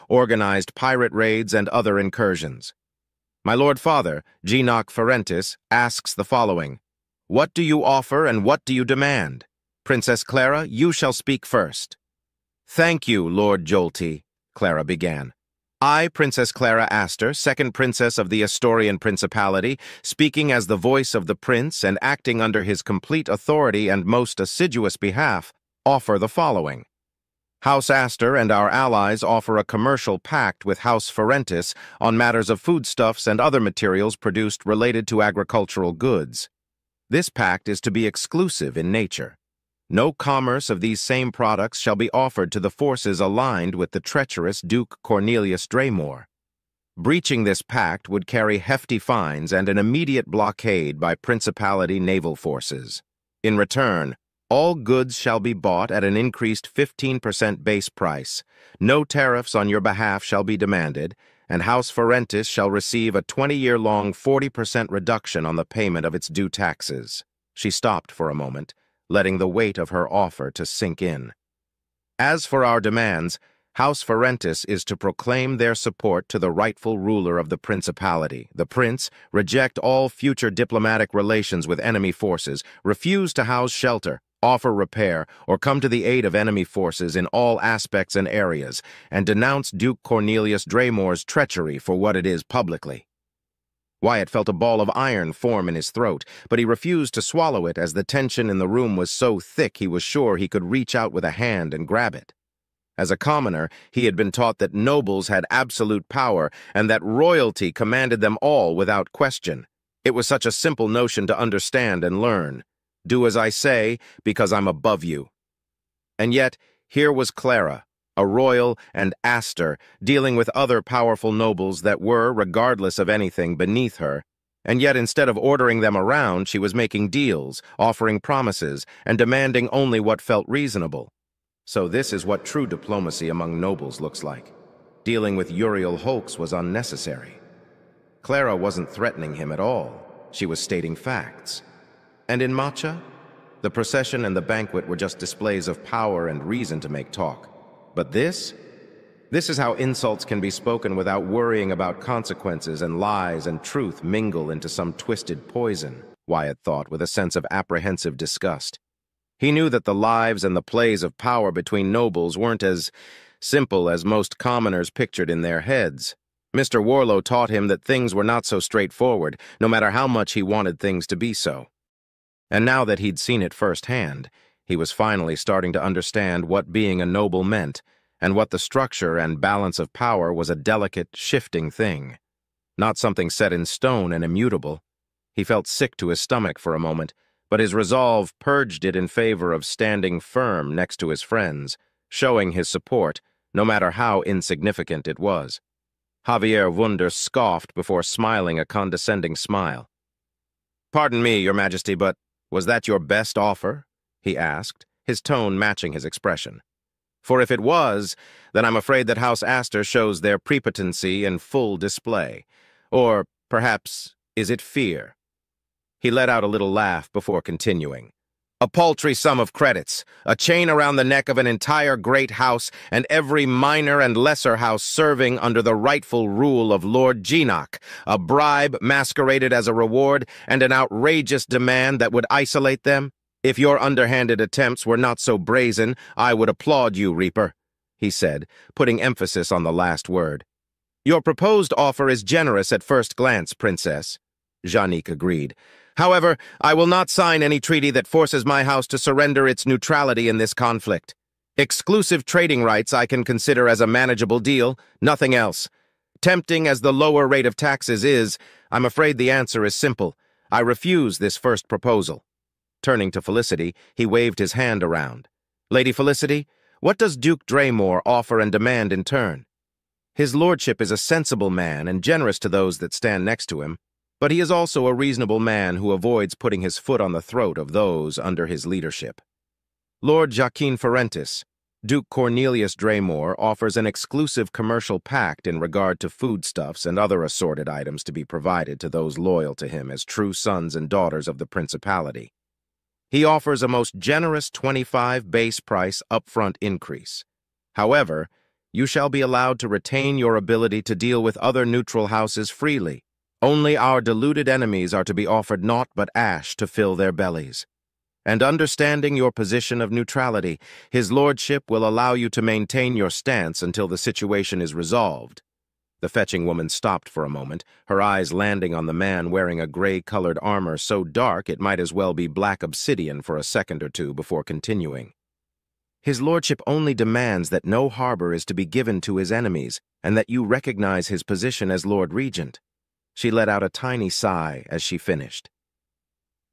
organized pirate raids, and other incursions. My Lord Father, Genoc Ferentis, asks the following: What do you offer and what do you demand? Princess Clara, you shall speak first. Thank you, Lord Jolty, Clara began. I, Princess Clara Astor, second princess of the Astorian Principality, speaking as the voice of the prince and acting under his complete authority and most assiduous behalf, offer the following. House Astor and our allies offer a commercial pact with House Ferentis on matters of foodstuffs and other materials produced related to agricultural goods. This pact is to be exclusive in nature. No commerce of these same products shall be offered to the forces aligned with the treacherous Duke Cornelius Draymore. Breaching this pact would carry hefty fines and an immediate blockade by Principality naval forces. In return, all goods shall be bought at an increased 15% base price. No tariffs on your behalf shall be demanded, and House Ferentis shall receive a 20-year-long 40% reduction on the payment of its due taxes. She stopped for a moment, letting the weight of her offer to sink in. As for our demands, House Ferentis is to proclaim their support to the rightful ruler of the Principality, the Prince, reject all future diplomatic relations with enemy forces, refuse to house shelter, offer repair, or come to the aid of enemy forces in all aspects and areas, and denounce Duke Cornelius Draymore's treachery for what it is publicly. Wyatt felt a ball of iron form in his throat, but he refused to swallow it as the tension in the room was so thick he was sure he could reach out with a hand and grab it. As a commoner, he had been taught that nobles had absolute power and that royalty commanded them all without question. It was such a simple notion to understand and learn. Do as I say, because I'm above you. And yet, here was Clara, a royal and Astor, dealing with other powerful nobles that were, regardless of anything, beneath her, and yet instead of ordering them around, she was making deals, offering promises, and demanding only what felt reasonable. So this is what true diplomacy among nobles looks like. Dealing with Uriel Holkes was unnecessary. Clara wasn't threatening him at all. She was stating facts. And in Matcha, the procession and the banquet were just displays of power and reason to make talk. But this is how insults can be spoken without worrying about consequences, and lies and truth mingle into some twisted poison, Wyatt thought with a sense of apprehensive disgust. He knew that the lives and the plays of power between nobles weren't as simple as most commoners pictured in their heads. Mr. Warlow taught him that things were not so straightforward, no matter how much he wanted things to be so. And now that he'd seen it firsthand, he was finally starting to understand what being a noble meant, and what the structure and balance of power was a delicate, shifting thing. Not something set in stone and immutable. He felt sick to his stomach for a moment, but his resolve purged it in favor of standing firm next to his friends, showing his support, no matter how insignificant it was. Javier Wunder scoffed before smiling a condescending smile. "Pardon me, Your Majesty, but was that your best offer?" he asked, his tone matching his expression. "For if it was, then I'm afraid that House Astor shows their prepotency in full display. Or, perhaps, is it fear?" He let out a little laugh before continuing. "A paltry sum of credits, a chain around the neck of an entire great house, and every minor and lesser house serving under the rightful rule of Lord Genoc, a bribe masqueraded as a reward, and an outrageous demand that would isolate them? If your underhanded attempts were not so brazen, I would applaud you, Reaper," he said, putting emphasis on the last word. "Your proposed offer is generous at first glance, Princess," Janique agreed. "However, I will not sign any treaty that forces my house to surrender its neutrality in this conflict. Exclusive trading rights I can consider as a manageable deal, nothing else. Tempting as the lower rate of taxes is, I'm afraid the answer is simple. I refuse this first proposal." Turning to Felicity, he waved his hand around. "Lady Felicity, what does Duke Draymore offer and demand in turn? His lordship is a sensible man and generous to those that stand next to him, but he is also a reasonable man who avoids putting his foot on the throat of those under his leadership. Lord Joaquin Ferentis, Duke Cornelius Draymore offers an exclusive commercial pact in regard to foodstuffs and other assorted items to be provided to those loyal to him as true sons and daughters of the Principality. He offers a most generous 25 base price upfront increase. However, You shall be allowed to retain your ability to deal with other neutral houses freely. Only our deluded enemies are to be offered naught but ash to fill their bellies. And understanding your position of neutrality, his lordship will allow you to maintain your stance until the situation is resolved. The fetching woman stopped for a moment, her eyes landing on the man wearing a gray-colored armor so dark it might as well be black obsidian for a second or two before continuing. His lordship only demands that no harbor is to be given to his enemies, and that you recognize his position as Lord Regent. She let out a tiny sigh as she finished.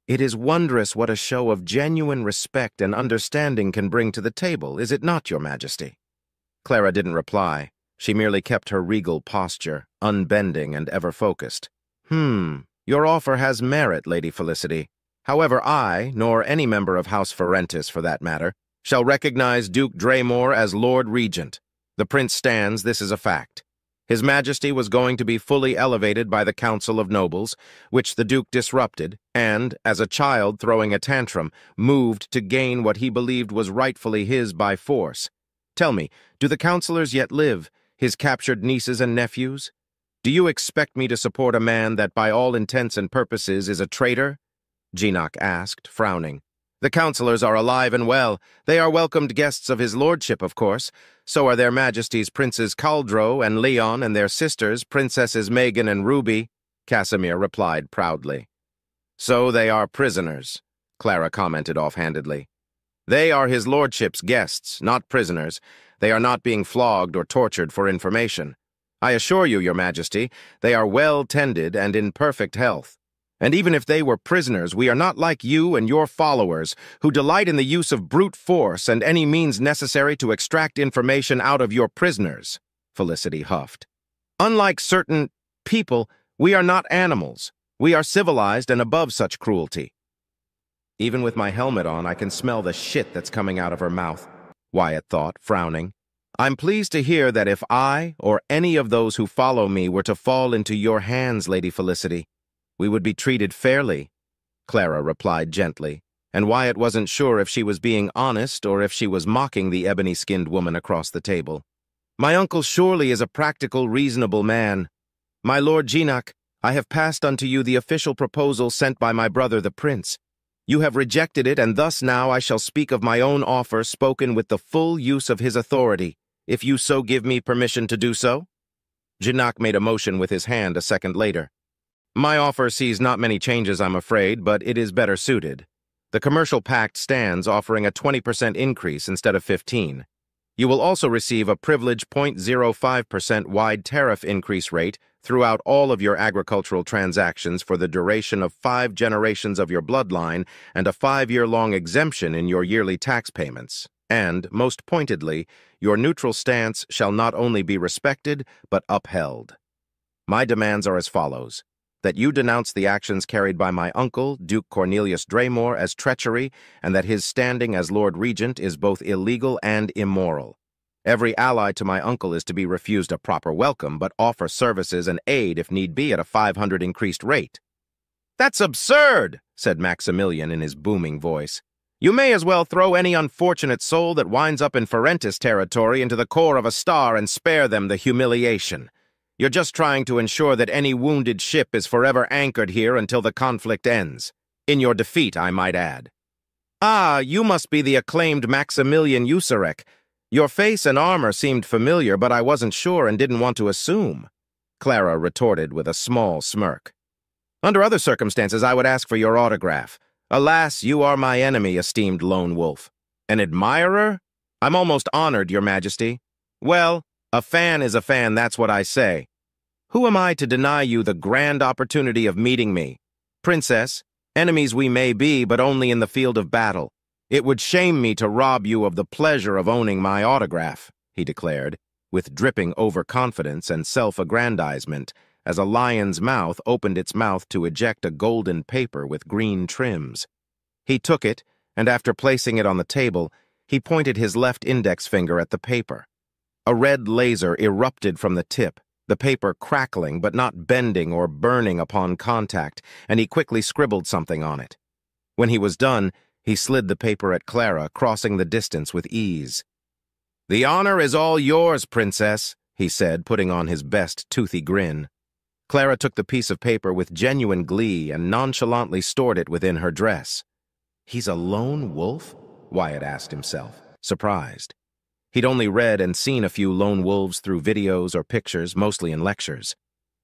It is wondrous what a show of genuine respect and understanding can bring to the table, is it not, Your Majesty? Clara didn't reply. She merely kept her regal posture, unbending and ever-focused. Your offer has merit, Lady Felicity. However, I, nor any member of House Ferentis for that matter, shall recognize Duke Draymore as Lord Regent. The prince stands, this is a fact. His Majesty was going to be fully elevated by the Council of Nobles, which the Duke disrupted, and, as a child throwing a tantrum, moved to gain what he believed was rightfully his by force. Tell me, do the councillors yet live, his captured nieces and nephews? Do you expect me to support a man that by all intents and purposes is a traitor? Geenock asked, frowning. The councillors are alive and well. They are welcomed guests of his lordship, of course. So are their majesties Princes Caldro and Leon and their sisters, Princesses Megan and Ruby, Casimir replied proudly. So they are prisoners, Clara commented offhandedly. They are his lordship's guests, not prisoners. They are not being flogged or tortured for information. I assure you, Your Majesty, they are well tended and in perfect health. And even if they were prisoners, we are not like you and your followers, who delight in the use of brute force and any means necessary to extract information out of your prisoners, Felicity huffed. Unlike certain people, we are not animals. We are civilized and above such cruelty. Even with my helmet on, I can smell the shit that's coming out of her mouth, Wyatt thought, frowning. I'm pleased to hear that if I, or any of those who follow me, were to fall into your hands, Lady Felicity, we would be treated fairly, Clara replied gently, and Wyatt wasn't sure if she was being honest or if she was mocking the ebony-skinned woman across the table. My uncle surely is a practical, reasonable man. My Lord Geenock, I have passed unto you the official proposal sent by my brother the prince. You have rejected it, and thus now I shall speak of my own offer spoken with the full use of his authority, if you so give me permission to do so. Geenock made a motion with his hand a second later. My offer sees not many changes, I'm afraid, but it is better suited. The commercial pact stands, offering a 20% increase instead of 15%. You will also receive a privileged 0.05% wide tariff increase rate throughout all of your agricultural transactions for the duration of 5 generations of your bloodline and a 5-year-long exemption in your yearly tax payments. And, most pointedly, your neutral stance shall not only be respected, but upheld. My demands are as follows. That you denounce the actions carried by my uncle, Duke Cornelius Draymore, as treachery, and that his standing as Lord Regent is both illegal and immoral. Every ally to my uncle is to be refused a proper welcome, but offer services and aid if need be at a 500 increased rate. That's absurd, said Maximilian in his booming voice. You may as well throw any unfortunate soul that winds up in Ferentis territory into the core of a star and spare them the humiliation. You're just trying to ensure that any wounded ship is forever anchored here until the conflict ends. In your defeat, I might add. Ah, you must be the acclaimed Maximilian Usurek. Your face and armor seemed familiar, but I wasn't sure and didn't want to assume, Clara retorted with a small smirk. Under other circumstances, I would ask for your autograph. Alas, you are my enemy, esteemed lone wolf. An admirer? I'm almost honored, Your Majesty. Well, a fan is a fan, that's what I say. Who am I to deny you the grand opportunity of meeting me? Princess, enemies we may be, but only in the field of battle. It would shame me to rob you of the pleasure of owning my autograph, he declared, with dripping overconfidence and self-aggrandizement, as a lion's mouth opened its mouth to eject a golden paper with green trims. He took it, and after placing it on the table, he pointed his left index finger at the paper. A red laser erupted from the tip, the paper crackling but not bending or burning upon contact, and he quickly scribbled something on it. When he was done, he slid the paper at Clara, crossing the distance with ease. "The honor is all yours, Princess," he said, putting on his best toothy grin. Clara took the piece of paper with genuine glee and nonchalantly stored it within her dress. "He's a lone wolf?" Wyatt asked himself, surprised. He'd only read and seen a few lone wolves through videos or pictures, mostly in lectures.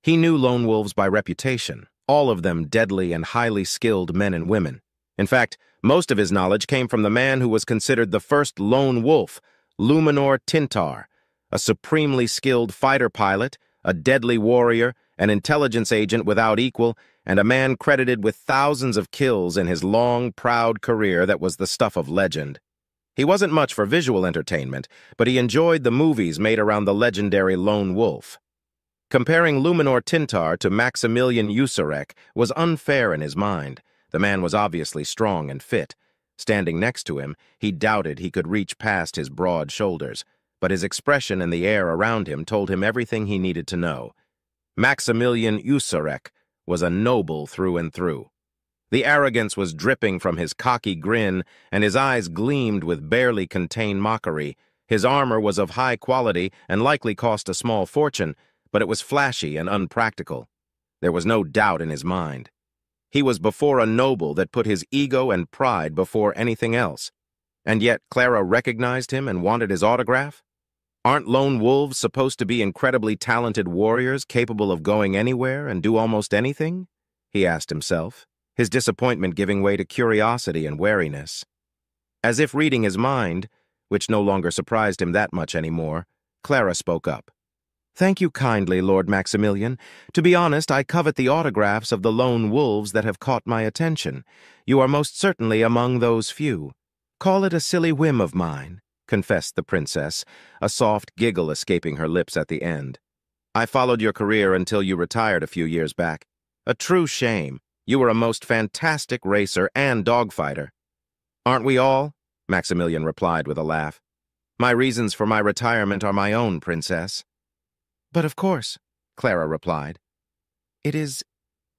He knew lone wolves by reputation, all of them deadly and highly skilled men and women. In fact, most of his knowledge came from the man who was considered the first lone wolf, Luminor Tintar, a supremely skilled fighter pilot, a deadly warrior, an intelligence agent without equal, and a man credited with thousands of kills in his long, proud career that was the stuff of legend. He wasn't much for visual entertainment, but he enjoyed the movies made around the legendary lone wolf. Comparing Luminor Tintar to Maximilian Usurek was unfair in his mind. The man was obviously strong and fit. Standing next to him, he doubted he could reach past his broad shoulders, but his expression and the air around him told him everything he needed to know. Maximilian Usurek was a noble through and through. The arrogance was dripping from his cocky grin, and his eyes gleamed with barely contained mockery. His armor was of high quality and likely cost a small fortune, but it was flashy and unpractical. There was no doubt in his mind. He was before a noble that put his ego and pride before anything else. And yet Clara recognized him and wanted his autograph? Aren't lone wolves supposed to be incredibly talented warriors capable of going anywhere and do almost anything? He asked himself, his disappointment giving way to curiosity and wariness. As if reading his mind, which no longer surprised him that much anymore, Clara spoke up. "Thank you kindly, Lord Maximilian. To be honest, I covet the autographs of the lone wolves that have caught my attention. You are most certainly among those few. Call it a silly whim of mine," confessed the princess, a soft giggle escaping her lips at the end. "I followed your career until you retired a few years back. A true shame. You were a most fantastic racer and dogfighter." "Aren't we all?" Maximilian replied with a laugh. "My reasons for my retirement are my own, Princess." "But of course," Clara replied. "It is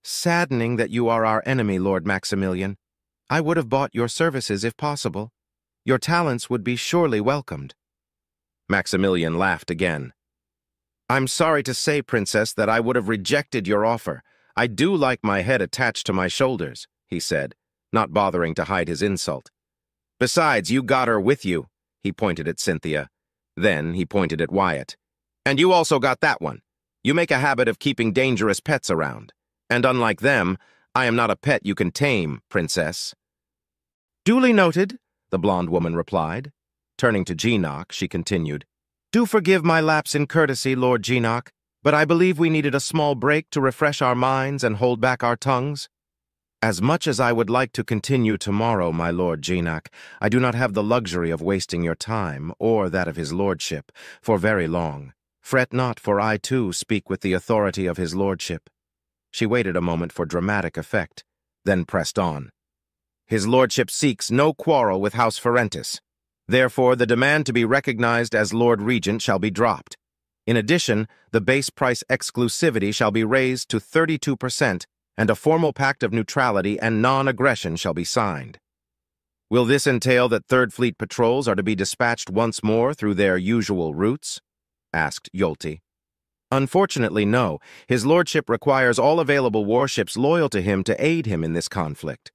saddening that you are our enemy, Lord Maximilian. I would have bought your services if possible. Your talents would be surely welcomed." Maximilian laughed again. "I'm sorry to say, Princess, that I would have rejected your offer. I do like my head attached to my shoulders," he said, not bothering to hide his insult. "Besides, you got her with you," he pointed at Cynthia. Then he pointed at Wyatt. "And you also got that one. You make a habit of keeping dangerous pets around. And unlike them, I am not a pet you can tame, Princess." "Duly noted," the blonde woman replied. Turning to Geenock, she continued, "Do forgive my lapse in courtesy, Lord Geenock, but I believe we needed a small break to refresh our minds and hold back our tongues. As much as I would like to continue tomorrow, my Lord Geenock, I do not have the luxury of wasting your time, or that of his lordship, for very long. Fret not, for I, too, speak with the authority of his lordship." She waited a moment for dramatic effect, then pressed on. "His lordship seeks no quarrel with House Ferentis. Therefore, the demand to be recognized as Lord Regent shall be dropped. In addition, the base price exclusivity shall be raised to 32%, and a formal pact of neutrality and non-aggression shall be signed." "Will this entail that Third Fleet patrols are to be dispatched once more through their usual routes?" asked Yolte. "Unfortunately, no. His lordship requires all available warships loyal to him to aid him in this conflict.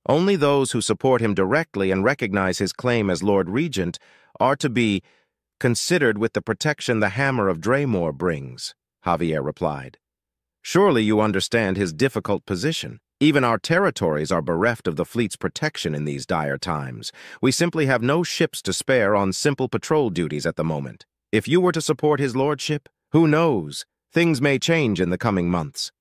Only those who support him directly and recognize his claim as Lord Regent are to be considered with the protection the Hammer of Draymore brings," Javier replied. "Surely you understand his difficult position. Even our territories are bereft of the fleet's protection in these dire times. We simply have no ships to spare on simple patrol duties at the moment. If you were to support his lordship, who knows? Things may change in the coming months."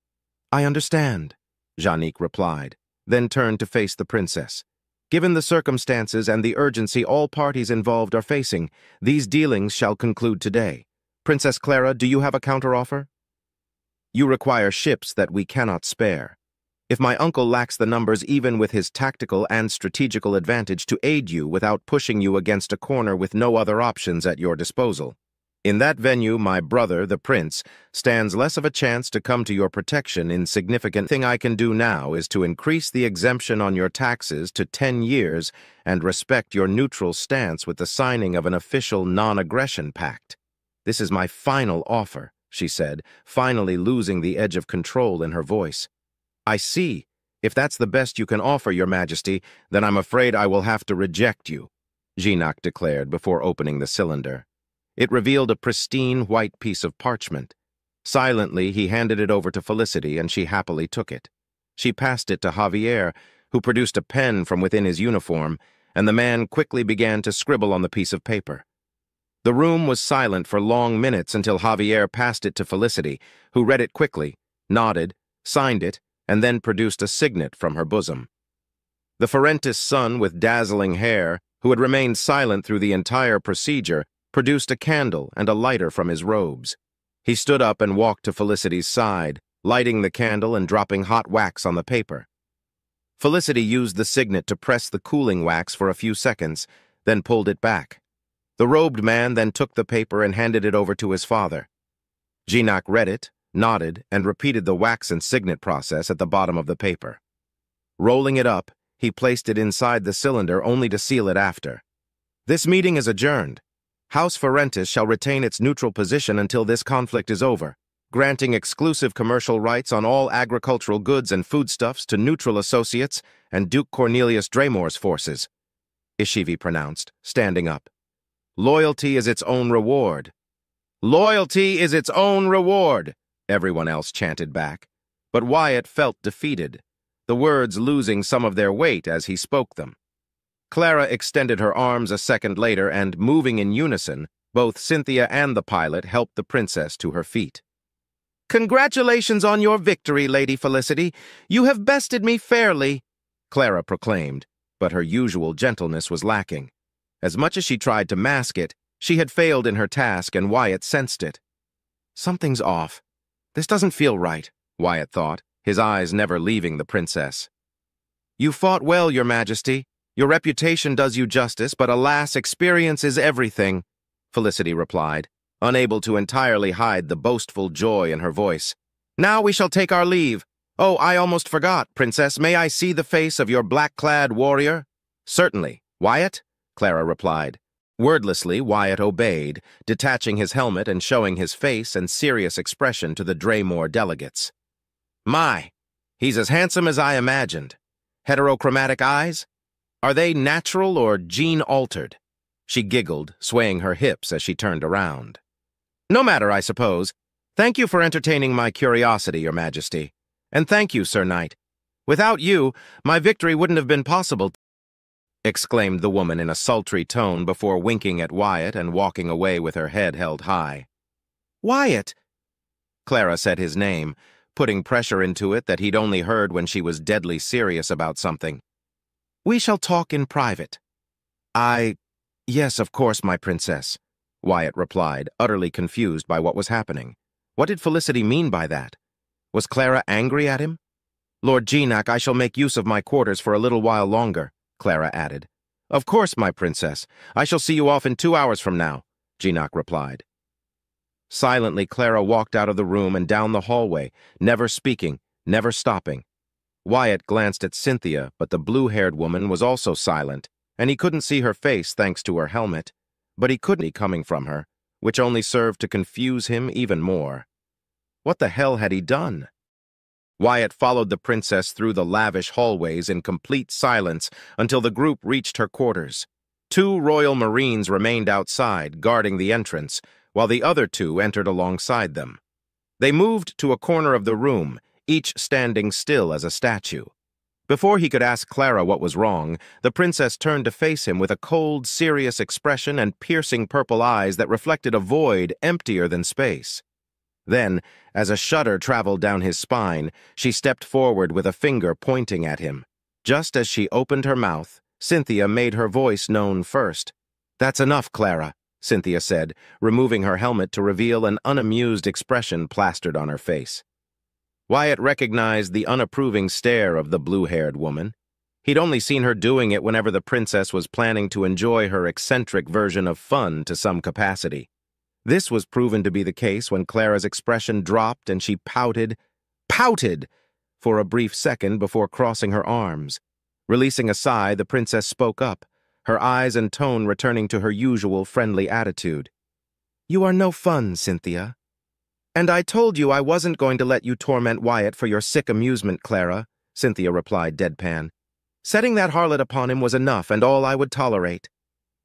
"I understand," Janique replied, then turned to face the princess. "Given the circumstances and the urgency all parties involved are facing, these dealings shall conclude today. Princess Clara, do you have a counteroffer?" "You require ships that we cannot spare. If my uncle lacks the numbers even with his tactical and strategical advantage to aid you without pushing you against a corner with no other options at your disposal." In that venue, my brother, the prince, stands less of a chance to come to your protection in significant thing I can do now is to increase the exemption on your taxes to 10 years and respect your neutral stance with the signing of an official non-aggression pact. This is my final offer, she said, finally losing the edge of control in her voice. I see. If that's the best you can offer, Your Majesty, then I'm afraid I will have to reject you, Jinak declared before opening the cylinder. It revealed a pristine white piece of parchment. Silently, he handed it over to Felicity, and she happily took it. She passed it to Javier, who produced a pen from within his uniform, and the man quickly began to scribble on the piece of paper. The room was silent for long minutes until Javier passed it to Felicity, who read it quickly, nodded, signed it, and then produced a signet from her bosom. The Ferentis son with dazzling hair, who had remained silent through the entire procedure, produced a candle and a lighter from his robes. He stood up and walked to Felicity's side, lighting the candle and dropping hot wax on the paper. Felicity used the signet to press the cooling wax for a few seconds, then pulled it back. The robed man then took the paper and handed it over to his father. Jinak read it, nodded, and repeated the wax and signet process at the bottom of the paper. Rolling it up, he placed it inside the cylinder only to seal it after. This meeting is adjourned. House Ferentis shall retain its neutral position until this conflict is over, granting exclusive commercial rights on all agricultural goods and foodstuffs to neutral associates and Duke Cornelius Draymor's forces, Ishivi pronounced, standing up. Loyalty is its own reward. Loyalty is its own reward, everyone else chanted back. But Wyatt felt defeated, the words losing some of their weight as he spoke them. Clara extended her arms a second later and, moving in unison, both Cynthia and the pilot helped the princess to her feet. "Congratulations on your victory, Lady Felicity. You have bested me fairly," Clara proclaimed, but her usual gentleness was lacking. As much as she tried to mask it, she had failed in her task and Wyatt sensed it. Something's off. This doesn't feel right, Wyatt thought, his eyes never leaving the princess. You fought well, Your Majesty. Your reputation does you justice, but alas, experience is everything, Felicity replied, unable to entirely hide the boastful joy in her voice. Now we shall take our leave. Oh, I almost forgot, Princess. May I see the face of your black-clad warrior? Certainly. Wyatt? Clara replied. Wordlessly, Wyatt obeyed, detaching his helmet and showing his face and serious expression to the Draymor delegates. My, he's as handsome as I imagined. Heterochromatic eyes? Are they natural or gene-altered? She giggled, swaying her hips as she turned around. No matter, I suppose. Thank you for entertaining my curiosity, Your Majesty. And thank you, Sir Knight. Without you, my victory wouldn't have been possible, exclaimed the woman in a sultry tone before winking at Wyatt and walking away with her head held high. Wyatt! Clara said his name, putting pressure into it that he'd only heard when she was deadly serious about something. We shall talk in private. Yes, of course, my princess, Wyatt replied, utterly confused by what was happening. What did Felicity mean by that? Was Clara angry at him? Lord Jinak, I shall make use of my quarters for a little while longer, Clara added. Of course, my princess. I shall see you off in 2 hours from now, Jinak replied. Silently, Clara walked out of the room and down the hallway, never speaking, never stopping. Wyatt glanced at Cynthia, but the blue-haired woman was also silent, and he couldn't see her face thanks to her helmet, but he couldn't be coming from her, which only served to confuse him even more. What the hell had he done? Wyatt followed the princess through the lavish hallways in complete silence until the group reached her quarters. 2 Royal Marines remained outside, guarding the entrance, while the other 2 entered alongside them. They moved to a corner of the room, each standing still as a statue. Before he could ask Clara what was wrong, the princess turned to face him with a cold, serious expression and piercing purple eyes that reflected a void emptier than space. Then, as a shudder traveled down his spine, she stepped forward with a finger pointing at him. Just as she opened her mouth, Cynthia made her voice known first. That's enough, Clara, Cynthia said, removing her helmet to reveal an unamused expression plastered on her face. Wyatt recognized the unapproving stare of the blue-haired woman. He'd only seen her doing it whenever the princess was planning to enjoy her eccentric version of fun to some capacity. This was proven to be the case when Clara's expression dropped and she pouted, for a brief second before crossing her arms. Releasing a sigh, the princess spoke up, her eyes and tone returning to her usual friendly attitude. "You are no fun, Cynthia. And I told you I wasn't going to let you torment Wyatt for your sick amusement, Clara," Cynthia replied deadpan. "Setting that harlot upon him was enough and all I would tolerate."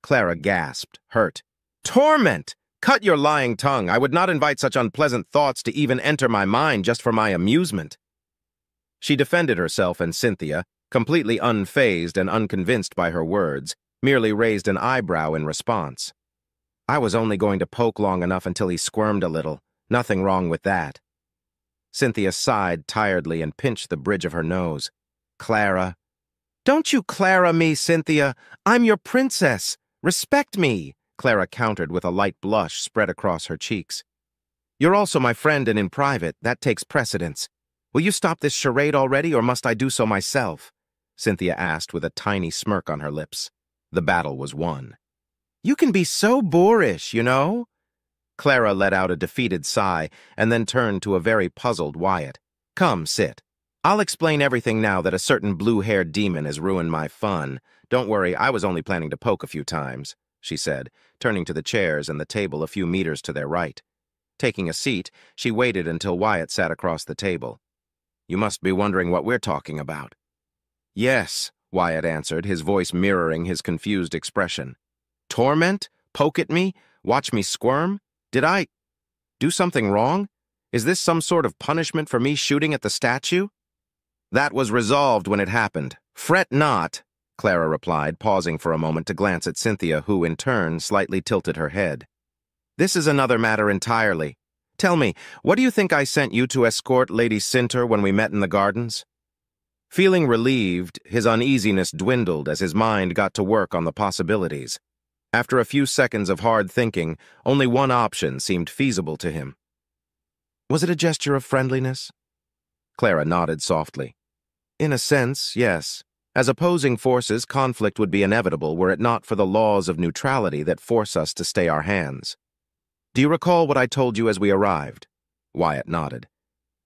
Clara gasped, hurt. "Torment! Cut your lying tongue. I would not invite such unpleasant thoughts to even enter my mind just for my amusement." She defended herself, and Cynthia, completely unfazed and unconvinced by her words, merely raised an eyebrow in response. "I was only going to poke long enough until he squirmed a little. Nothing wrong with that." Cynthia sighed tiredly and pinched the bridge of her nose. "Clara." "Don't you Clara me, Cynthia. I'm your princess. Respect me," Clara countered with a light blush spread across her cheeks. "You're also my friend, and in private, that takes precedence. Will you stop this charade already, or must I do so myself?" Cynthia asked with a tiny smirk on her lips. The battle was won. "You can be so boorish, you know." Clara let out a defeated sigh and then turned to a very puzzled Wyatt. "Come, sit. I'll explain everything now that a certain blue-haired demon has ruined my fun. Don't worry, I was only planning to poke a few times," she said, turning to the chairs and the table a few meters to their right. Taking a seat, she waited until Wyatt sat across the table. "You must be wondering what we're talking about." "Yes," Wyatt answered, his voice mirroring his confused expression. "Torment? Poke at me? Watch me squirm? Did I do something wrong? Is this some sort of punishment for me shooting at the statue?" "That was resolved when it happened. Fret not," Clara replied, pausing for a moment to glance at Cynthia, who, in turn, slightly tilted her head. "This is another matter entirely. Tell me, what do you think I sent you to escort Lady Cinter when we met in the gardens?" Feeling relieved, his uneasiness dwindled as his mind got to work on the possibilities. After a few seconds of hard thinking, only one option seemed feasible to him. "Was it a gesture of friendliness?" Clara nodded softly. "In a sense, yes. As opposing forces, conflict would be inevitable were it not for the laws of neutrality that force us to stay our hands. Do you recall what I told you as we arrived?" Wyatt nodded.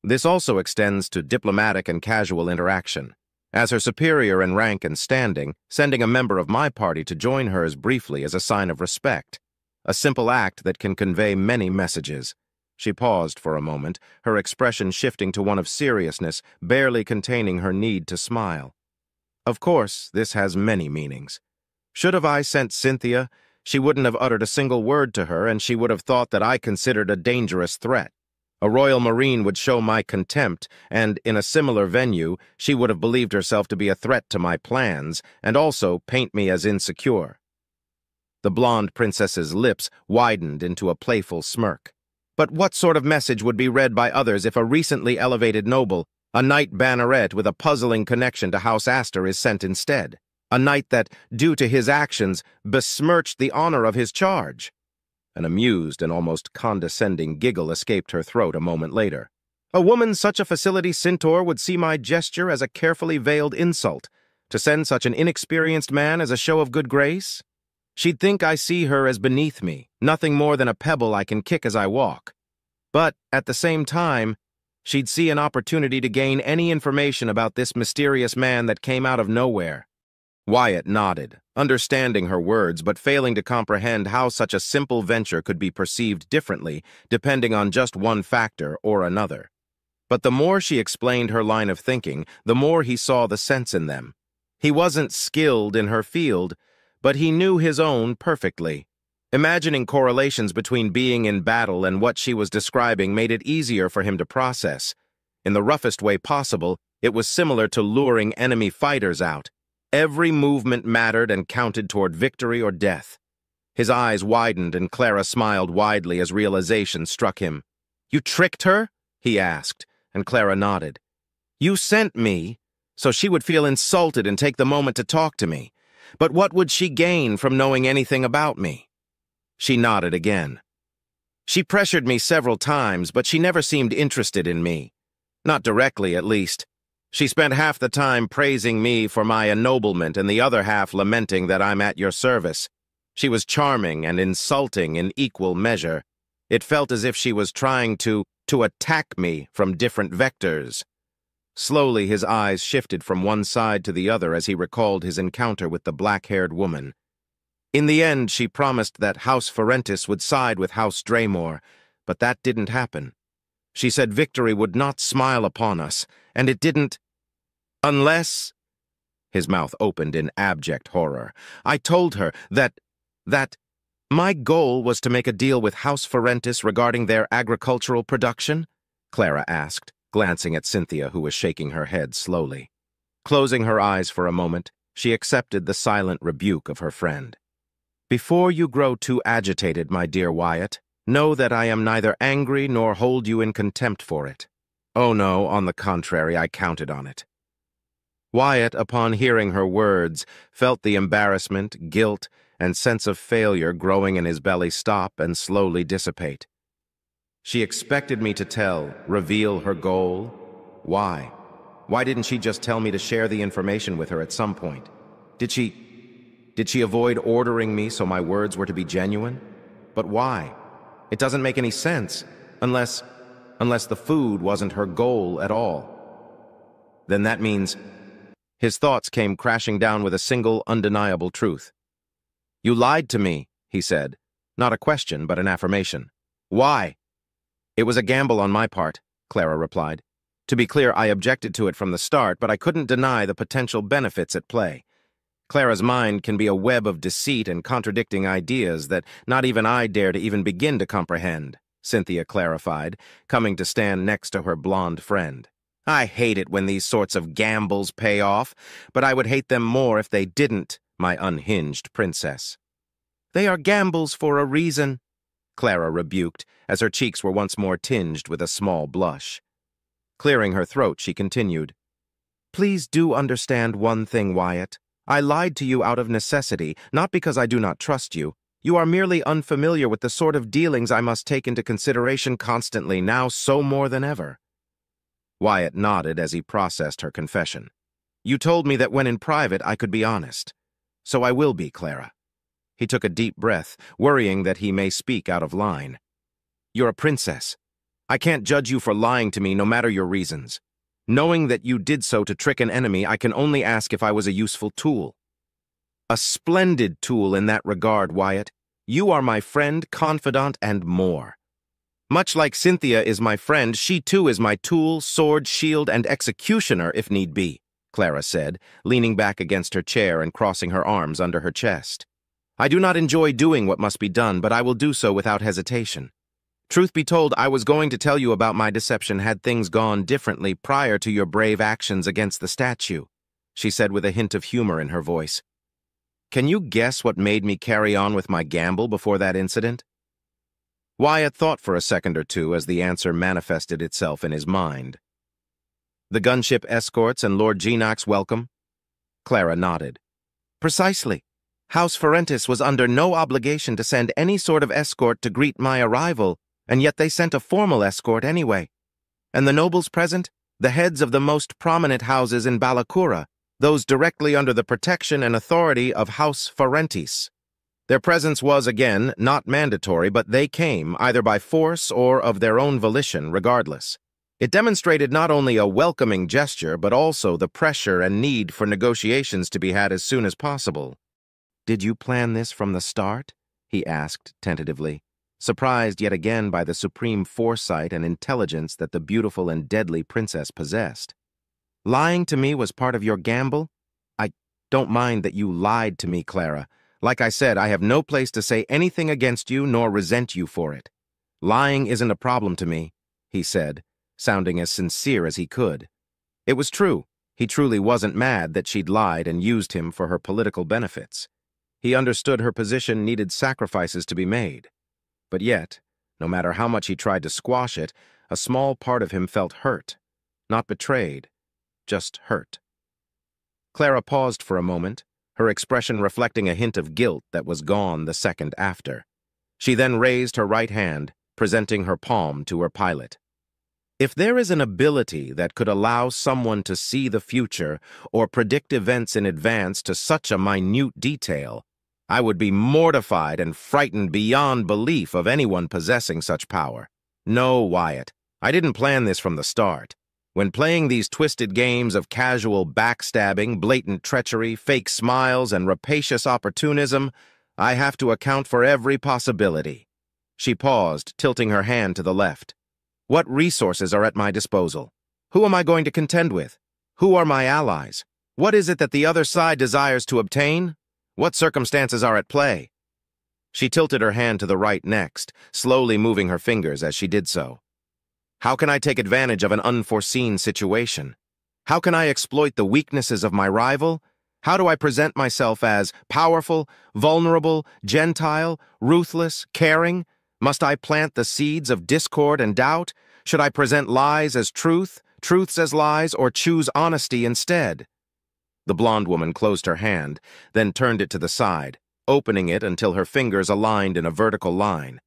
"This also extends to diplomatic and casual interaction. As her superior in rank and standing, sending a member of my party to join hers briefly is a sign of respect, a simple act that can convey many messages." She paused for a moment, her expression shifting to one of seriousness, barely containing her need to smile. "Of course, this has many meanings. Should have I sent Cynthia, she wouldn't have uttered a single word to her, and she would have thought that I considered a dangerous threat. A Royal Marine would show my contempt, and in a similar venue, she would have believed herself to be a threat to my plans, and also paint me as insecure." The blonde princess's lips widened into a playful smirk. "But what sort of message would be read by others if a recently elevated noble, a knight banneret with a puzzling connection to House Astor, is sent instead? A knight that, due to his actions, besmirched the honor of his charge?" An amused and almost condescending giggle escaped her throat a moment later. "A woman such a facility Centaur would see my gesture as a carefully veiled insult. To send such an inexperienced man as a show of good grace? She'd think I see her as beneath me, nothing more than a pebble I can kick as I walk. But, at the same time, she'd see an opportunity to gain any information about this mysterious man that came out of nowhere." Wyatt nodded, understanding her words but failing to comprehend how such a simple venture could be perceived differently depending on just one factor or another. But the more she explained her line of thinking, the more he saw the sense in them. He wasn't skilled in her field, but he knew his own perfectly. Imagining correlations between being in battle and what she was describing made it easier for him to process. In the roughest way possible, it was similar to luring enemy fighters out. Every movement mattered and counted toward victory or death. His eyes widened and Clara smiled widely as realization struck him. "You tricked her?" he asked, and Clara nodded. "You sent me, so she would feel insulted and take the moment to talk to me. But what would she gain from knowing anything about me?" She nodded again. "She pressured me several times, but she never seemed interested in me. Not directly, at least. She spent half the time praising me for my ennoblement and the other half lamenting that I'm at your service. She was charming and insulting in equal measure. It felt as if she was trying to attack me from different vectors. Slowly, his eyes shifted from one side to the other as he recalled his encounter with the black-haired woman. In the end, she promised that House Ferentis would side with House Draymore, but that didn't happen. She said victory would not smile upon us, and it didn't. Unless... His mouth opened in abject horror. I told her that my goal was to make a deal with House Ferentis regarding their agricultural production, Clara asked, glancing at Cynthia, who was shaking her head slowly. Closing her eyes for a moment, she accepted the silent rebuke of her friend. Before you grow too agitated, my dear Wyatt, know that I am neither angry nor hold you in contempt for it. Oh no, on the contrary, I counted on it. Wyatt, upon hearing her words, felt the embarrassment, guilt, and sense of failure growing in his belly stop and slowly dissipate. She expected me to reveal her goal. Why? Why didn't she just tell me to share the information with her at some point? Did she avoid ordering me so my words were to be genuine? But why? It doesn't make any sense, unless the food wasn't her goal at all. Then that means... His thoughts came crashing down with a single, undeniable truth. You lied to me, he said. Not a question, but an affirmation. Why? It was a gamble on my part, Clara replied. To be clear, I objected to it from the start, but I couldn't deny the potential benefits at play. Clara's mind can be a web of deceit and contradicting ideas that not even I dare to even begin to comprehend, Cynthia clarified, coming to stand next to her blonde friend. I hate it when these sorts of gambles pay off, but I would hate them more if they didn't, my unhinged princess. They are gambles for a reason, Clara rebuked, as her cheeks were once more tinged with a small blush. Clearing her throat, she continued, Please do understand one thing, Wyatt. I lied to you out of necessity, not because I do not trust you. You are merely unfamiliar with the sort of dealings I must take into consideration constantly, now so more than ever. Wyatt nodded as he processed her confession. You told me that when in private I could be honest. So I will be, Clara. He took a deep breath, worrying that he may speak out of line. You're a princess. I can't judge you for lying to me no matter your reasons. Knowing that you did so to trick an enemy, I can only ask if I was a useful tool. A splendid tool in that regard, Wyatt. You are my friend, confidant, and more. Much like Cynthia is my friend, she too is my tool, sword, shield, and executioner if need be, Clara said, leaning back against her chair and crossing her arms under her chest. I do not enjoy doing what must be done, but I will do so without hesitation. Truth be told, I was going to tell you about my deception had things gone differently prior to your brave actions against the statue, she said with a hint of humor in her voice. Can you guess what made me carry on with my gamble before that incident? Wyatt thought for a second or two as the answer manifested itself in his mind. The gunship escorts and Lord Geenock's welcome? Clara nodded. Precisely. House Ferentis was under no obligation to send any sort of escort to greet my arrival, and yet they sent a formal escort anyway. And the nobles present? The heads of the most prominent houses in Balakura, those directly under the protection and authority of House Ferentis. Their presence was, again, not mandatory, but they came, either by force or of their own volition, regardless. It demonstrated not only a welcoming gesture, but also the pressure and need for negotiations to be had as soon as possible. Did you plan this from the start? He asked, tentatively, surprised yet again by the supreme foresight and intelligence that the beautiful and deadly princess possessed. Lying to me was part of your gamble? I don't mind that you lied to me, Clara. Like I said, I have no place to say anything against you nor resent you for it. Lying isn't a problem to me, he said, sounding as sincere as he could. It was true. He truly wasn't mad that she'd lied and used him for her political benefits. He understood her position needed sacrifices to be made. But yet, no matter how much he tried to squash it, a small part of him felt hurt. Not betrayed, just hurt. Clara paused for a moment, her expression reflecting a hint of guilt that was gone the second after. She then raised her right hand, presenting her palm to her pilot. If there is an ability that could allow someone to see the future or predict events in advance to such a minute detail, I would be mortified and frightened beyond belief of anyone possessing such power. No, Wyatt, I didn't plan this from the start. When playing these twisted games of casual backstabbing, blatant treachery, fake smiles, and rapacious opportunism, I have to account for every possibility. She paused, tilting her hand to the left. What resources are at my disposal? Who am I going to contend with? Who are my allies? What is it that the other side desires to obtain? What circumstances are at play? She tilted her hand to the right next, slowly moving her fingers as she did so. How can I take advantage of an unforeseen situation? How can I exploit the weaknesses of my rival? How do I present myself as powerful, vulnerable, gentile, ruthless, caring? Must I plant the seeds of discord and doubt? Should I present lies as truth, truths as lies, or choose honesty instead? The blonde woman closed her hand, then turned it to the side, opening it until her fingers aligned in a vertical line.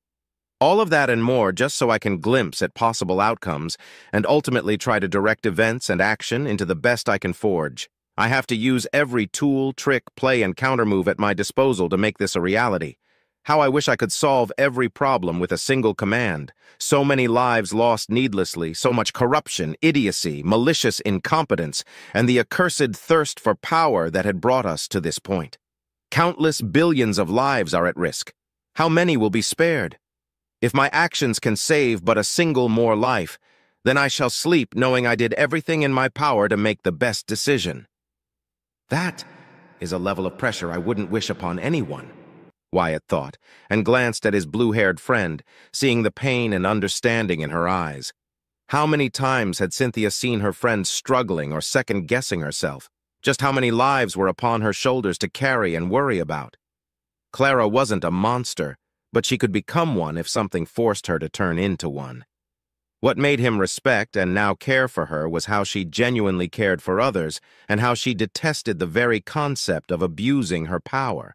All of that and more just so I can glimpse at possible outcomes and ultimately try to direct events and action into the best I can forge. I have to use every tool, trick, play, and countermove at my disposal to make this a reality. How I wish I could solve every problem with a single command. So many lives lost needlessly, so much corruption, idiocy, malicious incompetence, and the accursed thirst for power that had brought us to this point. Countless billions of lives are at risk. How many will be spared? If my actions can save but a single more life, then I shall sleep knowing I did everything in my power to make the best decision. That is a level of pressure I wouldn't wish upon anyone, Wyatt thought, and glanced at his blue-haired friend, seeing the pain and understanding in her eyes. How many times had Cynthia seen her friend struggling or second-guessing herself? Just how many lives were upon her shoulders to carry and worry about? Clara wasn't a monster, but she could become one if something forced her to turn into one. What made him respect and now care for her was how she genuinely cared for others and how she detested the very concept of abusing her power.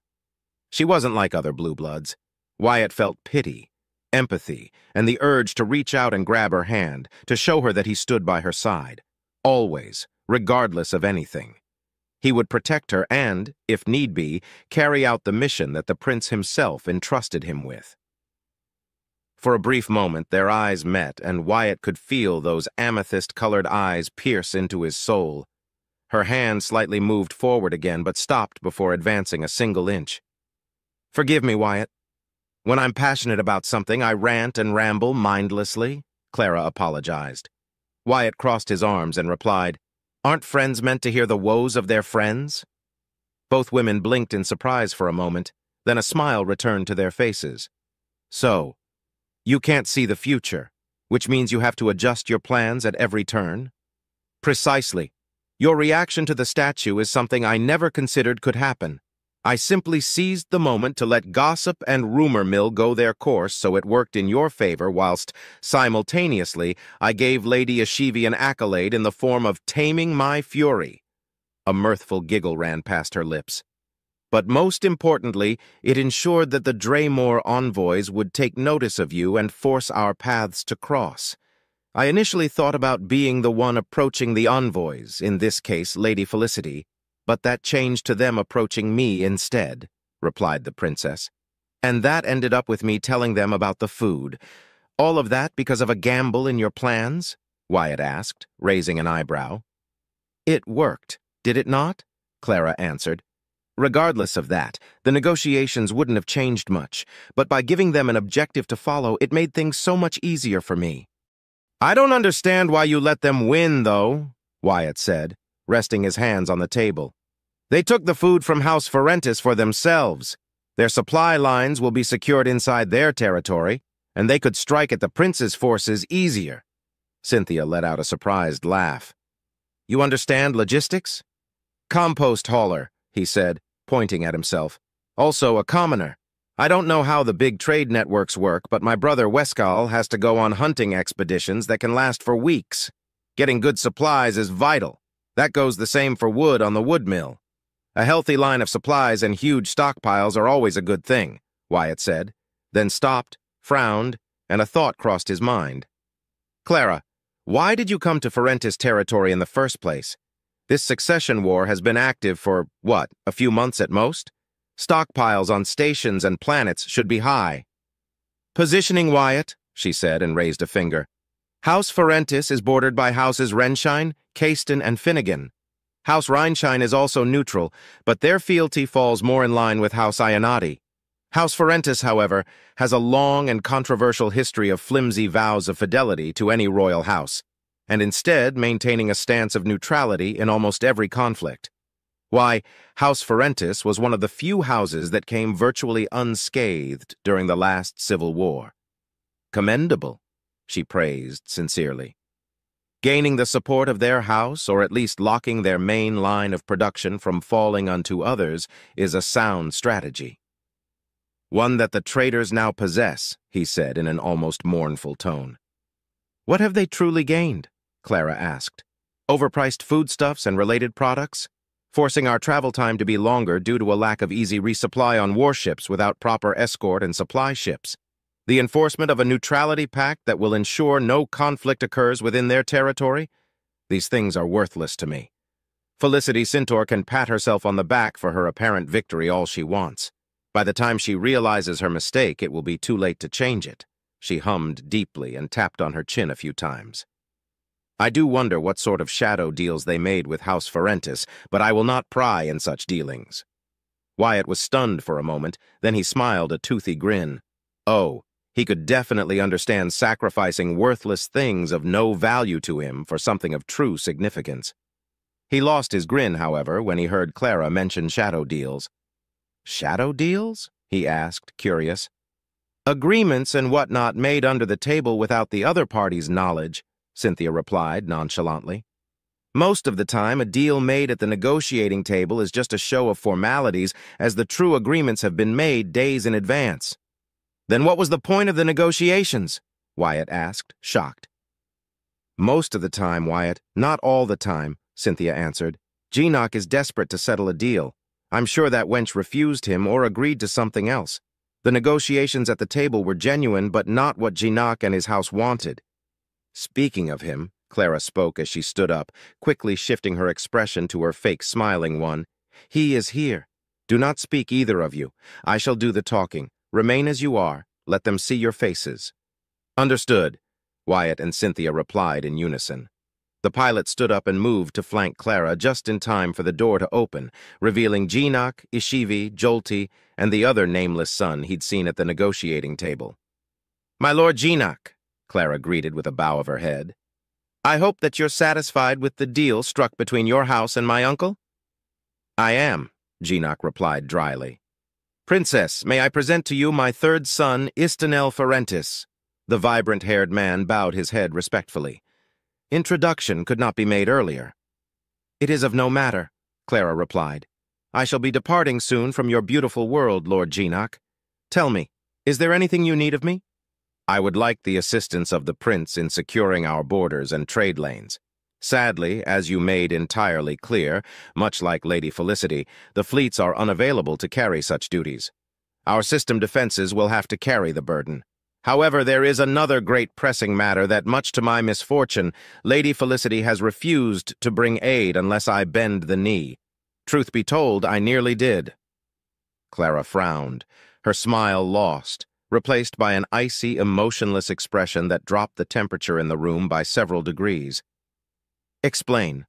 She wasn't like other blue bloods. Wyatt felt pity, empathy, and the urge to reach out and grab her hand, to show her that he stood by her side, always, regardless of anything. He would protect her and, if need be, carry out the mission that the prince himself entrusted him with. For a brief moment, their eyes met, and Wyatt could feel those amethyst-colored eyes pierce into his soul. Her hand slightly moved forward again, but stopped before advancing a single inch. "Forgive me, Wyatt. When I'm passionate about something, I rant and ramble mindlessly," Clara apologized. Wyatt crossed his arms and replied, "Aren't friends meant to hear the woes of their friends?" Both women blinked in surprise for a moment, then a smile returned to their faces. "So, you can't see the future, which means you have to adjust your plans at every turn?" "Precisely. Your reaction to the statue is something I never considered could happen. I simply seized the moment to let gossip and rumor mill go their course so it worked in your favor whilst, simultaneously, I gave Lady Ashivi an accolade in the form of taming my fury." A mirthful giggle ran past her lips. "But most importantly, it ensured that the Draymore envoys would take notice of you and force our paths to cross. I initially thought about being the one approaching the envoys, in this case Lady Felicity, but that changed to them approaching me instead," replied the princess. "And that ended up with me telling them about the food. All of that because of a gamble in your plans?" Wyatt asked, raising an eyebrow. "It worked, did it not?" Clara answered. "Regardless of that, the negotiations wouldn't have changed much, but by giving them an objective to follow, it made things so much easier for me." "I don't understand why you let them win, though," Wyatt said, resting his hands on the table. "They took the food from House Ferentis for themselves. Their supply lines will be secured inside their territory, and they could strike at the prince's forces easier." Cynthia let out a surprised laugh. "You understand logistics?" "Compost hauler," he said, pointing at himself. "Also a commoner. I don't know how the big trade networks work, but my brother Weskal has to go on hunting expeditions that can last for weeks. Getting good supplies is vital. That goes the same for wood on the wood mill. A healthy line of supplies and huge stockpiles are always a good thing," Wyatt said, then stopped, frowned, and a thought crossed his mind. "Clara, why did you come to Ferentis territory in the first place? This succession war has been active for, what, a few months at most? Stockpiles on stations and planets should be high. Positioning, Wyatt, she said and raised a finger. House Ferentis is bordered by Houses Renshine, Caiston, and Finnegan. House Rheinshine is also neutral, but their fealty falls more in line with House Ionati. House Ferentis, however, has a long and controversial history of flimsy vows of fidelity to any royal house, and instead maintaining a stance of neutrality in almost every conflict. Why, House Ferentis was one of the few houses that came virtually unscathed during the last civil war. Commendable, she praised sincerely. Gaining the support of their house, or at least locking their main line of production from falling onto others, is a sound strategy. One that the traitors now possess, he said in an almost mournful tone. What have they truly gained? Clara asked. Overpriced foodstuffs and related products? Forcing our travel time to be longer due to a lack of easy resupply on warships without proper escort and supply ships. The enforcement of a neutrality pact that will ensure no conflict occurs within their territory? These things are worthless to me. Felicity Centaur can pat herself on the back for her apparent victory all she wants. By the time she realizes her mistake, it will be too late to change it. She hummed deeply and tapped on her chin a few times. I do wonder what sort of shadow deals they made with House Ferentis, but I will not pry in such dealings. Wyatt was stunned for a moment, then he smiled a toothy grin. Oh, he could definitely understand sacrificing worthless things of no value to him for something of true significance. He lost his grin, however, when he heard Clara mention shadow deals. Shadow deals? He asked, curious. Agreements and whatnot made under the table without the other party's knowledge, Cynthia replied nonchalantly. Most of the time, a deal made at the negotiating table is just a show of formalities, as the true agreements have been made days in advance. Then what was the point of the negotiations? Wyatt asked, shocked. Most of the time, Wyatt, not all the time, Cynthia answered. Geenock is desperate to settle a deal. I'm sure that wench refused him or agreed to something else. The negotiations at the table were genuine, but not what Geenock and his house wanted. Speaking of him, Clara spoke as she stood up, quickly shifting her expression to her fake smiling one. He is here. Do not speak, either of you. I shall do the talking. Remain as you are. Let them see your faces. Understood, Wyatt and Cynthia replied in unison. The pilot stood up and moved to flank Clara just in time for the door to open, revealing Geenock, Ishivi, Jolty, and the other nameless son he'd seen at the negotiating table. My Lord Geenock, Clara greeted with a bow of her head. I hope that you're satisfied with the deal struck between your house and my uncle? I am, Geenock replied dryly. Princess, may I present to you my third son, Istanel Ferentis? The vibrant-haired man bowed his head respectfully. Introduction could not be made earlier. It is of no matter, Clara replied. I shall be departing soon from your beautiful world, Lord Geenock. Tell me, is there anything you need of me? I would like the assistance of the prince in securing our borders and trade lanes. Sadly, as you made entirely clear, much like Lady Felicity, the fleets are unavailable to carry such duties. Our system defenses will have to carry the burden. However, there is another great pressing matter that, much to my misfortune, Lady Felicity has refused to bring aid unless I bend the knee. Truth be told, I nearly did. Clara frowned, her smile lost, replaced by an icy, emotionless expression that dropped the temperature in the room by several degrees. Explain.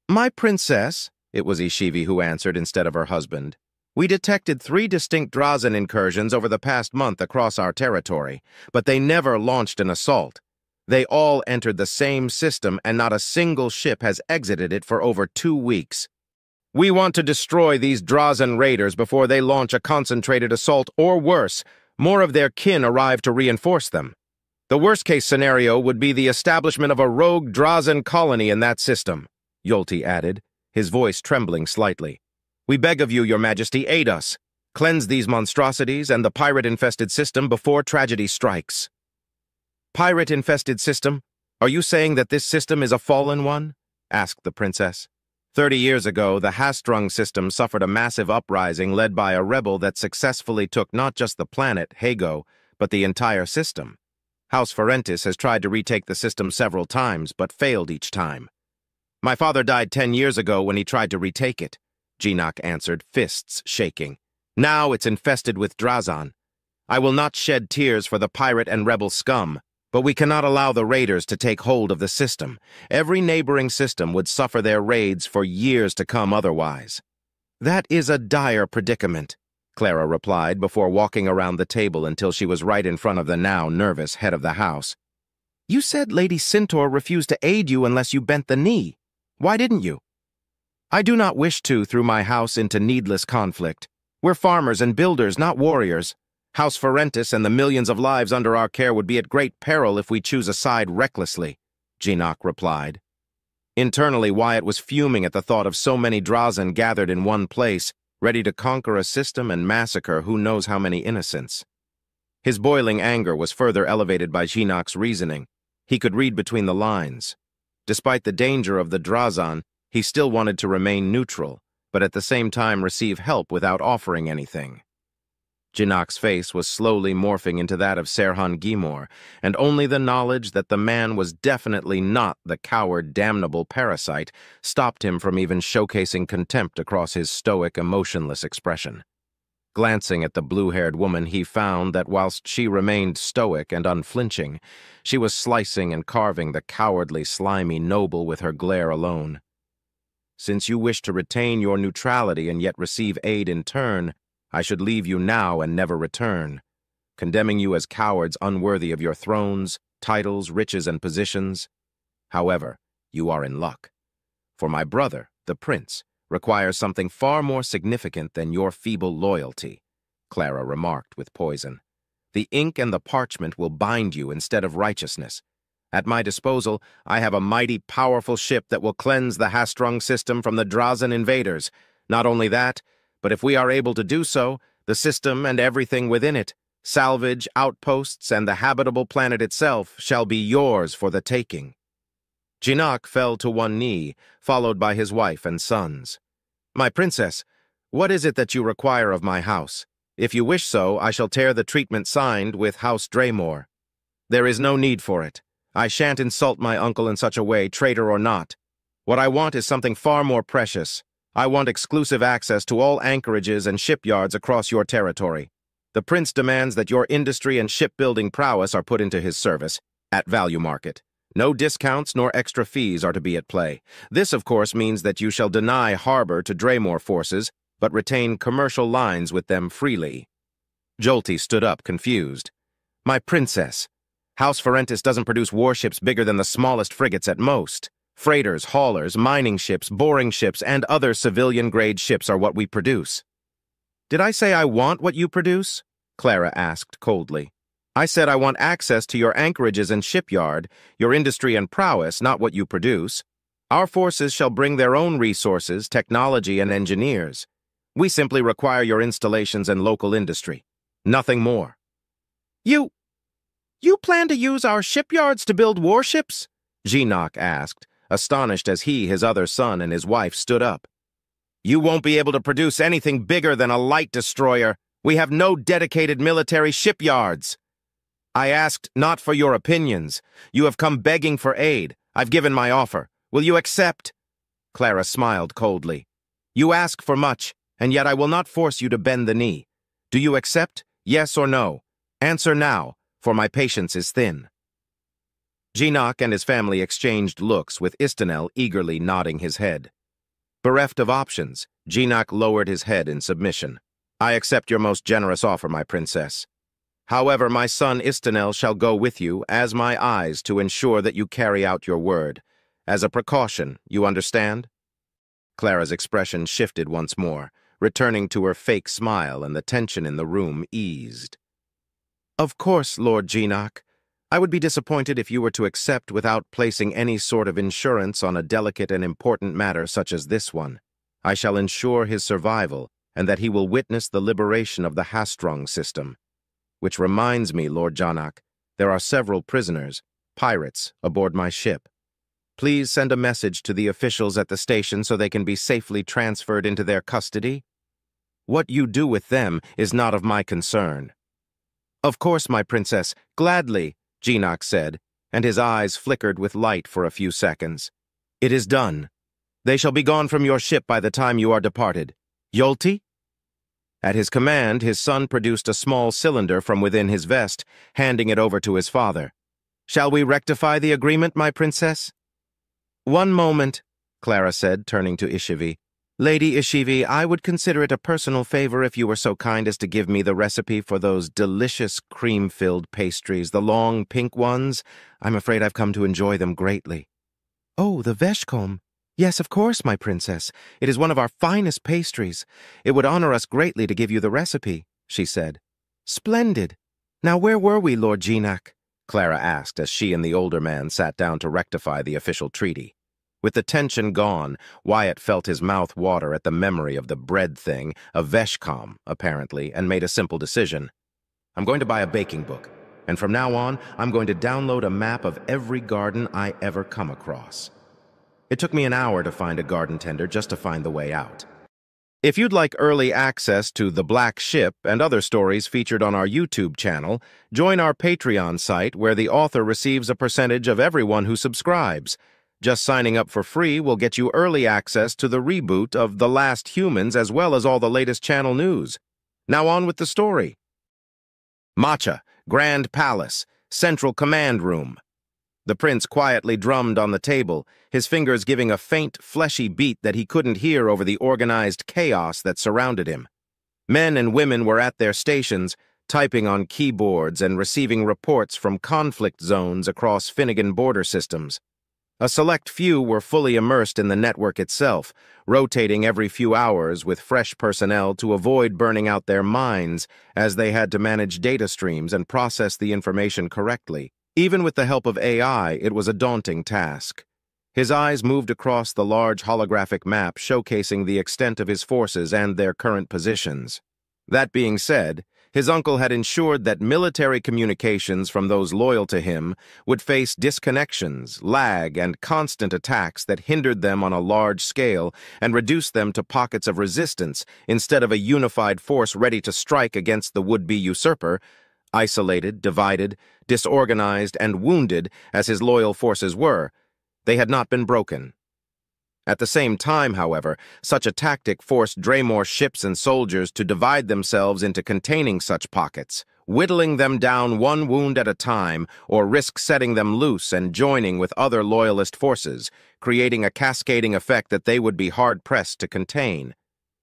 My princess, it was Ishivi who answered instead of her husband. We detected 3 distinct Drazen incursions over the past month across our territory, but they never launched an assault. They all entered the same system, and not a single ship has exited it for over 2 weeks. We want to destroy these Drazen raiders before they launch a concentrated assault, or worse, more of their kin arrive to reinforce them. The worst-case scenario would be the establishment of a rogue Drazen colony in that system, Jolty added, his voice trembling slightly. We beg of you, Your Majesty, aid us. Cleanse these monstrosities and the pirate-infested system before tragedy strikes. Pirate-infested system? Are you saying that this system is a fallen one? Asked the princess. 30 years ago, the Hastrung system suffered a massive uprising led by a rebel that successfully took not just the planet, Hago, but the entire system. House Ferentis has tried to retake the system several times, but failed each time. My father died 10 years ago when he tried to retake it, Geenock answered, fists shaking. Now it's infested with Drazan. I will not shed tears for the pirate and rebel scum, but we cannot allow the raiders to take hold of the system. Every neighboring system would suffer their raids for years to come otherwise. That is a dire predicament, Clara replied before walking around the table until she was right in front of the now nervous head of the house. You said Lady Centaur refused to aid you unless you bent the knee. Why didn't you? I do not wish to throw my house into needless conflict. We're farmers and builders, not warriors. House Ferentis and the millions of lives under our care would be at great peril if we choose a side recklessly, Geenock replied. Internally, Wyatt was fuming at the thought of so many Drazan gathered in one place, ready to conquer a system and massacre who knows how many innocents. His boiling anger was further elevated by Geenock's reasoning. He could read between the lines. Despite the danger of the Drazan, he still wanted to remain neutral, but at the same time receive help without offering anything. Geenock's face was slowly morphing into that of Serhan Gimor, and only the knowledge that the man was definitely not the coward, damnable parasite stopped him from even showcasing contempt across his stoic, emotionless expression. Glancing at the blue-haired woman, he found that whilst she remained stoic and unflinching, she was slicing and carving the cowardly, slimy noble with her glare alone. Since you wish to retain your neutrality and yet receive aid in turn, I should leave you now and never return, condemning you as cowards unworthy of your thrones, titles, riches, and positions. However, you are in luck. For my brother, the prince, requires something far more significant than your feeble loyalty, Clara remarked with poison. The ink and the parchment will bind you instead of righteousness. At my disposal, I have a mighty, powerful ship that will cleanse the Hastrung system from the Drazan invaders. Not only that, but if we are able to do so, the system and everything within it, salvage, outposts, and the habitable planet itself, shall be yours for the taking. Geenock fell to one knee, followed by his wife and sons. My princess, what is it that you require of my house? If you wish so, I shall tear the treatment signed with House Draymore. There is no need for it. I shan't insult my uncle in such a way, traitor or not. What I want is something far more precious. I want exclusive access to all anchorages and shipyards across your territory. The prince demands that your industry and shipbuilding prowess are put into his service, at value market. No discounts nor extra fees are to be at play. This, of course, means that you shall deny harbor to Draymore forces, but retain commercial lines with them freely. Jolty stood up, confused. My princess, House Ferentis doesn't produce warships bigger than the smallest frigates at most. Freighters, haulers, mining ships, boring ships, and other civilian-grade ships are what we produce. Did I say I want what you produce? Clara asked coldly. I said I want access to your anchorages and shipyard, your industry and prowess, not what you produce. Our forces shall bring their own resources, technology, and engineers. We simply require your installations and local industry. Nothing more. You plan to use our shipyards to build warships? Geenock asked, astonished as he, his other son, and his wife stood up. You won't be able to produce anything bigger than a light destroyer. We have no dedicated military shipyards. I asked not for your opinions. You have come begging for aid. I've given my offer. Will you accept? Clara smiled coldly. You ask for much, and yet I will not force you to bend the knee. Do you accept? Yes or no? Answer now, for my patience is thin. Geenock and his family exchanged looks, with Istenel eagerly nodding his head. Bereft of options, Geenock lowered his head in submission. I accept your most generous offer, my princess. However, my son Istenel shall go with you as my eyes to ensure that you carry out your word. As a precaution, you understand? Clara's expression shifted once more, returning to her fake smile, and the tension in the room eased. Of course, Lord Geenock. I would be disappointed if you were to accept without placing any sort of insurance on a delicate and important matter such as this one. I shall ensure his survival, and that he will witness the liberation of the Hastrung system. Which reminds me, Lord Geenock, there are several prisoners, pirates, aboard my ship. Please send a message to the officials at the station so they can be safely transferred into their custody. What you do with them is not of my concern. Of course, my princess, gladly, Geenock said, and his eyes flickered with light for a few seconds. It is done. They shall be gone from your ship by the time you are departed. Yolti? At his command, his son produced a small cylinder from within his vest, handing it over to his father. "Shall we rectify the agreement, my princess?" "One moment," Clara said, turning to Ishivi. "Lady Ishivi, I would consider it a personal favor if you were so kind as to give me the recipe for those delicious cream-filled pastries, the long pink ones. I'm afraid I've come to enjoy them greatly." "Oh, the veshkom. Yes, of course, my princess. It is one of our finest pastries. It would honor us greatly to give you the recipe," she said. "Splendid. Now where were we, Lord Genak?" Clara asked as she and the older man sat down to rectify the official treaty. With the tension gone, Wyatt felt his mouth water at the memory of the bread thing, a veshkom, apparently, and made a simple decision. "I'm going to buy a baking book, and from now on, I'm going to download a map of every garden I ever come across." It took me an hour to find a garden tender just to find the way out. If you'd like early access to The Black Ship and other stories featured on our YouTube channel, join our Patreon site where the author receives a percentage of everyone who subscribes. Just signing up for free will get you early access to the reboot of The Last Humans as well as all the latest channel news. Now on with the story. Matcha, Grand Palace, Central Command Room. The prince quietly drummed on the table, his fingers giving a faint, fleshy beat that he couldn't hear over the organized chaos that surrounded him. Men and women were at their stations, typing on keyboards and receiving reports from conflict zones across Finnegan border systems. A select few were fully immersed in the network itself, rotating every few hours with fresh personnel to avoid burning out their minds as they had to manage data streams and process the information correctly. Even with the help of AI, it was a daunting task. His eyes moved across the large holographic map showcasing the extent of his forces and their current positions. That being said, his uncle had ensured that military communications from those loyal to him would face disconnections, lag, and constant attacks that hindered them on a large scale and reduced them to pockets of resistance instead of a unified force ready to strike against the would-be usurper, isolated, divided, disorganized, and wounded as his loyal forces were. They had not been broken. At the same time, however, such a tactic forced Draymor's ships and soldiers to divide themselves into containing such pockets, whittling them down one wound at a time, or risk setting them loose and joining with other loyalist forces, creating a cascading effect that they would be hard-pressed to contain.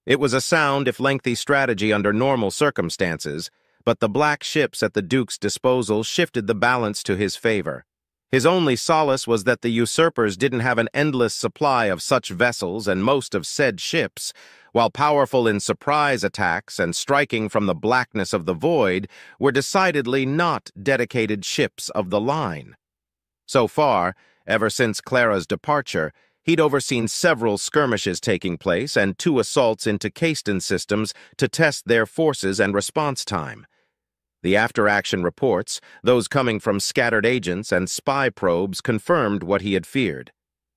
It was a sound, if lengthy, strategy under normal circumstances, but the black ships at the Duke's disposal shifted the balance to his favor. His only solace was that the usurpers didn't have an endless supply of such vessels and most of said ships, while powerful in surprise attacks and striking from the blackness of the void, were decidedly not dedicated ships of the line. So far, ever since Clara's departure, he'd overseen several skirmishes taking place and 2 assaults into Caiston systems to test their forces and response time. The after-action reports, those coming from scattered agents and spy probes, confirmed what he had feared.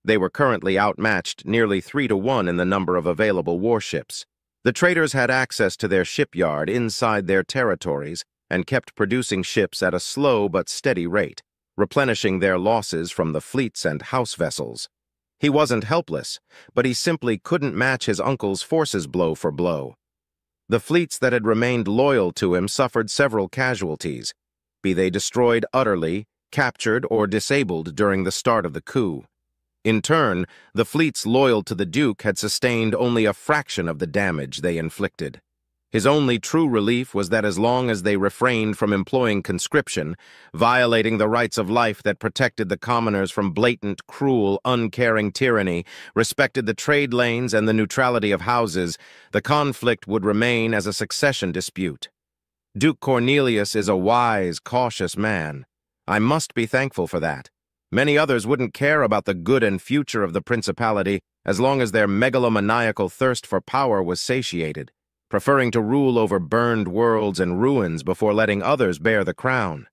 They were currently outmatched nearly 3-to-1 in the number of available warships. The traders had access to their shipyard inside their territories and kept producing ships at a slow but steady rate, replenishing their losses from the fleets and house vessels. He wasn't helpless, but he simply couldn't match his uncle's forces blow for blow. The fleets that had remained loyal to him suffered several casualties, be they destroyed utterly, captured, or disabled during the start of the coup. In turn, the fleets loyal to the Duke had sustained only a fraction of the damage they inflicted. His only true relief was that as long as they refrained from employing conscription, violating the rights of life that protected the commoners from blatant, cruel, uncaring tyranny, respected the trade lanes and the neutrality of houses, the conflict would remain as a succession dispute. Duke Cornelius is a wise, cautious man. I must be thankful for that. Many others wouldn't care about the good and future of the principality as long as their megalomaniacal thirst for power was satiated, preferring to rule over burned worlds and ruins before letting others bear the crown.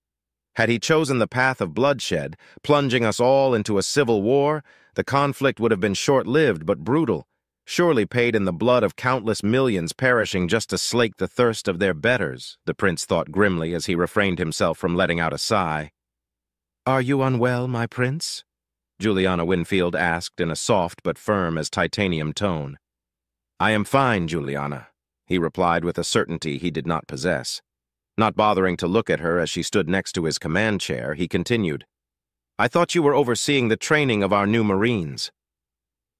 Had he chosen the path of bloodshed, plunging us all into a civil war, the conflict would have been short-lived but brutal, surely paid in the blood of countless millions perishing just to slake the thirst of their betters, the prince thought grimly as he refrained himself from letting out a sigh. "Are you unwell, my prince?" Juliana Winfield asked in a soft but firm as titanium tone. "I am fine, Juliana," he replied with a certainty he did not possess. Not bothering to look at her as she stood next to his command chair, he continued, "I thought you were overseeing the training of our new Marines."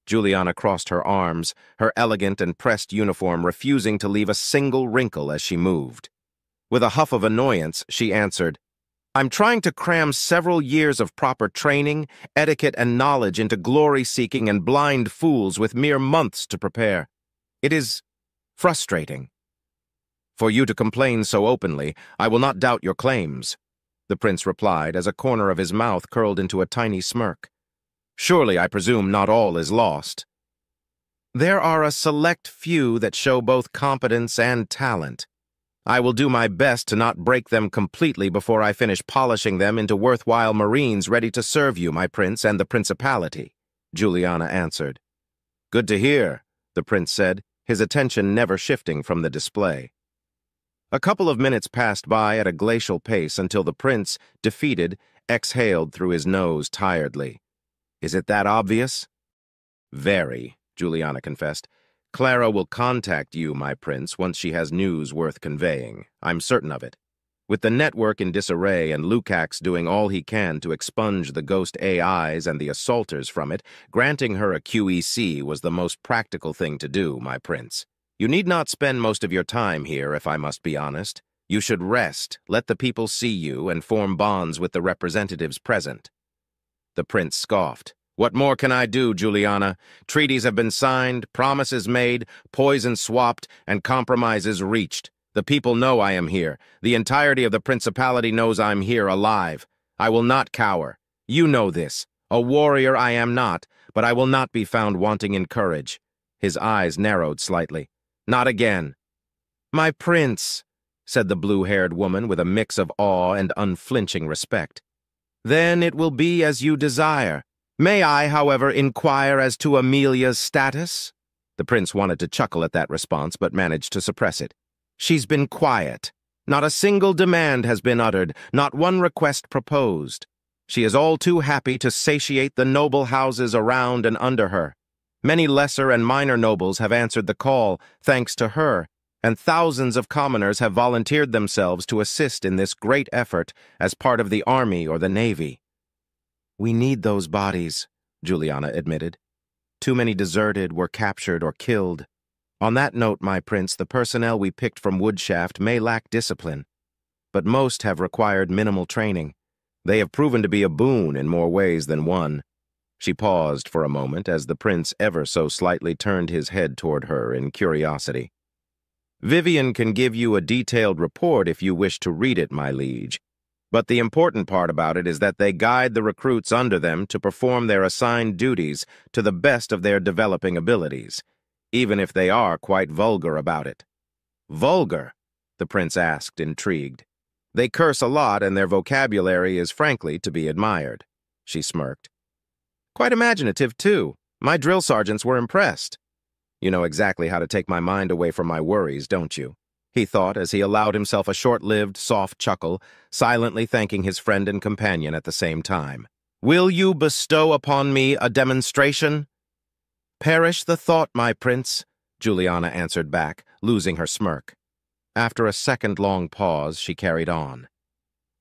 Juliana crossed her arms, her elegant and pressed uniform refusing to leave a single wrinkle as she moved. With a huff of annoyance, she answered, "I'm trying to cram several years of proper training, etiquette, and knowledge into glory-seeking and blind fools with mere months to prepare. It is frustrating." "For you to complain so openly, I will not doubt your claims," the prince replied as a corner of his mouth curled into a tiny smirk. "Surely, I presume, not all is lost." "There are a select few that show both competence and talent. I will do my best to not break them completely before I finish polishing them into worthwhile Marines ready to serve you, my prince, and the principality," Juliana answered. "Good to hear," the prince said, his attention never shifting from the display. A couple of minutes passed by at a glacial pace until the prince, defeated, exhaled through his nose tiredly. "Is it that obvious?" "Very," Juliana confessed. "Clara will contact you, my prince, once she has news worth conveying. I'm certain of it. With the network in disarray and Lukacs doing all he can to expunge the ghost AIs and the assaulters from it, granting her a QEC was the most practical thing to do, my prince. You need not spend most of your time here, if I must be honest. You should rest, let the people see you, and form bonds with the representatives present." The prince scoffed. "What more can I do, Juliana? Treaties have been signed, promises made, poison swapped, and compromises reached. The people know I am here. The entirety of the principality knows I'm here alive. I will not cower. You know this. A warrior I am not, but I will not be found wanting in courage." His eyes narrowed slightly. "Not again." "My prince," said the blue-haired woman with a mix of awe and unflinching respect. "Then it will be as you desire. May I, however, inquire as to Amelia's status?" The prince wanted to chuckle at that response, but managed to suppress it. "She's been quiet. Not a single demand has been uttered, not one request proposed. She is all too happy to satiate the noble houses around and under her. Many lesser and minor nobles have answered the call, thanks to her, and thousands of commoners have volunteered themselves to assist in this great effort as part of the army or the navy." "We need those bodies," Juliana admitted. "Too many deserted, were captured, or killed. On that note, my prince, the personnel we picked from Woodshaft may lack discipline, but most have required minimal training. They have proven to be a boon in more ways than one." She paused for a moment as the prince ever so slightly turned his head toward her in curiosity. "Vivian can give you a detailed report if you wish to read it, my liege. But the important part about it is that they guide the recruits under them to perform their assigned duties to the best of their developing abilities, even if they are quite vulgar about it." "Vulgar?" the prince asked, intrigued. "They curse a lot, and their vocabulary is frankly to be admired." She smirked. "Quite imaginative, too. My drill sergeants were impressed." "You know exactly how to take my mind away from my worries, don't you?" he thought as he allowed himself a short-lived, soft chuckle, silently thanking his friend and companion at the same time. "Will you bestow upon me a demonstration?" "Perish the thought, my prince," Juliana answered back, losing her smirk. After a second-long pause, she carried on.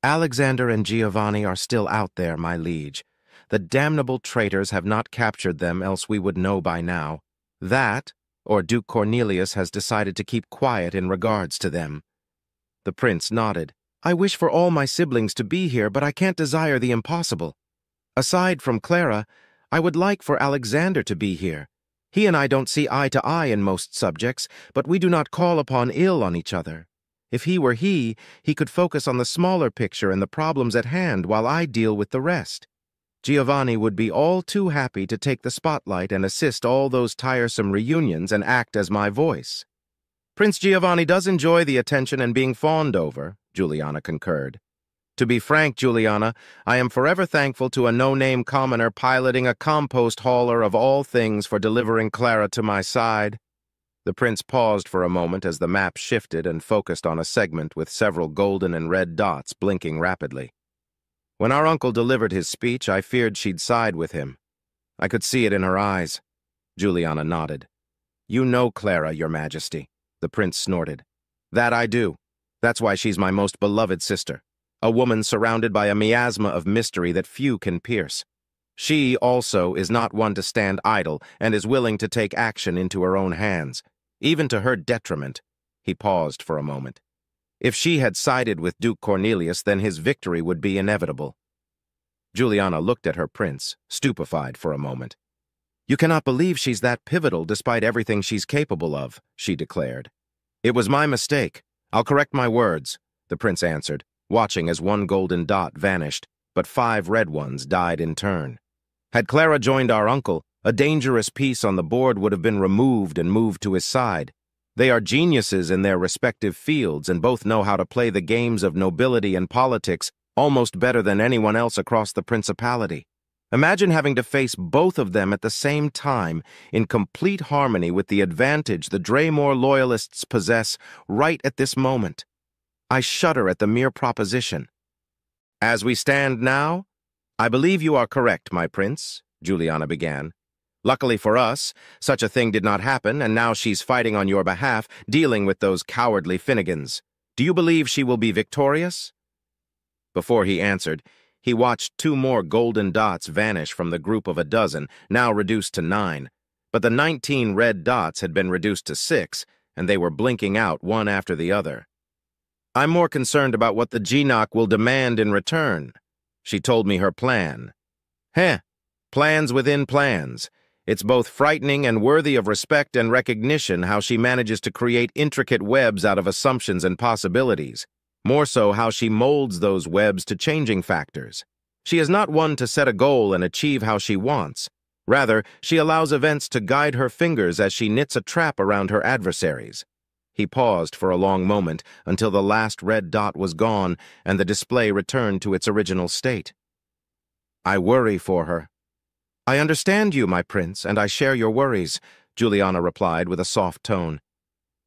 "Alexander and Giovanni are still out there, my liege. The damnable traitors have not captured them, else we would know by now. That, or Duke Cornelius has decided to keep quiet in regards to them." The prince nodded. "I wish for all my siblings to be here, but I can't desire the impossible. Aside from Clara, I would like for Alexander to be here. He and I don't see eye to eye in most subjects, but we do not call upon ill on each other. If he were he could focus on the smaller picture and the problems at hand while I deal with the rest. Giovanni would be all too happy to take the spotlight and assist all those tiresome reunions and act as my voice." "Prince Giovanni does enjoy the attention and being fawned over," Juliana concurred. "To be frank, Juliana, I am forever thankful to a no-name commoner piloting a compost hauler of all things for delivering Clara to my side." The prince paused for a moment as the map shifted and focused on a segment with several golden and red dots blinking rapidly. "When our uncle delivered his speech, I feared she'd side with him. I could see it in her eyes." Juliana nodded. "You know Clara, your majesty. the prince snorted. That I do. That's why she's my most beloved sister. A woman surrounded by a miasma of mystery that few can pierce. She, also, is not one to stand idle and is willing to take action into her own hands, even to her detriment. He paused for a moment. If she had sided with Duke Cornelius, then his victory would be inevitable. Juliana looked at her prince, stupefied for a moment. You cannot believe she's that pivotal despite everything she's capable of, she declared. It was my mistake. I'll correct my words, the prince answered, watching as one golden dot vanished, but 5 red ones died in turn. Had Clara joined our uncle, a dangerous piece on the board would have been removed and moved to his side. They are geniuses in their respective fields and both know how to play the games of nobility and politics almost better than anyone else across the principality. Imagine having to face both of them at the same time in complete harmony with the advantage the Draymore loyalists possess right at this moment. I shudder at the mere proposition. As we stand now, I believe you are correct, my prince, Juliana began. Luckily for us, such a thing did not happen, and now she's fighting on your behalf, dealing with those cowardly Finnegans. Do you believe she will be victorious? Before he answered, he watched 2 more golden dots vanish from the group of a dozen, now reduced to 9. But the 19 red dots had been reduced to 6, and they were blinking out one after the other. I'm more concerned about what the Geenock will demand in return. She told me her plan. Plans within plans. It's both frightening and worthy of respect and recognition how she manages to create intricate webs out of assumptions and possibilities. More so how she molds those webs to changing factors. She is not one to set a goal and achieve how she wants. Rather, she allows events to guide her fingers as she knits a trap around her adversaries. He paused for a long moment until the last red dot was gone and the display returned to its original state. I worry for her. I understand you, my prince, and I share your worries, Juliana replied with a soft tone.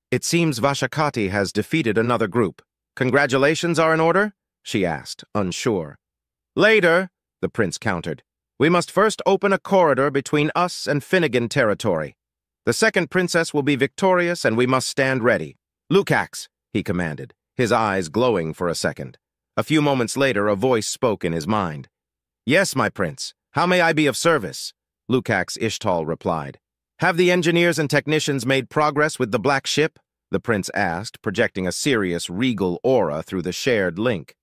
It seems Vashakati has defeated another group. Congratulations are in order? She asked, unsure. Later, the prince countered. We must first open a corridor between us and Finnegan territory. The second princess will be victorious and we must stand ready. Lukacs, he commanded, his eyes glowing for a second. A few moments later, a voice spoke in his mind. Yes, my prince. How may I be of service? Lukacs Ishtal replied. Have the engineers and technicians made progress with the black ship? The prince asked, projecting a serious, regal aura through the shared link.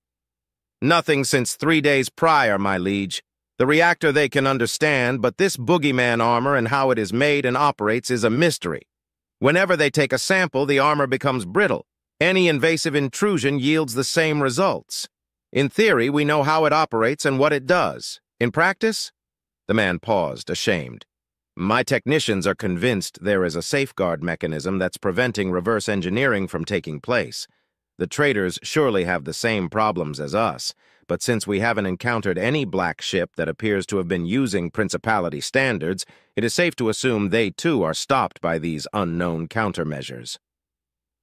Nothing since 3 days prior, my liege. The reactor they can understand, but this boogeyman armor and how it is made and operates is a mystery. Whenever they take a sample, the armor becomes brittle. Any invasive intrusion yields the same results. In theory, we know how it operates and what it does. In practice? The man paused, ashamed. My technicians are convinced there is a safeguard mechanism that's preventing reverse engineering from taking place. The traders surely have the same problems as us, but since we haven't encountered any black ship that appears to have been using Principality standards, it is safe to assume they too are stopped by these unknown countermeasures.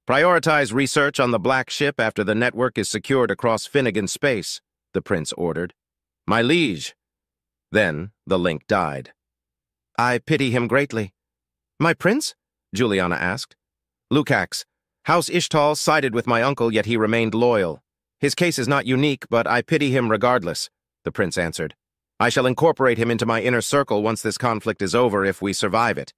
Prioritize research on the black ship after the network is secured across Finnegan space, the prince ordered. My liege. Then the link died. I pity him greatly. My prince? Juliana asked. Lukacs, House Ishtal sided with my uncle, yet he remained loyal. His case is not unique, but I pity him regardless, the prince answered. I shall incorporate him into my inner circle once this conflict is over if we survive it.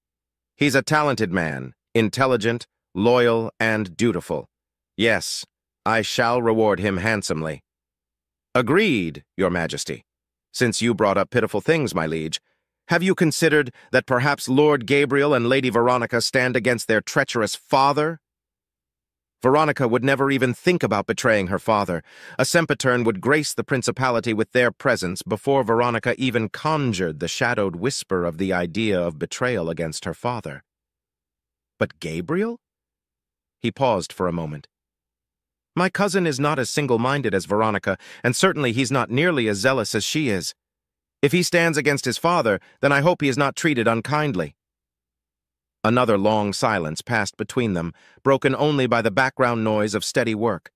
He's a talented man, intelligent, loyal, and dutiful. Yes, I shall reward him handsomely. Agreed, Your Majesty. Since you brought up pitiful things, my liege, have you considered that perhaps Lord Gabriel and Lady Veronica stand against their treacherous father? Veronica would never even think about betraying her father. A sempitern would grace the principality with their presence before Veronica even conjured the shadowed whisper of the idea of betrayal against her father. But Gabriel? He paused for a moment. My cousin is not as single-minded as Veronica, and certainly he's not nearly as zealous as she is. If he stands against his father, then I hope he is not treated unkindly. Another long silence passed between them, broken only by the background noise of steady work.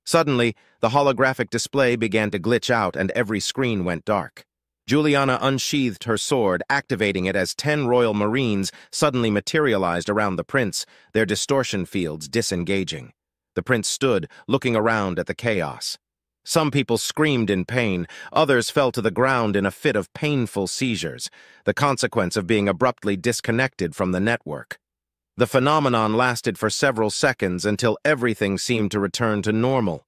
Suddenly, the holographic display began to glitch out and every screen went dark. Juliana unsheathed her sword, activating it as 10 Royal Marines suddenly materialized around the prince, their distortion fields disengaging. The prince stood, looking around at the chaos. Some people screamed in pain, others fell to the ground in a fit of painful seizures, the consequence of being abruptly disconnected from the network. The phenomenon lasted for several seconds until everything seemed to return to normal.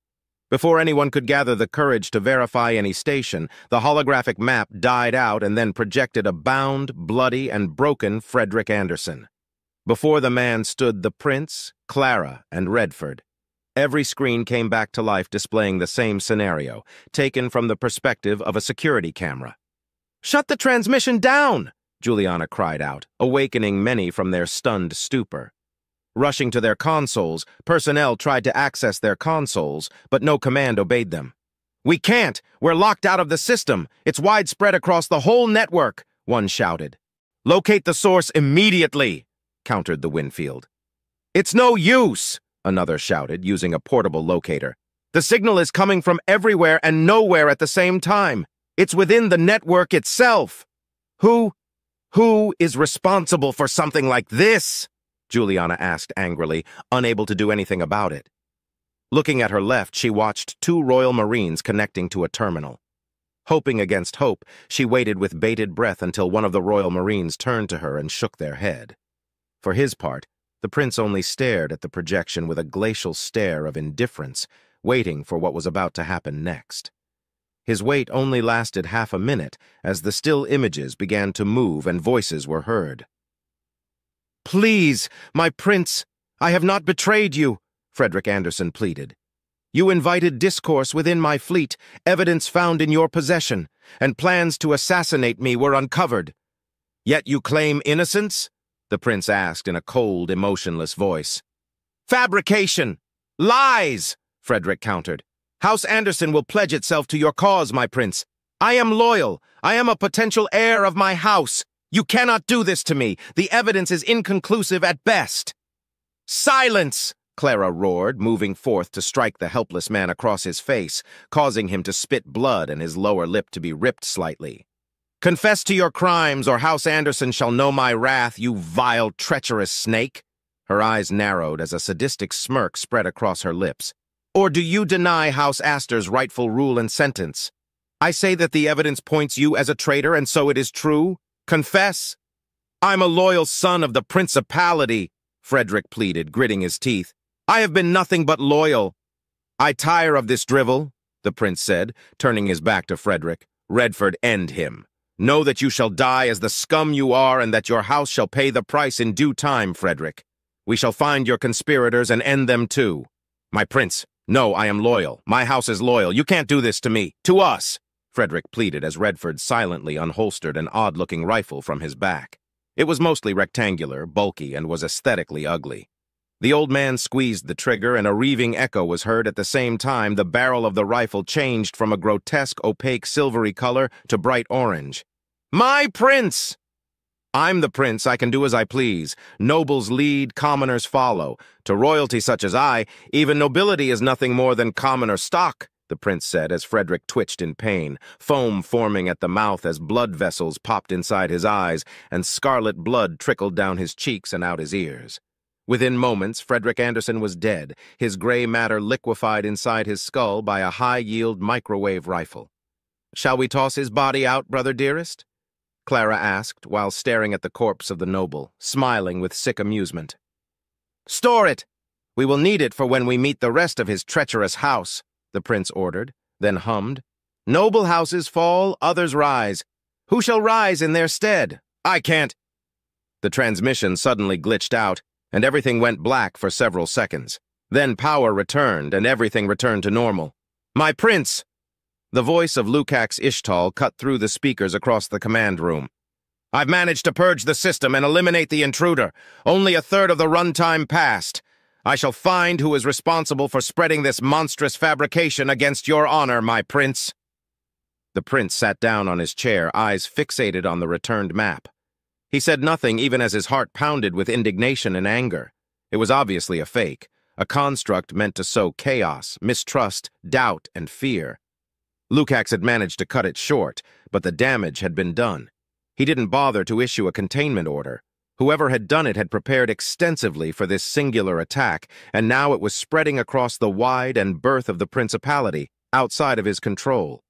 Before anyone could gather the courage to verify any station, the holographic map died out and then projected a bound, bloody, and broken Frederick Anderson. Before the man stood the prince, Clara, and Redford. Every screen came back to life displaying the same scenario, taken from the perspective of a security camera. "Shut the transmission down!" Juliana cried out, awakening many from their stunned stupor. Rushing to their consoles, personnel tried to access their consoles, but no command obeyed them. "We can't! We're locked out of the system! It's widespread across the whole network!" one shouted. "Locate the source immediately!" countered the Winfield. "It's no use!" another shouted, using a portable locator. "The signal is coming from everywhere and nowhere at the same time. It's within the network itself. Who is responsible for something like this?" Juliana asked angrily, unable to do anything about it. Looking at her left, she watched 2 Royal Marines connecting to a terminal. Hoping against hope, she waited with bated breath until one of the Royal Marines turned to her and shook their head. For his part, the prince only stared at the projection with a glacial stare of indifference, waiting for what was about to happen next. His wait only lasted half a minute as the still images began to move and voices were heard. "Please, my prince, I have not betrayed you," Frederick Anderson pleaded. "You invited discourse within my fleet, evidence found in your possession, and plans to assassinate me were uncovered. Yet you claim innocence?" the prince asked in a cold, emotionless voice. "Fabrication! Lies!" Frederick countered. "House Anderson will pledge itself to your cause, my prince. I am loyal. I am a potential heir of my house. You cannot do this to me. The evidence is inconclusive at best." "Silence!" Clara roared, moving forth to strike the helpless man across his face, causing him to spit blood and his lower lip to be ripped slightly. "Confess to your crimes, or House Anderson shall know my wrath, you vile, treacherous snake." Her eyes narrowed as a sadistic smirk spread across her lips. "Or do you deny House Astor's rightful rule and sentence? I say that the evidence points you as a traitor, and so it is true. Confess." "I'm a loyal son of the principality," Frederick pleaded, gritting his teeth. "I have been nothing but loyal." "I tire of this drivel," the prince said, turning his back to Frederick. "Redford, end him. Know that you shall die as the scum you are, and that your house shall pay the price in due time, Frederick. We shall find your conspirators and end them too." "My prince, no, I am loyal. My house is loyal. You can't do this to me. To us!" Frederick pleaded as Redford silently unholstered an odd-looking rifle from his back. It was mostly rectangular, bulky, and was aesthetically ugly. The old man squeezed the trigger, and a reeving echo was heard at the same time the barrel of the rifle changed from a grotesque, opaque, silvery color to bright orange. "My prince!" "I'm the prince. I can do as I please. Nobles lead, commoners follow. To royalty such as I, even nobility is nothing more than commoner stock," the prince said as Frederick twitched in pain, foam forming at the mouth as blood vessels popped inside his eyes and scarlet blood trickled down his cheeks and out his ears. Within moments, Frederick Anderson was dead, his gray matter liquefied inside his skull by a high-yield microwave rifle. "Shall we toss his body out, brother dearest?" Clara asked, while staring at the corpse of the noble, smiling with sick amusement. "Store it! We will need it for when we meet the rest of his treacherous house," the prince ordered, then hummed. "Noble houses fall, others rise. Who shall rise in their stead? I can't." The transmission suddenly glitched out, and everything went black for several seconds. Then power returned, and everything returned to normal. "My prince!" The voice of Lukacs Ishtal cut through the speakers across the command room. "I've managed to purge the system and eliminate the intruder. Only a third of the runtime passed. I shall find who is responsible for spreading this monstrous fabrication against your honor, my prince." The prince sat down on his chair, eyes fixated on the returned map. He said nothing even as his heart pounded with indignation and anger. It was obviously a fake, a construct meant to sow chaos, mistrust, doubt, and fear. Lukacs had managed to cut it short, but the damage had been done. He didn't bother to issue a containment order. Whoever had done it had prepared extensively for this singular attack, and now it was spreading across the wide and birth of the principality, outside of his control.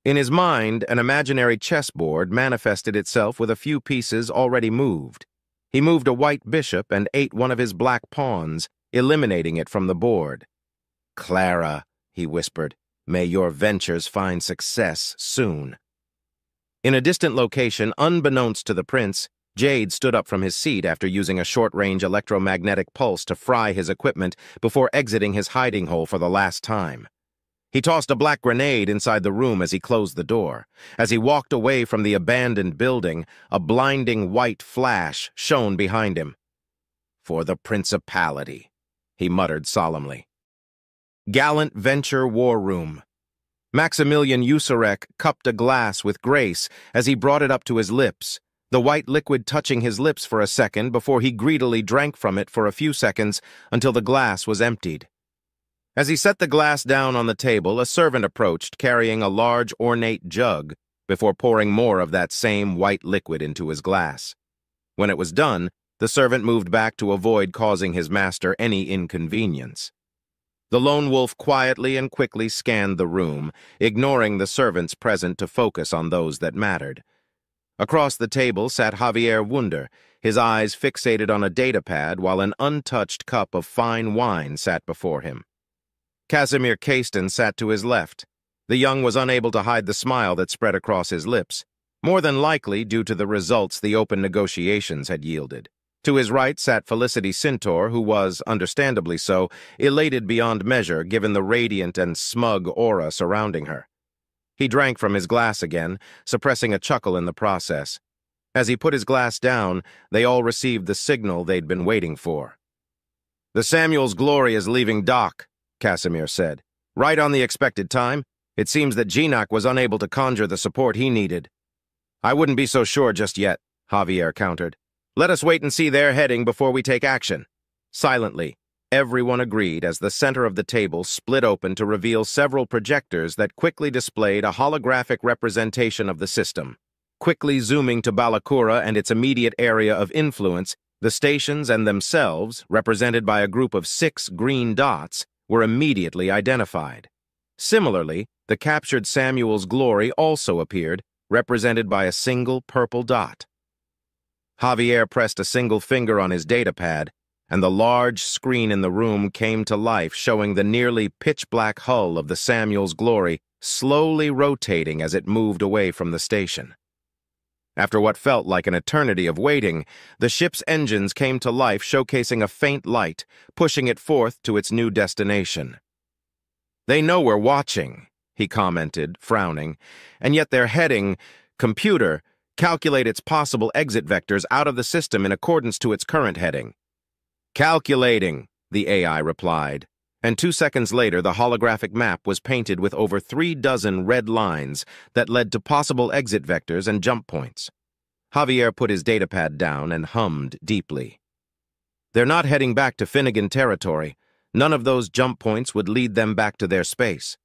In his mind, an imaginary chessboard manifested itself with a few pieces already moved. He moved a white bishop and ate one of his black pawns, eliminating it from the board. "Clara," he whispered, "may your ventures find success soon." In a distant location, unbeknownst to the prince, Jade stood up from his seat after using a short-range electromagnetic pulse to fry his equipment before exiting his hiding hole for the last time. He tossed a black grenade inside the room as he closed the door. As he walked away from the abandoned building, a blinding white flash shone behind him. "For the principality," he muttered solemnly. Gallant Venture War Room. Maximilian Usurek cupped a glass with grace as he brought it up to his lips, the white liquid touching his lips for a second before he greedily drank from it for a few seconds until the glass was emptied. As he set the glass down on the table, a servant approached carrying a large ornate jug before pouring more of that same white liquid into his glass. When it was done, the servant moved back to avoid causing his master any inconvenience. The lone wolf quietly and quickly scanned the room, ignoring the servants present to focus on those that mattered. Across the table sat Javier Wunder, his eyes fixated on a datapad while an untouched cup of fine wine sat before him. Casimir Caiston sat to his left. The young was unable to hide the smile that spread across his lips, more than likely due to the results the open negotiations had yielded. To his right sat Felicity Cintor, who was, understandably so, elated beyond measure given the radiant and smug aura surrounding her. He drank from his glass again, suppressing a chuckle in the process. As he put his glass down, they all received the signal they'd been waiting for. "The Samuel's Glory is leaving dock," Casimir said. "Right on the expected time. It seems that Geenock was unable to conjure the support he needed." "I wouldn't be so sure just yet," Javier countered. "Let us wait and see their heading before we take action." Silently, everyone agreed as the center of the table split open to reveal several projectors that quickly displayed a holographic representation of the system. Quickly zooming to Balakura and its immediate area of influence, the stations and themselves, represented by a group of 6 green dots, were immediately identified. Similarly, the captured Samuel's Glory also appeared, represented by a single purple dot. Javier pressed a single finger on his datapad, and the large screen in the room came to life, showing the nearly pitch-black hull of the Samuel's Glory slowly rotating as it moved away from the station. After what felt like an eternity of waiting, the ship's engines came to life, showcasing a faint light, pushing it forth to its new destination. "They know we're watching," he commented, frowning, "and yet they're heading, computer, calculate its possible exit vectors out of the system in accordance to its current heading." "Calculating," the AI replied, and 2 seconds later the holographic map was painted with over 36 red lines that led to possible exit vectors and jump points. Javier put his datapad down and hummed deeply. "They're not heading back to Finnegan territory. None of those jump points would lead them back to their space."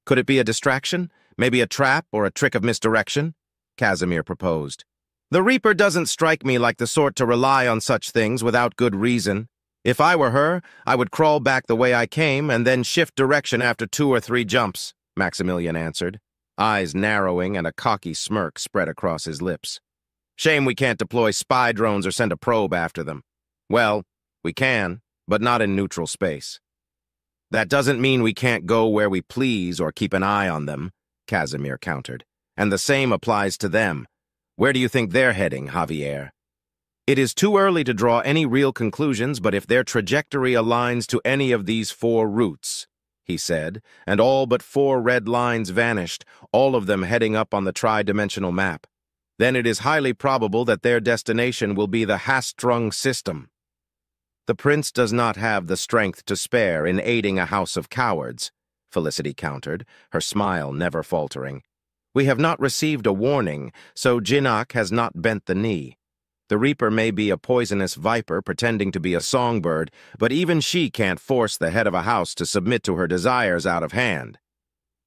"Could it be a distraction? Maybe a trap or a trick of misdirection?" Casimir proposed. "The Reaper doesn't strike me like the sort to rely on such things without good reason. If I were her, I would crawl back the way I came and then shift direction after 2 or 3 jumps," Maximilian answered, eyes narrowing and a cocky smirk spread across his lips. "Shame we can't deploy spy drones or send a probe after them. Well, we can, but not in neutral space." "That doesn't mean we can't go where we please or keep an eye on them," Casimir countered. "And the same applies to them. Where do you think they're heading, Javier?" "It is too early to draw any real conclusions, but if their trajectory aligns to any of these 4 routes," he said, and all but 4 red lines vanished, all of them heading up on the tri-dimensional map, "then it is highly probable that their destination will be the Hastrung system." "The prince does not have the strength to spare in aiding a house of cowards," Felicity countered, her smile never faltering. "We have not received a warning, so Geenock has not bent the knee. The Reaper may be a poisonous viper pretending to be a songbird, but even she can't force the head of a house to submit to her desires out of hand.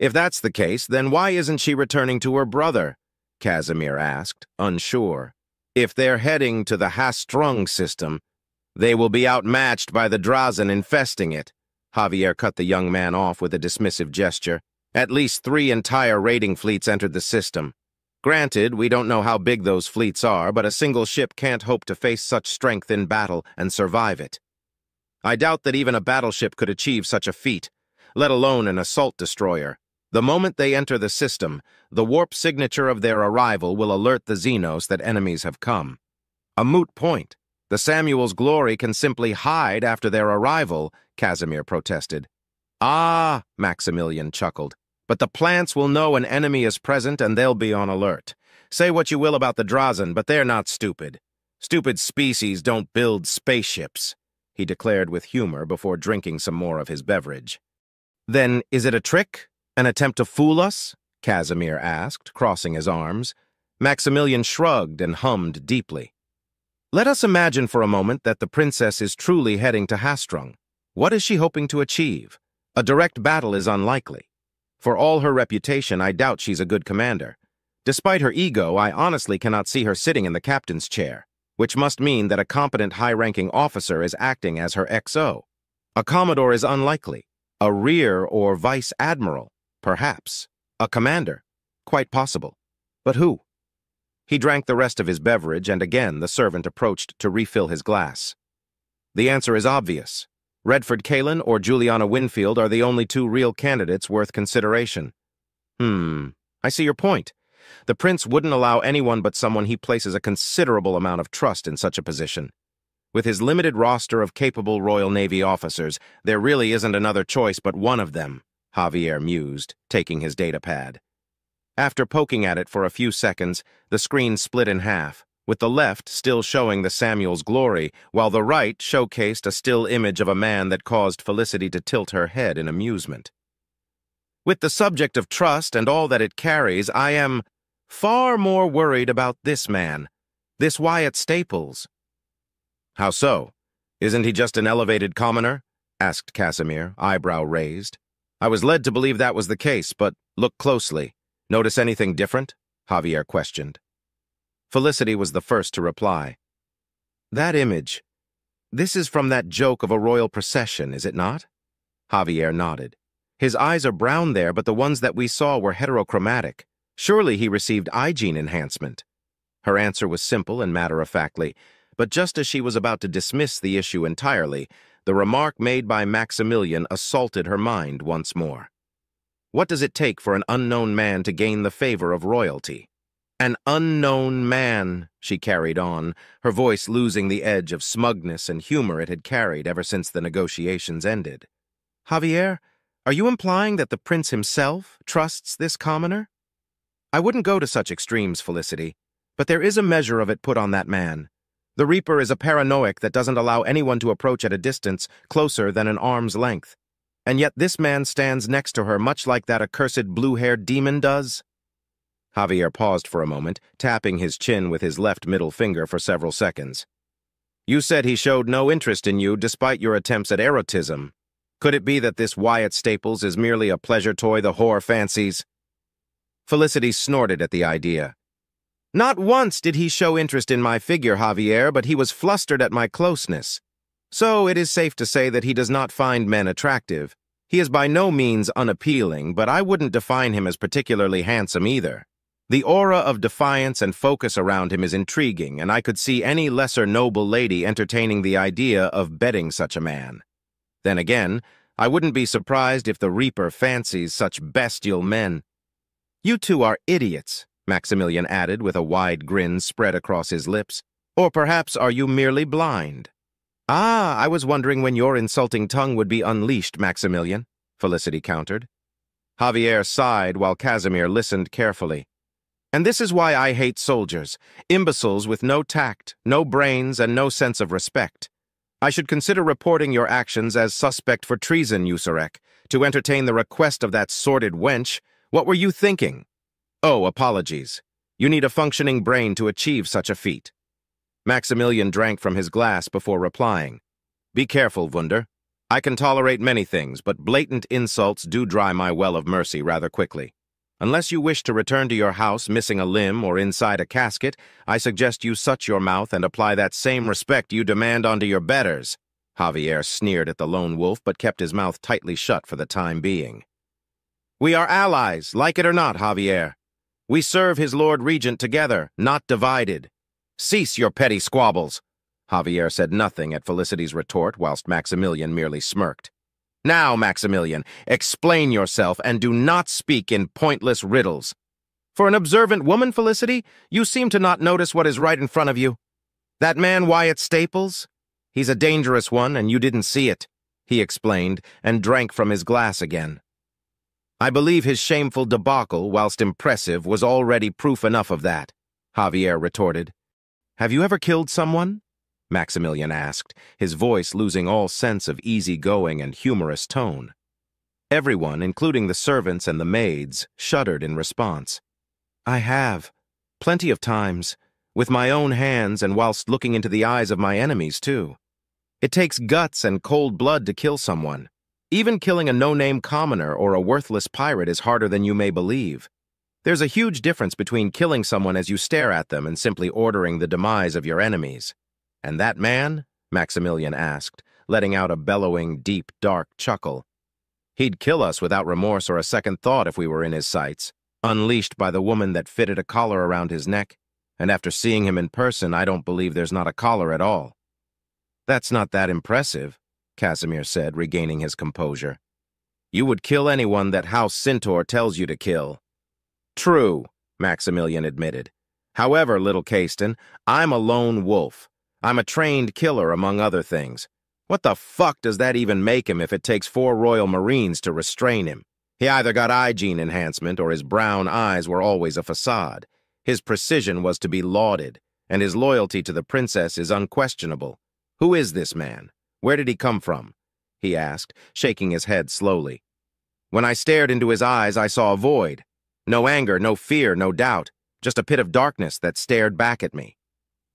If that's the case, then why isn't she returning to her brother? Casimir asked, unsure. If they're heading to the Hastrung system, they will be outmatched by the Drazen infesting it. Javier cut the young man off with a dismissive gesture. At least 3 entire raiding fleets entered the system. Granted, we don't know how big those fleets are, but a single ship can't hope to face such strength in battle and survive it. I doubt that even a battleship could achieve such a feat, let alone an assault destroyer. The moment they enter the system, the warp signature of their arrival will alert the Xenos that enemies have come. A moot point. The Samuel's glory can simply hide after their arrival, Casimir protested. Ah, Maximilian chuckled. But the plants will know an enemy is present and they'll be on alert. Say what you will about the Drazen, but they're not stupid. Stupid species don't build spaceships, he declared with humor before drinking some more of his beverage. Then is it a trick? An attempt to fool us? Casimir asked, crossing his arms. Maximilian shrugged and hummed deeply. Let us imagine for a moment that the princess is truly heading to Hastrung. What is she hoping to achieve? A direct battle is unlikely. For all her reputation, I doubt she's a good commander. Despite her ego, I honestly cannot see her sitting in the captain's chair, which must mean that a competent high-ranking officer is acting as her XO. A commodore is unlikely. A rear or vice admiral, perhaps. A commander, quite possible. But who? He drank the rest of his beverage, and again the servant approached to refill his glass. The answer is obvious. Redford Kalin or Juliana Winfield are the only 2 real candidates worth consideration. I see your point. The prince wouldn't allow anyone but someone he places a considerable amount of trust in such a position. With his limited roster of capable Royal Navy officers, there really isn't another choice but one of them, Javier mused, taking his datapad. After poking at it for a few seconds, the screen split in half, with the left still showing the Samuel's glory, while the right showcased a still image of a man that caused Felicity to tilt her head in amusement. With the subject of trust and all that it carries, I am far more worried about this man, this Wyatt Staples. How so? Isn't he just an elevated commoner? Asked Casimir, eyebrow raised. I was led to believe that was the case, but look closely. Notice anything different? Javier questioned. Felicity was the first to reply. That image. This is from that joke of a royal procession, is it not? Javier nodded. His eyes are brown there, but the ones that we saw were heterochromatic. Surely he received eye gene enhancement. Her answer was simple and matter-of-factly, but just as she was about to dismiss the issue entirely, the remark made by Maximilian assaulted her mind once more. What does it take for an unknown man to gain the favor of royalty? An unknown man, she carried on, her voice losing the edge of smugness and humor it had carried ever since the negotiations ended. Javier, are you implying that the prince himself trusts this commoner? I wouldn't go to such extremes, Felicity, but there is a measure of it put on that man. The Reaper is a paranoic that doesn't allow anyone to approach at a distance closer than an arm's length. And yet this man stands next to her much like that accursed blue-haired demon does. Javier paused for a moment, tapping his chin with his left middle finger for several seconds. You said he showed no interest in you despite your attempts at erotism. Could it be that this Wyatt Staples is merely a pleasure toy the whore fancies? Felicity snorted at the idea. Not once did he show interest in my figure, Javier, but he was flustered at my closeness. So it is safe to say that he does not find men attractive. He is by no means unappealing, but I wouldn't define him as particularly handsome either. The aura of defiance and focus around him is intriguing, and I could see any lesser noble lady entertaining the idea of bedding such a man. Then again, I wouldn't be surprised if the Reaper fancies such bestial men. You two are idiots, Maximilian added with a wide grin spread across his lips. Or perhaps are you merely blind? Ah, I was wondering when your insulting tongue would be unleashed, Maximilian, Felicity countered. Javier sighed while Casimir listened carefully. And this is why I hate soldiers, imbeciles with no tact, no brains, and no sense of respect. I should consider reporting your actions as suspect for treason, Usurek, to entertain the request of that sordid wench. What were you thinking? Oh, apologies. You need a functioning brain to achieve such a feat. Maximilian drank from his glass before replying. Be careful, Wunder. I can tolerate many things, but blatant insults do dry my well of mercy rather quickly. Unless you wish to return to your house missing a limb or inside a casket, I suggest you shut your mouth and apply that same respect you demand onto your betters." Javier sneered at the lone wolf but kept his mouth tightly shut for the time being. "We are allies, like it or not, Javier. We serve his Lord Regent together, not divided. Cease your petty squabbles." Javier said nothing at Felicity's retort whilst Maximilian merely smirked. "Now, Maximilian, explain yourself and do not speak in pointless riddles. For an observant woman, Felicity, you seem to not notice what is right in front of you. That man Wyatt Staples? He's a dangerous one and you didn't see it," he explained and drank from his glass again. "I believe his shameful debacle, whilst impressive, was already proof enough of that," Javier retorted. "Have you ever killed someone?" Maximilian asked, his voice losing all sense of easy-going and humorous tone. Everyone, including the servants and the maids, shuddered in response. "I have. Plenty of times. With my own hands and whilst looking into the eyes of my enemies, too. It takes guts and cold blood to kill someone. Even killing a no-name commoner or a worthless pirate is harder than you may believe. There's a huge difference between killing someone as you stare at them and simply ordering the demise of your enemies. And that man?" Maximilian asked, letting out a bellowing, deep, dark chuckle. "He'd kill us without remorse or a second thought if we were in his sights, unleashed by the woman that fitted a collar around his neck. And after seeing him in person, I don't believe there's not a collar at all." "That's not that impressive," Casimir said, regaining his composure. "You would kill anyone that House Centaur tells you to kill." "True," Maximilian admitted. "However, little Caiston, I'm a lone wolf. I'm a trained killer, among other things. What the fuck does that even make him if it takes 4 Royal Marines to restrain him? He either got eye gene enhancement or his brown eyes were always a facade. His precision was to be lauded, and his loyalty to the princess is unquestionable. Who is this man? Where did he come from?" he asked, shaking his head slowly. "When I stared into his eyes, I saw a void. No anger, no fear, no doubt, just a pit of darkness that stared back at me."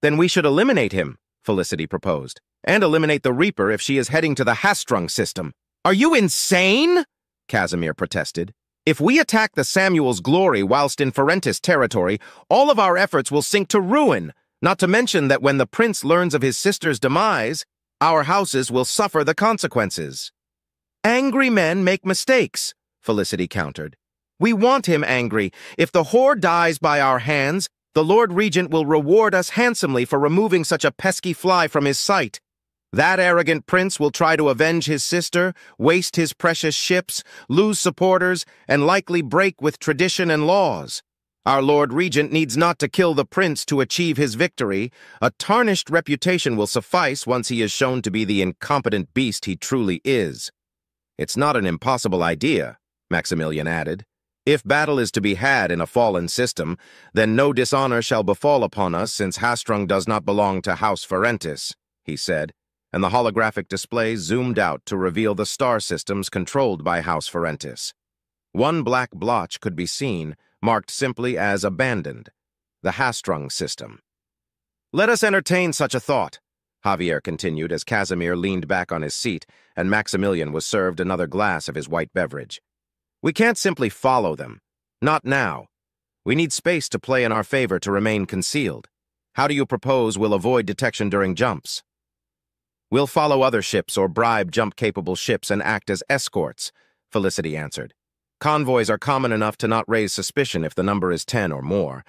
"Then we should eliminate him," Felicity proposed, "and eliminate the Reaper if she is heading to the Hastrung system." "Are you insane?" Casimir protested. "If we attack the Samuel's Glory whilst in Ferentis territory, all of our efforts will sink to ruin, not to mention that when the prince learns of his sister's demise, our houses will suffer the consequences." "Angry men make mistakes," Felicity countered. "We want him angry. If the whore dies by our hands, the Lord Regent will reward us handsomely for removing such a pesky fly from his sight. That arrogant prince will try to avenge his sister, waste his precious ships, lose supporters, and likely break with tradition and laws. Our Lord Regent needs not to kill the prince to achieve his victory. A tarnished reputation will suffice once he is shown to be the incompetent beast he truly is." "It's not an impossible idea," Maximilian added. "If battle is to be had in a fallen system, then no dishonor shall befall upon us since Hastrung does not belong to House Ferentis," he said, and the holographic display zoomed out to reveal the star systems controlled by House Ferentis. One black blotch could be seen, marked simply as abandoned, the Hastrung system. "Let us entertain such a thought," Javier continued as Casimir leaned back on his seat and Maximilian was served another glass of his white beverage. "We can't simply follow them. Not now. We need space to play in our favor to remain concealed. How do you propose we'll avoid detection during jumps?" "We'll follow other ships or bribe jump-capable ships and act as escorts," Felicity answered. "Convoys are common enough to not raise suspicion if the number is 10 or more.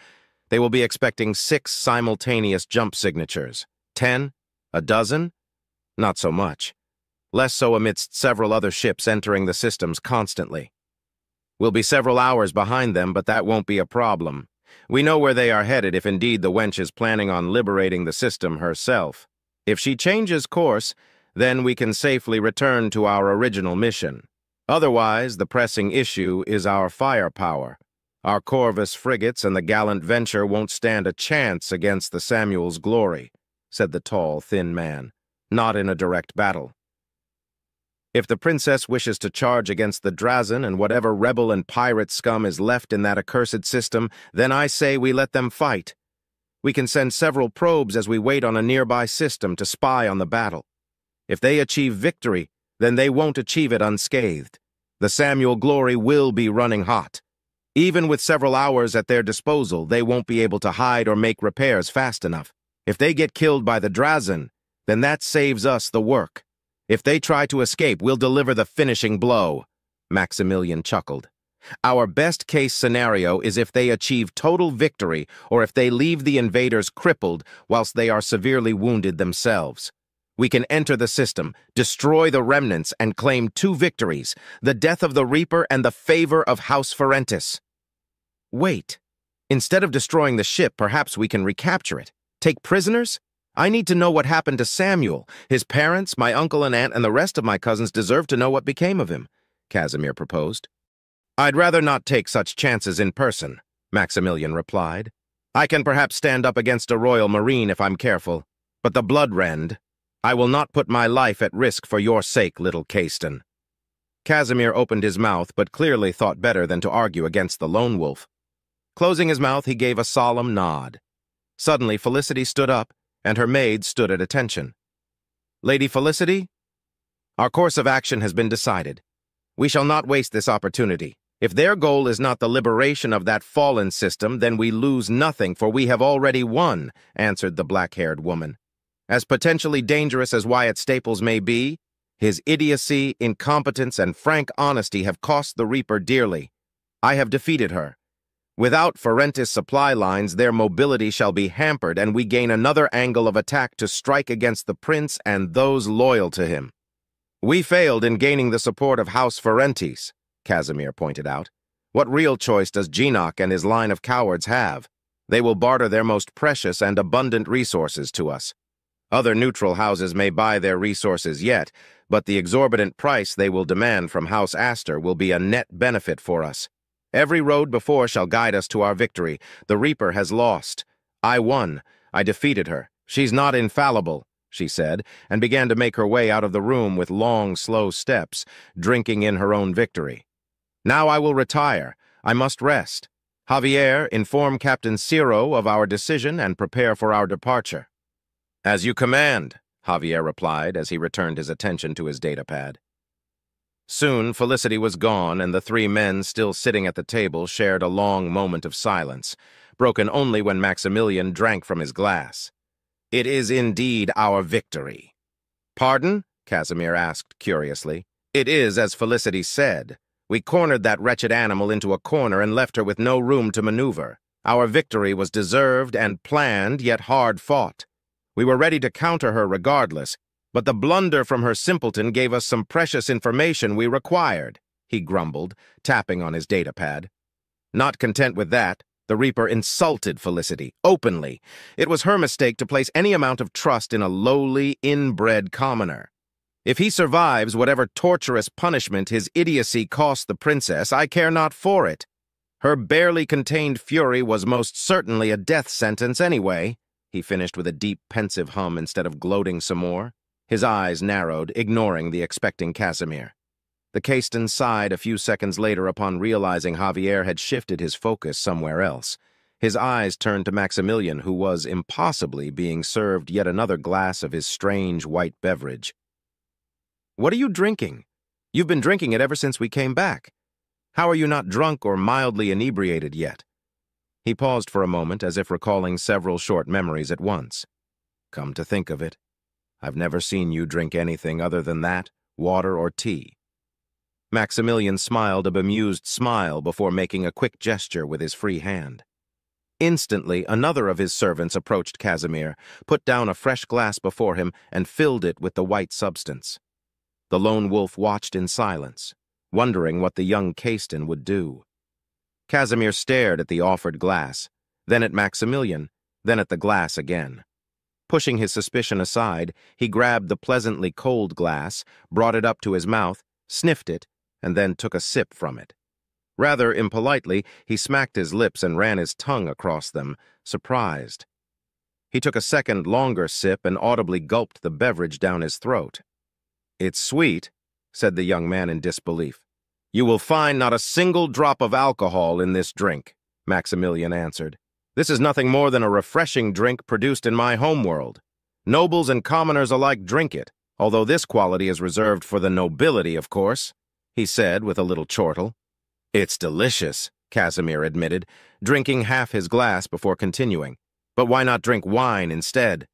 They will be expecting 6 simultaneous jump signatures. 10? A dozen? Not so much. Less so amidst several other ships entering the systems constantly. We'll be several hours behind them, but that won't be a problem. We know where they are headed if indeed the wench is planning on liberating the system herself. If she changes course, then we can safely return to our original mission. Otherwise, the pressing issue is our firepower. Our Corvus frigates and the gallant Venture won't stand a chance against the Samuel's Glory," said the tall, thin man. "Not in a direct battle. If the princess wishes to charge against the Drazen and whatever rebel and pirate scum is left in that accursed system, then I say we let them fight. We can send several probes as we wait on a nearby system to spy on the battle. If they achieve victory, then they won't achieve it unscathed. The Samuel glory will be running hot. Even with several hours at their disposal, they won't be able to hide or make repairs fast enough. If they get killed by the Drazen, then that saves us the work. If they try to escape, we'll deliver the finishing blow." Maximilian chuckled. "Our best-case scenario is if they achieve total victory or if they leave the invaders crippled whilst they are severely wounded themselves. We can enter the system, destroy the remnants, and claim 2 victories, the death of the Reaper and the favor of House Ferentis." "Wait. Instead of destroying the ship, perhaps we can recapture it. Take prisoners? I need to know what happened to Samuel. His parents, my uncle and aunt, and the rest of my cousins deserve to know what became of him," Casimir proposed. "I'd rather not take such chances in person," Maximilian replied. "I can perhaps stand up against a Royal Marine if I'm careful, but the Bloodrend, I will not put my life at risk for your sake, little Caiston." Casimir opened his mouth, but clearly thought better than to argue against the lone wolf. Closing his mouth, he gave a solemn nod. Suddenly, Felicity stood up, and her maid stood at attention. "Lady Felicity, our course of action has been decided. We shall not waste this opportunity. If their goal is not the liberation of that fallen system, then we lose nothing, for we have already won," answered the black-haired woman. "As potentially dangerous as Wyatt Staples may be, his idiocy, incompetence, and frank honesty have cost the Reaper dearly. I have defeated her. Without Ferentis supply lines, their mobility shall be hampered, and we gain another angle of attack to strike against the prince and those loyal to him. We failed in gaining the support of House Ferentis," Casimir pointed out. "What real choice does Geenock and his line of cowards have? They will barter their most precious and abundant resources to us. Other neutral houses may buy their resources yet, but the exorbitant price they will demand from House Astor will be a net benefit for us. Every road before shall guide us to our victory. The Reaper has lost. I won. I defeated her. She's not infallible," she said, and began to make her way out of the room with long, slow steps, drinking in her own victory. "Now I will retire. I must rest. Javier, inform Captain Ciro of our decision and prepare for our departure." "As you command," Javier replied as he returned his attention to his datapad. Soon, Felicity was gone, and the 3 men still sitting at the table shared a long moment of silence, broken only when Maximilian drank from his glass. "It is indeed our victory." "Pardon?" Casimir asked curiously. "It is as Felicity said. We cornered that wretched animal into a corner and left her with no room to maneuver. Our victory was deserved and planned, yet hard fought. We were ready to counter her regardless, but the blunder from her simpleton gave us some precious information we required," he grumbled, tapping on his datapad. Not content with that, the Reaper insulted Felicity, openly. It was her mistake to place any amount of trust in a lowly, inbred commoner. If he survives whatever torturous punishment his idiocy cost the princess, I care not for it. Her barely contained fury was most certainly a death sentence anyway, he finished with a deep, pensive hum instead of gloating some more. His eyes narrowed, ignoring the expecting Casimir. The Caiston sighed a few seconds later upon realizing Javier had shifted his focus somewhere else. His eyes turned to Maximilian, who was impossibly being served yet another glass of his strange white beverage. "What are you drinking? You've been drinking it ever since we came back. How are you not drunk or mildly inebriated yet?" He paused for a moment, as if recalling several short memories at once. "Come to think of it, I've never seen you drink anything other than that, water or tea." Maximilian smiled a bemused smile before making a quick gesture with his free hand. Instantly, another of his servants approached Casimir, put down a fresh glass before him, and filled it with the white substance. The lone wolf watched in silence, wondering what the young Caiston would do. Casimir stared at the offered glass, then at Maximilian, then at the glass again. Pushing his suspicion aside, he grabbed the pleasantly cold glass, brought it up to his mouth, sniffed it, and then took a sip from it. Rather impolitely, he smacked his lips and ran his tongue across them, surprised. He took a second, longer sip and audibly gulped the beverage down his throat. "It's sweet," said the young man in disbelief. "You will find not a single drop of alcohol in this drink," Maximilian answered. "This is nothing more than a refreshing drink produced in my homeworld. Nobles and commoners alike drink it, although this quality is reserved for the nobility, of course," he said with a little chortle. "It's delicious," Casimir admitted, drinking half his glass before continuing. "But why not drink wine instead?"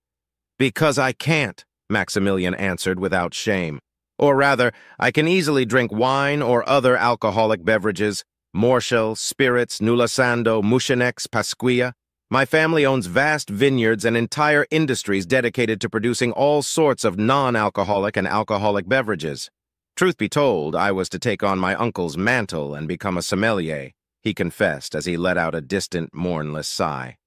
"Because I can't," Maximilian answered without shame. "Or rather, I can easily drink wine or other alcoholic beverages, Morshel, spirits, Nulasando, Mucinex, Pasquia. My family owns vast vineyards and entire industries dedicated to producing all sorts of non-alcoholic and alcoholic beverages. Truth be told, I was to take on my uncle's mantle and become a sommelier," he confessed as he let out a distant, mournless sigh.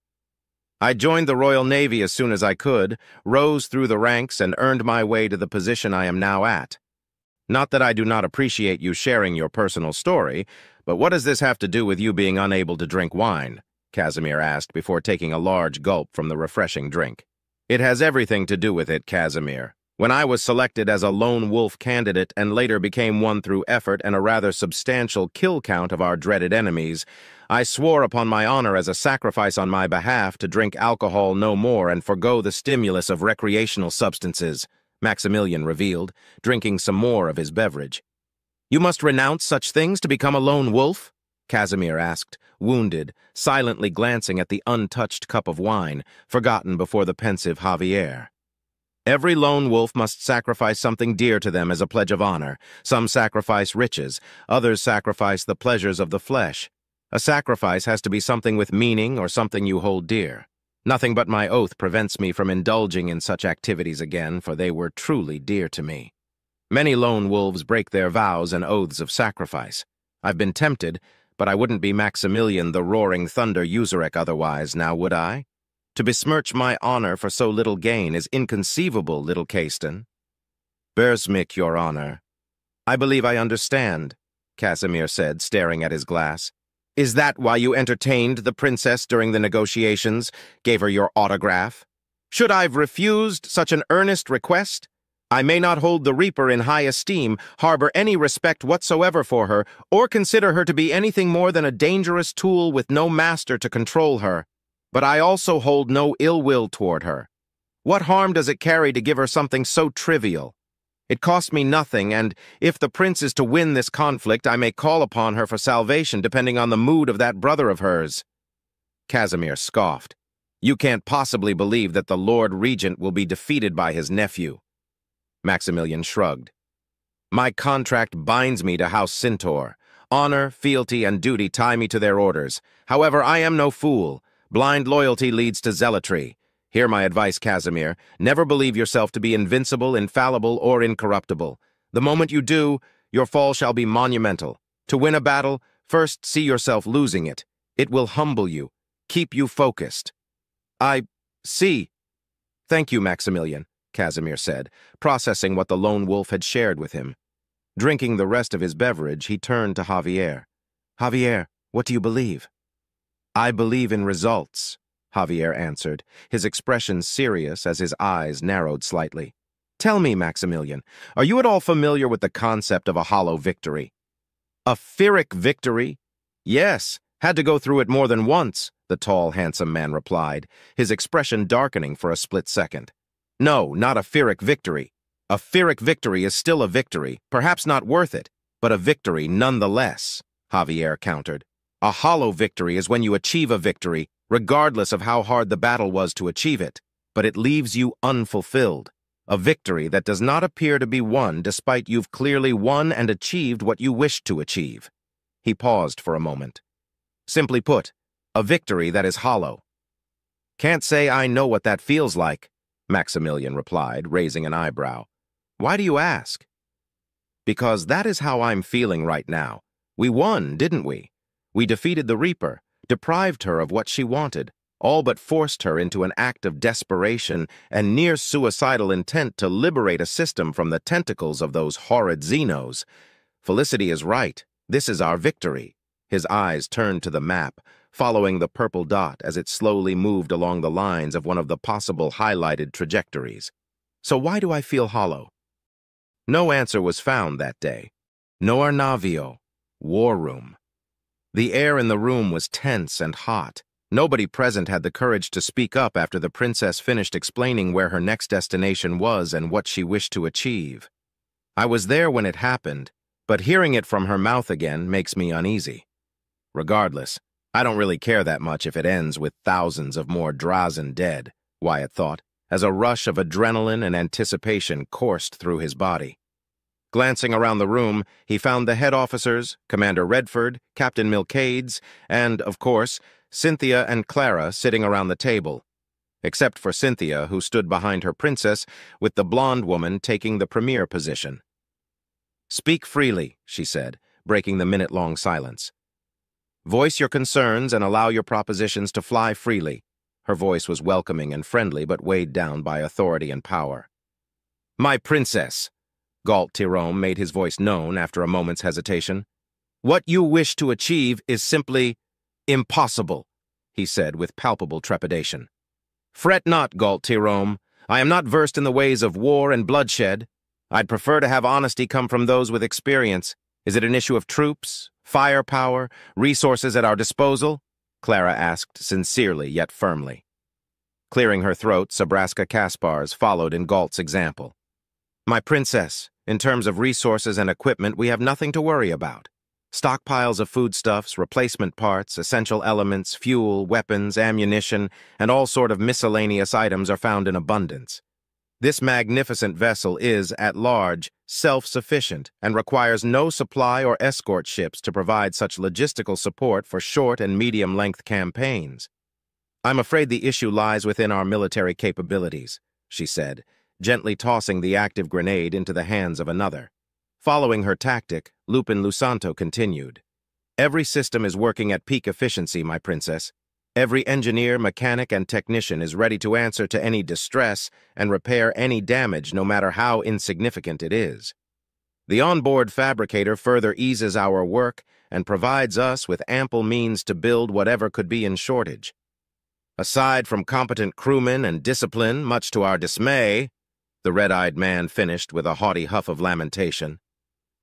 "I joined the Royal Navy as soon as I could, rose through the ranks, and earned my way to the position I am now at. Not that I do not appreciate you sharing your personal story, but what does this have to do with you being unable to drink wine?" Casimir asked before taking a large gulp from the refreshing drink. "It has everything to do with it, Casimir. When I was selected as a lone wolf candidate and later became one through effort and a rather substantial kill count of our dreaded enemies, I swore upon my honor as a sacrifice on my behalf to drink alcohol no more and forgo the stimulus of recreational substances," Maximilian revealed, drinking some more of his beverage. "You must renounce such things to become a lone wolf?" Casimir asked, wounded, silently glancing at the untouched cup of wine, forgotten before the pensive Javier. "Every lone wolf must sacrifice something dear to them as a pledge of honor. Some sacrifice riches, others sacrifice the pleasures of the flesh. A sacrifice has to be something with meaning or something you hold dear. Nothing but my oath prevents me from indulging in such activities again, for they were truly dear to me. Many lone wolves break their vows and oaths of sacrifice. I've been tempted, but I wouldn't be Maximilian the Roaring Thunder Usurek otherwise, now would I? To besmirch my honor for so little gain is inconceivable, little Caiston." "Bersmich, your honor." "I believe I understand," Casimir said, staring at his glass. "Is that why you entertained the princess during the negotiations, gave her your autograph? Should I've refused such an earnest request? I may not hold the Reaper in high esteem, harbor any respect whatsoever for her, or consider her to be anything more than a dangerous tool with no master to control her. But I also hold no ill will toward her. What harm does it carry to give her something so trivial? It cost me nothing, and if the prince is to win this conflict, I may call upon her for salvation depending on the mood of that brother of hers." Casimir scoffed. "You can't possibly believe that the Lord Regent will be defeated by his nephew." Maximilian shrugged. "My contract binds me to House Centaur. Honor, fealty, and duty tie me to their orders. However, I am no fool. Blind loyalty leads to zealotry. Hear my advice, Casimir. Never believe yourself to be invincible, infallible, or incorruptible. The moment you do, your fall shall be monumental. To win a battle, first see yourself losing it. It will humble you, keep you focused." "I see." "Thank you, Maximilian," Casimir said, processing what the lone wolf had shared with him. Drinking the rest of his beverage, he turned to Javier. "Javier, what do you believe?" "I believe in results," Javier answered, his expression serious as his eyes narrowed slightly. "Tell me, Maximilian, are you at all familiar with the concept of a hollow victory?" "A Pyrrhic victory?" "Yes, had to go through it more than once," the tall, handsome man replied, his expression darkening for a split second. "No, not a Pyrrhic victory. A Pyrrhic victory is still a victory, perhaps not worth it, but a victory nonetheless," Javier countered. "A hollow victory is when you achieve a victory, regardless of how hard the battle was to achieve it, but it leaves you unfulfilled. A victory that does not appear to be won despite you've clearly won and achieved what you wished to achieve." He paused for a moment. "Simply put, a victory that is hollow." "Can't say I know what that feels like," Maximilian replied, raising an eyebrow. "Why do you ask?" "Because that is how I'm feeling right now. We won, didn't we? We defeated the Reaper, deprived her of what she wanted, all but forced her into an act of desperation and near suicidal intent to liberate a system from the tentacles of those horrid Xenos. Felicity is right. This is our victory." His eyes turned to the map, following the purple dot as it slowly moved along the lines of one of the possible highlighted trajectories. "So why do I feel hollow?" No answer was found that day. No Arnavio. War room. The air in the room was tense and hot. Nobody present had the courage to speak up after the princess finished explaining where her next destination was and what she wished to achieve. I was there when it happened, but hearing it from her mouth again makes me uneasy. Regardless, I don't really care that much if it ends with thousands of more Drazen dead, Wyatt thought, as a rush of adrenaline and anticipation coursed through his body. Glancing around the room, he found the head officers, Commander Redford, Captain Milcades, and, of course, Cynthia and Clara sitting around the table, except for Cynthia, who stood behind her princess, with the blonde woman taking the premier position. "Speak freely," she said, breaking the minute-long silence. "Voice your concerns and allow your propositions to fly freely." Her voice was welcoming and friendly, but weighed down by authority and power. "My princess," Galt Tirome made his voice known after a moment's hesitation. "What you wish to achieve is simply impossible," he said with palpable trepidation. "Fret not, Galt Tirome. I am not versed in the ways of war and bloodshed. I'd prefer to have honesty come from those with experience. Is it an issue of troops, firepower, resources at our disposal?" Clara asked sincerely yet firmly. Clearing her throat, Sabraska Kaspars followed in Galt's example. "My princess, in terms of resources and equipment, we have nothing to worry about. Stockpiles of foodstuffs, replacement parts, essential elements, fuel, weapons, ammunition, and all sort of miscellaneous items are found in abundance. This magnificent vessel is, at large, self-sufficient and requires no supply or escort ships to provide such logistical support for short and medium-length campaigns. I'm afraid the issue lies within our military capabilities," she said, gently tossing the active grenade into the hands of another. Following her tactic, Lupin Lusanto continued. "Every system is working at peak efficiency, my princess. Every engineer, mechanic, and technician is ready to answer to any distress and repair any damage, no matter how insignificant it is. The onboard fabricator further eases our work and provides us with ample means to build whatever could be in shortage. Aside from competent crewmen and discipline, much to our dismay," the red-eyed man finished with a haughty huff of lamentation.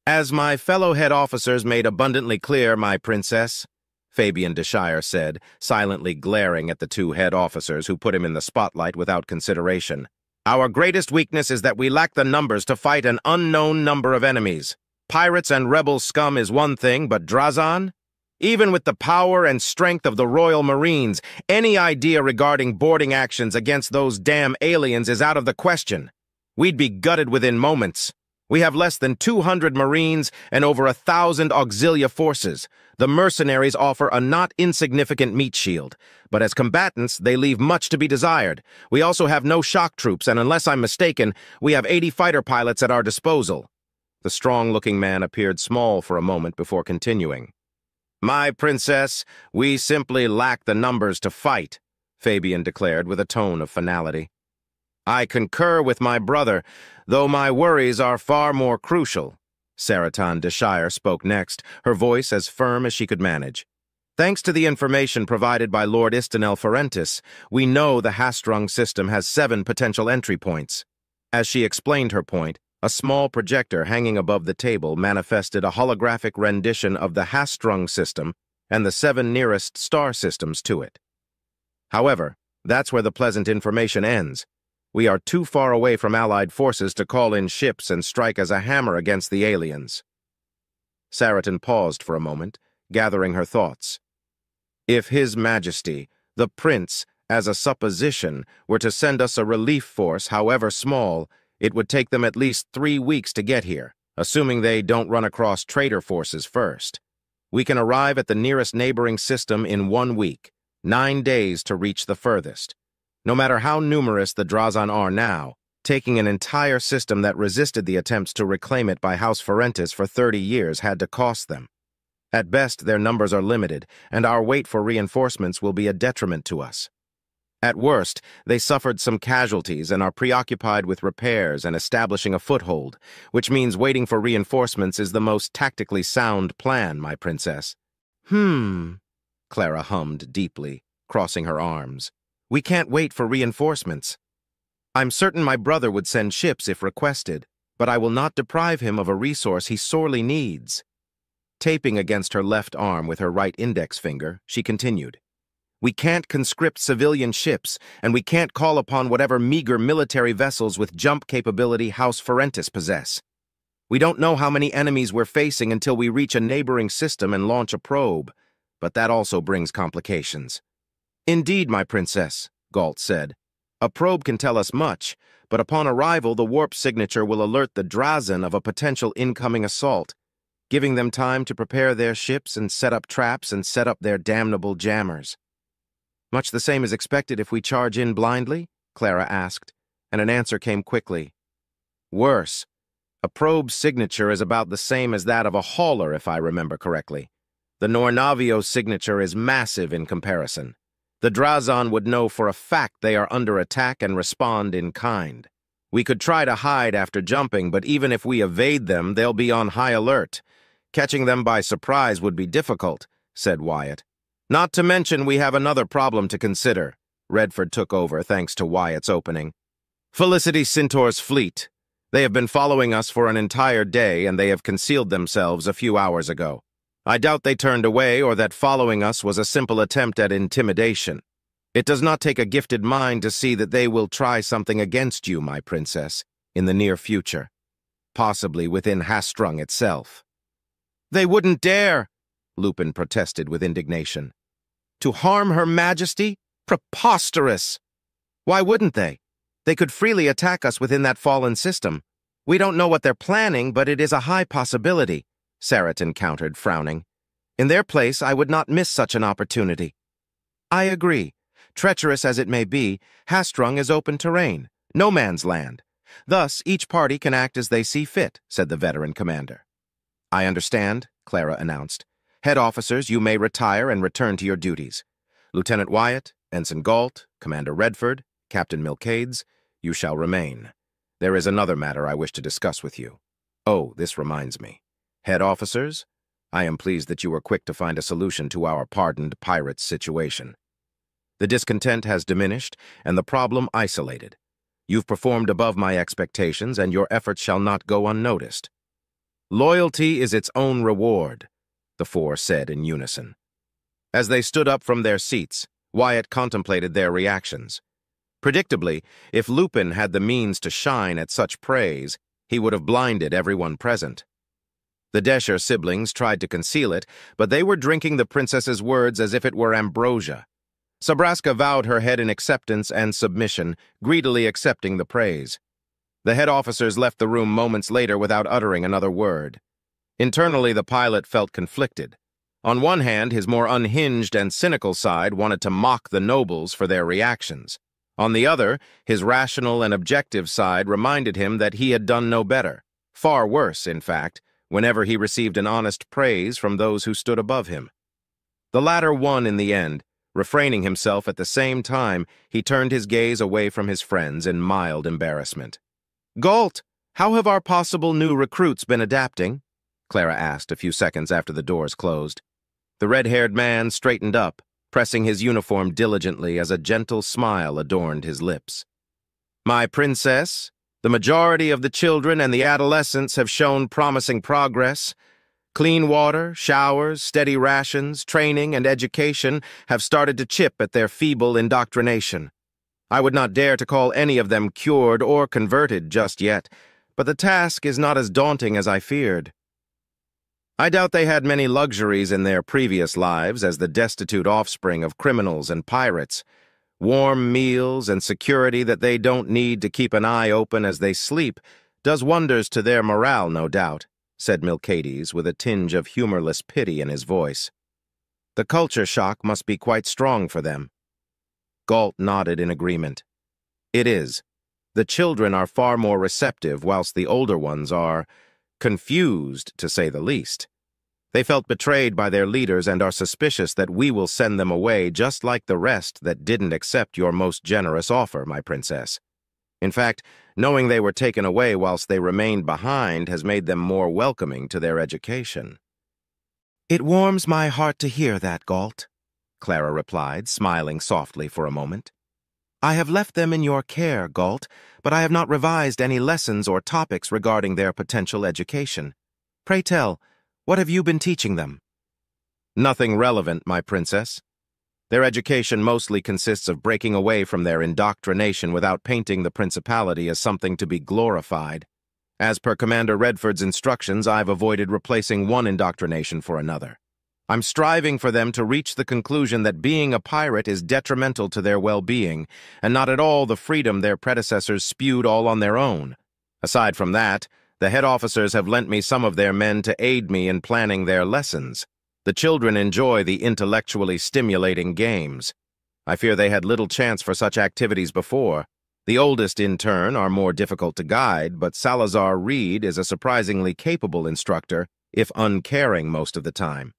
"As my fellow head officers made abundantly clear, my princess," Fabian de Shire said, silently glaring at the two head officers who put him in the spotlight without consideration, "our greatest weakness is that we lack the numbers to fight an unknown number of enemies. Pirates and rebel scum is one thing, but Drazen? Even with the power and strength of the Royal Marines, any idea regarding boarding actions against those damn aliens is out of the question. We'd be gutted within moments. We have less than 200 Marines and over 1,000 auxilia forces. The mercenaries offer a not insignificant meat shield, but as combatants, they leave much to be desired. We also have no shock troops, and unless I'm mistaken, we have 80 fighter pilots at our disposal." The strong-looking man appeared small for a moment before continuing. "My princess, we simply lack the numbers to fight," Fabian declared with a tone of finality. "I concur with my brother, though my worries are far more crucial." Saratan de Shire spoke next, her voice as firm as she could manage. "Thanks to the information provided by Lord Istanel Ferentis, we know the Hastrung system has 7 potential entry points." As she explained her point, a small projector hanging above the table manifested a holographic rendition of the Hastrung system and the 7 nearest star systems to it. However, that's where the pleasant information ends. We are too far away from Allied forces to call in ships and strike as a hammer against the aliens. Saratan paused for a moment, gathering her thoughts. If His Majesty, the Prince, as a supposition, were to send us a relief force, however small, it would take them at least 3 weeks to get here, assuming they don't run across traitor forces first. We can arrive at the nearest neighboring system in 1 week, 9 days to reach the furthest. No matter how numerous the Drazen are now, taking an entire system that resisted the attempts to reclaim it by House Ferentis for 30 years had to cost them. At best, their numbers are limited, and our wait for reinforcements will be a detriment to us. At worst, they suffered some casualties and are preoccupied with repairs and establishing a foothold, which means waiting for reinforcements is the most tactically sound plan, my princess. Clara hummed deeply, crossing her arms. We can't wait for reinforcements. I'm certain my brother would send ships if requested, but I will not deprive him of a resource he sorely needs. Taping against her left arm with her right index finger, she continued. We can't conscript civilian ships, and we can't call upon whatever meager military vessels with jump capability House Ferentis possess. We don't know how many enemies we're facing until we reach a neighboring system and launch a probe, but that also brings complications. Indeed, my princess, Galt said. A probe can tell us much, but upon arrival the warp signature will alert the Drazen of a potential incoming assault, giving them time to prepare their ships and set up traps and set up their damnable jammers. Much the same is expected if we charge in blindly? Clara asked, and an answer came quickly. Worse. A probe's signature is about the same as that of a hauler, if I remember correctly. The Nornavio's signature is massive in comparison. The Drazon would know for a fact they are under attack and respond in kind. We could try to hide after jumping, but even if we evade them, they'll be on high alert. Catching them by surprise would be difficult, said Wyatt. Not to mention we have another problem to consider. Redford took over, thanks to Wyatt's opening. Felicity Centaur's fleet. They have been following us for an entire day, and they have concealed themselves a few hours ago. I doubt they turned away or that following us was a simple attempt at intimidation. It does not take a gifted mind to see that they will try something against you, my princess, in the near future. Possibly within Hastrung itself. They wouldn't dare, Lupin protested with indignation. To harm Her Majesty? Preposterous! Why wouldn't they? They could freely attack us within that fallen system. We don't know what they're planning, but it is a high possibility, Saratin countered, frowning. In their place, I would not miss such an opportunity. I agree. Treacherous as it may be, Hastrung is open terrain, no man's land. Thus, each party can act as they see fit, said the veteran commander. I understand, Clara announced. Head officers, you may retire and return to your duties. Lieutenant Wyatt, Ensign Galt, Commander Redford, Captain Milcades, you shall remain. There is another matter I wish to discuss with you. Oh, this reminds me. Head officers, I am pleased that you were quick to find a solution to our pardoned pirate's situation. The discontent has diminished, and the problem isolated. You've performed above my expectations, and your efforts shall not go unnoticed. Loyalty is its own reward, the four said in unison. As they stood up from their seats, Wyatt contemplated their reactions. Predictably, if Lupin had the means to shine at such praise, he would have blinded everyone present. The Desher siblings tried to conceal it, but they were drinking the princess's words as if it were ambrosia. Sabraska vowed her head in acceptance and submission, greedily accepting the praise. The head officers left the room moments later without uttering another word. Internally, the pilot felt conflicted. On one hand, his more unhinged and cynical side wanted to mock the nobles for their reactions. On the other, his rational and objective side reminded him that he had done no better. Far worse, in fact, whenever he received an honest praise from those who stood above him. The latter won in the end. Refraining himself at the same time, he turned his gaze away from his friends in mild embarrassment. Galt, how have our possible new recruits been adapting? Clara asked a few seconds after the doors closed. The red-haired man straightened up, pressing his uniform diligently as a gentle smile adorned his lips. My princess, the majority of the children and the adolescents have shown promising progress. Clean water, showers, steady rations, training, and education have started to chip at their feeble indoctrination. I would not dare to call any of them cured or converted just yet, but the task is not as daunting as I feared. I doubt they had many luxuries in their previous lives as the destitute offspring of criminals and pirates. Warm meals and security that they don't need to keep an eye open as they sleep does wonders to their morale, no doubt, said Milcades with a tinge of humorless pity in his voice. The culture shock must be quite strong for them. Galt nodded in agreement. It is. The children are far more receptive, whilst the older ones are confused, to say the least. They felt betrayed by their leaders and are suspicious that we will send them away just like the rest that didn't accept your most generous offer, my princess. In fact, knowing they were taken away whilst they remained behind has made them more welcoming to their education. It warms my heart to hear that, Galt, Clara replied, smiling softly for a moment. I have left them in your care, Galt, but I have not revised any lessons or topics regarding their potential education. Pray tell, what have you been teaching them? Nothing relevant, my princess. Their education mostly consists of breaking away from their indoctrination without painting the principality as something to be glorified. As per Commander Redford's instructions, I've avoided replacing one indoctrination for another. I'm striving for them to reach the conclusion that being a pirate is detrimental to their well-being, and not at all the freedom their predecessors spewed all on their own. Aside from that, the head officers have lent me some of their men to aid me in planning their lessons. The children enjoy the intellectually stimulating games. I fear they had little chance for such activities before. The oldest, in turn, are more difficult to guide, but Salazar Reed is a surprisingly capable instructor, if uncaring most of the time.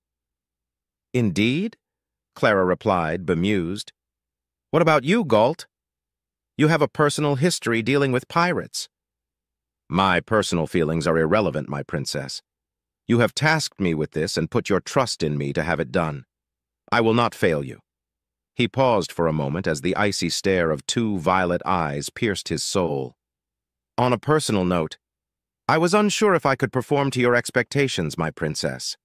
Indeed? Clara replied, bemused. What about you, Galt? You have a personal history dealing with pirates. My personal feelings are irrelevant, my princess. You have tasked me with this and put your trust in me to have it done. I will not fail you. He paused for a moment as the icy stare of two violet eyes pierced his soul. On a personal note, I was unsure if I could perform to your expectations, my princess.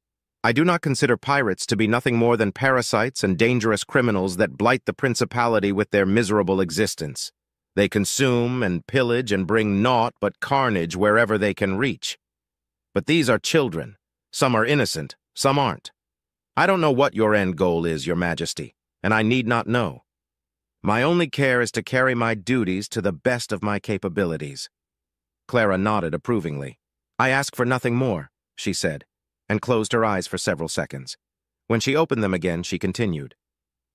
I do not consider pirates to be nothing more than parasites and dangerous criminals that blight the principality with their miserable existence. They consume and pillage and bring naught but carnage wherever they can reach. But these are children. Some are innocent, some aren't. I don't know what your end goal is, your majesty, and I need not know. My only care is to carry my duties to the best of my capabilities. Clara nodded approvingly. I ask for nothing more, she said, and closed her eyes for several seconds. When she opened them again, she continued.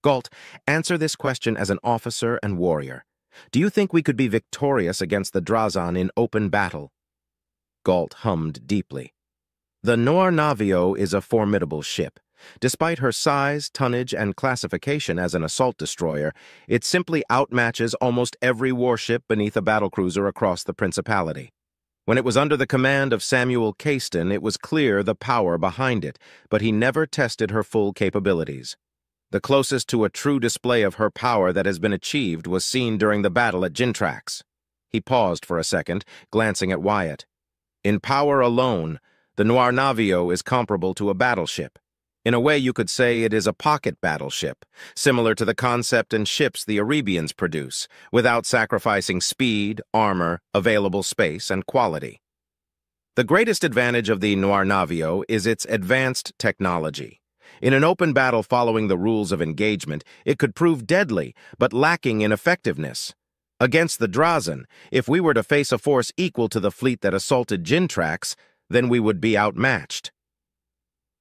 Galt, answer this question as an officer and warrior. Do you think we could be victorious against the Drazan in open battle? Galt hummed deeply. The Noir Navio is a formidable ship. Despite her size, tonnage, and classification as an assault destroyer, it simply outmatches almost every warship beneath a battlecruiser across the Principality. When it was under the command of Samuel Caiston, it was clear the power behind it, but he never tested her full capabilities. The closest to a true display of her power that has been achieved was seen during the battle at Gintrax. He paused for a second, glancing at Wyatt. In power alone, the Noir Navio is comparable to a battleship. In a way, you could say it is a pocket battleship, similar to the concept and ships the Arabians produce, without sacrificing speed, armor, available space, and quality. The greatest advantage of the Noir Navio is its advanced technology. In an open battle following the rules of engagement, it could prove deadly, but lacking in effectiveness. Against the Drazan, if we were to face a force equal to the fleet that assaulted Gintrax, then we would be outmatched.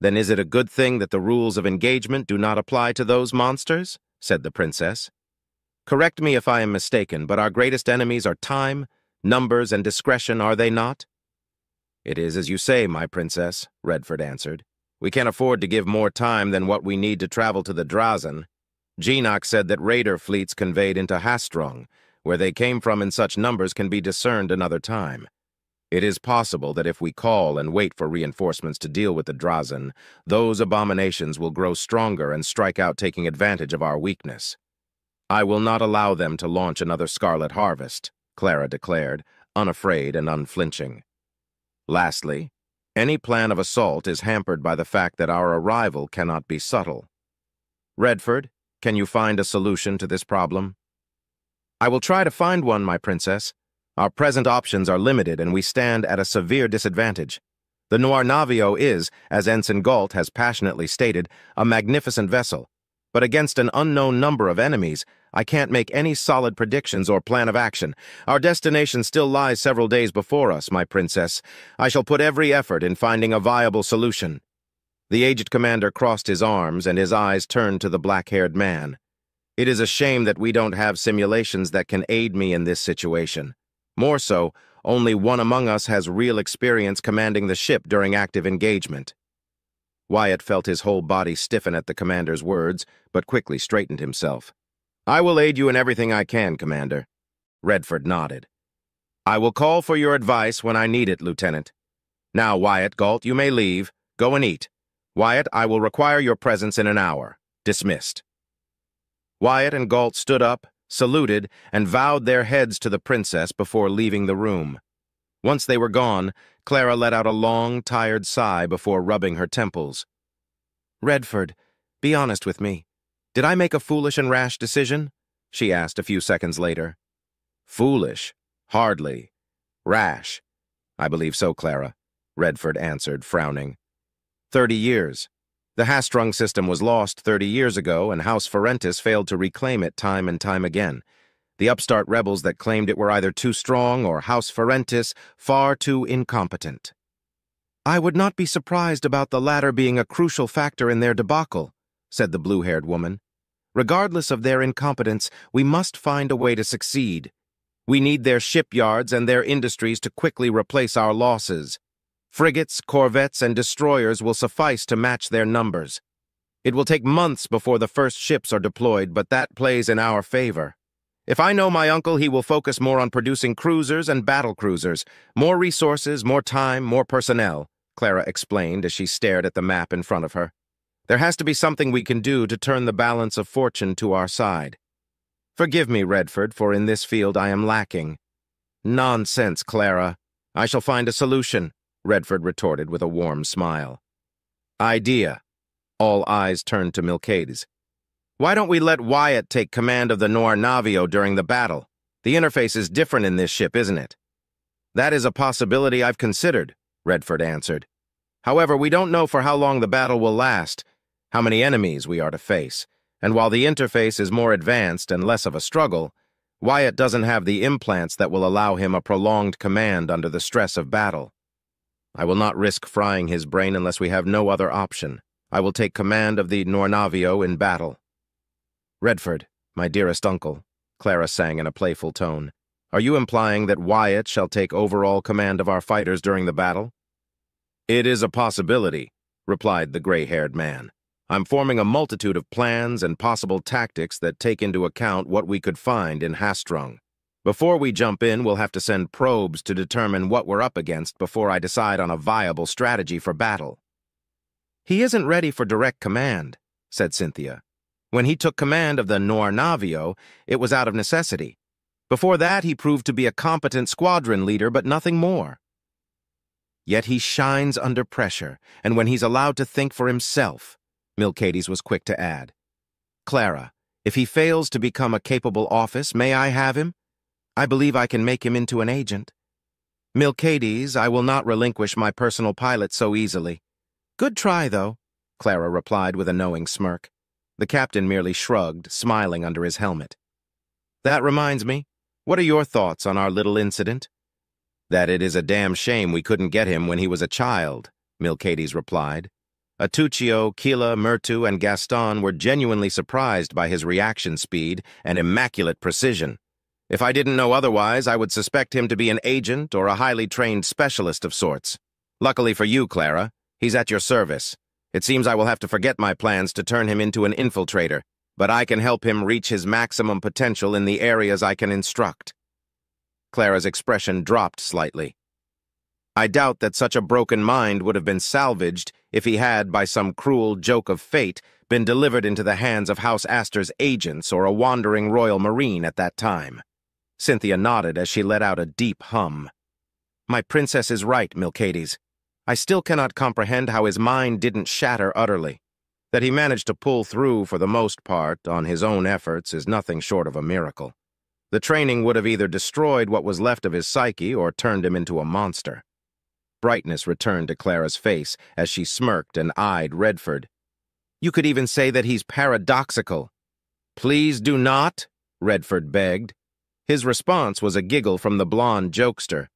Then is it a good thing that the rules of engagement do not apply to those monsters? Said the princess. Correct me if I am mistaken, but our greatest enemies are time, numbers, and discretion, are they not? It is as you say, my princess, Redford answered. We can't afford to give more time than what we need to travel to the Drazan. Geenock said that raider fleets conveyed into Hastrung, where they came from in such numbers, can be discerned another time. It is possible that if we call and wait for reinforcements to deal with the Drazan, those abominations will grow stronger and strike out, taking advantage of our weakness. I will not allow them to launch another Scarlet Harvest, Clara declared, unafraid and unflinching. Lastly, any plan of assault is hampered by the fact that our arrival cannot be subtle. Redford, can you find a solution to this problem? I will try to find one, my princess. Our present options are limited and we stand at a severe disadvantage. The Noir Navio is, as Ensign Galt has passionately stated, a magnificent vessel. But against an unknown number of enemies, I can't make any solid predictions or plan of action. Our destination still lies several days before us, my princess. I shall put every effort in finding a viable solution. The aged commander crossed his arms and his eyes turned to the black-haired man. It is a shame that we don't have simulations that can aid me in this situation. More so, only one among us has real experience commanding the ship during active engagement. Wyatt felt his whole body stiffen at the commander's words, but quickly straightened himself. I will aid you in everything I can, Commander. Redford nodded. I will call for your advice when I need it, Lieutenant. Now, Wyatt, Galt, you may leave. Go and eat. Wyatt, I will require your presence in an hour. Dismissed. Wyatt and Galt stood up, saluted, and bowed their heads to the princess before leaving the room. Once they were gone, Clara let out a long, tired sigh before rubbing her temples. Redford, be honest with me. Did I make a foolish and rash decision? She asked a few seconds later. Foolish? Hardly. Rash? I believe so, Clara, Redford answered, frowning. 30 years. The Hastrung system was lost 30 years ago, and House Ferentis failed to reclaim it time and time again. The upstart rebels that claimed it were either too strong or House Ferentis far too incompetent. I would not be surprised about the latter being a crucial factor in their debacle, said the blue-haired woman. Regardless of their incompetence, we must find a way to succeed. We need their shipyards and their industries to quickly replace our losses. Frigates, corvettes, and destroyers will suffice to match their numbers. It will take months before the first ships are deployed, but that plays in our favor. If I know my uncle, he will focus more on producing cruisers and battle cruisers. More resources, more time, more personnel, Clara explained as she stared at the map in front of her. There has to be something we can do to turn the balance of fortune to our side. Forgive me, Redford, for in this field I am lacking. Nonsense, Clara. I shall find a solution, Redford retorted with a warm smile. Idea. All eyes turned to Milcades. Why don't we let Wyatt take command of the Noir Navio during the battle? The interface is different in this ship, isn't it? That is a possibility I've considered, Redford answered. However, we don't know for how long the battle will last, how many enemies we are to face, and while the interface is more advanced and less of a struggle, Wyatt doesn't have the implants that will allow him a prolonged command under the stress of battle. I will not risk frying his brain unless we have no other option. I will take command of the Nornavio in battle. Redford, my dearest uncle, Clara sang in a playful tone, are you implying that Wyatt shall take overall command of our fighters during the battle? It is a possibility, replied the gray-haired man. I'm forming a multitude of plans and possible tactics that take into account what we could find in Hastrung. Before we jump in, we'll have to send probes to determine what we're up against before I decide on a viable strategy for battle. He isn't ready for direct command, said Cynthia. When he took command of the Nornavio, it was out of necessity. Before that, he proved to be a competent squadron leader, but nothing more. Yet he shines under pressure, and when he's allowed to think for himself, Milcades was quick to add. Clara, if he fails to become a capable office, may I have him? I believe I can make him into an agent. Milcades, I will not relinquish my personal pilot so easily. Good try, though, Clara replied with a knowing smirk. The captain merely shrugged, smiling under his helmet. That reminds me, what are your thoughts on our little incident? That it is a damn shame we couldn't get him when he was a child, Milcades replied. Atuccio, Keela, Murtu, and Gaston were genuinely surprised by his reaction speed and immaculate precision. If I didn't know otherwise, I would suspect him to be an agent or a highly trained specialist of sorts. Luckily for you, Clara, he's at your service. It seems I will have to forget my plans to turn him into an infiltrator, but I can help him reach his maximum potential in the areas I can instruct. Clara's expression dropped slightly. I doubt that such a broken mind would have been salvaged if he had, by some cruel joke of fate, been delivered into the hands of House Astor's agents or a wandering Royal Marine at that time. Cynthia nodded as she let out a deep hum. My princess is right, Milcades. I still cannot comprehend how his mind didn't shatter utterly. That he managed to pull through for the most part on his own efforts is nothing short of a miracle. The training would have either destroyed what was left of his psyche or turned him into a monster. Brightness returned to Clara's face as she smirked and eyed Redford. You could even say that he's paradoxical. Please do not, Redford begged. His response was a giggle from the blonde jokester.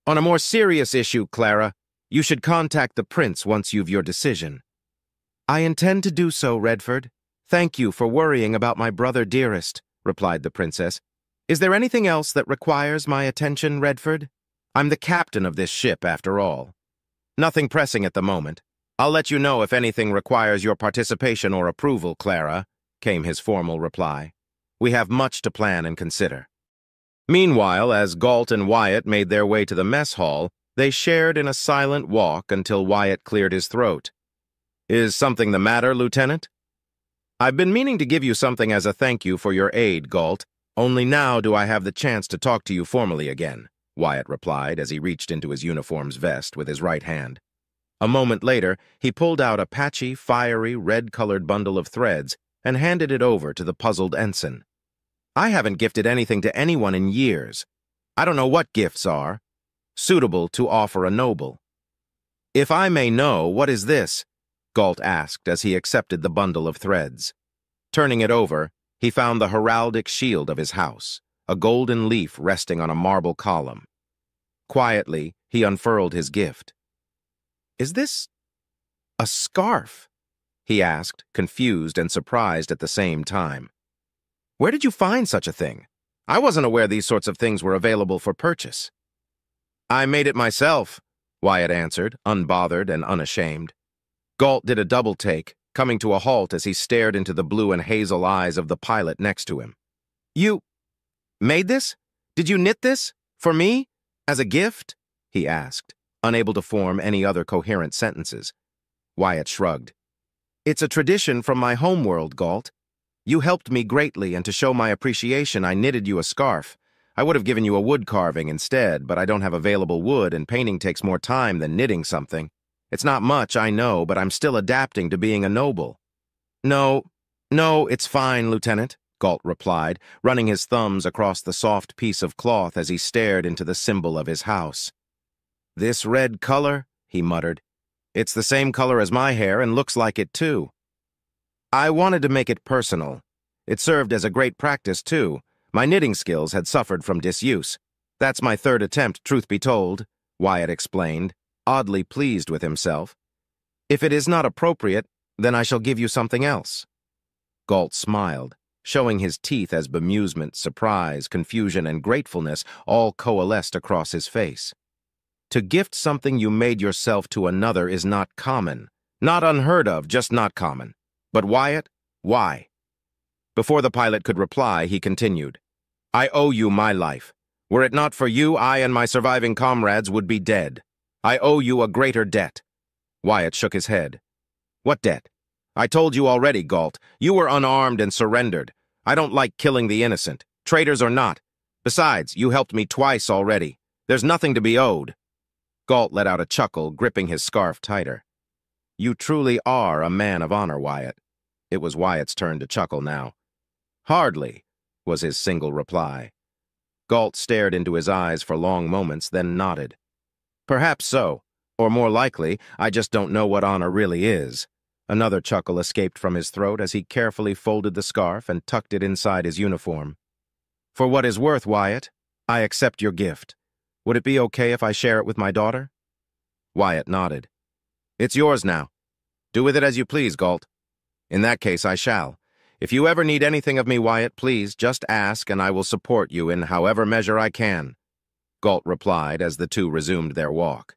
On a more serious issue, Clara, you should contact the prince once you've your decision. I intend to do so, Redford. Thank you for worrying about my brother dearest, replied the princess. Is there anything else that requires my attention, Redford? I'm the captain of this ship, after all. Nothing pressing at the moment. I'll let you know if anything requires your participation or approval, Clara, came his formal reply. We have much to plan and consider. Meanwhile, as Galt and Wyatt made their way to the mess hall, they shared in a silent walk until Wyatt cleared his throat. Is something the matter, Lieutenant? I've been meaning to give you something as a thank you for your aid, Galt. Only now do I have the chance to talk to you formally again, Wyatt replied as he reached into his uniform's vest with his right hand. A moment later, he pulled out a patchy, fiery, red-colored bundle of threads and handed it over to the puzzled ensign. I haven't gifted anything to anyone in years. I don't know what gifts are suitable to offer a noble. If I may know, what is this? Galt asked as he accepted the bundle of threads. Turning it over, he found the heraldic shield of his house, a golden leaf resting on a marble column. Quietly, he unfurled his gift. Is this a scarf? He asked, confused and surprised at the same time. Where did you find such a thing? I wasn't aware these sorts of things were available for purchase. I made it myself, Wyatt answered, unbothered and unashamed. Galt did a double take, coming to a halt as he stared into the blue and hazel eyes of the pilot next to him. You made this? Did you knit this? For me? As a gift? He asked, unable to form any other coherent sentences. Wyatt shrugged. It's a tradition from my homeworld, Galt. You helped me greatly, and to show my appreciation, I knitted you a scarf. I would have given you a wood carving instead, but I don't have available wood, and painting takes more time than knitting something. It's not much, I know, but I'm still adapting to being a noble. No, it's fine, Lieutenant, Galt replied, running his thumbs across the soft piece of cloth as he stared into the symbol of his house. This red color, he muttered. It's the same color as my hair and looks like it too. I wanted to make it personal. It served as a great practice too. My knitting skills had suffered from disuse. That's my third attempt, truth be told, Wyatt explained, oddly pleased with himself. If it is not appropriate, then I shall give you something else. Galt smiled, showing his teeth as bemusement, surprise, confusion, and gratefulness all coalesced across his face. To gift something you made yourself to another is not common. Not unheard of, just not common. But Wyatt, why? Before the pilot could reply, he continued. I owe you my life. Were it not for you, I and my surviving comrades would be dead. I owe you a greater debt. Wyatt shook his head. What debt? I told you already, Galt. You were unarmed and surrendered. I don't like killing the innocent, traitors or not. Besides, you helped me twice already. There's nothing to be owed. Galt let out a chuckle, gripping his scarf tighter. You truly are a man of honor, Wyatt. It was Wyatt's turn to chuckle now. Hardly, was his single reply. Galt stared into his eyes for long moments, then nodded. Perhaps so, or more likely, I just don't know what honor really is. Another chuckle escaped from his throat as he carefully folded the scarf and tucked it inside his uniform. For what is worth, Wyatt, I accept your gift. Would it be okay if I share it with my daughter? Wyatt nodded. It's yours now. Do with it as you please, Galt. In that case, I shall. If you ever need anything of me, Wyatt, please just ask, and I will support you in however measure I can, Galt replied as the two resumed their walk.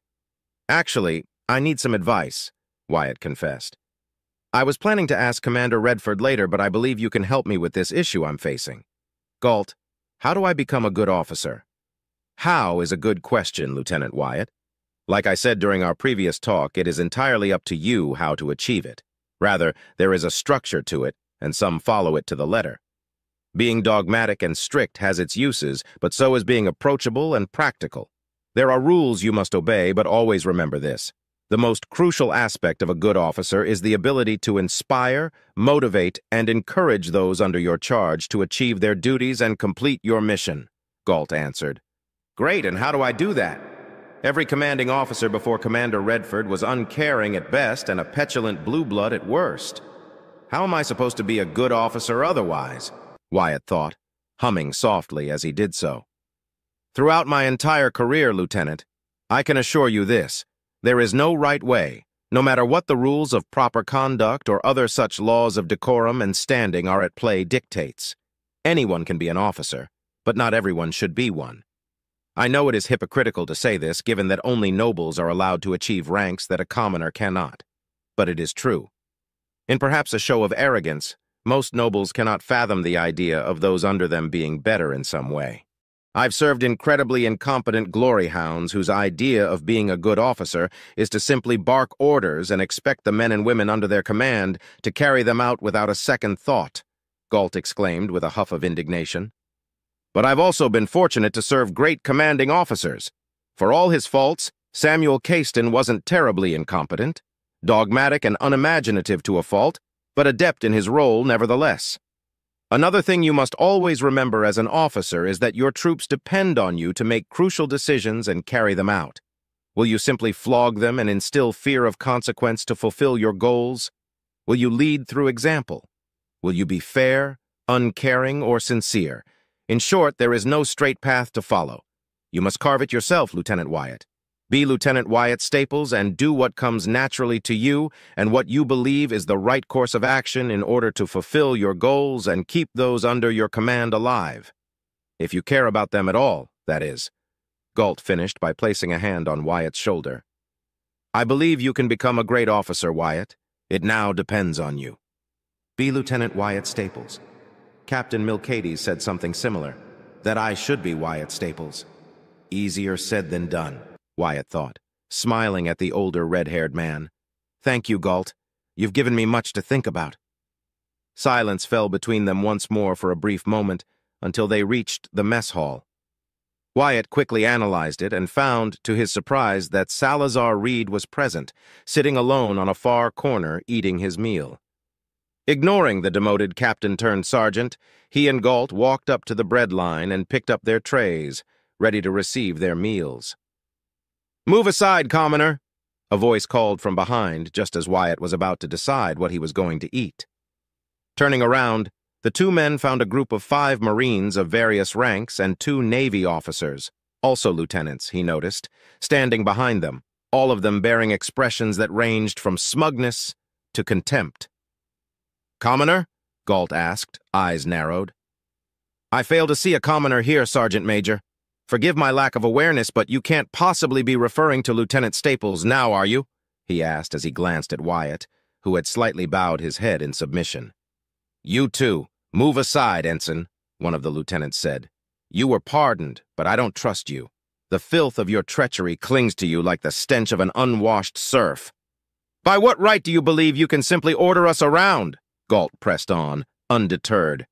Actually, I need some advice, Wyatt confessed. I was planning to ask Commander Redford later, but I believe you can help me with this issue I'm facing. Galt, how do I become a good officer? How is a good question, Lieutenant Wyatt. Like I said during our previous talk, it is entirely up to you how to achieve it. Rather, there is a structure to it, and some follow it to the letter. Being dogmatic and strict has its uses, but so is being approachable and practical. There are rules you must obey, but always remember this. The most crucial aspect of a good officer is the ability to inspire, motivate, and encourage those under your charge to achieve their duties and complete your mission, Galt answered. Great, and how do I do that? Every commanding officer before Commander Redford was uncaring at best and a petulant blue blood at worst. How am I supposed to be a good officer otherwise? Wyatt thought, humming softly as he did so. Throughout my entire career, Lieutenant, I can assure you this. There is no right way, no matter what the rules of proper conduct or other such laws of decorum and standing are at play dictates. Anyone can be an officer, but not everyone should be one. I know it is hypocritical to say this, given that only nobles are allowed to achieve ranks that a commoner cannot. But it is true. In perhaps a show of arrogance, most nobles cannot fathom the idea of those under them being better in some way. I've served incredibly incompetent glory hounds whose idea of being a good officer is to simply bark orders and expect the men and women under their command to carry them out without a second thought, Galt exclaimed with a huff of indignation. But I've also been fortunate to serve great commanding officers. For all his faults, Samuel Caiston wasn't terribly incompetent. Dogmatic and unimaginative to a fault, but adept in his role nevertheless. Another thing you must always remember as an officer is that your troops depend on you to make crucial decisions and carry them out. Will you simply flog them and instill fear of consequence to fulfill your goals? Will you lead through example? Will you be fair, uncaring, or sincere? In short, there is no straight path to follow. You must carve it yourself, Lieutenant Wyatt. Be Lieutenant Wyatt Staples and do what comes naturally to you and what you believe is the right course of action in order to fulfill your goals and keep those under your command alive. If you care about them at all, that is. Galt finished by placing a hand on Wyatt's shoulder. I believe you can become a great officer, Wyatt. It now depends on you. Be Lieutenant Wyatt Staples. Captain Milcades said something similar, that I should be Wyatt Staples. Easier said than done, Wyatt thought, smiling at the older red-haired man. Thank you, Galt. You've given me much to think about. Silence fell between them once more for a brief moment, until they reached the mess hall. Wyatt quickly analyzed it and found, to his surprise, that Salazar Reed was present, sitting alone on a far corner eating his meal. Ignoring the demoted captain-turned-sergeant, he and Galt walked up to the bread line and picked up their trays, ready to receive their meals. "Move aside, commoner," a voice called from behind just as Wyatt was about to decide what he was going to eat. Turning around, the two men found a group of 5 Marines of various ranks and 2 Navy officers, also lieutenants, he noticed, standing behind them, all of them bearing expressions that ranged from smugness to contempt. "Commoner?" Galt asked, eyes narrowed. "I fail to see a commoner here, Sergeant Major. Forgive my lack of awareness, but you can't possibly be referring to Lieutenant Staples now, are you?" he asked as he glanced at Wyatt, who had slightly bowed his head in submission. "You too. Move aside, Ensign," one of the lieutenants said. "You were pardoned, but I don't trust you. The filth of your treachery clings to you like the stench of an unwashed serf." "By what right do you believe you can simply order us around?" Galt pressed on, undeterred.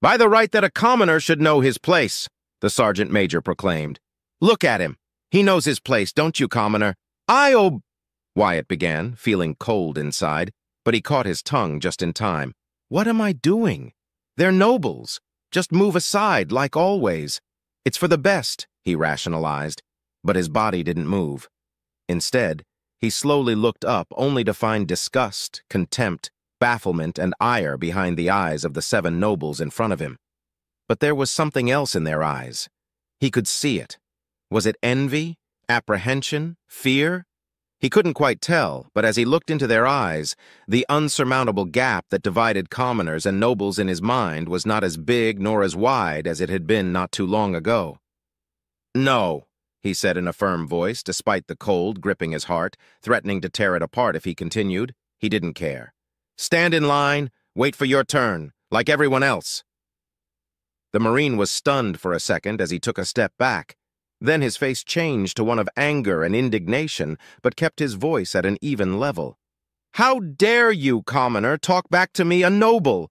"By the right that a commoner should know his place," the sergeant major proclaimed. "Look at him. He knows his place, don't you, commoner?" Wyatt began, feeling cold inside, but he caught his tongue just in time. "What am I doing? They're nobles. Just move aside, like always. It's for the best," he rationalized, but his body didn't move. Instead, he slowly looked up only to find disgust, contempt, bafflement, and ire behind the eyes of the 7 nobles in front of him. But there was something else in their eyes. He could see it. Was it envy, apprehension, fear? He couldn't quite tell, but as he looked into their eyes, the unsurmountable gap that divided commoners and nobles in his mind was not as big nor as wide as it had been not too long ago. "No," he said in a firm voice, despite the cold gripping his heart, threatening to tear it apart if he continued. He didn't care. "Stand in line, wait for your turn, like everyone else." The Marine was stunned for a second as he took a step back. Then his face changed to one of anger and indignation, but kept his voice at an even level. "How dare you, commoner, talk back to me, a noble?"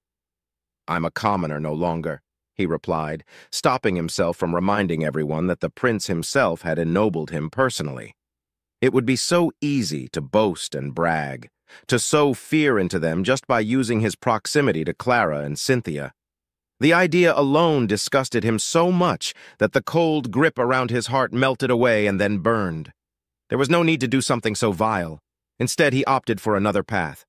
"I'm a commoner no longer," he replied, stopping himself from reminding everyone that the prince himself had ennobled him personally. It would be so easy to boast and brag, to sow fear into them just by using his proximity to Clara and Cynthia. The idea alone disgusted him so much that the cold grip around his heart melted away and then burned. There was no need to do something so vile. Instead, he opted for another path.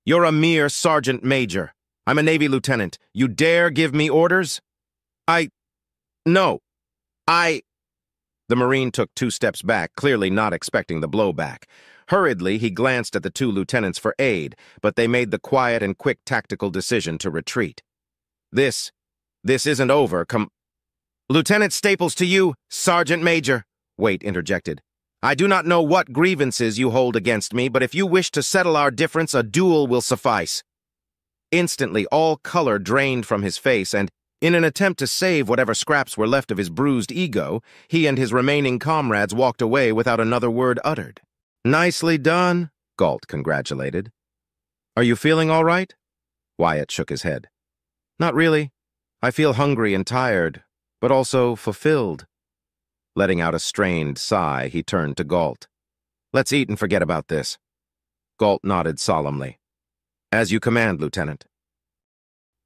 "You're a mere sergeant major. I'm a Navy lieutenant. You dare give me orders?" No. The Marine took 2 steps back, clearly not expecting the blowback. Hurriedly, he glanced at the 2 lieutenants for aid, but they made the quiet and quick tactical decision to retreat. This isn't over, "Lieutenant Staples to you, Sergeant Major," Waite interjected. "I do not know what grievances you hold against me, but if you wish to settle our difference, a duel will suffice." Instantly, all color drained from his face, and, in an attempt to save whatever scraps were left of his bruised ego, he and his remaining comrades walked away without another word uttered. "Nicely done," Galt congratulated. "Are you feeling all right?" Wyatt shook his head. "Not really. I feel hungry and tired, but also fulfilled." Letting out a strained sigh, he turned to Galt. "Let's eat and forget about this." Galt nodded solemnly. As you command, Lieutenant.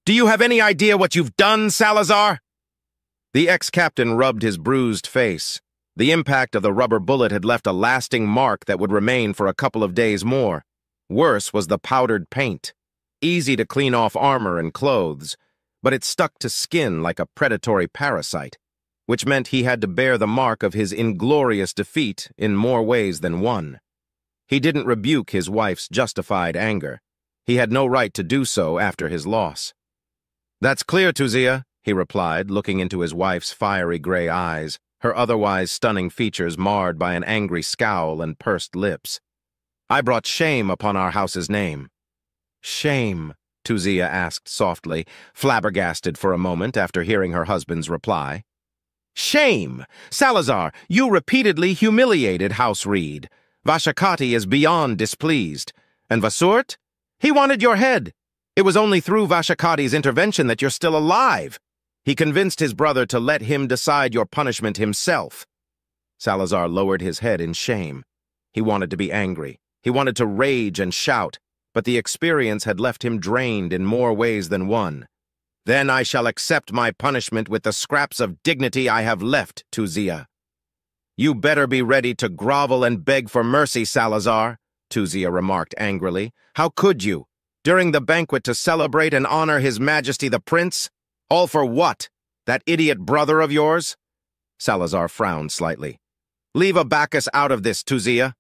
Do you have any idea what you've done, Salazar? The ex-captain rubbed his bruised face. The impact of the rubber bullet had left a lasting mark that would remain for a couple of days more. Worse was the powdered paint. Easy to clean off armor and clothes, but it stuck to skin like a predatory parasite, which meant he had to bear the mark of his inglorious defeat in more ways than one. He didn't rebuke his wife's justified anger. He had no right to do so after his loss. "That's clear, Tuzia," he replied, looking into his wife's fiery gray eyes, her otherwise stunning features marred by an angry scowl and pursed lips. "I brought shame upon our house's name." "Shame?" Tuzia asked softly, flabbergasted for a moment after hearing her husband's reply. "Shame! Salazar, you repeatedly humiliated House Reed. Vashakati is beyond displeased. And Vasurt? He wanted your head. It was only through Vashakati's intervention that you're still alive. He convinced his brother to let him decide your punishment himself." Salazar lowered his head in shame. He wanted to be angry. He wanted to rage and shout, but the experience had left him drained in more ways than one. "Then I shall accept my punishment with the scraps of dignity I have left, Tuzia." "You better be ready to grovel and beg for mercy, Salazar," Tuzia remarked angrily. "How could you? During the banquet to celebrate and honor His Majesty the Prince? All for what? That idiot brother of yours?" Salazar frowned slightly. "Leave Abacus out of this, Tuzia.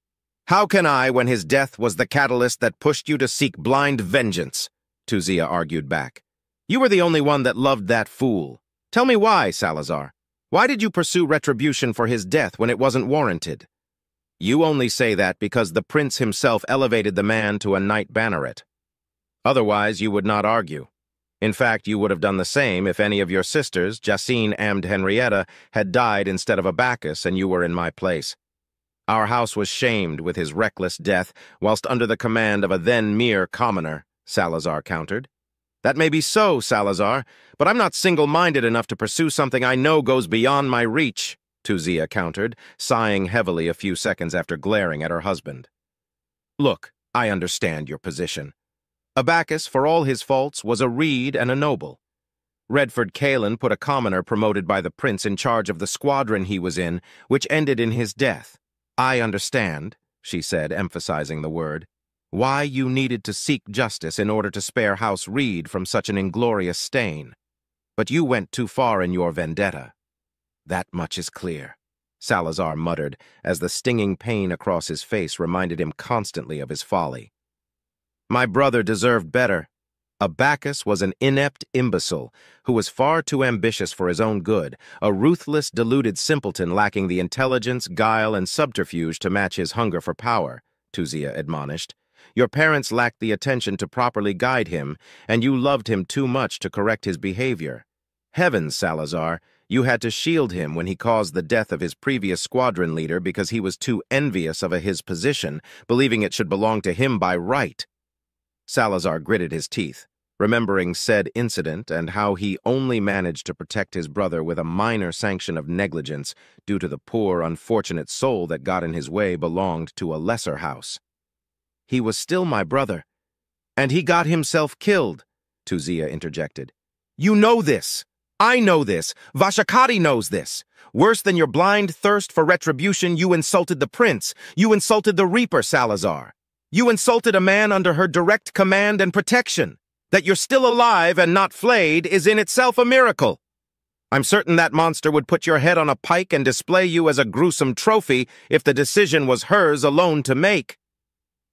How can I when his death was the catalyst that pushed you to seek blind vengeance?" Tuzia argued back. "You were the only one that loved that fool. Tell me why, Salazar. Why did you pursue retribution for his death when it wasn't warranted?" "You only say that because the prince himself elevated the man to a knight banneret. Otherwise, you would not argue. In fact, you would have done the same if any of your sisters, Jacine and Henrietta, had died instead of Abacus and you were in my place. Our house was shamed with his reckless death whilst under the command of a then mere commoner," Salazar countered. "That may be so, Salazar, but I'm not single-minded enough to pursue something I know goes beyond my reach," Tuzia countered, sighing heavily a few seconds after glaring at her husband. "Look, I understand your position. Abacus, for all his faults, was a Reed and a noble. Redford Calen put a commoner promoted by the prince in charge of the squadron he was in, which ended in his death. I understand," she said, emphasizing the word, "why you needed to seek justice in order to spare House Reed from such an inglorious stain. But you went too far in your vendetta." "That much is clear," Salazar muttered, as the stinging pain across his face reminded him constantly of his folly. "My brother deserved better. Abacus was an inept imbecile who was far too ambitious for his own good, a ruthless, deluded simpleton lacking the intelligence, guile, and subterfuge to match his hunger for power," Tuzia admonished. "Your parents lacked the attention to properly guide him, and you loved him too much to correct his behavior. Heavens, Salazar, you had to shield him when he caused the death of his previous squadron leader because he was too envious of his position, believing it should belong to him by right." Salazar gritted his teeth, remembering said incident and how he only managed to protect his brother with a minor sanction of negligence due to the poor, unfortunate soul that got in his way belonged to a lesser house. "He was still my brother. And he got himself killed," Tuzia interjected. "You know this. I know this. Vashakati knows this. Worse than your blind thirst for retribution, you insulted the prince. You insulted the Reaper, Salazar. You insulted a man under her direct command and protection. That you're still alive and not flayed is in itself a miracle. I'm certain that monster would put your head on a pike and display you as a gruesome trophy if the decision was hers alone to make."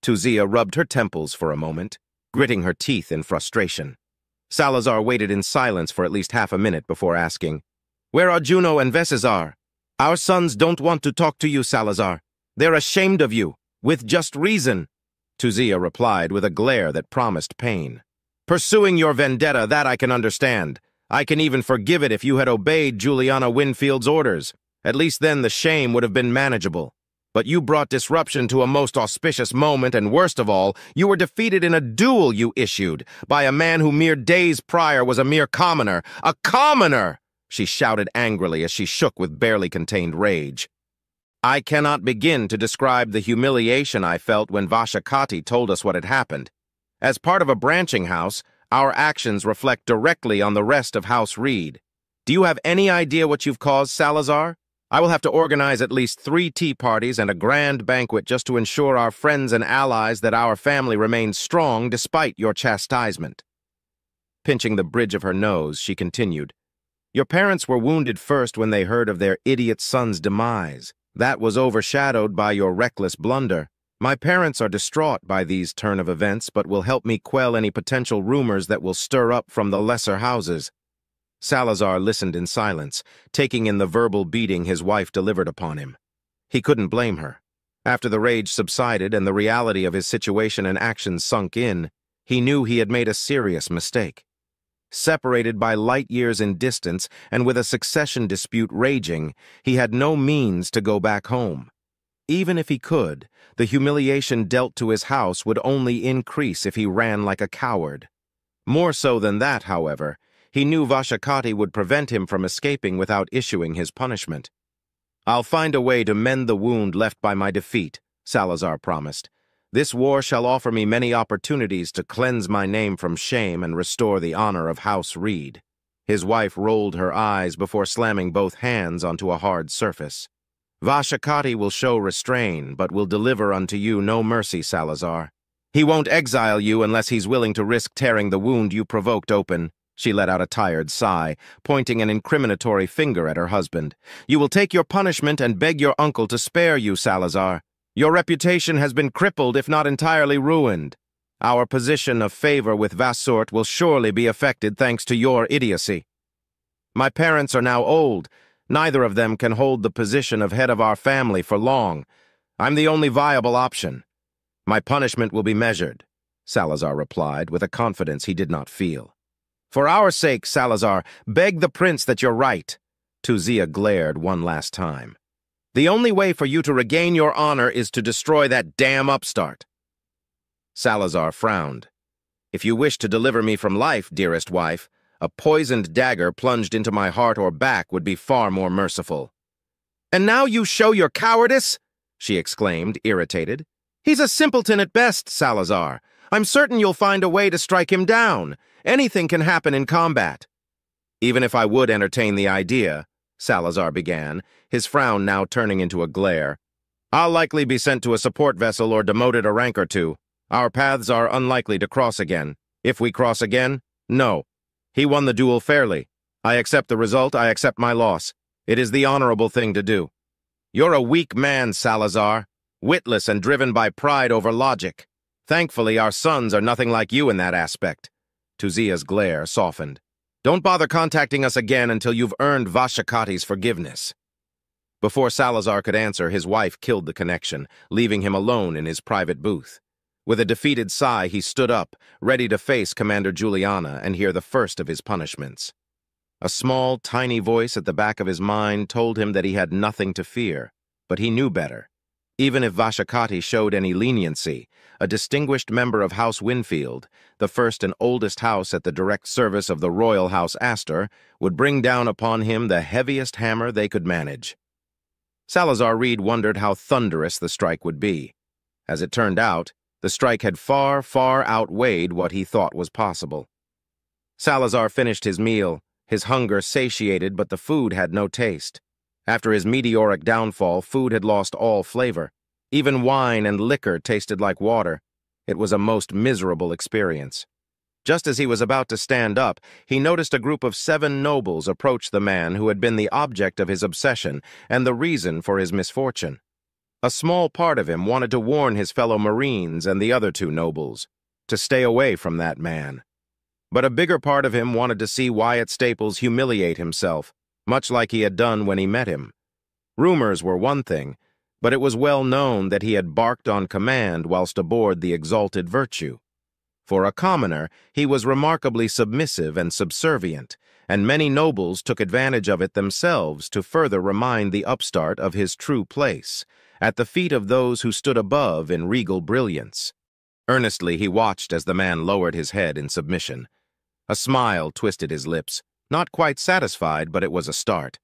Tuzia rubbed her temples for a moment, gritting her teeth in frustration. Salazar waited in silence for at least half a minute before asking, "Where are Juno and Vesizar? Our sons don't want to talk to you, Salazar. They're ashamed of you, with just reason." Tuzia replied with a glare that promised pain. "Pursuing your vendetta, that I can understand. I can even forgive it if you had obeyed Juliana Winfield's orders. At least then the shame would have been manageable. But you brought disruption to a most auspicious moment, and worst of all, you were defeated in a duel you issued by a man who mere days prior was a mere commoner. A commoner!" she shouted angrily as she shook with barely contained rage. "I cannot begin to describe the humiliation I felt when Vashakati told us what had happened. As part of a branching house, our actions reflect directly on the rest of House Reed. Do you have any idea what you've caused, Salazar? I will have to organize at least 3 tea parties and a grand banquet just to ensure our friends and allies that our family remains strong despite your chastisement. Pinching the bridge of her nose, she continued, Your parents were wounded first when they heard of their idiot son's demise. That was overshadowed by your reckless blunder. My parents are distraught by these turn of events, but will help me quell any potential rumors that will stir up from the lesser houses. Salazar listened in silence, taking in the verbal beating his wife delivered upon him. He couldn't blame her. After the rage subsided and the reality of his situation and actions sunk in, he knew he had made a serious mistake. Separated by light years in distance and with a succession dispute raging, he had no means to go back home. Even if he could, the humiliation dealt to his house would only increase if he ran like a coward. More so than that, however, he knew Vashakati would prevent him from escaping without issuing his punishment. I'll find a way to mend the wound left by my defeat, Salazar promised. This war shall offer me many opportunities to cleanse my name from shame and restore the honor of House Reed. His wife rolled her eyes before slamming both hands onto a hard surface. Vashakati will show restraint, but will deliver unto you no mercy, Salazar. He won't exile you unless he's willing to risk tearing the wound you provoked open. She let out a tired sigh, pointing an incriminatory finger at her husband. You will take your punishment and beg your uncle to spare you, Salazar. Your reputation has been crippled, if not entirely ruined. Our position of favor with Vassort will surely be affected thanks to your idiocy. My parents are now old. Neither of them can hold the position of head of our family for long. I'm the only viable option. My punishment will be measured, Salazar replied with a confidence he did not feel. For our sake, Salazar, beg the prince that you're right. Tuzia glared one last time. The only way for you to regain your honor is to destroy that damn upstart. Salazar frowned. If you wish to deliver me from life, dearest wife, a poisoned dagger plunged into my heart or back would be far more merciful. And now you show your cowardice? She exclaimed, irritated. He's a simpleton at best, Salazar. I'm certain you'll find a way to strike him down. Anything can happen in combat. Even if I would entertain the idea, Salazar began, his frown now turning into a glare, I'll likely be sent to a support vessel or demoted a rank or two. Our paths are unlikely to cross again. If we cross again, no. He won the duel fairly. I accept the result, I accept my loss. It is the honorable thing to do. You're a weak man, Salazar, witless and driven by pride over logic. Thankfully, our sons are nothing like you in that aspect. Tuzia's glare softened. Don't bother contacting us again until you've earned Vashakati's forgiveness. Before Salazar could answer, his wife killed the connection, leaving him alone in his private booth. With a defeated sigh, he stood up, ready to face Commander Juliana and hear the first of his punishments. A small, tiny voice at the back of his mind told him that he had nothing to fear, but he knew better. Even if Vashakati showed any leniency, a distinguished member of House Winfield, the first and oldest house at the direct service of the Royal House Astor, would bring down upon him the heaviest hammer they could manage. Salazar Reed wondered how thunderous the strike would be. As it turned out, the strike had far, far outweighed what he thought was possible. Salazar finished his meal, his hunger satiated, but the food had no taste. After his meteoric downfall, food had lost all flavor. Even wine and liquor tasted like water. It was a most miserable experience. Just as he was about to stand up, he noticed a group of 7 nobles approach the man who had been the object of his obsession and the reason for his misfortune. A small part of him wanted to warn his fellow Marines and the other 2 nobles to stay away from that man. But a bigger part of him wanted to see Wyatt Staples humiliate himself, much like he had done when he met him. Rumors were one thing, but it was well known that he had barked on command whilst aboard the Exalted Virtue. For a commoner, he was remarkably submissive and subservient, and many nobles took advantage of it themselves to further remind the upstart of his true place, at the feet of those who stood above in regal brilliance. Earnestly he watched as the man lowered his head in submission. A smile twisted his lips, not quite satisfied, but it was a start.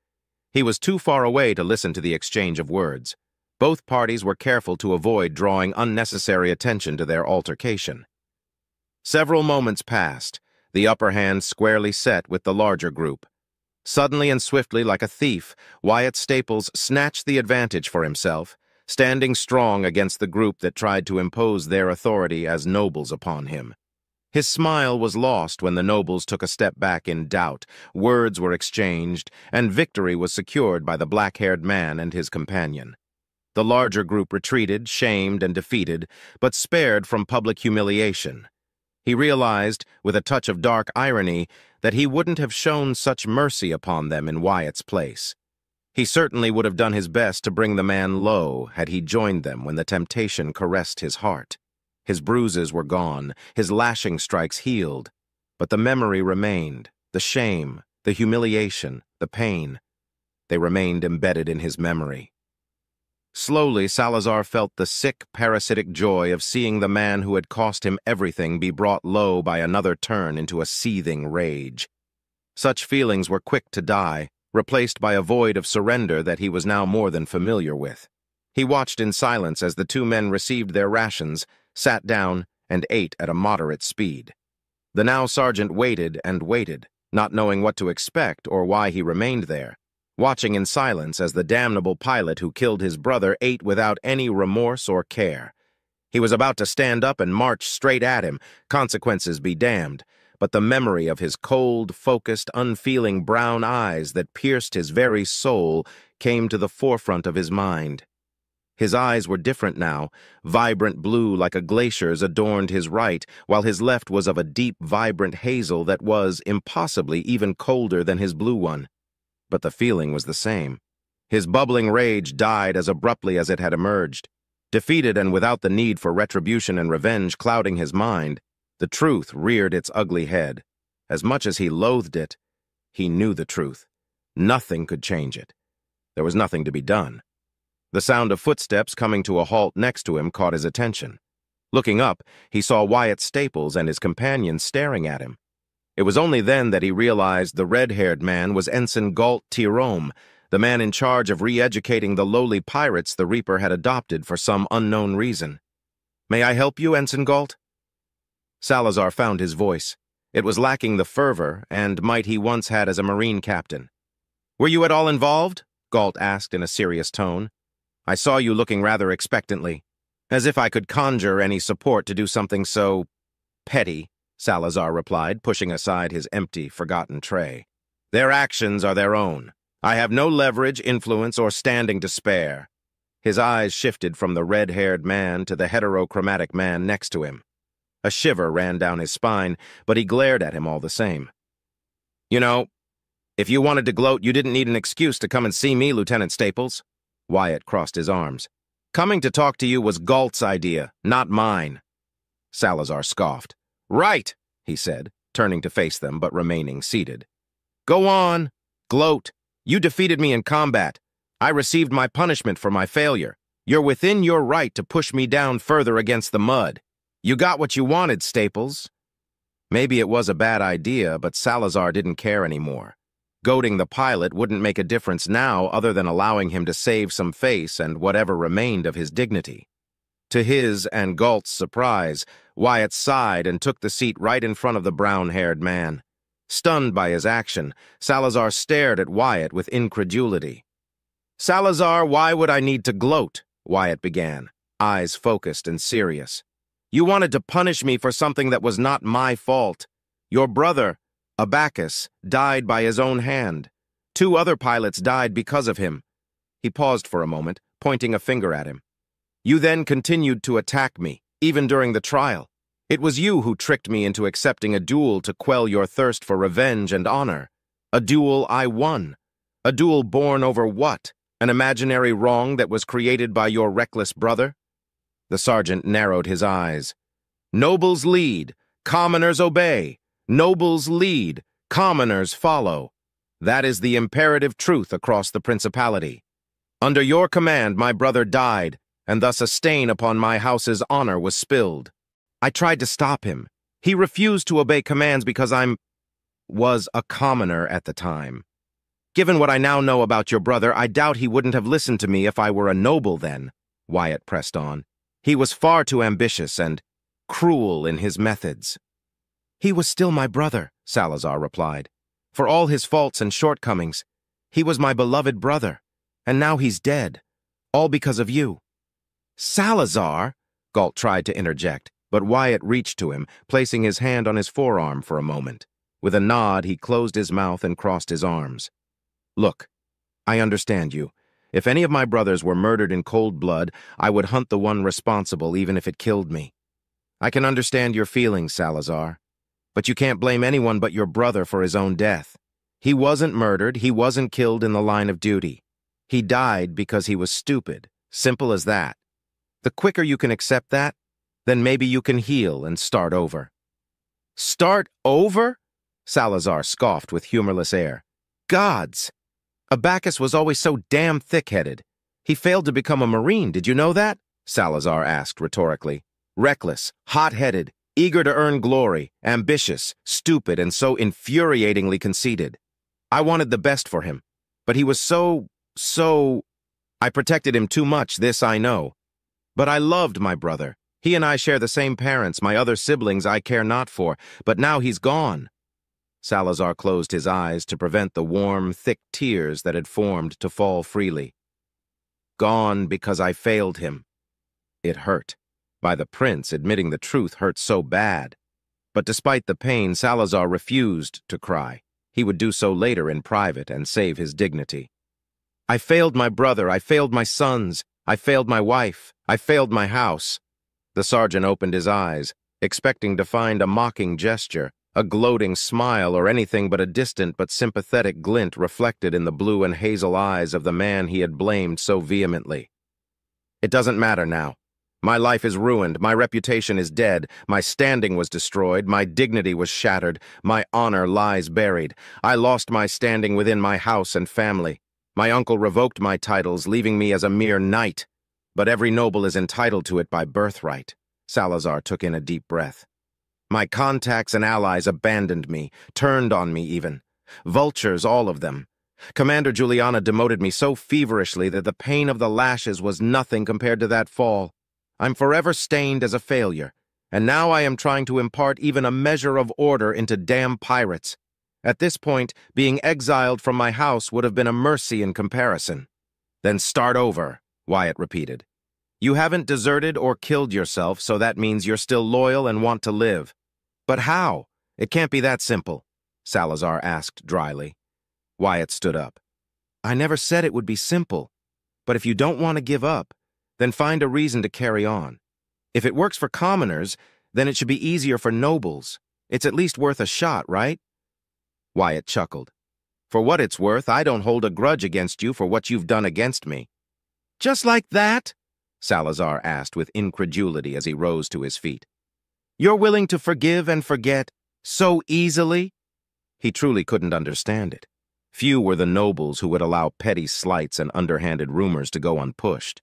He was too far away to listen to the exchange of words. Both parties were careful to avoid drawing unnecessary attention to their altercation. Several moments passed, the upper hand squarely set with the larger group. Suddenly and swiftly, like a thief, Wyatt Staples snatched the advantage for himself, standing strong against the group that tried to impose their authority as nobles upon him. His smile was lost when the nobles took a step back in doubt, words were exchanged, and victory was secured by the black-haired man and his companion. The larger group retreated, shamed and defeated, but spared from public humiliation. He realized, with a touch of dark irony, that he wouldn't have shown such mercy upon them in Wyatt's place. He certainly would have done his best to bring the man low had he joined them when the temptation caressed his heart. His bruises were gone, his lashing strikes healed, but the memory remained, the shame, the humiliation, the pain. They remained embedded in his memory. Slowly, Salazar felt the sick, parasitic joy of seeing the man who had cost him everything be brought low by another turn into a seething rage. Such feelings were quick to die, replaced by a void of surrender that he was now more than familiar with. He watched in silence as the two men received their rations, sat down, and ate at a moderate speed. The now sergeant waited and waited, not knowing what to expect or why he remained there, watching in silence as the damnable pilot who killed his brother ate without any remorse or care. He was about to stand up and march straight at him, consequences be damned, but the memory of his cold, focused, unfeeling brown eyes that pierced his very soul came to the forefront of his mind. His eyes were different now. Vibrant blue like a glacier's adorned his right, while his left was of a deep, vibrant hazel that was, impossibly, even colder than his blue one. But the feeling was the same. His bubbling rage died as abruptly as it had emerged. Defeated and without the need for retribution and revenge clouding his mind, the truth reared its ugly head. As much as he loathed it, he knew the truth. Nothing could change it. There was nothing to be done. The sound of footsteps coming to a halt next to him caught his attention. Looking up, he saw Wyatt Staples and his companion staring at him. It was only then that he realized the red-haired man was Ensign Galt Tirome, the man in charge of re-educating the lowly pirates the Reaper had adopted for some unknown reason. "May I help you, Ensign Galt?" Salazar found his voice. It was lacking the fervor and might he once had as a Marine captain. "Were you at all involved?" Galt asked in a serious tone. "I saw you looking rather expectantly, as if I could conjure any support to do something so petty," Salazar replied, pushing aside his empty, forgotten tray. "Their actions are their own. I have no leverage, influence, or standing to spare." His eyes shifted from the red-haired man to the heterochromatic man next to him. A shiver ran down his spine, but he glared at him all the same. "You know, if you wanted to gloat, you didn't need an excuse to come and see me, Lieutenant Staples." Wyatt crossed his arms. "Coming to talk to you was Galt's idea, not mine." Salazar scoffed. "Right," he said, turning to face them but remaining seated. "Go on. Gloat. You defeated me in combat. I received my punishment for my failure. You're within your right to push me down further against the mud. You got what you wanted, Staples." Maybe it was a bad idea, but Salazar didn't care anymore. Goading the pilot wouldn't make a difference now other than allowing him to save some face and whatever remained of his dignity. To his and Galt's surprise, Wyatt sighed and took the seat right in front of the brown-haired man. Stunned by his action, Salazar stared at Wyatt with incredulity. "Salazar, why would I need to gloat?" Wyatt began, eyes focused and serious. "You wanted to punish me for something that was not my fault. Your brother, Abacus, died by his own hand. 2 other pilots died because of him." He paused for a moment, pointing a finger at him. "You then continued to attack me, even during the trial. It was you who tricked me into accepting a duel to quell your thirst for revenge and honor. A duel I won. A duel born over what? An imaginary wrong that was created by your reckless brother?" The sergeant narrowed his eyes. "Nobles lead, commoners obey. Nobles lead, commoners follow. That is the imperative truth across the Principality. Under your command, my brother died, and thus a stain upon my house's honor was spilled. I tried to stop him. He refused to obey commands because was a commoner at the time. Given what I now know about your brother, I doubt he wouldn't have listened to me if I were a noble then," Wyatt pressed on. "He was far too ambitious and cruel in his methods." "He was still my brother," Salazar replied. "For all his faults and shortcomings, he was my beloved brother, and now he's dead, all because of you." "Salazar?" Galt tried to interject, but Wyatt reached to him, placing his hand on his forearm for a moment. With a nod, he closed his mouth and crossed his arms. "Look, I understand you. If any of my brothers were murdered in cold blood, I would hunt the one responsible even if it killed me. I can understand your feelings, Salazar. But you can't blame anyone but your brother for his own death. He wasn't murdered, he wasn't killed in the line of duty. He died because he was stupid. Simple as that. The quicker you can accept that, then maybe you can heal and start over." "Start over?" Salazar scoffed with humorless air. "Gods! Abacus was always so damn thick-headed. He failed to become a Marine, did you know that?" Salazar asked rhetorically. "Reckless, hot-headed, eager to earn glory, ambitious, stupid, and so infuriatingly conceited. I wanted the best for him, but he was so... I protected him too much, this I know. But I loved my brother. He and I share the same parents, my other siblings I care not for, but now he's gone." Salazar closed his eyes to prevent the warm, thick tears that had formed to fall freely. "Gone because I failed him." It hurt. By the prince, admitting the truth hurt so bad. But despite the pain, Salazar refused to cry. He would do so later in private and save his dignity. "I failed my brother, I failed my sons, I failed my wife, I failed my house." The sergeant opened his eyes, expecting to find a mocking gesture, a gloating smile, or anything but a distant but sympathetic glint reflected in the blue and hazel eyes of the man he had blamed so vehemently. "It doesn't matter now. My life is ruined, my reputation is dead, my standing was destroyed, my dignity was shattered, my honor lies buried. I lost my standing within my house and family. My uncle revoked my titles, leaving me as a mere knight. But every noble is entitled to it by birthright." Salazar took in a deep breath. "My contacts and allies abandoned me, turned on me even. Vultures, all of them. Commander Juliana demoted me so feverishly that the pain of the lashes was nothing compared to that fall. I'm forever stained as a failure, and now I am trying to impart even a measure of order into damn pirates. At this point, being exiled from my house would have been a mercy in comparison." "Then start over," Wyatt repeated. "You haven't deserted or killed yourself, so that means you're still loyal and want to live." "But how? It can't be that simple," Salazar asked dryly. Wyatt stood up. "I never said it would be simple, but if you don't want to give up, then find a reason to carry on. If it works for commoners, then it should be easier for nobles. It's at least worth a shot, right?" Wyatt chuckled. "For what it's worth, I don't hold a grudge against you for what you've done against me." "Just like that?" Salazar asked with incredulity as he rose to his feet. "You're willing to forgive and forget so easily?" He truly couldn't understand it. Few were the nobles who would allow petty slights and underhanded rumors to go unpushed.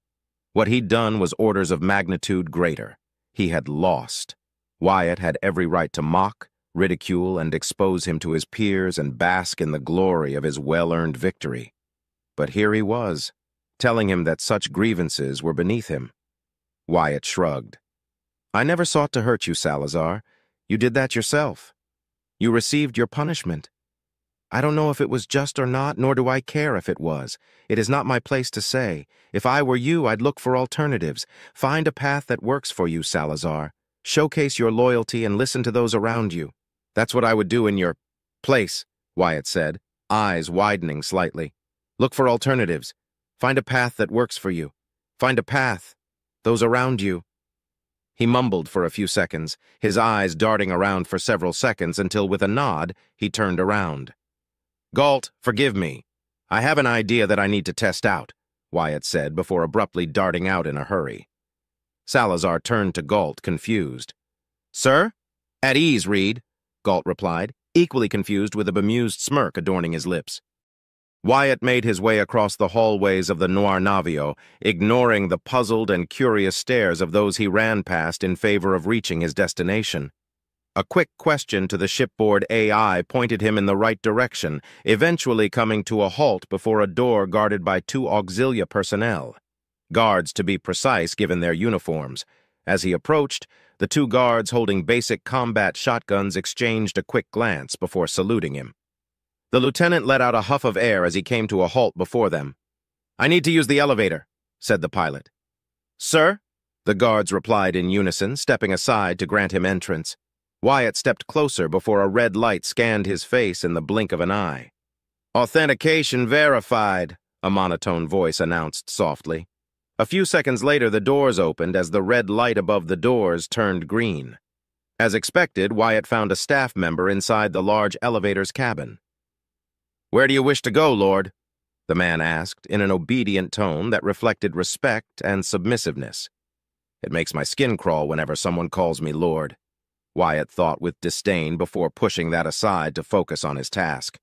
What he'd done was orders of magnitude greater. He had lost. Wyatt had every right to mock, ridicule, and expose him to his peers and bask in the glory of his well-earned victory. But here he was, telling him that such grievances were beneath him. Wyatt shrugged. "I never sought to hurt you, Salazar. You did that yourself. You received your punishment. I don't know if it was just or not, nor do I care if it was. It is not my place to say. If I were you, I'd look for alternatives. Find a path that works for you, Salazar. Showcase your loyalty and listen to those around you." "That's what I would do in your place," Wyatt said, eyes widening slightly. "Look for alternatives. Find a path that works for you. Find a path. Those around you." He mumbled for a few seconds, his eyes darting around for several seconds until, with a nod, he turned around. "Galt, forgive me. I have an idea that I need to test out," Wyatt said before abruptly darting out in a hurry. Salazar turned to Galt, confused. "Sir?" "At ease, Reed," Galt replied, equally confused with a bemused smirk adorning his lips. Wyatt made his way across the hallways of the Noir Navio, ignoring the puzzled and curious stares of those he ran past in favor of reaching his destination. A quick question to the shipboard AI pointed him in the right direction, eventually coming to a halt before a door guarded by 2 auxilia personnel. Guards, to be precise, given their uniforms. As he approached, the two guards holding basic combat shotguns exchanged a quick glance before saluting him. The lieutenant let out a huff of air as he came to a halt before them. "I need to use the elevator," said the pilot. "Sir?" The guards replied in unison, stepping aside to grant him entrance. Wyatt stepped closer before a red light scanned his face in the blink of an eye. "Authentication verified," a monotone voice announced softly. A few seconds later, the doors opened as the red light above the doors turned green. As expected, Wyatt found a staff member inside the large elevator's cabin. "Where do you wish to go, Lord?" the man asked in an obedient tone that reflected respect and submissiveness. "It makes my skin crawl whenever someone calls me Lord," Wyatt thought with disdain before pushing that aside to focus on his task.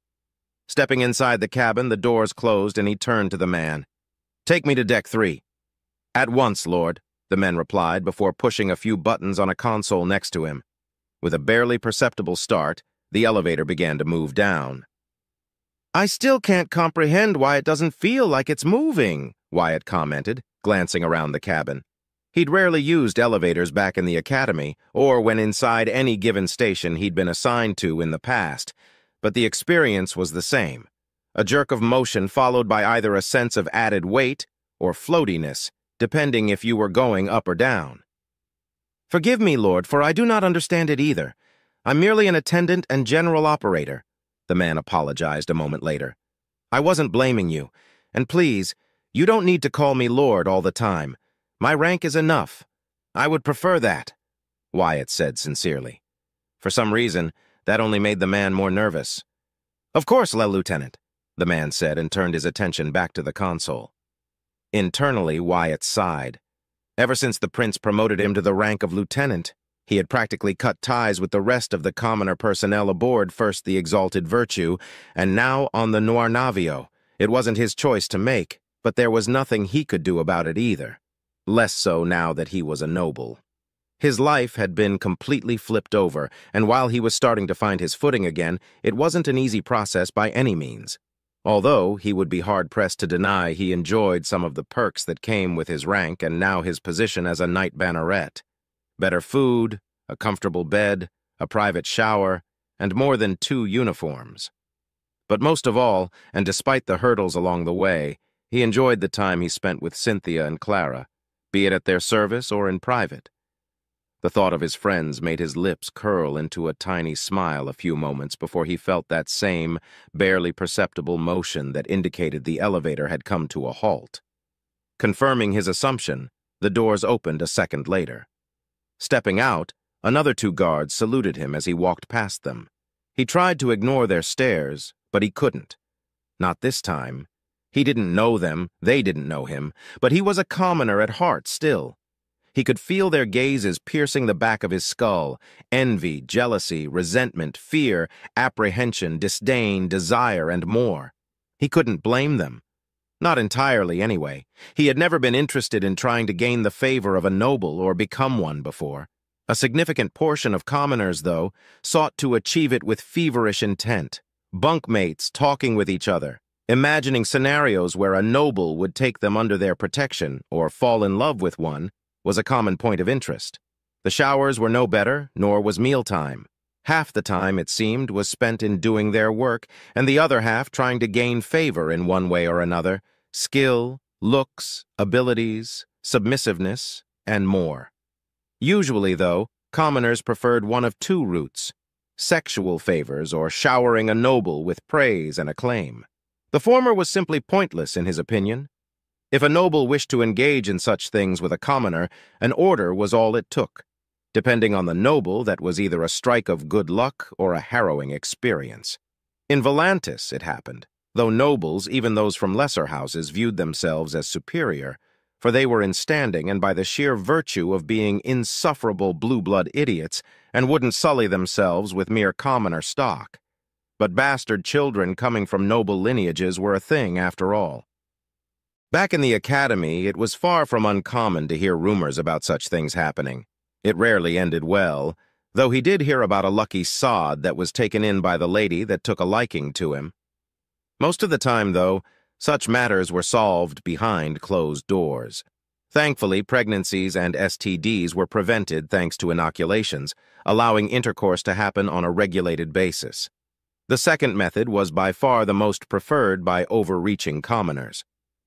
Stepping inside the cabin, the doors closed and he turned to the man. "Take me to Deck 3. "At once, Lord," the man replied before pushing a few buttons on a console next to him. With a barely perceptible start, the elevator began to move down. "I still can't comprehend why it doesn't feel like it's moving," Wyatt commented, glancing around the cabin. He'd rarely used elevators back in the academy, or when inside any given station he'd been assigned to in the past, but the experience was the same. A jerk of motion followed by either a sense of added weight or floatiness, depending if you were going up or down. "Forgive me, Lord, for I do not understand it either. I'm merely an attendant and general operator," the man apologized a moment later. "I wasn't blaming you, and please, you don't need to call me Lord all the time. My rank is enough. I would prefer that," Wyatt said sincerely. For some reason, that only made the man more nervous. "Of course, Lieutenant," the man said and turned his attention back to the console. Internally, Wyatt sighed. Ever since the prince promoted him to the rank of lieutenant, he had practically cut ties with the rest of the commoner personnel aboard first the Exalted Virtue, and now on the Noir Navio. It wasn't his choice to make, but there was nothing he could do about it either. Less so now that he was a noble. His life had been completely flipped over, and while he was starting to find his footing again, it wasn't an easy process by any means. Although he would be hard-pressed to deny he enjoyed some of the perks that came with his rank and now his position as a knight banneret. Better food, a comfortable bed, a private shower, and more than 2 uniforms. But most of all, and despite the hurdles along the way, he enjoyed the time he spent with Cynthia and Clara, be it at their service or in private. The thought of his friends made his lips curl into a tiny smile a few moments before he felt that same, barely perceptible motion that indicated the elevator had come to a halt. Confirming his assumption, the doors opened a second later. Stepping out, another 2 guards saluted him as he walked past them. He tried to ignore their stares, but he couldn't. Not this time. He didn't know them, they didn't know him, but he was a commoner at heart still. He could feel their gazes piercing the back of his skull, envy, jealousy, resentment, fear, apprehension, disdain, desire, and more. He couldn't blame them. Not entirely, anyway. He had never been interested in trying to gain the favor of a noble or become one before. A significant portion of commoners, though, sought to achieve it with feverish intent. Bunkmates talking with each other, imagining scenarios where a noble would take them under their protection or fall in love with one, was a common point of interest. The showers were no better, nor was mealtime. Half the time, it seemed, was spent in doing their work, and the other half trying to gain favor in one way or another, skill, looks, abilities, submissiveness, and more. Usually, though, commoners preferred one of 2 routes: sexual favors or showering a noble with praise and acclaim. The former was simply pointless, in his opinion. If a noble wished to engage in such things with a commoner, an order was all it took. Depending on the noble, that was either a strike of good luck or a harrowing experience. In Volantis, it happened, though nobles, even those from lesser houses, viewed themselves as superior, for they were in standing and by the sheer virtue of being insufferable blue-blood idiots and wouldn't sully themselves with mere commoner stock. But bastard children coming from noble lineages were a thing after all. Back in the academy, it was far from uncommon to hear rumors about such things happening. It rarely ended well, though he did hear about a lucky sod that was taken in by the lady that took a liking to him. Most of the time, though, such matters were solved behind closed doors. Thankfully, pregnancies and STDs were prevented thanks to inoculations, allowing intercourse to happen on a regulated basis. The second method was by far the most preferred by overreaching commoners.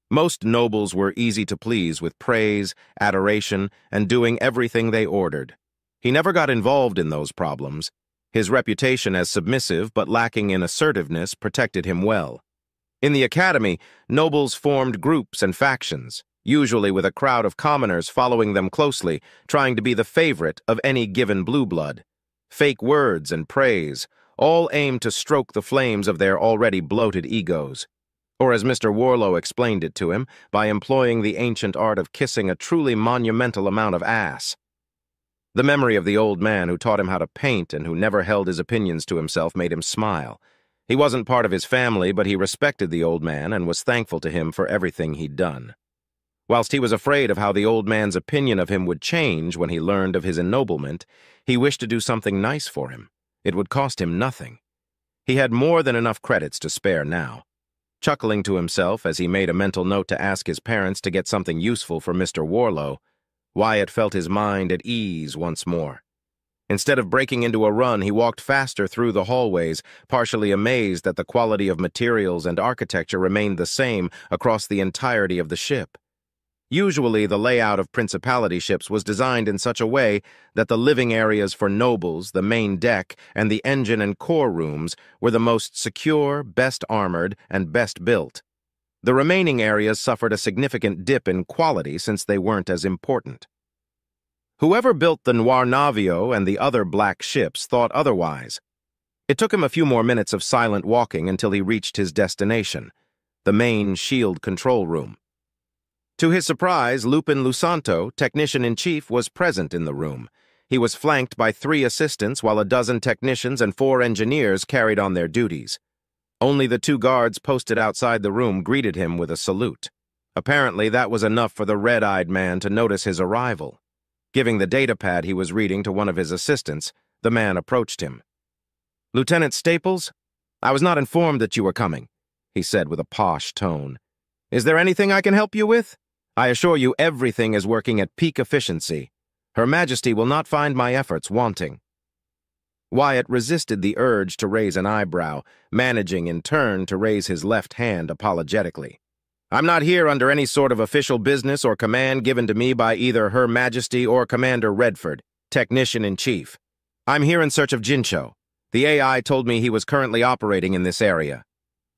Most nobles were easy to please with praise, adoration, and doing everything they ordered. He never got involved in those problems. His reputation as submissive but lacking in assertiveness protected him well. In the academy, nobles formed groups and factions, usually with a crowd of commoners following them closely, trying to be the favorite of any given blue blood. Fake words and praise all aimed to stroke the flames of their already bloated egos. Or as Mr. Warlow explained it to him, by employing the ancient art of kissing a truly monumental amount of ass. The memory of the old man who taught him how to paint and who never held his opinions to himself made him smile. He wasn't part of his family, but he respected the old man and was thankful to him for everything he'd done. Whilst he was afraid of how the old man's opinion of him would change when he learned of his ennoblement, he wished to do something nice for him. It would cost him nothing. He had more than enough credits to spare now. Chuckling to himself as he made a mental note to ask his parents to get something useful for Mr. Warlow, Wyatt felt his mind at ease once more. Instead of breaking into a run, he walked faster through the hallways, partially amazed that the quality of materials and architecture remained the same across the entirety of the ship. Usually, the layout of principality ships was designed in such a way that the living areas for nobles, the main deck, and the engine and core rooms were the most secure, best armored, and best built. The remaining areas suffered a significant dip in quality since they weren't as important. Whoever built the Noir Navio and the other black ships thought otherwise. It took him a few more minutes of silent walking until he reached his destination, the main shield control room. To his surprise, Lupin Lusanto, technician-in-chief, was present in the room. He was flanked by 3 assistants while a dozen technicians and 4 engineers carried on their duties. Only the 2 guards posted outside the room greeted him with a salute. Apparently, that was enough for the red-eyed man to notice his arrival. Giving the datapad he was reading to one of his assistants, the man approached him. "Lieutenant Staples, I was not informed that you were coming," he said with a posh tone. "Is there anything I can help you with? I assure you everything is working at peak efficiency. Her Majesty will not find my efforts wanting." Wyatt resisted the urge to raise an eyebrow, managing in turn to raise his left hand apologetically. "I'm not here under any sort of official business or command given to me by either Her Majesty or Commander Redford, Technician-in-Chief. I'm here in search of Jincho. The AI told me he was currently operating in this area."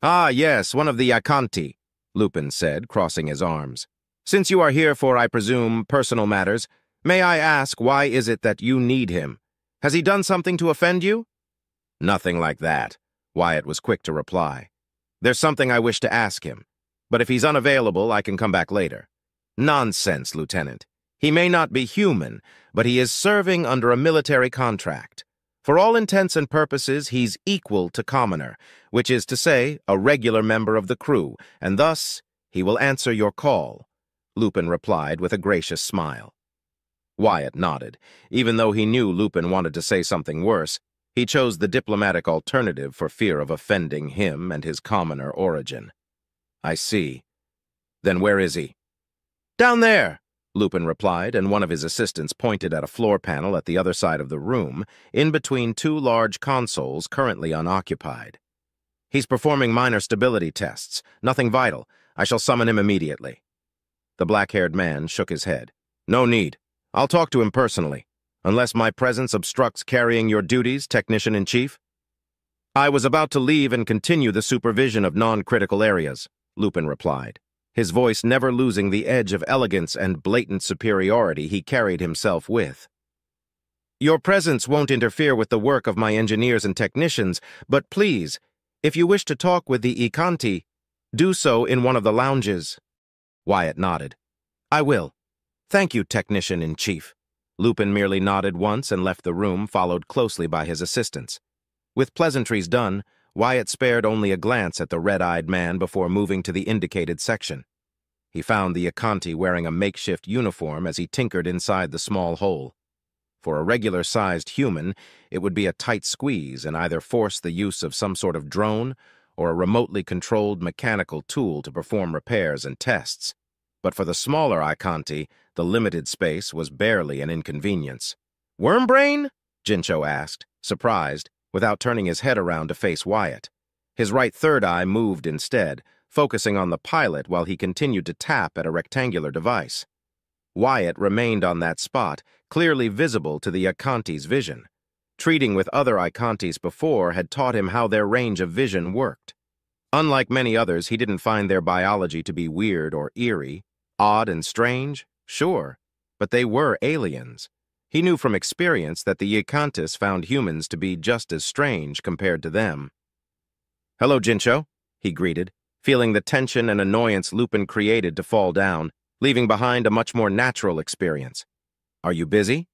"Ah, yes, one of the Yakanti," Lupin said, crossing his arms. "Since you are here for, I presume, personal matters, may I ask why is it that you need him? Has he done something to offend you?" "Nothing like that," Wyatt was quick to reply. "There's something I wish to ask him, but if he's unavailable, I can come back later." "Nonsense, Lieutenant. He may not be human, but he is serving under a military contract. For all intents and purposes, he's equal to commoner, which is to say, a regular member of the crew, and thus he will answer your call," Lupin replied with a gracious smile. Wyatt nodded. Even though he knew Lupin wanted to say something worse, he chose the diplomatic alternative for fear of offending him and his commoner origin. "I see. Then where is he?" "Down there," Lupin replied, and one of his assistants pointed at a floor panel at the other side of the room, in between 2 large consoles currently unoccupied. "He's performing minor stability tests. Nothing vital. I shall summon him immediately." The black-haired man shook his head. "No need. I'll talk to him personally, unless my presence obstructs carrying your duties, Technician-in-Chief." "I was about to leave and continue the supervision of non-critical areas," Lupin replied, his voice never losing the edge of elegance and blatant superiority he carried himself with. "Your presence won't interfere with the work of my engineers and technicians, but please, if you wish to talk with the Ikanti, do so in one of the lounges." Wyatt nodded. "I will. Thank you, Technician-in-Chief." Lupin merely nodded once and left the room, followed closely by his assistants. With pleasantries done, Wyatt spared only a glance at the red-eyed man before moving to the indicated section. He found the Ikanti wearing a makeshift uniform as he tinkered inside the small hole. For a regular-sized human, it would be a tight squeeze and either force the use of some sort of drone or a remotely controlled mechanical tool to perform repairs and tests. But for the smaller Icanti, the limited space was barely an inconvenience. "Wormbrain?" Jincho asked, surprised, without turning his head around to face Wyatt. His right third eye moved instead, focusing on the pilot while he continued to tap at a rectangular device. Wyatt remained on that spot, clearly visible to the Icanti's vision. Treating with other Icantis before had taught him how their range of vision worked. Unlike many others, he didn't find their biology to be weird or eerie. Odd and strange? Sure. But they were aliens. He knew from experience that the Icantis found humans to be just as strange compared to them. "Hello, Jincho," he greeted, feeling the tension and annoyance Lupin created to fall down, leaving behind a much more natural experience. "Are you busy?"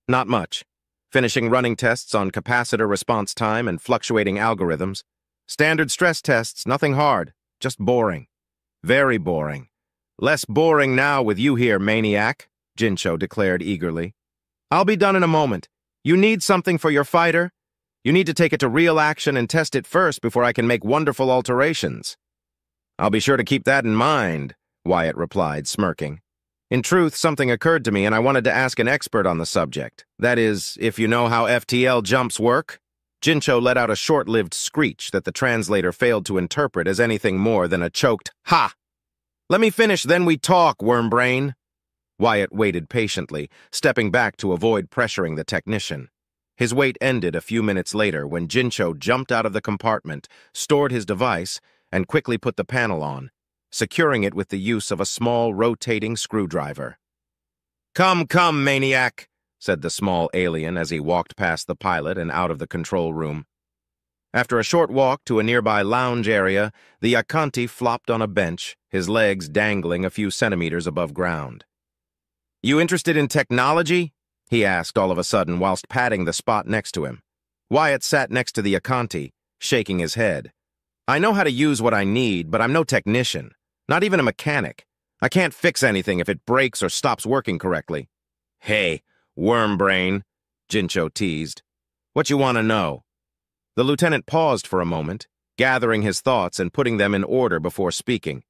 "Not much. Finishing running tests on capacitor response time and fluctuating algorithms. Standard stress tests, nothing hard, just boring. Very boring. Less boring now with you here, maniac," Jincho declared eagerly. "I'll be done in a moment. You need something for your fighter? You need to take it to real action and test it first before I can make wonderful alterations." "I'll be sure to keep that in mind," Wyatt replied, smirking. "In truth, something occurred to me and I wanted to ask an expert on the subject. That is, if you know how FTL jumps work?" Jincho let out a short-lived screech that the translator failed to interpret as anything more than a choked, "Ha! Let me finish, then we talk, wormbrain." Wyatt waited patiently, stepping back to avoid pressuring the technician. His wait ended a few minutes later when Jincho jumped out of the compartment, stored his device, and quickly put the panel on, securing it with the use of a small rotating screwdriver. "Come, come, maniac," said the small alien as he walked past the pilot and out of the control room. After a short walk to a nearby lounge area, the Icanti flopped on a bench, his legs dangling a few centimeters above ground. "You interested in technology?" he asked all of a sudden whilst patting the spot next to him. Wyatt sat next to the Icanti, shaking his head. "I know how to use what I need, but I'm no technician, not even a mechanic. I can't fix anything if it breaks or stops working correctly." "Hey, wormbrain," Jincho teased. "What you want to know?" The lieutenant paused for a moment, gathering his thoughts and putting them in order before speaking.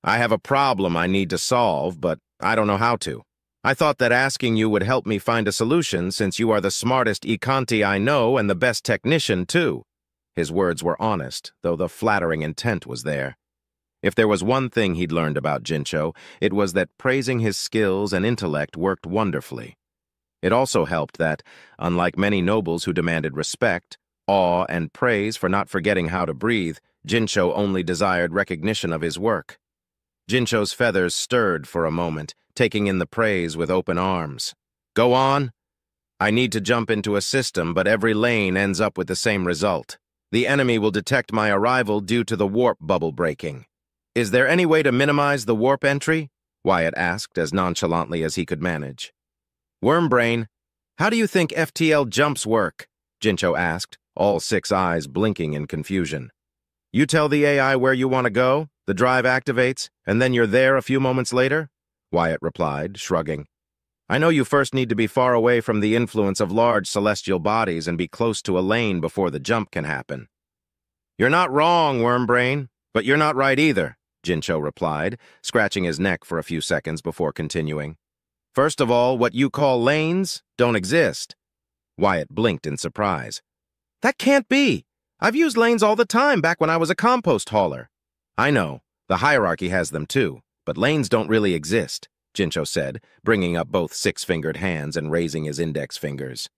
"I have a problem I need to solve, but I don't know how to. I thought that asking you would help me find a solution since you are the smartest Icanti I know and the best technician, too." His words were honest, though the flattering intent was there. If there was one thing he'd learned about Jincho, it was that praising his skills and intellect worked wonderfully. It also helped that, unlike many nobles who demanded respect, awe, and praise for not forgetting how to breathe, Jincho only desired recognition of his work. Jincho's feathers stirred for a moment, taking in the praise with open arms. "Go on." "I need to jump into a system, but every lane ends up with the same result. The enemy will detect my arrival due to the warp bubble breaking." "Is there any way to minimize the warp entry?" Wyatt asked as nonchalantly as he could manage. "Wormbrain, how do you think FTL jumps work?" Jincho asked, all 6 eyes blinking in confusion. "You tell the AI where you want to go, the drive activates, and then you're there a few moments later?" Wyatt replied, shrugging. "I know you first need to be far away from the influence of large celestial bodies and be close to a lane before the jump can happen." "You're not wrong, Wormbrain, but you're not right either," Jincho replied, scratching his neck for a few seconds before continuing. "First of all, what you call lanes don't exist." Wyatt blinked in surprise. "That can't be. I've used lanes all the time back when I was a compost hauler." "I know. The hierarchy has them too, but lanes don't really exist," Jincho said, bringing up both 6-fingered hands and raising his index fingers.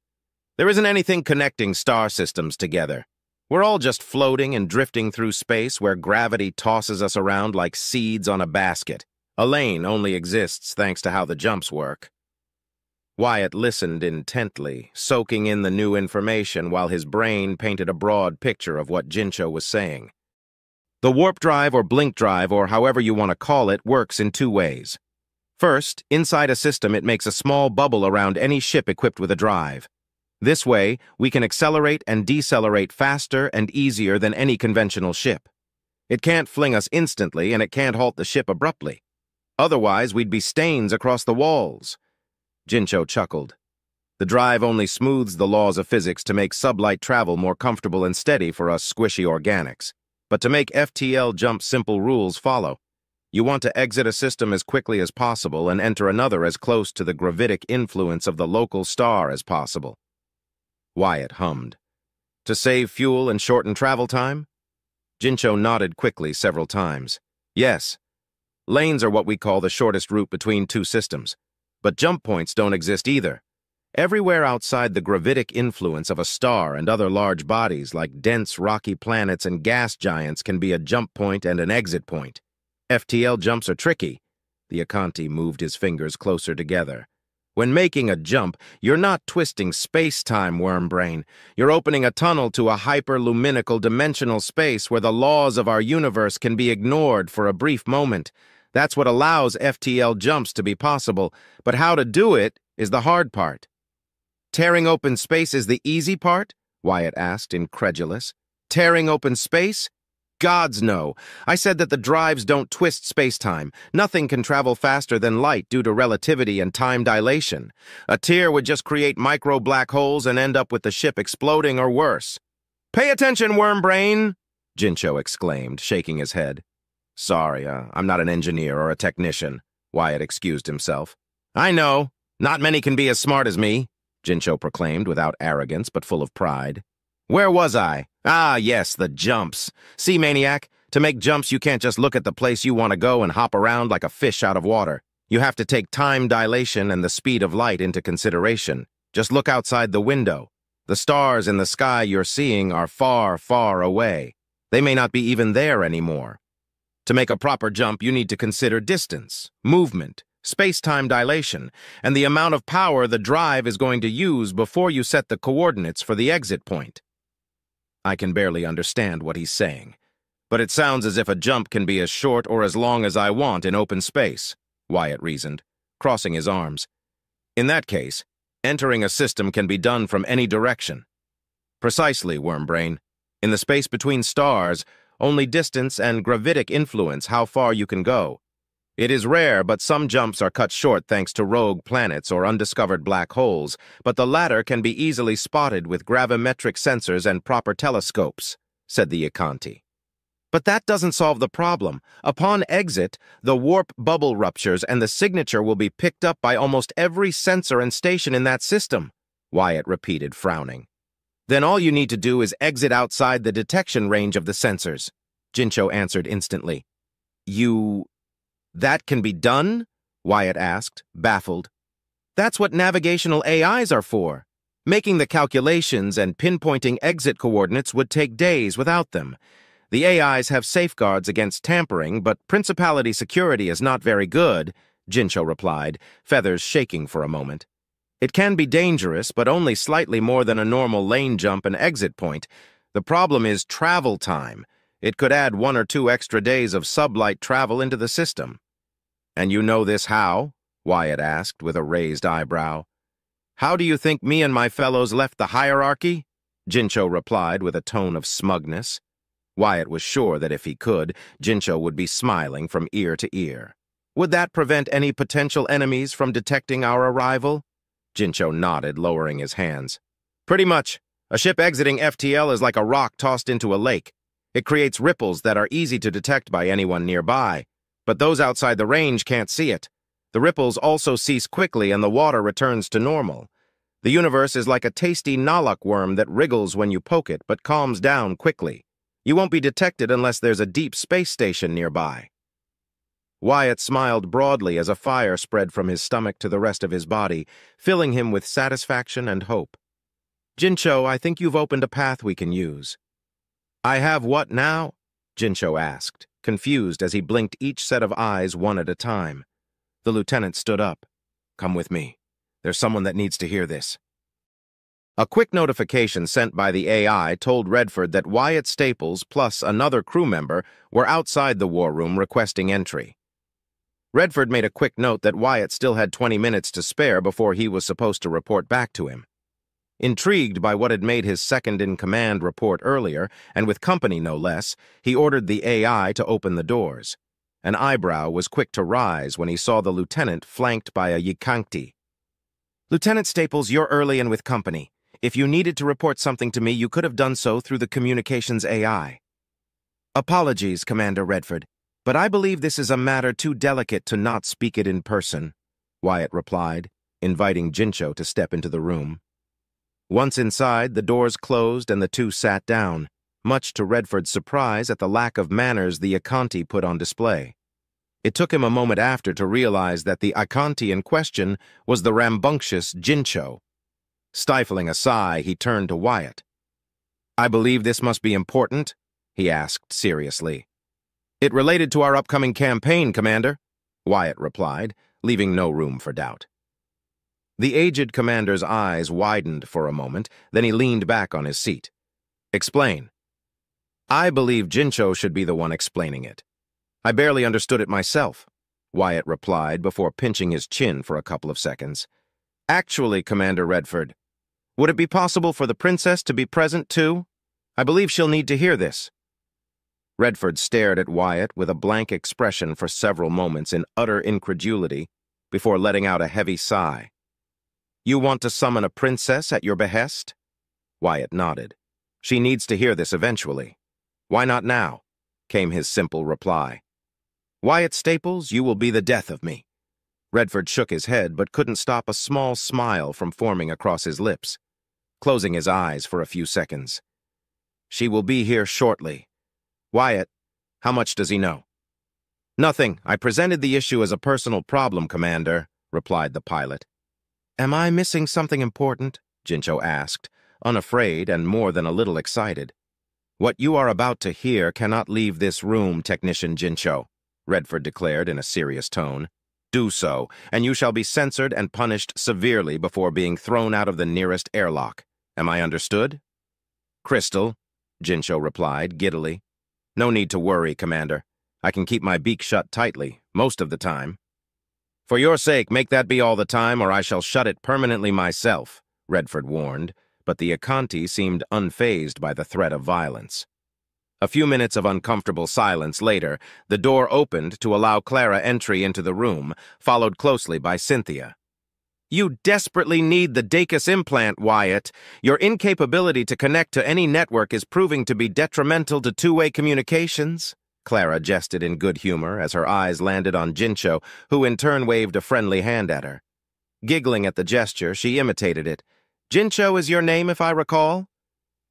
"There isn't anything connecting star systems together. We're all just floating and drifting through space where gravity tosses us around like seeds on a basket. A lane only exists thanks to how the jumps work." Wyatt listened intently, soaking in the new information while his brain painted a broad picture of what Jincho was saying. The warp drive or blink drive, or however you want to call it, works in 2 ways. First, inside a system it makes a small bubble around any ship equipped with a drive. This way, we can accelerate and decelerate faster and easier than any conventional ship. It can't fling us instantly, and it can't halt the ship abruptly. Otherwise, we'd be stains across the walls. Jincho chuckled. The drive only smooths the laws of physics to make sublight travel more comfortable and steady for us squishy organics. But to make FTL jump, simple rules follow. You want to exit a system as quickly as possible and enter another as close to the gravitic influence of the local star as possible. Wyatt hummed. To save fuel and shorten travel time? Jincho nodded quickly several times. Yes. Lanes are what we call the shortest route between two systems. But jump points don't exist either. Everywhere outside the gravitic influence of a star and other large bodies like dense rocky planets and gas giants can be a jump point and an exit point. FTL jumps are tricky. The Akanti moved his fingers closer together. When making a jump, you're not twisting space-time, wormbrain. You're opening a tunnel to a hyperluminical dimensional space where the laws of our universe can be ignored for a brief moment. That's what allows FTL jumps to be possible, but how to do it is the hard part. Tearing open space is the easy part? Wyatt asked, incredulous. Tearing open space? Gods no. I said that the drives don't twist space-time. Nothing can travel faster than light due to relativity and time dilation. A tear would just create micro-black holes and end up with the ship exploding or worse. Pay attention, wormbrain! Jincho exclaimed, shaking his head. Sorry, I'm not an engineer or a technician, Wyatt excused himself. I know. Not many can be as smart as me, Jincho proclaimed without arrogance but full of pride. Where was I? Ah, yes, the jumps. See, maniac, to make jumps you can't just look at the place you want to go and hop around like a fish out of water. You have to take time dilation and the speed of light into consideration. Just look outside the window. The stars in the sky you're seeing are far, far away. They may not be even there anymore. To make a proper jump, you need to consider distance, movement, space-time dilation, and the amount of power the drive is going to use before you set the coordinates for the exit point. I can barely understand what he's saying, but it sounds as if a jump can be as short or as long as I want in open space, Wyatt reasoned, crossing his arms. In that case, entering a system can be done from any direction. Precisely, wormbrain. In the space between stars, only distance and gravitic influence how far you can go. It is rare, but some jumps are cut short thanks to rogue planets or undiscovered black holes, but the latter can be easily spotted with gravimetric sensors and proper telescopes, said the Akanti. But that doesn't solve the problem. Upon exit, the warp bubble ruptures and the signature will be picked up by almost every sensor and station in that system, Wyatt repeated, frowning. Then all you need to do is exit outside the detection range of the sensors, Jincho answered instantly. That can be done? Wyatt asked, baffled. That's what navigational AIs are for. Making the calculations and pinpointing exit coordinates would take days without them. The AIs have safeguards against tampering, but Principality security is not very good, Jincho replied, feathers shaking for a moment. It can be dangerous, but only slightly more than a normal lane jump and exit point. The problem is travel time. It could add 1 or 2 extra days of sublight travel into the system. And you know this how? Wyatt asked with a raised eyebrow. How do you think me and my fellows left the hierarchy? Jincho replied with a tone of smugness. Wyatt was sure that if he could, Jincho would be smiling from ear to ear. Would that prevent any potential enemies from detecting our arrival? Jincho nodded, lowering his hands. Pretty much. A ship exiting FTL is like a rock tossed into a lake. It creates ripples that are easy to detect by anyone nearby, but those outside the range can't see it. The ripples also cease quickly and the water returns to normal. The universe is like a tasty Nalak worm that wriggles when you poke it but calms down quickly. You won't be detected unless there's a deep space station nearby. Wyatt smiled broadly as a fire spread from his stomach to the rest of his body, filling him with satisfaction and hope. Jincho, I think you've opened a path we can use. I have what now? Jincho asked, confused as he blinked each set of eyes one at a time. The lieutenant stood up. Come with me. There's someone that needs to hear this. A quick notification sent by the AI told Redford that Wyatt Staples plus another crew member were outside the war room requesting entry. Redford made a quick note that Wyatt still had 20 minutes to spare before he was supposed to report back to him. Intrigued by what had made his second-in-command report earlier, and with company no less, he ordered the AI to open the doors. An eyebrow was quick to rise when he saw the lieutenant flanked by a Yikanti. Lieutenant Staples, you're early and with company. If you needed to report something to me, you could have done so through the communications AI. Apologies, Commander Redford. But I believe this is a matter too delicate to not speak it in person, Wyatt replied, inviting Jincho to step into the room. Once inside, the doors closed and the two sat down, much to Redford's surprise at the lack of manners the Akanti put on display. It took him a moment after to realize that the Akanti in question was the rambunctious Jincho. Stifling a sigh, he turned to Wyatt. "I believe this must be important?" he asked seriously. "It related to our upcoming campaign, Commander," Wyatt replied, leaving no room for doubt. The aged commander's eyes widened for a moment, then he leaned back on his seat. "Explain." "I believe Jincho should be the one explaining it. I barely understood it myself," Wyatt replied before pinching his chin for a couple of seconds. "Actually, Commander Redford, would it be possible for the princess to be present too? I believe she'll need to hear this." Redford stared at Wyatt with a blank expression for several moments in utter incredulity before letting out a heavy sigh. "You want to summon a princess at your behest?" Wyatt nodded. "She needs to hear this eventually. Why not now?" came his simple reply. "Wyatt Staples, you will be the death of me." Redford shook his head but couldn't stop a small smile from forming across his lips, closing his eyes for a few seconds. "She will be here shortly. Wyatt, how much does he know?" "Nothing. I presented the issue as a personal problem, Commander," replied the pilot. "Am I missing something important?" Jincho asked, unafraid and more than a little excited. "What you are about to hear cannot leave this room, Technician Jincho," Redford declared in a serious tone. "Do so, and you shall be censored and punished severely before being thrown out of the nearest airlock. Am I understood?" "Crystal," Jincho replied, giddily. "No need to worry, Commander. I can keep my beak shut tightly, most of the time." "For your sake, make that be all the time, or I shall shut it permanently myself," Redford warned, but the Akanti seemed unfazed by the threat of violence. A few minutes of uncomfortable silence later, the door opened to allow Clara entry into the room, followed closely by Cynthia. "You desperately need the Dacus implant, Wyatt. Your incapability to connect to any network is proving to be detrimental to two-way communications," Clara jested in good humor as her eyes landed on Jincho, who in turn waved a friendly hand at her. Giggling at the gesture, she imitated it. "Jincho is your name, if I recall?"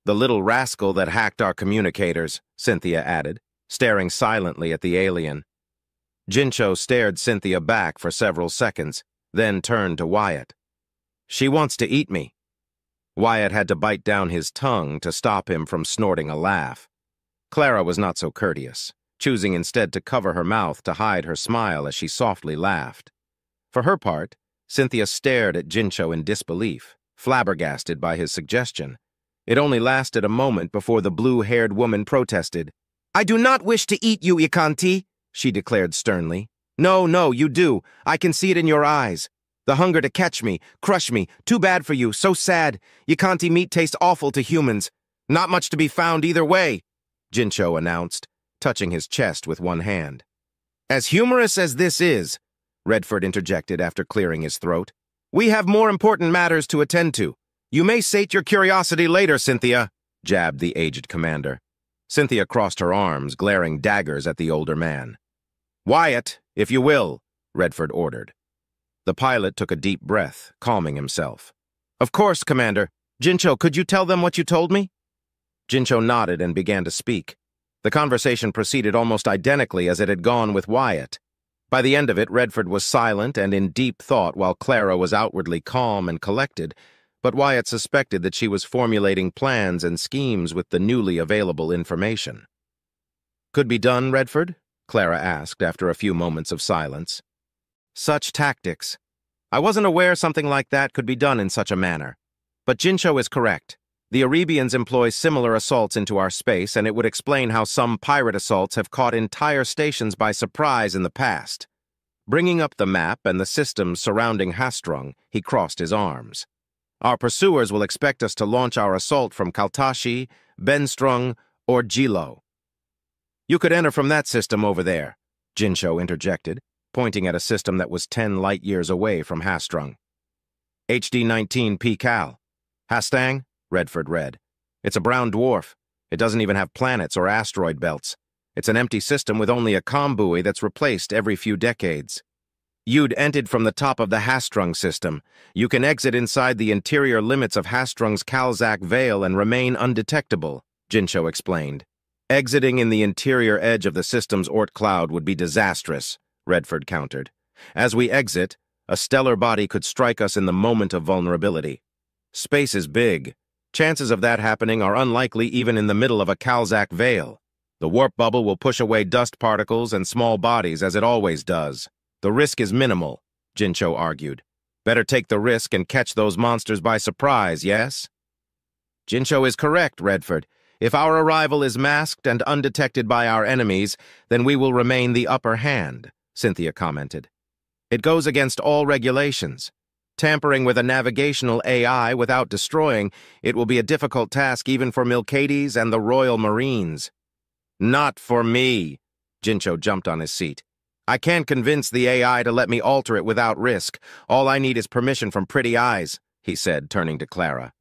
"The little rascal that hacked our communicators," Cynthia added, staring silently at the alien. Jincho stared Cynthia back for several seconds, then turned to Wyatt. "She wants to eat me." Wyatt had to bite down his tongue to stop him from snorting a laugh. Clara was not so courteous, choosing instead to cover her mouth to hide her smile as she softly laughed. For her part, Cynthia stared at Jincho in disbelief, flabbergasted by his suggestion. It only lasted a moment before the blue-haired woman protested. "I do not wish to eat you, Ikanti," she declared sternly. No, you do. I can see it in your eyes. The hunger to catch me, crush me, too bad for you, so sad. Ikanti meat tastes awful to humans. Not much to be found either way," Jincho announced, touching his chest with one hand. "As humorous as this is," Redford interjected after clearing his throat, "we have more important matters to attend to. You may sate your curiosity later, Cynthia," jabbed the aged commander. Cynthia crossed her arms, glaring daggers at the older man. "Wyatt, if you will," Redford ordered. The pilot took a deep breath, calming himself. "Of course, Commander. Jincho, could you tell them what you told me?" Jincho nodded and began to speak. The conversation proceeded almost identically as it had gone with Wyatt. By the end of it, Redford was silent and in deep thought while Clara was outwardly calm and collected, but Wyatt suspected that she was formulating plans and schemes with the newly available information. "Could be done, Redford?" Clara asked after a few moments of silence. "Such tactics. I wasn't aware something like that could be done in such a manner. But Jincho is correct. The Arabians employ similar assaults into our space, and it would explain how some pirate assaults have caught entire stations by surprise in the past." Bringing up the map and the systems surrounding Hastrung, he crossed his arms. "Our pursuers will expect us to launch our assault from Kaltashi, Benstrung, or Jilo." "You could enter from that system over there," Jincho interjected, pointing at a system that was 10 light-years away from Hastrung. "HD-19 P-Cal. Hastang?" Redford read. "It's a brown dwarf. It doesn't even have planets or asteroid belts. It's an empty system with only a comm buoy that's replaced every few decades. You'd entered from the top of the Hastrung system. You can exit inside the interior limits of Hastrung's Kalzak Veil and remain undetectable, Jincho explained. Exiting in the interior edge of the system's Oort cloud would be disastrous, Redford countered. As we exit, a stellar body could strike us in the moment of vulnerability. Space is big. Chances of that happening are unlikely even in the middle of a Kalzak Veil. The warp bubble will push away dust particles and small bodies as it always does. The risk is minimal, Jincho argued. Better take the risk and catch those monsters by surprise, yes? Jincho is correct, Redford. If our arrival is masked and undetected by our enemies, then we will remain the upper hand, Cynthia commented. It goes against all regulations. Tampering with a navigational AI without destroying it will be a difficult task even for Milcades and the Royal Marines. Not for me, Jincho jumped on his seat. I can't convince the AI to let me alter it without risk. All I need is permission from Pretty Eyes, he said, turning to Clara.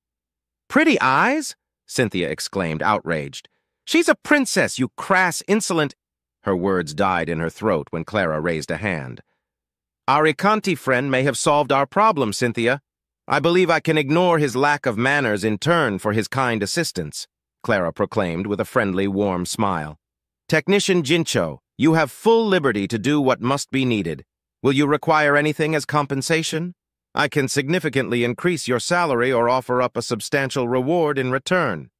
Pretty Eyes? Cynthia exclaimed, outraged. She's a princess, you crass, insolent... Her words died in her throat when Clara raised a hand. Our Ikanti friend may have solved our problem, Cynthia. I believe I can ignore his lack of manners in turn for his kind assistance, Clara proclaimed with a friendly, warm smile. Technician Jincho, you have full liberty to do what must be needed. Will you require anything as compensation? I can significantly increase your salary or offer up a substantial reward in return.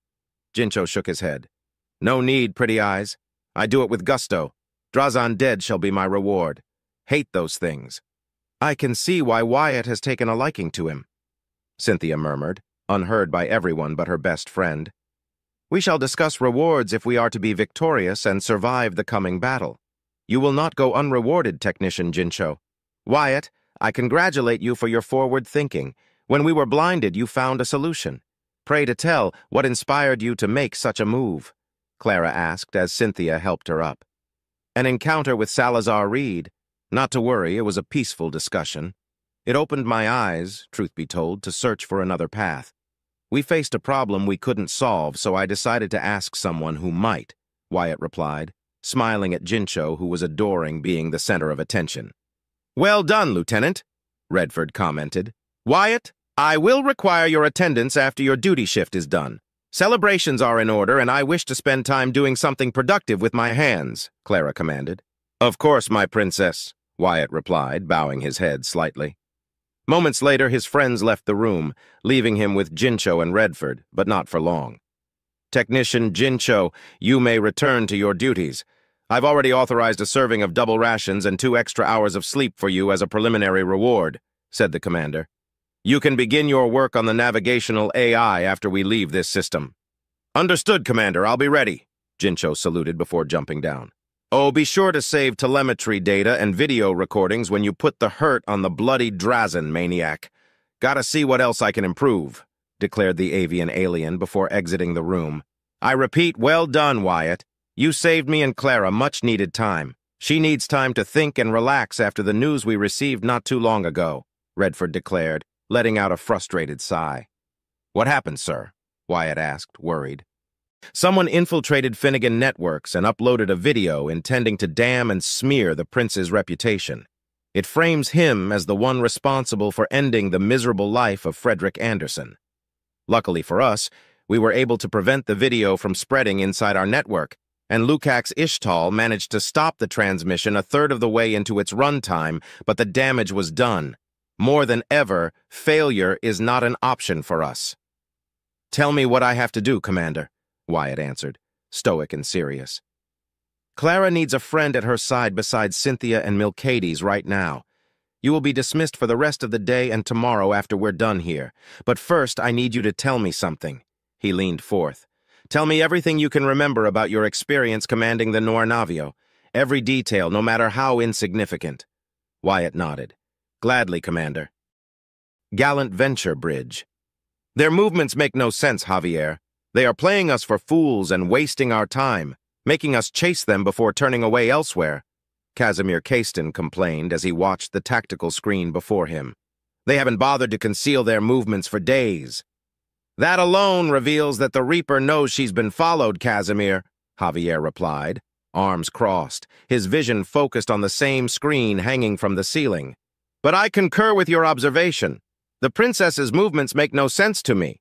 Jincho shook his head. No need, Pretty Eyes. I do it with gusto. Drazan dead shall be my reward. Hate those things. I can see why Wyatt has taken a liking to him, Cynthia murmured, unheard by everyone but her best friend. We shall discuss rewards if we are to be victorious and survive the coming battle. You will not go unrewarded, Technician Jincho. Wyatt, I congratulate you for your forward thinking. When we were blinded, you found a solution. Pray to tell what inspired you to make such a move, Clara asked as Cynthia helped her up. An encounter with Salazar Reed. Not to worry, it was a peaceful discussion. It opened my eyes, truth be told, to search for another path. We faced a problem we couldn't solve, so I decided to ask someone who might, Wyatt replied, smiling at Jincho, who was adoring being the center of attention. Well done, Lieutenant, Redford commented. Wyatt, I will require your attendance after your duty shift is done. Celebrations are in order, and I wish to spend time doing something productive with my hands, Clara commanded. Of course, my princess, Wyatt replied, bowing his head slightly. Moments later, his friends left the room, leaving him with Jincho and Redford, but not for long. Technician Jincho, you may return to your duties. I've already authorized a serving of double rations and 2 extra hours of sleep for you as a preliminary reward, said the commander. You can begin your work on the navigational AI after we leave this system. Understood, Commander. I'll be ready, Jincho saluted before jumping down. Oh, be sure to save telemetry data and video recordings when you put the hurt on the bloody Drazan maniac. Gotta see what else I can improve, declared the avian alien before exiting the room. I repeat, well done, Wyatt. You saved me and Clara much-needed time. She needs time to think and relax after the news we received not too long ago, Redford declared, letting out a frustrated sigh. What happened, sir? Wyatt asked, worried. Someone infiltrated Finnegan Networks and uploaded a video intending to damn and smear the prince's reputation. It frames him as the one responsible for ending the miserable life of Frederick Anderson. Luckily for us, we were able to prevent the video from spreading inside our network, and Lukács Ishtal managed to stop the transmission a third of the way into its runtime, but the damage was done. More than ever, failure is not an option for us. Tell me what I have to do, Commander, Wyatt answered, stoic and serious. Clara needs a friend at her side besides Cynthia and Milcades right now. You will be dismissed for the rest of the day and tomorrow after we're done here. But first, I need you to tell me something. He leaned forth. Tell me everything you can remember about your experience commanding the Nornavio. Every detail, no matter how insignificant. Wyatt nodded. Gladly, Commander. Gallant Venture Bridge. Their movements make no sense, Javier. They are playing us for fools and wasting our time, making us chase them before turning away elsewhere, Casimir Caiston complained as he watched the tactical screen before him. They haven't bothered to conceal their movements for days. That alone reveals that the Reaper knows she's been followed, Casimir, Javier replied, arms crossed, his vision focused on the same screen hanging from the ceiling. "But I concur with your observation. The princess's movements make no sense to me.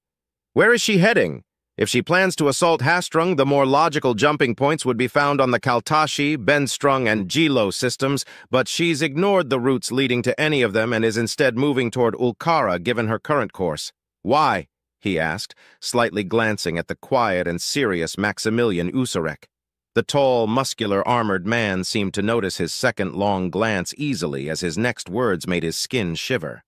Where is she heading? If she plans to assault Hastrung, the more logical jumping points would be found on the Kaltashi, Benstrung, and Jilo systems, but she's ignored the routes leading to any of them and is instead moving toward Ulkara given her current course. Why?" he asked, slightly glancing at the quiet and serious Maximilian Usarek. The tall, muscular, armored man seemed to notice his second long glance easily as his next words made his skin shiver.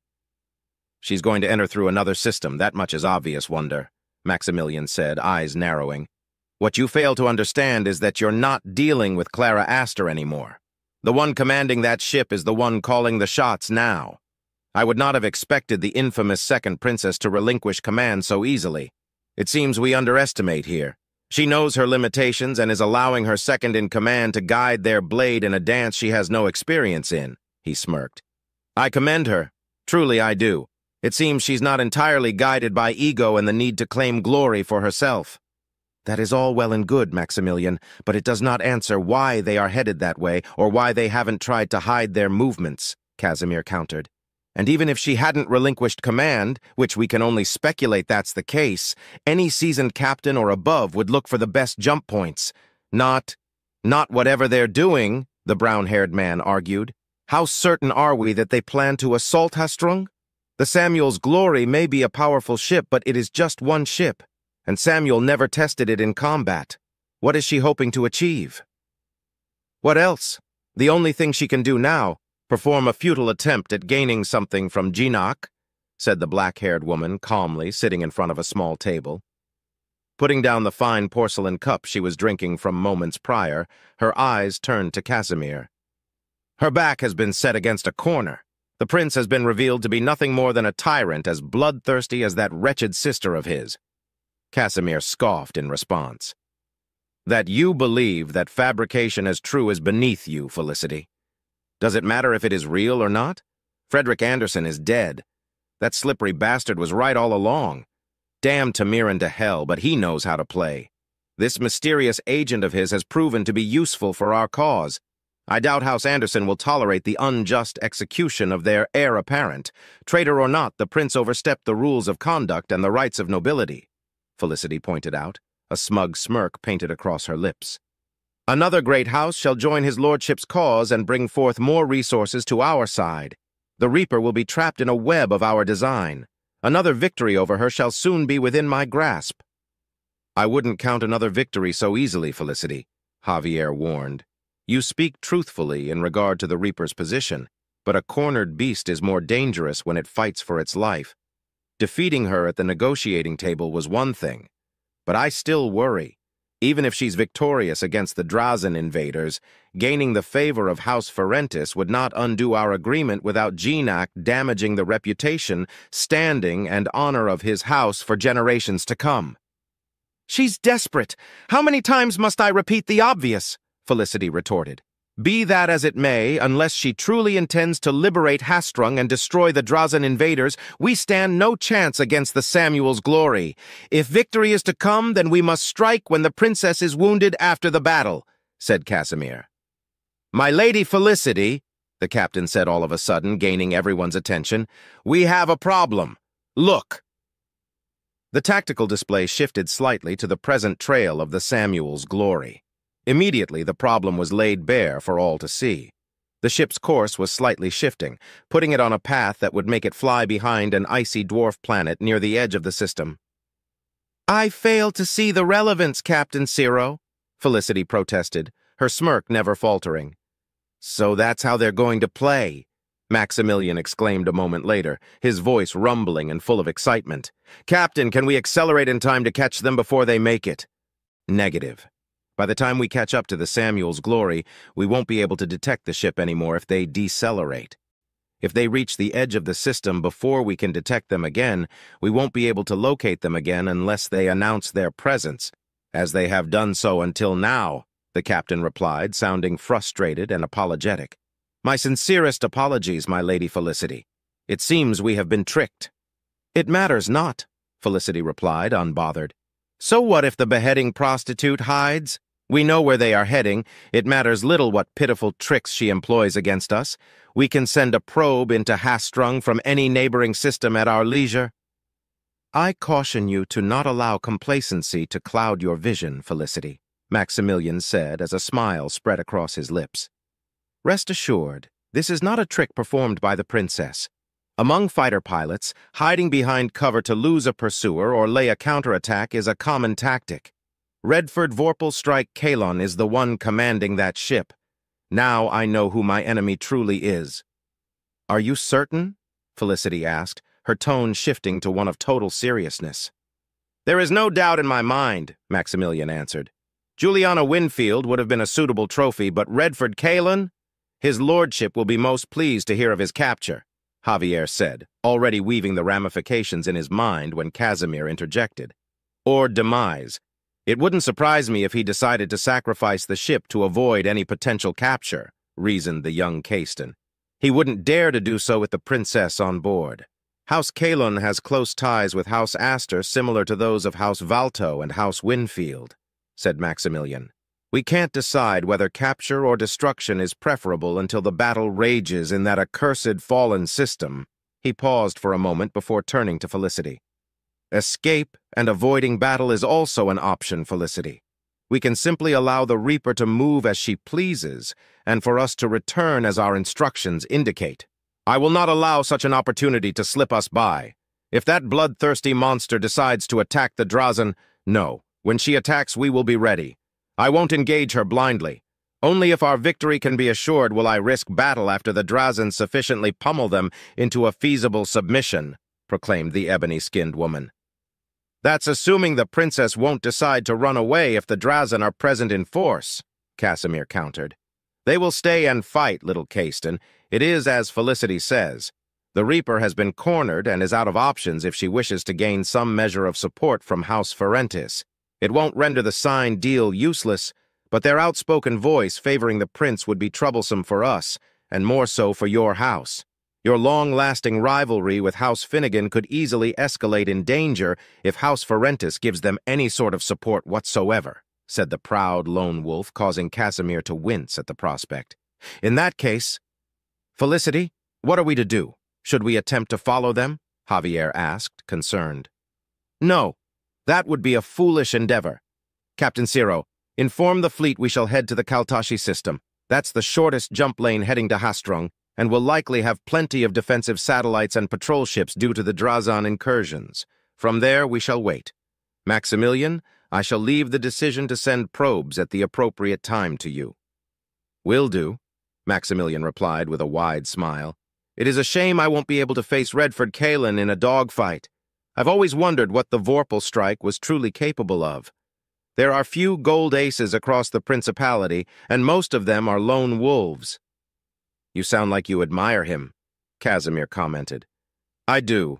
"She's going to enter through another system, that much is obvious, Wonder," Maximilian said, eyes narrowing. "What you fail to understand is that you're not dealing with Clara Astor anymore. The one commanding that ship is the one calling the shots now. I would not have expected the infamous second princess to relinquish command so easily. It seems we underestimate here. She knows her limitations and is allowing her second-in-command to guide their blade in a dance she has no experience in," he smirked. "I commend her. Truly I do. It seems she's not entirely guided by ego and the need to claim glory for herself." "That is all well and good, Maximilian, but it does not answer why they are headed that way or why they haven't tried to hide their movements," Casimir countered. "And even if she hadn't relinquished command, which we can only speculate that's the case, any seasoned captain or above would look for the best jump points. Not whatever they're doing," the brown-haired man argued. "How certain are we that they plan to assault Hastrung? The Samuel's Glory may be a powerful ship, but it is just one ship, and Samuel never tested it in combat. What is she hoping to achieve?" "What else? The only thing she can do now, perform a futile attempt at gaining something from Jinak," said the black-haired woman calmly, sitting in front of a small table. Putting down the fine porcelain cup she was drinking from moments prior, her eyes turned to Casimir. "Her back has been set against a corner. The prince has been revealed to be nothing more than a tyrant as bloodthirsty as that wretched sister of his." Casimir scoffed in response. "That you believe that fabrication as true is beneath you, Felicity. Does it matter if it is real or not? Frederick Anderson is dead. That slippery bastard was right all along. Damn Tamirin to hell, but he knows how to play. This mysterious agent of his has proven to be useful for our cause. I doubt House Anderson will tolerate the unjust execution of their heir apparent. Traitor or not, the prince overstepped the rules of conduct and the rights of nobility," Felicity pointed out, a smug smirk painted across her lips. "Another great house shall join his lordship's cause and bring forth more resources to our side. The Reaper will be trapped in a web of our design. Another victory over her shall soon be within my grasp." "I wouldn't count another victory so easily, Felicity," Javier warned. "You speak truthfully in regard to the Reaper's position, but a cornered beast is more dangerous when it fights for its life. Defeating her at the negotiating table was one thing, but I still worry. Even if she's victorious against the Drazen invaders, gaining the favor of House Ferentis would not undo our agreement without Jinak damaging the reputation, standing, and honor of his house for generations to come." "She's desperate. How many times must I repeat the obvious?" Felicity retorted. "Be that as it may, unless she truly intends to liberate Hastrung and destroy the Drazen invaders, we stand no chance against the Samuel's Glory. If victory is to come, then we must strike when the princess is wounded after the battle," said Casimir. "My Lady Felicity," the captain said all of a sudden, gaining everyone's attention, "we have a problem. Look." The tactical display shifted slightly to the present trail of the Samuel's Glory. Immediately, the problem was laid bare for all to see. The ship's course was slightly shifting, putting it on a path that would make it fly behind an icy dwarf planet near the edge of the system. "I fail to see the relevance, Captain Ciro," Felicity protested, her smirk never faltering. "So that's how they're going to play," Maximilian exclaimed a moment later, his voice rumbling and full of excitement. "Captain, can we accelerate in time to catch them before they make it?" "Negative. By the time we catch up to the Samuel's Glory, we won't be able to detect the ship anymore if they decelerate. If they reach the edge of the system before we can detect them again, we won't be able to locate them again unless they announce their presence, as they have done so until now," the captain replied, sounding frustrated and apologetic. "My sincerest apologies, my Lady Felicity. It seems we have been tricked." "It matters not," Felicity replied, unbothered. "So what if the beheading prostitute hides? We know where they are heading. It matters little what pitiful tricks she employs against us. We can send a probe into Hastrung from any neighboring system at our leisure. I caution you to not allow complacency to cloud your vision, Felicity, Maximilian said as a smile spread across his lips. Rest assured, this is not a trick performed by the princess. Among fighter pilots, hiding behind cover to lose a pursuer or lay a counterattack is a common tactic. Redford Vorpal Kalon is the one commanding that ship. Now I know who my enemy truly is. Are you certain? Felicity asked, her tone shifting to one of total seriousness. There is no doubt in my mind, Maximilian answered. Juliana Winfield would have been a suitable trophy, but Redford Kalon? His lordship will be most pleased to hear of his capture, Javier said, already weaving the ramifications in his mind when Casimir interjected. Or demise. It wouldn't surprise me if he decided to sacrifice the ship to avoid any potential capture, reasoned the young Caiston. He wouldn't dare to do so with the princess on board. House Kalon has close ties with House Astor similar to those of House Valto and House Winfield, said Maximilian. We can't decide whether capture or destruction is preferable until the battle rages in that accursed fallen system. He paused for a moment before turning to Felicity. Escape and avoiding battle is also an option, Felicity. We can simply allow the Reaper to move as she pleases, and for us to return as our instructions indicate. I will not allow such an opportunity to slip us by. If that bloodthirsty monster decides to attack the Drazen, no. When she attacks, we will be ready. I won't engage her blindly. Only if our victory can be assured will I risk battle after the Drazen sufficiently pummel them into a feasible submission, proclaimed the ebony-skinned woman. That's assuming the princess won't decide to run away if the Drazen are present in force, Casimir countered. They will stay and fight, little Caiston. It is as Felicity says. The Reaper has been cornered and is out of options if she wishes to gain some measure of support from House Ferentis. It won't render the signed deal useless, but their outspoken voice favoring the prince would be troublesome for us, and more so for your house. Your long-lasting rivalry with House Finnegan could easily escalate in danger if House Ferentis gives them any sort of support whatsoever, said the proud lone wolf, causing Casimir to wince at the prospect. In that case, Felicity, what are we to do? Should we attempt to follow them? Javier asked, concerned. No, that would be a foolish endeavor. Captain Ciro, inform the fleet we shall head to the Kaltashi system. That's the shortest jump lane heading to Hastrung, and will likely have plenty of defensive satellites and patrol ships due to the Drazan incursions. From there, we shall wait. Maximilian, I shall leave the decision to send probes at the appropriate time to you. Will do, Maximilian replied with a wide smile. It is a shame I won't be able to face Redford Kalon in a dogfight. I've always wondered what the Vorpal strike was truly capable of. There are few gold aces across the Principality, and most of them are lone wolves. You sound like you admire him, Casimir commented. I do.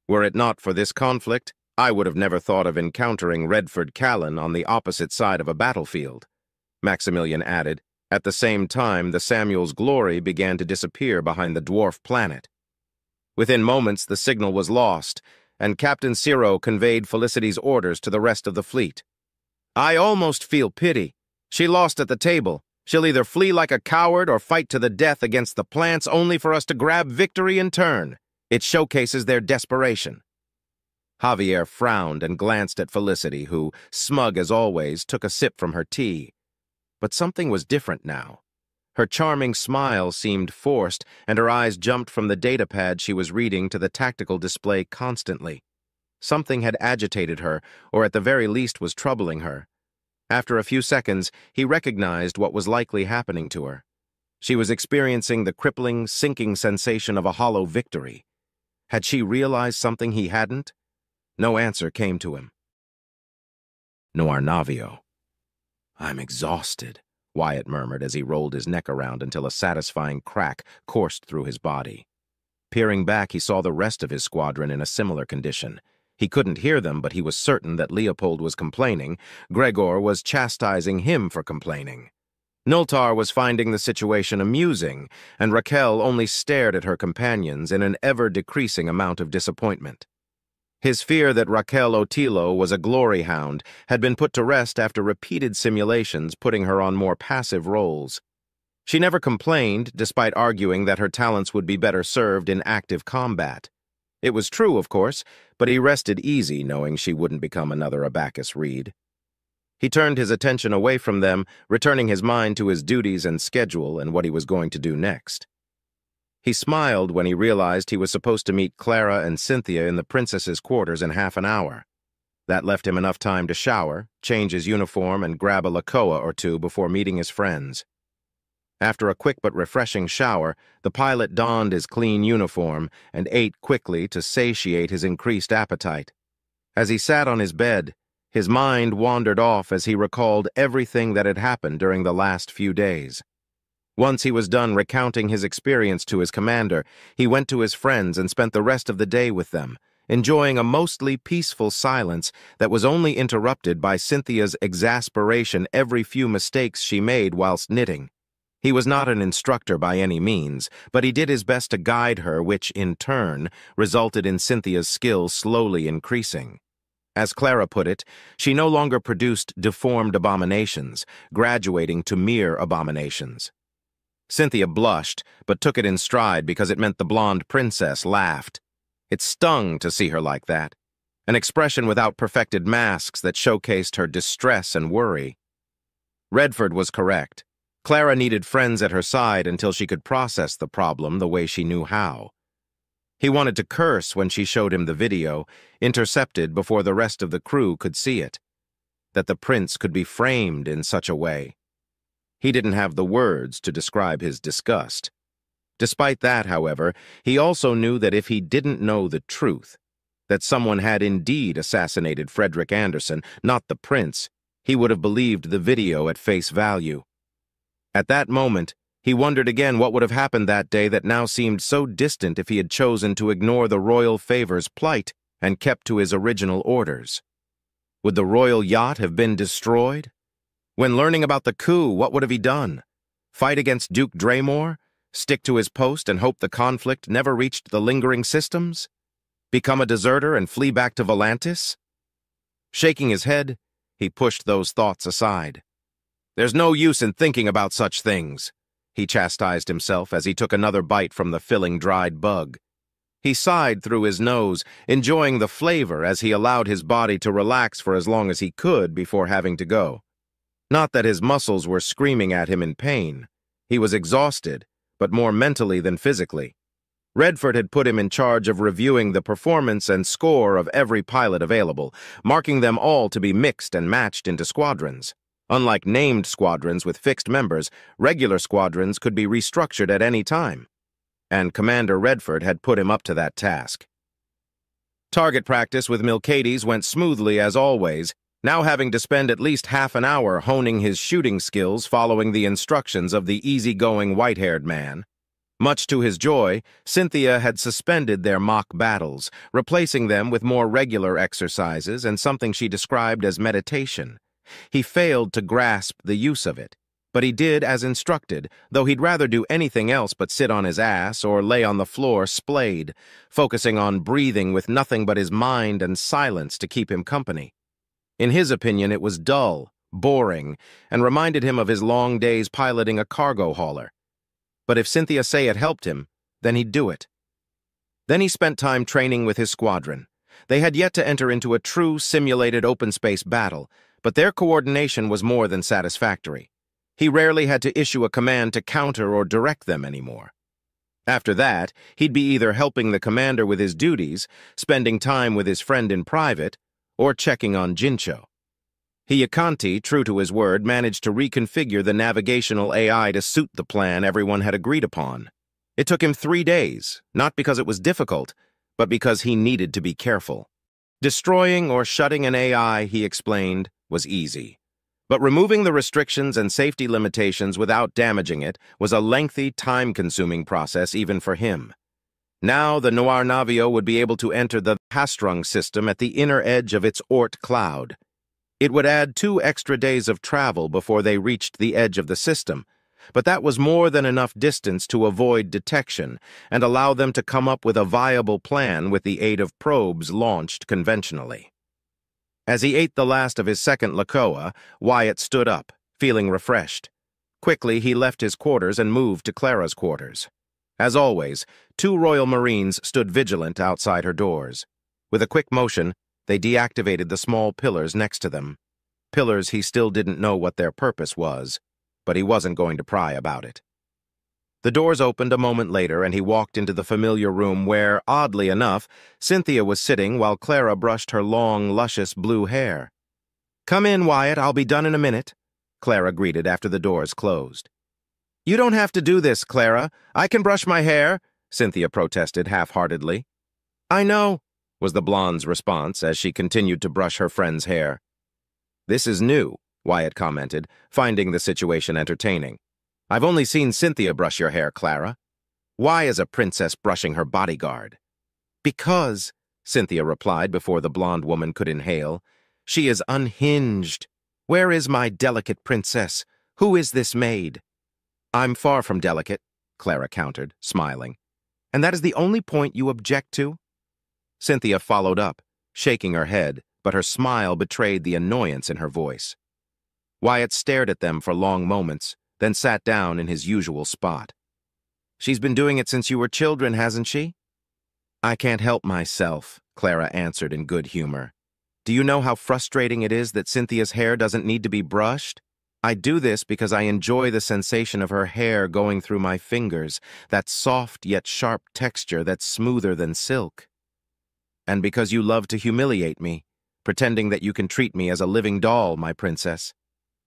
Were it not for this conflict, I would have never thought of encountering Redford Kalon on the opposite side of a battlefield, Maximilian added. At the same time, the Samuel's glory began to disappear behind the dwarf planet. Within moments, the signal was lost, and Captain Ciro conveyed Felicity's orders to the rest of the fleet. I almost feel pity. She lost at the table. She'll either flee like a coward or fight to the death against the plants only for us to grab victory in turn. It showcases their desperation. Javier frowned and glanced at Felicity, who, smug as always, took a sip from her tea. But something was different now. Her charming smile seemed forced, and her eyes jumped from the datapad she was reading to the tactical display constantly. Something had agitated her, or at the very least was troubling her. After a few seconds, he recognized what was likely happening to her. She was experiencing the crippling, sinking sensation of a hollow victory. Had she realized something he hadn't? No answer came to him. Noir Navio. I'm exhausted, Wyatt murmured as he rolled his neck around until a satisfying crack coursed through his body. Peering back, he saw the rest of his squadron in a similar condition. He couldn't hear them, but he was certain that Leopold was complaining. Gregor was chastising him for complaining. Nultar was finding the situation amusing, and Raquel only stared at her companions in an ever-decreasing amount of disappointment. His fear that Raquel Otillo was a glory hound had been put to rest after repeated simulations putting her on more passive roles. She never complained, despite arguing that her talents would be better served in active combat. It was true, of course, but he rested easy knowing she wouldn't become another Abacus Reed. He turned his attention away from them, returning his mind to his duties and schedule and what he was going to do next. He smiled when he realized he was supposed to meet Clara and Cynthia in the princess's quarters in half an hour. That left him enough time to shower, change his uniform, and grab a Lakoa or two before meeting his friends. After a quick but refreshing shower, the pilot donned his clean uniform and ate quickly to satiate his increased appetite. As he sat on his bed, his mind wandered off as he recalled everything that had happened during the last few days. Once he was done recounting his experience to his commander, he went to his friends and spent the rest of the day with them, enjoying a mostly peaceful silence that was only interrupted by Cynthia's exasperation every few mistakes she made whilst knitting. He was not an instructor by any means, but he did his best to guide her, which, in turn, resulted in Cynthia's skill slowly increasing. As Clara put it, she no longer produced deformed abominations, graduating to mere abominations. Cynthia blushed, but took it in stride because it meant the blonde princess laughed. It stung to see her like that, an expression without perfected masks that showcased her distress and worry. Redford was correct. Clara needed friends at her side until she could process the problem the way she knew how. He wanted to curse when she showed him the video, intercepted before the rest of the crew could see it. That the prince could be framed in such a way. He didn't have the words to describe his disgust. Despite that, however, he also knew that if he didn't know the truth, that someone had indeed assassinated Frederick Anderson, not the prince, he would have believed the video at face value. At that moment, he wondered again what would have happened that day that now seemed so distant if he had chosen to ignore the royal favor's plight and kept to his original orders. Would the royal yacht have been destroyed? When learning about the coup, what would have he done? Fight against Duke Draymore? Stick to his post and hope the conflict never reached the lingering systems? Become a deserter and flee back to Volantis? Shaking his head, he pushed those thoughts aside. There's no use in thinking about such things, he chastised himself as he took another bite from the filling dried bug. He sighed through his nose, enjoying the flavor as he allowed his body to relax for as long as he could before having to go. Not that his muscles were screaming at him in pain. He was exhausted, but more mentally than physically. Redford had put him in charge of reviewing the performance and score of every pilot available, marking them all to be mixed and matched into squadrons. Unlike named squadrons with fixed members, regular squadrons could be restructured at any time. And Commander Redford had put him up to that task. Target practice with Milcades went smoothly as always, now having to spend at least half an hour honing his shooting skills following the instructions of the easygoing white-haired man. Much to his joy, Cynthia had suspended their mock battles, replacing them with more regular exercises and something she described as meditation. He failed to grasp the use of it, but he did as instructed, though he'd rather do anything else but sit on his ass or lay on the floor splayed, focusing on breathing with nothing but his mind and silence to keep him company. In his opinion, it was dull, boring, and reminded him of his long days piloting a cargo hauler. But if Cynthia say it helped him, then he'd do it. Then he spent time training with his squadron. They had yet to enter into a true simulated open space battle, but their coordination was more than satisfactory. He rarely had to issue a command to counter or direct them anymore. After that, he'd be either helping the commander with his duties, spending time with his friend in private, or checking on Jincho. Hiyakanti, true to his word, managed to reconfigure the navigational AI to suit the plan everyone had agreed upon. It took him 3 days, not because it was difficult, but because he needed to be careful. Destroying or shutting an AI, he explained, was easy. But removing the restrictions and safety limitations without damaging it was a lengthy, time-consuming process even for him. Now the Noir Navio would be able to enter the Hastrung system at the inner edge of its Oort cloud. It would add 2 extra days of travel before they reached the edge of the system, but that was more than enough distance to avoid detection and allow them to come up with a viable plan with the aid of probes launched conventionally. As he ate the last of his second Lakoa, Wyatt stood up, feeling refreshed. Quickly, he left his quarters and moved to Clara's quarters. As always, 2 Royal Marines stood vigilant outside her doors. With a quick motion, they deactivated the small pillars next to them. Pillars he still didn't know what their purpose was, but he wasn't going to pry about it. The doors opened a moment later, and he walked into the familiar room where, oddly enough, Cynthia was sitting while Clara brushed her long, luscious blue hair. "Come in, Wyatt, I'll be done in a minute," Clara greeted after the doors closed. "You don't have to do this, Clara. I can brush my hair," Cynthia protested half-heartedly. "I know," was the blonde's response as she continued to brush her friend's hair. "This is new," Wyatt commented, finding the situation entertaining. "I've only seen Cynthia brush your hair, Clara. Why is a princess brushing her bodyguard?" "Because," Cynthia replied before the blonde woman could inhale, "she is unhinged. Where is my delicate princess? Who is this maid?" "I'm far from delicate," Clara countered, smiling. "And that is the only point you object to?" Cynthia followed up, shaking her head, but her smile betrayed the annoyance in her voice. Wyatt stared at them for long moments, then sat down in his usual spot. "She's been doing it since you were children, hasn't she?" "I can't help myself," Clara answered in good humor. "Do you know how frustrating it is that Cynthia's hair doesn't need to be brushed? I do this because I enjoy the sensation of her hair going through my fingers, that soft yet sharp texture that's smoother than silk. And because you love to humiliate me, pretending that you can treat me as a living doll, my princess.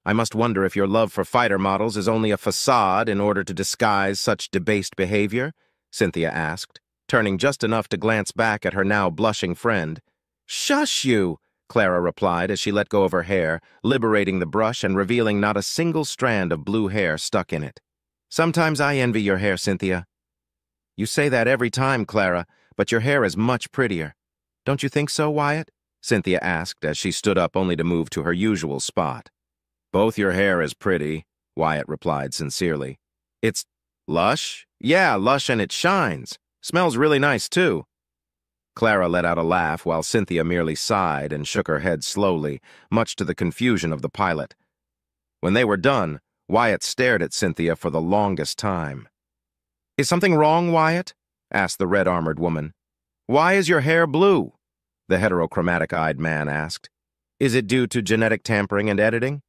I must wonder if your love for fighter models is only a facade in order to disguise such debased behavior?" Cynthia asked, turning just enough to glance back at her now blushing friend. "Shush you!" Clara replied as she let go of her hair, liberating the brush and revealing not a single strand of blue hair stuck in it. "Sometimes I envy your hair, Cynthia." "You say that every time, Clara, but your hair is much prettier. Don't you think so, Wyatt?" Cynthia asked as she stood up only to move to her usual spot. "Both your hair is pretty," Wyatt replied sincerely. "It's lush? Yeah, lush, and it shines. Smells really nice, too." Clara let out a laugh while Cynthia merely sighed and shook her head slowly, much to the confusion of the pilot. When they were done, Wyatt stared at Cynthia for the longest time. "Is something wrong, Wyatt?" asked the red-armored woman. "Why is your hair blue?" the heterochromatic-eyed man asked. "Is it due to genetic tampering and editing?"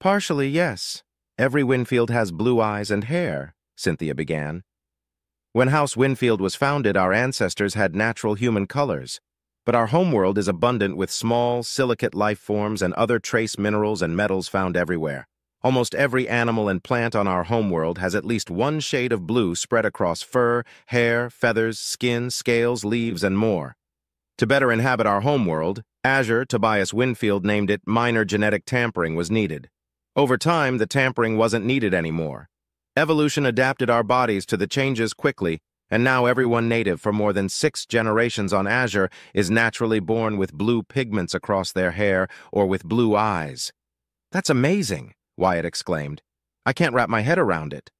"Partially, yes. Every Winfield has blue eyes and hair," Cynthia began. "When House Winfield was founded, our ancestors had natural human colors. But our homeworld is abundant with small, silicate life forms and other trace minerals and metals found everywhere. Almost every animal and plant on our homeworld has at least one shade of blue spread across fur, hair, feathers, skin, scales, leaves, and more. To better inhabit our homeworld, Azure Tobias Winfield named it minor genetic tampering was needed. Over time, the tampering wasn't needed anymore. Evolution adapted our bodies to the changes quickly, and now everyone native for more than 6 generations on Azure is naturally born with blue pigments across their hair or with blue eyes. "That's amazing," Wyatt exclaimed. "I can't wrap my head around it."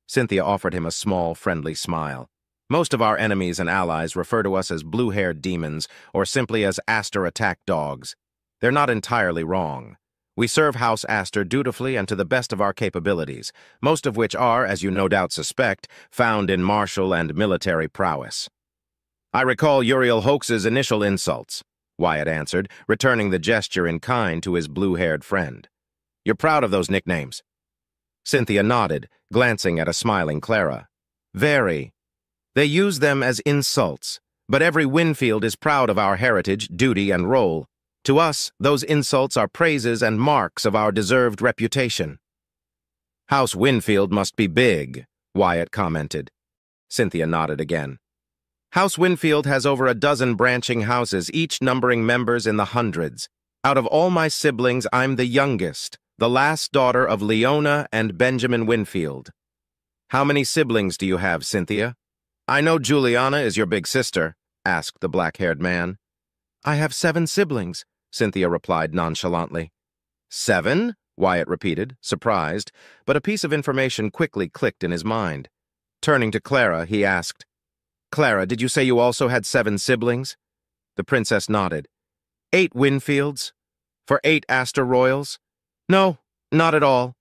Cynthia offered him a small, friendly smile. "Most of our enemies and allies refer to us as blue-haired demons or simply as Aster attack dogs. They're not entirely wrong. We serve House Aster dutifully and to the best of our capabilities, most of which are, as you no doubt suspect, found in martial and military prowess." "I recall Uriel Hoax's initial insults," Wyatt answered, returning the gesture in kind to his blue-haired friend. "You're proud of those nicknames?" Cynthia nodded, glancing at a smiling Clara. "Very. They use them as insults, but every Winfield is proud of our heritage, duty, and role. To us, those insults are praises and marks of our deserved reputation." "House Winfield must be big," Wyatt commented. Cynthia nodded again. "House Winfield has over a dozen branching houses, each numbering members in the hundreds. Out of all my siblings, I'm the youngest, the last daughter of Leona and Benjamin Winfield." "How many siblings do you have, Cynthia?" "I know Juliana is your big sister," asked the black-haired man. "I have 7 siblings," Cynthia replied nonchalantly. "7?" Wyatt repeated, surprised, but a piece of information quickly clicked in his mind. Turning to Clara, he asked, "Clara, did you say you also had 7 siblings?" The princess nodded. 8 Winfields? For 8 Astor Royals? No, not at all,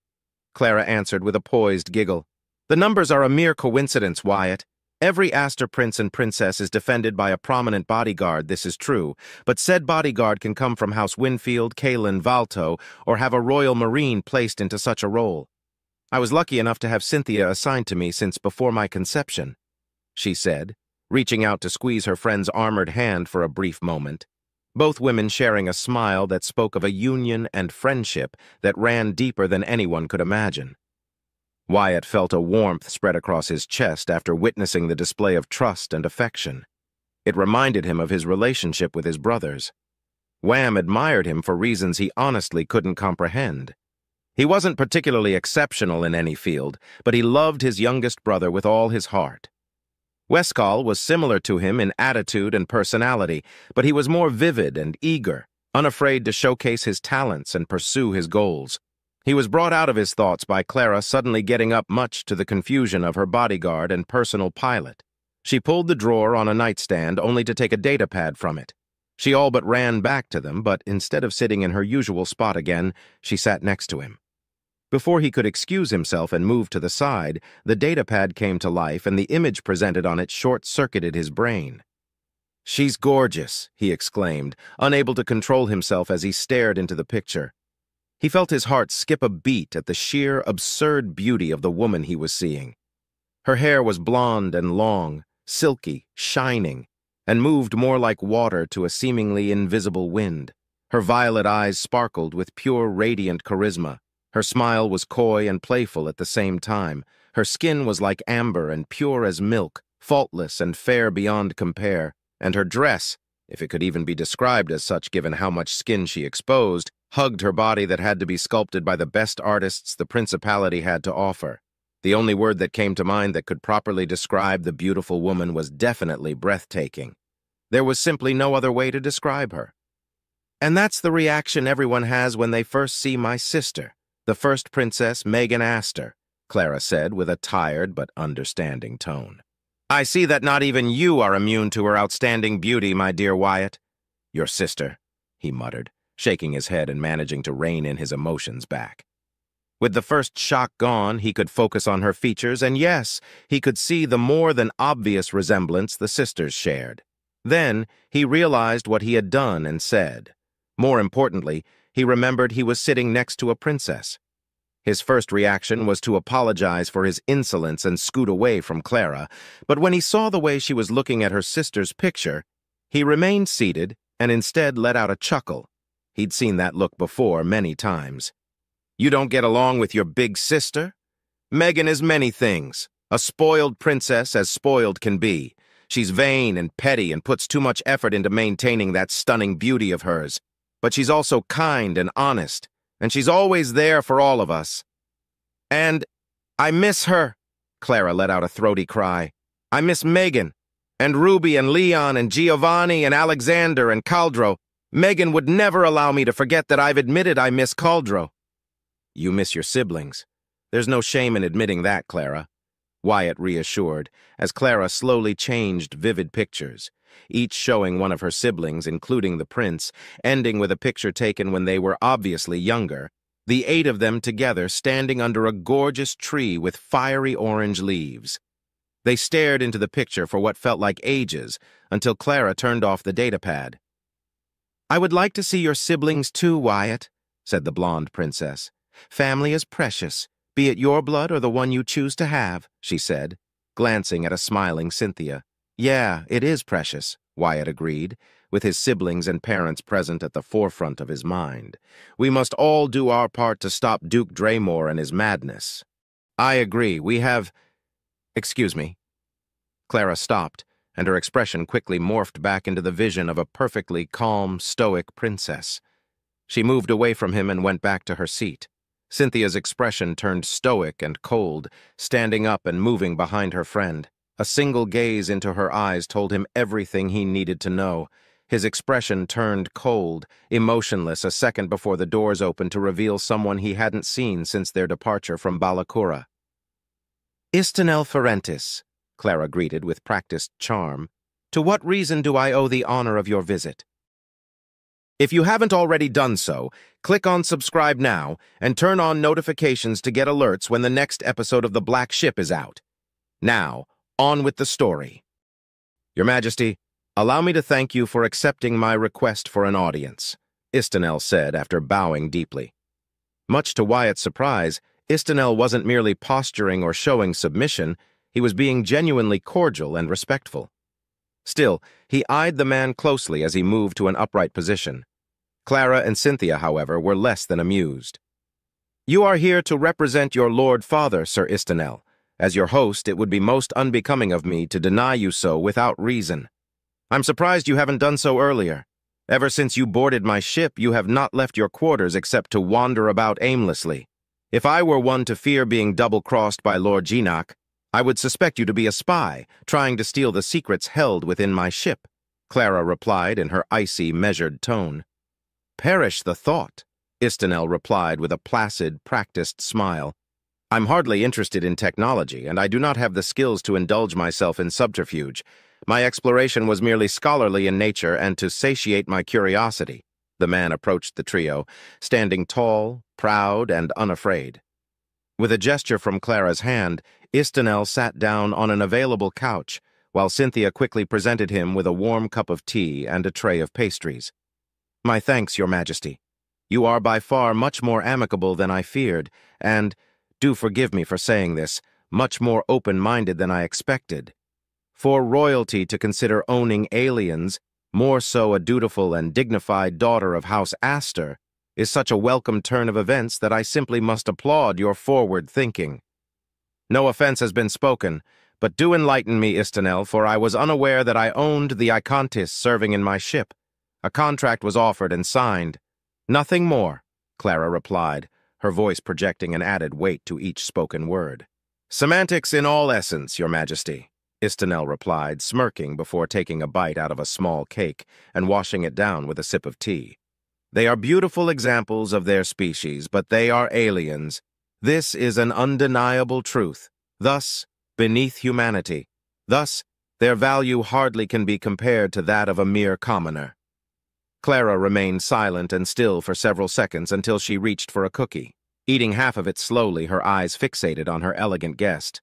Clara answered with a poised giggle. The numbers are a mere coincidence, Wyatt. Every Astor prince and princess is defended by a prominent bodyguard, this is true, but said bodyguard can come from House Winfield, Kalin, Valto, or have a royal marine placed into such a role. I was lucky enough to have Cynthia assigned to me since before my conception, she said, reaching out to squeeze her friend's armored hand for a brief moment. Both women sharing a smile that spoke of a union and friendship that ran deeper than anyone could imagine. Wyatt felt a warmth spread across his chest after witnessing the display of trust and affection. It reminded him of his relationship with his brothers. Wham admired him for reasons he honestly couldn't comprehend. He wasn't particularly exceptional in any field, but he loved his youngest brother with all his heart. Westcall was similar to him in attitude and personality, but he was more vivid and eager, unafraid to showcase his talents and pursue his goals. He was brought out of his thoughts by Clara suddenly getting up, much to the confusion of her bodyguard and personal pilot. She pulled the drawer on a nightstand only to take a datapad from it. She all but ran back to them, but instead of sitting in her usual spot again, she sat next to him. Before he could excuse himself and move to the side, the datapad came to life and the image presented on it short-circuited his brain. "She's gorgeous," he exclaimed, unable to control himself as he stared into the picture. He felt his heart skip a beat at the sheer, absurd beauty of the woman he was seeing. Her hair was blonde and long, silky, shining, and moved more like water to a seemingly invisible wind. Her violet eyes sparkled with pure, radiant charisma. Her smile was coy and playful at the same time. Her skin was like amber and pure as milk, faultless and fair beyond compare, and her dress, if it could even be described as such given how much skin she exposed, hugged her body that had to be sculpted by the best artists the principality had to offer. The only word that came to mind that could properly describe the beautiful woman was definitely breathtaking. There was simply no other way to describe her. "And that's the reaction everyone has when they first see my sister, the first Princess Megan Astor," Clara said with a tired but understanding tone. "I see that not even you are immune to her outstanding beauty, my dear Wyatt." "Your sister," he muttered, shaking his head and managing to rein in his emotions back. With the first shock gone, he could focus on her features, and yes, he could see the more than obvious resemblance the sisters shared. Then, he realized what he had done and said. More importantly, he remembered he was sitting next to a princess. His first reaction was to apologize for his insolence and scoot away from Clara, but when he saw the way she was looking at her sister's picture, he remained seated and instead let out a chuckle. He'd seen that look before many times. "You don't get along with your big sister? Megan is many things. A spoiled princess as spoiled can be. She's vain and petty and puts too much effort into maintaining that stunning beauty of hers. But she's also kind and honest, and she's always there for all of us. And I miss her," Clara let out a throaty cry. "I miss Megan, and Ruby and Leon and Giovanni and Alexander and Caldro. Megan would never allow me to forget that I've admitted I miss Caldro." "You miss your siblings. There's no shame in admitting that, Clara," Wyatt reassured, as Clara slowly changed vivid pictures, each showing one of her siblings, including the prince, ending with a picture taken when they were obviously younger, the 8 of them together standing under a gorgeous tree with fiery orange leaves. They stared into the picture for what felt like ages, until Clara turned off the datapad. "I would like to see your siblings too, Wyatt," said the blonde princess. "Family is precious, be it your blood or the one you choose to have," she said, glancing at a smiling Cynthia. "Yeah, it is precious," Wyatt agreed, with his siblings and parents present at the forefront of his mind. "We must all do our part to stop Duke Draymore and his madness." "I agree, we have—" "Excuse me." Clara stopped, and her expression quickly morphed back into the vision of a perfectly calm, stoic princess. She moved away from him and went back to her seat. Cynthia's expression turned stoic and cold, standing up and moving behind her friend. A single gaze into her eyes told him everything he needed to know. His expression turned cold, emotionless a second before the doors opened to reveal someone he hadn't seen since their departure from Balakura. "Istenel Ferentis," Clara greeted with practiced charm. "To what reason do I owe the honor of your visit?" If you haven't already done so, click on subscribe now and turn on notifications to get alerts when the next episode of The Black Ship is out. Now, on with the story. Your Majesty, allow me to thank you for accepting my request for an audience, Istenel said after bowing deeply. Much to Wyatt's surprise, Istenel wasn't merely posturing or showing submission, he was being genuinely cordial and respectful. Still, he eyed the man closely as he moved to an upright position. Clara and Cynthia, however, were less than amused. "You are here to represent your Lord Father, Sir Istenel. As your host, it would be most unbecoming of me to deny you so without reason. I'm surprised you haven't done so earlier. Ever since you boarded my ship, you have not left your quarters except to wander about aimlessly. If I were one to fear being double-crossed by Lord Geenock, I would suspect you to be a spy, trying to steal the secrets held within my ship," Clara replied in her icy, measured tone. "Perish the thought," Istenel replied with a placid, practiced smile. "I'm hardly interested in technology, and I do not have the skills to indulge myself in subterfuge. My exploration was merely scholarly in nature and to satiate my curiosity." The man approached the trio, standing tall, proud, and unafraid. With a gesture from Clara's hand, Istenel sat down on an available couch, while Cynthia quickly presented him with a warm cup of tea and a tray of pastries. "My thanks, Your Majesty. You are by far much more amicable than I feared, and, do forgive me for saying this, much more open-minded than I expected. For royalty to consider owning aliens, more so a dutiful and dignified daughter of House Astor, is such a welcome turn of events that I simply must applaud your forward thinking. No offense has been spoken, but do enlighten me, Istenel, for I was unaware that I owned the Icontis serving in my ship. A contract was offered and signed." "Nothing more," Clara replied, her voice projecting an added weight to each spoken word. "Semantics in all essence, Your Majesty," Istenel replied, smirking before taking a bite out of a small cake and washing it down with a sip of tea. "They are beautiful examples of their species, but they are aliens. This is an undeniable truth. Thus, beneath humanity. Thus, their value hardly can be compared to that of a mere commoner." Clara remained silent and still for several seconds until she reached for a cookie, eating half of it slowly, her eyes fixated on her elegant guest.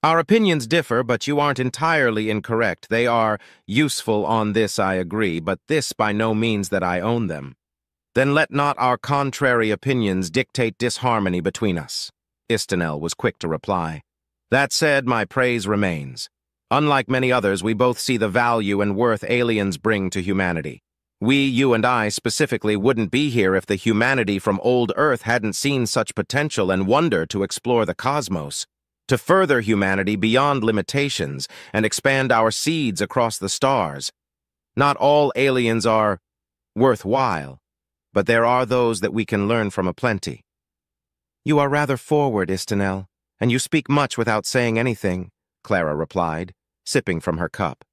"Our opinions differ, but you aren't entirely incorrect. They are useful on this, I agree, but this by no means that I own them. Then let not our contrary opinions dictate disharmony between us," Istenel was quick to reply. "That said, my praise remains. Unlike many others, we both see the value and worth aliens bring to humanity. We, you and I specifically, wouldn't be here if the humanity from old Earth hadn't seen such potential and wonder to explore the cosmos, to further humanity beyond limitations and expand our seeds across the stars. Not all aliens are worthwhile, but there are those that we can learn from aplenty." "You are rather forward, Istenel, and you speak much without saying anything," Clara replied, sipping from her cup.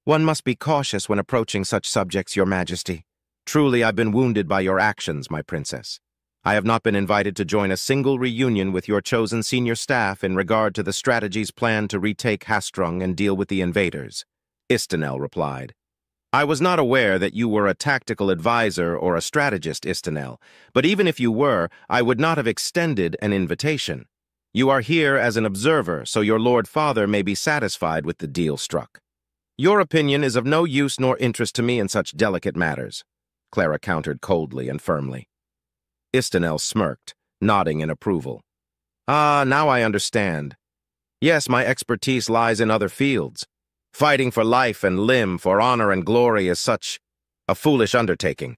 "One must be cautious when approaching such subjects, Your Majesty. Truly, I've been wounded by your actions, my princess. I have not been invited to join a single reunion with your chosen senior staff in regard to the strategies planned to retake Hastrung and deal with the invaders," Istenel replied. "I was not aware that you were a tactical advisor or a strategist, Istenel, but even if you were, I would not have extended an invitation. You are here as an observer, so your Lord Father may be satisfied with the deal struck. Your opinion is of no use nor interest to me in such delicate matters," Clara countered coldly and firmly. Istenel smirked, nodding in approval. "Ah, now I understand. Yes, my expertise lies in other fields. Fighting for life and limb, for honor and glory is such a foolish undertaking.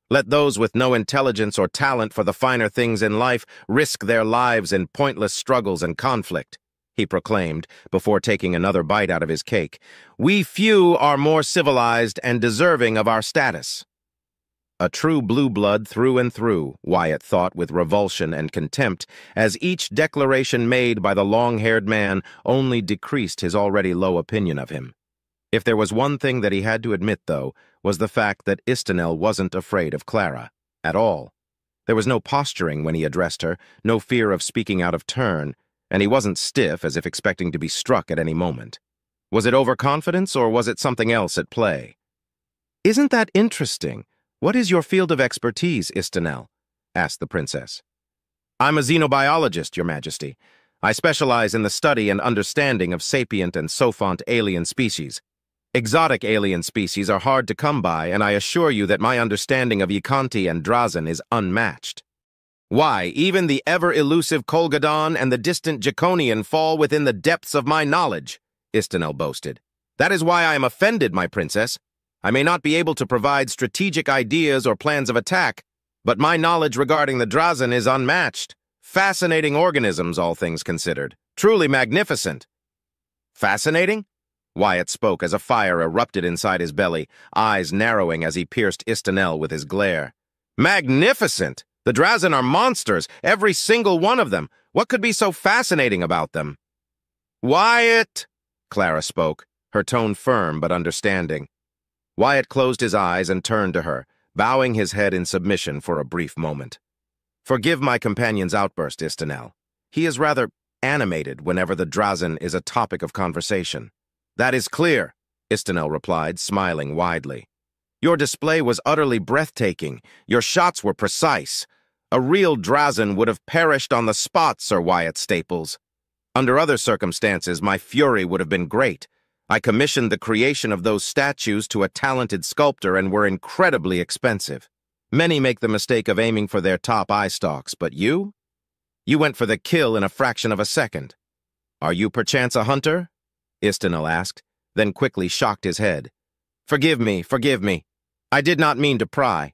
Let those with no intelligence or talent for the finer things in life risk their lives in pointless struggles and conflict," he proclaimed, before taking another bite out of his cake. "We few are more civilized and deserving of our status." A true blue blood through and through, Wyatt thought with revulsion and contempt, as each declaration made by the long-haired man only decreased his already low opinion of him. If there was one thing that he had to admit, though, was the fact that Istenel wasn't afraid of Clara, at all. There was no posturing when he addressed her, no fear of speaking out of turn, and he wasn't stiff as if expecting to be struck at any moment. Was it overconfidence, or was it something else at play? "Isn't that interesting? What is your field of expertise, Istenel?" asked the princess. "I'm a xenobiologist, Your Majesty. I specialize in the study and understanding of sapient and sophont alien species. Exotic alien species are hard to come by, and I assure you that my understanding of Yikanti and Drazen is unmatched. Why, even the ever-elusive Kolgadon and the distant Jaconian fall within the depths of my knowledge," Istenel boasted. "That is why I am offended, my princess. I may not be able to provide strategic ideas or plans of attack, but my knowledge regarding the Drazen is unmatched. Fascinating organisms, all things considered. Truly magnificent." "Fascinating?" Wyatt spoke as a fire erupted inside his belly, eyes narrowing as he pierced Istenel with his glare. "Magnificent! The Drazen are monsters, every single one of them. What could be so fascinating about them?" "Wyatt!" Clara spoke, her tone firm but understanding. Wyatt closed his eyes and turned to her, bowing his head in submission for a brief moment. "Forgive my companion's outburst, Istenel. He is rather animated whenever the Drazen is a topic of conversation." "That is clear," Istenel replied, smiling widely. "Your display was utterly breathtaking. Your shots were precise. A real Drazen would have perished on the spot, Sir Wyatt Staples. Under other circumstances, my fury would have been great. I commissioned the creation of those statues to a talented sculptor and were incredibly expensive. Many make the mistake of aiming for their top eye stalks, but you? You went for the kill in a fraction of a second. Are you perchance a hunter?" Istenel asked, then quickly shocked his head. Forgive me. I did not mean to pry.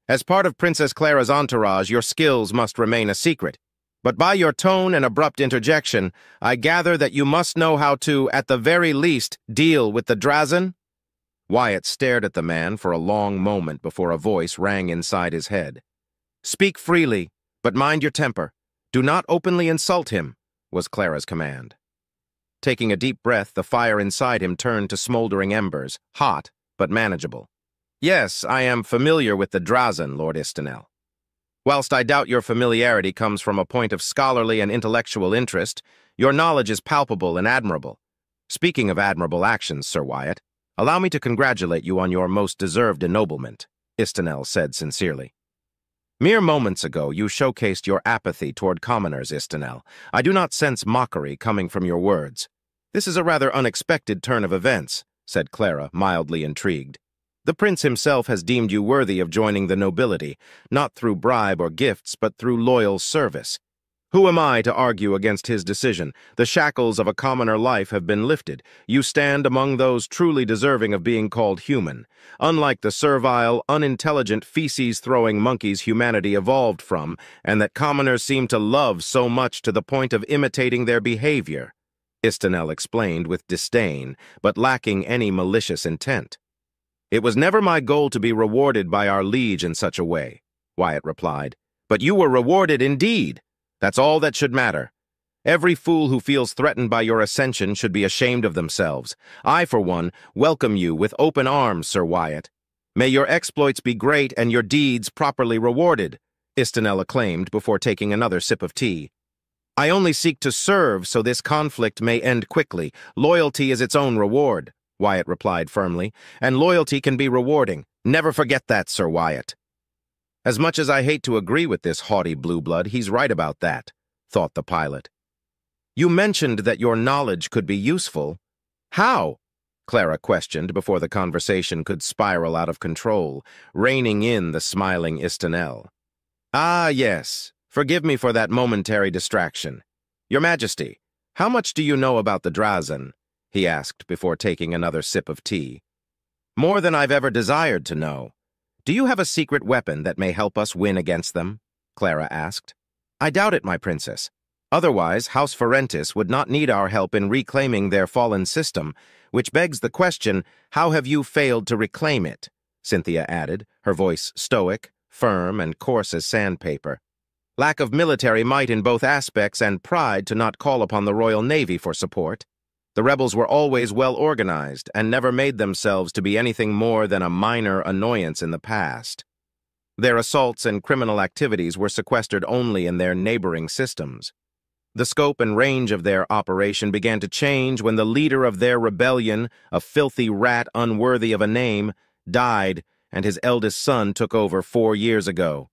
As part of Princess Clara's entourage, your skills must remain a secret. But by your tone and abrupt interjection, I gather that you must know how to, at the very least, deal with the Drazen?" Wyatt stared at the man for a long moment before a voice rang inside his head. "Speak freely, but mind your temper. Do not openly insult him," was Clara's command. Taking a deep breath, the fire inside him turned to smoldering embers, hot but manageable. "Yes, I am familiar with the Drazen, Lord Istenel. Whilst I doubt your familiarity comes from a point of scholarly and intellectual interest, your knowledge is palpable and admirable. Speaking of admirable actions, Sir Wyatt, allow me to congratulate you on your most deserved ennoblement," Istenel said sincerely. "Mere moments ago, you showcased your apathy toward commoners, Istenel. I do not sense mockery coming from your words. This is a rather unexpected turn of events," said Clara, mildly intrigued. "The prince himself has deemed you worthy of joining the nobility, not through bribe or gifts, but through loyal service. Who am I to argue against his decision? The shackles of a commoner life have been lifted. You stand among those truly deserving of being called human. Unlike the servile, unintelligent, feces-throwing monkeys humanity evolved from, and that commoners seem to love so much to the point of imitating their behavior," Istenel explained with disdain, but lacking any malicious intent. "It was never my goal to be rewarded by our liege in such a way," Wyatt replied. "But you were rewarded indeed. That's all that should matter. Every fool who feels threatened by your ascension should be ashamed of themselves. I, for one, welcome you with open arms, Sir Wyatt. May your exploits be great and your deeds properly rewarded," Istenel acclaimed before taking another sip of tea. "I only seek to serve so this conflict may end quickly. Loyalty is its own reward," Wyatt replied firmly, "and loyalty can be rewarding. Never forget that, Sir Wyatt." As much as I hate to agree with this haughty blue blood, he's right about that, thought the pilot. "You mentioned that your knowledge could be useful. How?" Clara questioned before the conversation could spiral out of control, reining in the smiling Istenel. "Ah, yes. Forgive me for that momentary distraction. Your Majesty, how much do you know about the Drazen?" he asked before taking another sip of tea. "More than I've ever desired to know. Do you have a secret weapon that may help us win against them?" Clara asked. "I doubt it, my princess. Otherwise, House Ferentis would not need our help in reclaiming their fallen system, which begs the question, how have you failed to reclaim it?" Cynthia added, her voice stoic, firm, and coarse as sandpaper. "Lack of military might in both aspects and pride to not call upon the Royal Navy for support." The rebels were always well organized and never made themselves to be anything more than a minor annoyance in the past. Their assaults and criminal activities were sequestered only in their neighboring systems. The scope and range of their operation began to change when the leader of their rebellion, a filthy rat unworthy of a name, died and his eldest son took over 4 years ago.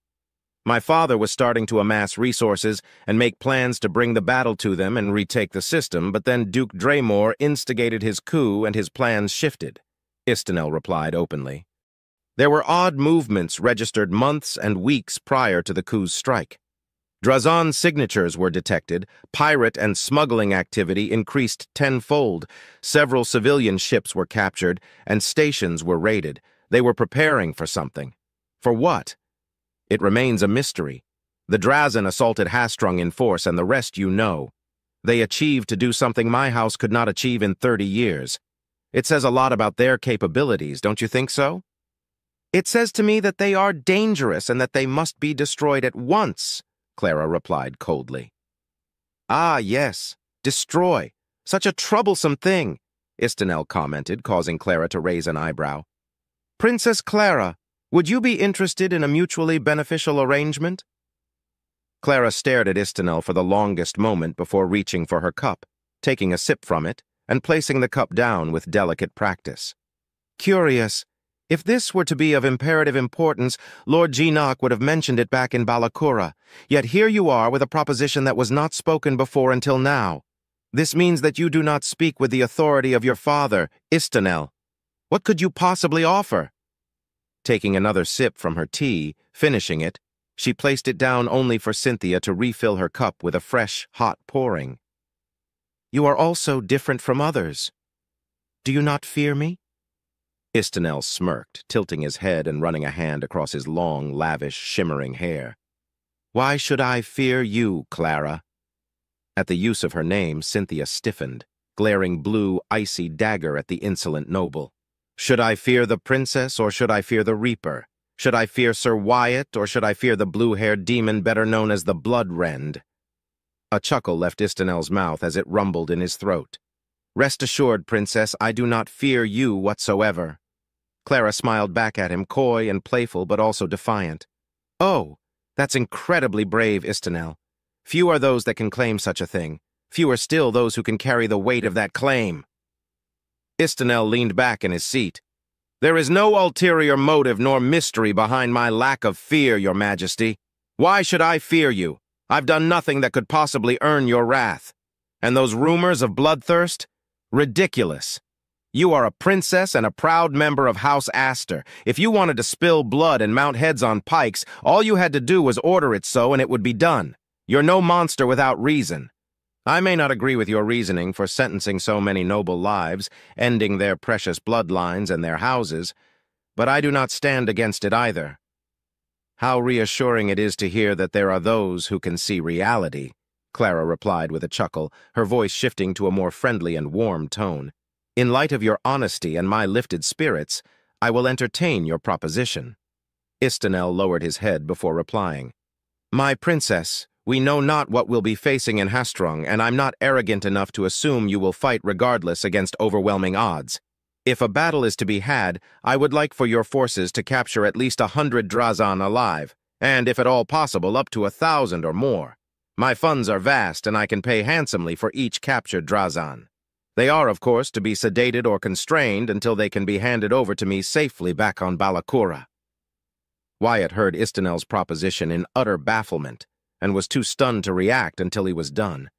My father was starting to amass resources and make plans to bring the battle to them and retake the system, but then Duke Draymore instigated his coup and his plans shifted, Istenel replied openly. There were odd movements registered months and weeks prior to the coup's strike. Drazan signatures were detected, pirate and smuggling activity increased tenfold, several civilian ships were captured, and stations were raided. They were preparing for something. For what? It remains a mystery. The Drazan assaulted Hastrung in force, and the rest you know. They achieved to do something my house could not achieve in 30 years. It says a lot about their capabilities, don't you think so? It says to me that they are dangerous and that they must be destroyed at once, Clara replied coldly. Ah, yes, destroy. Such a troublesome thing, Istenel commented, causing Clara to raise an eyebrow. Princess Clara, would you be interested in a mutually beneficial arrangement? Clara stared at Istenel for the longest moment before reaching for her cup, taking a sip from it, and placing the cup down with delicate practice. Curious. If this were to be of imperative importance, Lord Geenock would have mentioned it back in Balakura. Yet here you are with a proposition that was not spoken before until now. This means that you do not speak with the authority of your father, Istenel. What could you possibly offer? Taking another sip from her tea, finishing it, she placed it down only for Cynthia to refill her cup with a fresh, hot pouring. You are also different from others. Do you not fear me? Istenel smirked, tilting his head and running a hand across his long, lavish, shimmering hair. Why should I fear you, Clara? At the use of her name, Cynthia stiffened, glaring blue, icy dagger at the insolent noble. Should I fear the princess, or should I fear the Reaper? Should I fear Sir Wyatt, or should I fear the blue-haired demon better known as the Blood-Rend? A chuckle left Istenel's mouth as it rumbled in his throat. Rest assured, princess, I do not fear you whatsoever. Clara smiled back at him, coy and playful, but also defiant. Oh, that's incredibly brave, Istenel. Few are those that can claim such a thing. Fewer still those who can carry the weight of that claim. Istenel leaned back in his seat. There is no ulterior motive nor mystery behind my lack of fear, your majesty. Why should I fear you? I've done nothing that could possibly earn your wrath. And those rumors of bloodthirst? Ridiculous. You are a princess and a proud member of House Astor. If you wanted to spill blood and mount heads on pikes, all you had to do was order it so and it would be done. You're no monster without reason. I may not agree with your reasoning for sentencing so many noble lives, ending their precious bloodlines and their houses, but I do not stand against it either. How reassuring it is to hear that there are those who can see reality, Clara replied with a chuckle, her voice shifting to a more friendly and warm tone. In light of your honesty and my lifted spirits, I will entertain your proposition. Istenel lowered his head before replying. My princess, we know not what we'll be facing in Hastrung, and I'm not arrogant enough to assume you will fight regardless against overwhelming odds. If a battle is to be had, I would like for your forces to capture at least 100 Drazan alive, and if at all possible, up to 1,000 or more. My funds are vast, and I can pay handsomely for each captured Drazan. They are, of course, to be sedated or constrained until they can be handed over to me safely back on Balakura. Wyatt heard Istenel's proposition in utter bafflement, and was too stunned to react until he was done.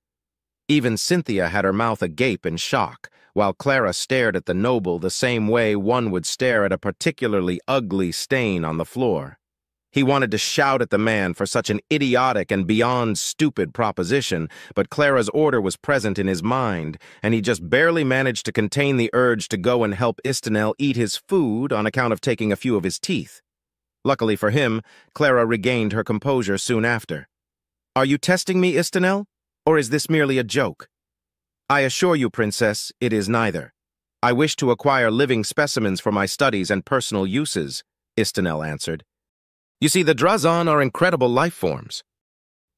Even Cynthia had her mouth agape in shock, while Clara stared at the noble the same way one would stare at a particularly ugly stain on the floor. He wanted to shout at the man for such an idiotic and beyond stupid proposition, but Clara's order was present in his mind, and he just barely managed to contain the urge to go and help Istenel eat his food on account of taking a few of his teeth. Luckily for him, Clara regained her composure soon after. Are you testing me, Istenel, or is this merely a joke? I assure you, princess, it is neither. I wish to acquire living specimens for my studies and personal uses, Istenel answered. You see, the Drazan are incredible life forms.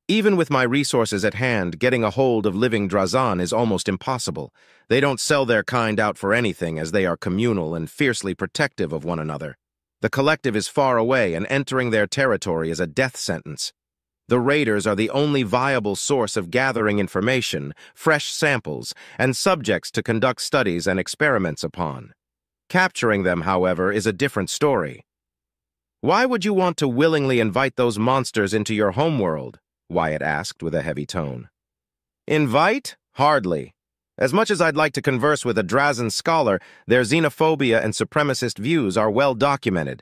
Even with my resources at hand, getting a hold of living Drazan is almost impossible. They don't sell their kind out for anything, as they are communal and fiercely protective of one another. The collective is far away, and entering their territory is a death sentence. The raiders are the only viable source of gathering information, fresh samples, and subjects to conduct studies and experiments upon. Capturing them, however, is a different story. "Why would you want to willingly invite those monsters into your homeworld?" Wyatt asked with a heavy tone. "Invite? Hardly. As much as I'd like to converse with a Drazan scholar, their xenophobia and supremacist views are well documented.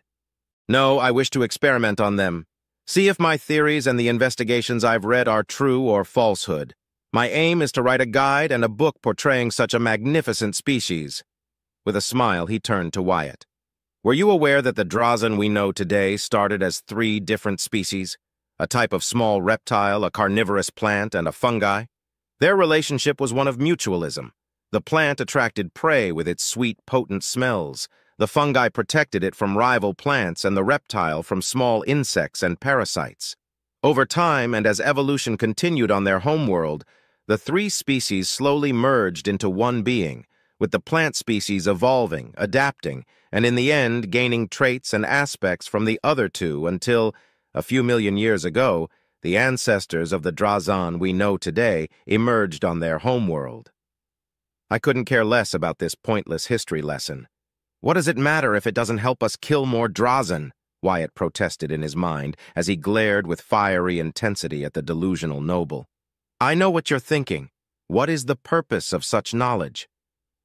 No, I wish to experiment on them. See if my theories and the investigations I've read are true or falsehood. My aim is to write a guide and a book portraying such a magnificent species." With a smile, he turned to Wyatt. "Were you aware that the Drazan we know today started as 3 different species? A type of small reptile, a carnivorous plant, and a fungi? Their relationship was one of mutualism. The plant attracted prey with its sweet, potent smells. The fungi protected it from rival plants, and the reptile from small insects and parasites. Over time, and as evolution continued on their homeworld, the 3 species slowly merged into one being, with the plant species evolving, adapting, and in the end gaining traits and aspects from the other 2 until, a few million years ago, the ancestors of the Drazan we know today emerged on their homeworld. I couldn't care less about this pointless history lesson. "What does it matter if it doesn't help us kill more Drazan?" Wyatt protested in his mind as he glared with fiery intensity at the delusional noble. "I know what you're thinking. What is the purpose of such knowledge?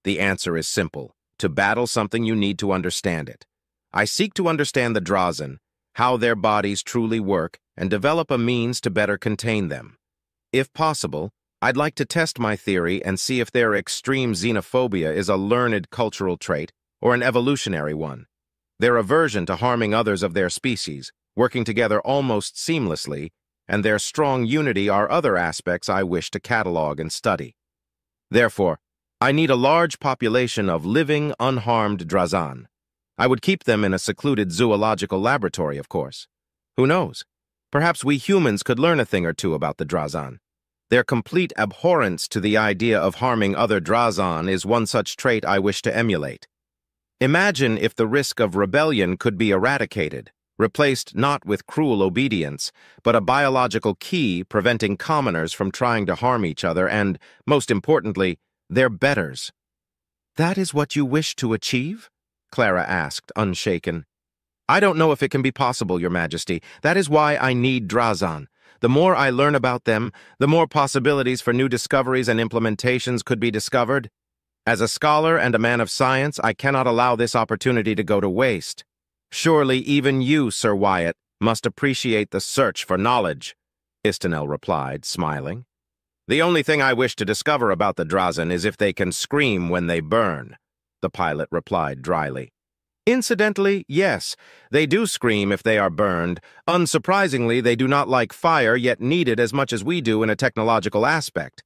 The answer is simple. To battle something, you need to understand it. I seek to understand the Drazan, how their bodies truly work, and develop a means to better contain them. If possible, I'd like to test my theory and see if their extreme xenophobia is a learned cultural trait or an evolutionary one. Their aversion to harming others of their species, working together almost seamlessly, and their strong unity are other aspects I wish to catalog and study. Therefore, I need a large population of living, unharmed Drazan. I would keep them in a secluded zoological laboratory, of course. Who knows? Perhaps we humans could learn a thing or two about the Drazan. Their complete abhorrence to the idea of harming other Drazan is one such trait I wish to emulate. Imagine if the risk of rebellion could be eradicated, replaced not with cruel obedience, but a biological key preventing commoners from trying to harm each other and, most importantly, their betters. "That is what you wish to achieve?" Clara asked, unshaken. "I don't know if it can be possible, Your Majesty. That is why I need Drazan. The more I learn about them, the more possibilities for new discoveries and implementations could be discovered. As a scholar and a man of science, I cannot allow this opportunity to go to waste. Surely even you, Sir Wyatt, must appreciate the search for knowledge," Istenel replied, smiling. "The only thing I wish to discover about the Drazan is if they can scream when they burn," the pilot replied dryly. "Incidentally, yes, they do scream if they are burned. Unsurprisingly, they do not like fire, yet need it as much as we do in a technological aspect.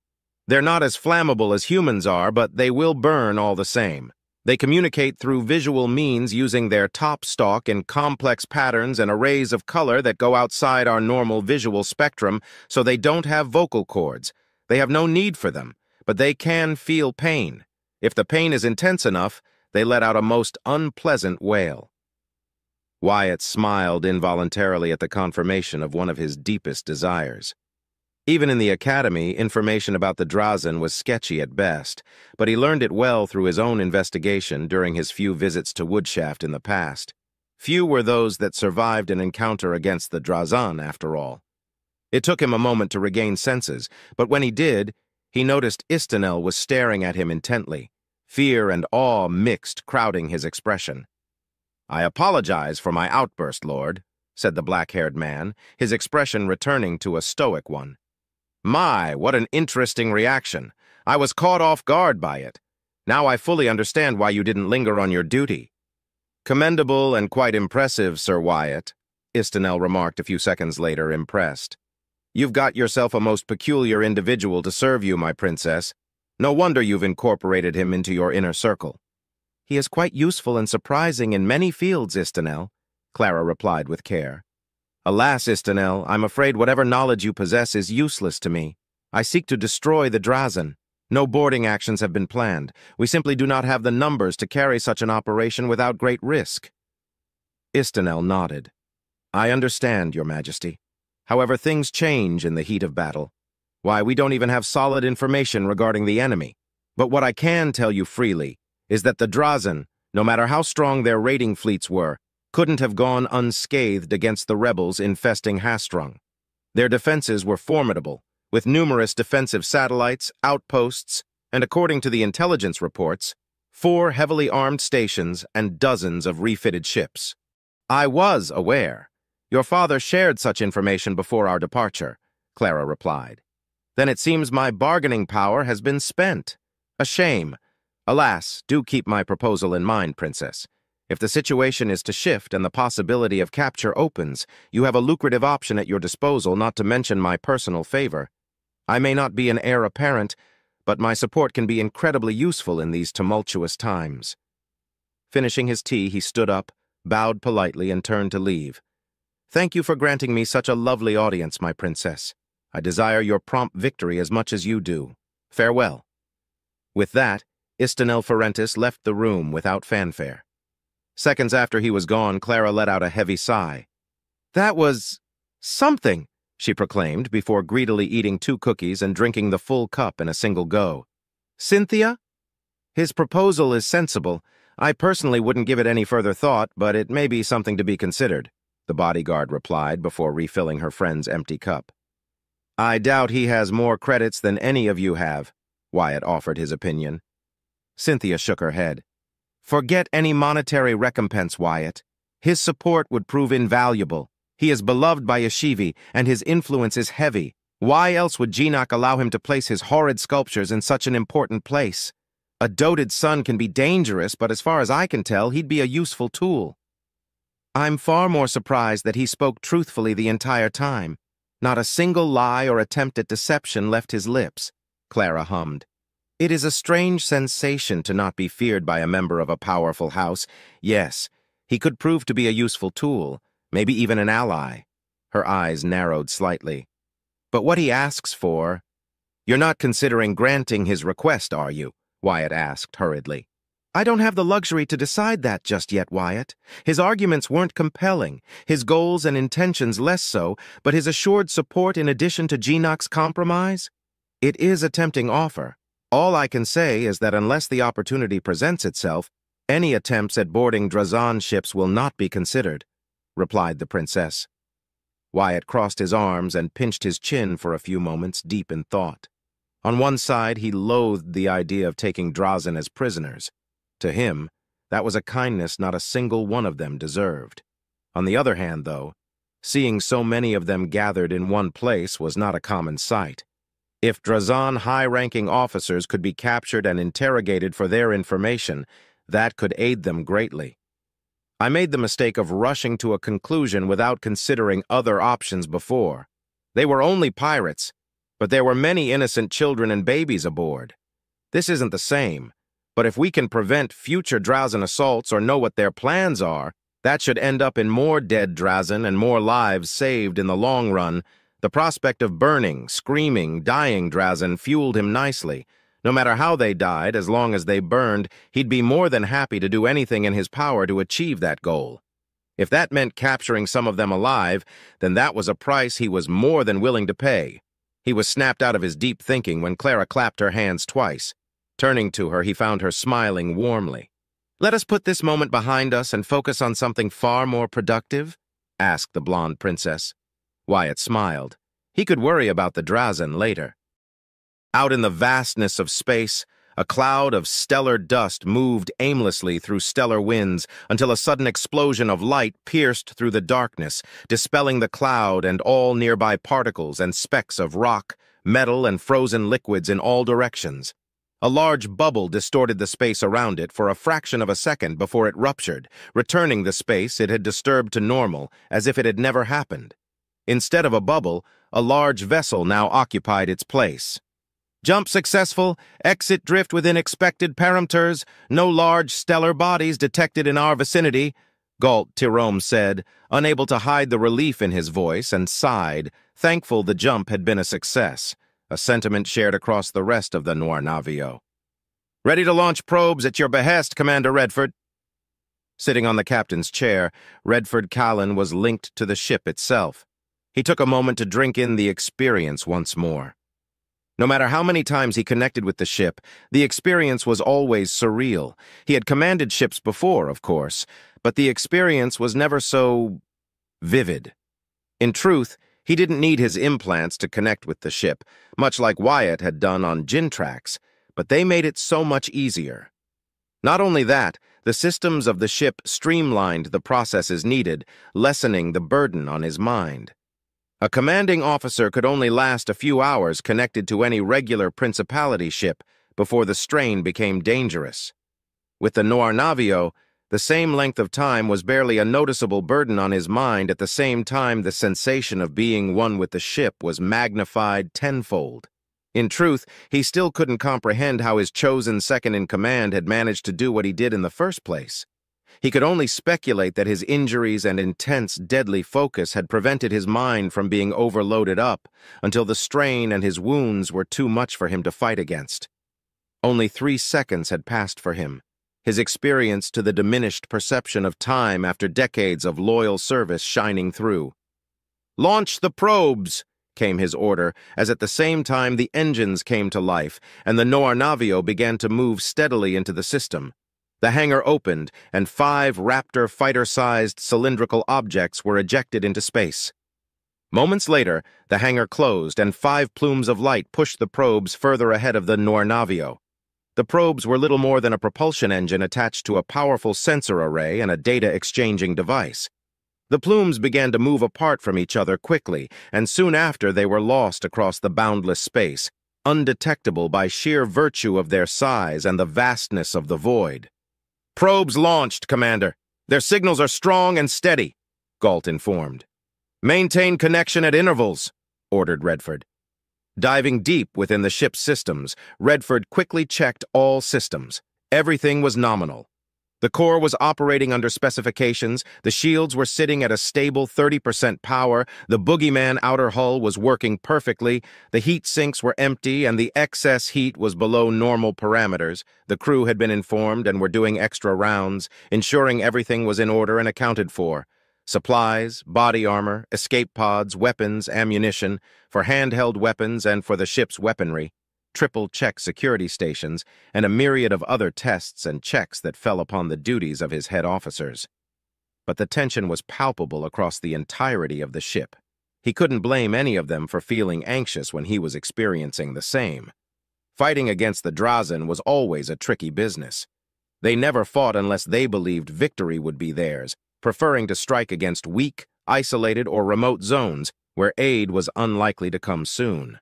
They're not as flammable as humans are, but they will burn all the same. They communicate through visual means using their top stalk in complex patterns and arrays of color that go outside our normal visual spectrum, so they don't have vocal cords. They have no need for them, but they can feel pain. If the pain is intense enough, they let out a most unpleasant wail." Wyatt smiled involuntarily at the confirmation of one of his deepest desires. Even in the academy, information about the Drazan was sketchy at best, but he learned it well through his own investigation during his few visits to Woodshaft in the past. Few were those that survived an encounter against the Drazan, after all. It took him a moment to regain senses, but when he did, he noticed Istenel was staring at him intently, fear and awe mixed, crowding his expression. "I apologize for my outburst, Lord," said the black-haired man, his expression returning to a stoic one. "My, what an interesting reaction. I was caught off guard by it. Now I fully understand why you didn't linger on your duty." "Commendable and quite impressive, Sir Wyatt," Istenel remarked a few seconds later, impressed. "You've got yourself a most peculiar individual to serve you, my princess. No wonder you've incorporated him into your inner circle." "He is quite useful and surprising in many fields, Istenel," Clara replied with care. Alas, Istanel, I'm afraid whatever knowledge you possess is useless to me. I seek to destroy the Drazen. No boarding actions have been planned. We simply do not have the numbers to carry such an operation without great risk. Istanel nodded. I understand, Your Majesty. However, things change in the heat of battle. Why, we don't even have solid information regarding the enemy. But what I can tell you freely is that the Drazen, no matter how strong their raiding fleets were, couldn't have gone unscathed against the rebels infesting Hastrung. Their defenses were formidable, with numerous defensive satellites, outposts, and according to the intelligence reports, 4 heavily armed stations and dozens of refitted ships. I was aware. Your father shared such information before our departure, Clara replied. Then it seems my bargaining power has been spent. A shame. Alas, do keep my proposal in mind, Princess. If the situation is to shift and the possibility of capture opens, you have a lucrative option at your disposal, not to mention my personal favor. I may not be an heir apparent, but my support can be incredibly useful in these tumultuous times. Finishing his tea, he stood up, bowed politely, and turned to leave. Thank you for granting me such a lovely audience, my princess. I desire your prompt victory as much as you do. Farewell. With that, Istanel Ferentis left the room without fanfare. Seconds after he was gone, Clara let out a heavy sigh. That was something, she proclaimed before greedily eating 2 cookies and drinking the full cup in a single go. Cynthia? His proposal is sensible. I personally wouldn't give it any further thought, but it may be something to be considered, the bodyguard replied before refilling her friend's empty cup. I doubt he has more credits than any of you have, Wyatt offered his opinion. Cynthia shook her head. Forget any monetary recompense, Wyatt. His support would prove invaluable. He is beloved by Yeshivi, and his influence is heavy. Why else would Geenock allow him to place his horrid sculptures in such an important place? A doted son can be dangerous, but as far as I can tell, he'd be a useful tool. I'm far more surprised that he spoke truthfully the entire time. Not a single lie or attempt at deception left his lips, Clara hummed. It is a strange sensation to not be feared by a member of a powerful house. Yes, he could prove to be a useful tool, maybe even an ally. Her eyes narrowed slightly. But what he asks for... You're not considering granting his request, are you? Wyatt asked hurriedly. I don't have the luxury to decide that just yet, Wyatt. His arguments weren't compelling, his goals and intentions less so, but his assured support in addition to Geenock's compromise? It is a tempting offer. All I can say is that unless the opportunity presents itself, any attempts at boarding Drazan ships will not be considered, replied the princess. Wyatt crossed his arms and pinched his chin for a few moments, deep in thought. On one side, he loathed the idea of taking Drazen as prisoners. To him, that was a kindness not a single one of them deserved. On the other hand, though, seeing so many of them gathered in one place was not a common sight. If Drazan high-ranking officers could be captured and interrogated for their information, that could aid them greatly. I made the mistake of rushing to a conclusion without considering other options before. They were only pirates, but there were many innocent children and babies aboard. This isn't the same, but if we can prevent future Drazen assaults or know what their plans are, that should end up in more dead Drazen and more lives saved in the long run. The prospect of burning, screaming, dying Drazen fueled him nicely. No matter how they died, as long as they burned, he'd be more than happy to do anything in his power to achieve that goal. If that meant capturing some of them alive, then that was a price he was more than willing to pay. He was snapped out of his deep thinking when Clara clapped her hands twice. Turning to her, he found her smiling warmly. "Let us put this moment behind us and focus on something far more productive?" asked the blonde princess. Wyatt smiled. He could worry about the Drazen later. Out in the vastness of space, a cloud of stellar dust moved aimlessly through stellar winds until a sudden explosion of light pierced through the darkness, dispelling the cloud and all nearby particles and specks of rock, metal, and frozen liquids in all directions. A large bubble distorted the space around it for a fraction of a second before it ruptured, returning the space it had disturbed to normal as if it had never happened. Instead of a bubble, a large vessel now occupied its place. "Jump successful, exit drift within expected parameters, no large stellar bodies detected in our vicinity," Galt Tirome said, unable to hide the relief in his voice, and sighed, thankful the jump had been a success, a sentiment shared across the rest of the Noir Navio. "Ready to launch probes at your behest, Commander Redford." Sitting on the captain's chair, Redford Callan was linked to the ship itself. He took a moment to drink in the experience once more. No matter how many times he connected with the ship, the experience was always surreal. He had commanded ships before, of course, but the experience was never so vivid. In truth, he didn't need his implants to connect with the ship, much like Wyatt had done on Gintrax, but they made it so much easier. Not only that, the systems of the ship streamlined the processes needed, lessening the burden on his mind. A commanding officer could only last a few hours connected to any regular Principality ship before the strain became dangerous. With the Noir Navio, the same length of time was barely a noticeable burden on his mind. At the same time, the sensation of being one with the ship was magnified tenfold. In truth, he still couldn't comprehend how his chosen second-in-command had managed to do what he did in the first place. He could only speculate that his injuries and intense, deadly focus had prevented his mind from being overloaded up until the strain and his wounds were too much for him to fight against. Only 3 seconds had passed for him, his experience to the diminished perception of time after decades of loyal service shining through. "Launch the probes!" came his order, as at the same time the engines came to life and the Noir Navio began to move steadily into the system. The hangar opened, and 5 Raptor fighter-sized cylindrical objects were ejected into space. Moments later, the hangar closed, and 5 plumes of light pushed the probes further ahead of the Noir Navio. The probes were little more than a propulsion engine attached to a powerful sensor array and a data-exchanging device. The plumes began to move apart from each other quickly, and soon after they were lost across the boundless space, undetectable by sheer virtue of their size and the vastness of the void. "Probes launched, Commander. Their signals are strong and steady," Galt informed. "Maintain connection at intervals," ordered Redford. Diving deep within the ship's systems, Redford quickly checked all systems. Everything was nominal. The core was operating under specifications, the shields were sitting at a stable 30% power, the boogeyman outer hull was working perfectly, the heat sinks were empty, and the excess heat was below normal parameters. The crew had been informed and were doing extra rounds, ensuring everything was in order and accounted for. Supplies, body armor, escape pods, weapons, ammunition, for handheld weapons and for the ship's weaponry. Triple-check security stations, and a myriad of other tests and checks that fell upon the duties of his head officers. But the tension was palpable across the entirety of the ship. He couldn't blame any of them for feeling anxious when he was experiencing the same. Fighting against the Drazen was always a tricky business. They never fought unless they believed victory would be theirs, preferring to strike against weak, isolated, or remote zones where aid was unlikely to come soon.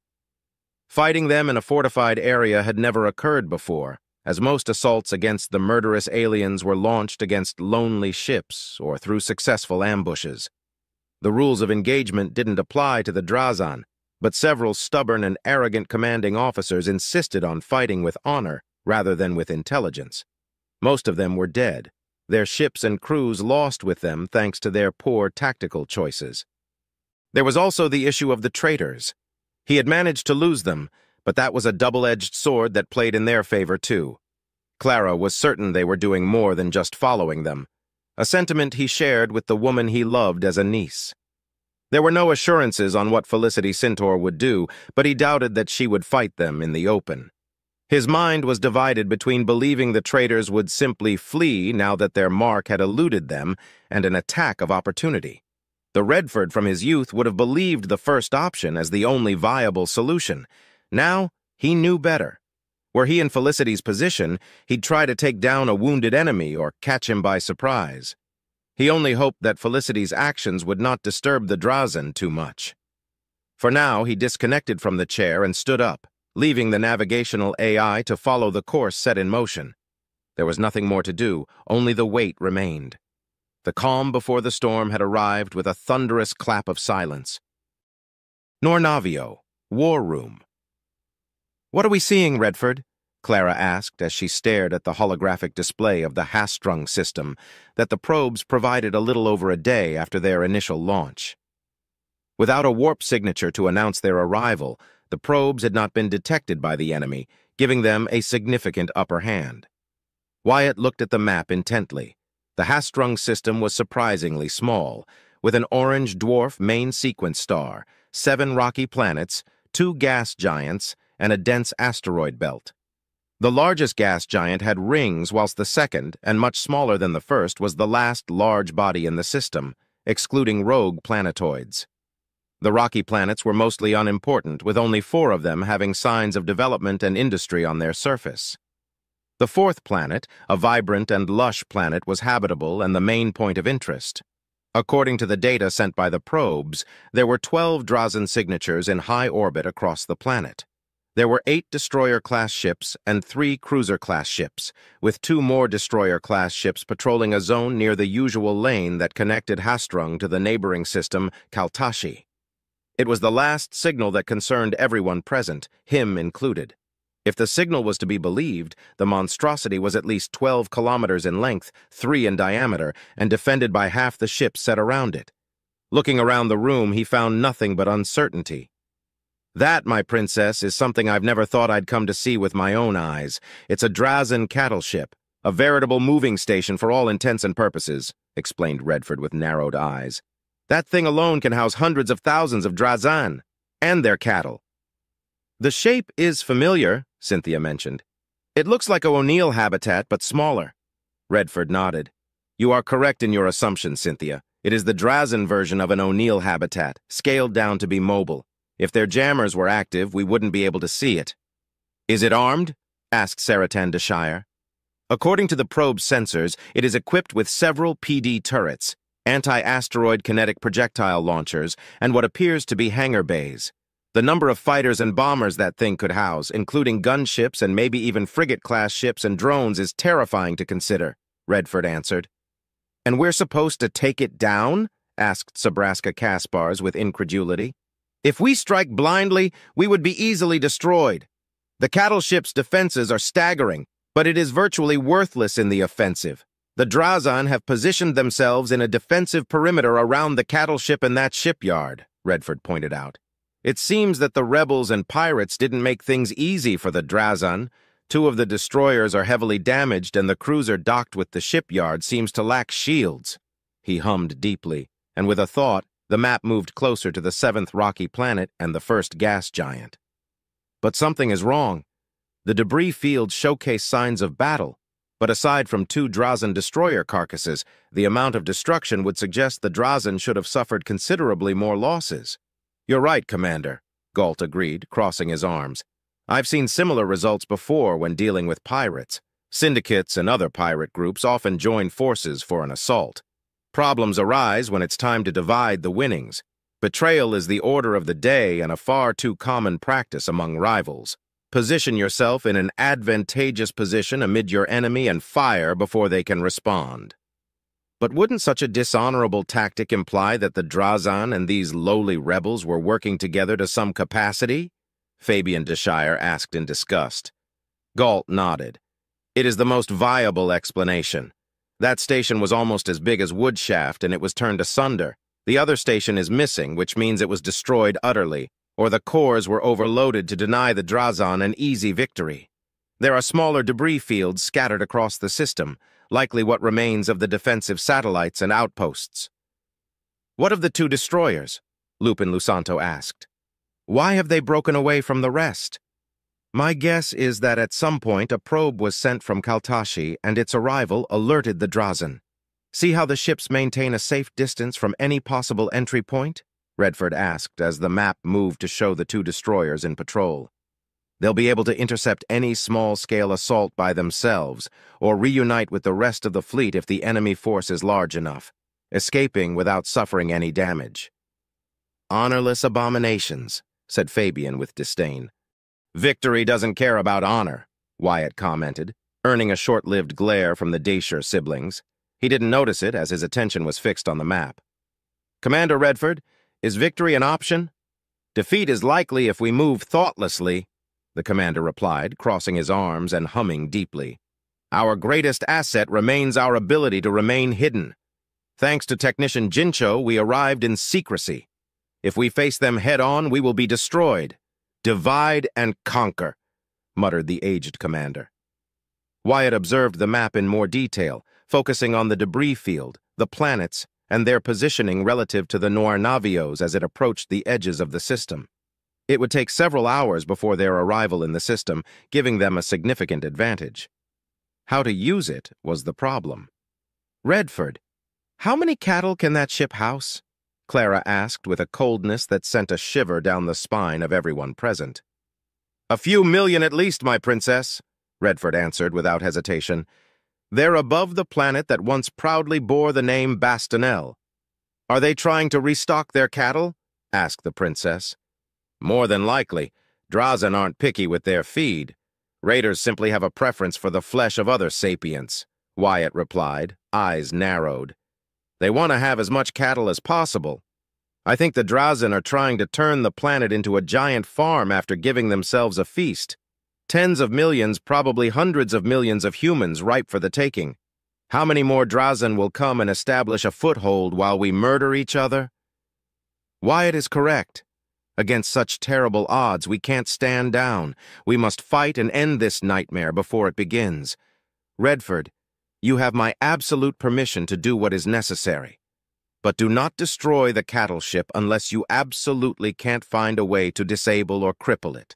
Fighting them in a fortified area had never occurred before, as most assaults against the murderous aliens were launched against lonely ships or through successful ambushes. The rules of engagement didn't apply to the Drazen, but several stubborn and arrogant commanding officers insisted on fighting with honor rather than with intelligence. Most of them were dead, their ships and crews lost with them thanks to their poor tactical choices. There was also the issue of the traitors. He had managed to lose them, but that was a double-edged sword that played in their favor too. Clara was certain they were doing more than just following them, a sentiment he shared with the woman he loved as a niece. There were no assurances on what Felicity Centaur would do, but he doubted that she would fight them in the open. His mind was divided between believing the traitors would simply flee now that their mark had eluded them and an attack of opportunity. The Redford from his youth would have believed the first option as the only viable solution. Now, he knew better. Were he in Felicity's position, he'd try to take down a wounded enemy or catch him by surprise. He only hoped that Felicity's actions would not disturb the Drazen too much. For now, he disconnected from the chair and stood up, leaving the navigational AI to follow the course set in motion. There was nothing more to do, only the wait remained. The calm before the storm had arrived with a thunderous clap of silence. Noir Navio, War Room. "What are we seeing, Redford?" Clara asked as she stared at the holographic display of the Hastrung system that the probes provided a little over a day after their initial launch. Without a warp signature to announce their arrival, the probes had not been detected by the enemy, giving them a significant upper hand. Wyatt looked at the map intently. The Hastrung system was surprisingly small, with an orange dwarf main sequence star, 7 rocky planets, 2 gas giants, and a dense asteroid belt. The largest gas giant had rings, whilst the second, and much smaller than the first, was the last large body in the system, excluding rogue planetoids. The rocky planets were mostly unimportant, with only 4 of them having signs of development and industry on their surface. The 4th planet, a vibrant and lush planet, was habitable and the main point of interest. According to the data sent by the probes, there were 12 Drazen signatures in high orbit across the planet. There were 8 destroyer-class ships and 3 cruiser-class ships, with 2 more destroyer-class ships patrolling a zone near the usual lane that connected Hastrung to the neighboring system, Kaltashi. It was the last signal that concerned everyone present, him included. If the signal was to be believed, the monstrosity was at least 12 kilometers in length, 3 in diameter, and defended by half the ships set around it. Looking around the room, he found nothing but uncertainty. "That, my princess, is something I've never thought I'd come to see with my own eyes. It's a Drazen cattle ship, a veritable moving station for all intents and purposes," explained Redford with narrowed eyes. "That thing alone can house hundreds of thousands of Drazen, and their cattle." "The shape is familiar," Cynthia mentioned. "It looks like a O'Neill habitat, but smaller." Redford nodded. "You are correct in your assumption, Cynthia. It is the Drazen version of an O'Neill habitat, scaled down to be mobile. If their jammers were active, we wouldn't be able to see it." "Is it armed?" asked Saratan de Shire. "According to the probe's sensors, it is equipped with several PD turrets, anti-asteroid kinetic projectile launchers, and what appears to be hangar bays. The number of fighters and bombers that thing could house, including gunships and maybe even frigate-class ships and drones, is terrifying to consider," Redford answered. "And we're supposed to take it down?" asked Sabraska Kaspars with incredulity. "If we strike blindly, we would be easily destroyed. The cattle ship's defenses are staggering, but it is virtually worthless in the offensive. The Drazen have positioned themselves in a defensive perimeter around the cattle ship and that shipyard," Redford pointed out. "It seems that the rebels and pirates didn't make things easy for the Drazen. 2 of the destroyers are heavily damaged, and the cruiser docked with the shipyard seems to lack shields." He hummed deeply, and with a thought, the map moved closer to the 7th rocky planet and the 1st gas giant. "But something is wrong. The debris fields showcase signs of battle, but aside from 2 Drazen destroyer carcasses, the amount of destruction would suggest the Drazen should have suffered considerably more losses." "You're right, Commander," Galt agreed, crossing his arms. "I've seen similar results before when dealing with pirates. Syndicates and other pirate groups often join forces for an assault. Problems arise when it's time to divide the winnings. Betrayal is the order of the day and a far too common practice among rivals. Position yourself in an advantageous position amid your enemy and fire before they can respond." "But wouldn't such a dishonorable tactic imply that the Drazen and these lowly rebels were working together to some capacity?" Fabian de Shire asked in disgust. Galt nodded. "It is the most viable explanation. That station was almost as big as Woodshaft, and it was turned asunder. The other station is missing, which means it was destroyed utterly, or the cores were overloaded to deny the Drazen an easy victory. There are smaller debris fields scattered across the system, likely what remains of the defensive satellites and outposts." "What of the 2 destroyers?" Lupin Lusanto asked. "Why have they broken away from the rest?" "My guess is that at some point a probe was sent from Kaltashi, and its arrival alerted the Drazen. See how the ships maintain a safe distance from any possible entry point?" Redford asked as the map moved to show the 2 destroyers in patrol. "They'll be able to intercept any small-scale assault by themselves, or reunite with the rest of the fleet if the enemy force is large enough, escaping without suffering any damage." "Honorless abominations," said Fabian with disdain. "Victory doesn't care about honor," Wyatt commented, earning a short-lived glare from the Dacier siblings. He didn't notice it as his attention was fixed on the map. "Commander Redford, is victory an option? Defeat is likely if we move thoughtlessly." the commander replied, crossing his arms and humming deeply. Our greatest asset remains our ability to remain hidden. Thanks to technician Jincho, we arrived in secrecy. If we face them head-on, we will be destroyed. Divide and conquer, muttered the aged commander. Wyatt observed the map in more detail, focusing on the debris field, the planets, and their positioning relative to the Noirnavios as it approached the edges of the system. It would take several hours before their arrival in the system, giving them a significant advantage. How to use it was the problem. Redford, how many cattle can that ship house? Clara asked with a coldness that sent a shiver down the spine of everyone present. A few million at least, my princess, Redford answered without hesitation. They're above the planet that once proudly bore the name Bastanel. Are they trying to restock their cattle? Asked the princess. More than likely. Drazen aren't picky with their feed. Raiders simply have a preference for the flesh of other sapients, Wyatt replied, eyes narrowed. They want to have as much cattle as possible. I think the Drazen are trying to turn the planet into a giant farm after giving themselves a feast. Tens of millions, probably hundreds of millions of humans ripe for the taking. How many more Drazen will come and establish a foothold while we murder each other? Wyatt is correct. Against such terrible odds, we can't stand down. We must fight and end this nightmare before it begins. Redford, you have my absolute permission to do what is necessary. But do not destroy the cattle ship unless you absolutely can't find a way to disable or cripple it.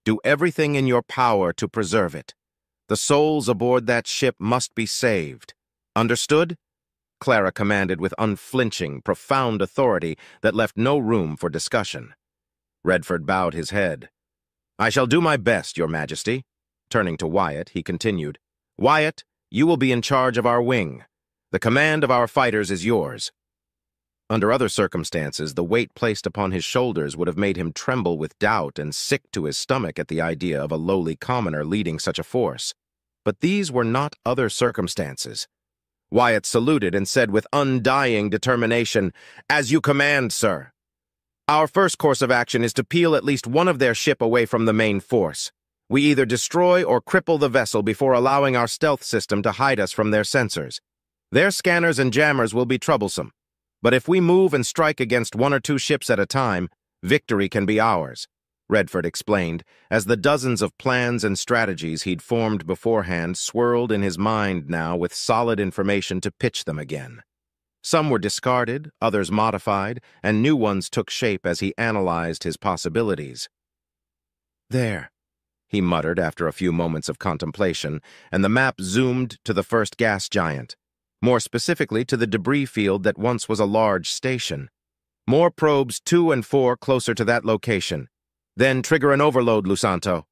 Do everything in your power to preserve it. The souls aboard that ship must be saved. Understood? Clara commanded with unflinching, profound authority that left no room for discussion. Redford bowed his head. I shall do my best, Your Majesty. Turning to Wyatt, he continued. Wyatt, you will be in charge of our wing. The command of our fighters is yours. Under other circumstances, the weight placed upon his shoulders would have made him tremble with doubt and sick to his stomach at the idea of a lowly commoner leading such a force. But these were not other circumstances. Wyatt saluted and said with undying determination, As you command, sir. Our first course of action is to peel at least one of their ship away from the main force. We either destroy or cripple the vessel before allowing our stealth system to hide us from their sensors. Their scanners and jammers will be troublesome. But if we move and strike against one or two ships at a time, victory can be ours, Redford explained, as the dozens of plans and strategies he'd formed beforehand swirled in his mind now with solid information to pitch them again. Some were discarded, others modified, and new ones took shape as he analyzed his possibilities. There, he muttered after a few moments of contemplation, and the map zoomed to the first gas giant. More specifically to the debris field that once was a large station. More probes 2 and 4 closer to that location. Then trigger an overload, Lusanto.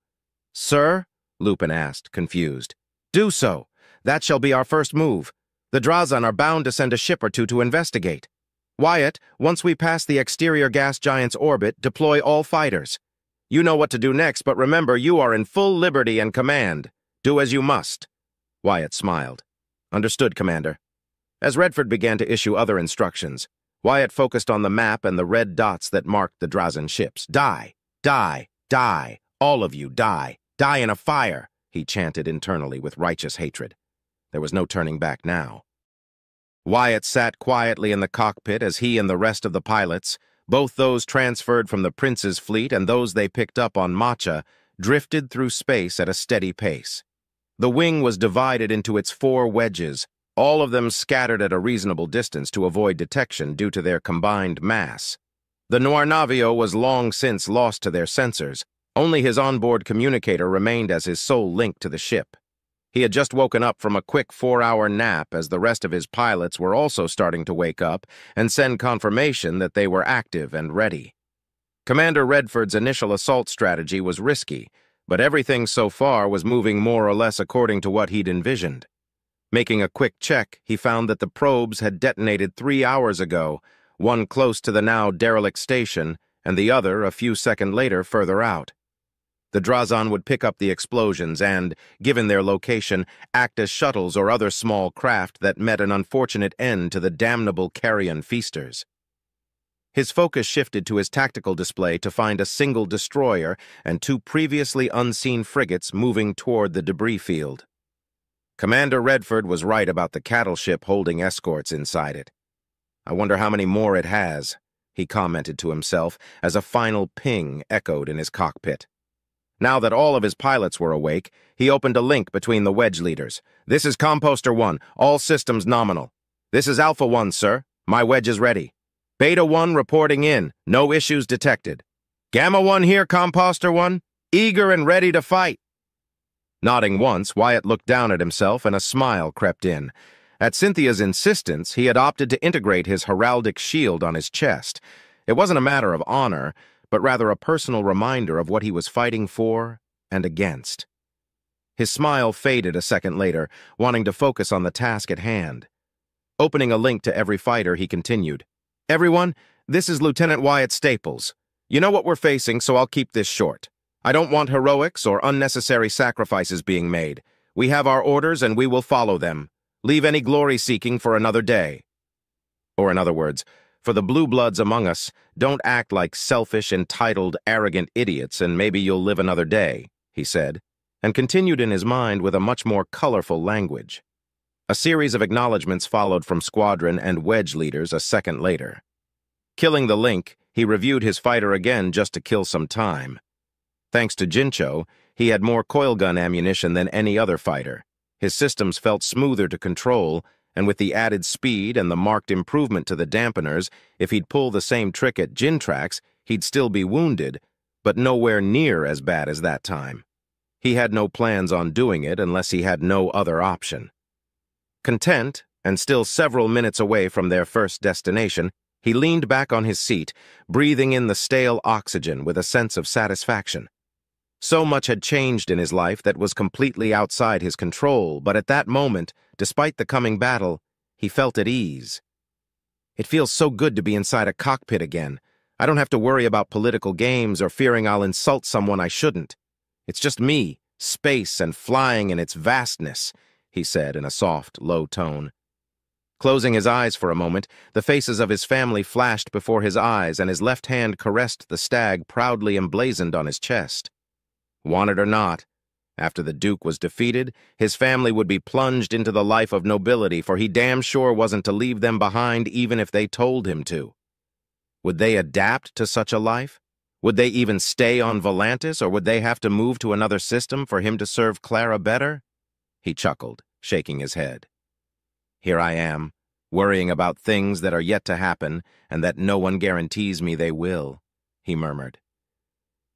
Sir? Lupin asked, confused. Do so. That shall be our first move. The Drazen are bound to send a ship or two to investigate. Wyatt, once we pass the exterior gas giant's orbit, deploy all fighters. You know what to do next, but remember you are in full liberty and command. Do as you must. Wyatt smiled. Understood, Commander. As Redford began to issue other instructions, Wyatt focused on the map and the red dots that marked the Drazen ships. Die, die, die, all of you die, die in a fire, he chanted internally with righteous hatred. There was no turning back now. Wyatt sat quietly in the cockpit as he and the rest of the pilots, both those transferred from the Prince's fleet and those they picked up on Macha, drifted through space at a steady pace. The wing was divided into its 4 wedges, all of them scattered at a reasonable distance to avoid detection due to their combined mass. The Noirnavio was long since lost to their sensors. Only his onboard communicator remained as his sole link to the ship. He had just woken up from a quick 4-hour nap as the rest of his pilots were also starting to wake up and send confirmation that they were active and ready. Commander Redford's initial assault strategy was risky, but everything so far was moving more or less according to what he'd envisioned. Making a quick check, he found that the probes had detonated 3 hours ago, one close to the now derelict station, and the other a few seconds later further out. The Drazen would pick up the explosions and, given their location, act as shuttles or other small craft that met an unfortunate end to the damnable carrion feasters. His focus shifted to his tactical display to find a single destroyer and two previously unseen frigates moving toward the debris field. Commander Redford was right about the cattle ship holding escorts inside it. "I wonder how many more it has," he commented to himself as a final ping echoed in his cockpit. Now that all of his pilots were awake, he opened a link between the wedge leaders. "This is Composter 1, all systems nominal. This is Alpha 1, sir. My wedge is ready. Beta 1 reporting in, no issues detected. Gamma 1 here, Composter 1, eager and ready to fight." Nodding once, Wyatt looked down at himself and a smile crept in. At Cynthia's insistence, he had opted to integrate his heraldic shield on his chest. It wasn't a matter of honor, but rather a personal reminder of what he was fighting for and against. His smile faded a second later, wanting to focus on the task at hand. Opening a link to every fighter, he continued, "Everyone, this is Lieutenant Wyatt Staples. You know what we're facing, so I'll keep this short. I don't want heroics or unnecessary sacrifices being made. We have our orders and we will follow them. Leave any glory-seeking for another day." Or in other words, for the blue bloods among us, don't act like selfish, entitled, arrogant idiots and maybe you'll live another day, he said, and continued in his mind with a much more colorful language. A series of acknowledgments followed from squadron and wedge leaders a second later. Killing the link, he reviewed his fighter again just to kill some time. Thanks to Jincho, he had more coilgun ammunition than any other fighter. His systems felt smoother to control, and with the added speed and the marked improvement to the dampeners, if he'd pull the same trick at Jintrax, he'd still be wounded, but nowhere near as bad as that time. He had no plans on doing it unless he had no other option. Content, and still several minutes away from their first destination, he leaned back on his seat, breathing in the stale oxygen with a sense of satisfaction. So much had changed in his life that was completely outside his control, but at that moment, despite the coming battle, he felt at ease. "It feels so good to be inside a cockpit again. I don't have to worry about political games or fearing I'll insult someone I shouldn't. It's just me, space, and flying in its vastness," he said in a soft, low tone. Closing his eyes for a moment, the faces of his family flashed before his eyes and his left hand caressed the stag proudly emblazoned on his chest. Want it or not, after the Duke was defeated, his family would be plunged into the life of nobility, for he damn sure wasn't to leave them behind even if they told him to. Would they adapt to such a life? Would they even stay on Volantis, or would they have to move to another system for him to serve Clara better? He chuckled, shaking his head. "Here I am, worrying about things that are yet to happen and that no one guarantees me they will," he murmured.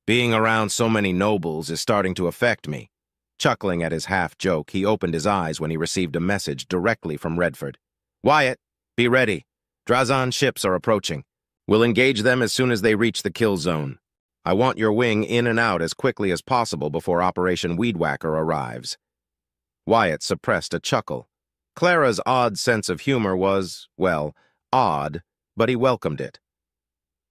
"Being around so many nobles is starting to affect me." Chuckling at his half-joke, he opened his eyes when he received a message directly from Redford. "Wyatt, be ready. Drazan ships are approaching. We'll engage them as soon as they reach the kill zone. I want your wing in and out as quickly as possible before Operation Weedwhacker arrives." Wyatt suppressed a chuckle. Clara's odd sense of humor was, well, odd, but he welcomed it.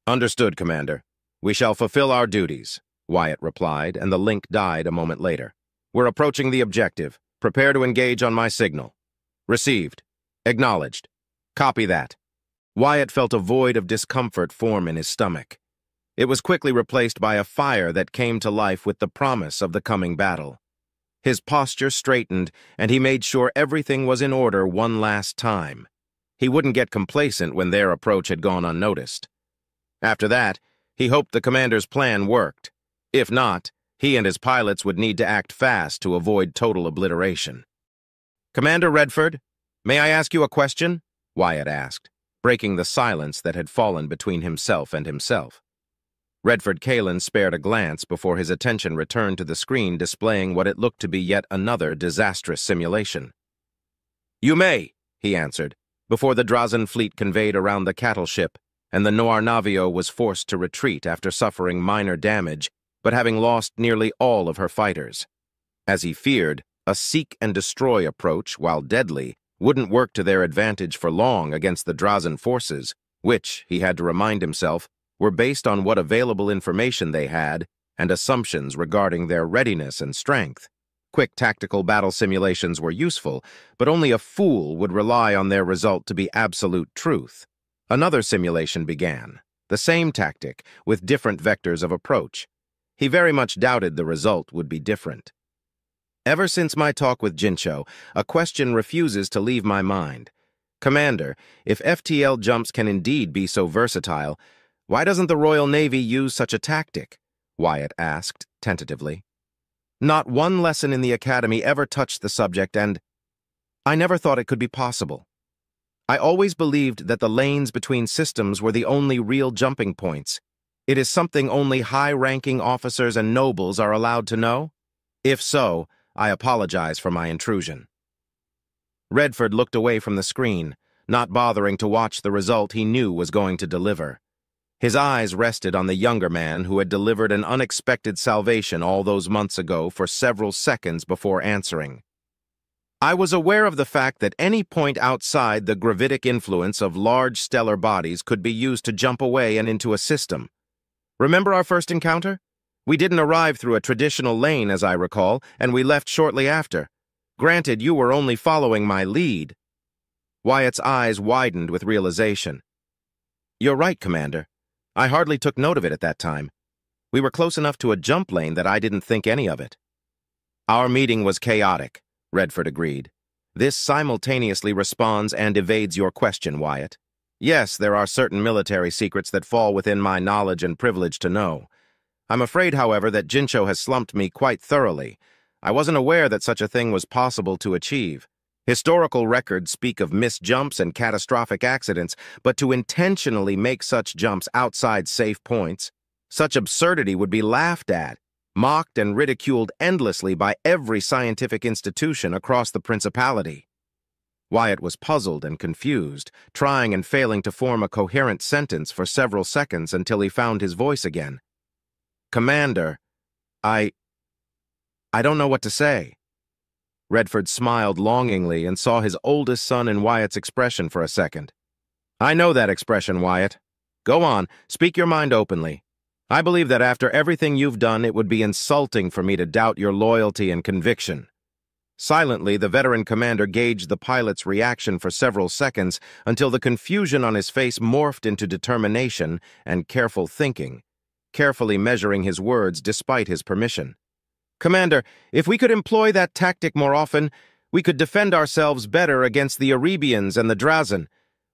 "Understood, Commander. We shall fulfill our duties," Wyatt replied, and the link died a moment later. "We're approaching the objective. Prepare to engage on my signal." "Received. Acknowledged. Copy that." Wyatt felt a void of discomfort form in his stomach. It was quickly replaced by a fire that came to life with the promise of the coming battle. His posture straightened, and he made sure everything was in order one last time. He wouldn't get complacent when their approach had gone unnoticed. After that, he hoped the commander's plan worked. If not, he and his pilots would need to act fast to avoid total obliteration. "Commander Redford, may I ask you a question?" Wyatt asked, breaking the silence that had fallen between himself and himself. Redford Kalen spared a glance before his attention returned to the screen displaying what it looked to be yet another disastrous simulation. "You may," he answered, before the Drazan fleet conveyed around the cattle ship, and the Noir Navio was forced to retreat after suffering minor damage, but having lost nearly all of her fighters. As he feared, a seek-and-destroy approach, while deadly, wouldn't work to their advantage for long against the Drazan forces, which, he had to remind himself, were based on what available information they had and assumptions regarding their readiness and strength. Quick tactical battle simulations were useful, but only a fool would rely on their result to be absolute truth. Another simulation began. The same tactic, with different vectors of approach. He very much doubted the result would be different. Ever since my talk with Jincho, a question refuses to leave my mind. Commander, if FTL jumps can indeed be so versatile, why doesn't the Royal Navy use such a tactic? Wyatt asked, tentatively. Not one lesson in the academy ever touched the subject, and I never thought it could be possible. I always believed that the lanes between systems were the only real jumping points. It is something only high-ranking officers and nobles are allowed to know? If so, I apologize for my intrusion. Redford looked away from the screen, not bothering to watch the result he knew was going to deliver. His eyes rested on the younger man who had delivered an unexpected salvation all those months ago for several seconds before answering. I was aware of the fact that any point outside the gravitic influence of large stellar bodies could be used to jump away and into a system. Remember our first encounter? We didn't arrive through a traditional lane, as I recall, and we left shortly after. Granted, you were only following my lead. Wyatt's eyes widened with realization. You're right, Commander. I hardly took note of it at that time. We were close enough to a jump lane that I didn't think any of it. Our meeting was chaotic, Redford agreed. This simultaneously responds and evades your question, Wyatt. Yes, there are certain military secrets that fall within my knowledge and privilege to know. I'm afraid, however, that Jincho has slumped me quite thoroughly. I wasn't aware that such a thing was possible to achieve. Historical records speak of missed jumps and catastrophic accidents, but to intentionally make such jumps outside safe points, such absurdity would be laughed at, mocked and ridiculed endlessly by every scientific institution across the Principality. Wyatt was puzzled and confused, trying and failing to form a coherent sentence for several seconds until he found his voice again. Commander, I don't know what to say. Redford smiled longingly and saw his oldest son in Wyatt's expression for a second. I know that expression, Wyatt. Go on, speak your mind openly. I believe that after everything you've done, it would be insulting for me to doubt your loyalty and conviction. Silently, the veteran commander gauged the pilot's reaction for several seconds until the confusion on his face morphed into determination and careful thinking, carefully measuring his words despite his permission. Commander, if we could employ that tactic more often, we could defend ourselves better against the Arabians and the Drazen.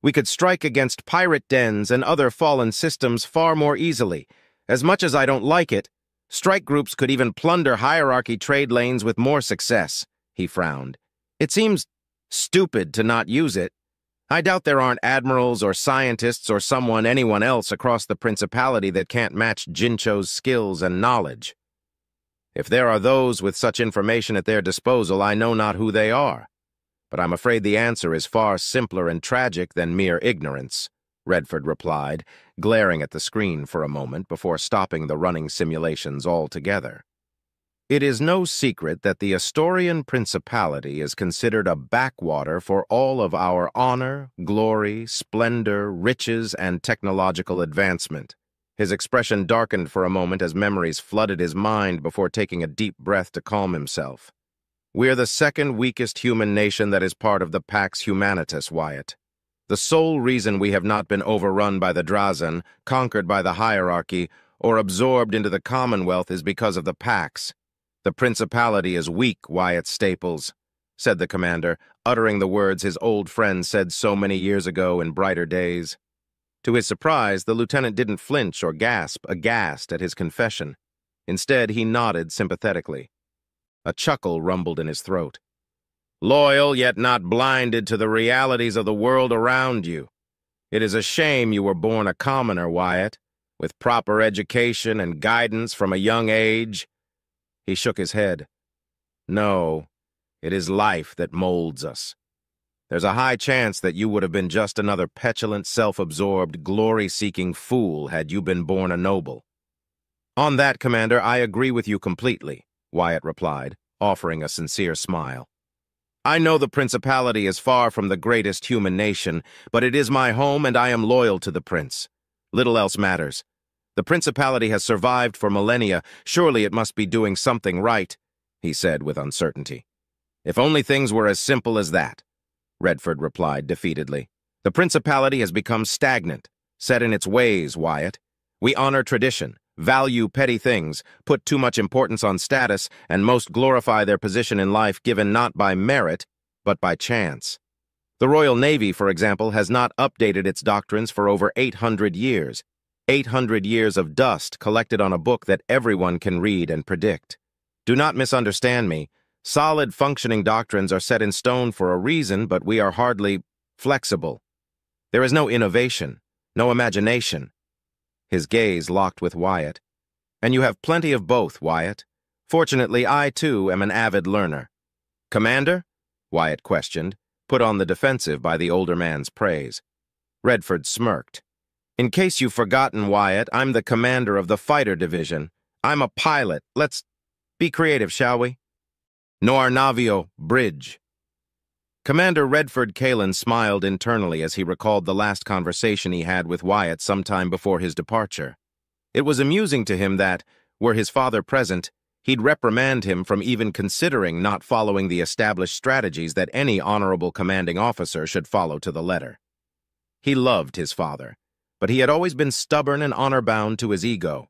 We could strike against pirate dens and other fallen systems far more easily. As much as I don't like it, strike groups could even plunder hierarchy trade lanes with more success, he frowned. It seems stupid to not use it. I doubt there aren't admirals or scientists or anyone else across the Principality that can't match Jincho's skills and knowledge. If there are those with such information at their disposal, I know not who they are. But I'm afraid the answer is far simpler and tragic than mere ignorance, Redford replied, glaring at the screen for a moment before stopping the running simulations altogether. It is no secret that the Astorian Principality is considered a backwater for all of our honor, glory, splendor, riches, and technological advancement. His expression darkened for a moment as memories flooded his mind before taking a deep breath to calm himself. We're the second weakest human nation that is part of the Pax Humanitas, Wyatt. The sole reason we have not been overrun by the Drazen, conquered by the hierarchy, or absorbed into the Commonwealth is because of the Pax. The Principality is weak, Wyatt Staples, said the commander, uttering the words his old friend said so many years ago in brighter days. To his surprise, the lieutenant didn't flinch or gasp, aghast at his confession. Instead, he nodded sympathetically. A chuckle rumbled in his throat. Loyal, yet not blinded to the realities of the world around you. It is a shame you were born a commoner, Wyatt, with proper education and guidance from a young age. He shook his head. No, it is life that molds us. There's a high chance that you would have been just another petulant, self-absorbed, glory-seeking fool had you been born a noble. On that, Commander, I agree with you completely, Wyatt replied, offering a sincere smile. I know the Principality is far from the greatest human nation, but it is my home and I am loyal to the Prince. Little else matters. The Principality has survived for millennia. Surely it must be doing something right, he said with uncertainty. If only things were as simple as that, Redford replied defeatedly. The Principality has become stagnant, Set in its ways, Wyatt. We honor tradition, value petty things, put too much importance on status, and most glorify their position in life given not by merit, but by chance. The Royal Navy, for example, has not updated its doctrines for over 800 years. 800 years of dust collected on a book that everyone can read and predict. Do not misunderstand me. Solid, functioning doctrines are set in stone for a reason, but we are hardly flexible. There is no innovation, no imagination. His gaze locked with Wyatt. And you have plenty of both, Wyatt. Fortunately, I, too, am an avid learner. Commander? Wyatt questioned, put on the defensive by the older man's praise. Redford smirked. In case you've forgotten, Wyatt, I'm the commander of the fighter division. I'm a pilot. Let's be creative, shall we? Nor navio, bridge. Commander Redford Kalen smiled internally as he recalled the last conversation he had with Wyatt sometime before his departure. It was amusing to him that, were his father present, he'd reprimand him from even considering not following the established strategies that any honorable commanding officer should follow to the letter. He loved his father, but he had always been stubborn and honor-bound to his ego.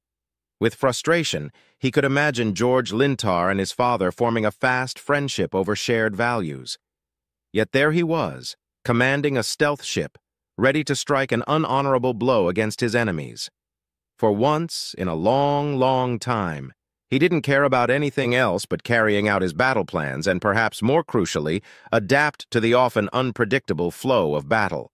With frustration, he could imagine George Lintar and his father forming a fast friendship over shared values. Yet there he was, commanding a stealth ship, ready to strike an unhonorable blow against his enemies. For once, in a long, long time, he didn't care about anything else but carrying out his battle plans and, perhaps more crucially, adapt to the often unpredictable flow of battle.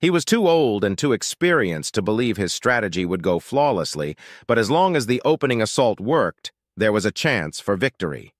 He was too old and too experienced to believe his strategy would go flawlessly, but as long as the opening assault worked, there was a chance for victory.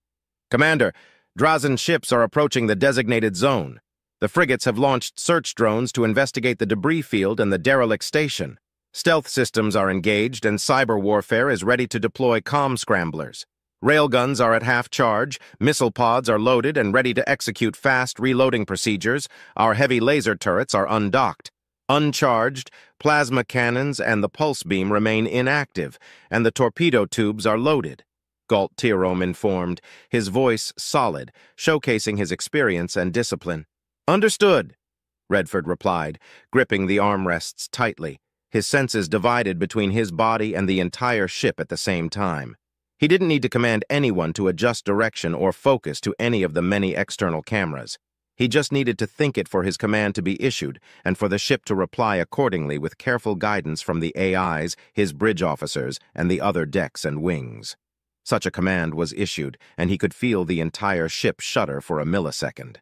Commander, Drazen ships are approaching the designated zone. The frigates have launched search drones to investigate the debris field and the derelict station. Stealth systems are engaged and cyber warfare is ready to deploy comm scramblers. Railguns are at half charge, missile pods are loaded and ready to execute fast reloading procedures, our heavy laser turrets are undocked. Uncharged, plasma cannons and the pulse beam remain inactive, and the torpedo tubes are loaded, Galt Tirome informed, his voice solid, showcasing his experience and discipline. Understood, Redford replied, gripping the armrests tightly, his senses divided between his body and the entire ship at the same time. He didn't need to command anyone to adjust direction or focus to any of the many external cameras. He just needed to think it for his command to be issued and for the ship to reply accordingly with careful guidance from the AIs, his bridge officers, and the other decks and wings. Such a command was issued, and he could feel the entire ship shudder for a millisecond.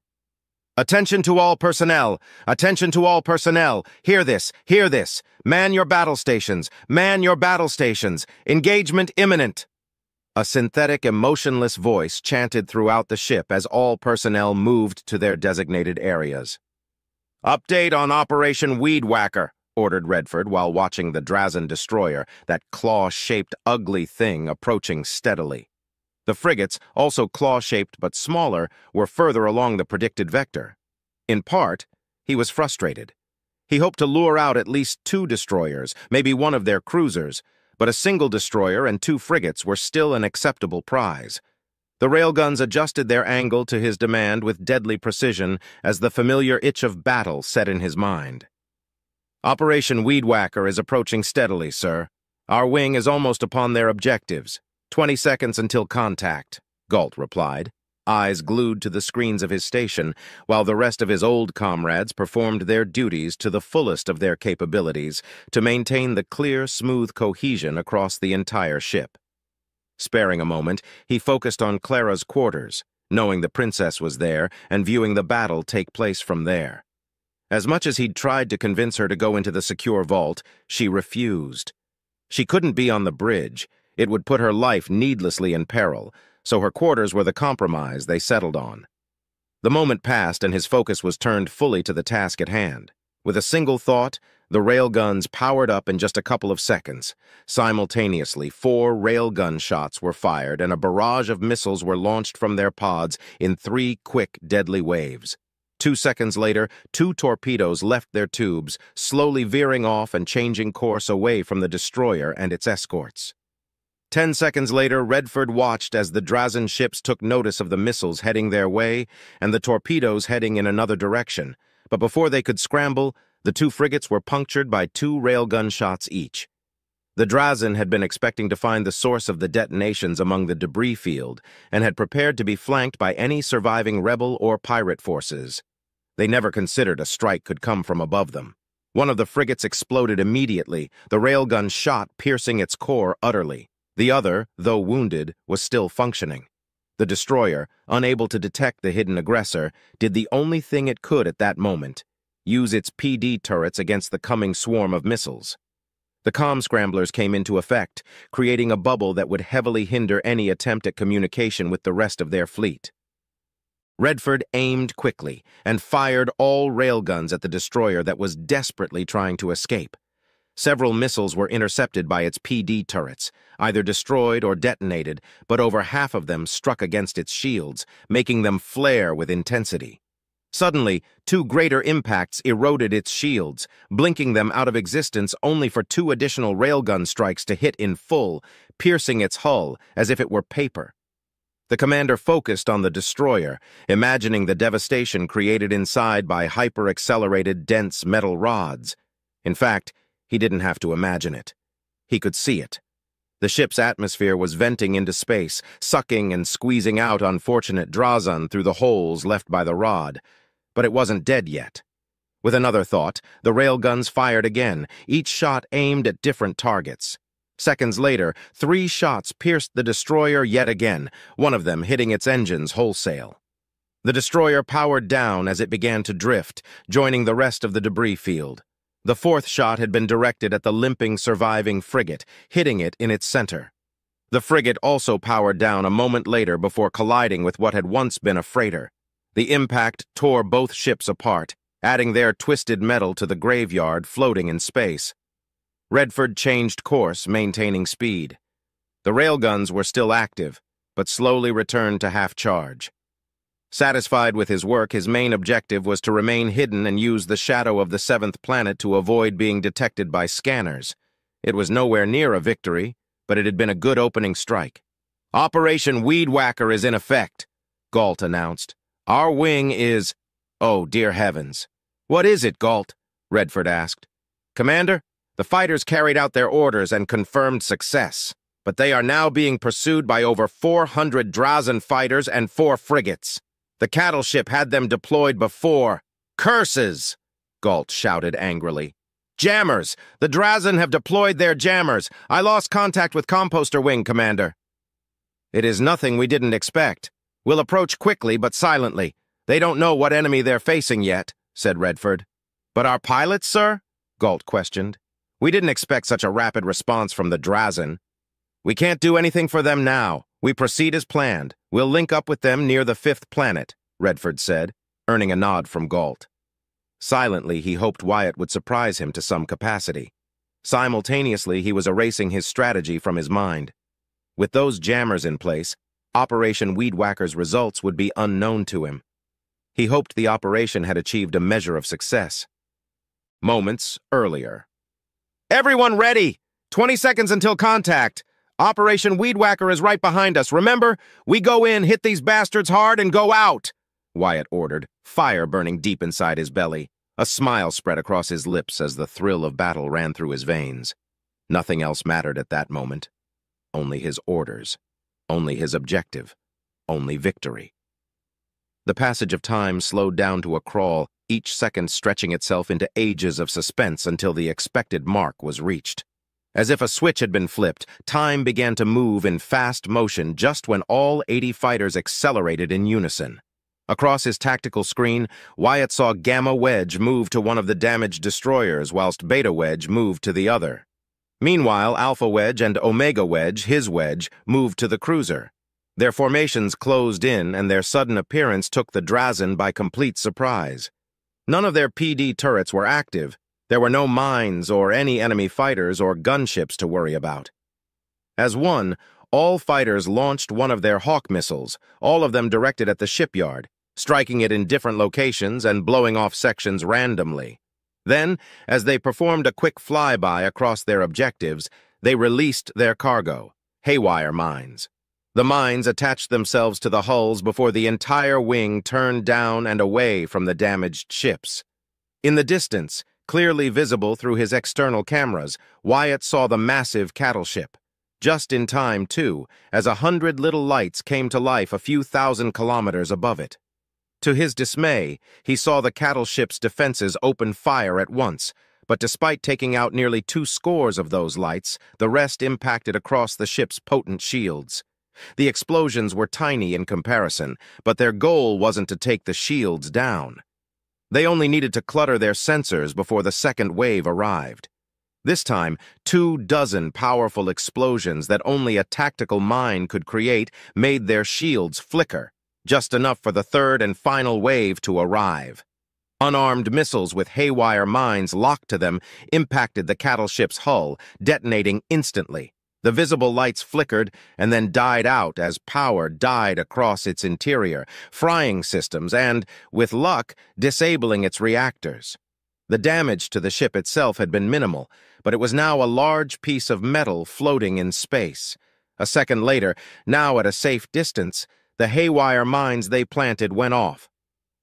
Attention to all personnel! Attention to all personnel! Hear this! Hear this! Man your battle stations! Man your battle stations! Engagement imminent! A synthetic, emotionless voice chanted throughout the ship as all personnel moved to their designated areas. Update on Operation Weed Whacker, ordered Redford while watching the Drazen destroyer, that claw-shaped, ugly thing approaching steadily. The frigates, also claw-shaped but smaller, were further along the predicted vector. In part, he was frustrated. He hoped to lure out at least 2 destroyers, maybe one of their cruisers, but a single destroyer and 2 frigates were still an acceptable prize. The railguns adjusted their angle to his demand with deadly precision as the familiar itch of battle set in his mind. Operation Weed Whacker is approaching steadily, sir. Our wing is almost upon their objectives. 20 seconds until contact, Galt replied, eyes glued to the screens of his station, while the rest of his old comrades performed their duties to the fullest of their capabilities to maintain the clear, smooth cohesion across the entire ship. Sparing a moment, he focused on Clara's quarters, knowing the princess was there and viewing the battle take place from there. As much as he'd tried to convince her to go into the secure vault, she refused. She couldn't be on the bridge. It would put her life needlessly in peril, so her quarters were the compromise they settled on. The moment passed and his focus was turned fully to the task at hand. With a single thought, the railguns powered up in just a couple of seconds. Simultaneously, 4 railgun shots were fired and a barrage of missiles were launched from their pods in 3 quick, deadly waves. 2 seconds later, 2 torpedoes left their tubes, slowly veering off and changing course away from the destroyer and its escorts. 10 seconds later, Redford watched as the Drazen ships took notice of the missiles heading their way and the torpedoes heading in another direction, but before they could scramble, The two frigates were punctured by 2 railgun shots each. The Drazen had been expecting to find the source of the detonations among the debris field and had prepared to be flanked by any surviving rebel or pirate forces. They never considered a strike could come from above them. One of the frigates exploded immediately, the railgun shot piercing its core utterly. The other, though wounded, was still functioning. The destroyer, unable to detect the hidden aggressor, did the only thing it could at that moment: use its PD turrets against the coming swarm of missiles. The comm scramblers came into effect, creating a bubble that would heavily hinder any attempt at communication with the rest of their fleet. Redford aimed quickly and fired all railguns at the destroyer that was desperately trying to escape. Several missiles were intercepted by its PD turrets, either destroyed or detonated, but over half of them struck against its shields, making them flare with intensity. Suddenly, 2 greater impacts eroded its shields, blinking them out of existence only for 2 additional railgun strikes to hit in full, piercing its hull as if it were paper. The commander focused on the destroyer, imagining the devastation created inside by hyper-accelerated dense metal rods. In fact, he didn't have to imagine it. He could see it. The ship's atmosphere was venting into space, sucking and squeezing out unfortunate Drazen through the holes left by the rod. But it wasn't dead yet. With another thought, the railguns fired again, each shot aimed at different targets. Seconds later, 3 shots pierced the destroyer yet again, one of them hitting its engines wholesale. The destroyer powered down as it began to drift, joining the rest of the debris field. The 4th shot had been directed at the limping, surviving frigate, hitting it in its center. The frigate also powered down a moment later before colliding with what had once been a freighter. The impact tore both ships apart, adding their twisted metal to the graveyard floating in space. Redford changed course, maintaining speed. The railguns were still active, but slowly returned to half charge. Satisfied with his work, his main objective was to remain hidden and use the shadow of the 7th planet to avoid being detected by scanners. It was nowhere near a victory, but it had been a good opening strike. "Operation Weed Whacker is in effect," Galt announced. "Our wing is—" "Oh, dear heavens. What is it, Galt?" Redford asked. "Commander, the fighters carried out their orders and confirmed success, but they are now being pursued by over 400 Drazen fighters and 4 frigates. The cattle ship had them deployed before." "Curses!" Galt shouted angrily. "Jammers! The Drazen have deployed their jammers. I lost contact with Composter Wing, Commander." "It is nothing we didn't expect. We'll approach quickly but silently. They don't know what enemy they're facing yet," said Redford. "But our pilots, sir?" Galt questioned. "We didn't expect such a rapid response from the Drazen." "We can't do anything for them now. We proceed as planned. We'll link up with them near the 5th planet," Redford said, earning a nod from Galt. Silently, he hoped Wyatt would surprise him to some capacity. Simultaneously, he was erasing his strategy from his mind. With those jammers in place, Operation Weed Whacker's results would be unknown to him. He hoped the operation had achieved a measure of success. Moments earlier. "Everyone ready! 20 seconds until contact! Operation Weed Whacker is right behind us. Remember, we go in, hit these bastards hard, and go out!" Wyatt ordered, fire burning deep inside his belly. A smile spread across his lips as the thrill of battle ran through his veins. Nothing else mattered at that moment. Only his orders. Only his objective. Only victory. The passage of time slowed down to a crawl, each second stretching itself into ages of suspense until the expected mark was reached. As if a switch had been flipped, time began to move in fast motion just when all 80 fighters accelerated in unison. Across his tactical screen, Wyatt saw Gamma Wedge move to one of the damaged destroyers, whilst Beta Wedge moved to the other. Meanwhile, Alpha Wedge and Omega Wedge, his wedge, moved to the cruiser. Their formations closed in, and their sudden appearance took the Drazen by complete surprise. None of their PD turrets were active. There were no mines or any enemy fighters or gunships to worry about. As one, all fighters launched one of their Hawk missiles, all of them directed at the shipyard, striking it in different locations and blowing off sections randomly. Then, as they performed a quick flyby across their objectives, they released their cargo, haywire mines. The mines attached themselves to the hulls before the entire wing turned down and away from the damaged ships. In the distance, Clearly visible through his external cameras, Wyatt saw the massive cattle ship. Just in time, too, as 100 little lights came to life a few thousand kilometers above it. To his dismay, he saw the cattle ship's defenses open fire at once, but despite taking out nearly 2 scores of those lights, the rest impacted across the ship's potent shields. The explosions were tiny in comparison, but their goal wasn't to take the shields down. They only needed to clutter their sensors before the second wave arrived. This time, 24 powerful explosions that only a tactical mind could create made their shields flicker, just enough for the third and final wave to arrive. Unarmed missiles with haywire mines locked to them impacted the cattle ship's hull, detonating instantly. The visible lights flickered and then died out as power died across its interior, frying systems and, with luck, disabling its reactors. The damage to the ship itself had been minimal, but it was now a large piece of metal floating in space. A second later, now at a safe distance, the haywire mines they planted went off.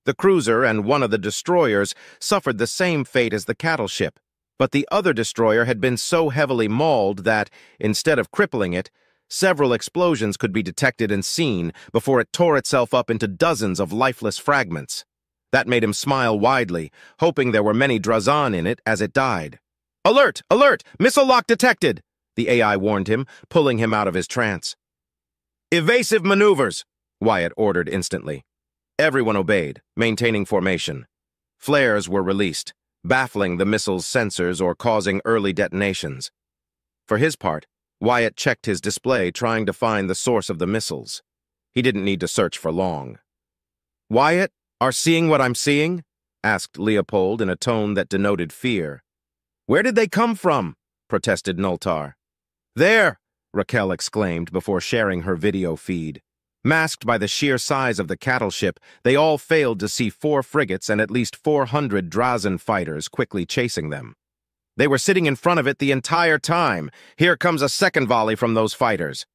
The cruiser and one of the destroyers suffered the same fate as the cattle ship, but the other destroyer had been so heavily mauled that, instead of crippling it, several explosions could be detected and seen before it tore itself up into dozens of lifeless fragments. That made him smile widely, hoping there were many Drazan in it as it died. "Alert! Alert! Missile lock detected!" the AI warned him, pulling him out of his trance. "Evasive maneuvers!" Wyatt ordered instantly. Everyone obeyed, maintaining formation. Flares were released, baffling the missile's sensors or causing early detonations. For his part, Wyatt checked his display, trying to find the source of the missiles. He didn't need to search for long. "Wyatt, are seeing what I'm seeing?" asked Leopold in a tone that denoted fear. "Where did they come from?" protested Nultar. "There!" Raquel exclaimed before sharing her video feed. Masked by the sheer size of the cattle ship, they all failed to see 4 frigates and at least 400 Drazan fighters quickly chasing them. "They were sitting in front of it the entire time. Here comes a second volley from those fighters."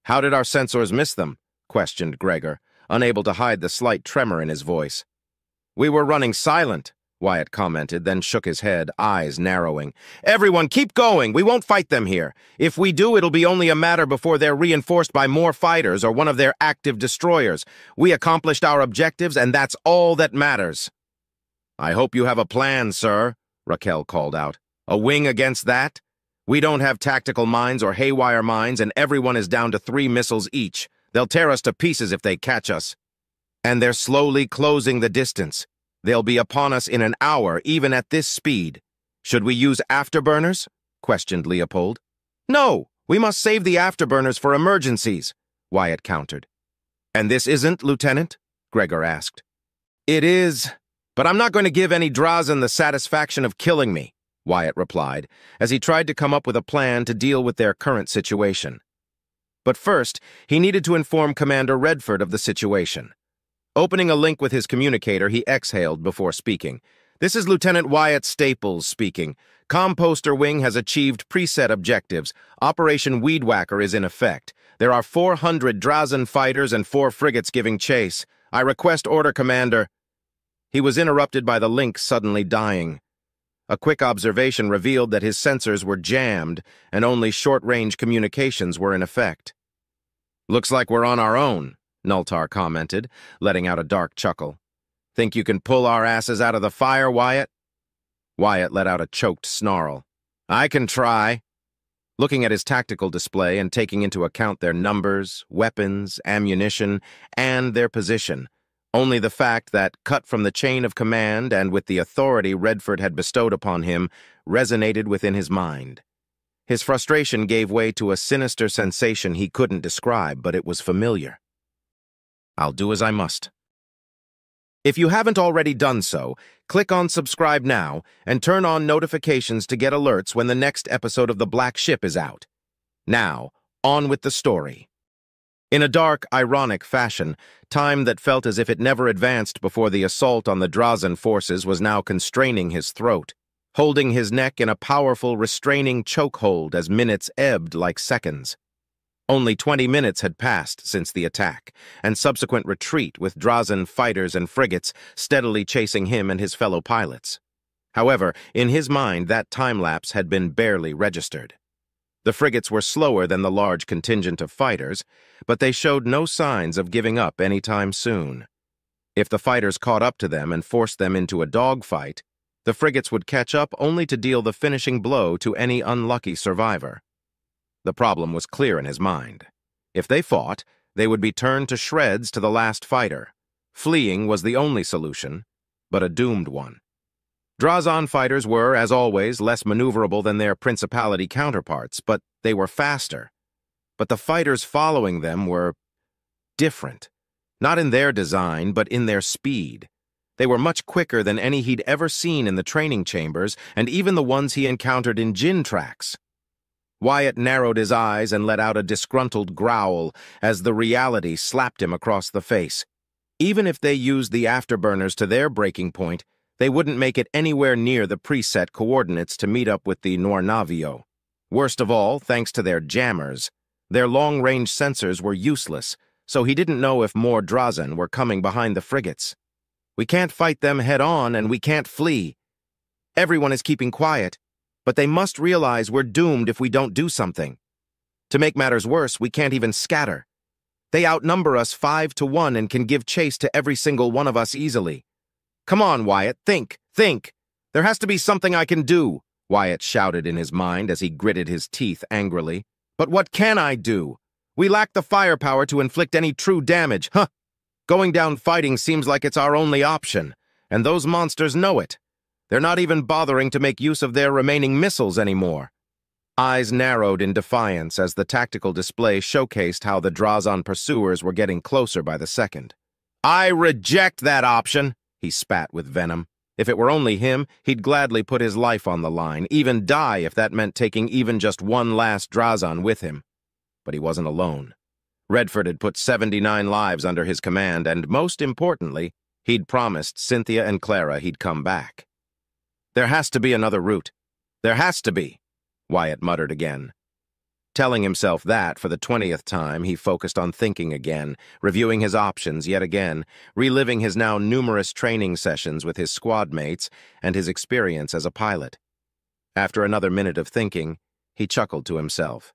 "How did our sensors miss them?" questioned Gregor, unable to hide the slight tremor in his voice. "We were running silent," Wyatt commented, then shook his head, eyes narrowing. "Everyone, keep going! We won't fight them here. If we do, it'll be only a matter before they're reinforced by more fighters or one of their active destroyers. We accomplished our objectives, and that's all that matters." "I hope you have a plan, sir," Raquel called out. "A wing against that? We don't have tactical mines or haywire mines, and everyone is down to 3 missiles each. They'll tear us to pieces if they catch us. And they're slowly closing the distance. They'll be upon us in an hour, even at this speed. Should we use afterburners?" questioned Leopold. "No, we must save the afterburners for emergencies," Wyatt countered. "And this isn't, Lieutenant?" Gregor asked. "It is, but I'm not going to give any Drazan the satisfaction of killing me," Wyatt replied, as he tried to come up with a plan to deal with their current situation. But first, he needed to inform Commander Redford of the situation. Opening a link with his communicator, he exhaled before speaking. "This is Lieutenant Wyatt Staples speaking. Composter Wing has achieved preset objectives. Operation Weed Whacker is in effect. There are 400 Drazan fighters and 4 frigates giving chase. I request order, Commander." He was interrupted by the link suddenly dying. A quick observation revealed that his sensors were jammed and only short-range communications were in effect. "Looks like we're on our own," Nultar commented, letting out a dark chuckle. "Think you can pull our asses out of the fire, Wyatt?" Wyatt let out a choked snarl. "I can try." Looking at his tactical display and taking into account their numbers, weapons, ammunition, and their position, only the fact that, cut from the chain of command and with the authority Redford had bestowed upon him, resonated within his mind. His frustration gave way to a sinister sensation he couldn't describe, but it was familiar. "I'll do as I must." If you haven't already done so, click on subscribe now and turn on notifications to get alerts when the next episode of The Black Ship is out. Now, on with the story. In a dark, ironic fashion, time that felt as if it never advanced before the assault on the Drazan forces was now constraining his throat, holding his neck in a powerful, restraining chokehold as minutes ebbed like seconds. Only 20 minutes had passed since the attack, and subsequent retreat with Drazan fighters and frigates steadily chasing him and his fellow pilots. However, in his mind, that time lapse had been barely registered. The frigates were slower than the large contingent of fighters, but they showed no signs of giving up anytime soon. If the fighters caught up to them and forced them into a dogfight, the frigates would catch up only to deal the finishing blow to any unlucky survivor. The problem was clear in his mind. If they fought, they would be turned to shreds to the last fighter. Fleeing was the only solution, but a doomed one. Drazan fighters were, as always, less maneuverable than their Principality counterparts, but they were faster. But the fighters following them were different. Not in their design, but in their speed. They were much quicker than any he'd ever seen in the training chambers, and even the ones he encountered in gin tracks. Wyatt narrowed his eyes and let out a disgruntled growl as the reality slapped him across the face. Even if they used the afterburners to their breaking point, they wouldn't make it anywhere near the preset coordinates to meet up with the Nornavio. Worst of all, thanks to their jammers, their long-range sensors were useless, so he didn't know if more Drazan were coming behind the frigates. We can't fight them head-on, and we can't flee. Everyone is keeping quiet, but they must realize we're doomed if we don't do something. To make matters worse, we can't even scatter. They outnumber us 5-1 and can give chase to every single one of us easily. Come on, Wyatt, think, think. There has to be something I can do, Wyatt shouted in his mind as he gritted his teeth angrily. But what can I do? We lack the firepower to inflict any true damage, huh? Going down fighting seems like it's our only option, and those monsters know it. They're not even bothering to make use of their remaining missiles anymore. Eyes narrowed in defiance as the tactical display showcased how the Drazan pursuers were getting closer by the second. I reject that option, he spat with venom. If it were only him, he'd gladly put his life on the line, even die if that meant taking even just one last Drazan with him. But he wasn't alone. Redford had put 79 lives under his command, and most importantly, he'd promised Cynthia and Clara he'd come back. There has to be another route. There has to be, Wyatt muttered again. Telling himself that for the 20th time, he focused on thinking again, reviewing his options yet again, reliving his now numerous training sessions with his squad mates and his experience as a pilot. After another minute of thinking, he chuckled to himself.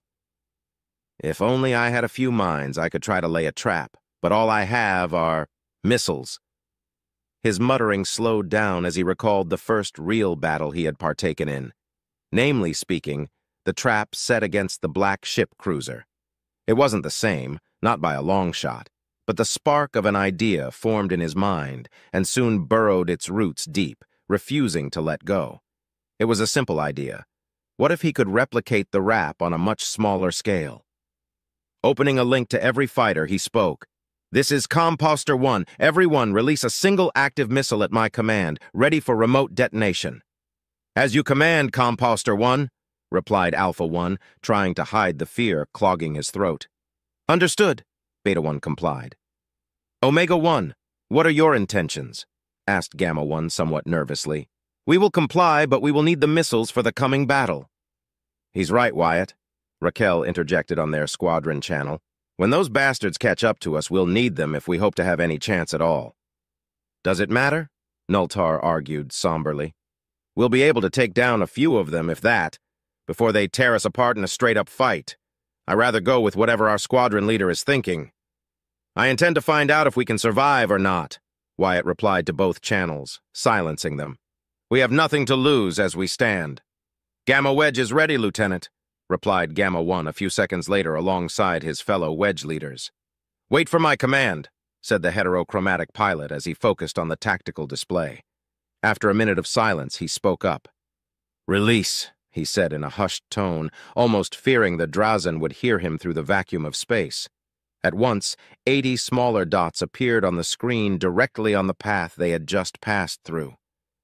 If only I had a few minds, I could try to lay a trap, but all I have are missiles. His muttering slowed down as he recalled the first real battle he had partaken in. Namely speaking, the trap set against the black ship cruiser. It wasn't the same, not by a long shot, but the spark of an idea formed in his mind and soon burrowed its roots deep, refusing to let go. It was a simple idea. What if he could replicate the rap on a much smaller scale? Opening a link to every fighter, he spoke. This is Composter 1. Everyone release a single active missile at my command, ready for remote detonation. As you command, Composter 1, replied Alpha 1, trying to hide the fear clogging his throat. Understood, Beta 1 complied. Omega 1, what are your intentions? Asked Gamma 1 somewhat nervously. We will comply, but we will need the missiles for the coming battle. He's right, Wyatt, Raquel interjected on their squadron channel. When those bastards catch up to us, we'll need them if we hope to have any chance at all. Does it matter? Nultar argued somberly. We'll be able to take down a few of them, if that, before they tear us apart in a straight-up fight. I'd rather go with whatever our squadron leader is thinking. I intend to find out if we can survive or not, Wyatt replied to both channels, silencing them. We have nothing to lose as we stand. Gamma Wedge is ready, Lieutenant, replied Gamma 1 a few seconds later alongside his fellow Wedge leaders. Wait for my command, said the heterochromatic pilot as he focused on the tactical display. After a minute of silence, he spoke up. Release, he said in a hushed tone, almost fearing the Drazan would hear him through the vacuum of space. At once, 80 smaller dots appeared on the screen directly on the path they had just passed through.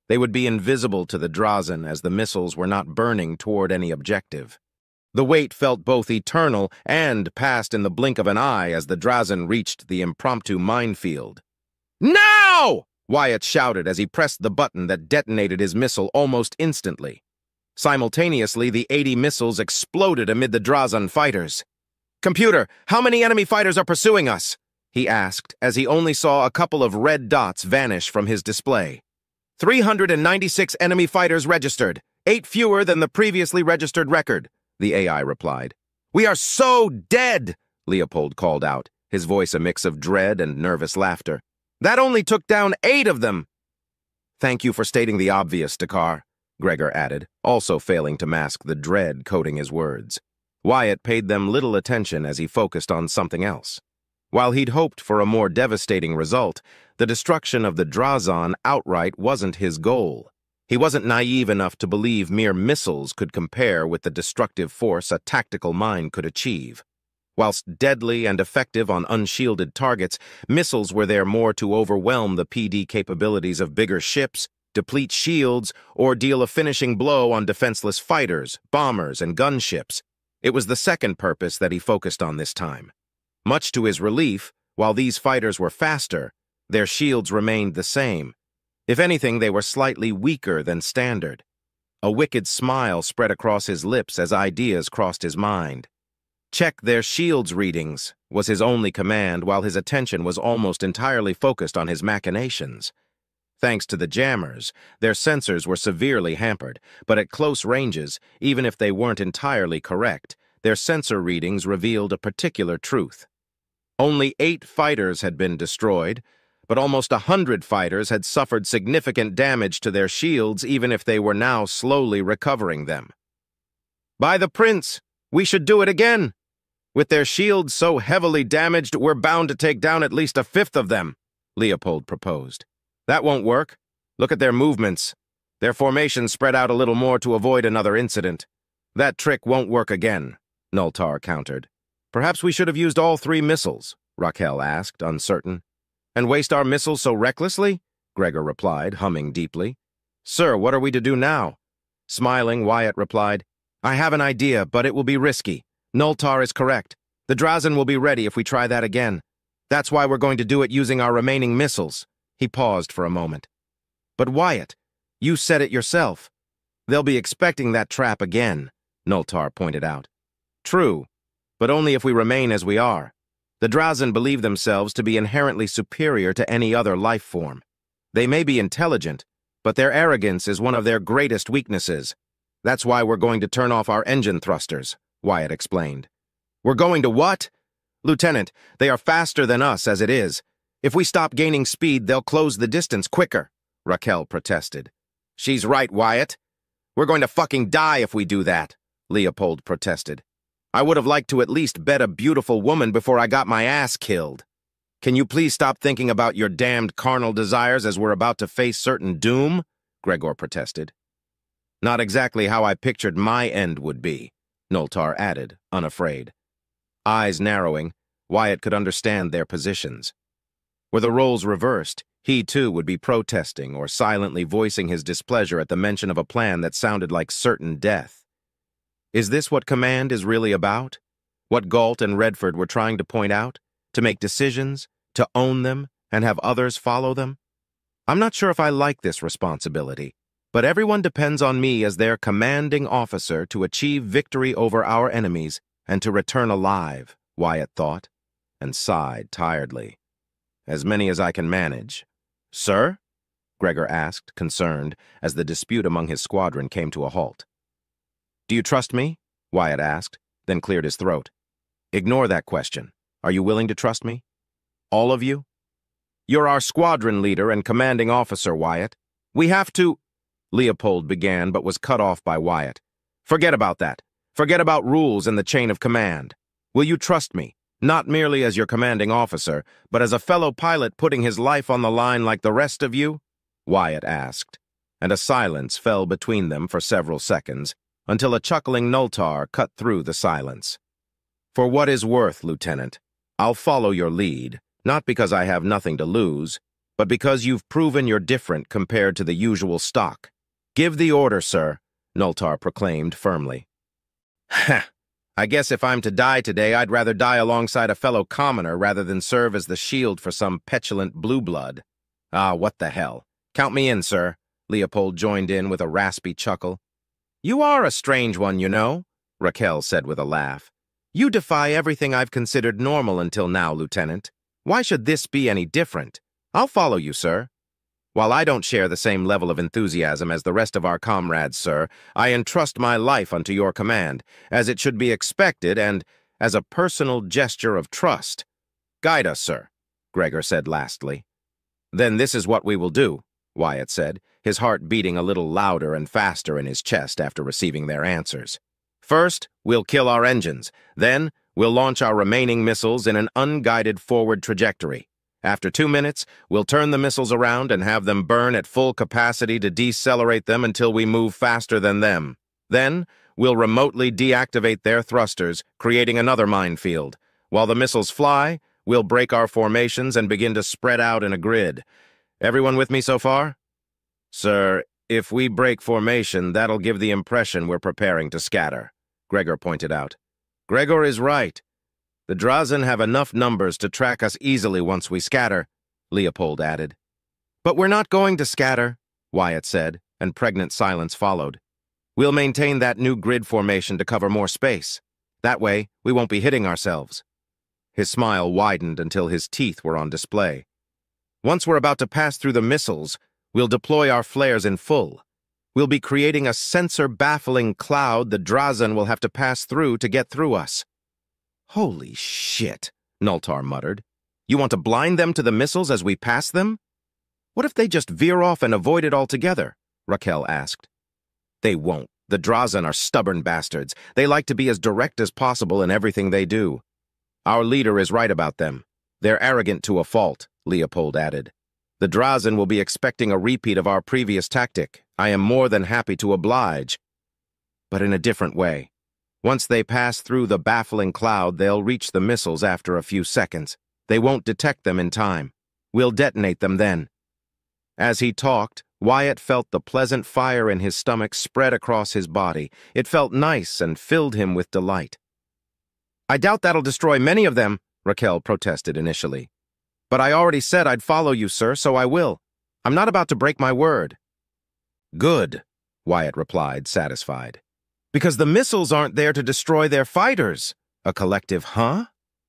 They would be invisible to the Drazan as the missiles were not burning toward any objective. The wait felt both eternal and passed in the blink of an eye as the Drazan reached the impromptu minefield. Now! Wyatt shouted as he pressed the button that detonated his missile almost instantly. Simultaneously, the 80 missiles exploded amid the Drazan fighters. Computer, how many enemy fighters are pursuing us? He asked as he only saw a couple of red dots vanish from his display. 396 enemy fighters registered, 8 fewer than the previously registered record, the AI replied. We are so dead, Leopold called out, his voice a mix of dread and nervous laughter. That only took down 8 of them. Thank you for stating the obvious, Dakar, Gregor added, also failing to mask the dread coding his words. Wyatt paid them little attention as he focused on something else. While he'd hoped for a more devastating result, the destruction of the Drazan outright wasn't his goal. He wasn't naive enough to believe mere missiles could compare with the destructive force a tactical mind could achieve. Whilst deadly and effective on unshielded targets, missiles were there more to overwhelm the PD capabilities of bigger ships, deplete shields, or deal a finishing blow on defenseless fighters, bombers, and gunships. It was the second purpose that he focused on this time. Much to his relief, while these fighters were faster, their shields remained the same. If anything, they were slightly weaker than standard. A wicked smile spread across his lips as ideas crossed his mind. Check their shields readings was his only command, while his attention was almost entirely focused on his machinations. Thanks to the jammers, their sensors were severely hampered, but at close ranges, even if they weren't entirely correct, their sensor readings revealed a particular truth. Only 8 fighters had been destroyed, but almost 100 fighters had suffered significant damage to their shields, even if they were now slowly recovering them. By the Prince, we should do it again! With their shields so heavily damaged, we're bound to take down at least 1/5 of them, Leopold proposed. That won't work. Look at their movements. Their formations spread out a little more to avoid another incident. That trick won't work again, Nultar countered. Perhaps we should have used all 3 missiles, Raquel asked, uncertain. And waste our missiles so recklessly? Gregor replied, humming deeply. Sir, what are we to do now? Smiling, Wyatt replied, I have an idea, but it will be risky. Nultar is correct. The Drazan will be ready if we try that again. That's why we're going to do it using our remaining missiles. He paused for a moment. But Wyatt, you said it yourself. They'll be expecting that trap again, Nultar pointed out. True, but only if we remain as we are. The Drazan believe themselves to be inherently superior to any other life form. They may be intelligent, but their arrogance is one of their greatest weaknesses. That's why we're going to turn off our engine thrusters, Wyatt explained. We're going to what? Lieutenant, they are faster than us as it is. If we stop gaining speed, they'll close the distance quicker, Raquel protested. She's right, Wyatt. We're going to fucking die if we do that, Leopold protested. I would have liked to at least bet a beautiful woman before I got my ass killed. Can you please stop thinking about your damned carnal desires as we're about to face certain doom? Gregor protested. Not exactly how I pictured my end would be, Nultar added, unafraid. Eyes narrowing, Wyatt could understand their positions. Were the roles reversed, he too would be protesting or silently voicing his displeasure at the mention of a plan that sounded like certain death. Is this what command is really about? What Galt and Redford were trying to point out? To make decisions, to own them, and have others follow them? I'm not sure if I like this responsibility, but everyone depends on me as their commanding officer to achieve victory over our enemies and to return alive, Wyatt thought, and sighed tiredly. As many as I can manage. Sir? Gregor asked, concerned, as the dispute among his squadron came to a halt. Do you trust me? Wyatt asked, then cleared his throat. Ignore that question. Are you willing to trust me? All of you? You're our squadron leader and commanding officer, Wyatt. We have to... Leopold began, but was cut off by Wyatt. Forget about that. Forget about rules and the chain of command. Will you trust me? Not merely as your commanding officer, but as a fellow pilot putting his life on the line like the rest of you? Wyatt asked, and a silence fell between them for several seconds, until a chuckling Nultar cut through the silence. For what is worth, Lieutenant, I'll follow your lead, not because I have nothing to lose, but because you've proven you're different compared to the usual stock. Give the order, sir, Nultar proclaimed firmly. Heh. I guess if I'm to die today, I'd rather die alongside a fellow commoner rather than serve as the shield for some petulant blue blood. Ah, what the hell. Count me in, sir, Leopold joined in with a raspy chuckle. You are a strange one, you know, Raquel said with a laugh. You defy everything I've considered normal until now, Lieutenant. Why should this be any different? I'll follow you, sir. While I don't share the same level of enthusiasm as the rest of our comrades, sir, I entrust my life unto your command, as it should be expected and as a personal gesture of trust. Guide us, sir, Gregor said lastly. Then this is what we will do, Wyatt said, his heart beating a little louder and faster in his chest after receiving their answers. First, we'll kill our engines. Then, we'll launch our remaining missiles in an unguided forward trajectory. After 2 minutes, we'll turn the missiles around and have them burn at full capacity to decelerate them until we move faster than them. Then, we'll remotely deactivate their thrusters, creating another minefield. While the missiles fly, we'll break our formations and begin to spread out in a grid. Everyone with me so far? Sir, if we break formation, that'll give the impression we're preparing to scatter, Gregor pointed out. Gregor is right. The Drazen have enough numbers to track us easily once we scatter, Leopold added. But we're not going to scatter, Wyatt said, and pregnant silence followed. We'll maintain that new grid formation to cover more space. That way, we won't be hitting ourselves. His smile widened until his teeth were on display. Once we're about to pass through the missiles, we'll deploy our flares in full. We'll be creating a sensor-baffling cloud the Drazen will have to pass through to get through us. Holy shit, Nultar muttered. You want to blind them to the missiles as we pass them? What if they just veer off and avoid it altogether? Raquel asked. They won't. The Drazen are stubborn bastards. They like to be as direct as possible in everything they do. Our leader is right about them. They're arrogant to a fault, Leopold added. The Drazen will be expecting a repeat of our previous tactic. I am more than happy to oblige. But in a different way. Once they pass through the baffling cloud, they'll reach the missiles after a few seconds. They won't detect them in time. We'll detonate them then. As he talked, Wyatt felt the pleasant fire in his stomach spread across his body. It felt nice and filled him with delight. I doubt that'll destroy many of them, Raquel protested initially. But I already said I'd follow you, sir, so I will. I'm not about to break my word. Good, Wyatt replied, satisfied. Because the missiles aren't there to destroy their fighters. A collective huh?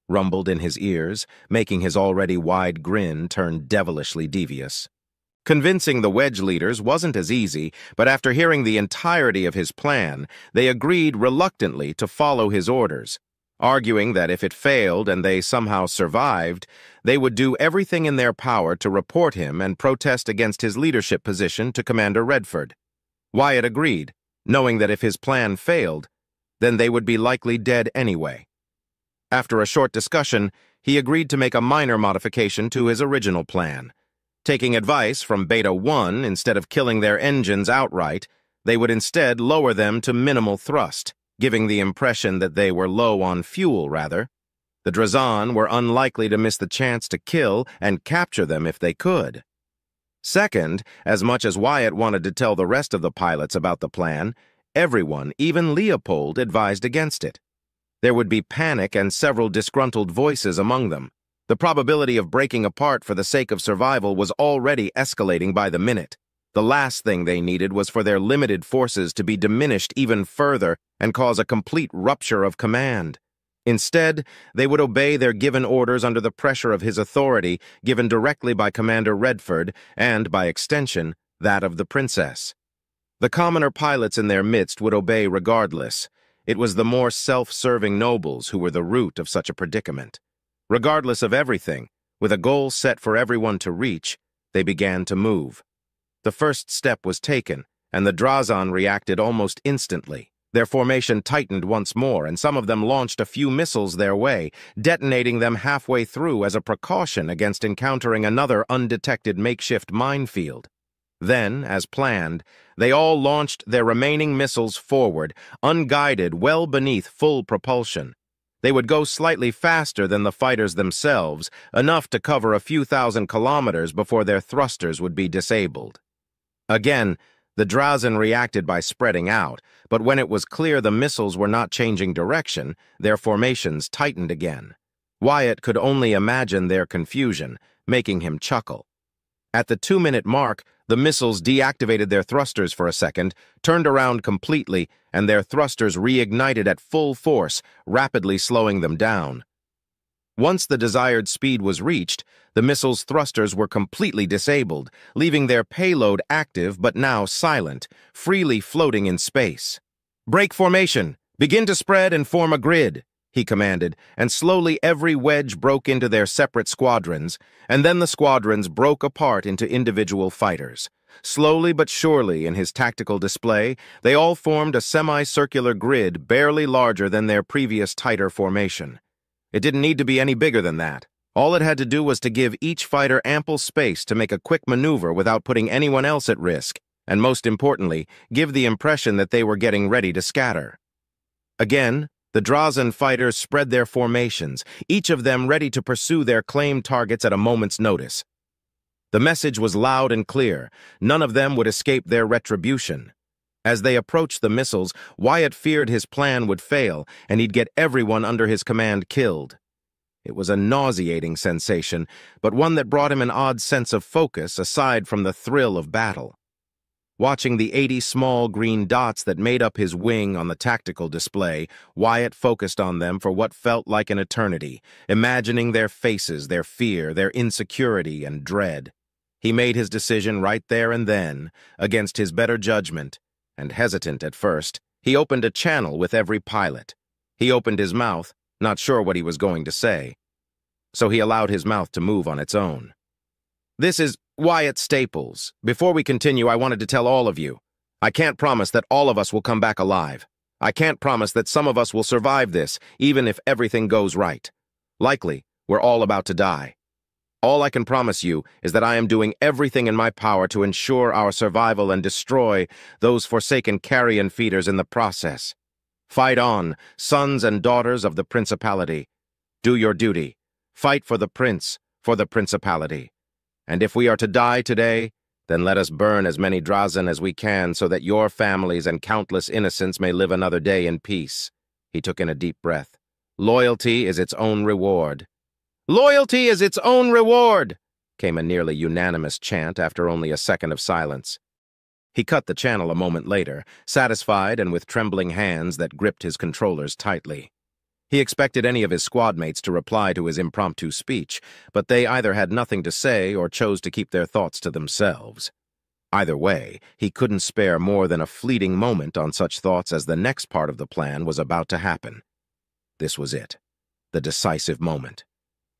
Rumbled in his ears, making his already wide grin turn devilishly devious. Convincing the Wedge leaders wasn't as easy, but after hearing the entirety of his plan, they agreed reluctantly to follow his orders, arguing that if it failed and they somehow survived, they would do everything in their power to report him and protest against his leadership position to Commander Redford. Wyatt agreed, knowing that if his plan failed, then they would be likely dead anyway. After a short discussion, he agreed to make a minor modification to his original plan. Taking advice from Beta 1, instead of killing their engines outright, they would instead lower them to minimal thrust, giving the impression that they were low on fuel, rather. The Drazen were unlikely to miss the chance to kill and capture them if they could. Second, as much as Wyatt wanted to tell the rest of the pilots about the plan, everyone, even Leopold, advised against it. There would be panic and several disgruntled voices among them. The probability of breaking apart for the sake of survival was already escalating by the minute. The last thing they needed was for their limited forces to be diminished even further and cause a complete rupture of command. Instead, they would obey their given orders under the pressure of his authority, given directly by Commander Redford and, by extension, that of the Princess. The commoner pilots in their midst would obey regardless. It was the more self-serving nobles who were the root of such a predicament. Regardless of everything, with a goal set for everyone to reach, they began to move. The first step was taken, and the Drazen reacted almost instantly. Their formation tightened once more, and some of them launched a few missiles their way, detonating them halfway through as a precaution against encountering another undetected makeshift minefield. Then, as planned, they all launched their remaining missiles forward, unguided well beneath full propulsion. They would go slightly faster than the fighters themselves, enough to cover a few thousand kilometers before their thrusters would be disabled. Again, the Drazen reacted by spreading out, but when it was clear the missiles were not changing direction, their formations tightened again. Wyatt could only imagine their confusion, making him chuckle. At the 2-minute mark, the missiles deactivated their thrusters for a second, turned around completely, and their thrusters reignited at full force, rapidly slowing them down. Once the desired speed was reached, the missile's thrusters were completely disabled, leaving their payload active but now silent, freely floating in space. "Break formation! Begin to spread and form a grid," he commanded, and slowly every wedge broke into their separate squadrons, and then the squadrons broke apart into individual fighters. Slowly but surely, in his tactical display, they all formed a semicircular grid barely larger than their previous tighter formation. It didn't need to be any bigger than that. All it had to do was to give each fighter ample space to make a quick maneuver without putting anyone else at risk, and most importantly, give the impression that they were getting ready to scatter. Again, the Drazen fighters spread their formations, each of them ready to pursue their claimed targets at a moment's notice. The message was loud and clear. None of them would escape their retribution. As they approached the missiles, Wyatt feared his plan would fail, and he'd get everyone under his command killed. It was a nauseating sensation, but one that brought him an odd sense of focus aside from the thrill of battle. Watching the 80 small green dots that made up his wing on the tactical display, Wyatt focused on them for what felt like an eternity, imagining their faces, their fear, their insecurity, and dread. He made his decision right there and then, against his better judgment, and hesitant at first, he opened a channel with every pilot. He opened his mouth, not sure what he was going to say. So he allowed his mouth to move on its own. "This is Wyatt Staples. Before we continue, I wanted to tell all of you. I can't promise that all of us will come back alive. I can't promise that some of us will survive this, even if everything goes right. Likely, we're all about to die. All I can promise you is that I am doing everything in my power to ensure our survival and destroy those forsaken carrion feeders in the process. Fight on, sons and daughters of the Principality. Do your duty. Fight for the Prince, for the Principality. And if we are to die today, then let us burn as many Drazen as we can so that your families and countless innocents may live another day in peace." He took in a deep breath. "Loyalty is its own reward." "Loyalty is its own reward!" came a nearly unanimous chant after only a second of silence. He cut the channel a moment later, satisfied and with trembling hands that gripped his controllers tightly. He expected any of his squadmates to reply to his impromptu speech, but they either had nothing to say or chose to keep their thoughts to themselves. Either way, he couldn't spare more than a fleeting moment on such thoughts as the next part of the plan was about to happen. This was it, the decisive moment.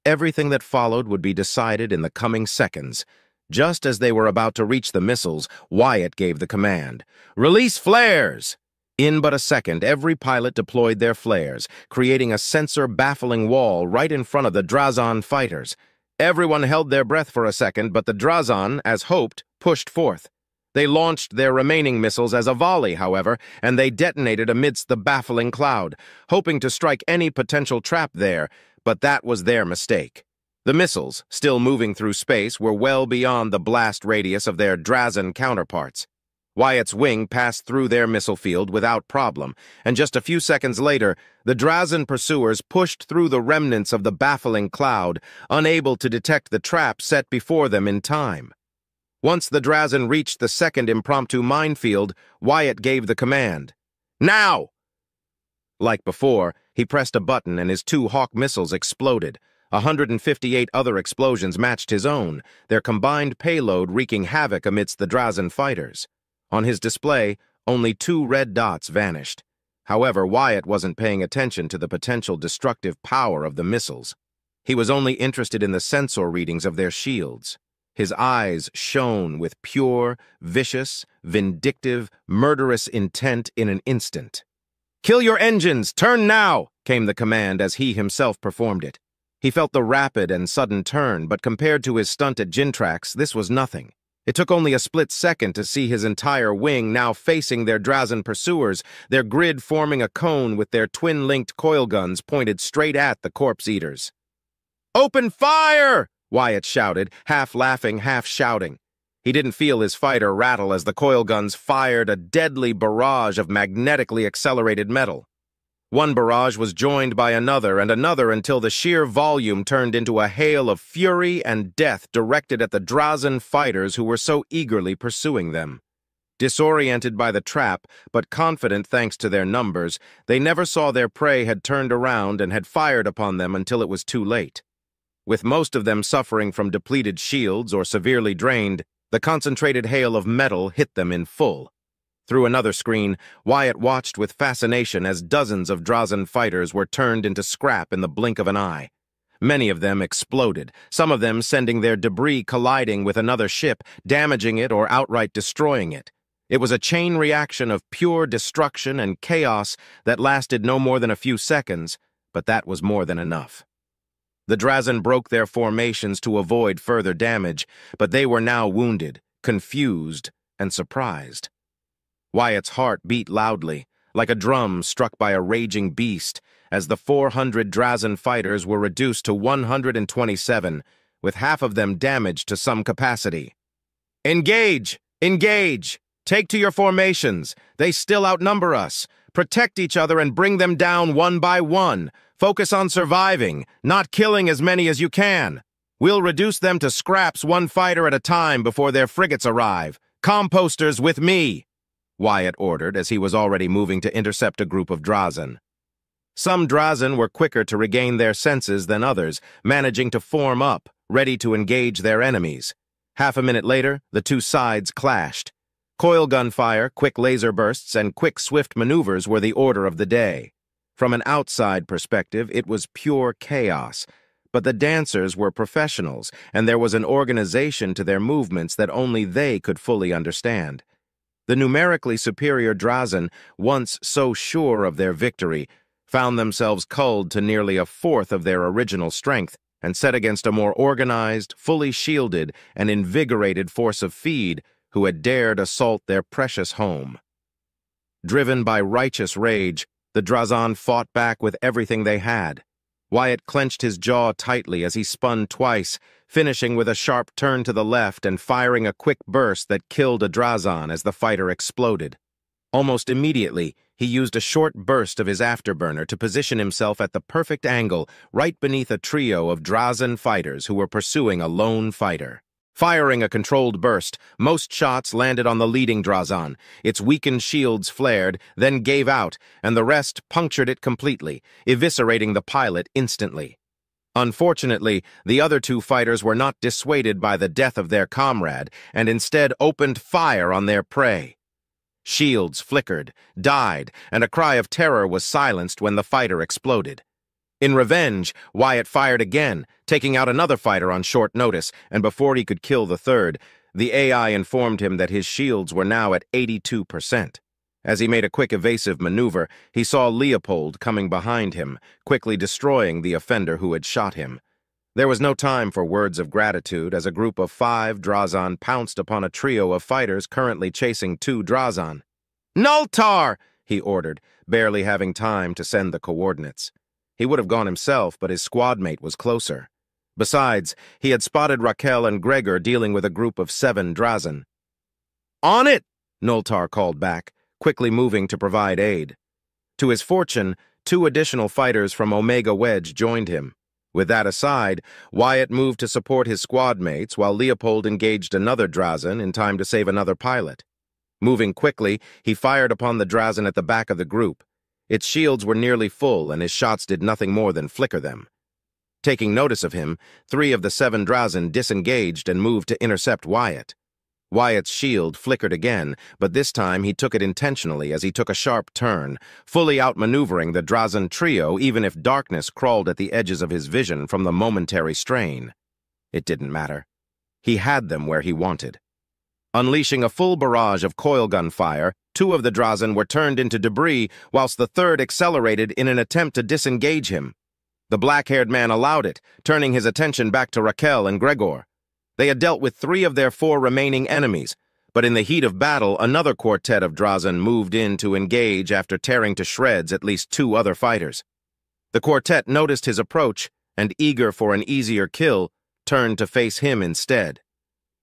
Everything that followed would be decided in the coming seconds. Just as they were about to reach the missiles, Wyatt gave the command, "Release flares!" In but a second, every pilot deployed their flares, creating a sensor-baffling wall right in front of the Drazen fighters. Everyone held their breath for a second, but the Drazen, as hoped, pushed forth. They launched their remaining missiles as a volley, however, and they detonated amidst the baffling cloud, hoping to strike any potential trap there, but that was their mistake. The missiles, still moving through space, were well beyond the blast radius of their Drazen counterparts. Wyatt's wing passed through their missile field without problem, and just a few seconds later, the Drazen pursuers pushed through the remnants of the baffling cloud, unable to detect the trap set before them in time. Once the Drazen reached the second impromptu minefield, Wyatt gave the command, "Now!" Like before, he pressed a button and his 2 Hawk missiles exploded. 158 other explosions matched his own, their combined payload wreaking havoc amidst the Drazen fighters. On his display, only 2 red dots vanished. However, Wyatt wasn't paying attention to the potential destructive power of the missiles. He was only interested in the sensor readings of their shields. His eyes shone with pure, vicious, vindictive, murderous intent in an instant. "Kill your engines! Turn now!" came the command as he himself performed it. He felt the rapid and sudden turn, but compared to his stunt at Gintrax, this was nothing. It took only a split second to see his entire wing now facing their Drazen pursuers, their grid forming a cone with their twin-linked coil guns pointed straight at the corpse eaters. "Open fire!" Wyatt shouted, half laughing, half shouting. He didn't feel his fighter rattle as the coil guns fired a deadly barrage of magnetically accelerated metal. One barrage was joined by another and another until the sheer volume turned into a hail of fury and death directed at the Drazen fighters who were so eagerly pursuing them. Disoriented by the trap, but confident thanks to their numbers, they never saw their prey had turned around and had fired upon them until it was too late. With most of them suffering from depleted shields or severely drained, the concentrated hail of metal hit them in full. Through another screen, Wyatt watched with fascination as dozens of Drazen fighters were turned into scrap in the blink of an eye. Many of them exploded, some of them sending their debris colliding with another ship, damaging it or outright destroying it. It was a chain reaction of pure destruction and chaos that lasted no more than a few seconds, but that was more than enough. The Drazen broke their formations to avoid further damage, but they were now wounded, confused, and surprised. Wyatt's heart beat loudly, like a drum struck by a raging beast, as the 400 Drazen fighters were reduced to 127, with half of them damaged to some capacity. "Engage! Engage! Take to your formations! They still outnumber us! Protect each other and bring them down one by one! Focus on surviving, not killing as many as you can! We'll reduce them to scraps one fighter at a time before their frigates arrive! Composters with me!" Wyatt ordered as he was already moving to intercept a group of Drazen. Some Drazen were quicker to regain their senses than others, managing to form up, ready to engage their enemies. Half a minute later, the two sides clashed. Coil gunfire, quick laser bursts, and quick, swift maneuvers were the order of the day. From an outside perspective, it was pure chaos. But the dancers were professionals, and there was an organization to their movements that only they could fully understand. The numerically superior Drazen, once so sure of their victory, found themselves culled to nearly a fourth of their original strength and set against a more organized, fully shielded, and invigorated force of Feed who had dared assault their precious home. Driven by righteous rage, the Drazen fought back with everything they had. Wyatt clenched his jaw tightly as he spun twice, finishing with a sharp turn to the left and firing a quick burst that killed a Drazen as the fighter exploded. Almost immediately, he used a short burst of his afterburner to position himself at the perfect angle right beneath a trio of Drazen fighters who were pursuing a lone fighter. Firing a controlled burst, most shots landed on the leading Drazen. Its weakened shields flared, then gave out, and the rest punctured it completely, eviscerating the pilot instantly. Unfortunately, the other two fighters were not dissuaded by the death of their comrade, and instead opened fire on their prey. Shields flickered, died, and a cry of terror was silenced when the fighter exploded. In revenge, Wyatt fired again, taking out another fighter on short notice, and before he could kill the third, the AI informed him that his shields were now at 82%. As he made a quick evasive maneuver, he saw Leopold coming behind him, quickly destroying the offender who had shot him. There was no time for words of gratitude as a group of 5 Drazen pounced upon a trio of fighters currently chasing 2 Drazen. "Nultar!" he ordered, barely having time to send the coordinates. He would have gone himself, but his squad mate was closer. Besides, he had spotted Raquel and Gregor dealing with a group of 7 Drazen. "On it!" Nultar called back, quickly moving to provide aid. To his fortune, 2 additional fighters from Omega Wedge joined him. With that aside, Wyatt moved to support his squad mates while Leopold engaged another Drazen in time to save another pilot. Moving quickly, he fired upon the Drazen at the back of the group. Its shields were nearly full, and his shots did nothing more than flicker them. Taking notice of him, 3 of the 7 Drazen disengaged and moved to intercept Wyatt. Wyatt's shield flickered again, but this time he took it intentionally as he took a sharp turn, fully outmaneuvering the Drazen trio even if darkness crawled at the edges of his vision from the momentary strain. It didn't matter. He had them where he wanted. Unleashing a full barrage of coil gun fire, 2 of the Drazen were turned into debris, whilst the third accelerated in an attempt to disengage him. The black-haired man allowed it, turning his attention back to Raquel and Gregor. They had dealt with 3 of their 4 remaining enemies, but in the heat of battle, another quartet of Drazen moved in to engage after tearing to shreds at least 2 other fighters. The quartet noticed his approach, and eager for an easier kill, turned to face him instead.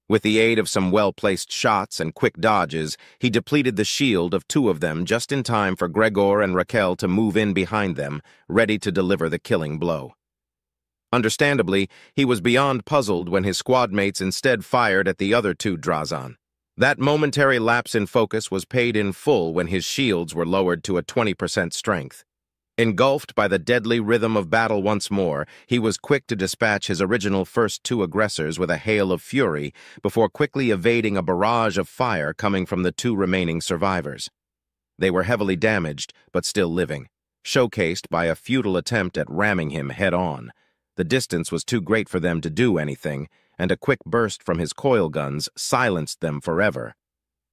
With the aid of some well-placed shots and quick dodges, he depleted the shield of 2 of them just in time for Gregor and Raquel to move in behind them, ready to deliver the killing blow. Understandably, he was beyond puzzled when his squad mates instead fired at the other 2 Drazen. That momentary lapse in focus was paid in full when his shields were lowered to a 20% strength. Engulfed by the deadly rhythm of battle once more, he was quick to dispatch his original first two aggressors with a hail of fury before quickly evading a barrage of fire coming from the two remaining survivors. They were heavily damaged, but still living, showcased by a futile attempt at ramming him head-on. The distance was too great for them to do anything, and a quick burst from his coil guns silenced them forever.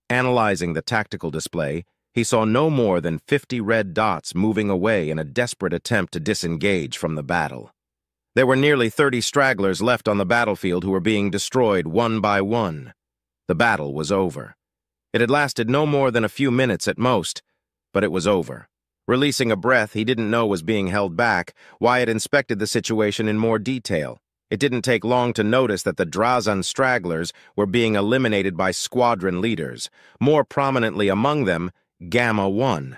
Analyzing the tactical display, he saw no more than 50 red dots moving away in a desperate attempt to disengage from the battle. There were nearly 30 stragglers left on the battlefield who were being destroyed one by one. The battle was over. It had lasted no more than a few minutes at most, but it was over. Releasing a breath he didn't know was being held back, Wyatt inspected the situation in more detail. It didn't take long to notice that the Drazan stragglers were being eliminated by squadron leaders, more prominently among them, Gamma 1.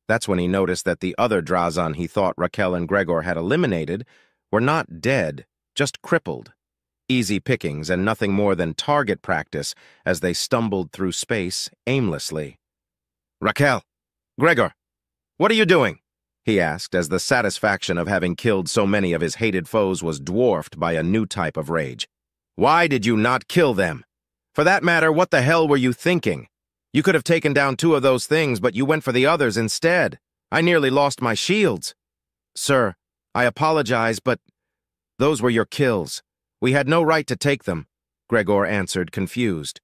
That's when he noticed that the other Drazan he thought Raquel and Gregor had eliminated were not dead, just crippled. Easy pickings and nothing more than target practice as they stumbled through space aimlessly. "Raquel! Gregor! What are you doing?" he asked as the satisfaction of having killed so many of his hated foes was dwarfed by a new type of rage. "Why did you not kill them? For that matter, what the hell were you thinking? You could have taken down two of those things, but you went for the others instead. I nearly lost my shields." "Sir, I apologize, but those were your kills. We had no right to take them," Gregor answered, confused.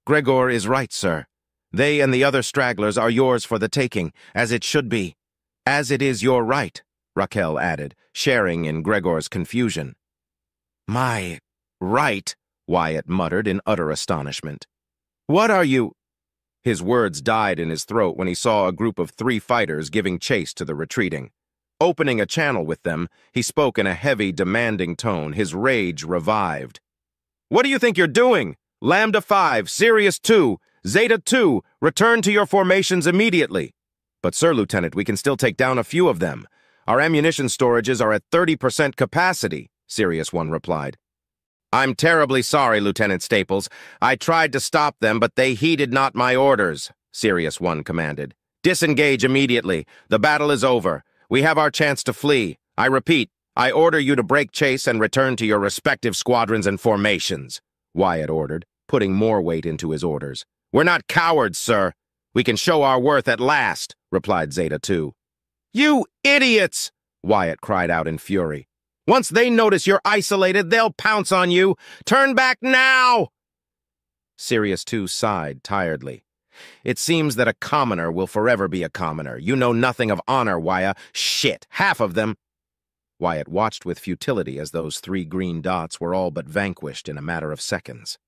"Gregor is right, sir. They and the other stragglers are yours for the taking, as it should be. As it is your right," Raquel added, sharing in Gregor's confusion. "My right?" Wyatt muttered in utter astonishment. "What are you—" His words died in his throat when he saw a group of 3 fighters giving chase to the retreating. Opening a channel with them, he spoke in a heavy, demanding tone, his rage revived. "What do you think you're doing? Lambda 5, Sirius 2, Zeta 2, return to your formations immediately." "But, Sir Lieutenant, we can still take down a few of them. Our ammunition storages are at 30% capacity," Sirius 1 replied. "I'm terribly sorry, Lieutenant Staples. I tried to stop them, but they heeded not my orders," Sirius 1 commanded. "Disengage immediately. The battle is over. We have our chance to flee. I repeat, I order you to break chase and return to your respective squadrons and formations," Wyatt ordered, putting more weight into his orders. "We're not cowards, sir. We can show our worth at last," replied Zeta 2. "You idiots!" Wyatt cried out in fury. "Once they notice you're isolated, they'll pounce on you. Turn back now!" Sirius 2 sighed tiredly. "It seems that a commoner will forever be a commoner. You know nothing of honor, Wyatt. Shit, half of them." Wyatt watched with futility as those 3 green dots were all but vanquished in a matter of seconds.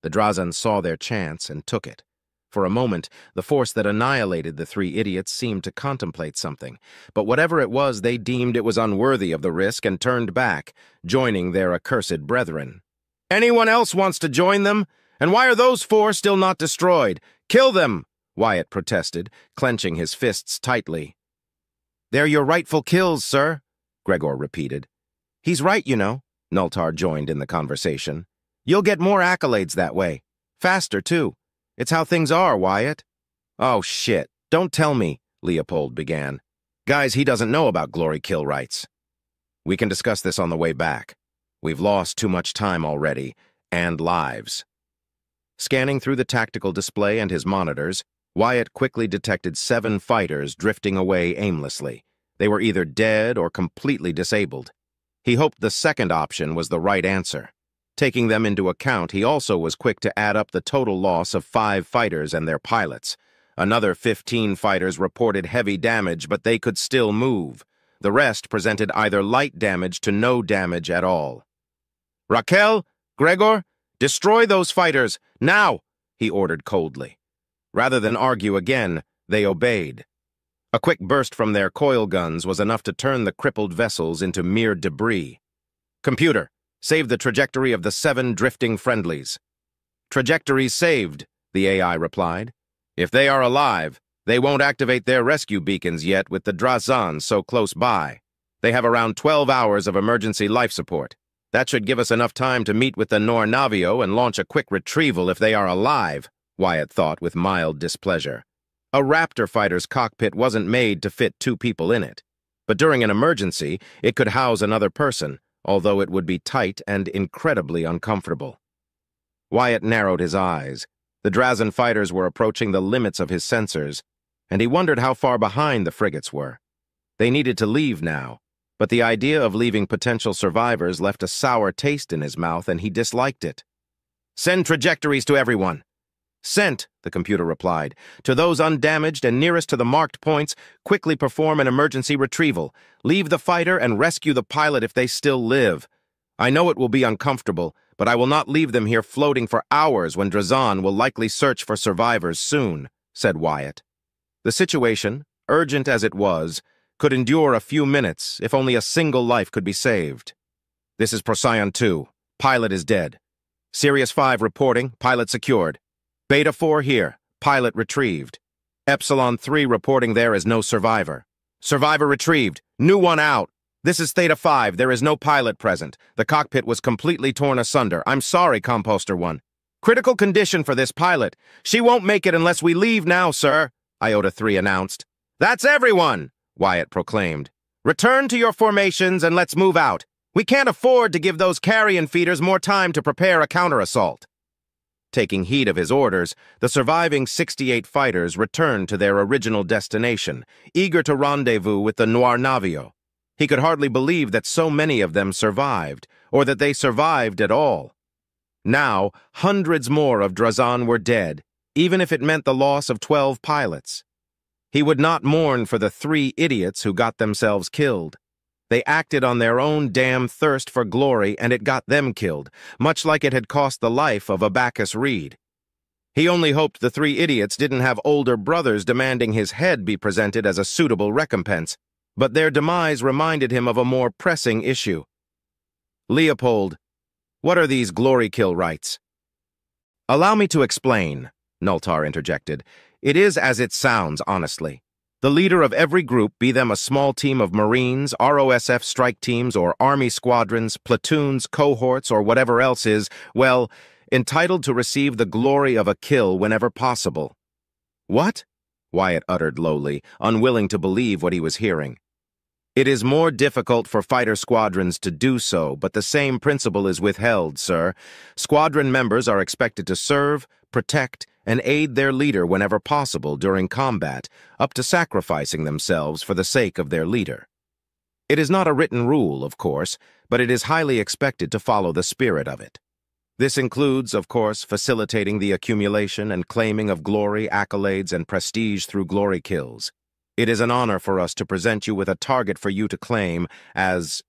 The Drazan saw their chance and took it. For a moment, the force that annihilated the 3 idiots seemed to contemplate something, but whatever it was, they deemed it was unworthy of the risk and turned back, joining their accursed brethren. "Anyone else wants to join them? And why are those 4 still not destroyed? Kill them!" Wyatt protested, clenching his fists tightly. "They're your rightful kills, sir," Gregor repeated. "He's right, you know," Nultar joined in the conversation. "You'll get more accolades that way. Faster, too. It's how things are, Wyatt." "Oh, shit. Don't tell me," Leopold began. "Guys, he doesn't know about glory kill rights. We can discuss this on the way back. We've lost too much time already, and lives." Scanning through the tactical display and his monitors, Wyatt quickly detected 7 fighters drifting away aimlessly. They were either dead or completely disabled. He hoped the second option was the right answer. Taking them into account, he also was quick to add up the total loss of 5 fighters and their pilots. Another 15 fighters reported heavy damage, but they could still move. The rest presented either light damage to no damage at all. "Raquel, Gregor, destroy those fighters, now!" he ordered coldly. Rather than argue again, they obeyed. A quick burst from their coil guns was enough to turn the crippled vessels into mere debris. "Computer, save the trajectory of the 7 drifting friendlies." "Trajectories saved," the AI replied. "If they are alive, they won't activate their rescue beacons yet with the Drazan so close by. They have around 12 hours of emergency life support. That should give us enough time to meet with the Nor Navio and launch a quick retrieval if they are alive," Wyatt thought with mild displeasure. A Raptor fighter's cockpit wasn't made to fit two people in it. But during an emergency, it could house another person, although it would be tight and incredibly uncomfortable. Wyatt narrowed his eyes. The Drazan fighters were approaching the limits of his sensors, and he wondered how far behind the frigates were. They needed to leave now, but the idea of leaving potential survivors left a sour taste in his mouth, and he disliked it. "Send trajectories to everyone." "Sent," the computer replied. "To those undamaged and nearest to the marked points, quickly perform an emergency retrieval. Leave the fighter and rescue the pilot if they still live. I know it will be uncomfortable, but I will not leave them here floating for hours when Drazan will likely search for survivors soon," said Wyatt. The situation, urgent as it was, could endure a few minutes if only a single life could be saved. "This is Procyon 2. Pilot is dead. Sirius 5 reporting, pilot secured. Beta 4 here, pilot retrieved. Epsilon 3 reporting there is no survivor. Survivor retrieved, new one out. This is Theta 5, there is no pilot present. The cockpit was completely torn asunder. I'm sorry, Composter 1. Critical condition for this pilot. She won't make it unless we leave now, sir," Iota 3 announced. "That's everyone," Wyatt proclaimed. "Return to your formations and let's move out. We can't afford to give those carrion feeders more time to prepare a counter-assault." Taking heed of his orders, the surviving 68 fighters returned to their original destination, eager to rendezvous with the Noir Navio. He could hardly believe that so many of them survived, or that they survived at all. Now, hundreds more of Drazan were dead, even if it meant the loss of 12 pilots. He would not mourn for the 3 idiots who got themselves killed. They acted on their own damn thirst for glory, and it got them killed, much like it had cost the life of Abacus Reed. He only hoped the 3 idiots didn't have older brothers demanding his head be presented as a suitable recompense, but their demise reminded him of a more pressing issue. "Leopold, what are these glory kill rites?" "Allow me to explain," Nultar interjected. "It is as it sounds, honestly. The leader of every group, be them a small team of Marines, ROSF strike teams, or Army squadrons, platoons, cohorts, or whatever else is, well, entitled to receive the glory of a kill whenever possible." "What?" Wyatt uttered lowly, unwilling to believe what he was hearing. "It is more difficult for fighter squadrons to do so, but the same principle is withheld, sir. Squadron members are expected to serve, protect, and aid their leader whenever possible during combat, up to sacrificing themselves for the sake of their leader. It is not a written rule, of course, but it is highly expected to follow the spirit of it. This includes, of course, facilitating the accumulation and claiming of glory, accolades, and prestige through glory kills. It is an honor for us to present you with a target for you to claim as—"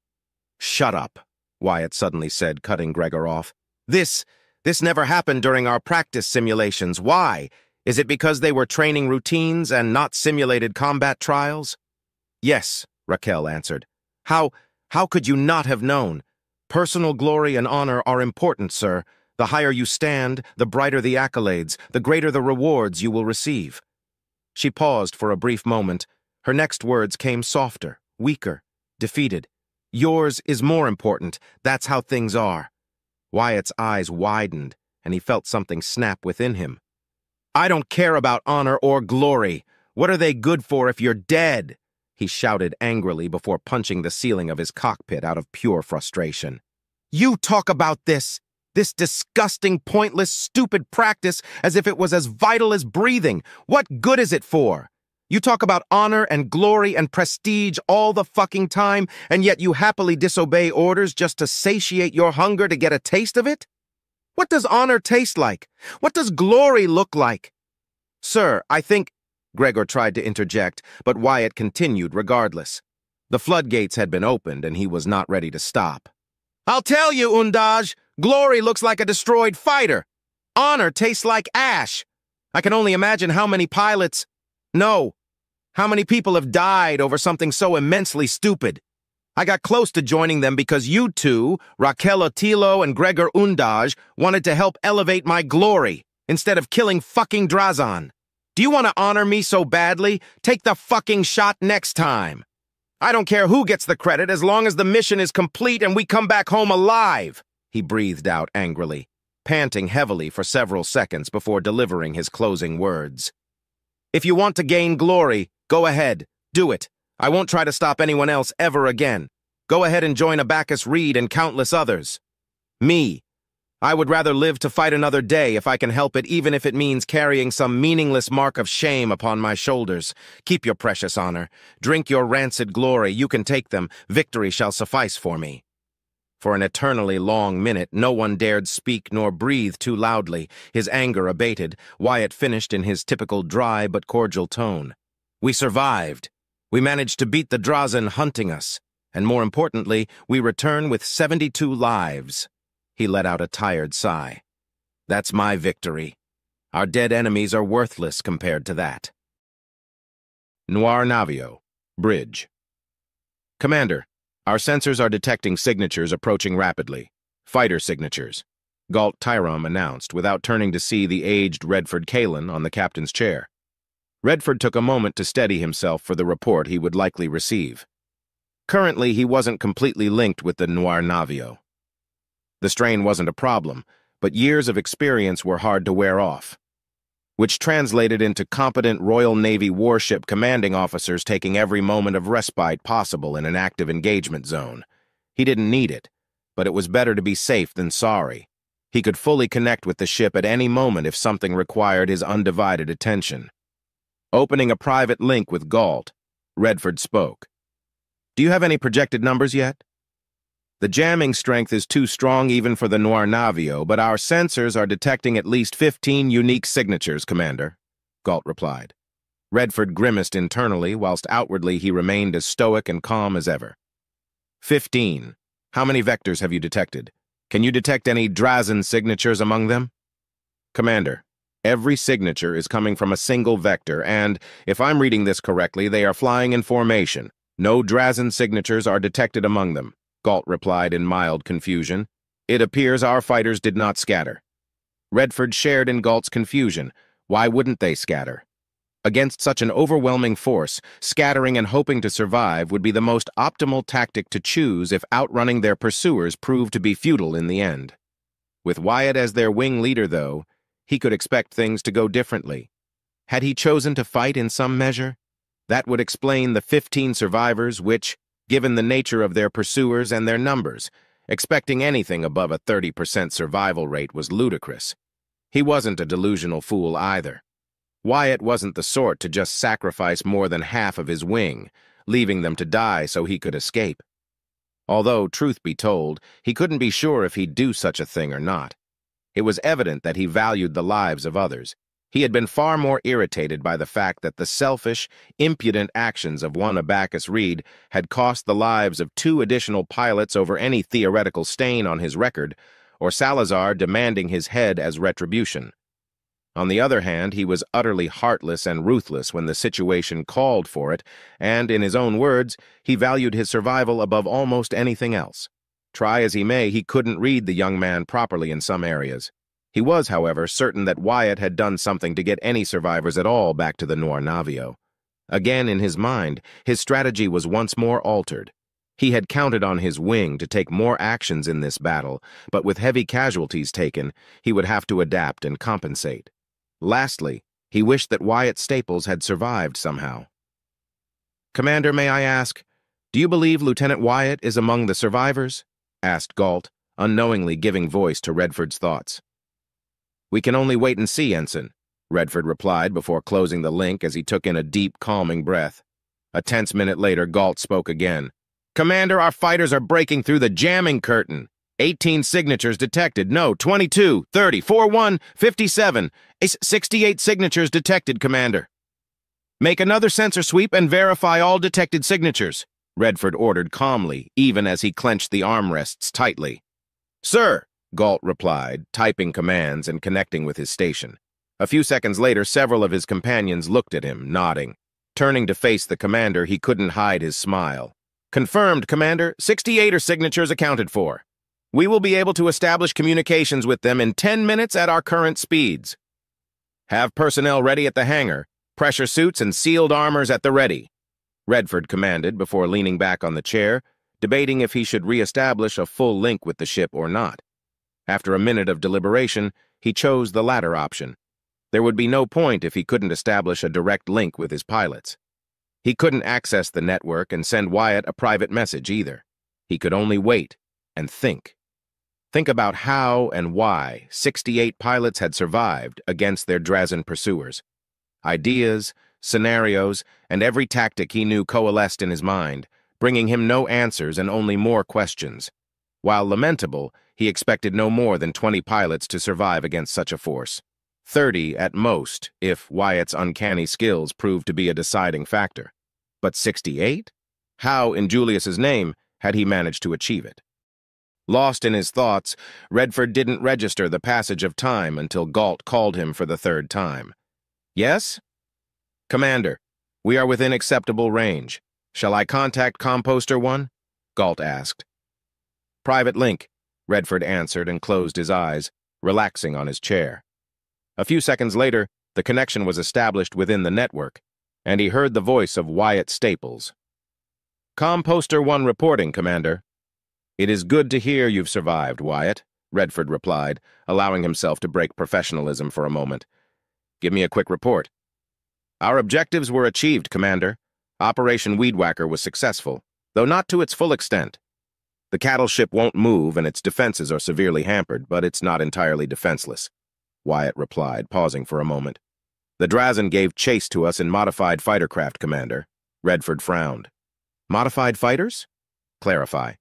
"Shut up," Wyatt suddenly said, cutting Gregor off. This never happened during our practice simulations. Why? Is it because they were training routines and not simulated combat trials?" "Yes," Raquel answered. How could you not have known? Personal glory and honor are important, sir. The higher you stand, the brighter the accolades, the greater the rewards you will receive." She paused for a brief moment. Her next words came softer, weaker, defeated. "Yours is more important. That's how things are." Wyatt's eyes widened, and he felt something snap within him. "I don't care about honor or glory. What are they good for if you're dead?" he shouted angrily before punching the ceiling of his cockpit out of pure frustration. "You talk about this disgusting, pointless, stupid practice as if it was as vital as breathing. What good is it for? You talk about honor and glory and prestige all the fucking time, and yet you happily disobey orders just to satiate your hunger to get a taste of it? What does honor taste like? What does glory look like?" "Sir, I think—" Gregor tried to interject, but Wyatt continued regardless. The floodgates had been opened, and he was not ready to stop. "I'll tell you, Undaj, glory looks like a destroyed fighter. Honor tastes like ash. I can only imagine how many pilots— No. How many people have died over something so immensely stupid? I got close to joining them because you two, Raquel Otilo and Gregor Undaj, wanted to help elevate my glory, instead of killing fucking Drazan. Do you want to honor me so badly? Take the fucking shot next time. I don't care who gets the credit as long as the mission is complete and we come back home alive," he breathed out angrily. panting heavily for several seconds before delivering his closing words. "If you want to gain glory, go ahead. Do it. I won't try to stop anyone else ever again. Go ahead and join Abacus Reed and countless others. Me. I would rather live to fight another day if I can help it, even if it means carrying some meaningless mark of shame upon my shoulders. Keep your precious honor. Drink your rancid glory. You can take them. Victory shall suffice for me." For an eternally long minute, no one dared speak nor breathe too loudly. His anger abated. Wyatt finished in his typical dry but cordial tone. "We survived. We managed to beat the Drazen hunting us. And more importantly, we return with 72 lives." He let out a tired sigh. "That's my victory. Our dead enemies are worthless compared to that." Noir Navio, Bridge. "Commander, our sensors are detecting signatures approaching rapidly. Fighter signatures," Galt Tyrom announced, without turning to see the aged Redford Kalen on the captain's chair. Redford took a moment to steady himself for the report he would likely receive. Currently, he wasn't completely linked with the Noir Navio. The strain wasn't a problem, but years of experience were hard to wear off, which translated into competent Royal Navy warship commanding officers taking every moment of respite possible in an active engagement zone. He didn't need it, but it was better to be safe than sorry. He could fully connect with the ship at any moment if something required his undivided attention. Opening a private link with Galt, Redford spoke. "Do you have any projected numbers yet?" "The jamming strength is too strong even for the Noir Navio, but our sensors are detecting at least 15 unique signatures, Commander," Galt replied. Redford grimaced internally, whilst outwardly he remained as stoic and calm as ever. 15. How many vectors have you detected? Can you detect any Drazen signatures among them?" "Commander, every signature is coming from a single vector, and, if I'm reading this correctly, they are flying in formation. No Drazen signatures are detected among them," Galt replied in mild confusion. "It appears our fighters did not scatter." Redford shared in Galt's confusion. Why wouldn't they scatter? Against such an overwhelming force, scattering and hoping to survive would be the most optimal tactic to choose if outrunning their pursuers proved to be futile in the end. With Wyatt as their wing leader, though, he could expect things to go differently. Had he chosen to fight in some measure? That would explain the 15 survivors which, given the nature of their pursuers and their numbers, expecting anything above a 30% survival rate was ludicrous. He wasn't a delusional fool either. Wyatt wasn't the sort to just sacrifice more than half of his wing, leaving them to die so he could escape. Although, truth be told, he couldn't be sure if he'd do such a thing or not. It was evident that he valued the lives of others. He had been far more irritated by the fact that the selfish, impudent actions of one Abacus Reed had cost the lives of 2 additional pilots over any theoretical stain on his record, or Salazar demanding his head as retribution. On the other hand, he was utterly heartless and ruthless when the situation called for it, and, in his own words, he valued his survival above almost anything else. Try as he may, he couldn't read the young man properly in some areas. He was, however, certain that Wyatt had done something to get any survivors at all back to the Noir Navio. Again, in his mind, his strategy was once more altered. He had counted on his wing to take more actions in this battle, but with heavy casualties taken, he would have to adapt and compensate. Lastly, he wished that Wyatt Staples had survived somehow. "Commander, may I ask, do you believe Lieutenant Wyatt is among the survivors?" asked Galt, unknowingly giving voice to Redford's thoughts. "We can only wait and see, Ensign," Redford replied before closing the link as he took in a deep, calming breath. A tense minute later, Galt spoke again. "Commander, our fighters are breaking through the jamming curtain. 18 signatures detected. No, 22, 30, 41, 57. 68 signatures detected, Commander." "Make another sensor sweep and verify all detected signatures," Redford ordered calmly, even as he clenched the armrests tightly. "Sir," Galt replied, typing commands and connecting with his station. A few seconds later, several of his companions looked at him, nodding. Turning to face the commander, he couldn't hide his smile. "Confirmed, Commander. 68 are signatures accounted for. We will be able to establish communications with them in 10 minutes at our current speeds. Have personnel ready at the hangar, pressure suits and sealed armors at the ready," Redford commanded before leaning back on the chair, debating if he should re-establish a full link with the ship or not. After a minute of deliberation, he chose the latter option. There would be no point if he couldn't establish a direct link with his pilots. He couldn't access the network and send Wyatt a private message either. He could only wait and think. Think about how and why 68 pilots had survived against their Drazen pursuers. Ideas, scenarios, and every tactic he knew coalesced in his mind, bringing him no answers and only more questions. While lamentable, he expected no more than 20 pilots to survive against such a force. 30 at most, if Wyatt's uncanny skills proved to be a deciding factor. But 68? How, in Julius's name, had he managed to achieve it? Lost in his thoughts, Redford didn't register the passage of time until Galt called him for the third time. Yes? Commander, we are within acceptable range. Shall I contact Composter 1? Galt asked. Private link, Redford answered and closed his eyes, relaxing on his chair. A few seconds later, the connection was established within the network, and he heard the voice of Wyatt Staples. Composter 1 reporting, Commander. It is good to hear you've survived, Wyatt, Redford replied, allowing himself to break professionalism for a moment. Give me a quick report. Our objectives were achieved, Commander. Operation Weedwhacker was successful, though not to its full extent. The cattle ship won't move and its defenses are severely hampered, but it's not entirely defenseless, Wyatt replied, pausing for a moment. The Drazen gave chase to us in modified fighter craft, Commander. Redford frowned. Modified fighters? Clarify.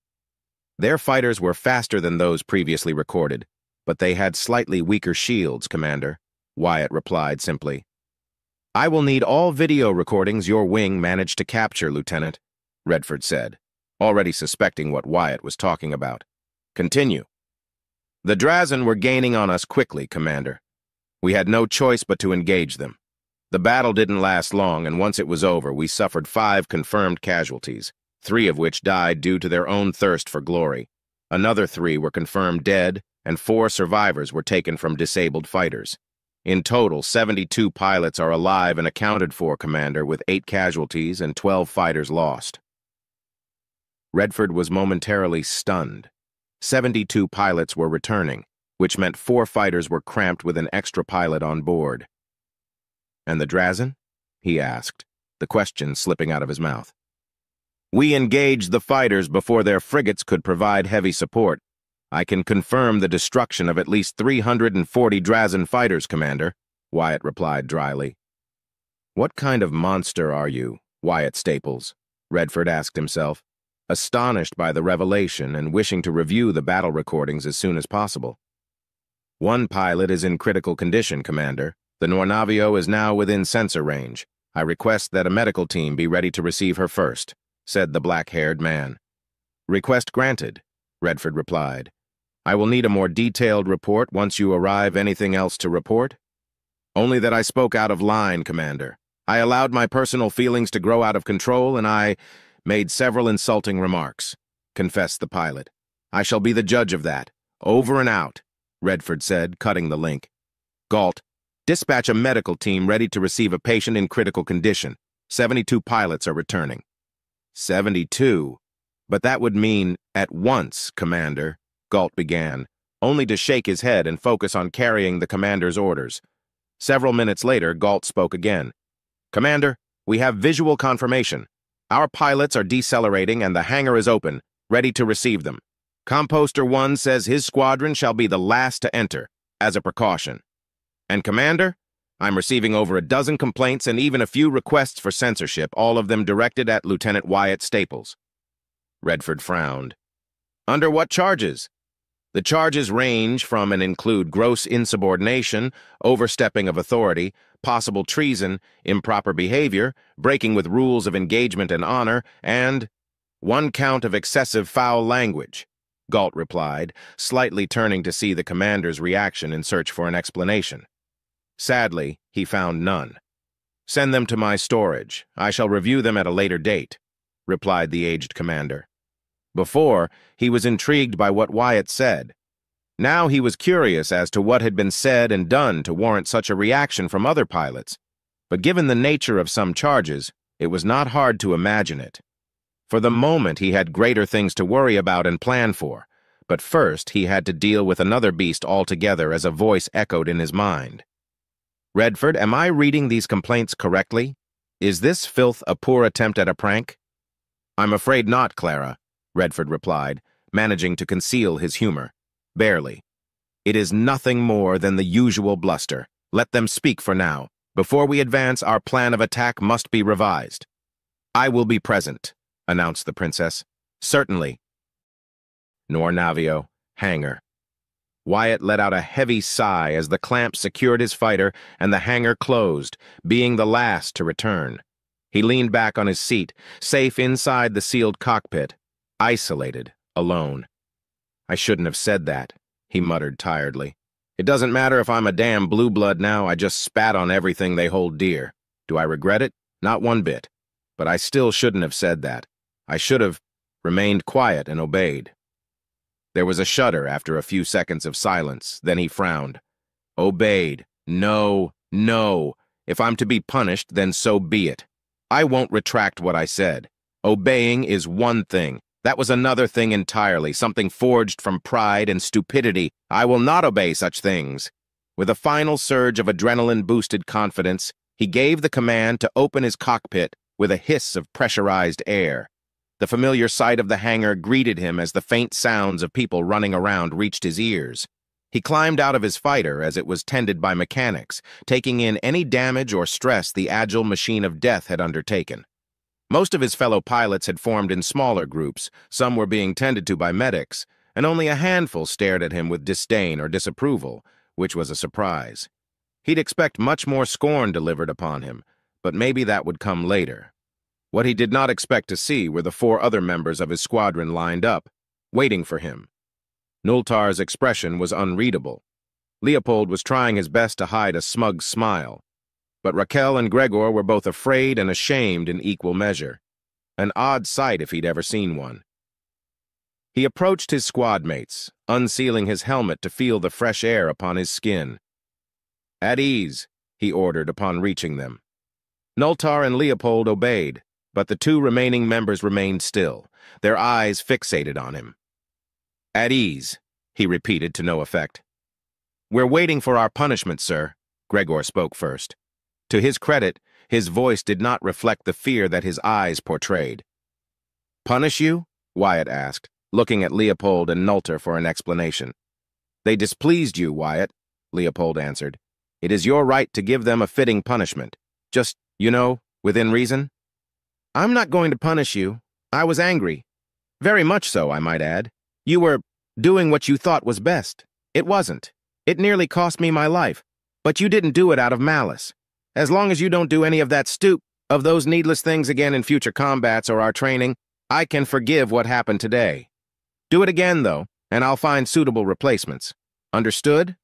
Their fighters were faster than those previously recorded, but they had slightly weaker shields, Commander, Wyatt replied simply. I will need all video recordings your wing managed to capture, Lieutenant, Redford said, already suspecting what Wyatt was talking about. Continue. The Drazen were gaining on us quickly, Commander. We had no choice but to engage them. The battle didn't last long, and once it was over, we suffered 5 confirmed casualties, 3 of which died due to their own thirst for glory. Another 3 were confirmed dead, and 4 survivors were taken from disabled fighters. In total, 72 pilots are alive and accounted for, Commander, with 8 casualties and 12 fighters lost. Redford was momentarily stunned. 72 pilots were returning, which meant 4 fighters were cramped with an extra pilot on board. And the Drazen? He asked, the question slipping out of his mouth. We engaged the fighters before their frigates could provide heavy support. I can confirm the destruction of at least 340 Drazen fighters, Commander, Wyatt replied dryly. What kind of monster are you, Wyatt Staples? Redford asked himself, astonished by the revelation and wishing to review the battle recordings as soon as possible. One pilot is in critical condition, Commander. The Nornavio is now within sensor range. I request that a medical team be ready to receive her first, said the black-haired man. Request granted, Redford replied. I will need a more detailed report once you arrive. Anything else to report? Only that I spoke out of line, Commander. I allowed my personal feelings to grow out of control, and I made several insulting remarks, confessed the pilot. I shall be the judge of that. Over and out, Redford said, cutting the link. Galt, dispatch a medical team ready to receive a patient in critical condition. 72 pilots are returning. 72? But that would mean at once, Commander, Galt began, only to shake his head and focus on carrying the commander's orders. Several minutes later, Galt spoke again. Commander, we have visual confirmation. Our pilots are decelerating and the hangar is open, ready to receive them. Composter 1 says his squadron shall be the last to enter, as a precaution. And Commander, I'm receiving over a dozen complaints and even a few requests for censorship, all of them directed at Lieutenant Wyatt Staples. Redford frowned. Under what charges? The charges range from and include gross insubordination, overstepping of authority, possible treason, improper behavior, breaking with rules of engagement and honor, and 1 count of excessive foul language, Galt replied, slightly turning to see the commander's reaction in search for an explanation. Sadly, he found none. Send them to my storage. I shall review them at a later date, replied the aged commander. Before, he was intrigued by what Wyatt said. Now he was curious as to what had been said and done to warrant such a reaction from other pilots. But given the nature of some charges, it was not hard to imagine it. For the moment, he had greater things to worry about and plan for, But first, he had to deal with another beast altogether as a voice echoed in his mind. "Redford, am I reading these complaints correctly? Is this filth a poor attempt at a prank?" "I'm afraid not, Clara," Redford replied, managing to conceal his humor. "Barely. It is nothing more than the usual bluster. Let them speak for now. Before we advance, our plan of attack must be revised." "I will be present," announced the princess. "Certainly." Nornavio, hangar. Wyatt let out a heavy sigh as the clamp secured his fighter and the hangar closed, being the last to return. He leaned back on his seat, safe inside the sealed cockpit, isolated, alone. "I shouldn't have said that," he muttered tiredly. "It doesn't matter if I'm a damn blue blood now, I just spat on everything they hold dear. Do I regret it? Not one bit. But I still shouldn't have said that. I should have remained quiet and obeyed." There was a shudder after a few seconds of silence, then he frowned. "Obeyed. No, no. If I'm to be punished, then so be it. I won't retract what I said. Obeying is one thing. That was another thing entirely, something forged from pride and stupidity. I will not obey such things." With a final surge of adrenaline-boosted confidence, he gave the command to open his cockpit with a hiss of pressurized air. The familiar sight of the hangar greeted him as the faint sounds of people running around reached his ears. He climbed out of his fighter as it was tended by mechanics, taking in any damage or stress the agile machine of death had undertaken. Most of his fellow pilots had formed in smaller groups, some were being tended to by medics, and only a handful stared at him with disdain or disapproval, which was a surprise. He'd expect much more scorn delivered upon him, but maybe that would come later. What he did not expect to see were the 4 other members of his squadron lined up, waiting for him. Nultar's expression was unreadable. Leopold was trying his best to hide a smug smile. But Raquel and Gregor were both afraid and ashamed in equal measure. An odd sight if he'd ever seen one. He approached his squad mates, unsealing his helmet to feel the fresh air upon his skin. "At ease," he ordered upon reaching them. Nultar and Leopold obeyed, but the 2 remaining members remained still, their eyes fixated on him. "At ease," he repeated to no effect. "We're waiting for our punishment, sir," Gregor spoke first. To his credit, his voice did not reflect the fear that his eyes portrayed. "Punish you?" Wyatt asked, looking at Leopold and Nultar for an explanation. "They displeased you, Wyatt," Leopold answered. "It is your right to give them a fitting punishment. Just, within reason." "I'm not going to punish you. I was angry. Very much so, I might add. You were doing what you thought was best. It wasn't. It nearly cost me my life. But you didn't do it out of malice. As long as you don't do any of those needless things again in future combats or our training, I can forgive what happened today. Do it again, though, and I'll find suitable replacements. Understood?"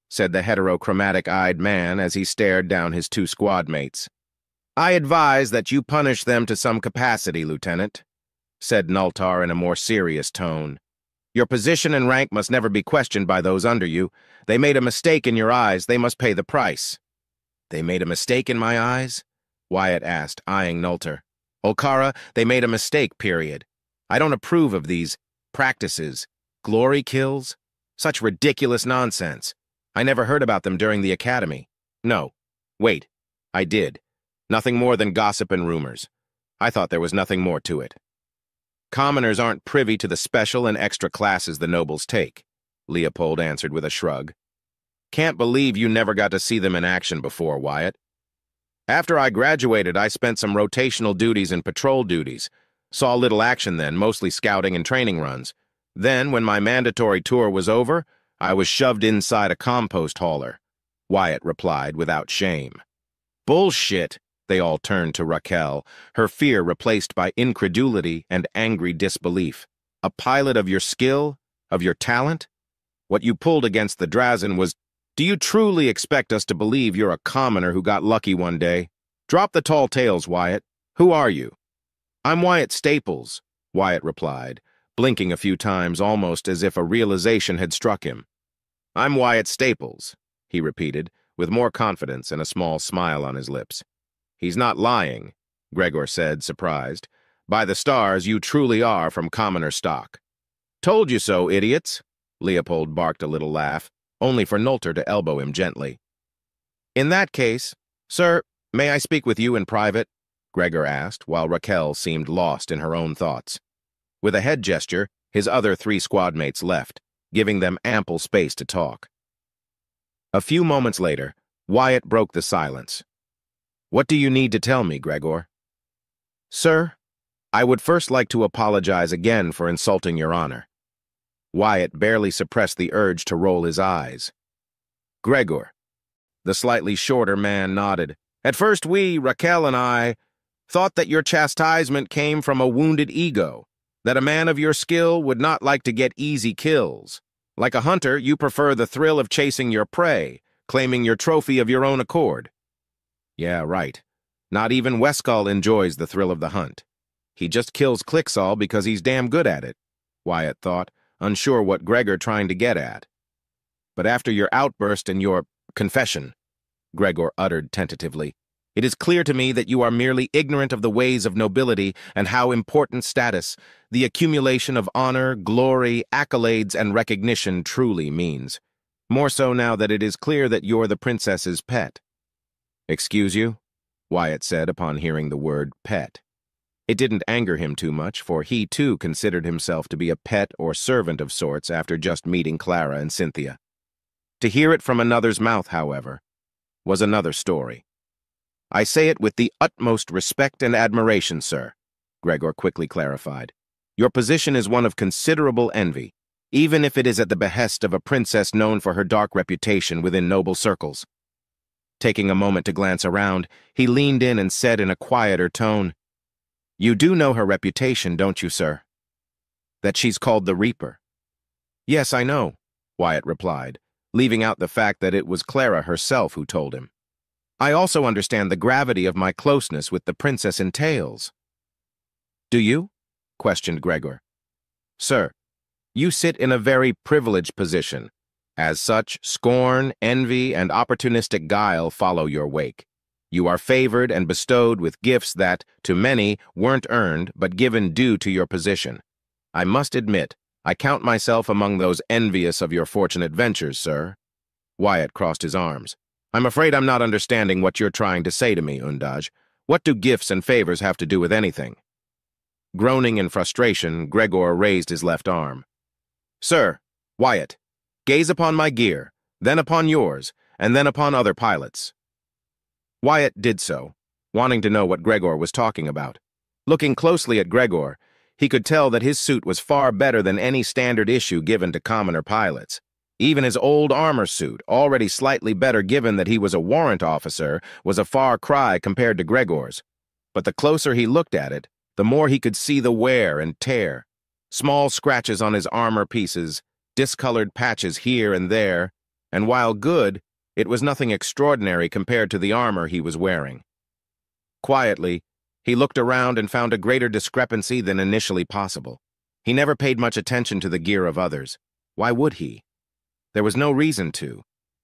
said the heterochromatic-eyed man as he stared down his 2 squad mates. "I advise that you punish them to some capacity, Lieutenant," said Nultar in a more serious tone. "Your position and rank must never be questioned by those under you. They made a mistake in your eyes, they must pay the price." "They made a mistake in my eyes?" Wyatt asked, eyeing Nultar. "Olkara, they made a mistake, period. I don't approve of these practices. Glory kills? Such ridiculous nonsense. I never heard about them during the academy. No. Wait. I did. Nothing more than gossip and rumors. I thought there was nothing more to it." "Commoners aren't privy to the special and extra classes the nobles take," Leopold answered with a shrug. "Can't believe you never got to see them in action before, Wyatt. After I graduated, I spent some rotational duties and patrol duties. Saw little action then, mostly scouting and training runs. Then, when my mandatory tour was over, I was shoved inside a compost hauler," Wyatt replied without shame. "Bullshit!" They all turned to Raquel, her fear replaced by incredulity and angry disbelief. "A pilot of your skill? Of your talent? What you pulled against the Drazen was... Do you truly expect us to believe you're a commoner who got lucky one day? Drop the tall tales, Wyatt. Who are you?" "I'm Wyatt Staples," Wyatt replied, blinking a few times almost as if a realization had struck him. "I'm Wyatt Staples," he repeated, with more confidence and a small smile on his lips. "He's not lying," Gregor said, surprised. "By the stars, you truly are from commoner stock." Told you so, idiots. Leopold barked a little laugh, only for Noelter to elbow him gently. In that case, sir, may I speak with you in private? Gregor asked, while Raquel seemed lost in her own thoughts. With a head gesture, his other 3 squadmates left, giving them ample space to talk. A few moments later, Wyatt broke the silence. What do you need to tell me, Gregor? Sir, I would first like to apologize again for insulting your honor. Wyatt barely suppressed the urge to roll his eyes. Gregor. The slightly shorter man nodded. At first Raquel and I, thought that your chastisement came from a wounded ego, that a man of your skill would not like to get easy kills. Like a hunter, you prefer the thrill of chasing your prey, claiming your trophy of your own accord. Yeah, right. Not even Westgall enjoys the thrill of the hunt. He just kills Clixall because he's damn good at it, Wyatt thought, unsure what Gregor trying to get at. But after your outburst and your confession, Gregor uttered tentatively, it is clear to me that you are merely ignorant of the ways of nobility and how important status, the accumulation of honor, glory, accolades, and recognition truly means. More so now that it is clear that you're the princess's pet. Excuse you? Wyatt said upon hearing the word pet. It didn't anger him too much, for he too considered himself to be a pet or servant of sorts after just meeting Clara and Cynthia. To hear it from another's mouth, however, was another story. I say it with the utmost respect and admiration, sir, Gregor quickly clarified. Your position is one of considerable envy, even if it is at the behest of a princess known for her dark reputation within noble circles. Taking a moment to glance around, he leaned in and said in a quieter tone, You do know her reputation, don't you, sir? That she's called the Reaper. Yes, I know, Wyatt replied, leaving out the fact that it was Clara herself who told him. I also understand the gravity of my closeness with the princess entails. Do you? Questioned Gregor. Sir, you sit in a very privileged position. As such, scorn, envy, and opportunistic guile follow your wake. You are favored and bestowed with gifts that, to many, weren't earned but given due to your position. I must admit, I count myself among those envious of your fortunate ventures, sir. Wyatt crossed his arms. I'm afraid I'm not understanding what you're trying to say to me, Undaj. What do gifts and favors have to do with anything? Groaning in frustration, Gregor raised his left arm. Sir, Wyatt, gaze upon my gear, then upon yours, and then upon other pilots. Wyatt did so, wanting to know what Gregor was talking about. Looking closely at Gregor, he could tell that his suit was far better than any standard issue given to commoner pilots. Even his old armor suit, already slightly better given that he was a warrant officer, was a far cry compared to Gregor's. But the closer he looked at it, the more he could see the wear and tear. Small scratches on his armor pieces, discolored patches here and there, and while good, it was nothing extraordinary compared to the armor he was wearing. Quietly, he looked around and found a greater discrepancy than initially possible. He never paid much attention to the gear of others. Why would he? There was no reason to,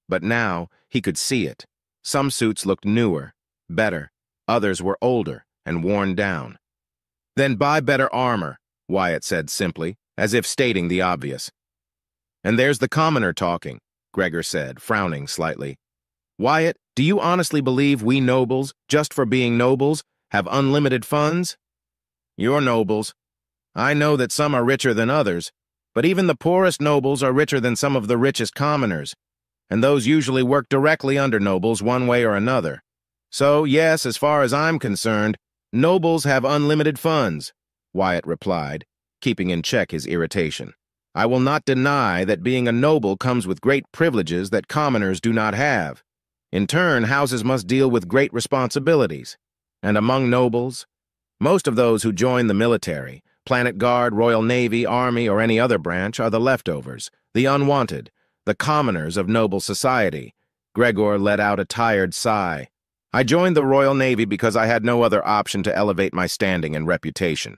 but now he could see it. Some suits looked newer, better, others were older and worn down. Then buy better armor, Wyatt said simply, as if stating the obvious. And there's the commoner talking, Gregor said, frowning slightly. Wyatt, do you honestly believe we nobles, just for being nobles, have unlimited funds? You're nobles. I know that some are richer than others, but even the poorest nobles are richer than some of the richest commoners, and those usually work directly under nobles one way or another. So, yes, as far as I'm concerned, nobles have unlimited funds, Wyatt replied, keeping in check his irritation. I will not deny that being a noble comes with great privileges that commoners do not have. In turn, houses must deal with great responsibilities. And among nobles, most of those who join the military, Planet Guard, Royal Navy, Army, or any other branch, are the leftovers, the unwanted, the commoners of noble society. Gregor let out a tired sigh. I joined the Royal Navy because I had no other option to elevate my standing and reputation.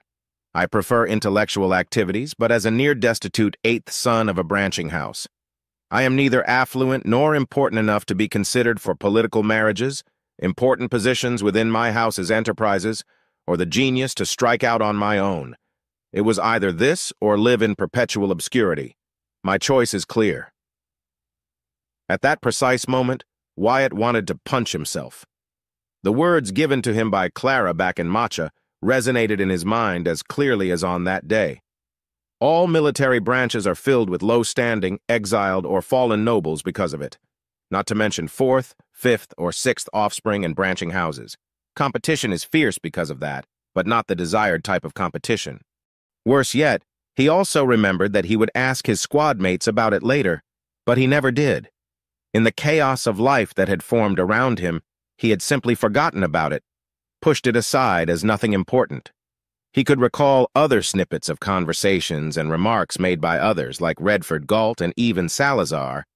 I prefer intellectual activities, but as a near-destitute eighth son of a branching house. I am neither affluent nor important enough to be considered for political marriages, important positions within my house's enterprises, or the genius to strike out on my own. It was either this or live in perpetual obscurity. My choice is clear. At that precise moment, Wyatt wanted to punch himself. The words given to him by Clara back in Matcha resonated in his mind as clearly as on that day. All military branches are filled with low-standing, exiled, or fallen nobles because of it, not to mention fourth, fifth, or sixth offspring and branching houses. Competition is fierce because of that, but not the desired type of competition. Worse yet, he also remembered that he would ask his squad mates about it later, but he never did. In the chaos of life that had formed around him, he had simply forgotten about it, pushed it aside as nothing important. He could recall other snippets of conversations and remarks made by others like Redford Galt and even Salazar,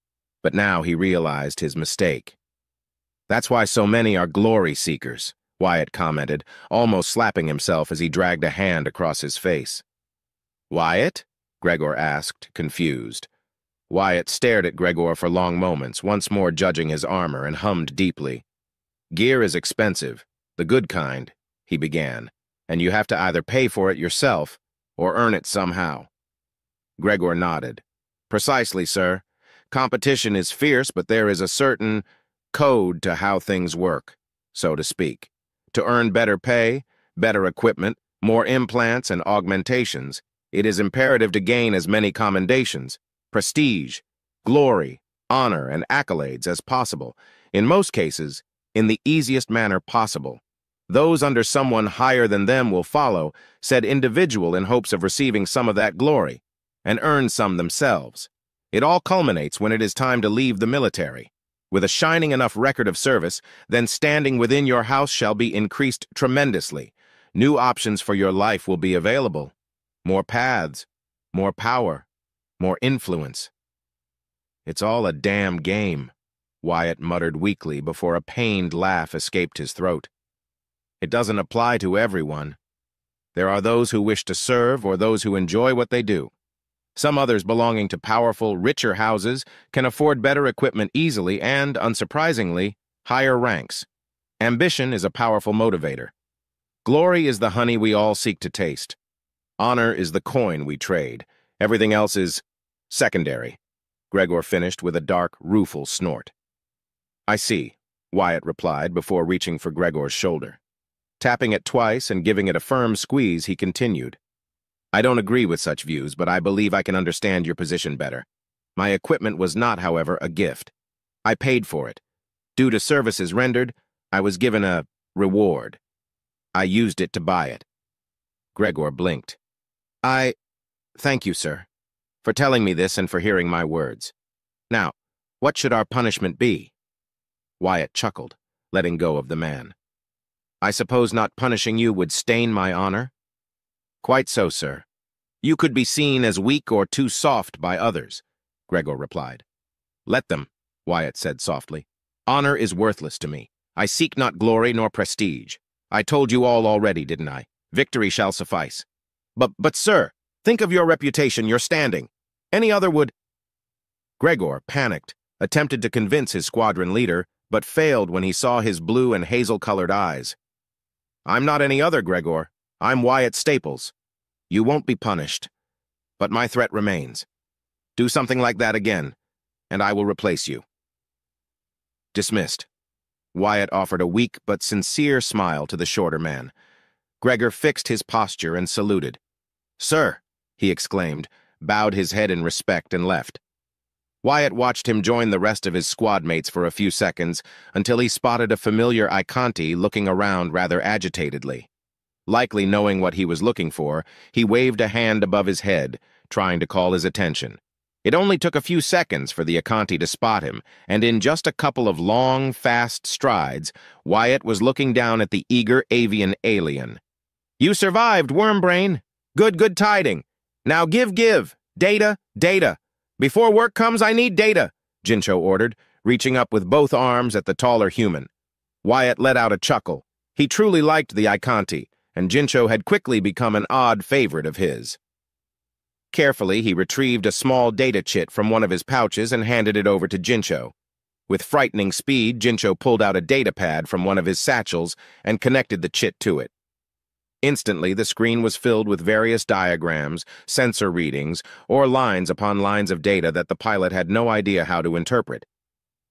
but now he realized his mistake. "That's why so many are glory seekers," Wyatt commented, almost slapping himself as he dragged a hand across his face. "Wyatt?" Gregor asked, confused. Wyatt stared at Gregor for long moments, once more judging his armor, and hummed deeply. "Gear is expensive, the good kind," he began, "and you have to either pay for it yourself or earn it somehow." Gregor nodded. "Precisely, sir. Competition is fierce, but there is a certain code to how things work, so to speak. To earn better pay, better equipment, more implants and augmentations, it is imperative to gain as many commendations, prestige, glory, honor, and accolades as possible, in most cases, in the easiest manner possible. Those under someone higher than them will follow, said individual in hopes of receiving some of that glory, and earn some themselves. It all culminates when it is time to leave the military. With a shining enough record of service, then standing within your house shall be increased tremendously. New options for your life will be available. More paths, more power, more influence." "It's all a damn game," Wyatt muttered weakly before a pained laugh escaped his throat. "It doesn't apply to everyone. There are those who wish to serve or those who enjoy what they do. Some others belonging to powerful, richer houses can afford better equipment easily and, unsurprisingly, higher ranks. Ambition is a powerful motivator. Glory is the honey we all seek to taste. Honor is the coin we trade. Everything else is secondary," Gregor finished with a dark, rueful snort. "I see," Wyatt replied before reaching for Gregor's shoulder. Tapping it twice and giving it a firm squeeze, he continued. "I don't agree with such views, but I believe I can understand your position better. My equipment was not, however, a gift. I paid for it. Due to services rendered, I was given a reward. I used it to buy it." Gregor blinked. Thank you, sir, for telling me this and for hearing my words. Now, what should our punishment be?" Wyatt chuckled, letting go of the man. "I suppose not punishing you would stain my honor?" "Quite so, sir. You could be seen as weak or too soft by others," Gregor replied. "Let them," Wyatt said softly. "Honor is worthless to me. I seek not glory nor prestige. I told you all already, didn't I? Victory shall suffice. But, sir, think of your reputation, your standing. Any other would—" Gregor, panicked, attempted to convince his squadron leader, but failed when he saw his blue and hazel-colored eyes. "I'm not any other, Gregor. I'm Wyatt Staples. You won't be punished. But my threat remains. Do something like that again, and I will replace you." Dismissed. Wyatt offered a weak but sincere smile to the shorter man. Gregor fixed his posture and saluted. "Sir," he exclaimed, bowed his head in respect and left. Wyatt watched him join the rest of his squad mates for a few seconds until he spotted a familiar Icanti looking around rather agitatedly. Likely knowing what he was looking for, he waved a hand above his head, trying to call his attention. It only took a few seconds for the Icanti to spot him, and in just a couple of long, fast strides, Wyatt was looking down at the eager avian alien. "You survived, Wormbrain. Good tiding. Now give. Data. Before work comes, I need data," Jincho ordered, reaching up with both arms at the taller human. Wyatt let out a chuckle. He truly liked the Icanti, and Jincho had quickly become an odd favorite of his. Carefully, he retrieved a small data chit from one of his pouches and handed it over to Jincho. With frightening speed, Jincho pulled out a data pad from one of his satchels and connected the chit to it. Instantly, the screen was filled with various diagrams, sensor readings, or lines upon lines of data that the pilot had no idea how to interpret.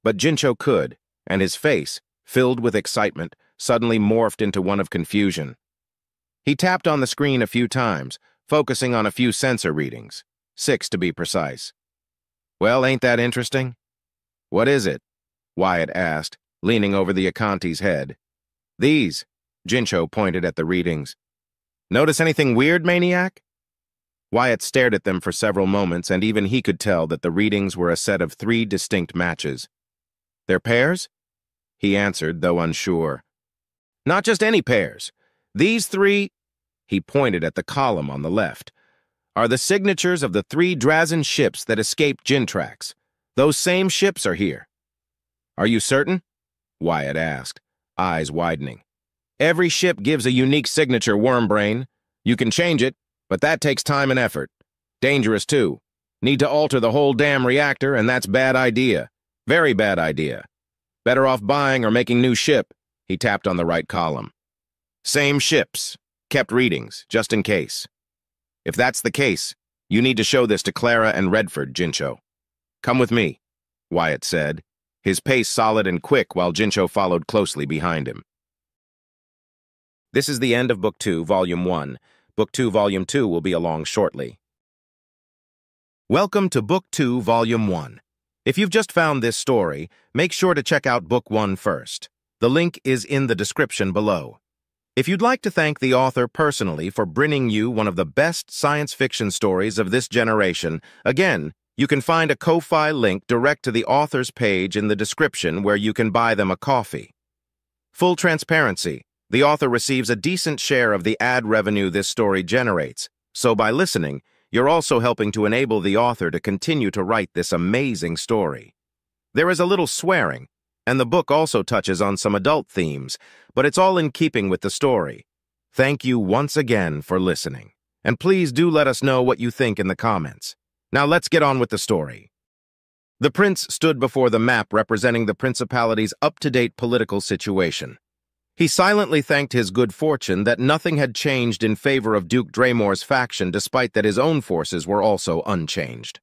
But Jincho could, and his face, filled with excitement, suddenly morphed into one of confusion. He tapped on the screen a few times, focusing on a few sensor readings, 6 to be precise. "Well, ain't that interesting?" "What is it?" Wyatt asked, leaning over the Akante's head. "These," Jincho pointed at the readings. "Notice anything weird, Maniac?" Wyatt stared at them for several moments, and even he could tell that the readings were a set of 3 distinct matches. "They're pairs?" he answered, though unsure. "Not just any pairs. These 3," he pointed at the column on the left, "are the signatures of the 3 Drazen ships that escaped Gintrax. Those same ships are here." "Are you certain?" Wyatt asked, eyes widening. "Every ship gives a unique signature, Wormbrain. You can change it, but that takes time and effort. Dangerous, too. Need to alter the whole damn reactor, and that's bad idea. Very bad idea. Better off buying or making new ship." He tapped on the right column. "Same ships. Kept readings, just in case. If that's the case, you need to show this to Clara and Redford, Jincho." "Come with me," Wyatt said, his pace solid and quick while Jincho followed closely behind him. This is the end of Book 2, Volume 1. Book 2, Volume 2 will be along shortly. Welcome to Book 2, Volume 1. If you've just found this story, make sure to check out Book 1 first. The link is in the description below. If you'd like to thank the author personally for bringing you one of the best science fiction stories of this generation, again, you can find a Ko-Fi link direct to the author's page in the description where you can buy them a coffee. Full transparency, the author receives a decent share of the ad revenue this story generates, so by listening, you're also helping to enable the author to continue to write this amazing story. There is a little swearing, and the book also touches on some adult themes, but it's all in keeping with the story. Thank you once again for listening, and please do let us know what you think in the comments. Now let's get on with the story. The prince stood before the map representing the principality's up-to-date political situation. He silently thanked his good fortune that nothing had changed in favor of Duke Draymor's faction despite that his own forces were also unchanged.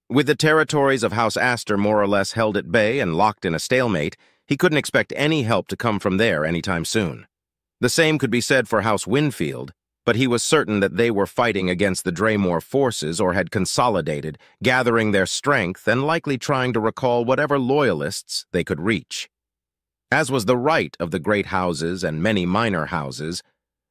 With the territories of House Astor more or less held at bay and locked in a stalemate, he couldn't expect any help to come from there anytime soon. The same could be said for House Winfield, but he was certain that they were fighting against the Draymor forces or had consolidated, gathering their strength and likely trying to recall whatever loyalists they could reach. As was the right of the great houses and many minor houses,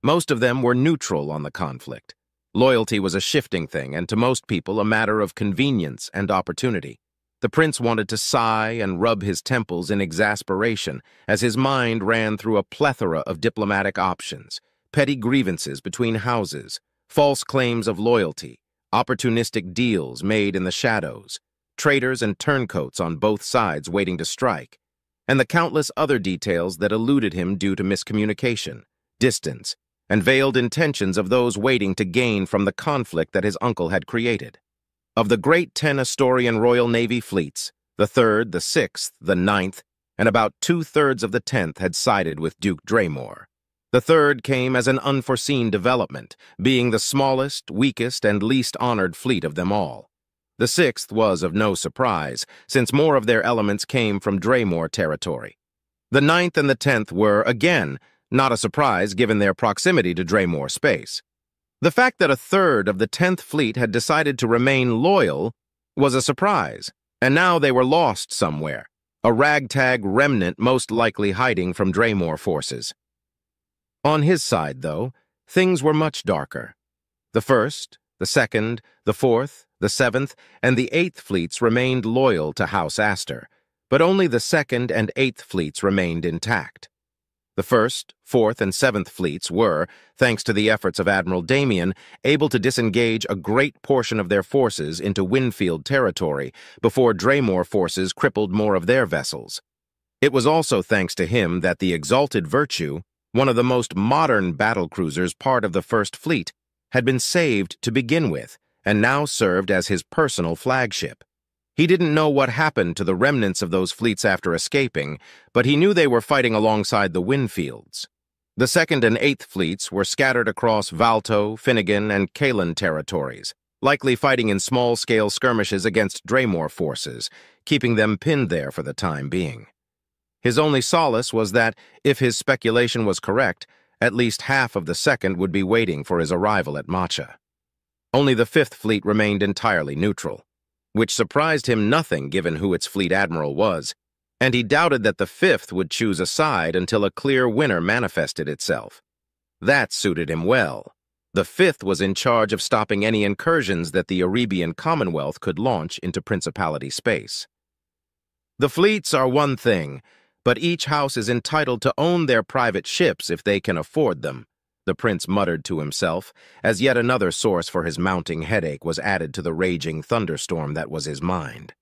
most of them were neutral on the conflict. Loyalty was a shifting thing, and to most people a matter of convenience and opportunity. The prince wanted to sigh and rub his temples in exasperation as his mind ran through a plethora of diplomatic options, petty grievances between houses, false claims of loyalty, opportunistic deals made in the shadows, traitors and turncoats on both sides waiting to strike, and the countless other details that eluded him due to miscommunication, distance, and veiled intentions of those waiting to gain from the conflict that his uncle had created. Of the great 10 Astorian Royal Navy fleets, the 3rd, the 6th, the 9th, and about 2/3 of the 10th had sided with Duke Draymor. The 3rd came as an unforeseen development, being the smallest, weakest, and least honored fleet of them all. The 6th was of no surprise, since more of their elements came from Draymor territory. The 9th and the 10th were, again, not a surprise given their proximity to Draymor space. The fact that a 1/3 of the 10th Fleet had decided to remain loyal was a surprise, and now they were lost somewhere, a ragtag remnant most likely hiding from Draymor forces. On his side, though, things were much darker. The 1st, the 2nd, the 4th, the 7th, and the 8th fleets remained loyal to House Astor, but only the 2nd and 8th fleets remained intact. The 1st, 4th, and 7th fleets were, thanks to the efforts of Admiral Damien, able to disengage a great portion of their forces into Winfield territory before Draymor forces crippled more of their vessels. It was also thanks to him that the Exalted Virtue, one of the most modern battlecruisers part of the 1st Fleet, had been saved to begin with and now served as his personal flagship. He didn't know what happened to the remnants of those fleets after escaping, but he knew they were fighting alongside the Winfields. The Second and Eighth Fleets were scattered across Valto, Finnegan, and Kalen territories, likely fighting in small-scale skirmishes against Draymore forces, keeping them pinned there for the time being. His only solace was that, if his speculation was correct, at least half of the Second would be waiting for his arrival at Macha. Only the Fifth Fleet remained entirely neutral, which surprised him nothing given who its fleet admiral was, and he doubted that the Fifth would choose a side until a clear winner manifested itself. That suited him well. The Fifth was in charge of stopping any incursions that the Arabian Commonwealth could launch into Principality space. The fleets are one thing, but each house is entitled to own their private ships if they can afford them, the prince muttered to himself, as yet another source for his mounting headache was added to the raging thunderstorm that was his mind.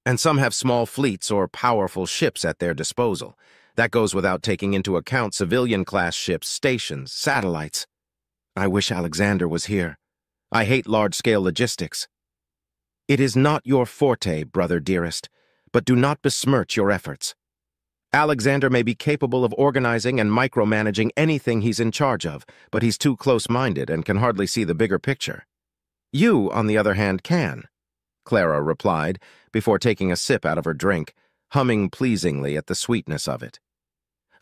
And some have small fleets or powerful ships at their disposal. That goes without taking into account civilian-class ships, stations, satellites. I wish Alexander was here. I hate large-scale logistics. It is not your forte, brother dearest, but do not besmirch your efforts. Alexander may be capable of organizing and micromanaging anything he's in charge of, but he's too close-minded and can hardly see the bigger picture. You, on the other hand, can, Clara replied, before taking a sip out of her drink, humming pleasingly at the sweetness of it.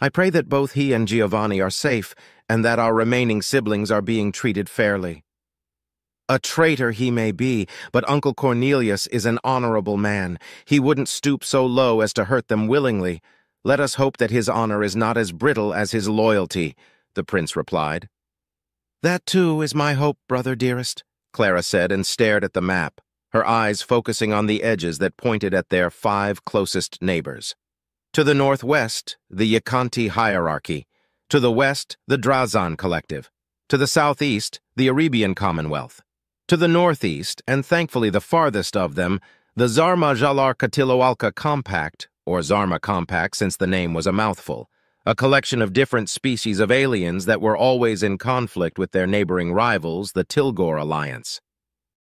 I pray that both he and Giovanni are safe, and that our remaining siblings are being treated fairly. A traitor he may be, but Uncle Cornelius is an honorable man. He wouldn't stoop so low as to hurt them willingly. Let us hope that his honor is not as brittle as his loyalty, the prince replied. That, too, is my hope, brother dearest, Clara said and stared at the map, her eyes focusing on the edges that pointed at their 5 closest neighbors. To the northwest, the Yakanti hierarchy. To the west, the Drazan collective. To the southeast, the Arabian Commonwealth. To the northeast, and thankfully the farthest of them, the Zarma-Jalar-Katiloalka Compact, or Zarma Compact since the name was a mouthful, a collection of different species of aliens that were always in conflict with their neighboring rivals, the Tilgor Alliance.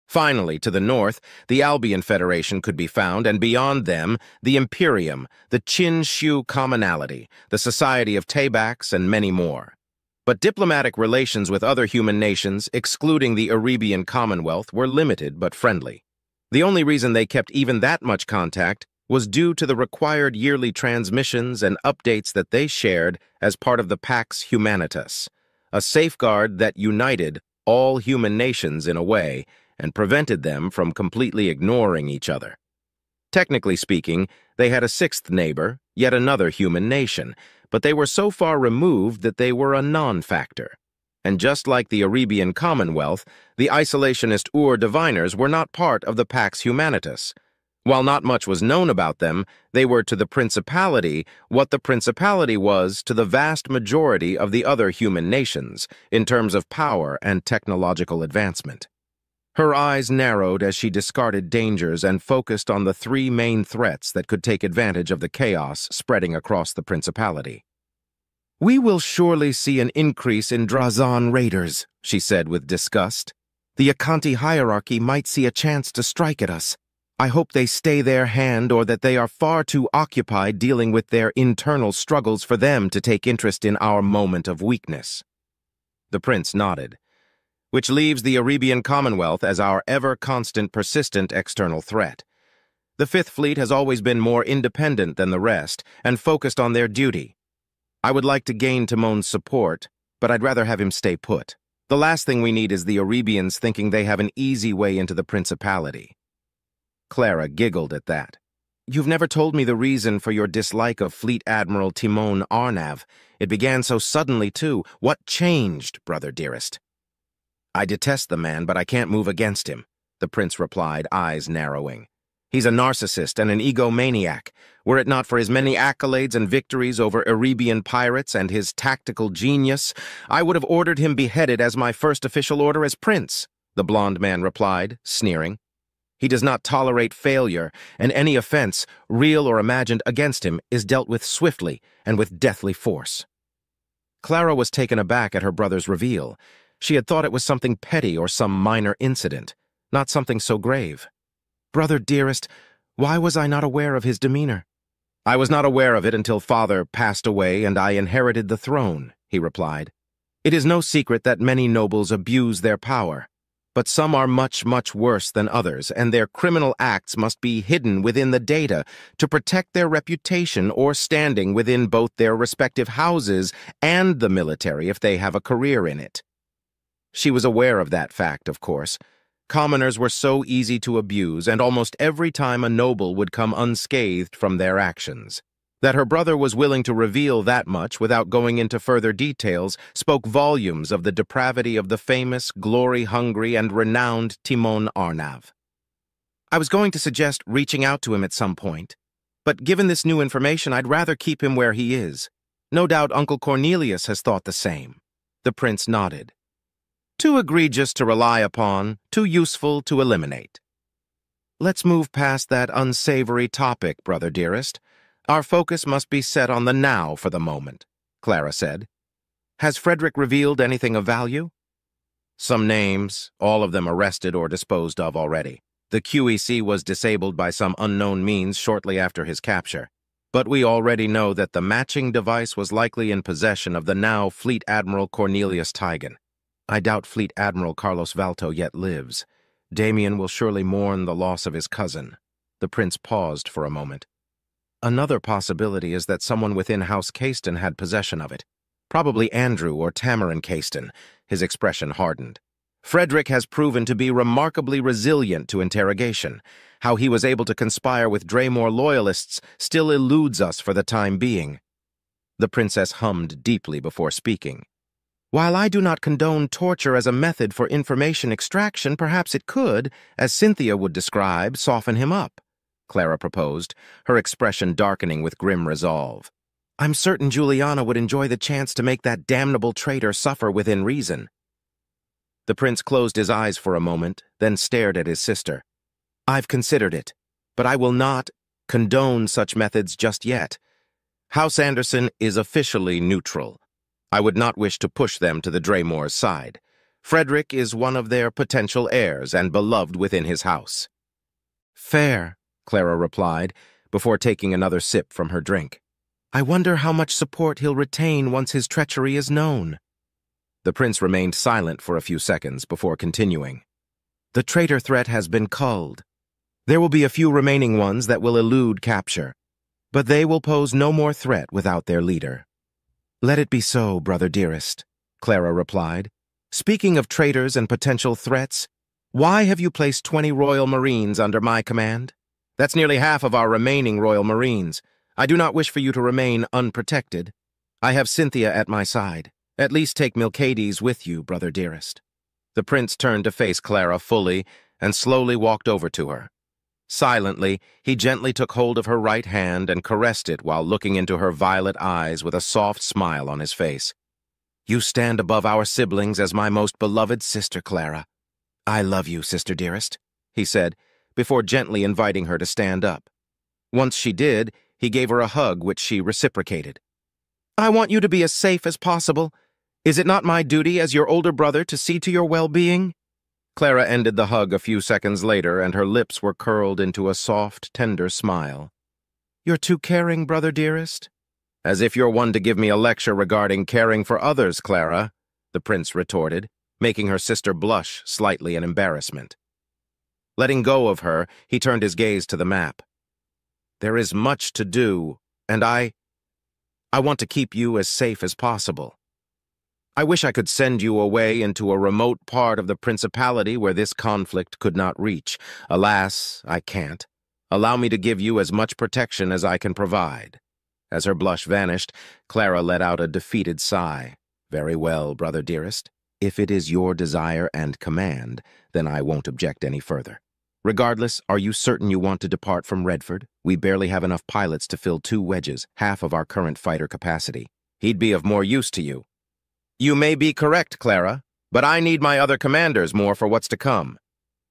Finally, to the north, the Albion Federation could be found, and beyond them, the Imperium, the Qin-Shu Commonality, the Society of Tabax, and many more. But diplomatic relations with other human nations, excluding the Arabian Commonwealth, were limited but friendly. The only reason they kept even that much contact was due to the required yearly transmissions and updates that they shared as part of the Pax Humanitas, a safeguard that united all human nations in a way, and prevented them from completely ignoring each other. Technically speaking, they had a 6th neighbor, yet another human nation, but they were so far removed that they were a non-factor. And just like the Arabian Commonwealth, the isolationist Diviners were not part of the Pax Humanitas. While not much was known about them, they were to the Principality what the Principality was to the vast majority of the other human nations in terms of power and technological advancement. Her eyes narrowed as she discarded dangers and focused on the 3 main threats that could take advantage of the chaos spreading across the Principality. We will surely see an increase in Drazan raiders, she said with disgust. The Yakanti hierarchy might see a chance to strike at us. I hope they stay their hand or that they are far too occupied dealing with their internal struggles for them to take interest in our moment of weakness. The prince nodded. Which leaves the Arabian Commonwealth as our ever-constant, persistent external threat. The 5th Fleet has always been more independent than the rest and focused on their duty. I would like to gain Timon's support, but I'd rather have him stay put. The last thing we need is the Arabians thinking they have an easy way into the Principality. Clara giggled at that. You've never told me the reason for your dislike of Fleet Admiral Timon Arnav. It began so suddenly, too. What changed, brother dearest? I detest the man, but I can't move against him, the prince replied, eyes narrowing. He's a narcissist and an egomaniac. Were it not for his many accolades and victories over Arabian pirates and his tactical genius, I would have ordered him beheaded as my first official order as prince, the blond man replied, sneering. He does not tolerate failure, and any offense, real or imagined, against him is dealt with swiftly and with deathly force. Clara was taken aback at her brother's reveal. She had thought it was something petty or some minor incident, not something so grave. Brother dearest, why was I not aware of his demeanor? I was not aware of it until father passed away and I inherited the throne, he replied. "It is no secret that many nobles abuse their power, but some are much, much worse than others, and their criminal acts must be hidden within the data to protect their reputation or standing within both their respective houses and the military if they have a career in it." She was aware of that fact, of course. Commoners were so easy to abuse, and almost every time a noble would come unscathed from their actions. That her brother was willing to reveal that much without going into further details spoke volumes of the depravity of the famous, glory-hungry, and renowned Timon Arnav. "I was going to suggest reaching out to him at some point, but given this new information, I'd rather keep him where he is. No doubt Uncle Cornelius has thought the same." The prince nodded. "Too egregious to rely upon, too useful to eliminate." "Let's move past that unsavory topic, brother dearest. Our focus must be set on the now for the moment," Clara said. "Has Frederick revealed anything of value?" "Some names, all of them arrested or disposed of already. The QEC was disabled by some unknown means shortly after his capture. But we already know that the matching device was likely in possession of the now Fleet Admiral Cornelius Tigan. I doubt Fleet Admiral Carlos Valto yet lives. Damien will surely mourn the loss of his cousin." The prince paused for a moment. "Another possibility is that someone within House Caiston had possession of it. Probably Andrew or Tamarin Caiston." His expression hardened. "Frederick has proven to be remarkably resilient to interrogation. How he was able to conspire with Draymore loyalists still eludes us for the time being." The princess hummed deeply before speaking. "While I do not condone torture as a method for information extraction, perhaps it could, as Cynthia would describe, soften him up," Clara proposed, her expression darkening with grim resolve. "I'm certain Juliana would enjoy the chance to make that damnable traitor suffer within reason." The prince closed his eyes for a moment, then stared at his sister. "I've considered it, but I will not condone such methods just yet. House Anderson is officially neutral. I would not wish to push them to the Draymores' side. Frederick is one of their potential heirs and beloved within his house." "Fair," Clara replied, before taking another sip from her drink. "I wonder how much support he'll retain once his treachery is known." The prince remained silent for a few seconds before continuing. "The traitor threat has been culled. There will be a few remaining ones that will elude capture, but they will pose no more threat without their leader." "Let it be so, brother dearest," Clara replied. "Speaking of traitors and potential threats, why have you placed 20 Royal Marines under my command? That's nearly half of our remaining Royal Marines. I do not wish for you to remain unprotected. I have Cynthia at my side. At least take Milcades with you, brother dearest." The prince turned to face Clara fully and slowly walked over to her. Silently, he gently took hold of her right hand and caressed it while looking into her violet eyes with a soft smile on his face. "You stand above our siblings as my most beloved sister, Clara. I love you, sister dearest," he said, before gently inviting her to stand up. Once she did, he gave her a hug which she reciprocated. "I want you to be as safe as possible. Is it not my duty as your older brother to see to your well-being?" Clara ended the hug a few seconds later, and her lips were curled into a soft, tender smile. "You're too caring, brother dearest." "As if you're one to give me a lecture regarding caring for others, Clara," the prince retorted, making her sister blush slightly in embarrassment. Letting go of her, he turned his gaze to the map. "There is much to do, and I want to keep you as safe as possible. I wish I could send you away into a remote part of the principality where this conflict could not reach. Alas, I can't. Allow me to give you as much protection as I can provide." As her blush vanished, Clara let out a defeated sigh. "Very well, brother dearest. If it is your desire and command, then I won't object any further. Regardless, are you certain you want to depart from Redford? We barely have enough pilots to fill 2 wedges, half of our current fighter capacity. He'd be of more use to you." "You may be correct, Clara, but I need my other commanders more for what's to come.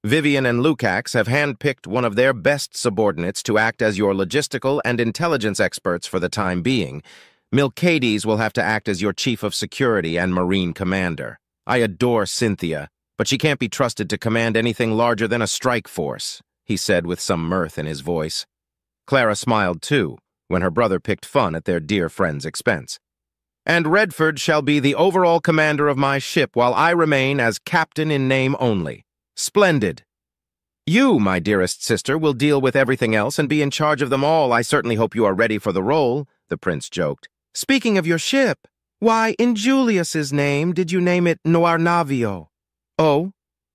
Vivian and Lukacs have handpicked one of their best subordinates to act as your logistical and intelligence experts for the time being. Milcades will have to act as your chief of security and marine commander. I adore Cynthia, but she can't be trusted to command anything larger than a strike force," he said with some mirth in his voice. Clara smiled too, when her brother picked fun at their dear friend's expense. And Redford shall be the overall commander of my ship while I remain as captain in name only. Splendid. You, my dearest sister, will deal with everything else and be in charge of them all. I certainly hope you are ready for the role, the prince joked. Speaking of your ship, why, in Julius's name, did you name it Noir Navio? Oh?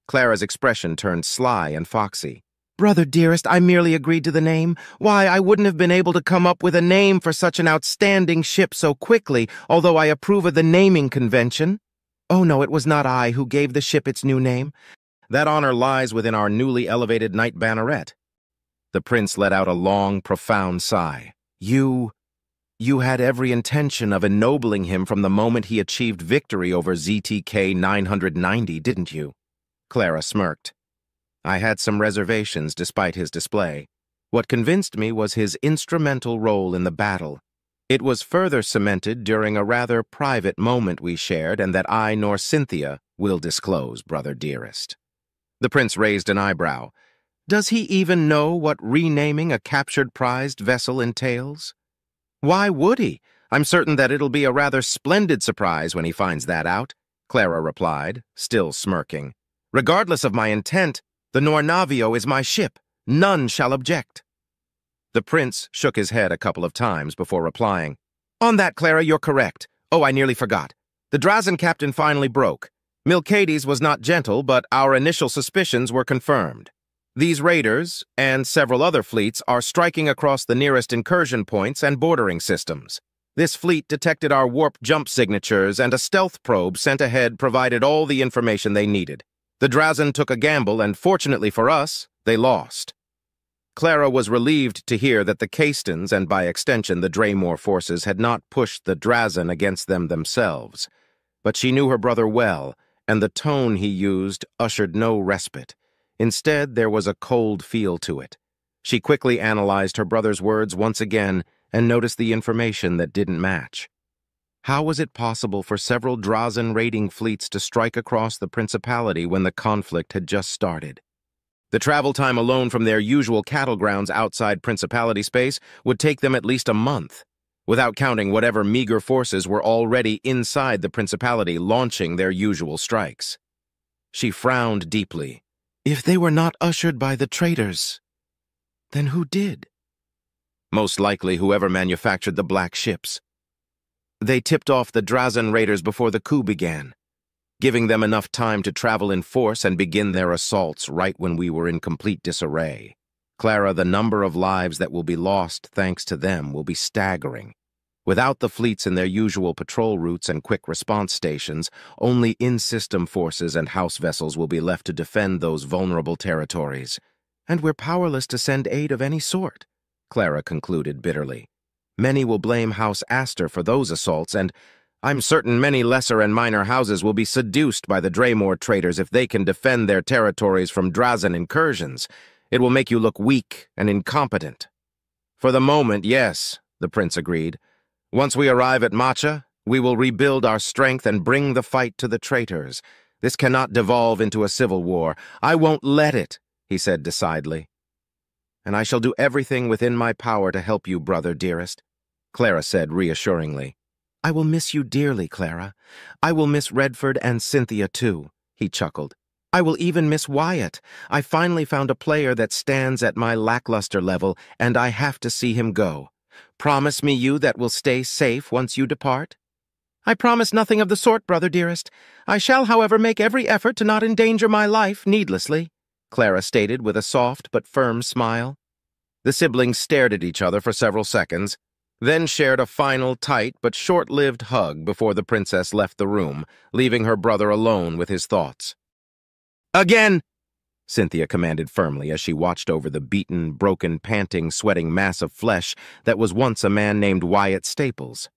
Clara's expression turned sly and foxy. Brother dearest, I merely agreed to the name. Why, I wouldn't have been able to come up with a name for such an outstanding ship so quickly, although I approve of the naming convention. Oh no, it was not I who gave the ship its new name. That honor lies within our newly elevated knight banneret. The prince let out a long, profound sigh. You had every intention of ennobling him from the moment he achieved victory over ZTK 990, didn't you? Clara smirked. I had some reservations despite his display. What convinced me was his instrumental role in the battle. It was further cemented during a rather private moment we shared, and that I nor Cynthia will disclose, brother dearest. The prince raised an eyebrow. Does he even know what renaming a captured prized vessel entails? Why would he? I'm certain that it'll be a rather splendid surprise when he finds that out, Clara replied, still smirking. Regardless of my intent, the Nornavio is my ship. None shall object. The prince shook his head a couple of times before replying. On that, Clara, you're correct. Oh, I nearly forgot. The Drazen captain finally broke. Milcades was not gentle, but our initial suspicions were confirmed. These raiders, and several other fleets, are striking across the nearest incursion points and bordering systems. This fleet detected our warp jump signatures, and a stealth probe sent ahead provided all the information they needed. The Drazen took a gamble, and fortunately for us, they lost. Clara was relieved to hear that the Castons, and by extension the Draymore forces, had not pushed the Drazen against them themselves. But she knew her brother well, and the tone he used ushered no respite. Instead, there was a cold feel to it. She quickly analyzed her brother's words once again and noticed the information that didn't match. How was it possible for several Drazen raiding fleets to strike across the Principality when the conflict had just started? The travel time alone from their usual cattle grounds outside Principality space would take them at least a month, without counting whatever meager forces were already inside the Principality launching their usual strikes. She frowned deeply. If they were not ushered by the traitors, then who did? Most likely whoever manufactured the black ships. They tipped off the Drazen raiders before the coup began, giving them enough time to travel in force and begin their assaults right when we were in complete disarray. Clara, the number of lives that will be lost thanks to them will be staggering. Without the fleets in their usual patrol routes and quick response stations, only in-system forces and house vessels will be left to defend those vulnerable territories. And we're powerless to send aid of any sort, Clara concluded bitterly. Many will blame House Astor for those assaults, and I'm certain many lesser and minor houses will be seduced by the Draymore traitors if they can defend their territories from Drazen incursions. It will make you look weak and incompetent. For the moment, yes, the prince agreed. Once we arrive at Macha, we will rebuild our strength and bring the fight to the traitors. This cannot devolve into a civil war. I won't let it, he said decidedly. And I shall do everything within my power to help you, brother dearest, Clara said reassuringly. I will miss you dearly, Clara. I will miss Redford and Cynthia, too, he chuckled. I will even miss Wyatt. I finally found a player that stands at my lackluster level, and I have to see him go. Promise me you that will stay safe once you depart? I promise nothing of the sort, brother dearest. I shall, however, make every effort to not endanger my life needlessly, Clara stated with a soft but firm smile. The siblings stared at each other for several seconds, then shared a final tight but short-lived hug before the princess left the room, leaving her brother alone with his thoughts. Again! Cynthia commanded firmly as she watched over the beaten, broken, panting, sweating mass of flesh that was once a man named Wyatt Staples.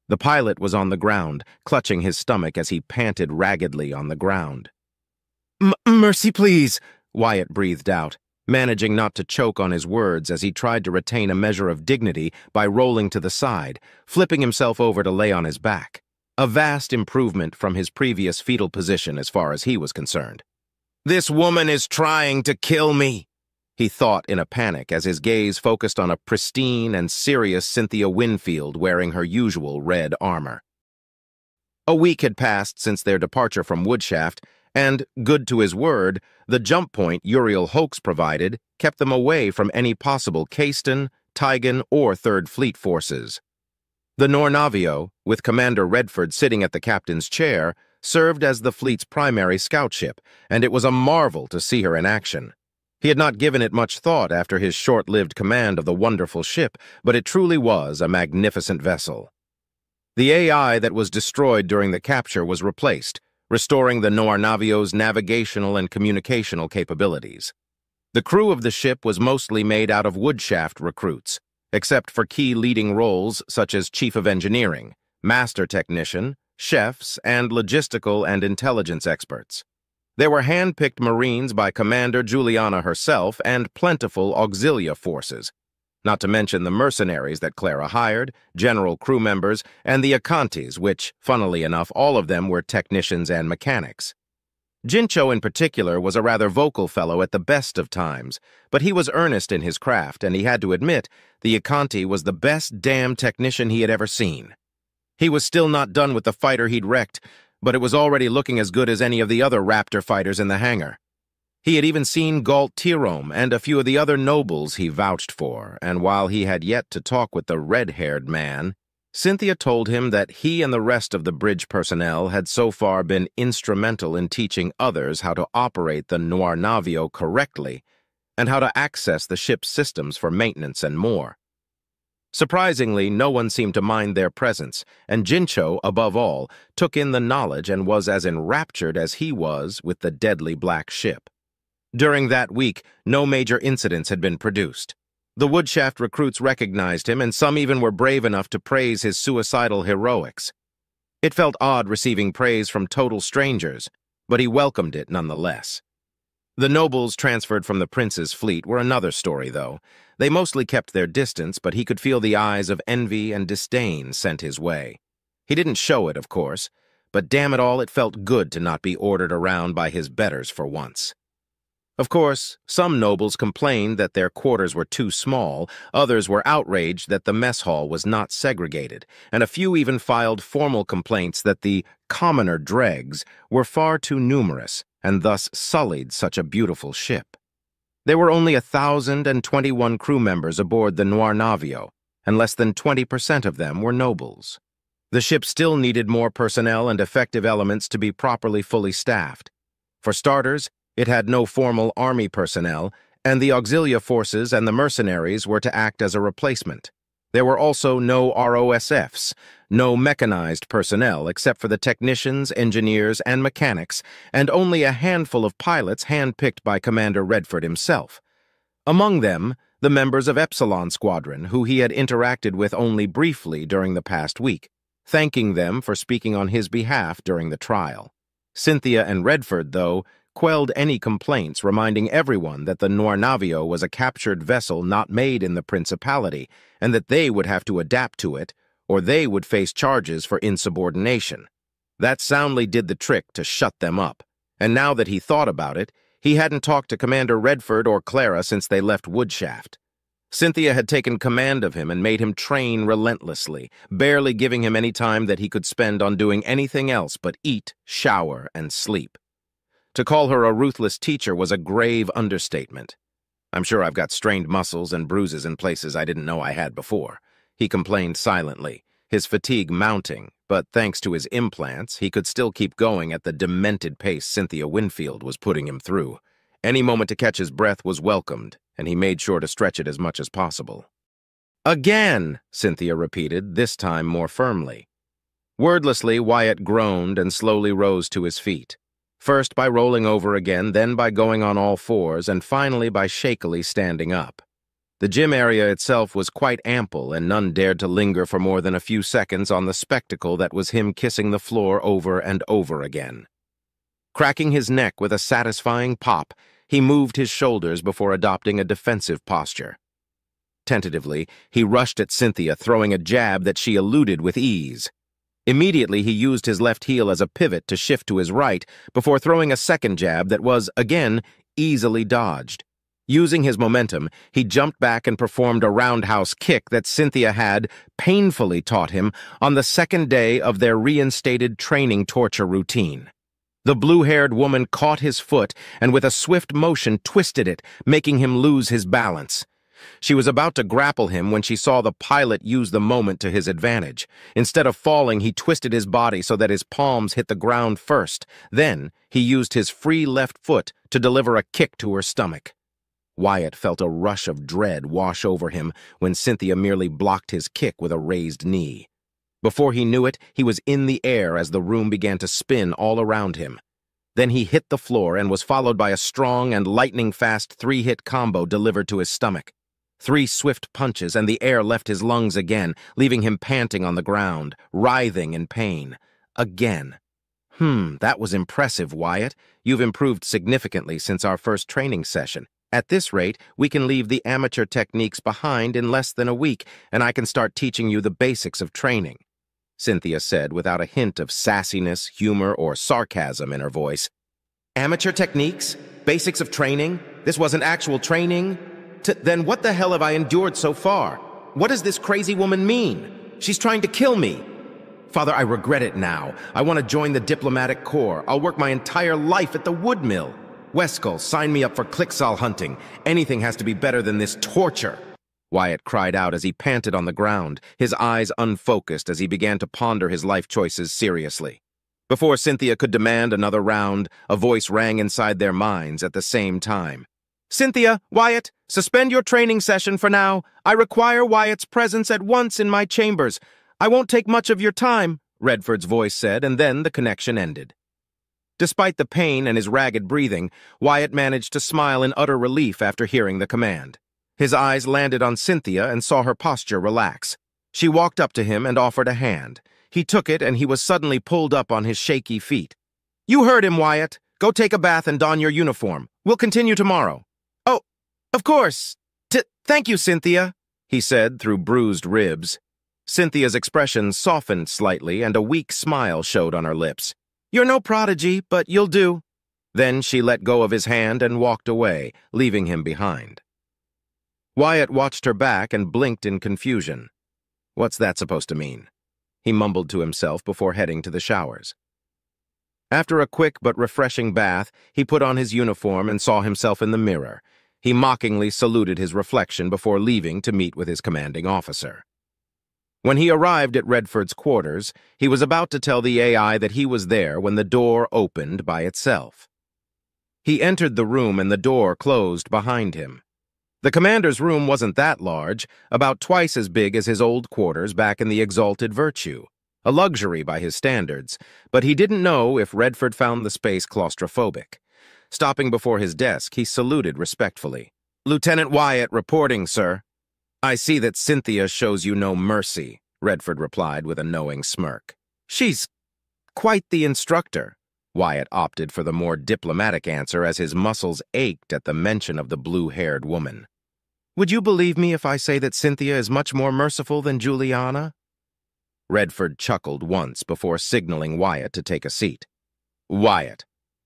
The pilot was on the ground, clutching his stomach as he panted raggedly on the ground. Mercy, please, Wyatt breathed out, managing not to choke on his words as he tried to retain a measure of dignity by rolling to the side, flipping himself over to lay on his back. A vast improvement from his previous fetal position as far as he was concerned. This woman is trying to kill me, he thought in a panic as his gaze focused on a pristine and serious Cynthia Winfield wearing her usual red armor. A week had passed since their departure from Woodshaft, and, good to his word, the jump point Uriel Hoax provided kept them away from any possible Caiston, Tigan, or Third Fleet forces. The Nornavio, with Commander Redford sitting at the captain's chair, served as the fleet's primary scout ship, and it was a marvel to see her in action. He had not given it much thought after his short-lived command of the wonderful ship, but it truly was a magnificent vessel. The AI that was destroyed during the capture was replaced, restoring the Nornavio's navigational and communicational capabilities. The crew of the ship was mostly made out of Woodshaft recruits, except for key leading roles such as Chief of Engineering, Master Technician, chefs, and logistical and intelligence experts. There were hand-picked Marines by Commander Juliana herself and plentiful auxilia forces, not to mention the mercenaries that Clara hired, general crew members, and the Acantes, which, funnily enough, all of them were technicians and mechanics. Jincho in particular was a rather vocal fellow at the best of times, but he was earnest in his craft, and he had to admit the Acante was the best damn technician he had ever seen. He was still not done with the fighter he'd wrecked, but it was already looking as good as any of the other Raptor fighters in the hangar. He had even seen Galt Tirome and a few of the other nobles he vouched for, and while he had yet to talk with the red-haired man, Cynthia told him that he and the rest of the bridge personnel had so far been instrumental in teaching others how to operate the Nornavio correctly and how to access the ship's systems for maintenance and more. Surprisingly, no one seemed to mind their presence, and Jincho, above all, took in the knowledge and was as enraptured as he was with the deadly black ship. During that week, no major incidents had been produced. The Woodshaft recruits recognized him, and some even were brave enough to praise his suicidal heroics. It felt odd receiving praise from total strangers, but he welcomed it nonetheless. The nobles transferred from the prince's fleet were another story, though. They mostly kept their distance, but he could feel the eyes of envy and disdain sent his way. He didn't show it, of course, but damn it all, it felt good to not be ordered around by his betters for once. Of course, some nobles complained that their quarters were too small, others were outraged that the mess hall was not segregated, and a few even filed formal complaints that the commoner dregs were far too numerous and thus sullied such a beautiful ship. There were only 1,021 crew members aboard the Nornavio, and less than 20% of them were nobles. The ship still needed more personnel and effective elements to be properly fully staffed. For starters, it had no formal army personnel, and the auxilia forces and the mercenaries were to act as a replacement. There were also no ROSFs, no mechanized personnel except for the technicians, engineers, and mechanics, and only a handful of pilots handpicked by Commander Redford himself. Among them, the members of Epsilon Squadron, who he had interacted with only briefly during the past week, thanking them for speaking on his behalf during the trial. Cynthia and Redford, though, quelled any complaints, reminding everyone that the Nornavio was a captured vessel not made in the Principality, and that they would have to adapt to it, or they would face charges for insubordination. That soundly did the trick to shut them up, and now that he thought about it, he hadn't talked to Commander Redford or Clara since they left Woodshaft. Cynthia had taken command of him and made him train relentlessly, barely giving him any time that he could spend on doing anything else but eat, shower, and sleep. To call her a ruthless teacher was a grave understatement. "I'm sure I've got strained muscles and bruises in places I didn't know I had before," he complained silently, his fatigue mounting, but thanks to his implants, he could still keep going at the demented pace Cynthia Winfield was putting him through. Any moment to catch his breath was welcomed, and he made sure to stretch it as much as possible. "Again," Cynthia repeated, this time more firmly. Wordlessly, Wyatt groaned and slowly rose to his feet. First by rolling over again, then by going on all fours, and finally by shakily standing up. The gym area itself was quite ample, and none dared to linger for more than a few seconds on the spectacle that was him kissing the floor over and over again. Cracking his neck with a satisfying pop, he moved his shoulders before adopting a defensive posture. Tentatively, he rushed at Cynthia, throwing a jab that she eluded with ease. Immediately, he used his left heel as a pivot to shift to his right, before throwing a second jab that was, again, easily dodged. Using his momentum, he jumped back and performed a roundhouse kick that Cynthia had painfully taught him on the second day of their reinstated training torture routine. The blue-haired woman caught his foot and with a swift motion twisted it, making him lose his balance. She was about to grapple him when she saw the pilot use the moment to his advantage. Instead of falling, he twisted his body so that his palms hit the ground first. Then, he used his free left foot to deliver a kick to her stomach. Wyatt felt a rush of dread wash over him when Cynthia merely blocked his kick with a raised knee. Before he knew it, he was in the air as the room began to spin all around him. Then he hit the floor and was followed by a strong and lightning-fast three-hit combo delivered to his stomach. 3 swift punches and the air left his lungs again, leaving him panting on the ground, writhing in pain. Again. That was impressive, Wyatt. You've improved significantly since our first training session. At this rate, we can leave the amateur techniques behind in less than a week, and I can start teaching you the basics of training, Cynthia said without a hint of sassiness, humor, or sarcasm in her voice. Amateur techniques? Basics of training? This wasn't actual training? Then what the hell have I endured so far? What does this crazy woman mean? She's trying to kill me. Father, I regret it now. I want to join the diplomatic corps. I'll work my entire life at the wood mill. Weskull, sign me up for Clicksall hunting. Anything has to be better than this torture. Wyatt cried out as he panted on the ground, his eyes unfocused as he began to ponder his life choices seriously. Before Cynthia could demand another round, a voice rang inside their minds at the same time. Cynthia, Wyatt, suspend your training session for now. I require Wyatt's presence at once in my chambers. I won't take much of your time, Redford's voice said, and then the connection ended. Despite the pain and his ragged breathing, Wyatt managed to smile in utter relief after hearing the command. His eyes landed on Cynthia and saw her posture relax. She walked up to him and offered a hand. He took it and he was suddenly pulled up on his shaky feet. You heard him, Wyatt. Go take a bath and don your uniform. We'll continue tomorrow. Oh, of course. Thank you, Cynthia, he said through bruised ribs. Cynthia's expression softened slightly and a weak smile showed on her lips. You're no prodigy, but you'll do. Then she let go of his hand and walked away, leaving him behind. Wyatt watched her back and blinked in confusion. What's that supposed to mean? He mumbled to himself before heading to the showers. After a quick but refreshing bath, he put on his uniform and saw himself in the mirror. He mockingly saluted his reflection before leaving to meet with his commanding officer. When he arrived at Redford's quarters, he was about to tell the AI that he was there when the door opened by itself. He entered the room and the door closed behind him. The commander's room wasn't that large, about twice as big as his old quarters back in the Exalted Virtue, a luxury by his standards, but he didn't know if Redford found the space claustrophobic. Stopping before his desk, he saluted respectfully. Lieutenant Wyatt reporting, sir. I see that Cynthia shows you no mercy, Redford replied with a knowing smirk. She's quite the instructor. Wyatt opted for the more diplomatic answer as his muscles ached at the mention of the blue-haired woman. Would you believe me if I say that Cynthia is much more merciful than Juliana? Redford chuckled once before signaling Wyatt to take a seat. Wyatt,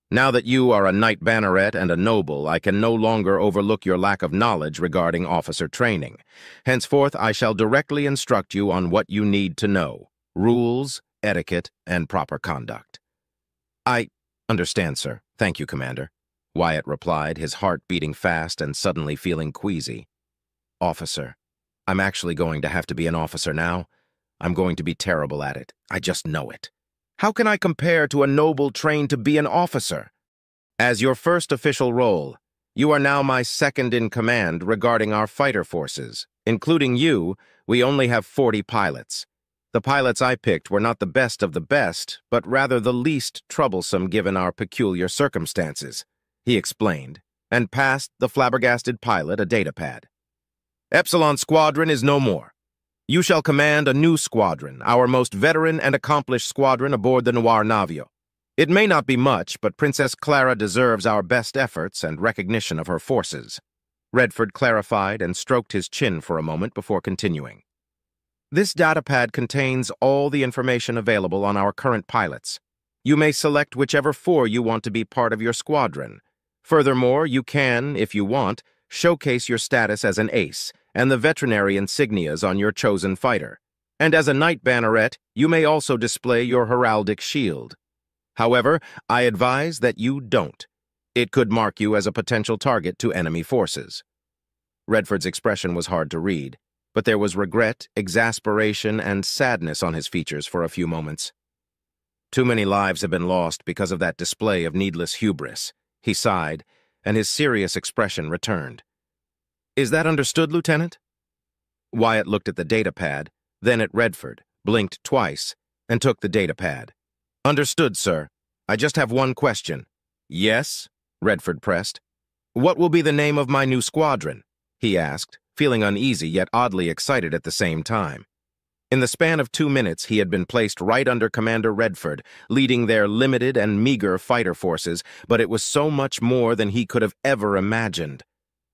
now that you are a knight banneret and a noble, I can no longer overlook your lack of knowledge regarding officer training. Henceforth, I shall directly instruct you on what you need to know: rules, etiquette, and proper conduct. I understand, sir. Thank you, Commander, Wyatt replied, his heart beating fast and suddenly feeling queasy. Officer, I'm actually going to have to be an officer now. I'm going to be terrible at it. I just know it. How can I compare to a noble trained to be an officer? As your first official role, you are now my second in command regarding our fighter forces. Including you, we only have 40 pilots. The pilots I picked were not the best of the best, but rather the least troublesome given our peculiar circumstances, he explained, and passed the flabbergasted pilot a datapad. Epsilon Squadron is no more. You shall command a new squadron, our most veteran and accomplished squadron aboard the Noir Navio. It may not be much, but Princess Clara deserves our best efforts and recognition of her forces. Redford clarified and stroked his chin for a moment before continuing. This datapad contains all the information available on our current pilots. You may select whichever 4 you want to be part of your squadron. Furthermore, you can, if you want, showcase your status as an ace and the veterinary insignias on your chosen fighter. And as a knight banneret, you may also display your heraldic shield. However, I advise that you don't. It could mark you as a potential target to enemy forces. Redford's expression was hard to read, but there was regret, exasperation, and sadness on his features for a few moments. Too many lives have been lost because of that display of needless hubris. He sighed, and his serious expression returned. Is that understood, Lieutenant? Wyatt looked at the datapad, then at Redford, blinked twice, and took the datapad. Understood, sir. I just have one question. Yes? Redford pressed. What will be the name of my new squadron? He asked, feeling uneasy yet oddly excited at the same time. In the span of 2 minutes, he had been placed right under Commander Redford, leading their limited and meager fighter forces, but it was so much more than he could have ever imagined.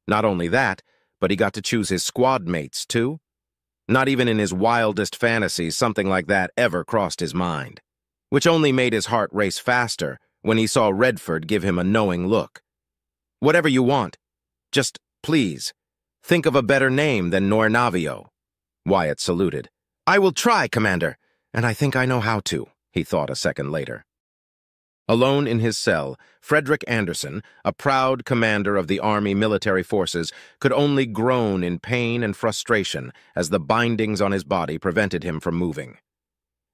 Not only that, but he got to choose his squad mates, too. Not even in his wildest fantasies something like that ever crossed his mind, which only made his heart race faster when he saw Redford give him a knowing look. Whatever you want. Just, please, think of a better name than Nornavio. Wyatt saluted. I will try, Commander, and I think I know how to, he thought a second later. Alone in his cell, Frederick Anderson, a proud commander of the Army military forces, could only groan in pain and frustration as the bindings on his body prevented him from moving.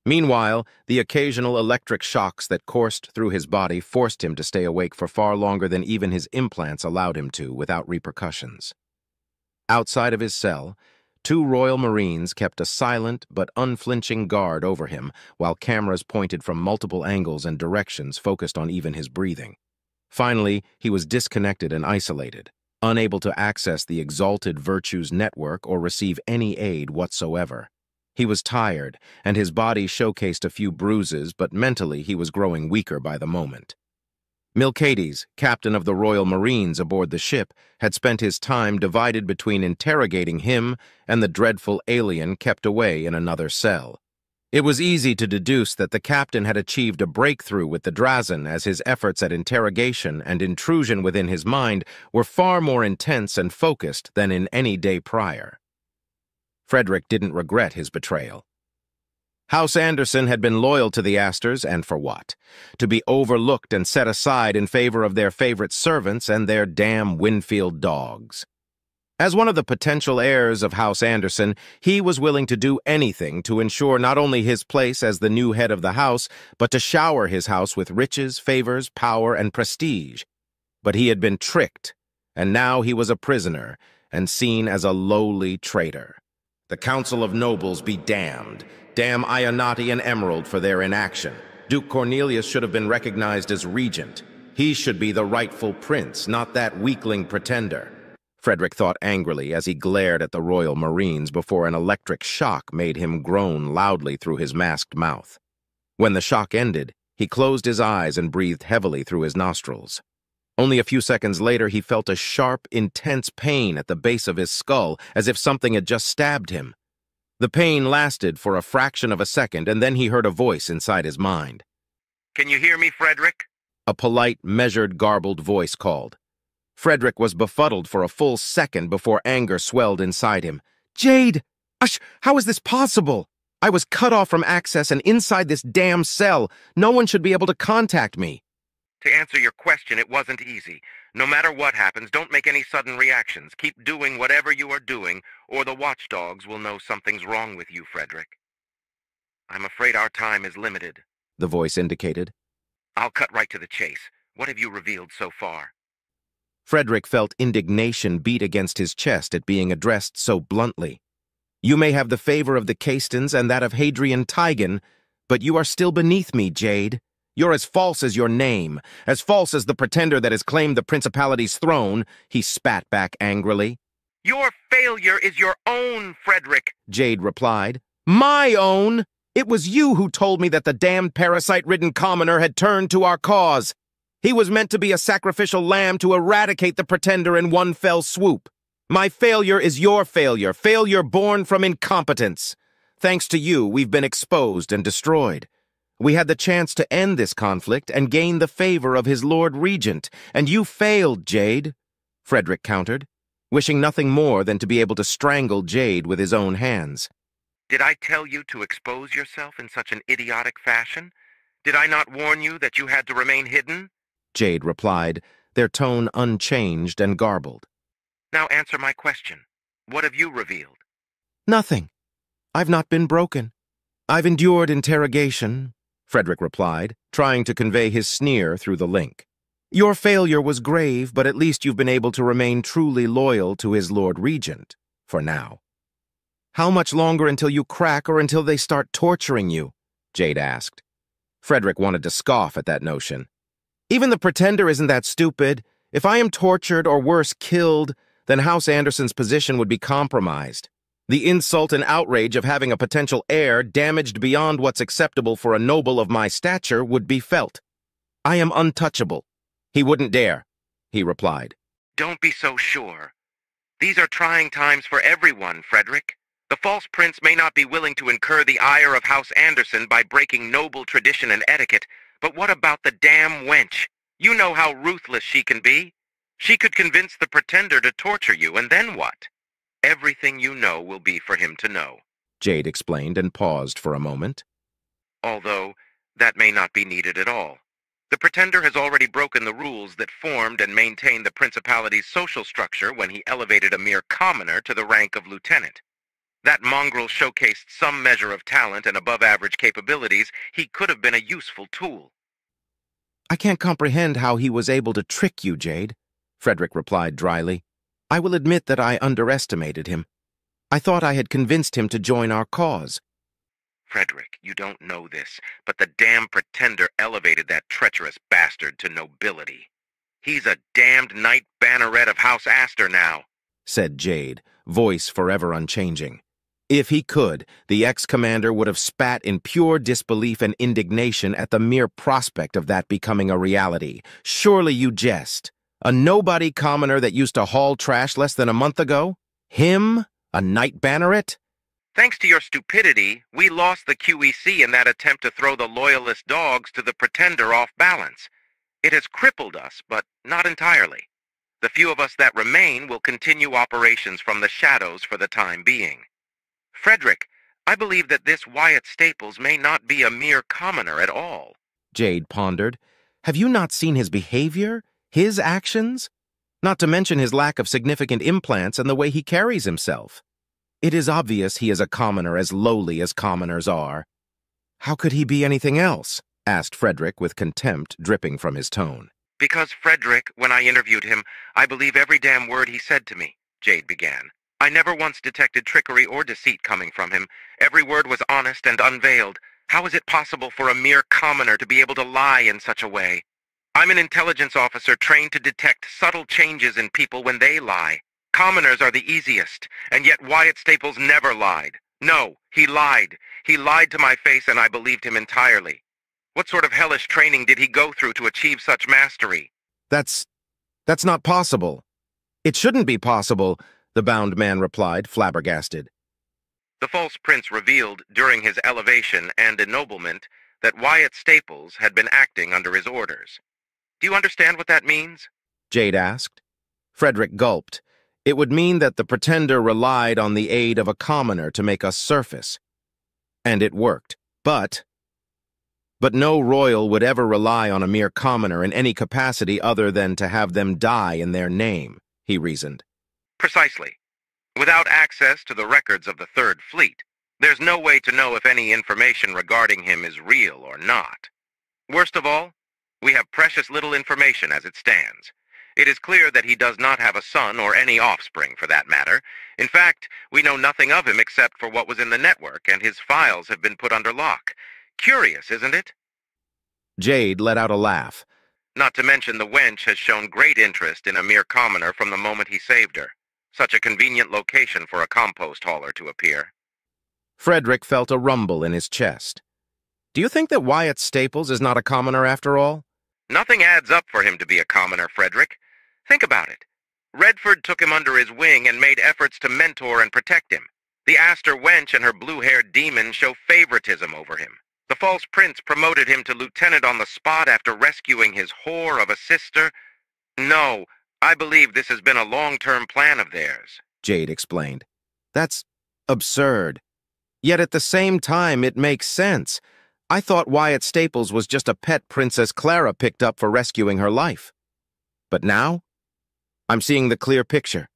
Meanwhile, the occasional electric shocks that coursed through his body forced him to stay awake for far longer than even his implants allowed him to without repercussions. Outside of his cell, 2 Royal Marines kept a silent but unflinching guard over him while cameras pointed from multiple angles and directions focused on even his breathing. Finally, he was disconnected and isolated, unable to access the Exalted Virtues Network or receive any aid whatsoever. He was tired, and his body showcased a few bruises, but mentally he was growing weaker by the moment. Milcades, captain of the Royal Marines aboard the ship, had spent his time divided between interrogating him and the dreadful alien kept away in another cell. It was easy to deduce that the captain had achieved a breakthrough with the Drazen, as his efforts at interrogation and intrusion within his mind were far more intense and focused than in any day prior. Frederick didn't regret his betrayal. House Anderson had been loyal to the Astors, and for what? To be overlooked and set aside in favor of their favorite servants and their damn Winfield dogs. As one of the potential heirs of House Anderson, he was willing to do anything to ensure not only his place as the new head of the house, but to shower his house with riches, favors, power, and prestige. But he had been tricked, and now he was a prisoner and seen as a lowly traitor. The Council of Nobles be damned. Damn Ionati and Emerald for their inaction. Duke Cornelius should have been recognized as regent. He should be the rightful prince, not that weakling pretender. Frederick thought angrily as he glared at the Royal Marines before an electric shock made him groan loudly through his masked mouth. When the shock ended, he closed his eyes and breathed heavily through his nostrils. Only a few seconds later, he felt a sharp, intense pain at the base of his skull, as if something had just stabbed him. The pain lasted for a fraction of a second, and then he heard a voice inside his mind. Can you hear me, Frederick? A polite, measured, garbled voice called. Frederick was befuddled for a full second before anger swelled inside him. Jade! How is this possible? I was cut off from access and inside this damn cell. No one should be able to contact me. To answer your question, it wasn't easy. No matter what happens, don't make any sudden reactions. Keep doing whatever you are doing, or the watchdogs will know something's wrong with you, Frederick. I'm afraid our time is limited, the voice indicated. I'll cut right to the chase. What have you revealed so far? Frederick felt indignation beat against his chest at being addressed so bluntly. You may have the favor of the Castons and that of Hadrian Tygan, but you are still beneath me, Jade. You're as false as your name, as false as the pretender that has claimed the Principality's throne, he spat back angrily. Your failure is your own, Frederick, Jade replied. My own? It was you who told me that the damned parasite-ridden commoner had turned to our cause. He was meant to be a sacrificial lamb to eradicate the pretender in one fell swoop. My failure is your failure, failure born from incompetence. Thanks to you, we've been exposed and destroyed. We had the chance to end this conflict and gain the favor of his Lord Regent, and you failed, Jade, Frederick countered. wishing nothing more than to be able to strangle Jade with his own hands. Did I tell you to expose yourself in such an idiotic fashion? Did I not warn you that you had to remain hidden? Jade replied, their tone unchanged and garbled. Now answer my question. What have you revealed? Nothing. I've not been broken. I've endured interrogation, Frederick replied, trying to convey his sneer through the link. Your failure was grave, but at least you've been able to remain truly loyal to his Lord Regent, for now. How much longer until you crack or until they start torturing you? Jade asked. Frederick wanted to scoff at that notion. Even the Pretender isn't that stupid. If I am tortured or worse, killed, then House Anderson's position would be compromised. The insult and outrage of having a potential heir damaged beyond what's acceptable for a noble of my stature would be felt. I am untouchable. He wouldn't dare, he replied. Don't be so sure. These are trying times for everyone, Frederick. The false prince may not be willing to incur the ire of House Anderson by breaking noble tradition and etiquette, but what about the damn wench? You know how ruthless she can be. She could convince the Pretender to torture you, and then what? Everything you know will be for him to know, Jade explained and paused for a moment. Although, that may not be needed at all. The Pretender has already broken the rules that formed and maintained the Principality's social structure when he elevated a mere commoner to the rank of lieutenant. That mongrel showcased some measure of talent and above-average capabilities. He could have been a useful tool. I can't comprehend how he was able to trick you, Jade, Frederick replied dryly. I will admit that I underestimated him. I thought I had convinced him to join our cause. Frederick, you don't know this, but the damn Pretender elevated that treacherous bastard to nobility. He's a damned knight banneret of House Astor now, said Jade, voice forever unchanging. If he could, the ex-commander would have spat in pure disbelief and indignation at the mere prospect of that becoming a reality. Surely you jest. A nobody commoner that used to haul trash less than a month ago? Him? A knight banneret? Thanks to your stupidity, we lost the QEC in that attempt to throw the loyalist dogs to the Pretender off balance. It has crippled us, but not entirely. The few of us that remain will continue operations from the shadows for the time being. Frederick, I believe that this Wyatt Staples may not be a mere commoner at all. Jade pondered. Have you not seen his behavior? His actions? Not to mention his lack of significant implants and the way he carries himself. It is obvious he is a commoner as lowly as commoners are. How could he be anything else? Asked Frederick with contempt dripping from his tone. Because Frederick, when I interviewed him, I believe every damn word he said to me, Jade began. I never once detected trickery or deceit coming from him. Every word was honest and unveiled. How is it possible for a mere commoner to be able to lie in such a way? I'm an intelligence officer trained to detect subtle changes in people when they lie. Commoners are the easiest, and yet Wyatt Staples never lied. No, he lied. He lied to my face, and I believed him entirely. What sort of hellish training did he go through to achieve such mastery? That's not possible. It shouldn't be possible, the bound man replied, flabbergasted. The false prince revealed during his elevation and ennoblement that Wyatt Staples had been acting under his orders. Do you understand what that means? Jade asked. Frederick gulped. It would mean that the Pretender relied on the aid of a commoner to make us surface. And it worked. But no royal would ever rely on a mere commoner in any capacity other than to have them die in their name, he reasoned. Precisely. Without access to the records of the Third Fleet, there's no way to know if any information regarding him is real or not. Worst of all, we have precious little information as it stands. It is clear that he does not have a son or any offspring, for that matter. In fact, we know nothing of him except for what was in the network, and his files have been put under lock. Curious, isn't it? Jade let out a laugh. Not to mention the wench has shown great interest in a mere commoner from the moment he saved her. Such a convenient location for a compost hauler to appear. Frederick felt a rumble in his chest. Do you think that Wyatt Staples is not a commoner after all? Nothing adds up for him to be a commoner, Frederick. Think about it. Redford took him under his wing and made efforts to mentor and protect him. The Astor wench and her blue-haired demon show favoritism over him. The false prince promoted him to lieutenant on the spot after rescuing his whore of a sister. No, I believe this has been a long-term plan of theirs, Jade explained. That's absurd. Yet at the same time, it makes sense. I thought Wyatt Staples was just a pet Princess Clara picked up for rescuing her life. But now, I'm seeing the clear picture.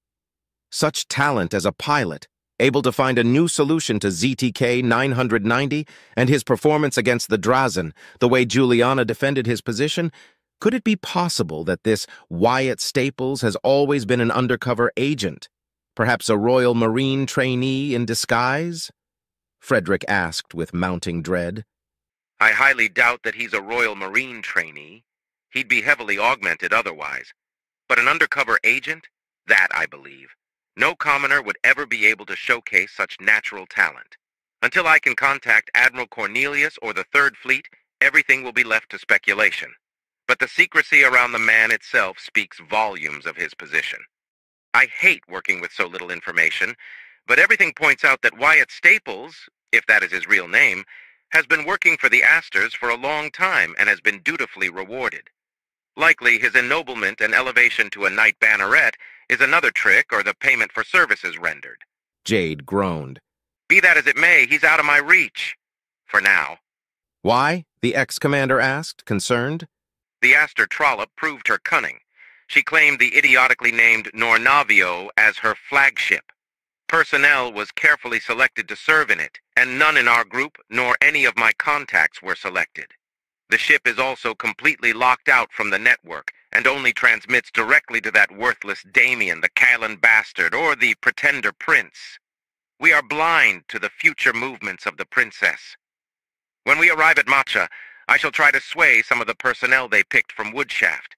Such talent as a pilot, able to find a new solution to ZTK 990, and his performance against the Drazen, the way Juliana defended his position, could it be possible that this Wyatt Staples has always been an undercover agent? Perhaps a Royal Marine trainee in disguise? Frederick asked with mounting dread. I highly doubt that he's a Royal Marine trainee. He'd be heavily augmented otherwise. But an undercover agent? That I believe. No commoner would ever be able to showcase such natural talent. Until I can contact Admiral Cornelius or the Third Fleet, everything will be left to speculation. But the secrecy around the man itself speaks volumes of his position. I hate working with so little information, but everything points out that Wyatt Staples, if that is his real name, has been working for the Astors for a long time and has been dutifully rewarded. Likely his ennoblement and elevation to a knight banneret is another trick or the payment for services rendered. Jade groaned. Be that as it may, he's out of my reach. For now. Why? The ex-commander asked, concerned. The Astor Trollop proved her cunning. She claimed the idiotically named Nornavio as her flagship. Personnel was carefully selected to serve in it, and none in our group nor any of my contacts were selected. The ship is also completely locked out from the network and only transmits directly to that worthless Damien, the Callan bastard, or the pretender prince. We are blind to the future movements of the princess. When we arrive at Matcha, I shall try to sway some of the personnel they picked from Woodshaft.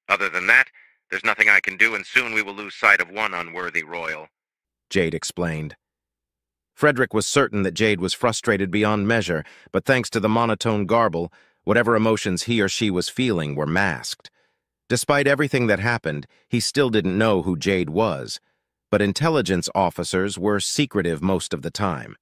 Other than that, there's nothing I can do, and soon we will lose sight of one unworthy royal. Jade explained. Frederick was certain that Jade was frustrated beyond measure, but thanks to the monotone garble, whatever emotions he or she was feeling were masked. Despite everything that happened, he still didn't know who Jade was, but intelligence officers were secretive most of the time.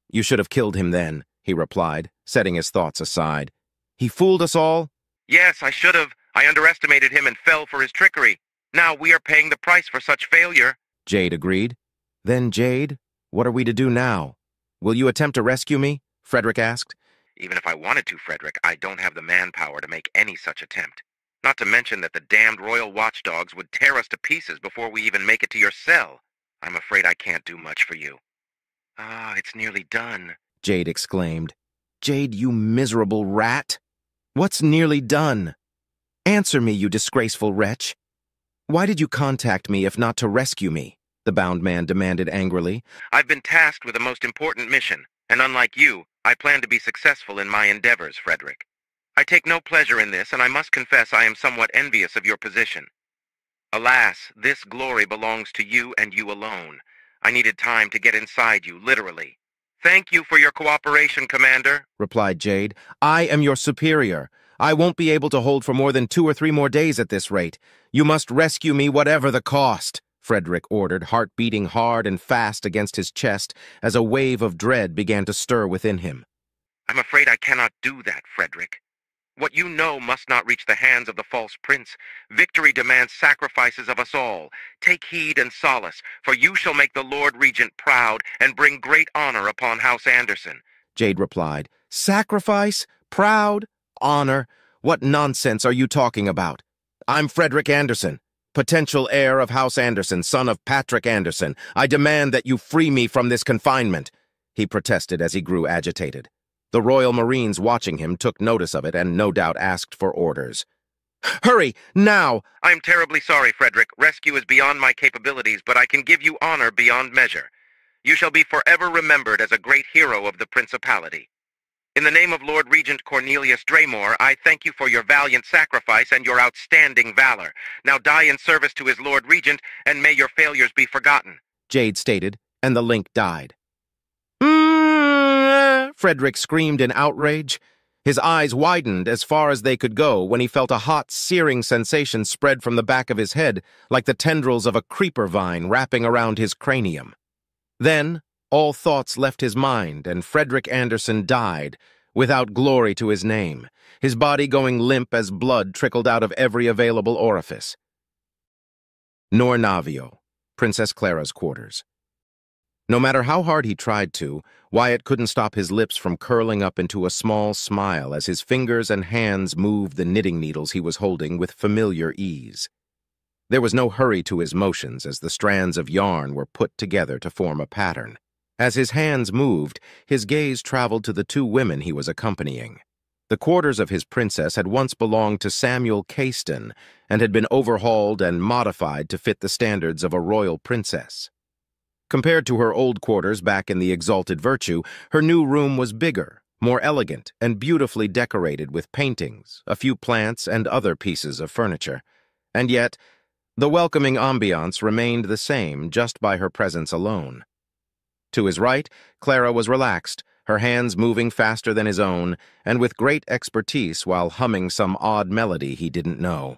You should have killed him then, he replied, setting his thoughts aside. He fooled us all? Yes, I should have. I underestimated him and fell for his trickery. Now we are paying the price for such failure. Jade agreed. Then, Jade, what are we to do now? Will you attempt to rescue me? Frederick asked. Even if I wanted to, Frederick, I don't have the manpower to make any such attempt. Not to mention that the damned royal watchdogs would tear us to pieces before we even make it to your cell. I'm afraid I can't do much for you. Ah, it's nearly done, Jade exclaimed. Jade, you miserable rat! What's nearly done? Answer me, you disgraceful wretch. Why did you contact me if not to rescue me? The bound man demanded angrily. I've been tasked with a most important mission, and unlike you, I plan to be successful in my endeavors, Frederick. I take no pleasure in this, and I must confess I am somewhat envious of your position. Alas, this glory belongs to you and you alone. I needed time to get inside you, literally. Thank you for your cooperation, Commander, replied Jade. I am your superior. I won't be able to hold for more than 2 or 3 more days at this rate. You must rescue me whatever the cost, Frederick ordered, heart beating hard and fast against his chest as a wave of dread began to stir within him. I'm afraid I cannot do that, Frederick. What you know must not reach the hands of the false prince. Victory demands sacrifices of us all. Take heed and solace, for you shall make the Lord Regent proud and bring great honor upon House Anderson. Jade replied. Sacrifice? Proud? Honor? What nonsense are you talking about? I'm Frederick Anderson, potential heir of House Anderson, son of Patrick Anderson. I demand that you free me from this confinement, he protested as he grew agitated. The Royal Marines watching him took notice of it and no doubt asked for orders. Hurry, now! I'm terribly sorry, Frederick. Rescue is beyond my capabilities, but I can give you honor beyond measure. You shall be forever remembered as a great hero of the Principality. In the name of Lord Regent Cornelius Draymore, I thank you for your valiant sacrifice and your outstanding valor. Now die in service to his Lord Regent, and may your failures be forgotten, Jade stated, and the link died. Frederick screamed in outrage. His eyes widened as far as they could go when he felt a hot, searing sensation spread from the back of his head like the tendrils of a creeper vine wrapping around his cranium. Then, all thoughts left his mind, and Frederick Anderson died, without glory to his name, his body going limp as blood trickled out of every available orifice. nor Navio, Princess Clara's quarters. No matter how hard he tried to, Wyatt couldn't stop his lips from curling up into a small smile as his fingers and hands moved the knitting needles he was holding with familiar ease. There was no hurry to his motions as the strands of yarn were put together to form a pattern. As his hands moved, his gaze traveled to the two women he was accompanying. The quarters of his princess had once belonged to Samuel Cayston and had been overhauled and modified to fit the standards of a royal princess. Compared to her old quarters back in the Exalted Virtue, her new room was bigger, more elegant, and beautifully decorated with paintings, a few plants, and other pieces of furniture. And yet, the welcoming ambiance remained the same just by her presence alone. To his right, Clara was relaxed, her hands moving faster than his own, and with great expertise while humming some odd melody he didn't know.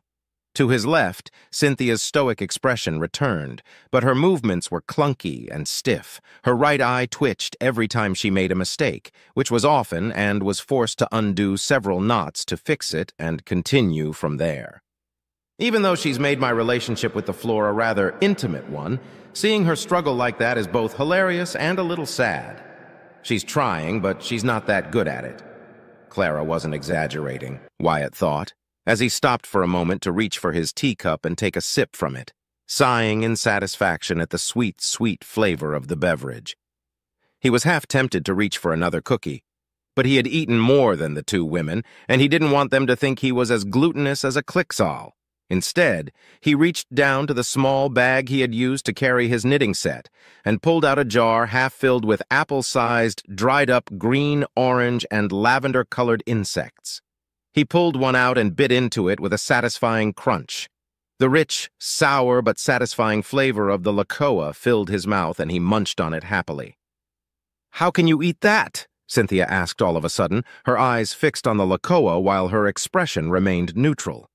To his left, Cynthia's stoic expression returned, but her movements were clunky and stiff. Her right eye twitched every time she made a mistake, which was often, and was forced to undo several knots to fix it and continue from there. Even though she's made my relationship with the floor a rather intimate one, seeing her struggle like that is both hilarious and a little sad. She's trying, but she's not that good at it. Clara wasn't exaggerating, Wyatt thought, as he stopped for a moment to reach for his teacup and take a sip from it, sighing in satisfaction at the sweet, sweet flavor of the beverage. He was half tempted to reach for another cookie, but he had eaten more than the two women, and he didn't want them to think he was as glutinous as a Clixall. Instead, he reached down to the small bag he had used to carry his knitting set and pulled out a jar half filled with apple-sized, dried-up green, orange, and lavender-colored insects. He pulled one out and bit into it with a satisfying crunch. The rich, sour but satisfying flavor of the lakoa filled his mouth, and he munched on it happily. "How can you eat that?" Cynthia asked all of a sudden, her eyes fixed on the lakoa while her expression remained neutral.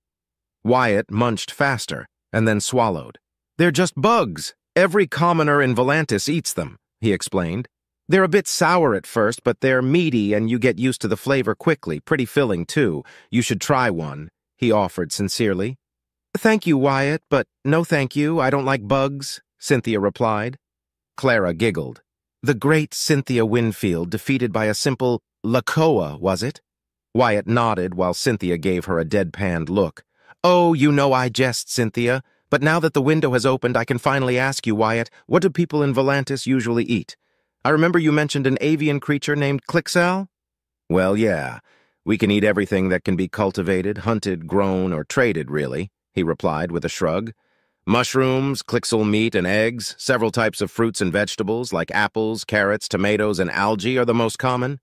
Wyatt munched faster, and then swallowed. "They're just bugs. Every commoner in Volantis eats them," he explained. "They're a bit sour at first, but they're meaty and you get used to the flavor quickly, pretty filling too. You should try one," he offered sincerely. "Thank you, Wyatt, but no thank you, I don't like bugs," Cynthia replied. Clara giggled. "The great Cynthia Winfield defeated by a simple lakoa, was it?" Wyatt nodded while Cynthia gave her a deadpanned look. "Oh, you know I jest, Cynthia. But now that the window has opened, I can finally ask you, Wyatt, what do people in Volantis usually eat? I remember you mentioned an avian creature named Clixall?" "Well, yeah. We can eat everything that can be cultivated, hunted, grown, or traded, really," he replied with a shrug. "Mushrooms, Clixall meat, and eggs, several types of fruits and vegetables, like apples, carrots, tomatoes, and algae are the most common.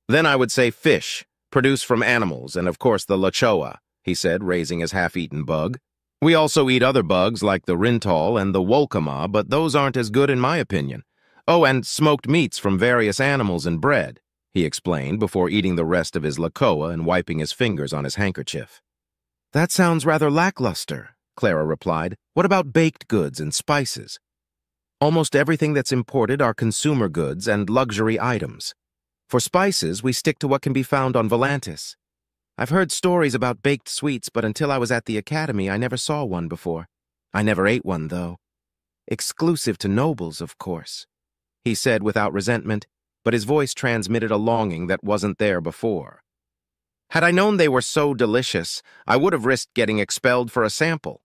Then I would say fish, produced from animals, and of course the lachoa," he said, raising his half-eaten bug. "We also eat other bugs like the rintal and the wolkama, but those aren't as good in my opinion. Oh, and smoked meats from various animals and bread," he explained before eating the rest of his lakoa and wiping his fingers on his handkerchief. "That sounds rather lackluster," Clara replied. "What about baked goods and spices?" "Almost everything that's imported are consumer goods and luxury items. For spices, we stick to what can be found on Volantis. I've heard stories about baked sweets, but until I was at the academy, I never saw one before. I never ate one, though. Exclusive to nobles, of course," he said without resentment, but his voice transmitted a longing that wasn't there before. "Had I known they were so delicious, I would have risked getting expelled for a sample."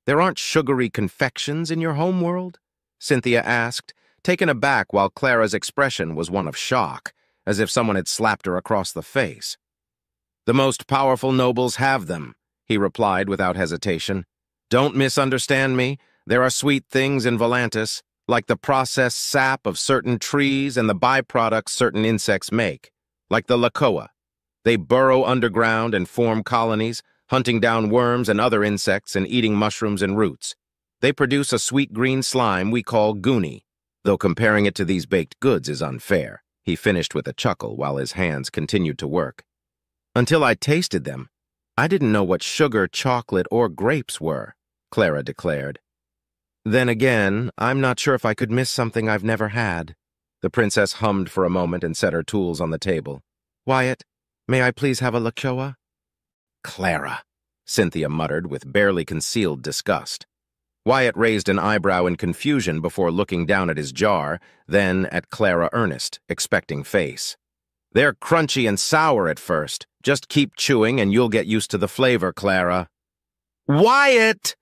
"There aren't sugary confections in your homeworld?" Cynthia asked, taken aback while Clara's expression was one of shock, as if someone had slapped her across the face. "The most powerful nobles have them," he replied without hesitation. "Don't misunderstand me. There are sweet things in Volantis, like the processed sap of certain trees and the byproducts certain insects make, like the lakoa. They burrow underground and form colonies, hunting down worms and other insects and eating mushrooms and roots. They produce a sweet green slime we call goonie, though comparing it to these baked goods is unfair," he finished with a chuckle while his hands continued to work. "Until I tasted them, I didn't know what sugar, chocolate, or grapes were," Clara declared. "Then again, I'm not sure if I could miss something I've never had." The princess hummed for a moment and set her tools on the table. "Wyatt, may I please have a lakoa?" "Clara," Cynthia muttered with barely concealed disgust. Wyatt raised an eyebrow in confusion before looking down at his jar, then at Clara Ernest, expecting face. They're crunchy and sour at first. Just keep chewing and you'll get used to the flavor, Clara. Wyatt!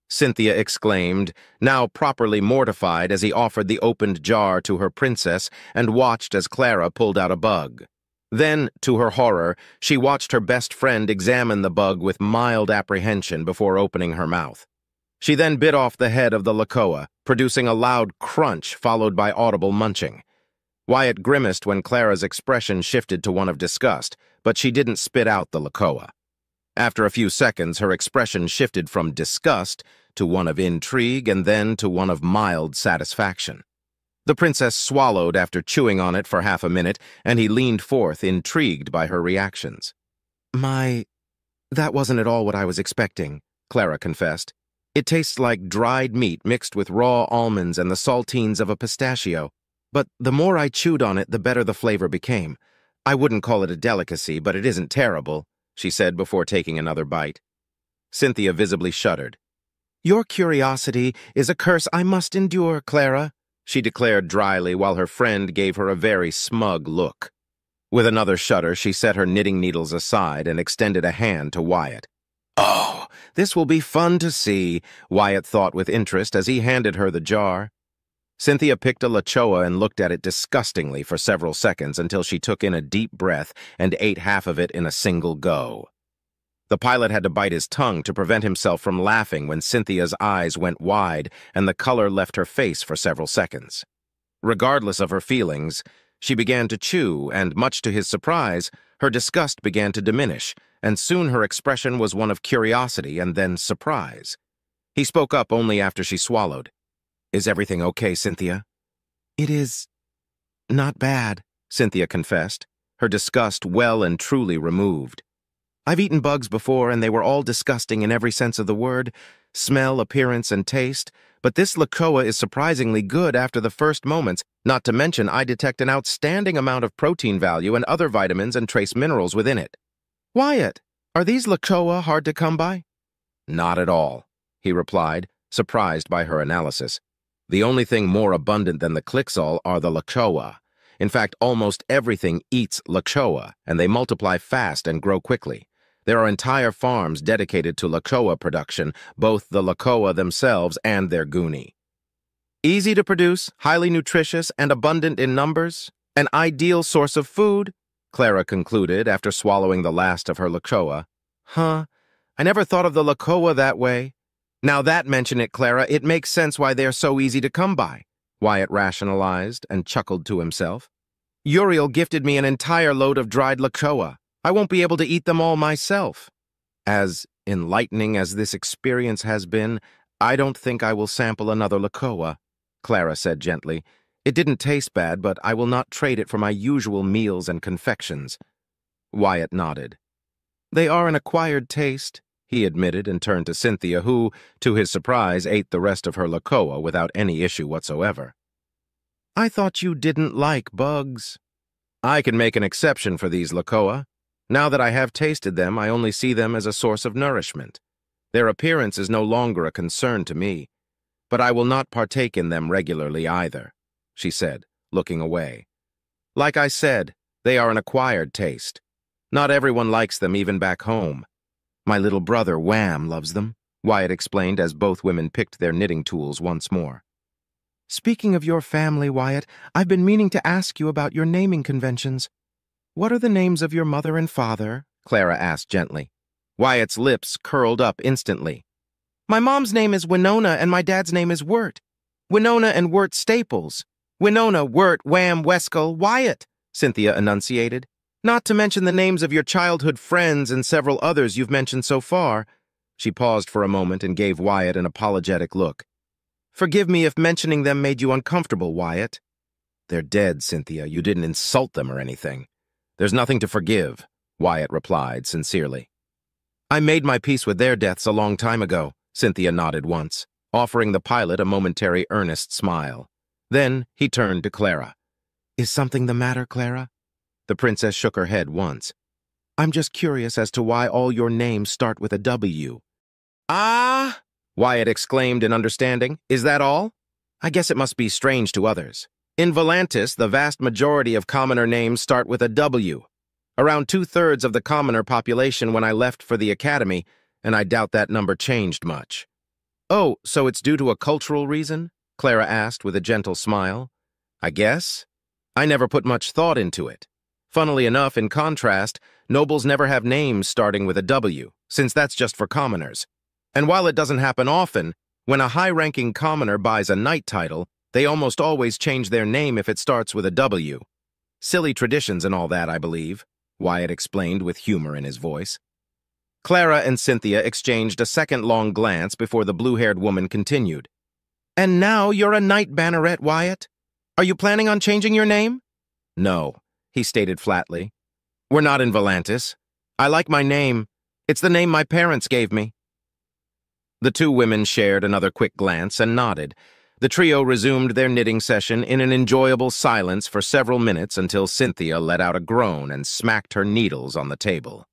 Cynthia exclaimed, now properly mortified as he offered the opened jar to her princess and watched as Clara pulled out a bug. Then, to her horror, she watched her best friend examine the bug with mild apprehension before opening her mouth. She then bit off the head of the Lakoa, producing a loud crunch followed by audible munching. Wyatt grimaced when Clara's expression shifted to one of disgust, but she didn't spit out the Lakoa. After a few seconds, her expression shifted from disgust to one of intrigue and then to one of mild satisfaction. The princess swallowed after chewing on it for half a minute, and he leaned forth, intrigued by her reactions. That wasn't at all what I was expecting, Clara confessed. It tastes like dried meat mixed with raw almonds and the saltines of a pistachio. But the more I chewed on it, the better the flavor became. I wouldn't call it a delicacy, but it isn't terrible, she said before taking another bite. Cynthia visibly shuddered. Your curiosity is a curse I must endure, Clara, she declared dryly while her friend gave her a very smug look. With another shudder, she set her knitting needles aside and extended a hand to Wyatt. Oh, this will be fun to see, Wyatt thought with interest as he handed her the jar. Cynthia picked a lachoa and looked at it disgustingly for several seconds until she took in a deep breath and ate half of it in a single go. The pilot had to bite his tongue to prevent himself from laughing when Cynthia's eyes went wide and the color left her face for several seconds. Regardless of her feelings, she began to chew, and much to his surprise, her disgust began to diminish, and soon her expression was one of curiosity and then surprise. He spoke up only after she swallowed. Is everything okay, Cynthia? It is not bad, Cynthia confessed, her disgust well and truly removed. I've eaten bugs before, and they were all disgusting in every sense of the word, smell, appearance, and taste, but this Lakoa is surprisingly good after the first moments, not to mention I detect an outstanding amount of protein value and other vitamins and trace minerals within it. Wyatt, are these Lakoa hard to come by? Not at all, he replied, surprised by her analysis. The only thing more abundant than the Clixol are the Lakoa. In fact, almost everything eats Lakoa, and they multiply fast and grow quickly. There are entire farms dedicated to Lakoa production, both the Lakoa themselves and their guni. Easy to produce, highly nutritious, and abundant in numbers, an ideal source of food, Clara concluded after swallowing the last of her Lakoa. Huh, I never thought of the Lakoa that way. Now that mention it, Clara, it makes sense why they're so easy to come by, Wyatt rationalized and chuckled to himself. Uriel gifted me an entire load of dried Lakoa. I won't be able to eat them all myself. As enlightening as this experience has been, I don't think I will sample another Lakoa, Clara said gently. It didn't taste bad, but I will not trade it for my usual meals and confections. Wyatt nodded. They are an acquired taste, he admitted and turned to Cynthia, who, to his surprise, ate the rest of her Lakoa without any issue whatsoever. I thought you didn't like bugs. I can make an exception for these Lakoa. Now that I have tasted them, I only see them as a source of nourishment. Their appearance is no longer a concern to me, but I will not partake in them regularly either, she said, looking away. Like I said, they are an acquired taste. Not everyone likes them even back home. My little brother, Wham, loves them, Wyatt explained as both women picked their knitting tools once more. Speaking of your family, Wyatt, I've been meaning to ask you about your naming conventions. What are the names of your mother and father? Clara asked gently. Wyatt's lips curled up instantly. My mom's name is Winona and my dad's name is Wirt. Winona and Wirt Staples. Winona, Wirt, Wham, Weskel, Wyatt, Cynthia enunciated. Not to mention the names of your childhood friends and several others you've mentioned so far. She paused for a moment and gave Wyatt an apologetic look. Forgive me if mentioning them made you uncomfortable, Wyatt. They're dead, Cynthia. You didn't insult them or anything. There's nothing to forgive, Wyatt replied sincerely. I made my peace with their deaths a long time ago, Cynthia nodded once, offering the pilot a momentary earnest smile. Then he turned to Clara. Is something the matter, Clara? The princess shook her head once. I'm just curious as to why all your names start with a W. Ah, Wyatt exclaimed in understanding. Is that all? I guess it must be strange to others. In Volantis, the vast majority of commoner names start with a W. Around 2/3 of the commoner population when I left for the academy, and I doubt that number changed much. Oh, so it's due to a cultural reason? Clara asked with a gentle smile. I guess. I never put much thought into it. Funnily enough, in contrast, nobles never have names starting with a W, since that's just for commoners. And while it doesn't happen often, when a high-ranking commoner buys a knight title, they almost always change their name if it starts with a W. Silly traditions and all that, I believe, Wyatt explained with humor in his voice. Clara and Cynthia exchanged a second long glance before the blue-haired woman continued. And now you're a knight banneret, Wyatt? Are you planning on changing your name? No, he stated flatly. We're not in Volantis. I like my name. It's the name my parents gave me. The two women shared another quick glance and nodded. The trio resumed their knitting session in an enjoyable silence for several minutes until Cynthia let out a groan and smacked her needles on the table.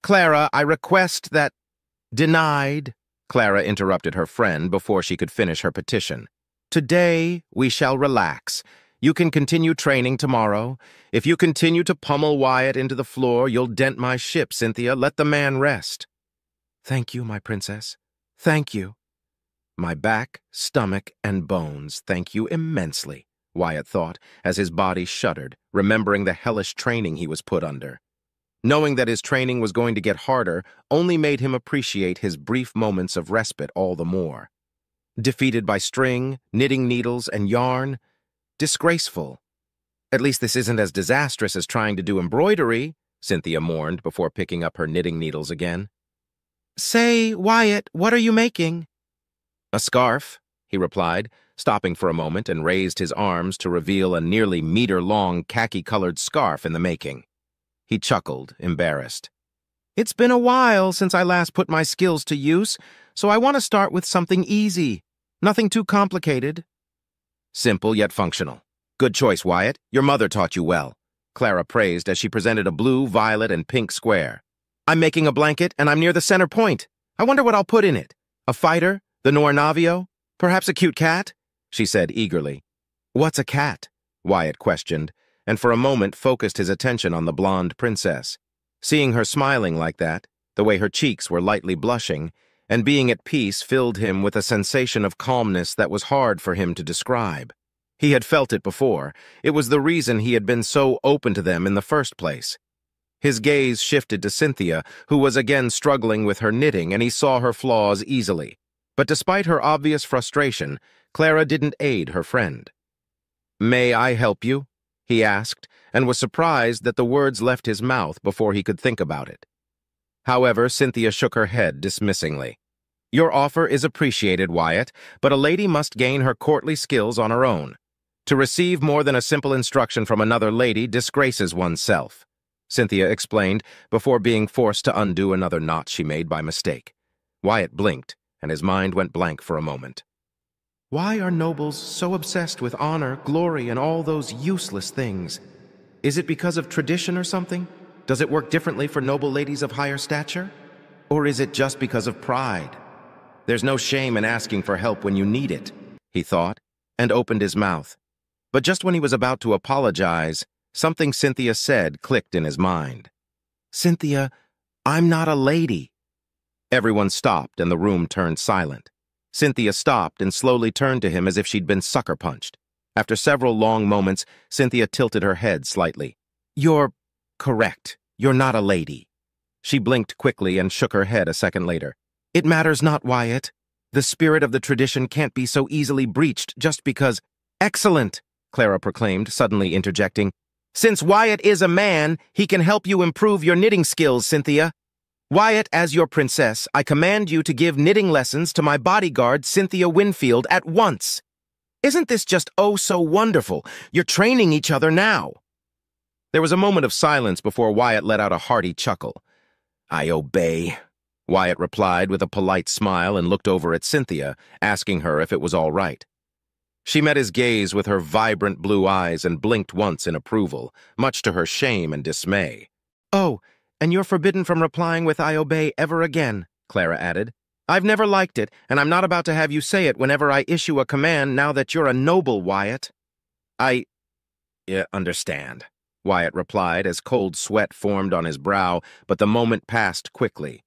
Clara, I request that— Denied, Clara interrupted her friend before she could finish her petition. Today, we shall relax. You can continue training tomorrow. If you continue to pummel Wyatt into the floor, you'll dent my ship, Cynthia. Let the man rest. Thank you, my princess. Thank you. My back, stomach, and bones thank you immensely, Wyatt thought, as his body shuddered, remembering the hellish training he was put under. Knowing that his training was going to get harder only made him appreciate his brief moments of respite all the more. Defeated by string, knitting needles, and yarn? Disgraceful. At least this isn't as disastrous as trying to do embroidery, Cynthia mourned before picking up her knitting needles again. Say, Wyatt, what are you making? A scarf, he replied, stopping for a moment and raised his arms to reveal a nearly meter-long khaki-colored scarf in the making. He chuckled, embarrassed. It's been a while since I last put my skills to use, so I want to start with something easy. Nothing too complicated. Simple yet functional. Good choice, Wyatt. Your mother taught you well, Clara praised as she presented a blue, violet, and pink square. I'm making a blanket, and I'm near the center point. I wonder what I'll put in it. A fighter? The Nornavio? Perhaps a cute cat? She said eagerly. What's a cat? Wyatt questioned, and for a moment focused his attention on the blonde princess. Seeing her smiling like that, the way her cheeks were lightly blushing, and being at peace filled him with a sensation of calmness that was hard for him to describe. He had felt it before. It was the reason he had been so open to them in the first place. His gaze shifted to Cynthia, who was again struggling with her knitting, and he saw her flaws easily. But despite her obvious frustration, Clara didn't aid her friend. May I help you? He asked, and was surprised that the words left his mouth before he could think about it. However, Cynthia shook her head dismissingly. Your offer is appreciated, Wyatt, but a lady must gain her courtly skills on her own. To receive more than a simple instruction from another lady disgraces oneself, Cynthia explained before being forced to undo another knot she made by mistake. Wyatt blinked, and his mind went blank for a moment. Why are nobles so obsessed with honor, glory, and all those useless things? Is it because of tradition or something? Does it work differently for noble ladies of higher stature? Or is it just because of pride? There's no shame in asking for help when you need it, he thought, and opened his mouth. But just when he was about to apologize, something Cynthia said clicked in his mind. Cynthia, I'm not a lady. Everyone stopped and the room turned silent. Cynthia stopped and slowly turned to him as if she'd been sucker-punched. After several long moments, Cynthia tilted her head slightly. You're correct. You're not a lady. She blinked quickly and shook her head a second later. It matters not, Wyatt. The spirit of the tradition can't be so easily breached just because— Excellent, Clara proclaimed, suddenly interjecting. Since Wyatt is a man, he can help you improve your knitting skills, Cynthia. Wyatt, as your princess, I command you to give knitting lessons to my bodyguard, Cynthia Winfield, at once. Isn't this just oh so wonderful? You're training each other now. There was a moment of silence before Wyatt let out a hearty chuckle. I obey, Wyatt replied with a polite smile and looked over at Cynthia, asking her if it was all right. She met his gaze with her vibrant blue eyes and blinked once in approval, much to her shame and dismay. Oh, and you're forbidden from replying with I obey ever again, Clara added. I've never liked it, and I'm not about to have you say it whenever I issue a command now that you're a noble, Wyatt. Understand, Wyatt replied as cold sweat formed on his brow, but the moment passed quickly.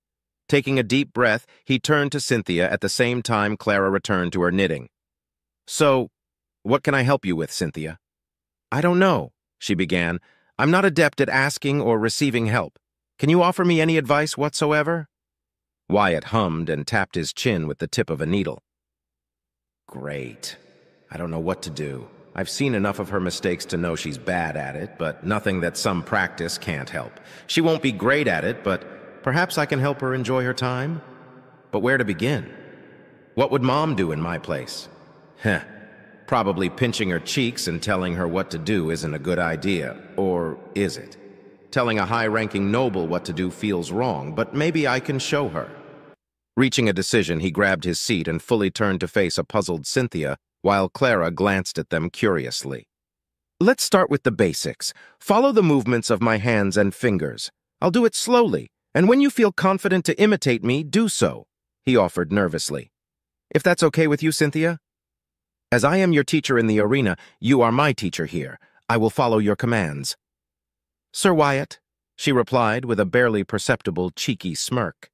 Taking a deep breath, he turned to Cynthia at the same time Clara returned to her knitting. So, what can I help you with, Cynthia? I don't know, she began. I'm not adept at asking or receiving help. Can you offer me any advice whatsoever? Wyatt hummed and tapped his chin with the tip of a needle. Great. I don't know what to do. I've seen enough of her mistakes to know she's bad at it, but nothing that some practice can't help. She won't be great at it, but perhaps I can help her enjoy her time? But where to begin? What would Mom do in my place? Probably pinching her cheeks and telling her what to do isn't a good idea. Or is it? Telling a high-ranking noble what to do feels wrong, but maybe I can show her. Reaching a decision, he grabbed his seat and fully turned to face a puzzled Cynthia, while Clara glanced at them curiously. Let's start with the basics. Follow the movements of my hands and fingers. I'll do it slowly, and when you feel confident to imitate me, do so, he offered nervously. If that's okay with you, Cynthia? As I am your teacher in the arena, you are my teacher here. I will follow your commands. Sir Wyatt, she replied with a barely perceptible cheeky smirk.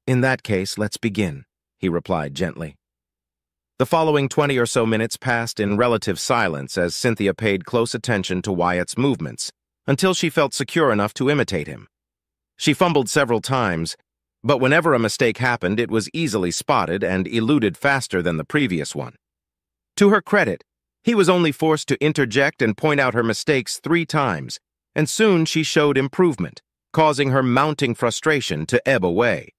In that case, let's begin, he replied gently. The following 20 or so minutes passed in relative silence as Cynthia paid close attention to Wyatt's movements, until she felt secure enough to imitate him. She fumbled several times, but whenever a mistake happened, it was easily spotted and eluded faster than the previous one. To her credit, he was only forced to interject and point out her mistakes 3 times, and soon she showed improvement, causing her mounting frustration to ebb away.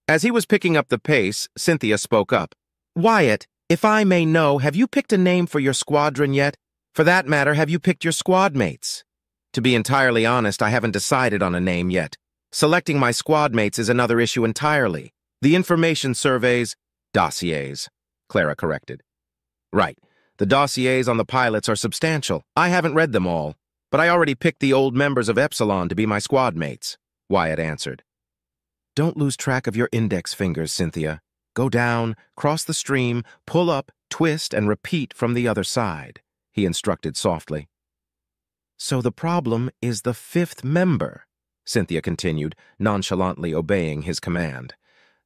As he was picking up the pace, Cynthia spoke up. Wyatt, if I may know, have you picked a name for your squadron yet? For that matter, have you picked your squad mates? To be entirely honest, I haven't decided on a name yet. Selecting my squad mates is another issue entirely. The information surveys, dossiers, Clara corrected. Right. The dossiers on the pilots are substantial. I haven't read them all, but I already picked the old members of Epsilon to be my squad mates, Wyatt answered. Don't lose track of your index fingers, Cynthia. Go down, cross the stream, pull up, twist, and repeat from the other side, he instructed softly. So the problem is the 5th member, Cynthia continued, nonchalantly obeying his command.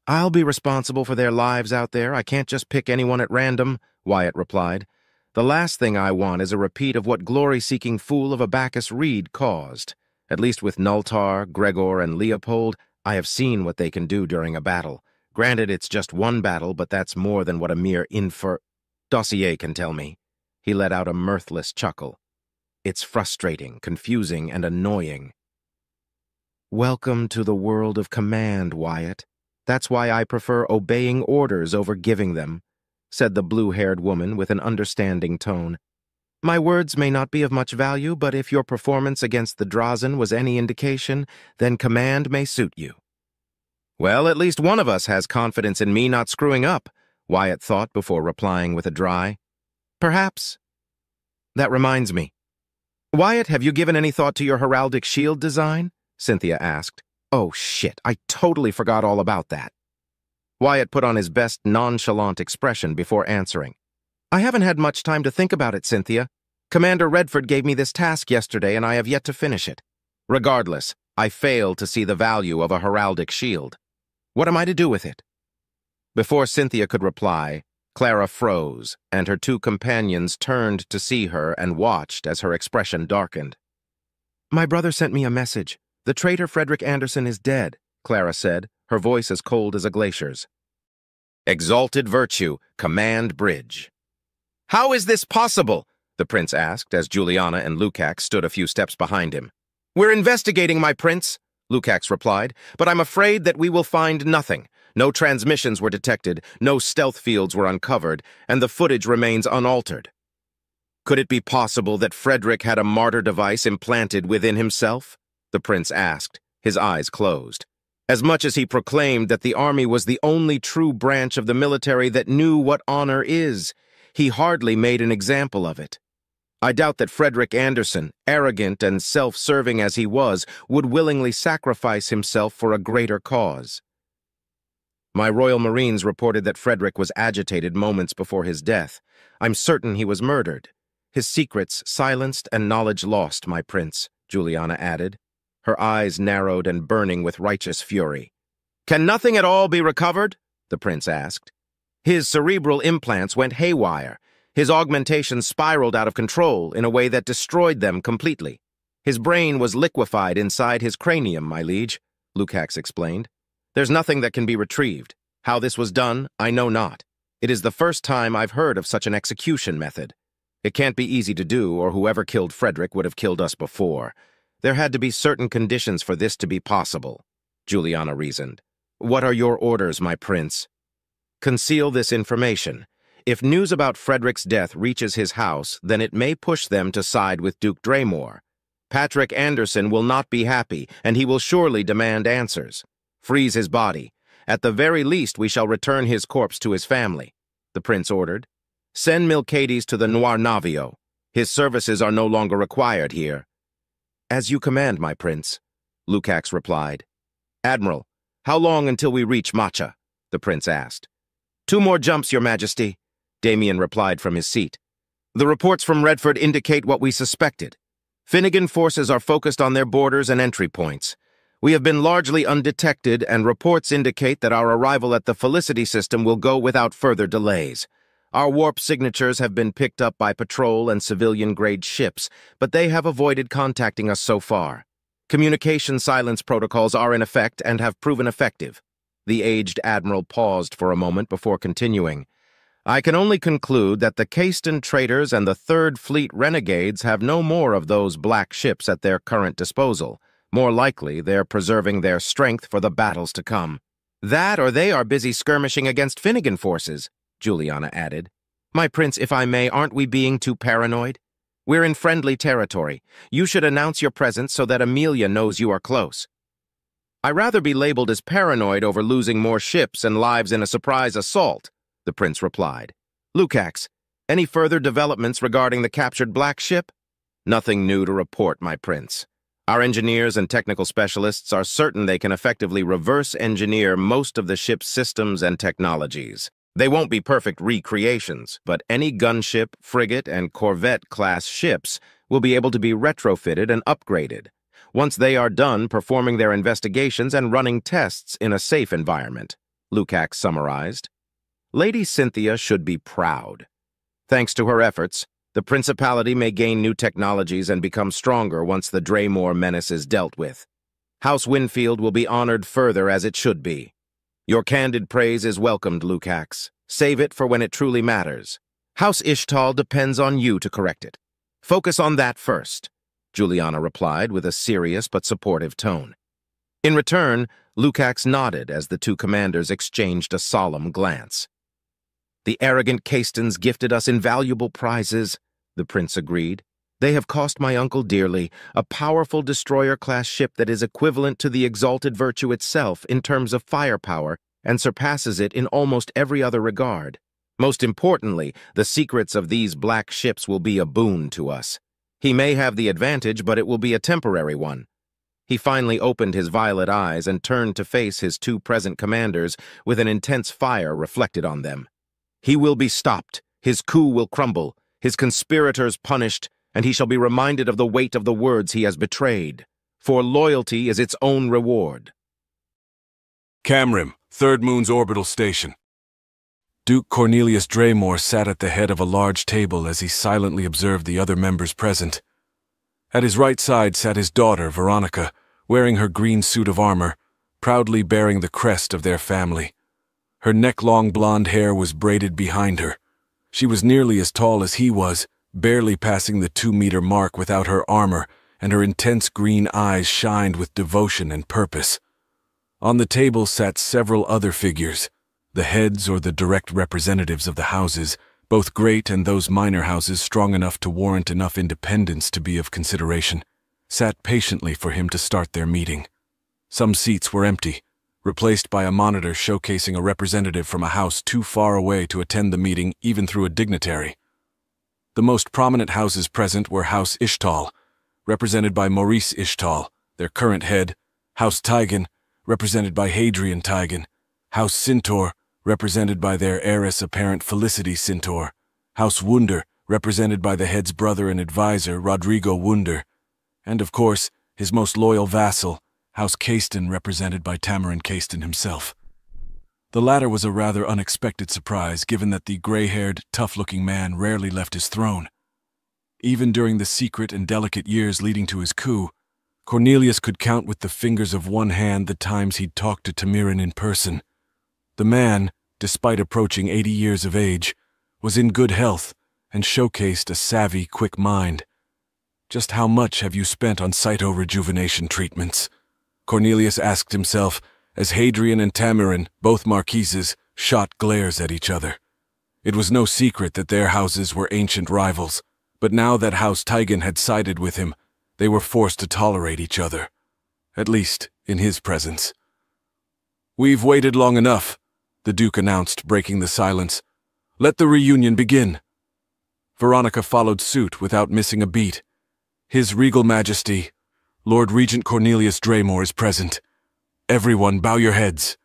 I'll be responsible for their lives out there. I can't just pick anyone at random, Wyatt replied. The last thing I want is a repeat of what glory-seeking fool of a Bacchus Reed caused. At least with Nultar, Gregor, and Leopold, I have seen what they can do during a battle. Granted, it's just one battle, but that's more than what a mere dossier can tell me. He let out a mirthless chuckle. It's frustrating, confusing, and annoying. Welcome to the world of command, Wyatt. That's why I prefer obeying orders over giving them, said the blue-haired woman with an understanding tone. My words may not be of much value, but if your performance against the Drazen was any indication, then command may suit you. Well, at least one of us has confidence in me not screwing up, Wyatt thought before replying with a dry. Perhaps. That reminds me. Wyatt, have you given any thought to your heraldic shield design? Cynthia asked. Oh, shit, I totally forgot all about that. Wyatt put on his best nonchalant expression before answering. I haven't had much time to think about it, Cynthia. Commander Redford gave me this task yesterday, and I have yet to finish it. Regardless, I fail to see the value of a heraldic shield. What am I to do with it? Before Cynthia could reply, Clara froze, and her 2 companions turned to see her and watched as her expression darkened. My brother sent me a message. The traitor Frederick Anderson is dead, Clara said, her voice as cold as a glacier's. Exalted virtue, command bridge. How is this possible? The prince asked as Juliana and Lukacs stood a few steps behind him. We're investigating, my prince, Lukacs replied, but I'm afraid that we will find nothing. No transmissions were detected, no stealth fields were uncovered, and the footage remains unaltered. Could it be possible that Frederick had a martyr device implanted within himself? The prince asked, his eyes closed. As much as he proclaimed that the army was the only true branch of the military that knew what honor is, he hardly made an example of it. I doubt that Frederick Anderson, arrogant and self-serving as he was, would willingly sacrifice himself for a greater cause. My Royal Marines reported that Frederick was agitated moments before his death. I'm certain he was murdered. His secrets silenced and knowledge lost, my prince, Juliana added, her eyes narrowed and burning with righteous fury. Can nothing at all be recovered? The prince asked. His cerebral implants went haywire. His augmentations spiraled out of control in a way that destroyed them completely. His brain was liquefied inside his cranium, my liege, Lukacs explained. There's nothing that can be retrieved. How this was done, I know not. It is the first time I've heard of such an execution method. It can't be easy to do, or whoever killed Frederick would have killed us before. There had to be certain conditions for this to be possible, Juliana reasoned. What are your orders, my prince? Conceal this information. If news about Frederick's death reaches his house, then it may push them to side with Duke Draymore. Patrick Anderson will not be happy, and he will surely demand answers. Freeze his body. At the very least, we shall return his corpse to his family, the prince ordered. Send Milcades to the Noir Navio. His services are no longer required here. As you command, my prince, Lukacs replied. Admiral, how long until we reach Macha? The prince asked. 2 more jumps, your majesty, Damien replied from his seat. The reports from Redford indicate what we suspected. Finnegan forces are focused on their borders and entry points. We have been largely undetected, and reports indicate that our arrival at the Felicity system will go without further delays. Our warp signatures have been picked up by patrol and civilian-grade ships, but they have avoided contacting us so far. Communication silence protocols are in effect and have proven effective. The aged admiral paused for a moment before continuing. I can only conclude that the Caiston traitors and the Third Fleet renegades have no more of those black ships at their current disposal. More likely, they're preserving their strength for the battles to come. That or they are busy skirmishing against Finnegan forces, Juliana added. My prince, if I may, aren't we being too paranoid? We're in friendly territory. You should announce your presence so that Amelia knows you are close. I'd rather be labeled as paranoid over losing more ships and lives in a surprise assault, the prince replied. Lukacs, any further developments regarding the captured black ship? Nothing new to report, my prince. Our engineers and technical specialists are certain they can effectively reverse engineer most of the ship's systems and technologies. They won't be perfect recreations, but any gunship, frigate, and corvette-class ships will be able to be retrofitted and upgraded, once they are done performing their investigations and running tests in a safe environment, Lukacs summarized. Lady Cynthia should be proud. Thanks to her efforts, the Principality may gain new technologies and become stronger once the Draymore menace is dealt with. House Winfield will be honored further as it should be. Your candid praise is welcomed, Lukacs. Save it for when it truly matters. House Ishtal depends on you to correct it. Focus on that first, Juliana replied with a serious but supportive tone. In return, Lukacs nodded as the 2 commanders exchanged a solemn glance. The arrogant Caistons gifted us invaluable prizes, the prince agreed. They have cost my uncle dearly, a powerful destroyer-class ship that is equivalent to the exalted virtue itself in terms of firepower and surpasses it in almost every other regard. Most importantly, the secrets of these black ships will be a boon to us. He may have the advantage, but it will be a temporary one. He finally opened his violet eyes and turned to face his 2 present commanders with an intense fire reflected on them. He will be stopped, his coup will crumble, his conspirators punished, and he shall be reminded of the weight of the words he has betrayed. For loyalty is its own reward. Camrim, Third Moon's orbital station. Duke Cornelius Draymore sat at the head of a large table as he silently observed the other members present. At his right side sat his daughter, Veronica, wearing her green suit of armor, proudly bearing the crest of their family. Her neck-long blonde hair was braided behind her. She was nearly as tall as he was, barely passing the 2-meter mark without her armor, and her intense green eyes shined with devotion and purpose. On the table sat several other figures, the heads or the direct representatives of the houses, both great and those minor houses strong enough to warrant enough independence to be of consideration, sat patiently for him to start their meeting. Some seats were empty, replaced by a monitor showcasing a representative from a house too far away to attend the meeting even through a dignitary. The most prominent houses present were House Ishtal, represented by Maurice Ishtal, their current head, House Teigen, represented by Hadrian Teigen, House Centaur, represented by their heiress apparent Felicity Centaur, House Wunder, represented by the head's brother and advisor, Rodrigo Wunder, and of course, his most loyal vassal, House Caiston, represented by Tamarin Caiston himself. The latter was a rather unexpected surprise, given that the gray-haired, tough-looking man rarely left his throne. Even during the secret and delicate years leading to his coup, Cornelius could count with the fingers of one hand the times he'd talked to Tamirin in person. The man, despite approaching 80 years of age, was in good health and showcased a savvy, quick mind. "Just how much have you spent on cyto-rejuvenation treatments?" Cornelius asked himself as Hadrian and Tamirin, both marquises, shot glares at each other. It was no secret that their houses were ancient rivals, but now that House Tigan had sided with him, they were forced to tolerate each other, at least in his presence. "We've waited long enough," the Duke announced, breaking the silence. "Let the reunion begin." Veronica followed suit without missing a beat. "His Regal Majesty, Lord Regent Cornelius Draymore, is present. Everyone bow your heads,"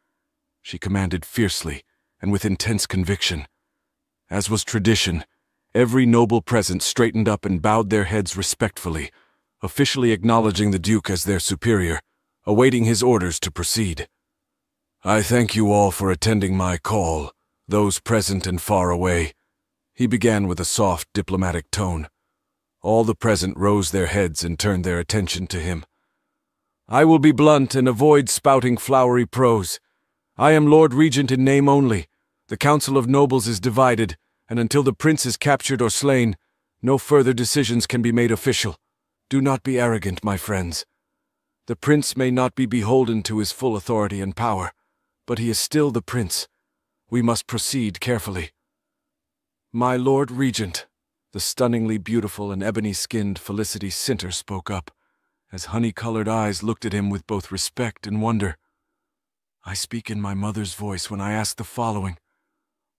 she commanded fiercely and with intense conviction. As was tradition, every noble present straightened up and bowed their heads respectfully, officially acknowledging the Duke as their superior, awaiting his orders to proceed. "I thank you all for attending my call, those present and far away," he began with a soft, diplomatic tone. All the present rose their heads and turned their attention to him. "I will be blunt and avoid spouting flowery prose. I am Lord Regent in name only. The Council of Nobles is divided, and until the prince is captured or slain, no further decisions can be made official. Do not be arrogant, my friends. The prince may not be beholden to his full authority and power, but he is still the prince. We must proceed carefully. My Lord Regent," the stunningly beautiful and ebony-skinned Felicity Cinter spoke up, as honey-colored eyes looked at him with both respect and wonder. "I speak in my mother's voice when I ask the following.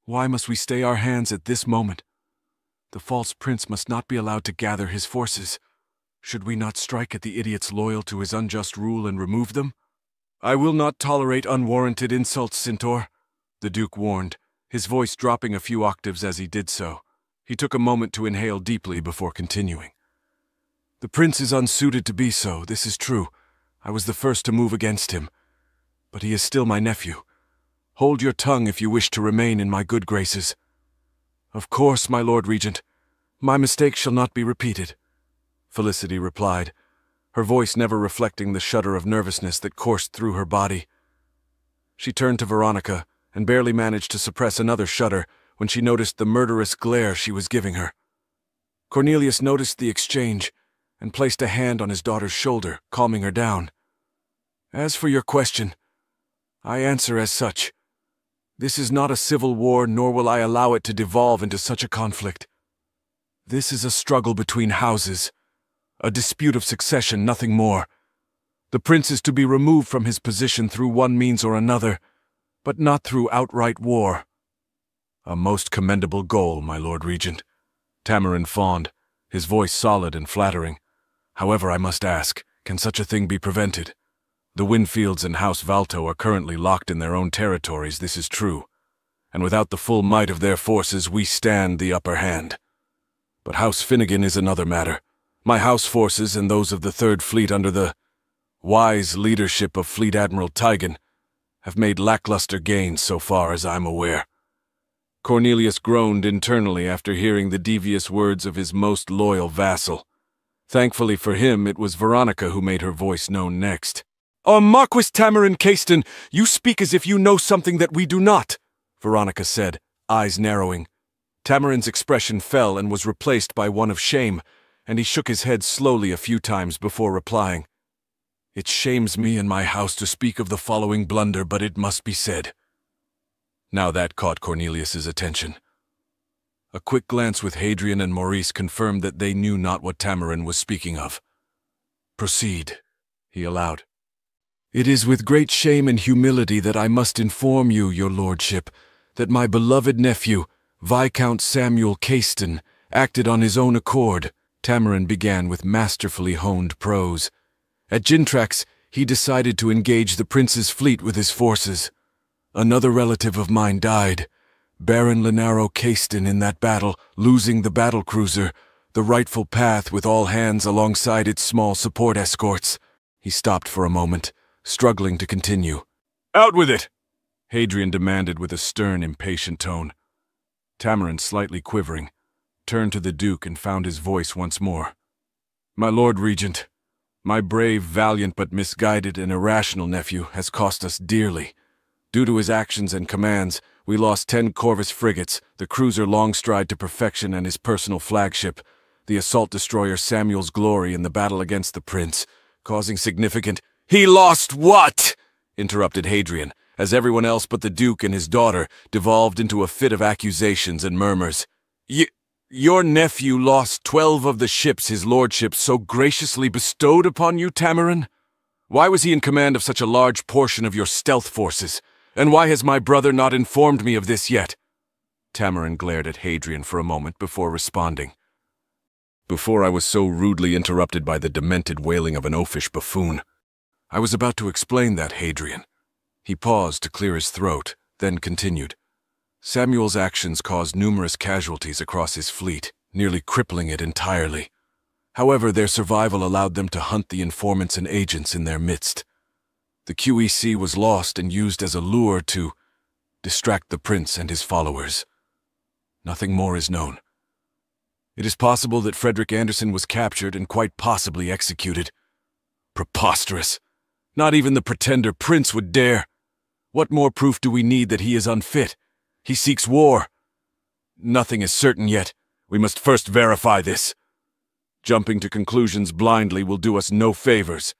Why must we stay our hands at this moment? The false prince must not be allowed to gather his forces. Should we not strike at the idiots loyal to his unjust rule and remove them?" "I will not tolerate unwarranted insults, Centaur," the Duke warned, his voice dropping a few octaves as he did so. He took a moment to inhale deeply before continuing. "The prince is unsuited to be so, this is true. I was the first to move against him. But he is still my nephew. Hold your tongue if you wish to remain in my good graces." "Of course, my Lord Regent. My mistake shall not be repeated," Felicity replied, her voice never reflecting the shudder of nervousness that coursed through her body. She turned to Veronica and barely managed to suppress another shudder when she noticed the murderous glare she was giving her. Cornelius noticed the exchange and placed a hand on his daughter's shoulder, calming her down. "As for your question, I answer as such. This is not a civil war, nor will I allow it to devolve into such a conflict. This is a struggle between houses, a dispute of succession, nothing more. The prince is to be removed from his position through one means or another, but not through outright war." "A most commendable goal, my Lord Regent," Tamarin fawned, his voice solid and flattering. "However, I must ask, can such a thing be prevented? The Winfields and House Valto are currently locked in their own territories, this is true, and without the full might of their forces we stand the upper hand. But House Finnegan is another matter. My house forces and those of the Third Fleet under the wise leadership of Fleet Admiral Tigan have made lackluster gains so far as I'm aware." Cornelius groaned internally after hearing the devious words of his most loyal vassal. Thankfully for him, it was Veronica who made her voice known next. "Oh, Marquis Tamarin Caiston, you speak as if you know something that we do not," Veronica said, eyes narrowing. Tamarin's expression fell and was replaced by one of shame, and he shook his head slowly a few times before replying. "It shames me and my house to speak of the following blunder, but it must be said." Now that caught Cornelius's attention. A quick glance with Hadrian and Maurice confirmed that they knew not what Tamarin was speaking of. "Proceed," he allowed. "It is with great shame and humility that I must inform you, your lordship, that my beloved nephew, Viscount Samuel Caiston, acted on his own accord," Tamarin began with masterfully honed prose. "At Gintrax, he decided to engage the prince's fleet with his forces. Another relative of mine died. Baron Lenaro Caiston in that battle, losing the battlecruiser, the rightful path with all hands alongside its small support escorts. He stopped for a moment, struggling to continue. "Out with it!" Hadrian demanded with a stern, impatient tone. Tamarin, slightly quivering, turned to the Duke and found his voice once more. "My Lord Regent, my brave, valiant, but misguided and irrational nephew has cost us dearly. Due to his actions and commands, we lost 10 Corvus frigates, the cruiser Longstride to perfection and his personal flagship, the assault destroyer Samuel's Glory in the battle against the Prince, causing significant— "He lost what?" interrupted Hadrian, as everyone else but the Duke and his daughter devolved into a fit of accusations and murmurs. Your nephew lost 12 of the ships his lordship so graciously bestowed upon you, Tamarin? Why was he in command of such a large portion of your stealth forces? And why has my brother not informed me of this yet?" Tamarin glared at Hadrian for a moment before responding. "Before I was so rudely interrupted by the demented wailing of an oafish buffoon. I was about to explain that, Hadrian." He paused to clear his throat, then continued. "Samuel's actions caused numerous casualties across his fleet, nearly crippling it entirely. However, their survival allowed them to hunt the informants and agents in their midst. The QEC was lost and used as a lure to distract the prince and his followers. Nothing more is known. It is possible that Frederick Anderson was captured and quite possibly executed. Preposterous! Not even the pretender prince would dare. What more proof do we need that he is unfit? He seeks war. Nothing is certain yet. We must first verify this. Jumping to conclusions blindly will do us no favors.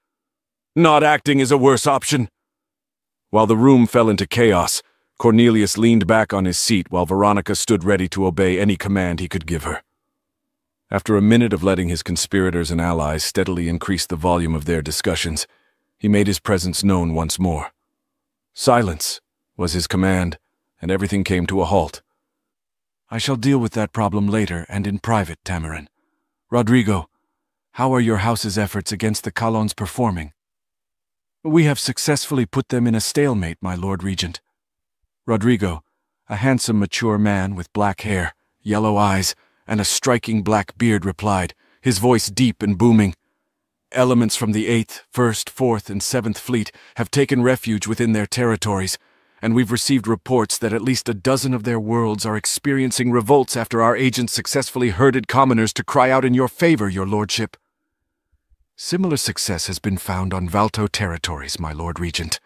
Not acting is a worse option." While the room fell into chaos, Cornelius leaned back on his seat while Veronica stood ready to obey any command he could give her. After a minute of letting his conspirators and allies steadily increase the volume of their discussions, he made his presence known once more. "Silence," was his command, and everything came to a halt. "I shall deal with that problem later and in private, Tamarin. Rodrigo, how are your house's efforts against the Colons performing?" "We have successfully put them in a stalemate, my Lord Regent." Rodrigo, a handsome, mature man with black hair, yellow eyes, and a striking black beard, replied, his voice deep and booming. "Elements from the 8th, 1st, 4th, and 7th Fleet have taken refuge within their territories, and we've received reports that at least a dozen of their worlds are experiencing revolts after our agents successfully herded commoners to cry out in your favor, your lordship." "Similar success has been found on Valto territories, my Lord Regent.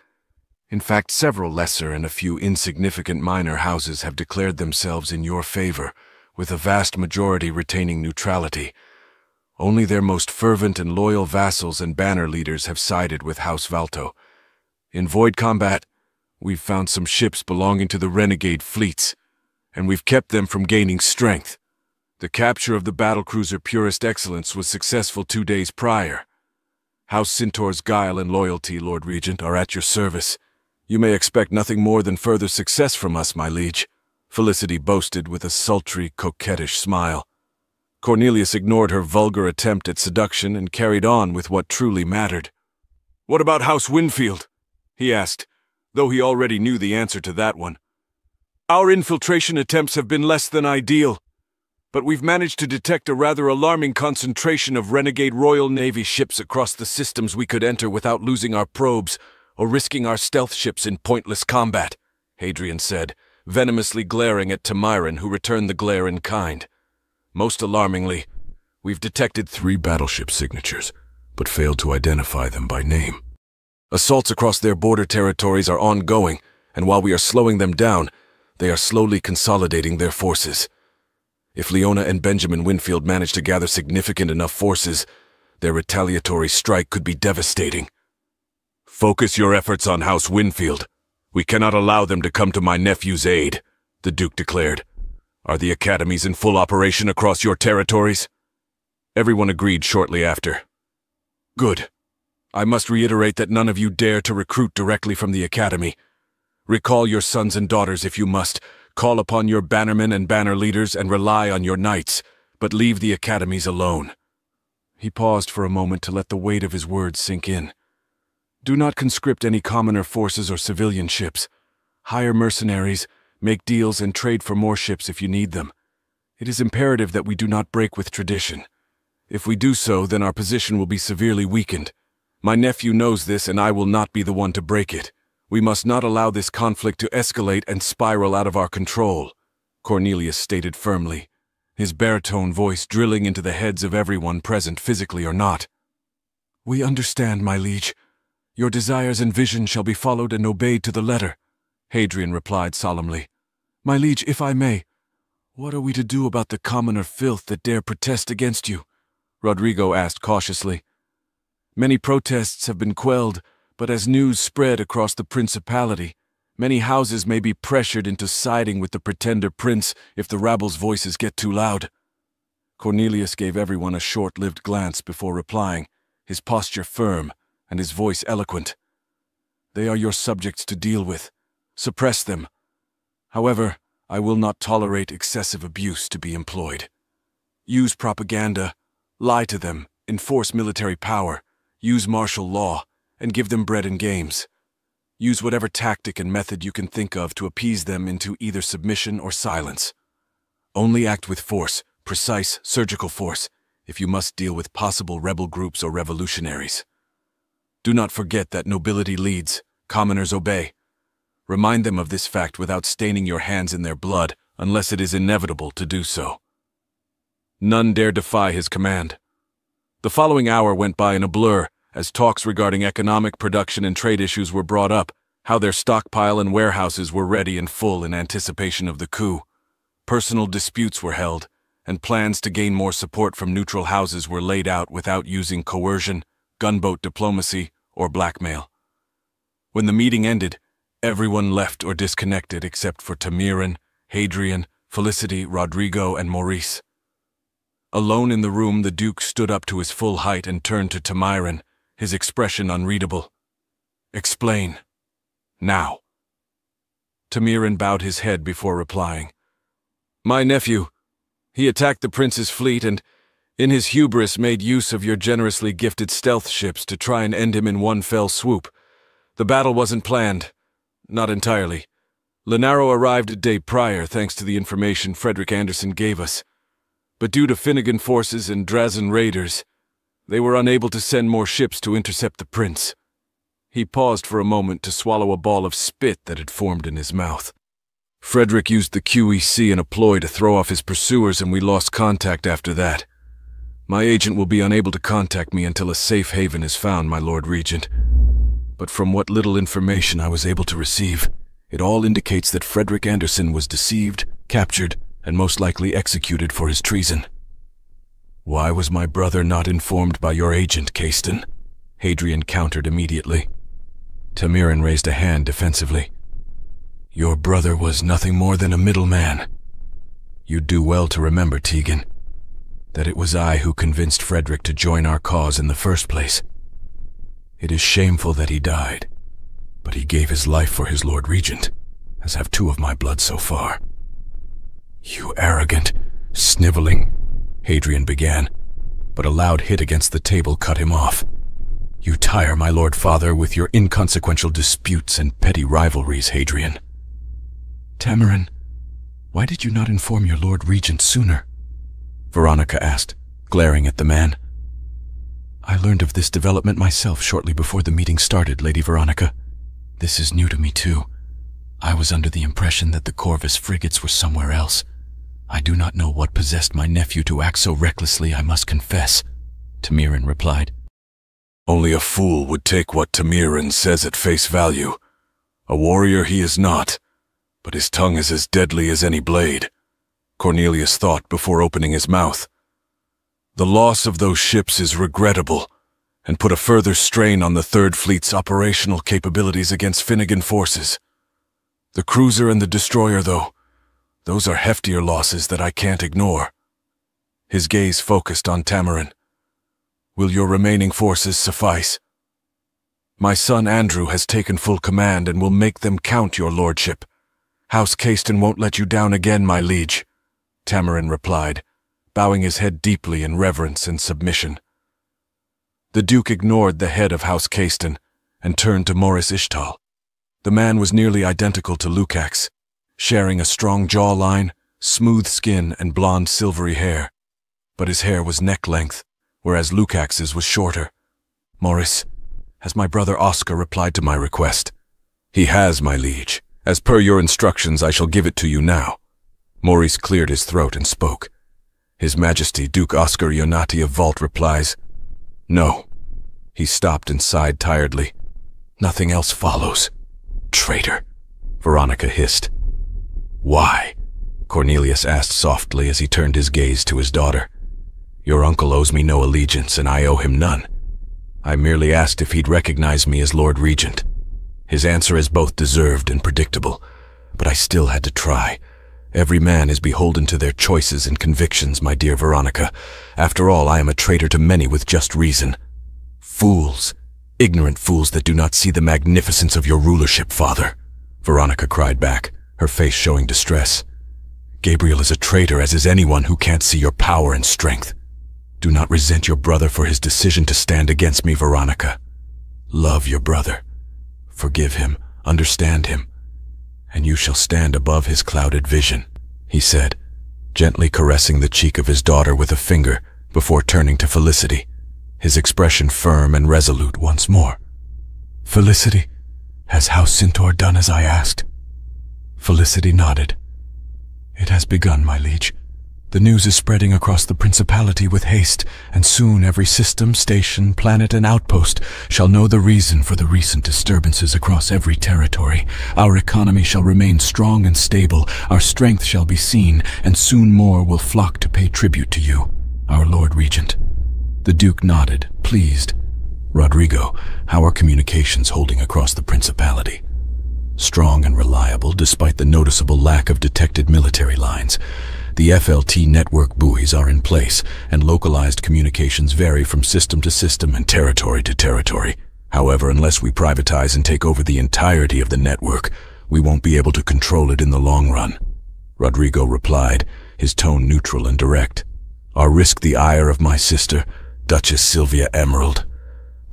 In fact, several lesser and a few insignificant minor houses have declared themselves in your favor, with a vast majority retaining neutrality. Only their most fervent and loyal vassals and banner leaders have sided with House Valto. In void combat, we've found some ships belonging to the renegade fleets, and we've kept them from gaining strength. The capture of the battlecruiser Purest Excellence was successful 2 days prior. House Centaur's guile and loyalty, Lord Regent, are at your service. You may expect nothing more than further success from us, my liege," Felicity boasted with a sultry, coquettish smile. Cornelius ignored her vulgar attempt at seduction and carried on with what truly mattered. "What about House Winfield?" he asked, though he already knew the answer to that one. "Our infiltration attempts have been less than ideal, but we've managed to detect a rather alarming concentration of renegade Royal Navy ships across the systems we could enter without losing our probes or risking our stealth ships in pointless combat," Hadrian said, venomously glaring at Tamarin, who returned the glare in kind. "Most alarmingly, we've detected 3 battleship signatures, but failed to identify them by name. Assaults across their border territories are ongoing, and while we are slowing them down, they are slowly consolidating their forces. If Leona and Benjamin Winfield manage to gather significant enough forces, their retaliatory strike could be devastating. Focus your efforts on House Winfield. We cannot allow them to come to my nephew's aid," the Duke declared. "Are the academies in full operation across your territories?" Everyone agreed shortly after. "Good. I must reiterate that none of you dare to recruit directly from the academy. Recall your sons and daughters if you must, call upon your bannermen and banner leaders, and rely on your knights, but leave the academies alone." He paused for a moment to let the weight of his words sink in. "Do not conscript any commoner forces or civilian ships. hire mercenaries, make deals, and trade for more ships if you need them. It is imperative that we do not break with tradition. If we do so, then our position will be severely weakened. My nephew knows this, and I will not be the one to break it. We must not allow this conflict to escalate and spiral out of our control, Cornelius stated firmly, his baritone voice drilling into the heads of everyone present, physically or not. "We understand, my liege. Your desires and vision shall be followed and obeyed to the letter," Hadrian replied solemnly. "My liege, if I may, what are we to do about the commoner filth that dare protest against you?" Rodrigo asked cautiously. "Many protests have been quelled, but as news spread across the principality, many houses may be pressured into siding with the pretender prince if the rabble's voices get too loud." Cornelius gave everyone a short-lived glance before replying, his posture firm and his voice eloquent. "They are your subjects to deal with. Suppress them. However, I will not tolerate excessive abuse to be employed. Use propaganda, lie to them, enforce military power, use martial law, and give them bread and games. Use whatever tactic and method you can think of to appease them into either submission or silence. Only act with force, precise, surgical force, if you must deal with possible rebel groups or revolutionaries. Do not forget that nobility leads, commoners obey. Remind them of this fact without staining your hands in their blood, unless it is inevitable to do so." None dare defy his command. The following hour went by in a blur, as talks regarding economic, production, and trade issues were brought up, how their stockpile and warehouses were ready and full in anticipation of the coup. Personal disputes were held, and plans to gain more support from neutral houses were laid out without using coercion, gunboat diplomacy, or blackmail. When the meeting ended, everyone left or disconnected except for Tamirin, Hadrian, Felicity, Rodrigo, and Maurice. Alone in the room, the Duke stood up to his full height and turned to Tamirin, his expression unreadable. "Explain. Now." Tamirin bowed his head before replying. "My nephew. He attacked the prince's fleet and, in his hubris, made use of your generously gifted stealth ships to try and end him in one fell swoop. The battle wasn't planned. Not entirely. Lenaro arrived a day prior thanks to the information Frederick Anderson gave us. But due to Finnegan forces and Drazen raiders, they were unable to send more ships to intercept the prince." He paused for a moment to swallow a ball of spit that had formed in his mouth. "Frederick used the QEC in a ploy to throw off his pursuers, and we lost contact after that. My agent will be unable to contact me until a safe haven is found, my Lord Regent. But from what little information I was able to receive, it all indicates that Frederick Anderson was deceived, captured, and most likely executed for his treason." "Why was my brother not informed by your agent, Caiston?" Hadrian countered immediately. Tamirin raised a hand defensively. "Your brother was nothing more than a middleman. You'd do well to remember, Tegan, that it was I who convinced Frederick to join our cause in the first place. It is shameful that he died, but he gave his life for his Lord Regent, as have two of my blood so far." "You arrogant, sniveling," Hadrian began, but a loud hit against the table cut him off. "You tire my Lord Father with your inconsequential disputes and petty rivalries, Hadrian." "Tamirin, why did you not inform your Lord Regent sooner?" Veronica asked, glaring at the man. "I learned of this development myself shortly before the meeting started, Lady Veronica. This is new to me too. I was under the impression that the Corvus frigates were somewhere else. I do not know what possessed my nephew to act so recklessly, I must confess," Tamirin replied. "Only a fool would take what Tamirin says at face value. A warrior he is not, but his tongue is as deadly as any blade," Cornelius thought before opening his mouth. "The loss of those ships is regrettable, and put a further strain on the Third Fleet's operational capabilities against Finnegan forces. The cruiser and the destroyer, though, those are heftier losses that I can't ignore." His gaze focused on Tamirin. "Will your remaining forces suffice? My son Andrew has taken full command and will make them count, your lordship. House Caiston won't let you down again, my liege," Tamirin replied, bowing his head deeply in reverence and submission. The Duke ignored the head of House Caiston and turned to Morris Ishtal. The man was nearly identical to Lukács, sharing a strong jawline, smooth skin, and blonde silvery hair. But his hair was neck-length, whereas Lukács's was shorter. "Maurice, has my brother Oscar replied to my request?" "He has, my liege. As per your instructions, I shall give it to you now." Maurice cleared his throat and spoke. His Majesty Duke Oscar Ionati of Vault replies, "No." He stopped and sighed tiredly. "Nothing else follows." "Traitor," Veronica hissed. "Why?" Cornelius asked softly as he turned his gaze to his daughter. "Your uncle owes me no allegiance, and I owe him none. I merely asked if he'd recognize me as Lord Regent. His answer is both deserved and predictable, but I still had to try. Every man is beholden to their choices and convictions, my dear Veronica. After all, I am a traitor to many with just reason. Fools, ignorant fools that do not see the magnificence of your rulership, father," Veronica cried back, her face showing distress. "Gabriel is a traitor, as is anyone who can't see your power and strength. Do not resent your brother for his decision to stand against me, Veronica. Love your brother. Forgive him, understand him, and you shall stand above his clouded vision," he said, gently caressing the cheek of his daughter with a finger before turning to Felicity, his expression firm and resolute once more. "Felicity, has House Centaur done as I asked?" Felicity nodded. "It has begun, my liege. The news is spreading across the Principality with haste, and soon every system, station, planet, and outpost shall know the reason for the recent disturbances across every territory. Our economy shall remain strong and stable, our strength shall be seen, and soon more will flock to pay tribute to you, our Lord Regent." The Duke nodded, pleased. "Rodrigo, how are communications holding across the Principality?" "Strong and reliable, despite the noticeable lack of detected military lines. The FLT network buoys are in place, and localized communications vary from system to system and territory to territory. However, unless we privatize and take over the entirety of the network, we won't be able to control it in the long run," Rodrigo replied, his tone neutral and direct. "Or risk the ire of my sister, Duchess Sylvia Emerald.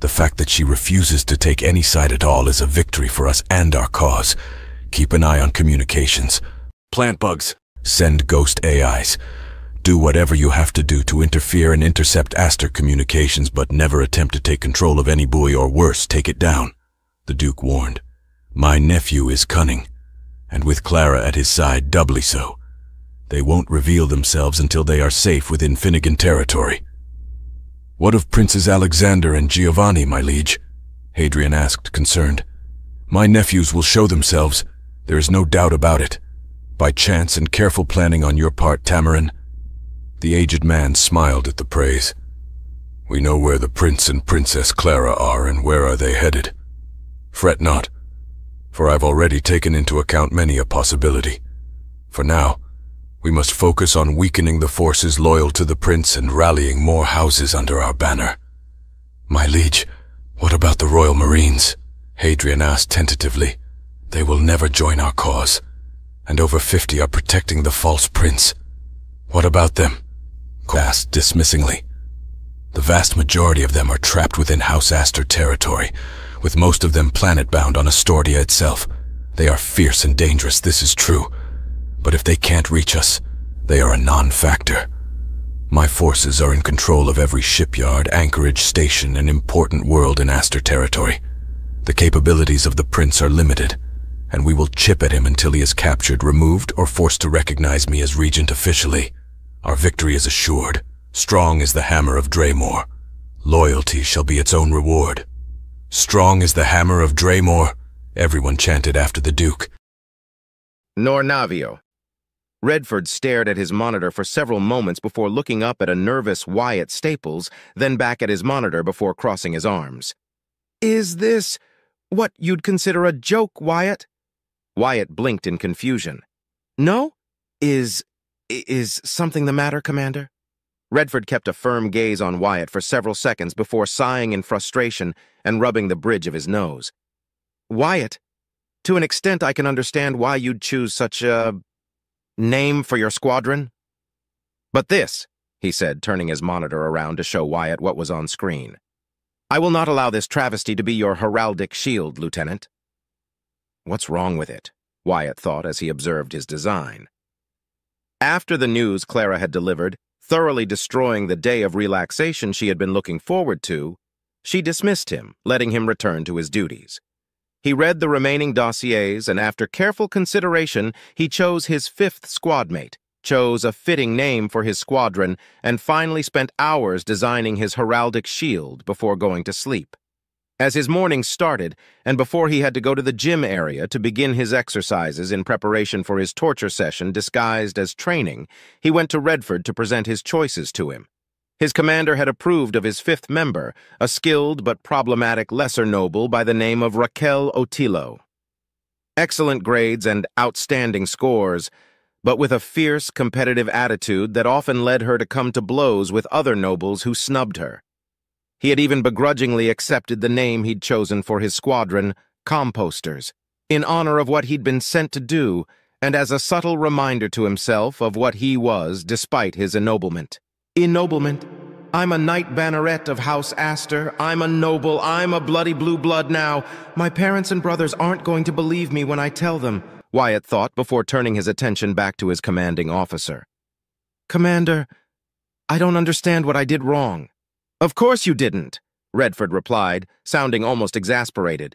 The fact that she refuses to take any side at all is a victory for us and our cause. Keep an eye on communications. Plant bugs. Send ghost AIs. Do whatever you have to do to interfere and intercept Aster communications, but never attempt to take control of any buoy, or worse, take it down," the Duke warned. "My nephew is cunning, and with Clara at his side, doubly so. They won't reveal themselves until they are safe within Finnegan territory." "What of Princes Alexander and Giovanni, my liege?" Hadrian asked, concerned. "My nephews will show themselves, there is no doubt about it. By chance and careful planning on your part, Tamarin." The aged man smiled at the praise. "We know where the Prince and Princess Clara are, and where are they headed. Fret not, for I've already taken into account many a possibility. For now, we must focus on weakening the forces loyal to the Prince and rallying more houses under our banner." "My liege, what about the Royal Marines?" Hadrian asked tentatively. "They will never join our cause, and over 50 are protecting the false prince. What about them?" asked dismissingly. "The vast majority of them are trapped within House Aster territory, with most of them planet-bound on Astordia itself. They are fierce and dangerous, this is true. But if they can't reach us, they are a non-factor. My forces are in control of every shipyard, anchorage, station, and important world in Aster territory. The capabilities of the prince are limited, and we will chip at him until he is captured, removed, or forced to recognize me as regent officially. Our victory is assured. Strong is the hammer of Draymore. Loyalty shall be its own reward." "Strong is the hammer of Draymore," everyone chanted after the Duke. Nor navio. Redford stared at his monitor for several moments before looking up at a nervous Wyatt Staples, then back at his monitor before crossing his arms. "Is this what you'd consider a joke, Wyatt?" Wyatt blinked in confusion. "No? Is something the matter, Commander?" Redford kept a firm gaze on Wyatt for several seconds before sighing in frustration and rubbing the bridge of his nose. "Wyatt, to an extent I can understand why you'd choose such a name for your squadron. But this," he said, turning his monitor around to show Wyatt what was on screen. "I will not allow this travesty to be your heraldic shield, Lieutenant." What's wrong with it? Wyatt thought as he observed his design. After the news Clara had delivered, thoroughly destroying the day of relaxation she had been looking forward to, she dismissed him, letting him return to his duties. He read the remaining dossiers, and after careful consideration, he chose his 5th squadmate, chose a fitting name for his squadron, and finally spent hours designing his heraldic shield before going to sleep. As his morning started, and before he had to go to the gym area to begin his exercises in preparation for his torture session disguised as training, he went to Redford to present his choices to him. His commander had approved of his 5th member, a skilled but problematic lesser noble by the name of Raquel Otillo. Excellent grades and outstanding scores, but with a fierce, competitive attitude that often led her to come to blows with other nobles who snubbed her. He had even begrudgingly accepted the name he'd chosen for his squadron, Composters, in honor of what he'd been sent to do, and as a subtle reminder to himself of what he was despite his ennoblement. Ennoblement? I'm a knight banneret of House Astor. I'm a noble. I'm a bloody blue blood now. My parents and brothers aren't going to believe me when I tell them, Wyatt thought before turning his attention back to his commanding officer. Commander, I don't understand what I did wrong. Of course you didn't, Redford replied, sounding almost exasperated.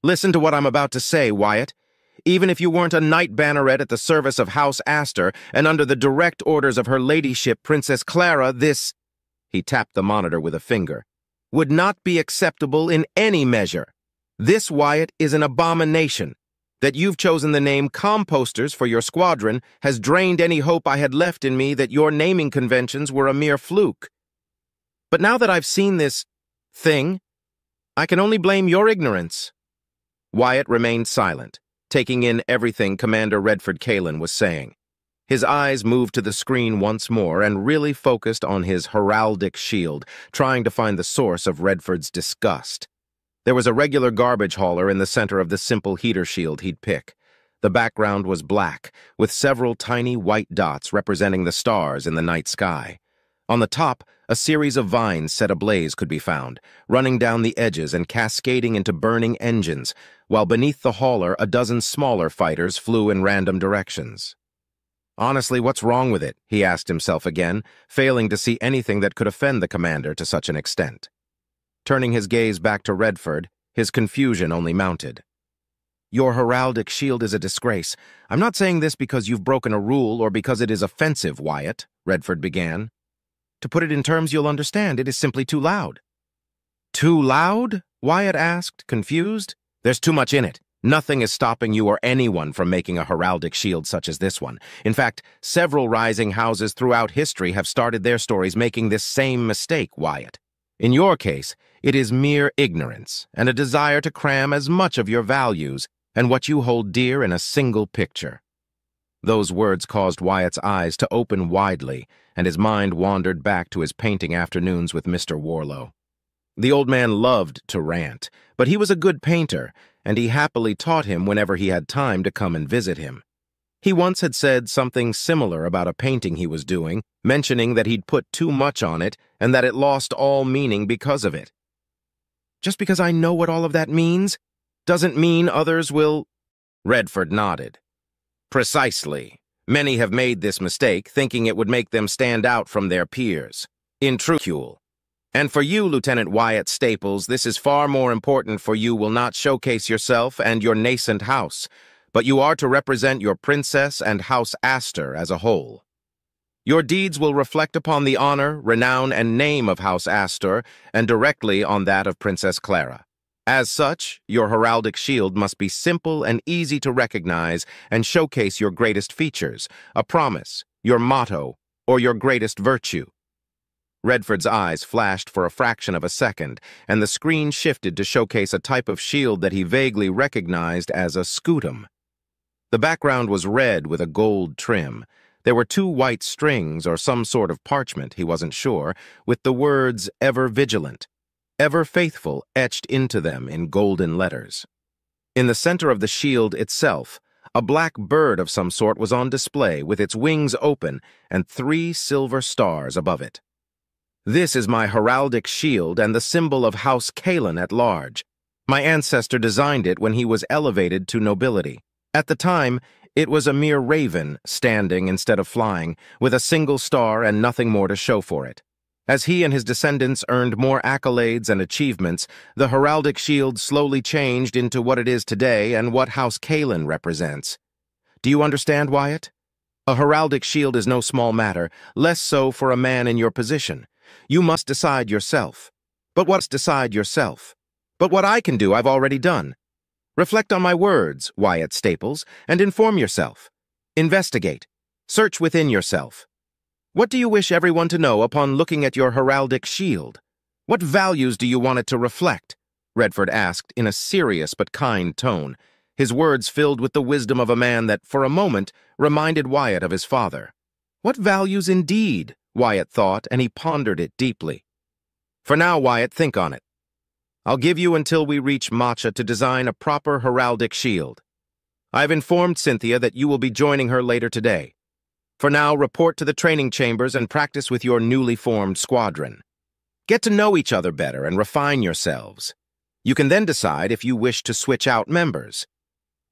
Listen to what I'm about to say, Wyatt. Even if you weren't a knight banneret at the service of House Astor and under the direct orders of her ladyship, Princess Clara, this, he tapped the monitor with a finger, would not be acceptable in any measure. This, Wyatt, is an abomination. That you've chosen the name Composters for your squadron has drained any hope I had left in me that your naming conventions were a mere fluke. But now that I've seen this thing, I can only blame your ignorance. Wyatt remained silent, taking in everything Commander Redford Kalin was saying. His eyes moved to the screen once more and really focused on his heraldic shield, trying to find the source of Redford's disgust. There was a regular garbage hauler in the center of the simple heater shield he'd pick. The background was black, with several tiny white dots representing the stars in the night sky. On the top, a series of vines set ablaze could be found, running down the edges and cascading into burning engines, while beneath the hauler a dozen smaller fighters flew in random directions. Honestly, what's wrong with it? He asked himself again, failing to see anything that could offend the commander to such an extent. Turning his gaze back to Redford, his confusion only mounted. Your heraldic shield is a disgrace. I'm not saying this because you've broken a rule or because it is offensive, Wyatt, Redford began. To put it in terms you'll understand, it is simply too loud. Too loud? Wyatt asked, confused. There's too much in it. Nothing is stopping you or anyone from making a heraldic shield such as this one. In fact, several rising houses throughout history have started their stories making this same mistake, Wyatt. In your case, it is mere ignorance and a desire to cram as much of your values and what you hold dear in a single picture. Those words caused Wyatt's eyes to open widely, and his mind wandered back to his painting afternoons with Mr. Warlow. The old man loved to rant, but he was a good painter, and he happily taught him whenever he had time to come and visit him. He once had said something similar about a painting he was doing, mentioning that he'd put too much on it and that it lost all meaning because of it. Just because I know what all of that means doesn't mean others will... Redford nodded. Precisely. Many have made this mistake, thinking it would make them stand out from their peers. In truth, and for you, Lieutenant Wyatt Staples, this is far more important, for you will not showcase yourself and your nascent house, but you are to represent your princess and House Astor as a whole. Your deeds will reflect upon the honor, renown, and name of House Astor, and directly on that of Princess Clara. As such, your heraldic shield must be simple and easy to recognize and showcase your greatest features, a promise, your motto, or your greatest virtue. Redford's eyes flashed for a fraction of a second, and the screen shifted to showcase a type of shield that he vaguely recognized as a scutum. The background was red with a gold trim. There were 2 white strings or some sort of parchment, he wasn't sure, with the words "Ever Vigilant," "Ever Faithful" etched into them in golden letters. In the center of the shield itself, a black bird of some sort was on display with its wings open and 3 silver stars above it. This is my heraldic shield and the symbol of House Kalin at large. My ancestor designed it when he was elevated to nobility. At the time, it was a mere raven, standing instead of flying, with a single star and nothing more to show for it. As he and his descendants earned more accolades and achievements, the heraldic shield slowly changed into what it is today and what House Kalen represents. Do you understand, Wyatt? A heraldic shield is no small matter, less so for a man in your position. You must decide yourself. But what's decide yourself? But what I can do, I've already done. Reflect on my words, Wyatt Staples, and inform yourself. Investigate. Search within yourself. What do you wish everyone to know upon looking at your heraldic shield? What values do you want it to reflect? Redford asked in a serious but kind tone, his words filled with the wisdom of a man that, for a moment, reminded Wyatt of his father. What values indeed, Wyatt thought, and he pondered it deeply. For now, Wyatt, think on it. I'll give you until we reach Matcha to design a proper heraldic shield. I've informed Cynthia that you will be joining her later today. For now, report to the training chambers and practice with your newly formed squadron. Get to know each other better and refine yourselves. You can then decide if you wish to switch out members.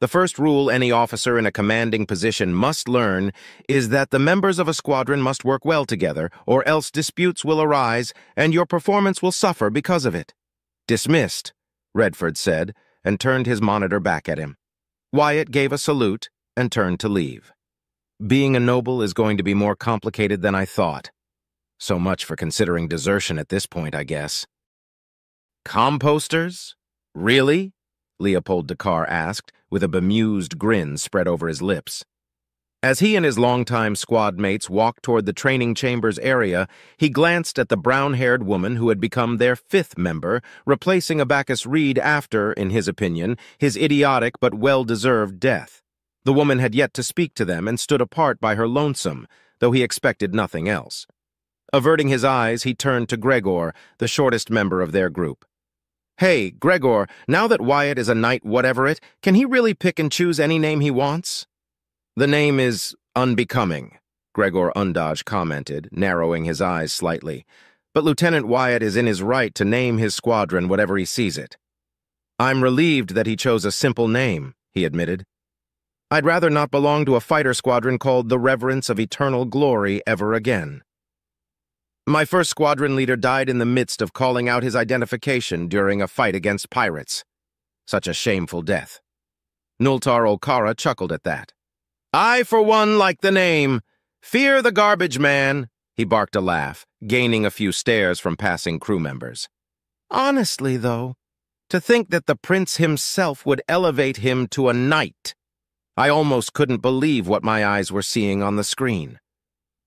The first rule any officer in a commanding position must learn is that the members of a squadron must work well together, or else disputes will arise and your performance will suffer because of it. Dismissed, Redford said, and turned his monitor back at him. Wyatt gave a salute and turned to leave. Being a noble is going to be more complicated than I thought. So much for considering desertion at this point, I guess. Composters? Really? Leopold Dakar asked, with a bemused grin spread over his lips. As he and his longtime squad mates walked toward the training chambers area, he glanced at the brown-haired woman who had become their fifth member, replacing Abacus Reed after, in his opinion, his idiotic but well-deserved death. The woman had yet to speak to them and stood apart by her lonesome, though he expected nothing else. Averting his eyes, he turned to Gregor, the shortest member of their group. Hey, Gregor, now that Wyatt is a knight whatever-it, can he really pick and choose any name he wants? The name is unbecoming, Gregor Undaj commented, narrowing his eyes slightly. But Lieutenant Wyatt is in his right to name his squadron whatever he sees it. I'm relieved that he chose a simple name, he admitted. I'd rather not belong to a fighter squadron called the Reverence of Eternal Glory ever again. My first squadron leader died in the midst of calling out his identification during a fight against pirates. Such a shameful death. Nultar Okara chuckled at that. I, for one, like the name. Fear the garbage man, he barked a laugh, gaining a few stares from passing crew members. Honestly, though, to think that the prince himself would elevate him to a knight. I almost couldn't believe what my eyes were seeing on the screen.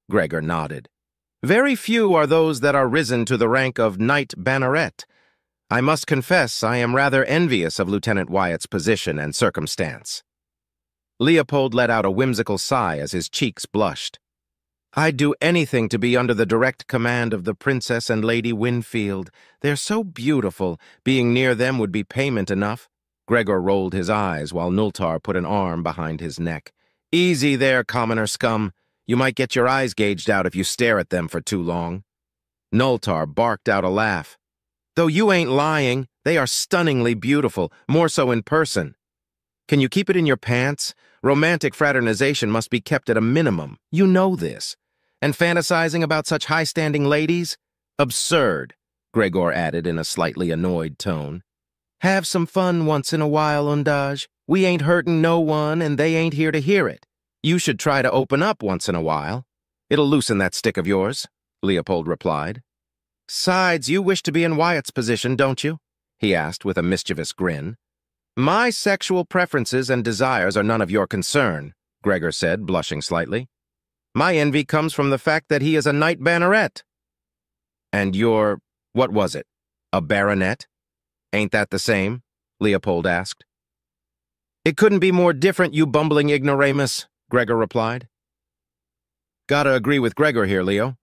Gregor nodded. Very few are those that are risen to the rank of Knight Banneret. I must confess I am rather envious of Lieutenant Wyatt's position and circumstance. Leopold let out a whimsical sigh as his cheeks blushed. I'd do anything to be under the direct command of the Princess and Lady Winfield. They're so beautiful, being near them would be payment enough. Gregor rolled his eyes while Nultar put an arm behind his neck. Easy there, commoner scum. You might get your eyes gouged out if you stare at them for too long. Nultar barked out a laugh. Though you ain't lying, they are stunningly beautiful, more so in person. Can you keep it in your pants? Romantic fraternization must be kept at a minimum. You know this. And fantasizing about such high-standing ladies? Absurd, Gregor added in a slightly annoyed tone. Have some fun once in a while, Undaj. We ain't hurting no one, and they ain't here to hear it. You should try to open up once in a while. It'll loosen that stick of yours, Leopold replied. Sides, you wish to be in Wyatt's position, don't you? He asked with a mischievous grin. My sexual preferences and desires are none of your concern, Gregor said, blushing slightly. My envy comes from the fact that he is a Knight Banneret. And you're, what was it, a baronet? Ain't that the same? Leopold asked. It couldn't be more different, you bumbling ignoramus, Gregor replied. Gotta agree with Gregor here, Leo.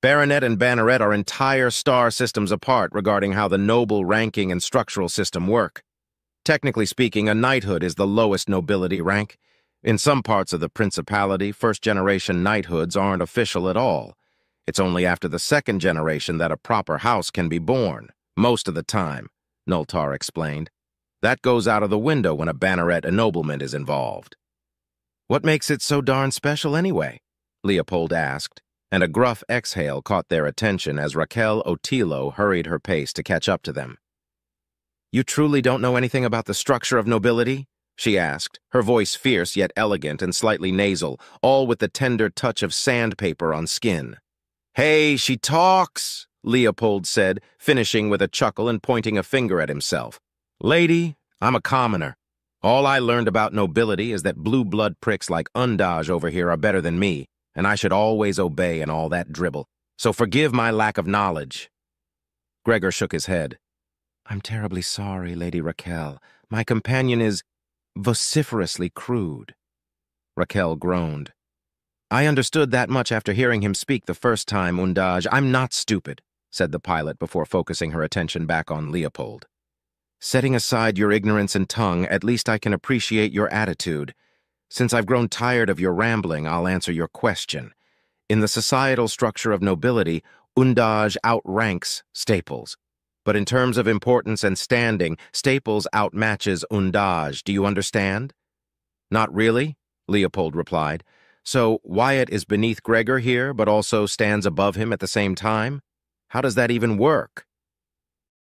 Baronet and Banneret are entire star systems apart regarding how the noble ranking and structural system work. Technically speaking, a knighthood is the lowest nobility rank. In some parts of the Principality, first-generation knighthoods aren't official at all. It's only after the second generation that a proper house can be born, most of the time, Nultar explained. That goes out of the window when a banneret ennoblement is involved. What makes it so darn special anyway? Leopold asked, and a gruff exhale caught their attention as Raquel Otilo hurried her pace to catch up to them. You truly don't know anything about the structure of nobility? She asked, her voice fierce yet elegant and slightly nasal, all with the tender touch of sandpaper on skin. Hey, she talks, Leopold said, finishing with a chuckle and pointing a finger at himself. Lady, I'm a commoner. All I learned about nobility is that blue blood pricks like Undaj over here are better than me, and I should always obey and all that dribble. So forgive my lack of knowledge. Gregor shook his head. I'm terribly sorry, Lady Raquel. My companion is vociferously crude. Raquel groaned. I understood that much after hearing him speak the first time, Undaj. I'm not stupid, said the pilot before focusing her attention back on Leopold. Setting aside your ignorance and tongue, at least I can appreciate your attitude. Since I've grown tired of your rambling, I'll answer your question. In the societal structure of nobility, Undaj outranks Staples. But in terms of importance and standing, Staples outmatches Undaj. Do you understand? Not really, Leopold replied. So Wyatt is beneath Gregor here, but also stands above him at the same time? How does that even work?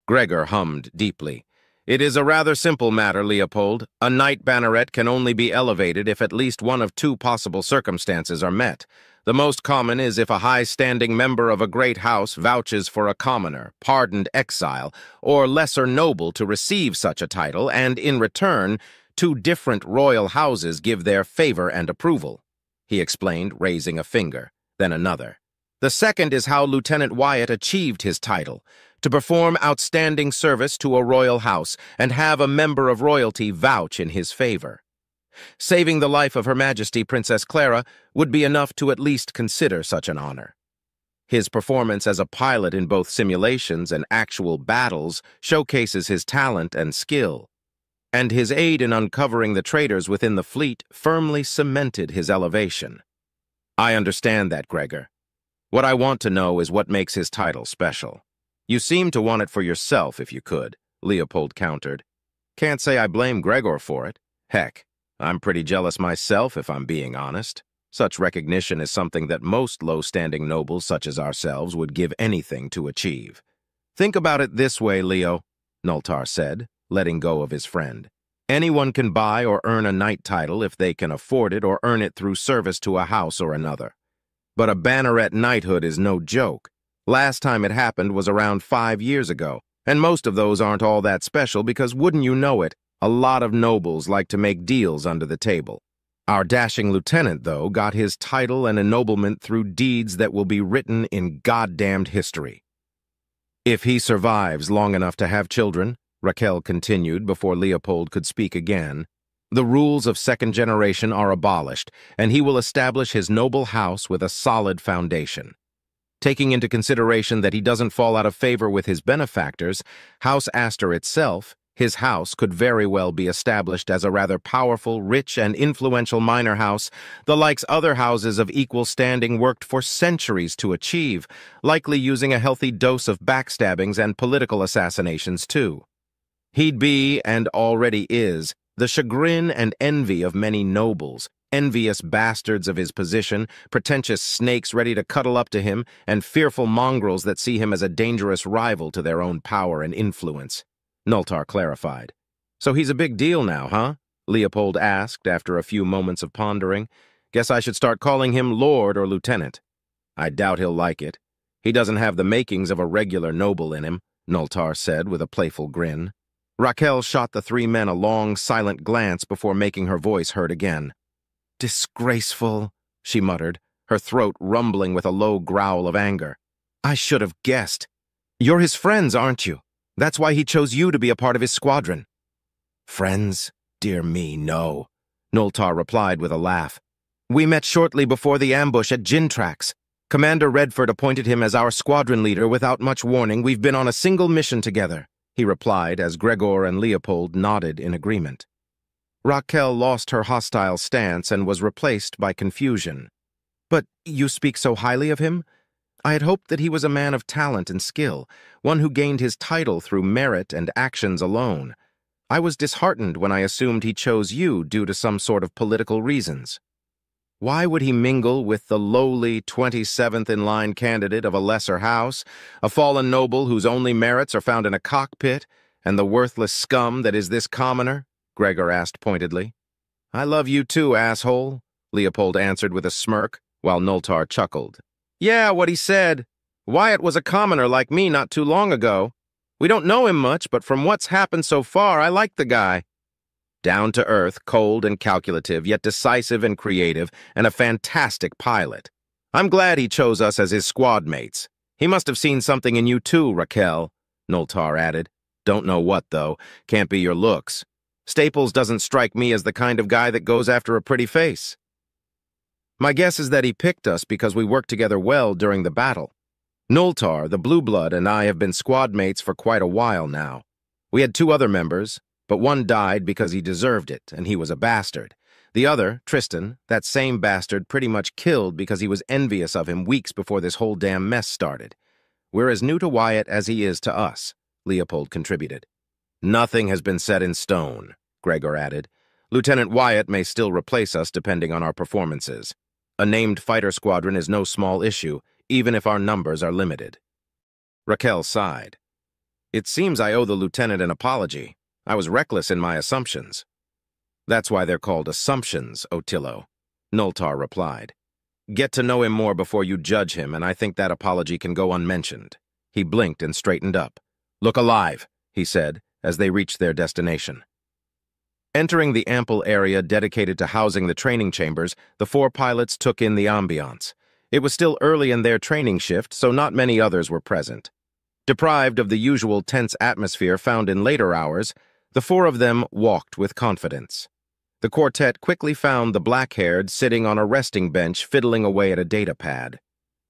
Gregor hummed deeply. It is a rather simple matter, Leopold. A knight banneret can only be elevated if at least one of two possible circumstances are met. The most common is if a high-standing member of a great house vouches for a commoner, pardoned exile, or lesser noble to receive such a title, and in return, two different royal houses give their favor and approval, he explained, raising a finger, then another. The second is how Lieutenant Wyatt achieved his title, to perform outstanding service to a royal house and have a member of royalty vouch in his favor. Saving the life of Her Majesty Princess Clara would be enough to at least consider such an honor. His performance as a pilot in both simulations and actual battles showcases his talent and skill, and his aid in uncovering the traitors within the fleet firmly cemented his elevation. I understand that, Gregor. What I want to know is what makes his title special. You seem to want it for yourself, if you could, Leopold countered. Can't say I blame Gregor for it. Heck, I'm pretty jealous myself, if I'm being honest. Such recognition is something that most low-standing nobles such as ourselves would give anything to achieve. Think about it this way, Leo, Nultar said, letting go of his friend. Anyone can buy or earn a knight title if they can afford it or earn it through service to a house or another. But a banneret knighthood is no joke. Last time it happened was around 5 years ago, and most of those aren't all that special because, wouldn't you know it, a lot of nobles like to make deals under the table. Our dashing lieutenant, though, got his title and ennoblement through deeds that will be written in goddamned history. If he survives long enough to have children, Raquel continued before Leopold could speak again, the rules of second generation are abolished, and he will establish his noble house with a solid foundation. Taking into consideration that he doesn't fall out of favor with his benefactors, House Astor itself, his house could very well be established as a rather powerful, rich, and influential minor house, the likes other houses of equal standing worked for centuries to achieve, likely using a healthy dose of backstabbings and political assassinations too. He'd be, and already is, the chagrin and envy of many nobles, envious bastards of his position, pretentious snakes ready to cuddle up to him, and fearful mongrels that see him as a dangerous rival to their own power and influence. Nultar clarified. So he's a big deal now, huh? Leopold asked after a few moments of pondering. Guess I should start calling him Lord or Lieutenant. I doubt he'll like it. He doesn't have the makings of a regular noble in him, Nultar said with a playful grin. Raquel shot the three men a long, silent glance before making her voice heard again. Disgraceful, she muttered, her throat rumbling with a low growl of anger. I should have guessed. You're his friends, aren't you? That's why he chose you to be a part of his squadron. Friends? Dear me, no, Nultar replied with a laugh. We met shortly before the ambush at Gintrax. Commander Redford appointed him as our squadron leader without much warning. We've been on a single mission together, he replied as Gregor and Leopold nodded in agreement. Raquel lost her hostile stance and was replaced by confusion. But you speak so highly of him? I had hoped that he was a man of talent and skill, one who gained his title through merit and actions alone. I was disheartened when I assumed he chose you due to some sort of political reasons. Why would he mingle with the lowly 27th-in-line candidate of a lesser house, a fallen noble whose only merits are found in a cockpit, and the worthless scum that is this commoner? Gregor asked pointedly. I love you too, asshole, Leopold answered with a smirk, while Noltar chuckled. Yeah, what he said. Wyatt was a commoner like me not too long ago. We don't know him much, but from what's happened so far, I like the guy. Down to earth, cold and calculative, yet decisive and creative, and a fantastic pilot. I'm glad he chose us as his squad mates. He must have seen something in you too, Raquel, Noltar added. Don't know what, though. Can't be your looks. Staples doesn't strike me as the kind of guy that goes after a pretty face. My guess is that he picked us because we worked together well during the battle. Noltar, the Blue Blood, and I have been squad mates for quite a while now. We had 2 other members, but one died because he deserved it, and he was a bastard. The other, Tristan, that same bastard pretty much killed because he was envious of him weeks before this whole damn mess started. We're as new to Wyatt as he is to us, Leopold contributed. Nothing has been set in stone, Gregor added. Lieutenant Wyatt may still replace us depending on our performances. A named fighter squadron is no small issue, even if our numbers are limited. Raquel sighed. It seems I owe the lieutenant an apology. I was reckless in my assumptions. That's why they're called assumptions, Otillo, Noltar replied. Get to know him more before you judge him, and I think that apology can go unmentioned. He blinked and straightened up. Look alive, he said, as they reached their destination. Entering the ample area dedicated to housing the training chambers, the 4 pilots took in the ambiance. It was still early in their training shift, so not many others were present. Deprived of the usual tense atmosphere found in later hours, the 4 of them walked with confidence. The quartet quickly found the black-haired sitting on a resting bench fiddling away at a data pad.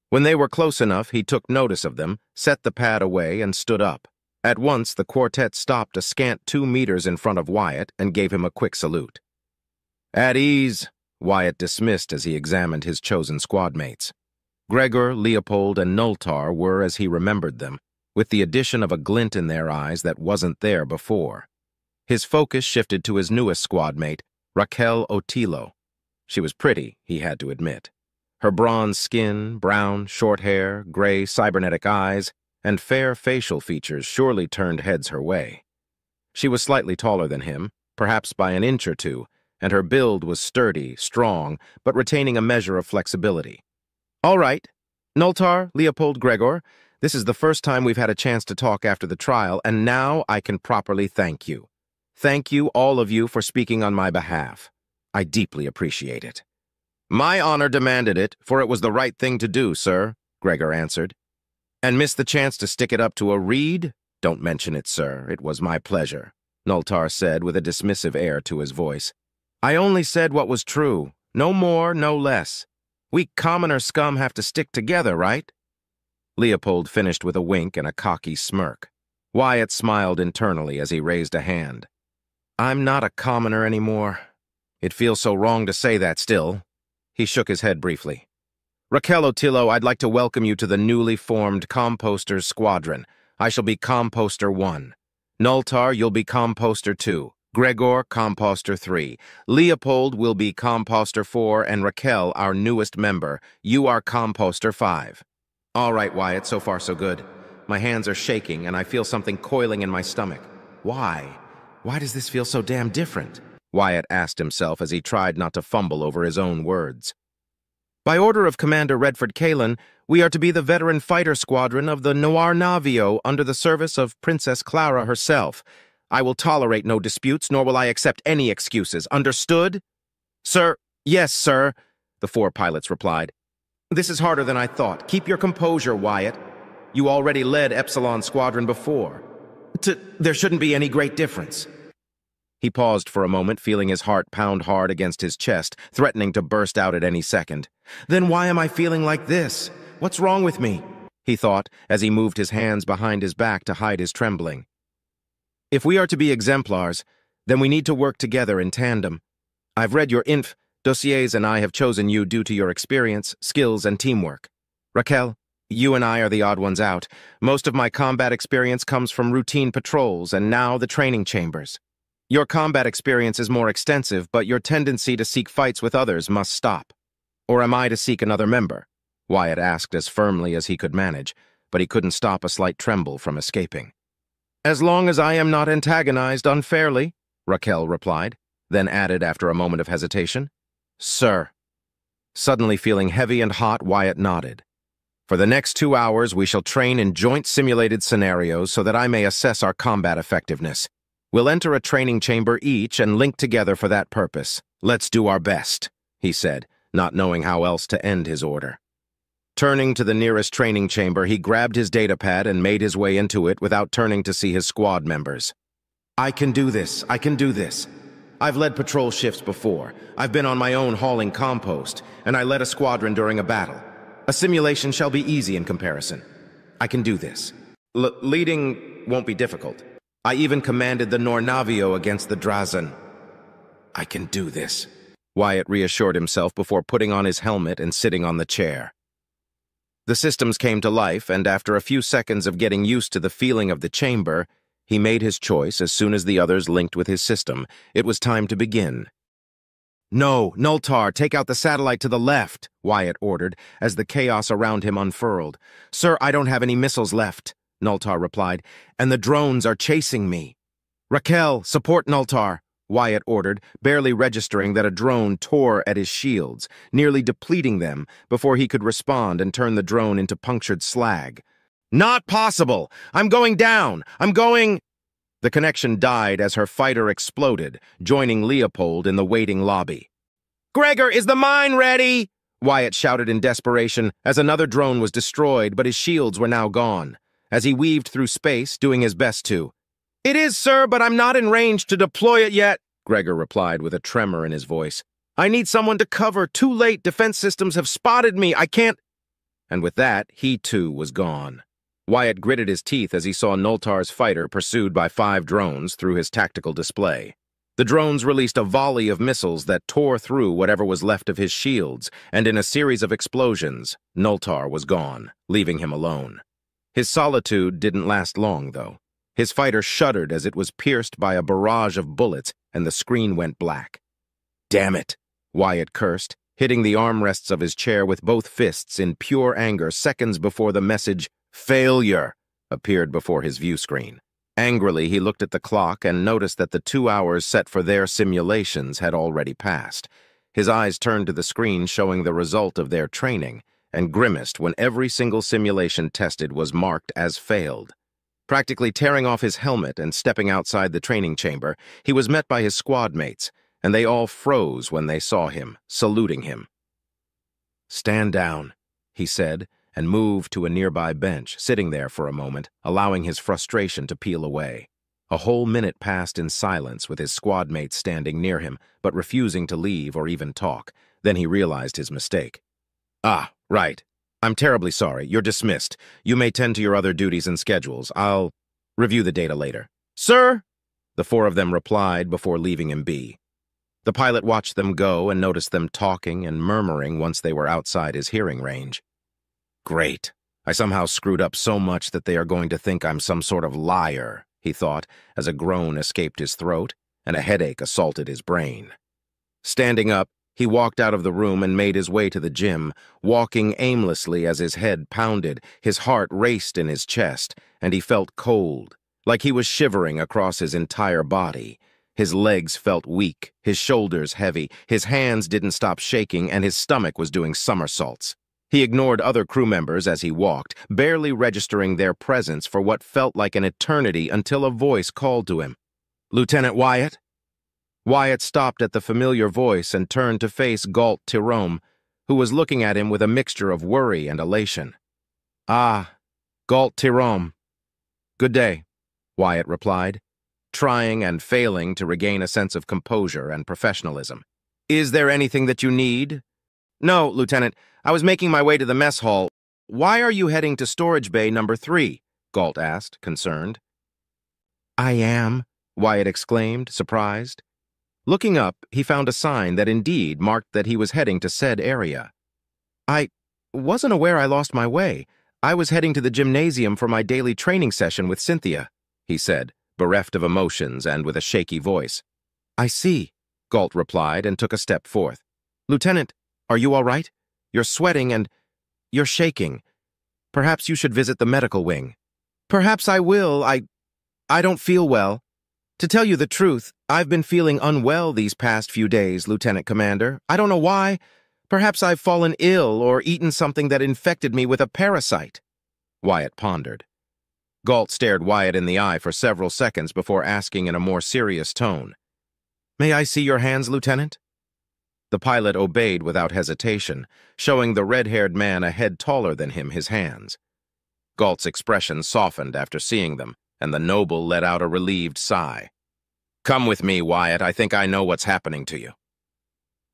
When they were close enough, he took notice of them, set the pad away, and stood up. At once, the quartet stopped a scant 2 meters in front of Wyatt and gave him a quick salute. At ease, Wyatt dismissed as he examined his chosen squad mates. Gregor, Leopold, and Noltar were as he remembered them, with the addition of a glint in their eyes that wasn't there before. His focus shifted to his newest squad mate, Raquel Otillo. She was pretty, he had to admit. Her bronze skin, brown, short hair, gray cybernetic eyes, and fair facial features surely turned heads her way. She was slightly taller than him, perhaps by an inch or 2, and her build was sturdy, strong, but retaining a measure of flexibility. All right, Noltar, Leopold, Gregor, this is the first time we've had a chance to talk after the trial, and now I can properly thank you. Thank you, all of you, for speaking on my behalf. I deeply appreciate it. My honor demanded it, for it was the right thing to do, sir, Gregor answered. And miss the chance to stick it up to a reed? Don't mention it, sir. It was my pleasure, Noltar said with a dismissive air to his voice. I only said what was true. No more, no less. We commoner scum have to stick together, right? Leopold finished with a wink and a cocky smirk. Wyatt smiled internally as he raised a hand. I'm not a commoner anymore. It feels so wrong to say that still. He shook his head briefly. Raquel Otillo, I'd like to welcome you to the newly formed Composters Squadron. I shall be Composter 1. Noltar, you'll be Composter 2. Gregor, Composter 3. Leopold will be Composter 4, and Raquel, our newest member, you are Composter 5. All right, Wyatt, so far so good. My hands are shaking, and I feel something coiling in my stomach. Why? Why does this feel so damn different? Wyatt asked himself as he tried not to fumble over his own words. By order of Commander Redford Kalen, we are to be the veteran fighter squadron of the Noir Navio under the service of Princess Clara herself. I will tolerate no disputes, nor will I accept any excuses. Understood? Sir, yes, sir, the 4 pilots replied. This is harder than I thought. Keep your composure, Wyatt. You already led Epsilon Squadron before. There shouldn't be any great difference. He paused for a moment, feeling his heart pound hard against his chest, threatening to burst out at any second. Then why am I feeling like this? What's wrong with me? He thought, as he moved his hands behind his back to hide his trembling. If we are to be exemplars, then we need to work together in tandem. I've read your inf dossiers and I have chosen you due to your experience, skills, and teamwork. Raquel, you and I are the odd ones out. Most of my combat experience comes from routine patrols and now the training chambers. Your combat experience is more extensive, but your tendency to seek fights with others must stop. Or am I to seek another member? Wyatt asked as firmly as he could manage, but he couldn't stop a slight tremble from escaping. As long as I am not antagonized unfairly, Raquel replied, then added after a moment of hesitation, Sir. Suddenly feeling heavy and hot, Wyatt nodded. For the next 2 hours, we shall train in joint simulated scenarios so that I may assess our combat effectiveness. We'll enter a training chamber each and link together for that purpose. Let's do our best, he said, not knowing how else to end his order. Turning to the nearest training chamber, he grabbed his datapad and made his way into it without turning to see his squad members. I can do this. I can do this. I've led patrol shifts before. I've been on my own hauling compost, and I led a squadron during a battle. A simulation shall be easy in comparison. I can do this. Leading won't be difficult. I even commanded the Nornavio against the Drazen. I can do this, Wyatt reassured himself before putting on his helmet and sitting on the chair. The systems came to life, and after a few seconds of getting used to the feeling of the chamber, he made his choice as soon as the others linked with his system. It was time to begin. No, Nultar, take out the satellite to the left, Wyatt ordered, as the chaos around him unfurled. Sir, I don't have any missiles left, Nultar replied, and the drones are chasing me. Raquel, support Nultar, Wyatt ordered, barely registering that a drone tore at his shields, nearly depleting them before he could respond and turn the drone into punctured slag. Not possible! I'm going down! I'm going... The connection died as her fighter exploded, joining Leopold in the waiting lobby. Gregor, is the mine ready? Wyatt shouted in desperation as another drone was destroyed, but his shields were now gone. As he weaved through space, doing his best to. It is, sir, but I'm not in range to deploy it yet, Gregor replied with a tremor in his voice. I need someone to cover. Too late. Defense systems have spotted me. I can't... And with that, he too was gone. Wyatt gritted his teeth as he saw Nultar's fighter pursued by 5 drones through his tactical display. The drones released a volley of missiles that tore through whatever was left of his shields, and in a series of explosions, Nultar was gone, leaving him alone. His solitude didn't last long, though. His fighter shuddered as it was pierced by a barrage of bullets, and the screen went black. Damn it, Wyatt cursed, hitting the armrests of his chair with both fists in pure anger seconds before the message, Failure, appeared before his view screen. Angrily, he looked at the clock and noticed that the 2 hours set for their simulations had already passed. His eyes turned to the screen showing the result of their training, and grimaced when every single simulation tested was marked as failed. Practically tearing off his helmet and stepping outside the training chamber, he was met by his squad mates, and they all froze when they saw him, saluting him. Stand down, he said, and moved to a nearby bench, sitting there for a moment, allowing his frustration to peel away. A whole minute passed in silence with his squad mates standing near him, but refusing to leave or even talk. Then he realized his mistake. Ah, right. I'm terribly sorry. You're dismissed. You may tend to your other duties and schedules. I'll review the data later. Sir? The 4 of them replied before leaving him be. The pilot watched them go and noticed them talking and murmuring once they were outside his hearing range. Great. I somehow screwed up so much that they are going to think I'm some sort of liar, he thought, as a groan escaped his throat and a headache assaulted his brain. Standing up, he walked out of the room and made his way to the gym, walking aimlessly as his head pounded, his heart raced in his chest, and he felt cold, like he was shivering across his entire body. His legs felt weak, his shoulders heavy, his hands didn't stop shaking, and his stomach was doing somersaults. He ignored other crew members as he walked, barely registering their presence for what felt like an eternity until a voice called to him. Lieutenant Wyatt? Wyatt stopped at the familiar voice and turned to face Galt Tirome, who was looking at him with a mixture of worry and elation. Ah, Galt Tirome. Good day, Wyatt replied, trying and failing to regain a sense of composure and professionalism. Is there anything that you need? No, Lieutenant. I was making my way to the mess hall. Why are you heading to storage bay number 3? Galt asked, concerned. I am, Wyatt exclaimed, surprised. Looking up, he found a sign that indeed marked that he was heading to said area. I wasn't aware I lost my way. I was heading to the gymnasium for my daily training session with Cynthia, he said, bereft of emotions and with a shaky voice. "I see," Galt replied and took a step forth. "Lieutenant, are you all right? You're sweating and you're shaking. Perhaps you should visit the medical wing." "Perhaps I will. I don't feel well. To tell you the truth, I've been feeling unwell these past few days, Lieutenant Commander. I don't know why. Perhaps I've fallen ill or eaten something that infected me with a parasite." Wyatt pondered. Galt stared Wyatt in the eye for several seconds before asking in a more serious tone, "May I see your hands, Lieutenant?" The pilot obeyed without hesitation, showing the red-haired man a head taller than him his hands. Galt's expression softened after seeing them, and the noble let out a relieved sigh. "Come with me, Wyatt. I think I know what's happening to you."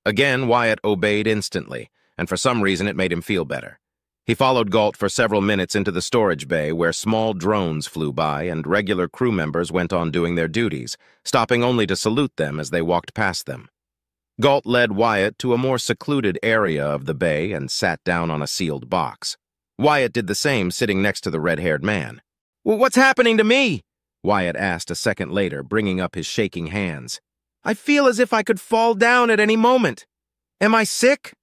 Again, Wyatt obeyed instantly, and for some reason it made him feel better. He followed Galt for several minutes into the storage bay where small drones flew by and regular crew members went on doing their duties, stopping only to salute them as they walked past them. Galt led Wyatt to a more secluded area of the bay and sat down on a sealed box. Wyatt did the same, sitting next to the red-haired man. "What's happening to me?" Wyatt asked a second later, bringing up his shaking hands. "I feel as if I could fall down at any moment. Am I sick?"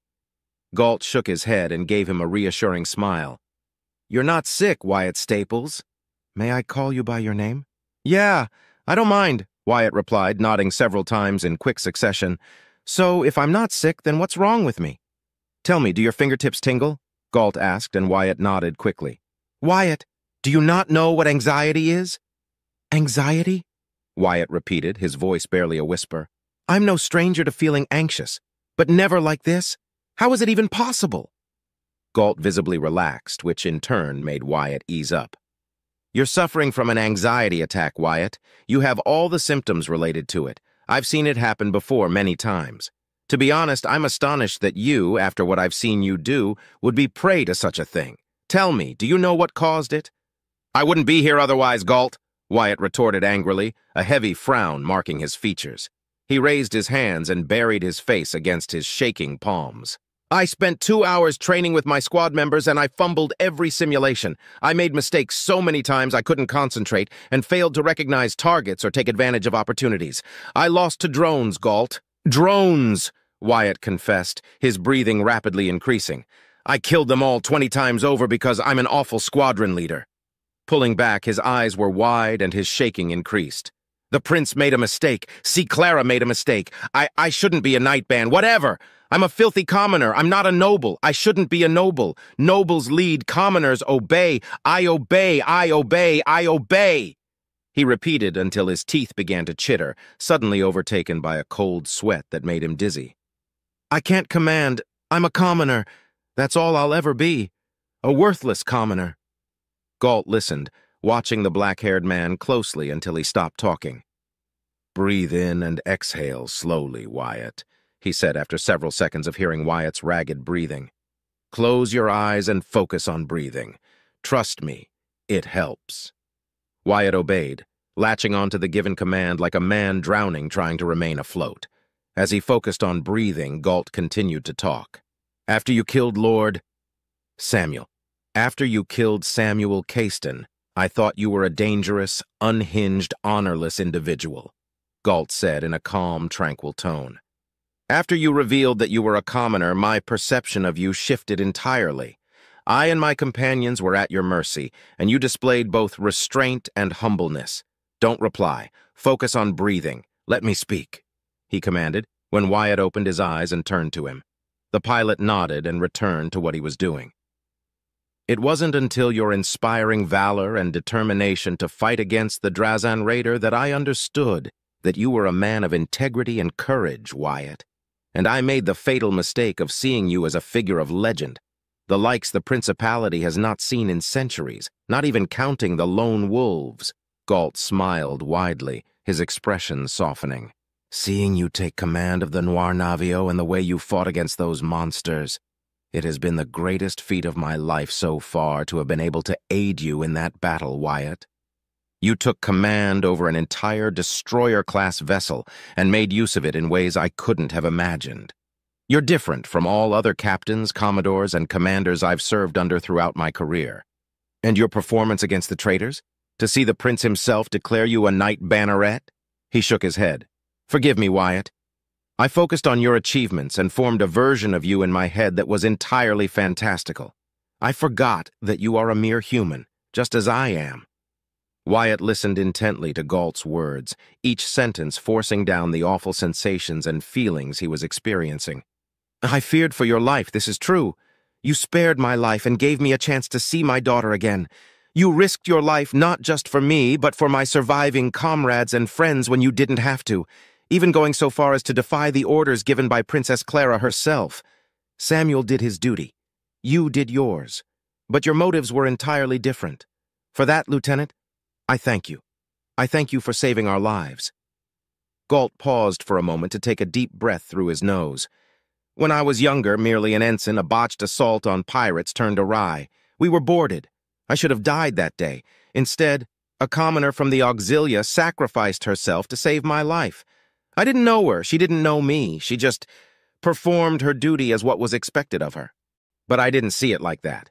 Galt shook his head and gave him a reassuring smile. "You're not sick, Wyatt Staples. May I call you by your name?" "Yeah, I don't mind," Wyatt replied, nodding several times in quick succession. "So, if I'm not sick, then what's wrong with me?" "Tell me, do your fingertips tingle?" Galt asked, and Wyatt nodded quickly. "Wyatt, do you not know what anxiety is?" "Anxiety?" Wyatt repeated, his voice barely a whisper. "I'm no stranger to feeling anxious, but never like this. How is it even possible?" Galt visibly relaxed, which in turn made Wyatt ease up. "You're suffering from an anxiety attack, Wyatt. You have all the symptoms related to it. I've seen it happen before many times. To be honest, I'm astonished that you, after what I've seen you do, would be prey to such a thing. Tell me, do you know what caused it?" "I wouldn't be here otherwise, Galt," Wyatt retorted angrily, a heavy frown marking his features. He raised his hands and buried his face against his shaking palms. "I spent 2 hours training with my squad members and I fumbled every simulation. I made mistakes so many times I couldn't concentrate and failed to recognize targets or take advantage of opportunities. I lost to drones, Galt." "Drones," Wyatt confessed, his breathing rapidly increasing. "I killed them all 20 times over because I'm an awful squadron leader." Pulling back, his eyes were wide and his shaking increased. "The prince made a mistake. See, Clara made a mistake. I shouldn't be a knight band. Whatever. I'm a filthy commoner. I'm not a noble. I shouldn't be a noble. Nobles lead. Commoners obey. I obey. I obey. I obey." He repeated until his teeth began to chitter, suddenly overtaken by a cold sweat that made him dizzy. "I can't command. I'm a commoner. That's all I'll ever be. A worthless commoner." Galt listened, watching the black-haired man closely until he stopped talking. "Breathe in and exhale slowly, Wyatt," he said after several seconds of hearing Wyatt's ragged breathing. "Close your eyes and focus on breathing. Trust me, it helps." Wyatt obeyed, latching onto the given command like a man drowning trying to remain afloat. As he focused on breathing, Galt continued to talk. "After you killed After you killed Samuel Caiston, I thought you were a dangerous, unhinged, honorless individual," Galt said in a calm, tranquil tone. "After you revealed that you were a commoner, my perception of you shifted entirely. I and my companions were at your mercy, and you displayed both restraint and humbleness. Don't reply. Focus on breathing. Let me speak," he commanded, when Wyatt opened his eyes and turned to him. The pilot nodded and returned to what he was doing. "It wasn't until your inspiring valor and determination to fight against the Drazan Raider that I understood that you were a man of integrity and courage, Wyatt. And I made the fatal mistake of seeing you as a figure of legend, the likes the Principality has not seen in centuries, not even counting the lone wolves." Galt smiled widely, his expression softening. "Seeing you take command of the Noir Navio and the way you fought against those monsters, it has been the greatest feat of my life so far to have been able to aid you in that battle, Wyatt. You took command over an entire destroyer-class vessel and made use of it in ways I couldn't have imagined. You're different from all other captains, commodores, and commanders I've served under throughout my career. And your performance against the traitors? To see the prince himself declare you a knight banneret? He shook his head. Forgive me, Wyatt. I focused on your achievements and formed a version of you in my head that was entirely fantastical. I forgot that you are a mere human, just as I am. Wyatt listened intently to Galt's words, each sentence forcing down the awful sensations and feelings he was experiencing. I feared for your life, this is true. You spared my life and gave me a chance to see my daughter again. You risked your life not just for me, but for my surviving comrades and friends when you didn't have to, even going so far as to defy the orders given by Princess Clara herself. Samuel did his duty. You did yours. But your motives were entirely different. For that, Lieutenant, I thank you. I thank you for saving our lives. Galt paused for a moment to take a deep breath through his nose. When I was younger, merely an ensign, a botched assault on pirates turned awry. We were boarded. I should have died that day. Instead, a commoner from the Auxilia sacrificed herself to save my life. I didn't know her. She didn't know me. She just performed her duty as what was expected of her. But I didn't see it like that.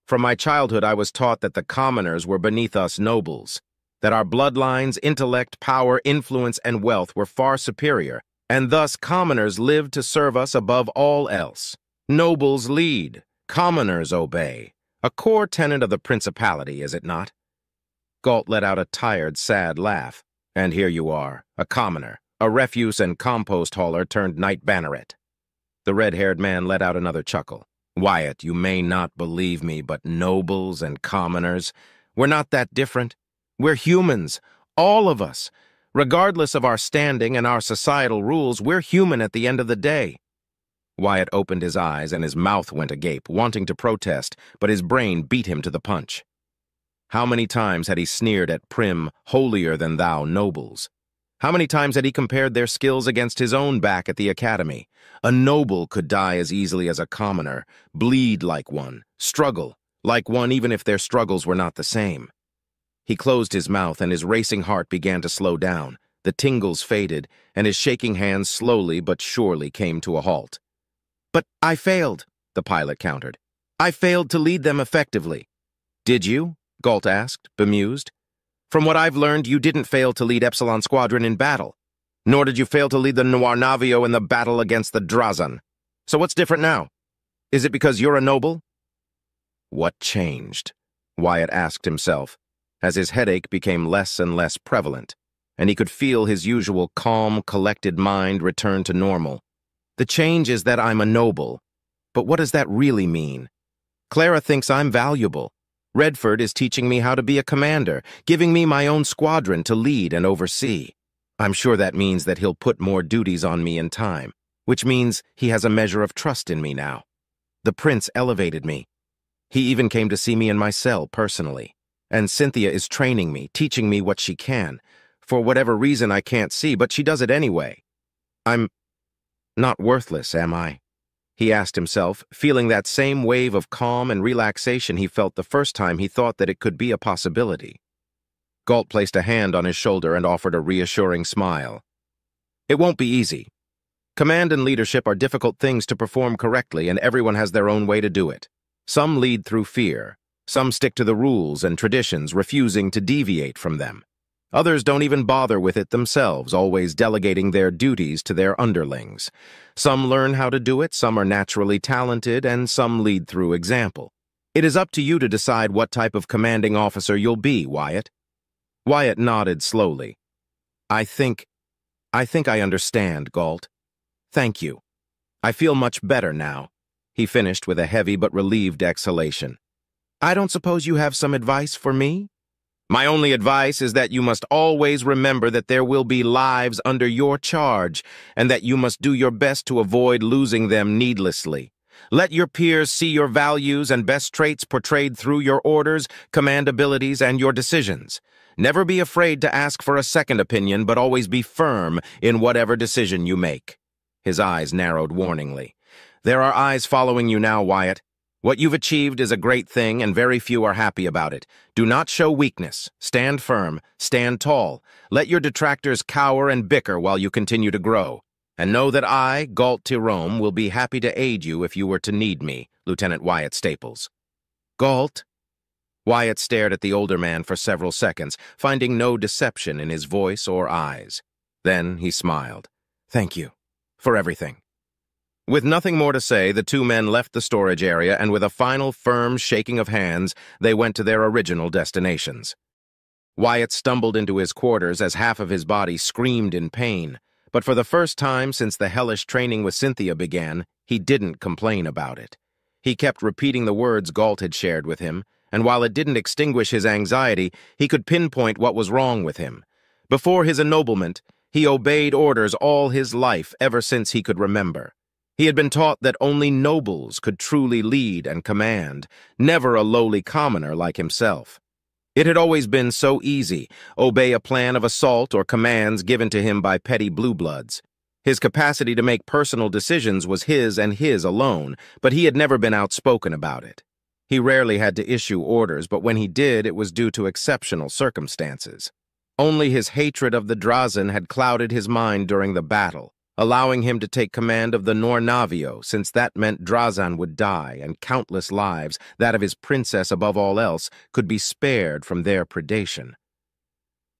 From my childhood, I was taught that the commoners were beneath us nobles, that our bloodlines, intellect, power, influence, and wealth were far superior, and thus commoners lived to serve us above all else. Nobles lead, commoners obey. A core tenet of the principality, is it not? Galt let out a tired, sad laugh. And here you are, a commoner, a refuse and compost hauler turned knight banneret. The red-haired man let out another chuckle. Wyatt, you may not believe me, but nobles and commoners, we're not that different. We're humans, all of us. Regardless of our standing and our societal rules, we're human at the end of the day. Wyatt opened his eyes and his mouth went agape, wanting to protest, but his brain beat him to the punch. How many times had he sneered at prim, holier-than-thou nobles? How many times had he compared their skills against his own back at the academy? A noble could die as easily as a commoner, bleed like one, struggle like one even if their struggles were not the same. He closed his mouth and his racing heart began to slow down. The tingles faded, and his shaking hands slowly but surely came to a halt. But I failed, the pilot countered. I failed to lead them effectively. Did you? Galt asked, bemused. From what I've learned, you didn't fail to lead Epsilon Squadron in battle. Nor did you fail to lead the Noir Navio in the battle against the Drazan. So what's different now? Is it because you're a noble? What changed? Wyatt asked himself, as his headache became less and less prevalent, and he could feel his usual calm, collected mind return to normal. The change is that I'm a noble. But what does that really mean? Clara thinks I'm valuable. Redford is teaching me how to be a commander, giving me my own squadron to lead and oversee. I'm sure that means that he'll put more duties on me in time, which means he has a measure of trust in me now. The prince elevated me. He even came to see me in my cell personally. And Cynthia is training me, teaching me what she can. For whatever reason I can't see, but she does it anyway. I'm not worthless, am I? He asked himself, feeling that same wave of calm and relaxation he felt the first time he thought that it could be a possibility. Galt placed a hand on his shoulder and offered a reassuring smile. It won't be easy. Command and leadership are difficult things to perform correctly, and everyone has their own way to do it. Some lead through fear. Some stick to the rules and traditions, refusing to deviate from them. Others don't even bother with it themselves, always delegating their duties to their underlings. Some learn how to do it, some are naturally talented, and some lead through example. It is up to you to decide what type of commanding officer you'll be, Wyatt. Wyatt nodded slowly. I think I understand, Galt. Thank you. I feel much better now. He finished with a heavy but relieved exhalation. I don't suppose you have some advice for me? My only advice is that you must always remember that there will be lives under your charge, and that you must do your best to avoid losing them needlessly. Let your peers see your values and best traits portrayed through your orders, command abilities, and your decisions. Never be afraid to ask for a second opinion, but always be firm in whatever decision you make. His eyes narrowed warningly. There are eyes following you now, Wyatt. What you've achieved is a great thing, and very few are happy about it. Do not show weakness. Stand firm. Stand tall. Let your detractors cower and bicker while you continue to grow. And know that I, Galt Tirome, will be happy to aid you if you were to need me, Lieutenant Wyatt Staples. Galt, Wyatt stared at the older man for several seconds, finding no deception in his voice or eyes. Then he smiled. "Thank you. For everything." With nothing more to say, the two men left the storage area, and with a final firm shaking of hands, they went to their original destinations. Wyatt stumbled into his quarters as half of his body screamed in pain, but for the first time since the hellish training with Cynthia began, he didn't complain about it. He kept repeating the words Galt had shared with him, and while it didn't extinguish his anxiety, he could pinpoint what was wrong with him. Before his ennoblement, he obeyed orders all his life ever since he could remember. He had been taught that only nobles could truly lead and command, never a lowly commoner like himself. It had always been so easy, obey a plan of assault or commands given to him by petty blue bloods. His capacity to make personal decisions was his and his alone, but he had never been outspoken about it. He rarely had to issue orders, but when he did, it was due to exceptional circumstances. Only his hatred of the Drazen had clouded his mind during the battle, allowing him to take command of the Nornavio, since that meant Drazan would die and countless lives, that of his princess above all else, could be spared from their predation.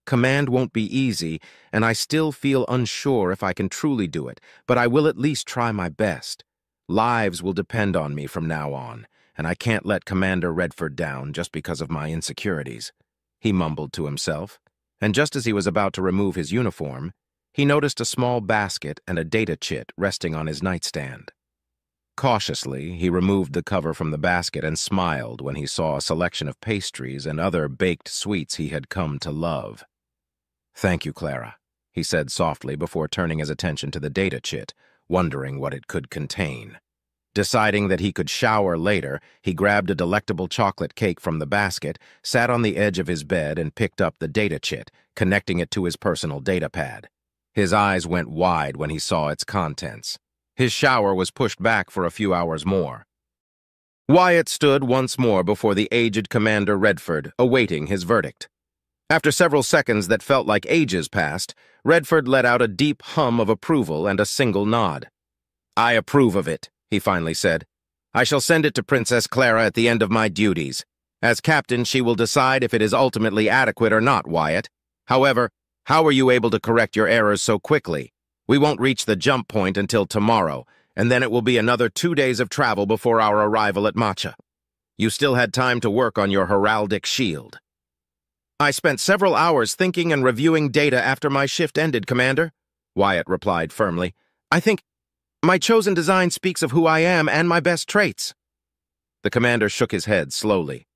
Command won't be easy, and I still feel unsure if I can truly do it, but I will at least try my best. Lives will depend on me from now on, and I can't let Commander Redford down just because of my insecurities," he mumbled to himself, and just as he was about to remove his uniform, he noticed a small basket and a data chit resting on his nightstand. Cautiously, he removed the cover from the basket and smiled when he saw a selection of pastries and other baked sweets he had come to love. "Thank you, Clara," he said softly before turning his attention to the data chit, wondering what it could contain. Deciding that he could shower later, he grabbed a delectable chocolate cake from the basket, sat on the edge of his bed, and picked up the data chit, connecting it to his personal data pad. His eyes went wide when he saw its contents. His shower was pushed back for a few hours more. Wyatt stood once more before the aged Commander Redford, awaiting his verdict. After several seconds that felt like ages passed, Redford let out a deep hum of approval and a single nod. "I approve of it," he finally said. "I shall send it to Princess Clara at the end of my duties. As captain, she will decide if it is ultimately adequate or not, Wyatt. However, how were you able to correct your errors so quickly? We won't reach the jump point until tomorrow, and then it will be another 2 days of travel before our arrival at Matcha. You still had time to work on your heraldic shield." "I spent several hours thinking and reviewing data after my shift ended, Commander," Wyatt replied firmly. "I think my chosen design speaks of who I am and my best traits." The commander shook his head slowly.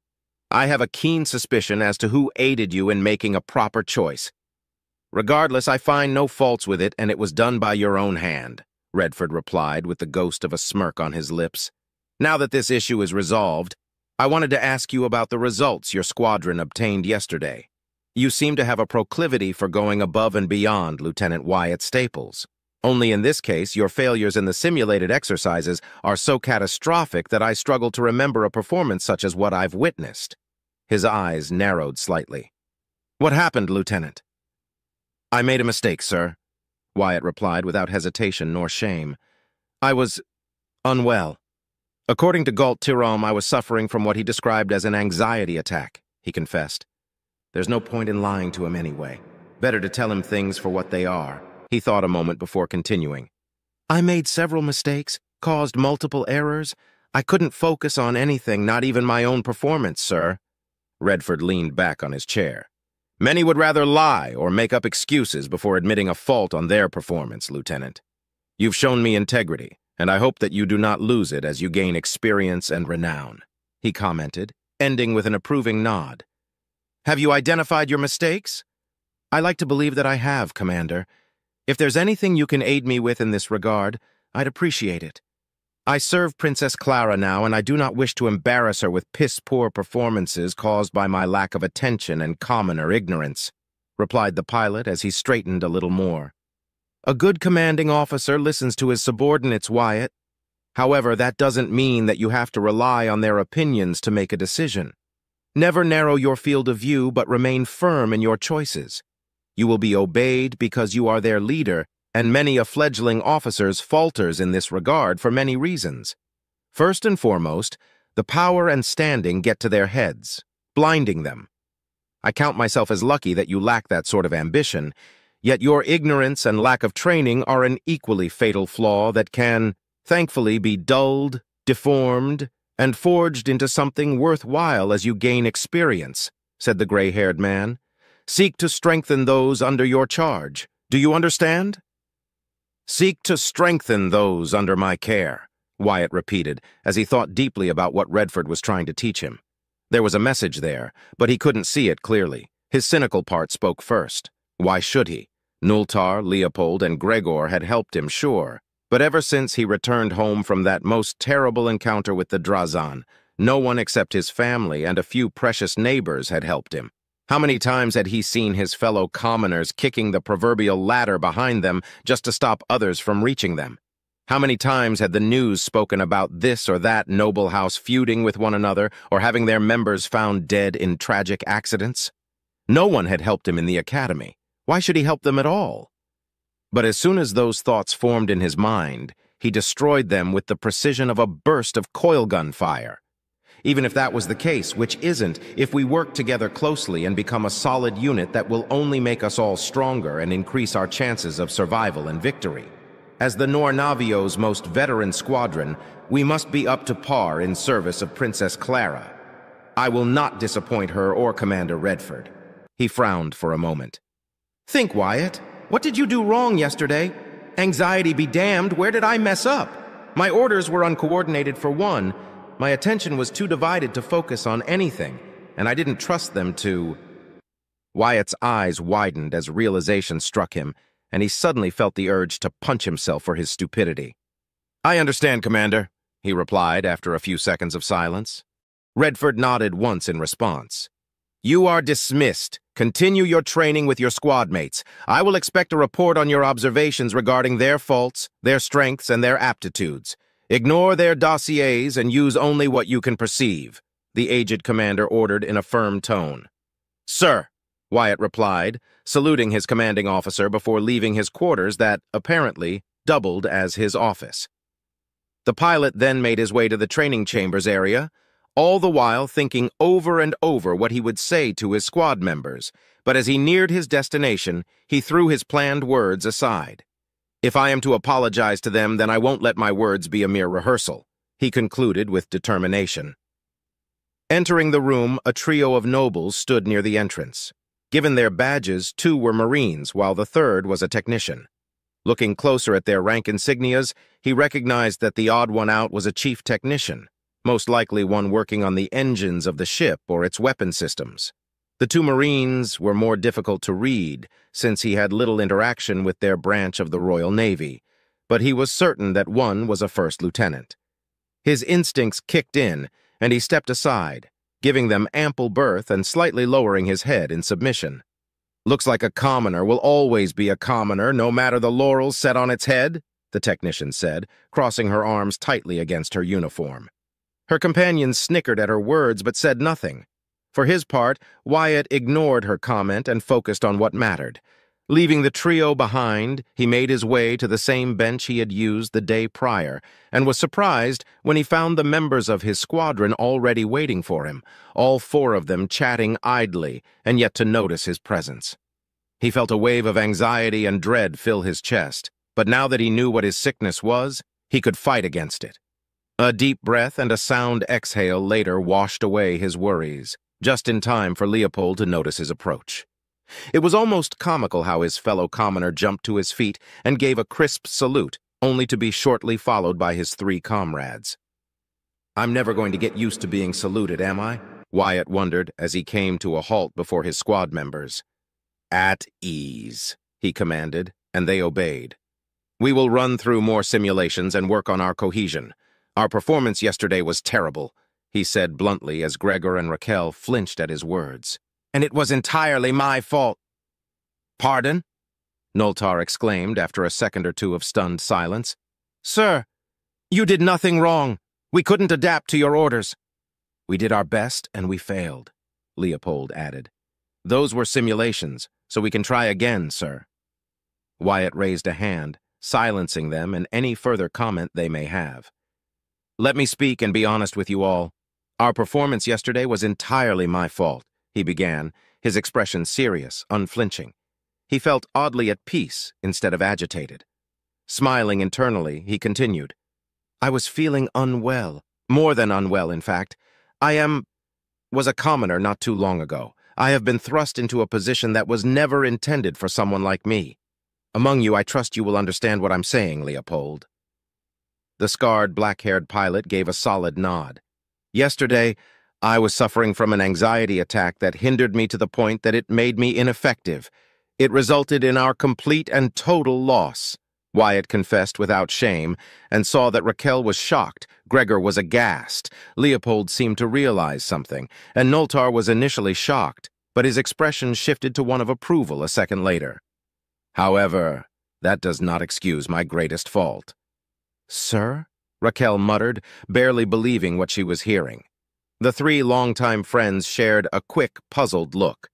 "I have a keen suspicion as to who aided you in making a proper choice. Regardless, I find no faults with it, and it was done by your own hand," Redford replied with the ghost of a smirk on his lips. "Now that this issue is resolved, I wanted to ask you about the results your squadron obtained yesterday. You seem to have a proclivity for going above and beyond, Lieutenant Wyatt Staples. Only in this case, your failures in the simulated exercises are so catastrophic that I struggle to remember a performance such as what I've witnessed." His eyes narrowed slightly. "What happened, Lieutenant?" "I made a mistake, sir," Wyatt replied without hesitation nor shame. "I was unwell. According to Galt Tirom, I was suffering from what he described as an anxiety attack," he confessed. "There's no point in lying to him anyway. Better to tell him things for what they are." He thought a moment before continuing. "I made several mistakes, caused multiple errors. I couldn't focus on anything, not even my own performance, sir." Redford leaned back on his chair. "Many would rather lie or make up excuses before admitting a fault on their performance, Lieutenant. You've shown me integrity, and I hope that you do not lose it as you gain experience and renown," he commented, ending with an approving nod. "Have you identified your mistakes?" "I like to believe that I have, Commander. If there's anything you can aid me with in this regard, I'd appreciate it. I serve Princess Clara now, and I do not wish to embarrass her with piss-poor performances caused by my lack of attention and commoner ignorance," replied the pilot as he straightened a little more. "A good commanding officer listens to his subordinates, Wyatt. However, that doesn't mean that you have to rely on their opinions to make a decision. Never narrow your field of view, but remain firm in your choices. You will be obeyed because you are their leader, and many a fledgling officer falters in this regard for many reasons. First and foremost, the power and standing get to their heads. blinding them. I count myself as lucky that you lack that sort of ambition, yet your ignorance and lack of training are an equally fatal flaw that can, thankfully, be dulled, deformed, and forged into something worthwhile as you gain experience," said the gray-haired man. "Seek to strengthen those under your charge. Do you understand?" "Seek to strengthen those under my care," Wyatt repeated as he thought deeply about what Redford was trying to teach him. There was a message there, but he couldn't see it clearly. His cynical part spoke first. Why should he? Nultar, Leopold, and Gregor had helped him, sure, but ever since he returned home from that most terrible encounter with the Drazan, no one except his family and a few precious neighbors had helped him. How many times had he seen his fellow commoners kicking the proverbial ladder behind them just to stop others from reaching them? How many times had the news spoken about this or that noble house feuding with one another or having their members found dead in tragic accidents? No one had helped him in the academy. Why should he help them at all? But as soon as those thoughts formed in his mind, he destroyed them with the precision of a burst of coil gun fire. Even if that was the case, which isn't, if we work together closely and become a solid unit, that will only make us all stronger and increase our chances of survival and victory. As the Nornavio's most veteran squadron, we must be up to par in service of Princess Clara. I will not disappoint her or Commander Redford." He frowned for a moment. "Think, Wyatt. What did you do wrong yesterday? Anxiety be damned, where did I mess up? My orders were uncoordinated for one. My attention was too divided to focus on anything, and I didn't trust them to—" Wyatt's eyes widened as realization struck him, and he suddenly felt the urge to punch himself for his stupidity. "I understand, Commander," he replied after a few seconds of silence. Redford nodded once in response. "You are dismissed. Continue your training with your squad mates. I will expect a report on your observations regarding their faults, their strengths, and their aptitudes. Ignore their dossiers and use only what you can perceive," the aged commander ordered in a firm tone. "Sir," Wyatt replied, saluting his commanding officer before leaving his quarters that, apparently, doubled as his office. The pilot then made his way to the training chambers area, all the while thinking over and over what he would say to his squad members, but as he neared his destination, he threw his planned words aside. "If I am to apologize to them, then I won't let my words be a mere rehearsal," he concluded with determination. Entering the room, a trio of nobles stood near the entrance. Given their badges, 2 were Marines, while the 3rd was a technician. Looking closer at their rank insignias, he recognized that the odd one out was a chief technician, most likely one working on the engines of the ship or its weapon systems. The 2 Marines were more difficult to read, since he had little interaction with their branch of the Royal Navy, but he was certain that one was a first lieutenant. His instincts kicked in, and he stepped aside, giving them ample berth and slightly lowering his head in submission. "Looks like a commoner will always be a commoner, no matter the laurels set on its head," the technician said, crossing her arms tightly against her uniform. Her companions snickered at her words but said nothing. For his part, Wyatt ignored her comment and focused on what mattered. Leaving the trio behind, he made his way to the same bench he had used the day prior, and was surprised when he found the members of his squadron already waiting for him, all 4 of them chatting idly, and yet to notice his presence. He felt a wave of anxiety and dread fill his chest, but now that he knew what his sickness was, he could fight against it. A deep breath and a sound exhale later washed away his worries, just in time for Leopold to notice his approach. It was almost comical how his fellow commoner jumped to his feet and gave a crisp salute, only to be shortly followed by his 3 comrades. "I'm never going to get used to being saluted, am I?" Wyatt wondered as he came to a halt before his squad members. "At ease," he commanded, and they obeyed. "We will run through more simulations and work on our cohesion. Our performance yesterday was terrible," he said bluntly as Gregor and Raquel flinched at his words. "And it was entirely my fault." "Pardon?" Nultar exclaimed after a second or 2 of stunned silence. "Sir, you did nothing wrong. We couldn't adapt to your orders." "We did our best and we failed," Leopold added. "Those were simulations, so we can try again, sir." Wyatt raised a hand, silencing them and any further comment they may have. "Let me speak and be honest with you all. Our performance yesterday was entirely my fault, he began, his expression serious, unflinching. He felt oddly at peace instead of agitated. Smiling internally, he continued, I was feeling unwell, more than unwell, in fact. Was a commoner not too long ago. I have been thrust into a position that was never intended for someone like me. Among you, I trust you will understand what I'm saying, Leopold. The scarred, black-haired pilot gave a solid nod. Yesterday, I was suffering from an anxiety attack that hindered me to the point that it made me ineffective. It resulted in our complete and total loss. Wyatt confessed without shame, and saw that Raquel was shocked. Gregor was aghast. Leopold seemed to realize something, and Noltar was initially shocked, but his expression shifted to one of approval a second later. However, that does not excuse my greatest fault. Sir? Raquel muttered, barely believing what she was hearing. The three longtime friends shared a quick, puzzled look.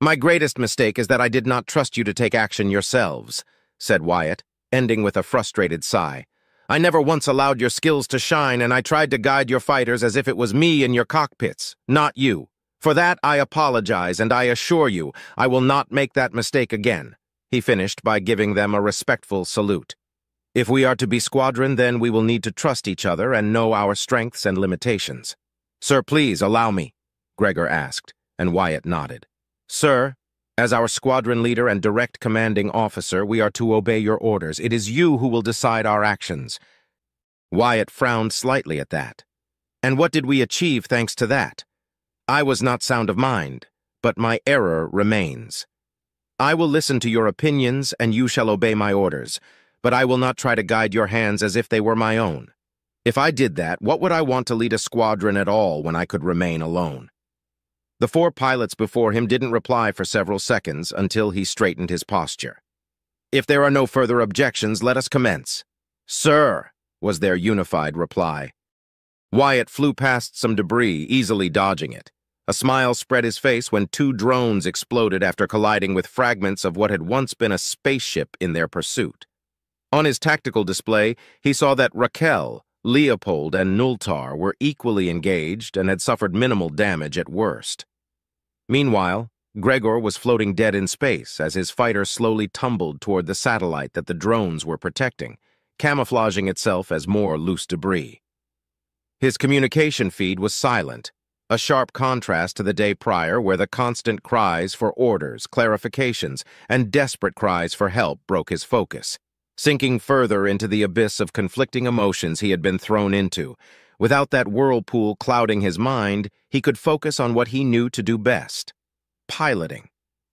My greatest mistake is that I did not trust you to take action yourselves, said Wyatt, ending with a frustrated sigh. I never once allowed your skills to shine, and I tried to guide your fighters as if it was me in your cockpits, not you. For that, I apologize, and I assure you, I will not make that mistake again, he finished by giving them a respectful salute. If we are to be squadron, then we will need to trust each other and know our strengths and limitations. Sir, please allow me, Gregor asked, and Wyatt nodded. Sir, as our squadron leader and direct commanding officer, we are to obey your orders. It is you who will decide our actions. Wyatt frowned slightly at that. And what did we achieve thanks to that? I was not sound of mind, but my error remains. I will listen to your opinions, and you shall obey my orders, but I will not try to guide your hands as if they were my own. If I did that, what would I want to lead a squadron at all when I could remain alone? The four pilots before him didn't reply for several seconds until he straightened his posture. If there are no further objections, let us commence. Sir, was their unified reply. Wyatt flew past some debris, easily dodging it. A smile spread his face when two drones exploded after colliding with fragments of what had once been a spaceship in their pursuit. On his tactical display, he saw that Raquel, Leopold, and Nultar were equally engaged and had suffered minimal damage at worst. Meanwhile, Gregor was floating dead in space as his fighter slowly tumbled toward the satellite that the drones were protecting, camouflaging itself as more loose debris. His communication feed was silent, a sharp contrast to the day prior where the constant cries for orders, clarifications, and desperate cries for help broke his focus, sinking further into the abyss of conflicting emotions he had been thrown into. Without that whirlpool clouding his mind, he could focus on what he knew to do best: piloting.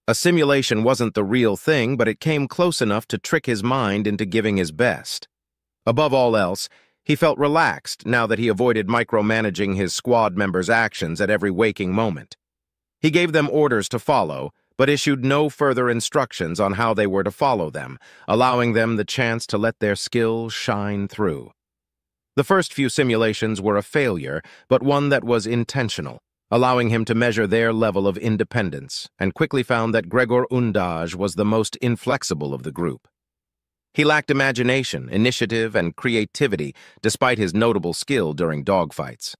A simulation wasn't the real thing, but it came close enough to trick his mind into giving his best. Above all else, he felt relaxed now that he avoided micromanaging his squad members' actions at every waking moment. He gave them orders to follow, but issued no further instructions on how they were to follow them, allowing them the chance to let their skills shine through. The first few simulations were a failure, but one that was intentional, allowing him to measure their level of independence, and quickly found that Gregor Undaj was the most inflexible of the group. He lacked imagination, initiative, and creativity, despite his notable skill during dogfights.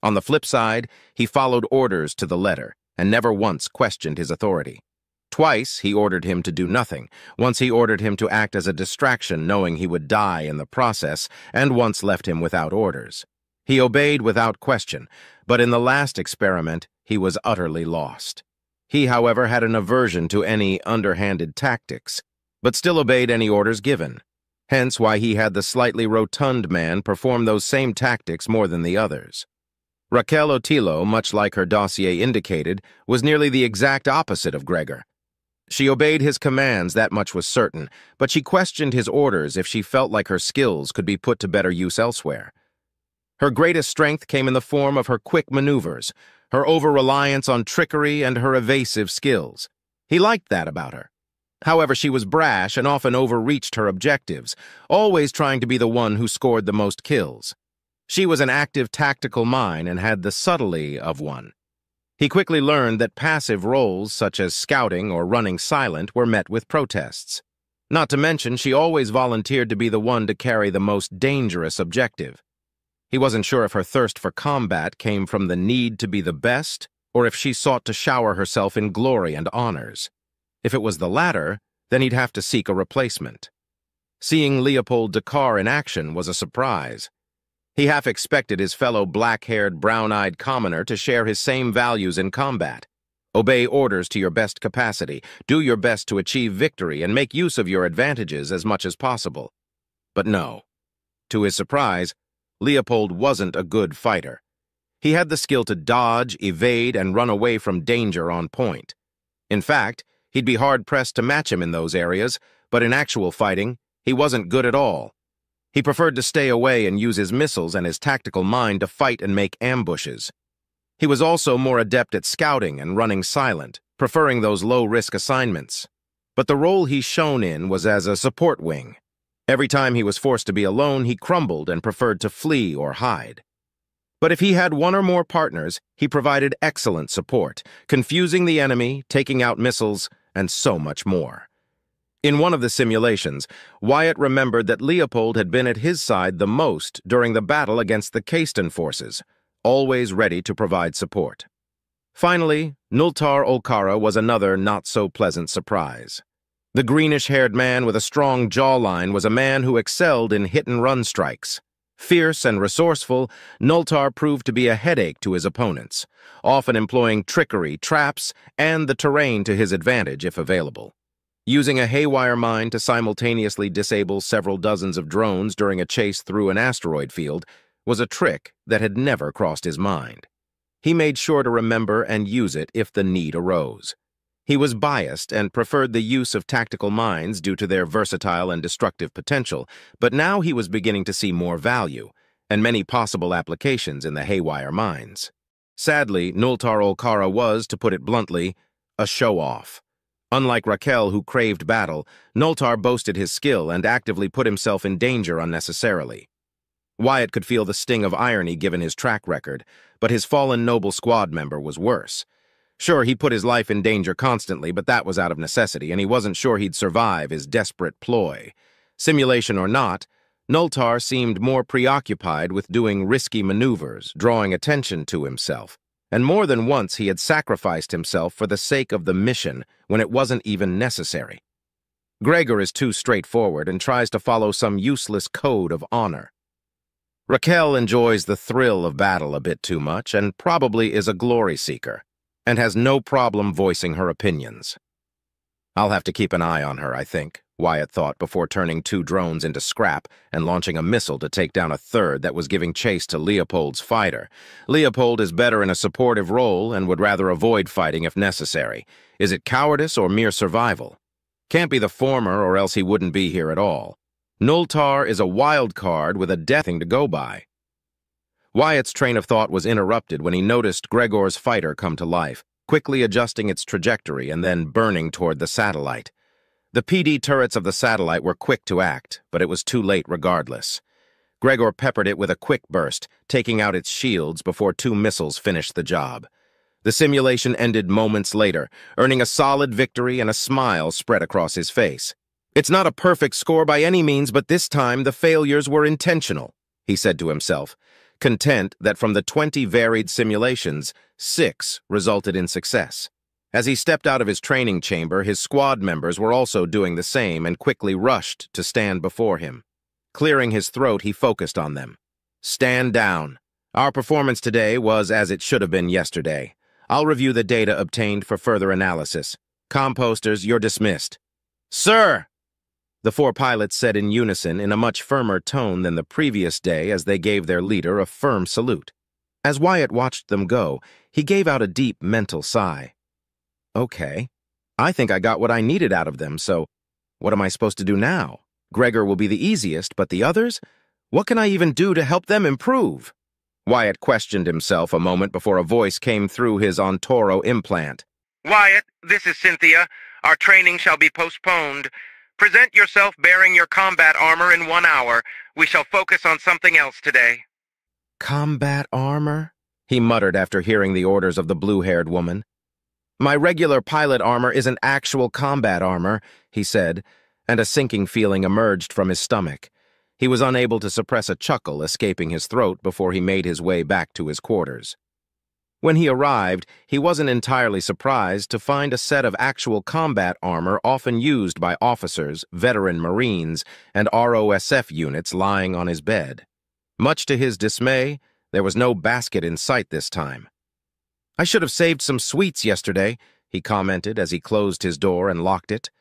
On the flip side, he followed orders to the letter, and never once questioned his authority. Twice, he ordered him to do nothing. Once he ordered him to act as a distraction, knowing he would die in the process, and once left him without orders. He obeyed without question, but in the last experiment, he was utterly lost. He, however, had an aversion to any underhanded tactics, but still obeyed any orders given. Hence why he had the slightly rotund man perform those same tactics more than the others. Raquel Otillo, much like her dossier indicated, was nearly the exact opposite of Gregor. She obeyed his commands, that much was certain, but she questioned his orders if she felt like her skills could be put to better use elsewhere. Her greatest strength came in the form of her quick maneuvers, her over-reliance on trickery, and her evasive skills. He liked that about her. However, she was brash and often overreached her objectives, always trying to be the one who scored the most kills. She was an active tactical mind and had the subtlety of one. He quickly learned that passive roles, such as scouting or running silent, were met with protests. Not to mention, she always volunteered to be the one to carry the most dangerous objective. He wasn't sure if her thirst for combat came from the need to be the best, or if she sought to shower herself in glory and honors. If it was the latter, then he'd have to seek a replacement. Seeing Leopold Dakar in action was a surprise. He half expected his fellow black-haired, brown-eyed commoner to share his same values in combat. Obey orders to your best capacity, do your best to achieve victory, and make use of your advantages as much as possible. But no. To his surprise, Leopold wasn't a good fighter. He had the skill to dodge, evade, and run away from danger on point. In fact, he'd be hard-pressed to match him in those areas, but in actual fighting, he wasn't good at all. He preferred to stay away and use his missiles and his tactical mind to fight and make ambushes. He was also more adept at scouting and running silent, preferring those low-risk assignments. But the role he shone in was as a support wing. Every time he was forced to be alone, he crumbled and preferred to flee or hide. But if he had one or more partners, he provided excellent support, confusing the enemy, taking out missiles, and so much more. In one of the simulations, Wyatt remembered that Leopold had been at his side the most during the battle against the Kayston forces, always ready to provide support. Finally, Nultar Olkara was another not-so-pleasant surprise. The greenish-haired man with a strong jawline was a man who excelled in hit-and-run strikes. Fierce and resourceful, Nultar proved to be a headache to his opponents, often employing trickery, traps, and the terrain to his advantage if available. Using a haywire mine to simultaneously disable several dozens of drones during a chase through an asteroid field was a trick that had never crossed his mind. He made sure to remember and use it if the need arose. He was biased and preferred the use of tactical mines due to their versatile and destructive potential, but now he was beginning to see more value, and many possible applications in the haywire mines. Sadly, Nultar Olkara was, to put it bluntly, a show-off. Unlike Raquel, who craved battle, Nultar boasted his skill and actively put himself in danger unnecessarily. Wyatt could feel the sting of irony given his track record, but his fallen noble squad member was worse. Sure, he put his life in danger constantly, but that was out of necessity, and he wasn't sure he'd survive his desperate ploy. Simulation or not, Nultar seemed more preoccupied with doing risky maneuvers, drawing attention to himself, and more than once he had sacrificed himself for the sake of the mission when it wasn't even necessary. Gregor is too straightforward and tries to follow some useless code of honor. Raquel enjoys the thrill of battle a bit too much and probably is a glory seeker, and has no problem voicing her opinions. I'll have to keep an eye on her, I think, Wyatt thought before turning 2 drones into scrap and launching a missile to take down a third that was giving chase to Leopold's fighter. Leopold is better in a supportive role and would rather avoid fighting if necessary. Is it cowardice or mere survival? Can't be the former, or else he wouldn't be here at all. Nultar is a wild card with a death thing to go by. Wyatt's train of thought was interrupted when he noticed Gregor's fighter come to life, quickly adjusting its trajectory and then burning toward the satellite. The PD turrets of the satellite were quick to act, but it was too late regardless. Gregor peppered it with a quick burst, taking out its shields before 2 missiles finished the job. The simulation ended moments later, earning a solid victory and a smile spread across his face. "It's not a perfect score by any means, but this time the failures were intentional," he said to himself, content that from the 20 varied simulations, 6 resulted in success. As he stepped out of his training chamber, his squad members were also doing the same and quickly rushed to stand before him. Clearing his throat, he focused on them. "Stand down. Our performance today was as it should have been yesterday. I'll review the data obtained for further analysis. Composters, you're dismissed." "Sir!" The 4 pilots said in unison in a much firmer tone than the previous day as they gave their leader a firm salute. As Wyatt watched them go, he gave out a deep mental sigh. Okay, I think I got what I needed out of them, so what am I supposed to do now? Gregor will be the easiest, but the others? What can I even do to help them improve? Wyatt questioned himself a moment before a voice came through his Ontoro implant. "Wyatt, this is Cynthia. Our training shall be postponed. Present yourself bearing your combat armor in 1 hour. We shall focus on something else today." "Combat armor?" he muttered after hearing the orders of the blue-haired woman. "My regular pilot armor isn't actual combat armor," he said, and a sinking feeling emerged from his stomach. He was unable to suppress a chuckle escaping his throat before he made his way back to his quarters. When he arrived, he wasn't entirely surprised to find a set of actual combat armor often used by officers, veteran Marines, and ROSF units lying on his bed. Much to his dismay, there was no basket in sight this time. "I should have saved some sweets yesterday," he commented as he closed his door and locked it.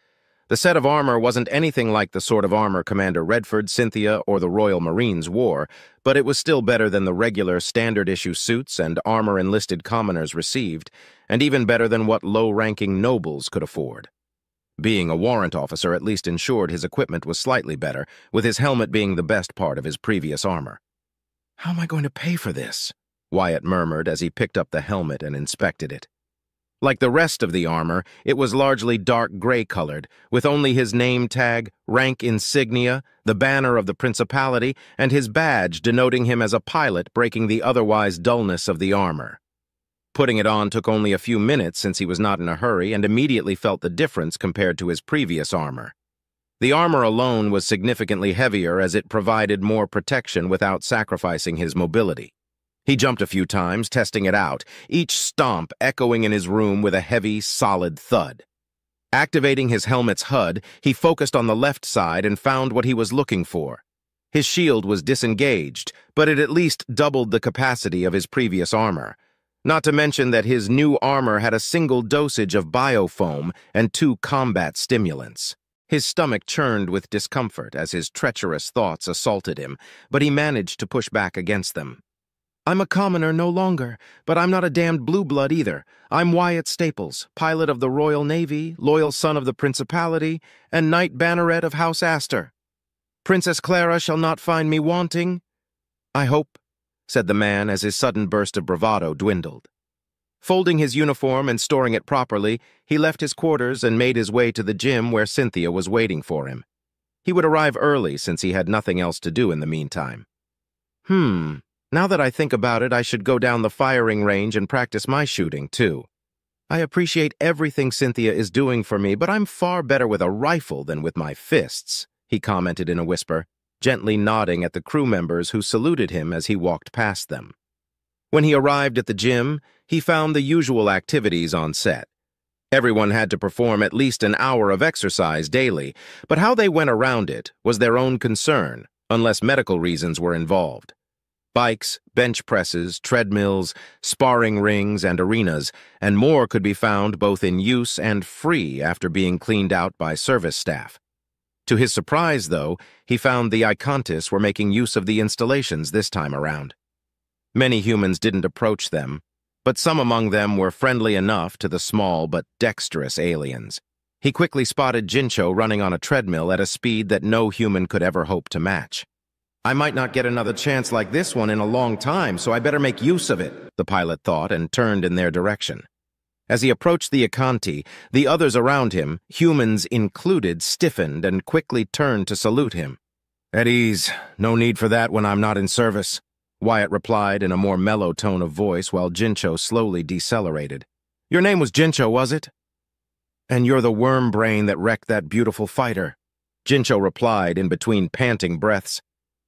The set of armor wasn't anything like the sort of armor Commander Redford, Cynthia, or the Royal Marines wore, but it was still better than the regular standard-issue suits and armor enlisted commoners received, and even better than what low-ranking nobles could afford. Being a warrant officer at least ensured his equipment was slightly better, with his helmet being the best part of his previous armor. "How am I going to pay for this?" Wyatt murmured as he picked up the helmet and inspected it. Like the rest of the armor, it was largely dark gray-colored, with only his name tag, rank insignia, the banner of the Principality, and his badge denoting him as a pilot breaking the otherwise dullness of the armor. Putting it on took only a few minutes since he was not in a hurry and immediately felt the difference compared to his previous armor. The armor alone was significantly heavier as it provided more protection without sacrificing his mobility. He jumped a few times, testing it out, each stomp echoing in his room with a heavy, solid thud. Activating his helmet's HUD, he focused on the left side and found what he was looking for. His shield was disengaged, but it at least doubled the capacity of his previous armor. Not to mention that his new armor had a single dosage of biofoam and 2 combat stimulants. His stomach churned with discomfort as his treacherous thoughts assaulted him, but he managed to push back against them. "I'm a commoner no longer, but I'm not a damned blue blood either. I'm Wyatt Staples, pilot of the Royal Navy, loyal son of the Principality, and Knight Banneret of House Astor. Princess Clara shall not find me wanting, I hope," said the man as his sudden burst of bravado dwindled. Folding his uniform and storing it properly, he left his quarters and made his way to the gym where Cynthia was waiting for him. He would arrive early since he had nothing else to do in the meantime. Now that I think about it, I should go down the firing range and practice my shooting, too. I appreciate everything Cynthia is doing for me, but I'm far better with a rifle than with my fists," he commented in a whisper, gently nodding at the crew members who saluted him as he walked past them. When he arrived at the gym, he found the usual activities on set. Everyone had to perform at least an hour of exercise daily, but how they went around it was their own concern, unless medical reasons were involved. Bikes, bench presses, treadmills, sparring rings, and arenas, and more could be found both in use and free after being cleaned out by service staff. To his surprise, though, he found the Icontis were making use of the installations this time around. Many humans didn't approach them, but some among them were friendly enough to the small but dexterous aliens. He quickly spotted Jincho running on a treadmill at a speed that no human could ever hope to match. "I might not get another chance like this one in a long time, so I better make use of it," the pilot thought and turned in their direction. As he approached the Iconti, the others around him, humans included, stiffened and quickly turned to salute him. "At ease. No need for that when I'm not in service," Wyatt replied in a more mellow tone of voice while Jincho slowly decelerated. "Your name was Jincho, was it? And you're the worm brain that wrecked that beautiful fighter," Jincho replied in between panting breaths.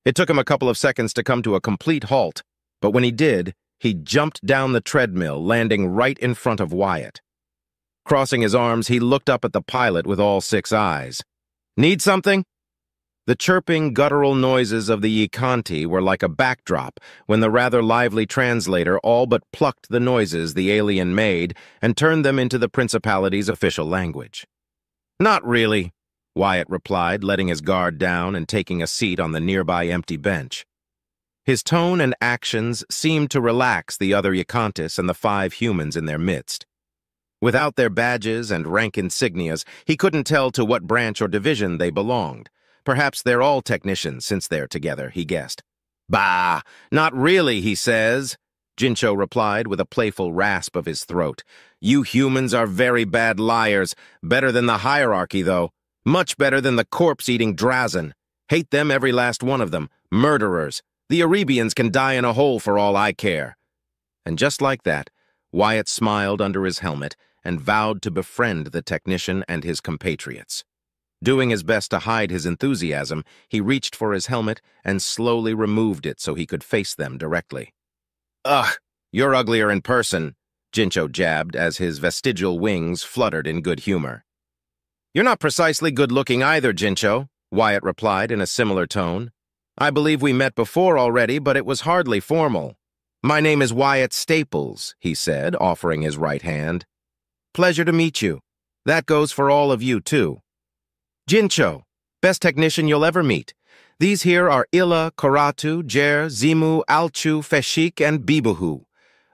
It took him a couple of seconds to come to a complete halt, but when he did, he jumped down the treadmill, landing right in front of Wyatt. Crossing his arms, he looked up at the pilot with all 6 eyes. "Need something?" The chirping, guttural noises of the Iconti were like a backdrop when the rather lively translator all but plucked the noises the alien made and turned them into the Principality's official language. "Not really," Wyatt replied, letting his guard down and taking a seat on the nearby empty bench. His tone and actions seemed to relax the other Icontis and the 5 humans in their midst. Without their badges and rank insignias, he couldn't tell to what branch or division they belonged. Perhaps they're all technicians since they're together, he guessed. "Bah, not really, he says," Jincho replied with a playful rasp of his throat. "You humans are very bad liars, better than the hierarchy, though. Much better than the corpse-eating Drazen. Hate them, every last one of them. Murderers. The Arabians can die in a hole for all I care." And just like that, Wyatt smiled under his helmet and vowed to befriend the technician and his compatriots. Doing his best to hide his enthusiasm, he reached for his helmet and slowly removed it so he could face them directly. "Ugh, you're uglier in person," Jincho jabbed as his vestigial wings fluttered in good humor. "You're not precisely good-looking either, Jincho," Wyatt replied in a similar tone. "I believe we met before already, but it was hardly formal." "My name is Wyatt Staples," he said, offering his right hand. "Pleasure to meet you. That goes for all of you, too. Jincho, best technician you'll ever meet. These here are Illa, Koratu, Jer, Zimu, Alchu, Feshik, and Bibuhu.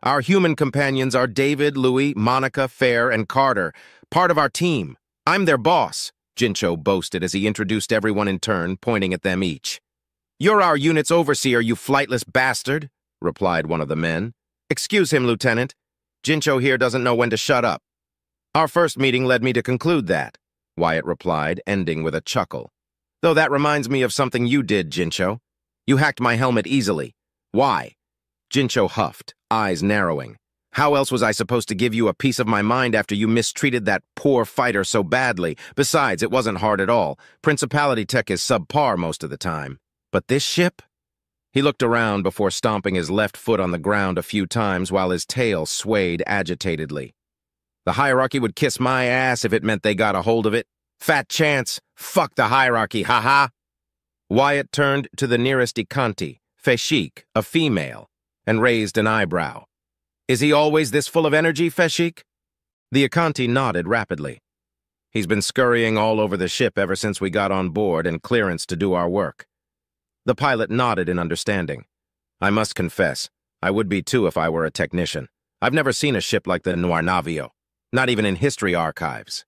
Our human companions are David, Louis, Monica, Fair, and Carter, part of our team. I'm their boss," Jincho boasted as he introduced everyone in turn, pointing at them each. "You're our unit's overseer, you flightless bastard," replied one of the men. "Excuse him, Lieutenant. Jincho here doesn't know when to shut up." "Our first meeting led me to conclude that," Wyatt replied, ending with a chuckle. "Though that reminds me of something you did, Jincho. You hacked my helmet easily. Why?" Jincho huffed, eyes narrowing. "How else was I supposed to give you a piece of my mind after you mistreated that poor fighter so badly? Besides, it wasn't hard at all. Principality tech is subpar most of the time. But this ship?" He looked around before stomping his left foot on the ground a few times while his tail swayed agitatedly. "The hierarchy would kiss my ass if it meant they got a hold of it. Fat chance. Fuck the hierarchy, haha." Wyatt turned to the nearest Ikanti, Feshik, a female, and raised an eyebrow. "Is he always this full of energy, Feshik?" The Ikanti nodded rapidly. "He's been scurrying all over the ship ever since we got on board and clearance to do our work." The pilot nodded in understanding. "I must confess, I would be too if I were a technician. I've never seen a ship like the Noir Navio, not even in history archives.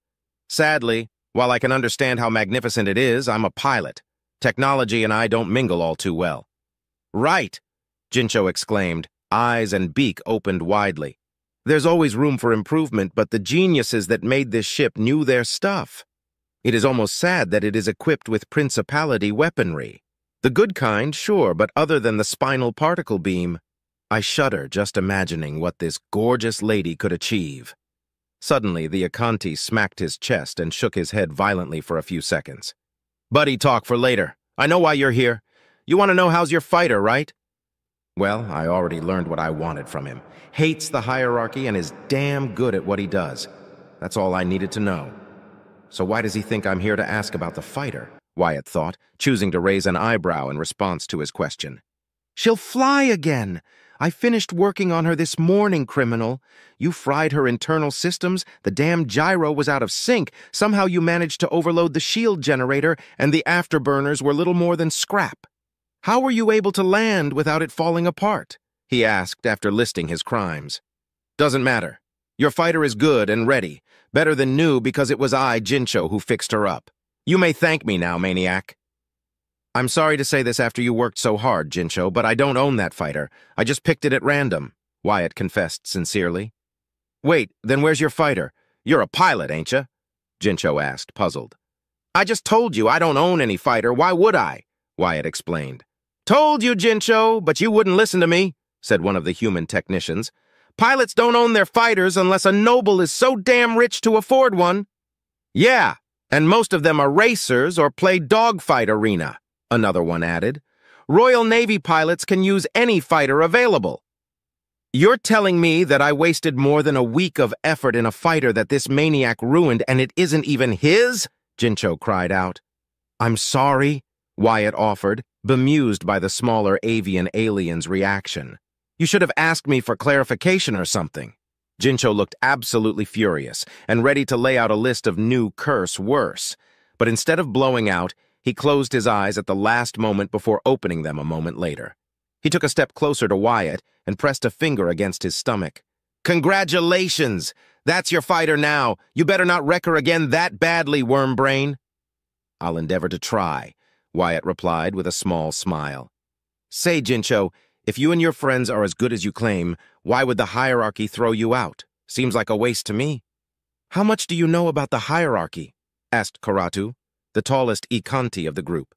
Sadly, while I can understand how magnificent it is, I'm a pilot. Technology and I don't mingle all too well." "Right," Jincho exclaimed, eyes and beak opened widely. "There's always room for improvement, but the geniuses that made this ship knew their stuff. It is almost sad that it is equipped with principality weaponry. The good kind, sure, but other than the spinal particle beam, I shudder just imagining what this gorgeous lady could achieve." Suddenly, the Ikanti smacked his chest and shook his head violently for a few seconds. "Buddy talk for later. I know why you're here. You want to know how's your fighter, right?" Well, I already learned what I wanted from him. Hates the hierarchy and is damn good at what he does. That's all I needed to know. So why does he think I'm here to ask about the fighter? Wyatt thought, choosing to raise an eyebrow in response to his question. "She'll fly again! I finished working on her this morning, criminal. You fried her internal systems, the damn gyro was out of sync, somehow you managed to overload the shield generator, and the afterburners were little more than scrap. How were you able to land without it falling apart?" he asked after listing his crimes. "Doesn't matter. Your fighter is good and ready, better than new because it was I, Jincho, who fixed her up. You may thank me now, maniac." "I'm sorry to say this after you worked so hard, Jincho, but I don't own that fighter. I just picked it at random," Wyatt confessed sincerely. "Wait, then where's your fighter? You're a pilot, ain't you?" Jincho asked, puzzled. "I just told you I don't own any fighter. Why would I?" Wyatt explained. "Told you, Jincho, but you wouldn't listen to me," said one of the human technicians. "Pilots don't own their fighters unless a noble is so damn rich to afford one." "Yeah, and most of them are racers or play dogfight arena," another one added. "Royal Navy pilots can use any fighter available." "You're telling me that I wasted more than a week of effort in a fighter that this maniac ruined and it isn't even his?" Jincho cried out. "I'm sorry," Wyatt offered, bemused by the smaller avian alien's reaction. "You should have asked me for clarification or something." Jincho looked absolutely furious and ready to lay out a list of new curse worse, but instead of blowing out, he closed his eyes at the last moment before opening them a moment later. He took a step closer to Wyatt and pressed a finger against his stomach. "Congratulations! That's your fighter now. You better not wreck her again that badly, wormbrain." "I'll endeavor to try," Wyatt replied with a small smile. "Say, Jincho, if you and your friends are as good as you claim, why would the hierarchy throw you out? Seems like a waste to me." "How much do you know about the hierarchy?" asked Koratu, the tallest Ikanti of the group.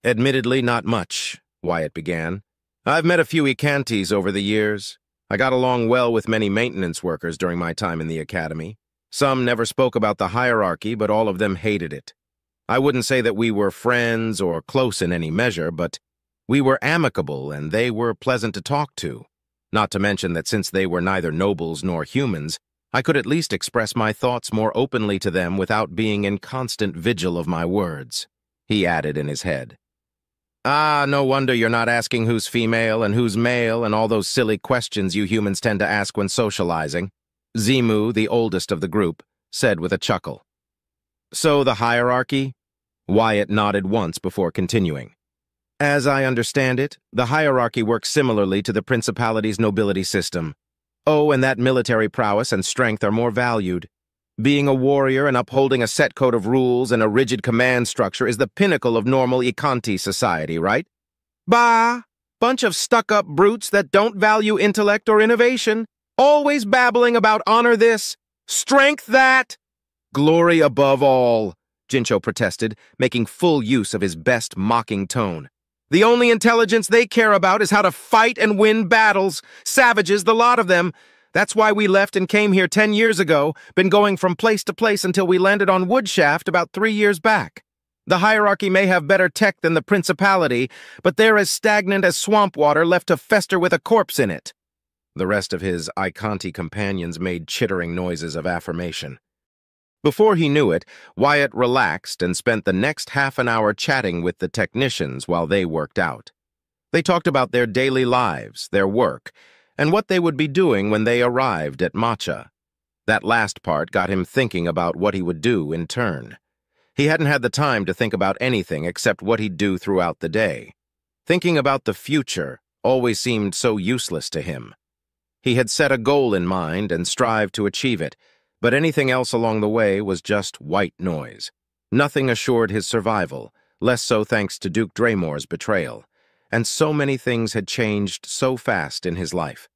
"Admittedly, not much," Wyatt began. "I've met a few Ikantis over the years. I got along well with many maintenance workers during my time in the academy. Some never spoke about the hierarchy, but all of them hated it. I wouldn't say that we were friends or close in any measure, but we were amicable and they were pleasant to talk to. Not to mention that since they were neither nobles nor humans, I could at least express my thoughts more openly to them without being in constant vigil of my words, he added in his head. Ah, no wonder you're not asking who's female and who's male and all those silly questions you humans tend to ask when socializing, Zimu, the oldest of the group, said with a chuckle. So the hierarchy? Wyatt nodded once before continuing. As I understand it, the hierarchy works similarly to the principality's nobility system. Oh, and that military prowess and strength are more valued. Being a warrior and upholding a set code of rules and a rigid command structure is the pinnacle of normal Ikanti society, right? Bah! Bunch of stuck-up brutes that don't value intellect or innovation, always babbling about honor this, strength that. Glory above all, Jincho protested, making full use of his best mocking tone. The only intelligence they care about is how to fight and win battles. Savages, the lot of them. That's why we left and came here 10 years ago, been going from place to place until we landed on Woodshaft about 3 years back. The hierarchy may have better tech than the principality, but they're as stagnant as swamp water left to fester with a corpse in it. The rest of his Ikanti companions made chittering noises of affirmation. Before he knew it, Wyatt relaxed and spent the next half an hour chatting with the technicians while they worked out. They talked about their daily lives, their work, and what they would be doing when they arrived at Matcha. That last part got him thinking about what he would do in turn. He hadn't had the time to think about anything except what he'd do throughout the day. Thinking about the future always seemed so useless to him. He had set a goal in mind and strived to achieve it, but anything else along the way was just white noise. Nothing assured his survival, less so thanks to Duke Draymore's betrayal. And so many things had changed so fast in his life.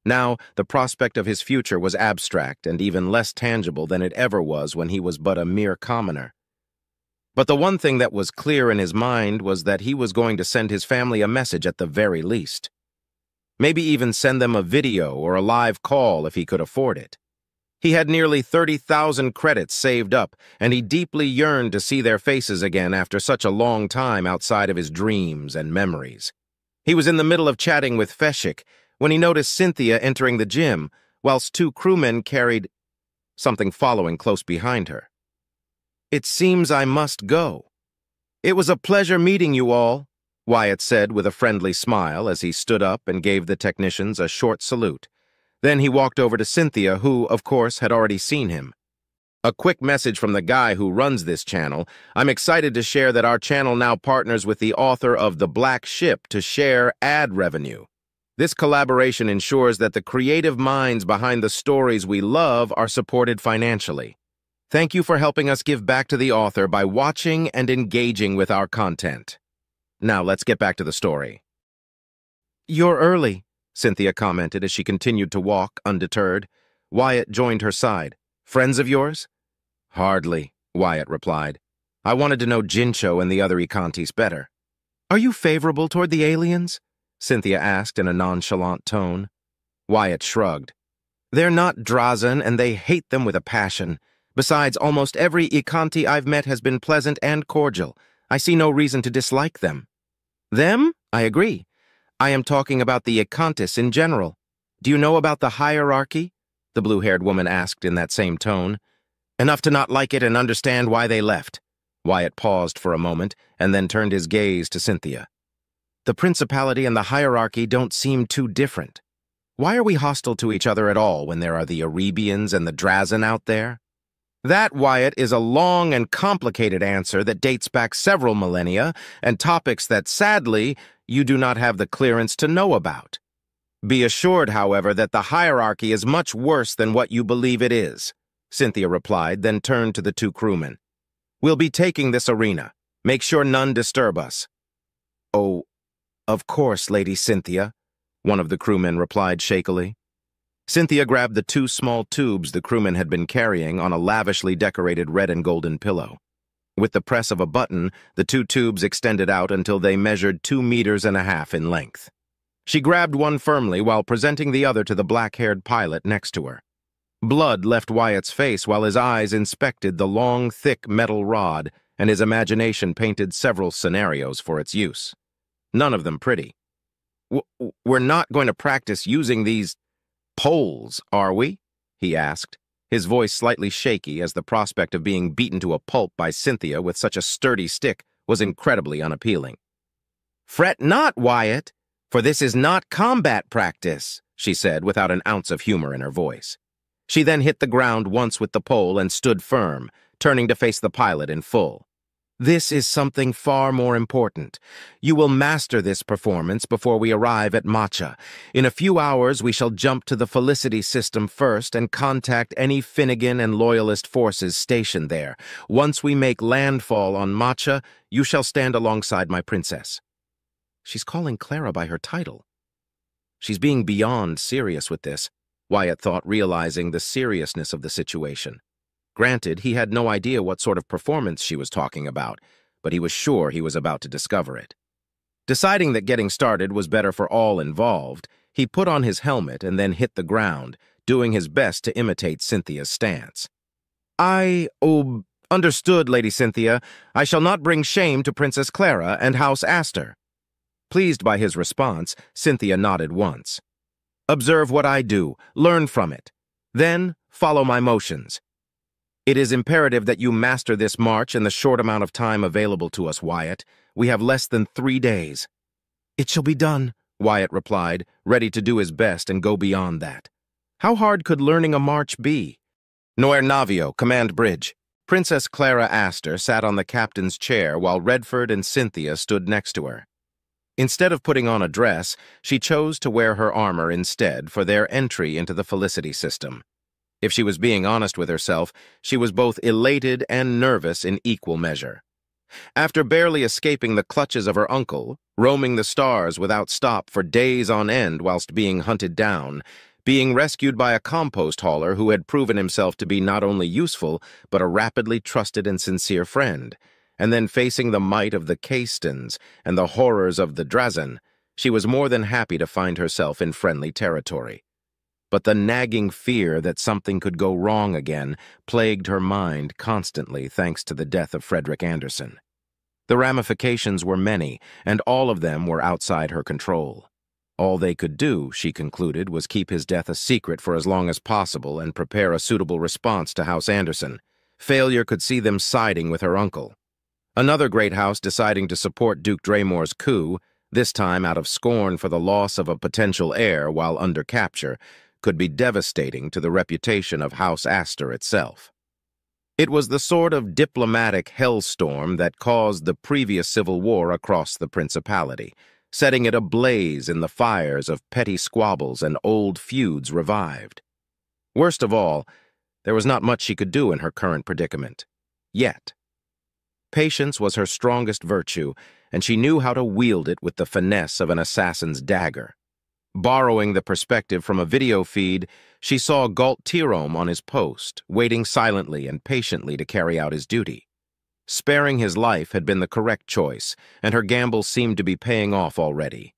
Now, the prospect of his future was abstract and even less tangible than it ever was when he was but a mere commoner. But the one thing that was clear in his mind was that he was going to send his family a message at the very least. Maybe even send them a video or a live call if he could afford it. He had nearly 30,000 credits saved up, and he deeply yearned to see their faces again after such a long time outside of his dreams and memories. He was in the middle of chatting with Feshik when he noticed Cynthia entering the gym, whilst 2 crewmen carried something following close behind her. It seems I must go. It was a pleasure meeting you all, Wyatt said with a friendly smile as he stood up and gave the technicians a short salute. Then he walked over to Cynthia, who, of course, had already seen him. A quick message from the guy who runs this channel. I'm excited to share that our channel now partners with the author of The Black Ship to share ad revenue. This collaboration ensures that the creative minds behind the stories we love are supported financially. Thank you for helping us give back to the author by watching and engaging with our content. Now let's get back to the story. You're early, Cynthia commented as she continued to walk, undeterred. Wyatt joined her side. Friends of yours? Hardly, Wyatt replied. I wanted to know Jincho and the other Ikantis better. Are you favorable toward the aliens? Cynthia asked in a nonchalant tone. Wyatt shrugged. They're not Drazen, and they hate them with a passion. Besides, almost every Ikanti I've met has been pleasant and cordial. I see no reason to dislike them. Them? I agree. I am talking about the Ikantis in general. Do you know about the hierarchy? The blue-haired woman asked in that same tone. Enough to not like it and understand why they left. Wyatt paused for a moment and then turned his gaze to Cynthia. The principality and the hierarchy don't seem too different. Why are we hostile to each other at all when there are the Erebians and the Drazen out there? That, Wyatt, is a long and complicated answer that dates back several millennia and topics that, sadly, you do not have the clearance to know about. Be assured, however, that the hierarchy is much worse than what you believe it is, Cynthia replied, then turned to the 2 crewmen. We'll be taking this arena. Make sure none disturb us. Oh, of course, Lady Cynthia, one of the crewmen replied shakily. Cynthia grabbed the 2 small tubes the crewman had been carrying on a lavishly decorated red and golden pillow. With the press of a button, the 2 tubes extended out until they measured 2.5 meters in length. She grabbed one firmly while presenting the other to the black-haired pilot next to her. Blood left Wyatt's face while his eyes inspected the long, thick metal rod and his imagination painted several scenarios for its use. None of them pretty. We're not going to practice using these poles, are we?" he asked, his voice slightly shaky as the prospect of being beaten to a pulp by Cynthia with such a sturdy stick was incredibly unappealing. "Fret not, Wyatt, for this is not combat practice," she said without an ounce of humor in her voice. She then hit the ground once with the pole and stood firm, turning to face the pilot in full. "This is something far more important. You will master this performance before we arrive at Matcha. In a few hours, we shall jump to the Felicity system first and contact any Finnegan and Loyalist forces stationed there. Once we make landfall on Matcha, you shall stand alongside my princess." She's calling Clara by her title. She's being beyond serious with this, Wyatt thought, realizing the seriousness of the situation. Granted, he had no idea what sort of performance she was talking about, but he was sure he was about to discover it. Deciding that getting started was better for all involved, he put on his helmet and then hit the ground, doing his best to imitate Cynthia's stance. Understood, Lady Cynthia. I shall not bring shame to Princess Clara and House Astor." Pleased by his response, Cynthia nodded once. "Observe what I do. Learn from it. Then follow my motions. It is imperative that you master this march in the short amount of time available to us, Wyatt. We have less than 3 days." "It shall be done," Wyatt replied, ready to do his best and go beyond that. How hard could learning a march be? "Noir Navio, Command Bridge." Princess Clara Astor sat on the captain's chair while Redford and Cynthia stood next to her. Instead of putting on a dress, she chose to wear her armor instead for their entry into the Felicity system. If she was being honest with herself, she was both elated and nervous in equal measure. After barely escaping the clutches of her uncle, roaming the stars without stop for days on end whilst being hunted down, being rescued by a compost hauler who had proven himself to be not only useful, but a rapidly trusted and sincere friend, and then facing the might of the Kastons and the horrors of the Drazen, she was more than happy to find herself in friendly territory. But the nagging fear that something could go wrong again plagued her mind constantly thanks to the death of Frederick Anderson. The ramifications were many, and all of them were outside her control. All they could do, she concluded, was keep his death a secret for as long as possible and prepare a suitable response to House Anderson. Failure could see them siding with her uncle. Another great house deciding to support Duke Draymore's coup, this time out of scorn for the loss of a potential heir while under capture, could be devastating to the reputation of House Astor itself. It was the sort of diplomatic hellstorm that caused the previous civil war across the principality, setting it ablaze in the fires of petty squabbles and old feuds revived. Worst of all, there was not much she could do in her current predicament. Yet. Patience was her strongest virtue, and she knew how to wield it with the finesse of an assassin's dagger. Borrowing the perspective from a video feed, she saw Galt Tirome on his post, waiting silently and patiently to carry out his duty. Sparing his life had been the correct choice, and her gamble seemed to be paying off already.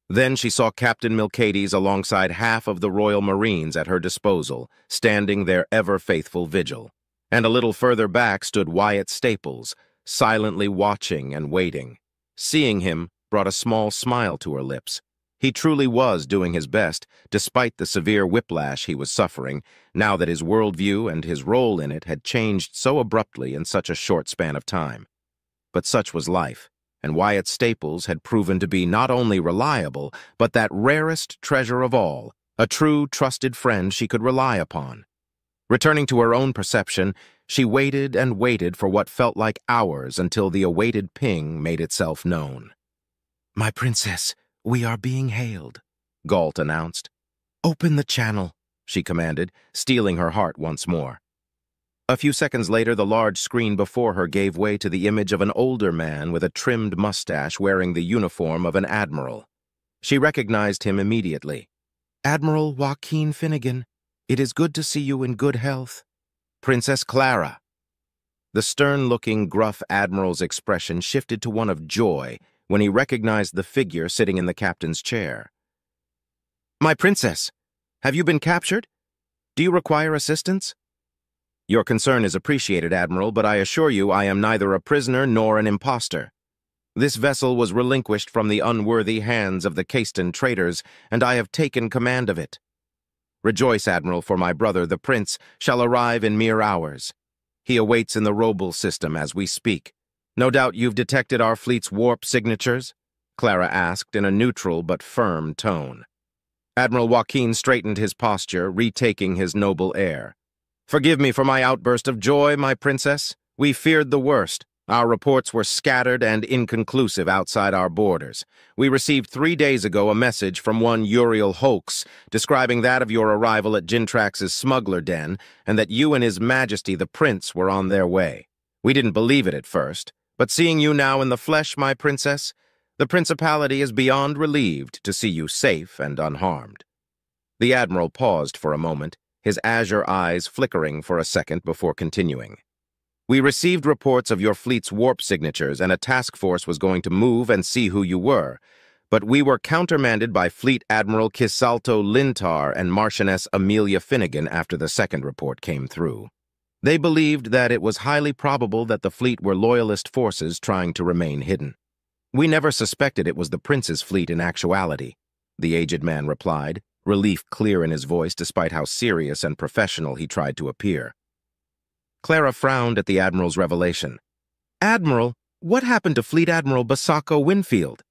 Then she saw Captain Milcades alongside half of the Royal Marines at her disposal, standing their ever-faithful vigil. And a little further back stood Wyatt Staples, silently watching and waiting. Seeing him brought a small smile to her lips. He truly was doing his best, despite the severe whiplash he was suffering, now that his worldview and his role in it had changed so abruptly in such a short span of time. But such was life, and Wyatt Staples had proven to be not only reliable, but that rarest treasure of all, a true, trusted friend she could rely upon. Returning to her own perception, she waited and waited for what felt like hours until the awaited ping made itself known. "My princess, we are being hailed," Galt announced. "Open the channel," she commanded, stealing her heart once more. A few seconds later, the large screen before her gave way to the image of an older man with a trimmed mustache wearing the uniform of an admiral. She recognized him immediately. "Admiral Joaquin Finnegan, it is good to see you in good health." "Princess Clara." The stern-looking, gruff admiral's expression shifted to one of joy when he recognized the figure sitting in the captain's chair. "My princess, have you been captured? Do you require assistance?" Your concern is appreciated, Admiral, but I assure you I am neither a prisoner nor an impostor. This vessel was relinquished from the unworthy hands of the Caiston traitors, and I have taken command of it. Rejoice, Admiral, for my brother, the Prince, shall arrive in mere hours. He awaits in the Roble system as we speak. No doubt you've detected our fleet's warp signatures? Clara asked in a neutral but firm tone. Admiral Joaquin straightened his posture, retaking his noble air. Forgive me for my outburst of joy, my princess. We feared the worst. Our reports were scattered and inconclusive outside our borders. We received 3 days ago a message from one Uriel Hoax describing that of your arrival at Jintrax's smuggler den and that you and His Majesty the Prince were on their way. We didn't believe it at first, but seeing you now in the flesh, my princess, the Principality is beyond relieved to see you safe and unharmed. The Admiral paused for a moment, his azure eyes flickering for a second before continuing. We received reports of your fleet's warp signatures, and a task force was going to move and see who you were, but we were countermanded by Fleet Admiral Kisalto Lintar and Marchioness Amelia Finnegan after the second report came through. They believed that it was highly probable that the fleet were loyalist forces trying to remain hidden. We never suspected it was the Prince's fleet in actuality, the aged man replied, relief clear in his voice despite how serious and professional he tried to appear. Clara frowned at the Admiral's revelation. Admiral, what happened to Fleet Admiral Basako Winfield?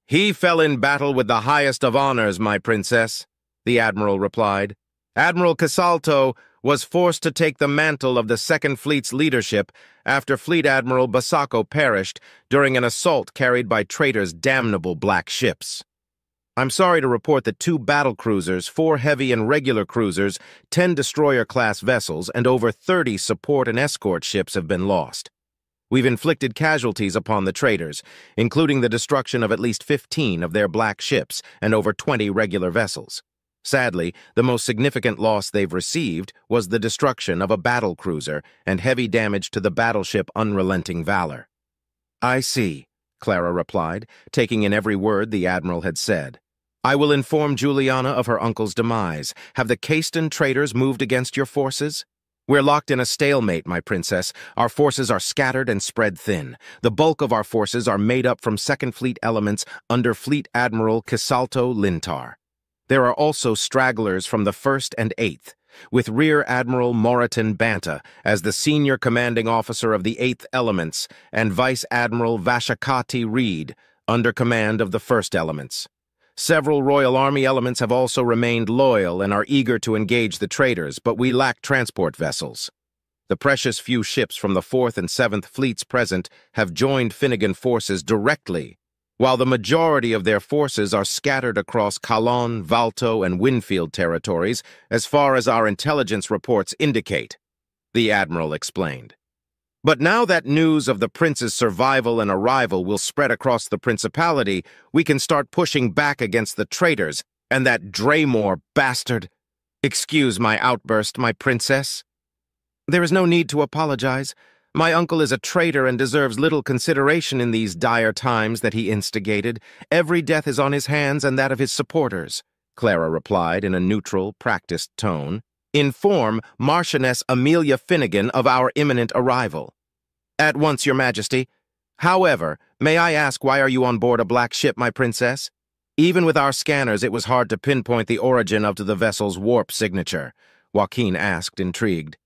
He fell in battle with the highest of honors, my princess, the Admiral replied. Admiral Casalto was forced to take the mantle of the Second Fleet's leadership after Fleet Admiral Basako perished during an assault carried by traitors' damnable black ships. I'm sorry to report that 2 battle cruisers, 4 heavy and regular cruisers, 10 destroyer-class vessels, and over 30 support and escort ships have been lost. We've inflicted casualties upon the traitors, including the destruction of at least 15 of their black ships and over 20 regular vessels. Sadly, the most significant loss they've received was the destruction of a battle cruiser and heavy damage to the battleship Unrelenting Valor. I see, Clara replied, taking in every word the Admiral had said. I will inform Juliana of her uncle's demise. Have the Caiston traitors moved against your forces? We're locked in a stalemate, my princess. Our forces are scattered and spread thin. The bulk of our forces are made up from Second Fleet elements under Fleet Admiral Kisalto Lintar. There are also stragglers from the 1st and 8th, with Rear Admiral Moreton Banta as the senior commanding officer of the 8th Elements and Vice Admiral Vashakati Reed under command of the 1st Elements. Several Royal Army elements have also remained loyal and are eager to engage the traitors, but we lack transport vessels. The precious few ships from the 4th and 7th Fleets present have joined Finnegan forces directly, while the majority of their forces are scattered across Calon, Valto, and Winfield territories, as far as our intelligence reports indicate, the Admiral explained. But now that news of the Prince's survival and arrival will spread across the Principality, we can start pushing back against the traitors and that Draymore bastard. Excuse my outburst, my princess. There is no need to apologize. My uncle is a traitor and deserves little consideration in these dire times that he instigated. Every death is on his hands and that of his supporters, Clara replied in a neutral, practiced tone. Inform Marchioness Amelia Finnegan of our imminent arrival. At once, Your Majesty. However, may I ask why are you on board a black ship, my princess? Even with our scanners, it was hard to pinpoint the origin of the vessel's warp signature, Joaquin asked, intrigued.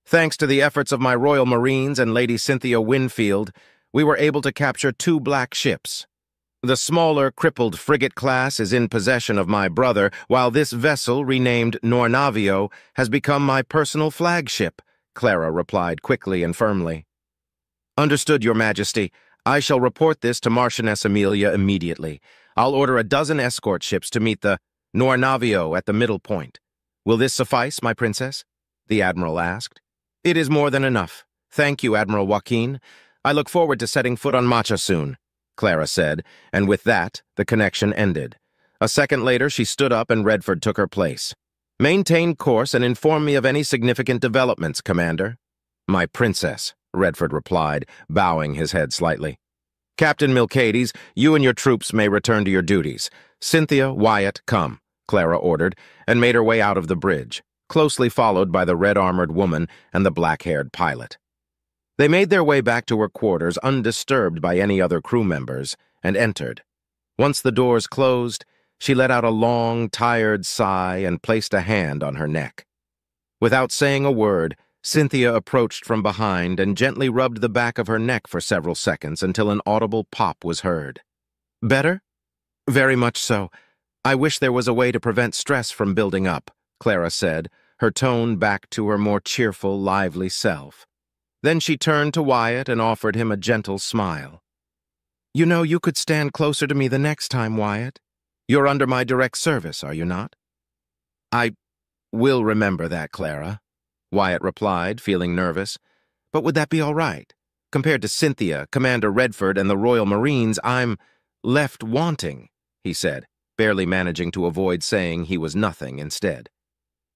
Thanks to the efforts of my Royal Marines and Lady Cynthia Winfield, we were able to capture 2 black ships. The smaller, crippled frigate class is in possession of my brother, while this vessel, renamed Nornavio, has become my personal flagship, Clara replied quickly and firmly. Understood, Your Majesty. I shall report this to Marchioness Amelia immediately. I'll order a dozen escort ships to meet the Nornavio at the middle point. Will this suffice, my princess? The Admiral asked. It is more than enough. Thank you, Admiral Joaquin. I look forward to setting foot on Macha soon, Clara said, and with that, the connection ended. A second later, she stood up and Redford took her place. Maintain course and inform me of any significant developments, Commander. My princess, Redford replied, bowing his head slightly. Captain Milcades, you and your troops may return to your duties. Cynthia, Wyatt, come, Clara ordered, and made her way out of the bridge. closely followed by the red-armored woman and the black-haired pilot. They made their way back to her quarters undisturbed by any other crew members and entered. Once the doors closed, she let out a long, tired sigh and placed a hand on her neck. Without saying a word, Cynthia approached from behind and gently rubbed the back of her neck for several seconds until an audible pop was heard. "Better?" "Very much so. I wish there was a way to prevent stress from building up," Clara said, her tone back to her more cheerful, lively self. Then she turned to Wyatt and offered him a gentle smile. "You know, you could stand closer to me the next time, Wyatt. You're under my direct service, are you not?" "I will remember that, Clara," Wyatt replied, feeling nervous. "But would that be all right? Compared to Cynthia, Commander Redford, and the Royal Marines, I'm left wanting," he said, barely managing to avoid saying he was nothing instead.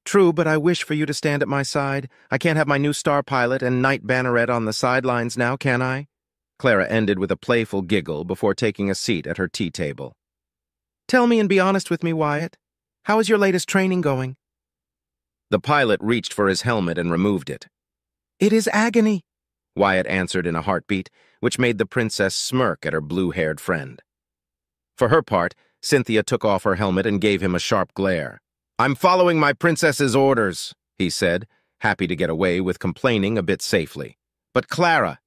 "True, but I wish for you to stand at my side. I can't have my new star pilot and Knight Banneret on the sidelines now, can I?" Clara ended with a playful giggle before taking a seat at her tea table. "Tell me and be honest with me, Wyatt. How is your latest training going?" The pilot reached for his helmet and removed it. "It is agony," Wyatt answered in a heartbeat, which made the princess smirk at her blue-haired friend. For her part, Cynthia took off her helmet and gave him a sharp glare. "I'm following my princess's orders," he said, happy to get away with complaining a bit safely. "But Clara,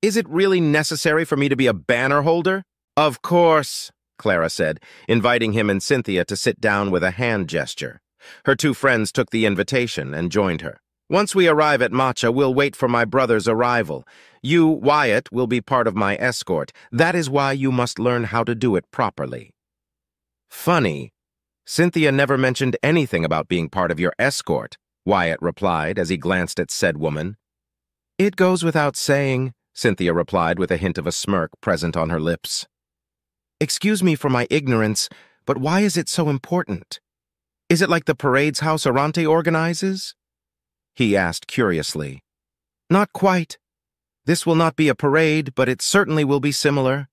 is it really necessary for me to be a banner holder?" "Of course," Clara said, inviting him and Cynthia to sit down with a hand gesture. Her two friends took the invitation and joined her. "Once we arrive at Matcha, we'll wait for my brother's arrival. You, Wyatt, will be part of my escort. That is why you must learn how to do it properly." "Funny. Cynthia never mentioned anything about being part of your escort," Wyatt replied as he glanced at said woman. "It goes without saying," Cynthia replied with a hint of a smirk present on her lips. "Excuse me for my ignorance, but why is it so important? Is it like the parades House Arante organizes?" he asked curiously. "Not quite. This will not be a parade, but it certainly will be similar.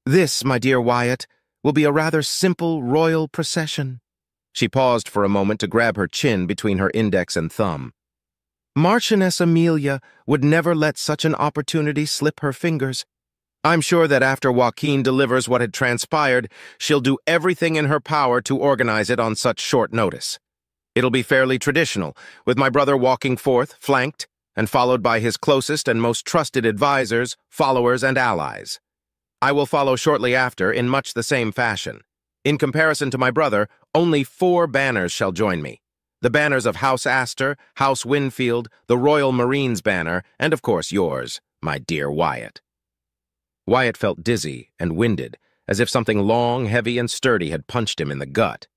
This, my dear Wyatt, will be a rather simple royal procession." She paused for a moment to grab her chin between her index and thumb. "Marchioness Amelia would never let such an opportunity slip her fingers. I'm sure that after Joaquin delivers what had transpired, she'll do everything in her power to organize it on such short notice. It'll be fairly traditional, with my brother walking forth, flanked, and followed by his closest and most trusted advisors, followers, and allies. I will follow shortly after in much the same fashion. In comparison to my brother, only 4 banners shall join me. The banners of House Astor, House Winfield, the Royal Marines banner, and of course yours, my dear Wyatt." Wyatt felt dizzy and winded, as if something long, heavy, and sturdy had punched him in the gut.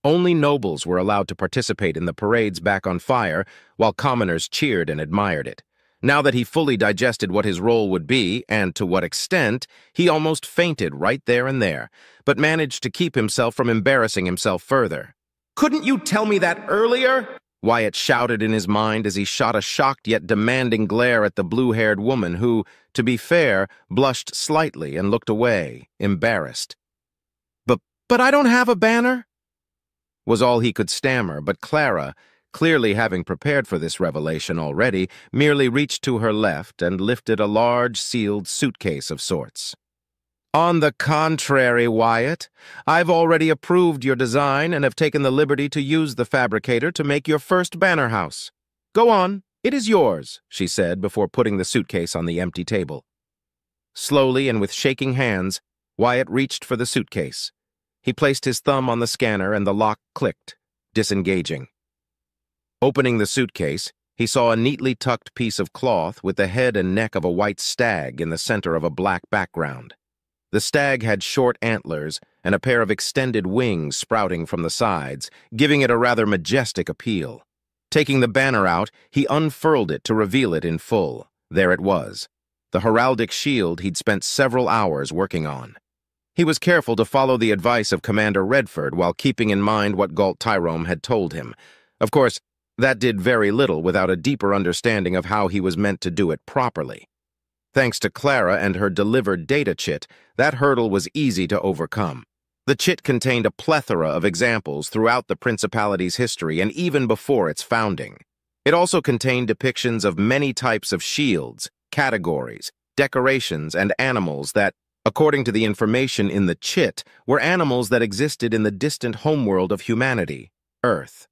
Only nobles were allowed to participate in the parades back on fire, while commoners cheered and admired it. Now that he fully digested what his role would be, and to what extent, he almost fainted right there and there, but managed to keep himself from embarrassing himself further. "Couldn't you tell me that earlier?" Wyatt shouted in his mind as he shot a shocked yet demanding glare at the blue-haired woman who, to be fair, blushed slightly and looked away, embarrassed. But I don't have a banner," was all he could stammer, but Clara, clearly having prepared for this revelation already, merely reached to her left and lifted a large sealed suitcase of sorts. "On the contrary, Wyatt, I've already approved your design and have taken the liberty to use the fabricator to make your first banner house. Go on, it is yours," she said before putting the suitcase on the empty table. Slowly and with shaking hands, Wyatt reached for the suitcase. He placed his thumb on the scanner and the lock clicked, disengaging. Opening the suitcase, he saw a neatly tucked piece of cloth with the head and neck of a white stag in the center of a black background. The stag had short antlers and a pair of extended wings sprouting from the sides, giving it a rather majestic appeal. Taking the banner out, he unfurled it to reveal it in full. There it was, the heraldic shield he'd spent several hours working on. He was careful to follow the advice of Commander Redford while keeping in mind what Galt Tyrone had told him. Of course, that did very little without a deeper understanding of how he was meant to do it properly. Thanks to Clara and her delivered data chit, that hurdle was easy to overcome. The chit contained a plethora of examples throughout the principality's history and even before its founding. It also contained depictions of many types of shields, categories, decorations, and animals that, according to the information in the chit, were animals that existed in the distant homeworld of humanity, Earth.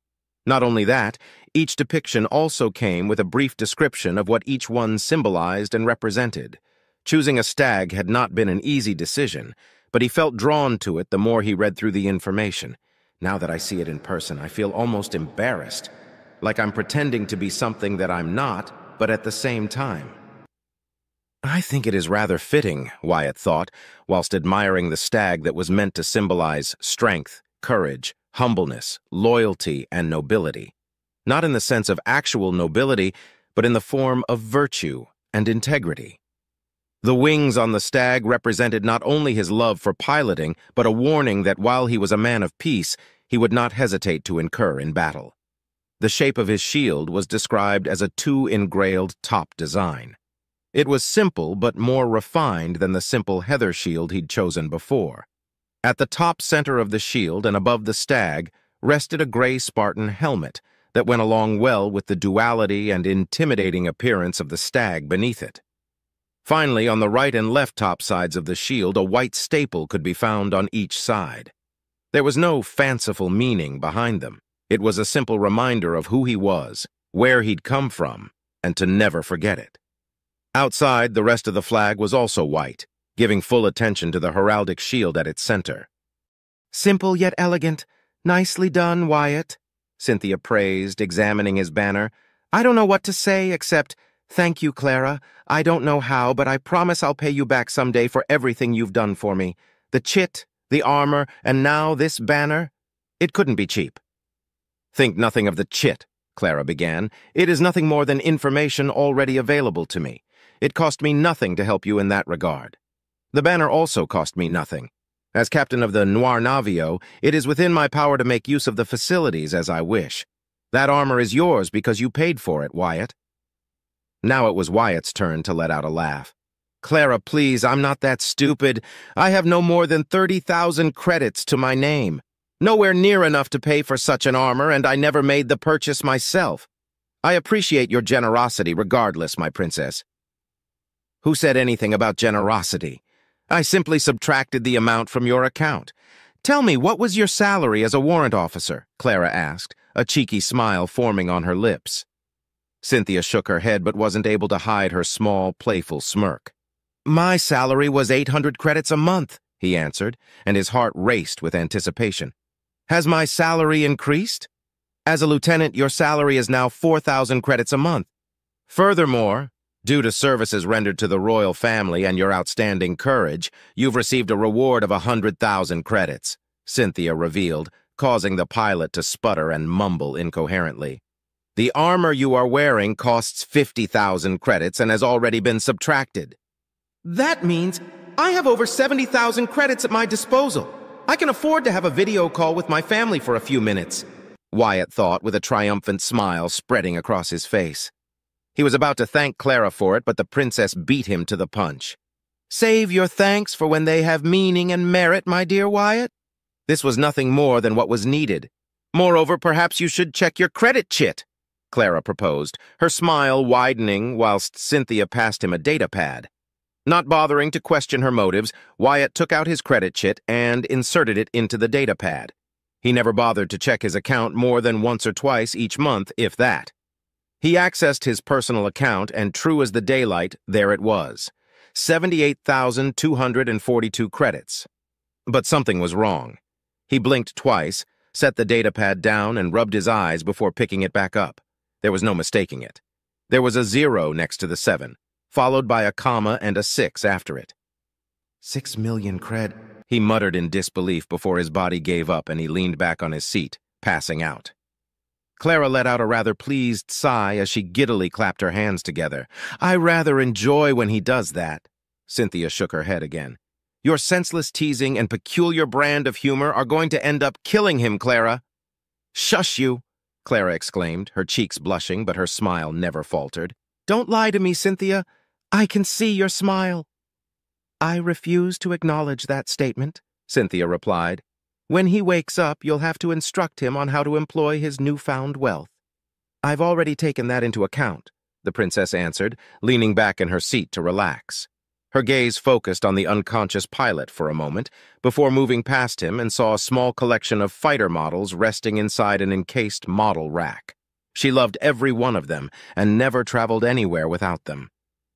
Not only that, each depiction also came with a brief description of what each one symbolized and represented. Choosing a stag had not been an easy decision, but he felt drawn to it the more he read through the information. Now that I see it in person, I feel almost embarrassed, like I'm pretending to be something that I'm not, but at the same time. I think it is rather fitting, Wyatt thought, whilst admiring the stag that was meant to symbolize strength, courage, humbleness, loyalty, and nobility. Not in the sense of actual nobility, but in the form of virtue and integrity. The wings on the stag represented not only his love for piloting, but a warning that while he was a man of peace, he would not hesitate to incur in battle. The shape of his shield was described as a two-engrailed top design. It was simple but more refined than the simple heather shield he'd chosen before. At the top center of the shield and above the stag rested a gray Spartan helmet that went along well with the duality and intimidating appearance of the stag beneath it. Finally, on the right and left top sides of the shield, a white staple could be found on each side. There was no fanciful meaning behind them. It was a simple reminder of who he was, where he'd come from, and to never forget it. Outside, the rest of the flag was also white, giving full attention to the heraldic shield at its center. "Simple yet elegant. Nicely done, Wyatt," Cynthia praised, examining his banner. "I don't know what to say except, thank you, Clara. I don't know how, but I promise I'll pay you back someday for everything you've done for me. The chit, the armor, and now this banner. It couldn't be cheap." "Think nothing of the chit," Clara began. "It is nothing more than information already available to me. It cost me nothing to help you in that regard. The banner also cost me nothing. As captain of the Noir Navio, it is within my power to make use of the facilities as I wish. That armor is yours because you paid for it, Wyatt." Now it was Wyatt's turn to let out a laugh. "Clara, please, I'm not that stupid. I have no more than 30,000 credits to my name. Nowhere near enough to pay for such an armor, and I never made the purchase myself. I appreciate your generosity regardless, my princess." "Who said anything about generosity? I simply subtracted the amount from your account. Tell me, what was your salary as a warrant officer?" Clara asked, a cheeky smile forming on her lips. Cynthia shook her head but wasn't able to hide her small, playful smirk. "My salary was 800 credits a month," he answered, and his heart raced with anticipation. "Has my salary increased? As a lieutenant, your salary is now 4,000 credits a month. Furthermore, due to services rendered to the royal family and your outstanding courage, you've received a reward of 100,000 credits," Cynthia revealed, causing the pilot to sputter and mumble incoherently. "The armor you are wearing costs 50,000 credits and has already been subtracted." "That means I have over 70,000 credits at my disposal. I can afford to have a video call with my family for a few minutes," Wyatt thought with a triumphant smile spreading across his face. He was about to thank Clara for it, but the princess beat him to the punch. "Save your thanks for when they have meaning and merit, my dear Wyatt. This was nothing more than what was needed. Moreover, perhaps you should check your credit chit," Clara proposed, her smile widening whilst Cynthia passed him a data pad. Not bothering to question her motives, Wyatt took out his credit chit and inserted it into the data pad. He never bothered to check his account more than once or twice each month, if that. He accessed his personal account, and true as the daylight, there it was. 78,242 credits. But something was wrong. He blinked twice, set the data pad down, and rubbed his eyes before picking it back up. There was no mistaking it. There was a 0 next to the 7, followed by a comma and a 6 after it. 6 million cred, he muttered in disbelief before his body gave up and he leaned back on his seat, passing out. Clara let out a rather pleased sigh as she giddily clapped her hands together. "I rather enjoy when he does that." Cynthia shook her head again. "Your senseless teasing and peculiar brand of humor are going to end up killing him, Clara." "Shush you," Clara exclaimed, her cheeks blushing, but her smile never faltered. "Don't lie to me, Cynthia. I can see your smile." "I refuse to acknowledge that statement," Cynthia replied. "When he wakes up, you'll have to instruct him on how to employ his newfound wealth." "I've already taken that into account," the princess answered, leaning back in her seat to relax. Her gaze focused on the unconscious pilot for a moment, before moving past him and saw a small collection of fighter models resting inside an encased model rack. She loved every one of them and never traveled anywhere without them.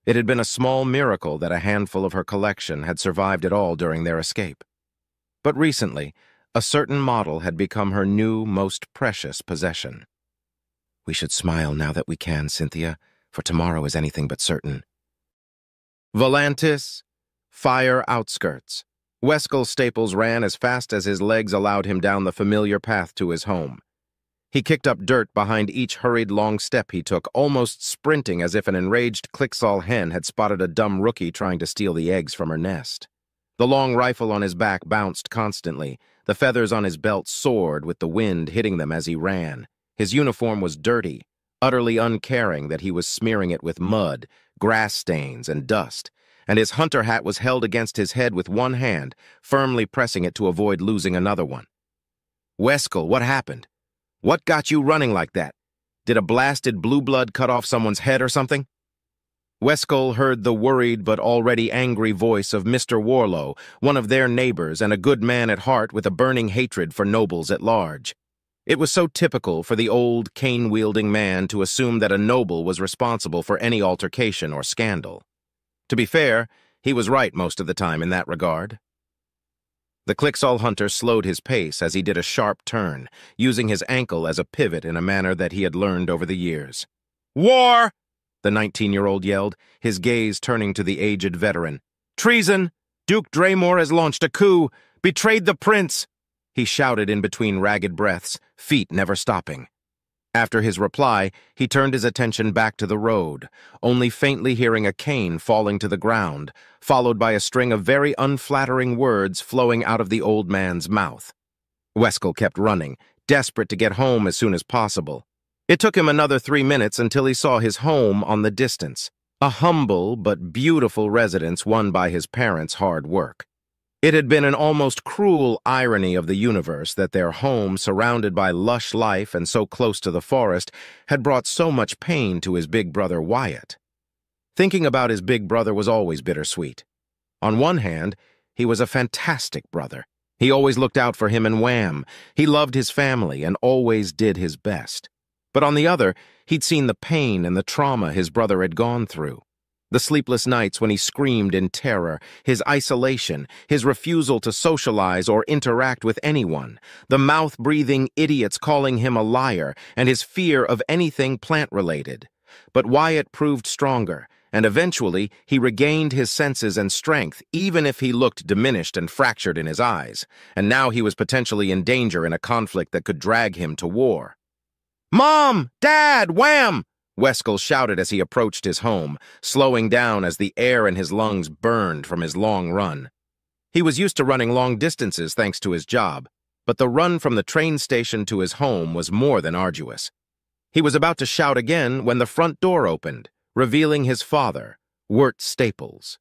It had been a small miracle that a handful of her collection had survived at all during their escape. But recently, a certain model had become her new, most precious possession. "We should smile now that we can, Cynthia, for tomorrow is anything but certain." Volantis, Fire Outskirts. Weskel Staples ran as fast as his legs allowed him down the familiar path to his home. He kicked up dirt behind each hurried long step he took, almost sprinting as if an enraged Clixall hen had spotted a dumb rookie trying to steal the eggs from her nest. The long rifle on his back bounced constantly. The feathers on his belt soared with the wind hitting them as he ran. His uniform was dirty, utterly uncaring that he was smearing it with mud, grass stains, and dust, and his hunter hat was held against his head with one hand, firmly pressing it to avoid losing another one. "Weskel, what happened? What got you running like that? Did a blasted blue blood cut off someone's head or something?" Weskel heard the worried but already angry voice of Mr. Warlow, one of their neighbors and a good man at heart with a burning hatred for nobles at large. It was so typical for the old, cane-wielding man to assume that a noble was responsible for any altercation or scandal. To be fair, he was right most of the time in that regard. The Clixall hunter slowed his pace as he did a sharp turn, using his ankle as a pivot in a manner that he had learned over the years. "War!" the 19-year-old yelled, his gaze turning to the aged veteran. "Treason! Duke Draymore has launched a coup! Betrayed the prince!" he shouted in between ragged breaths, feet never stopping. After his reply, he turned his attention back to the road, only faintly hearing a cane falling to the ground, followed by a string of very unflattering words flowing out of the old man's mouth. Weskel kept running, desperate to get home as soon as possible. It took him another 3 minutes until he saw his home on the distance, a humble but beautiful residence won by his parents' hard work. It had been an almost cruel irony of the universe that their home, surrounded by lush life and so close to the forest, had brought so much pain to his big brother Wyatt. Thinking about his big brother was always bittersweet. On one hand, he was a fantastic brother. He always looked out for him and Wham. He loved his family and always did his best. But on the other, he'd seen the pain and the trauma his brother had gone through. The sleepless nights when he screamed in terror, his isolation, his refusal to socialize or interact with anyone, the mouth-breathing idiots calling him a liar, and his fear of anything plant-related. But Wyatt proved stronger, and eventually he regained his senses and strength, even if he looked diminished and fractured in his eyes, and now he was potentially in danger in a conflict that could drag him to war. "Mom! Dad! Wham!" Weskel shouted as he approached his home, slowing down as the air in his lungs burned from his long run. He was used to running long distances thanks to his job, but the run from the train station to his home was more than arduous. He was about to shout again when the front door opened, revealing his father, Wirt Staples.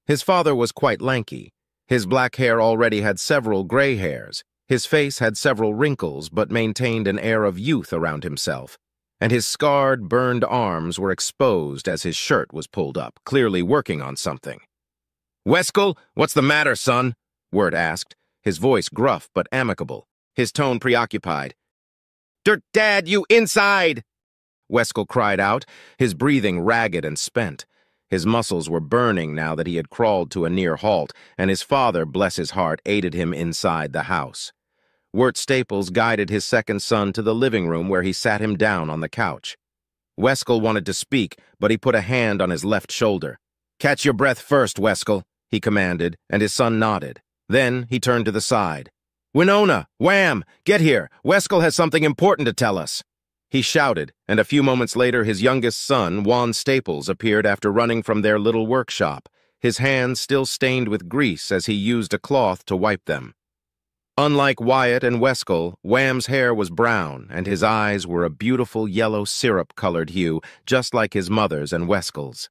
His father was quite lanky. His black hair already had several gray hairs. His face had several wrinkles but maintained an air of youth around himself, and his scarred, burned arms were exposed as his shirt was pulled up, clearly working on something. "Weskel, what's the matter, son?" Wirt asked, his voice gruff but amicable, his tone preoccupied. "Dirt, Dad, you inside!" Weskel cried out, his breathing ragged and spent. His muscles were burning now that he had crawled to a near halt, and his father, bless his heart, aided him inside the house. Wirt Staples guided his second son to the living room where he sat him down on the couch. Weskel wanted to speak, but he put a hand on his left shoulder. "Catch your breath first, Weskel," he commanded, and his son nodded. Then he turned to the side. "Winona! Wham! Get here! Weskel has something important to tell us!" He shouted, and a few moments later his youngest son, Juan Staples, appeared after running from their little workshop, his hands still stained with grease as he used a cloth to wipe them. Unlike Wyatt and Weskel, Wham's hair was brown, and his eyes were a beautiful yellow syrup-colored hue, just like his mother's and Weskel's.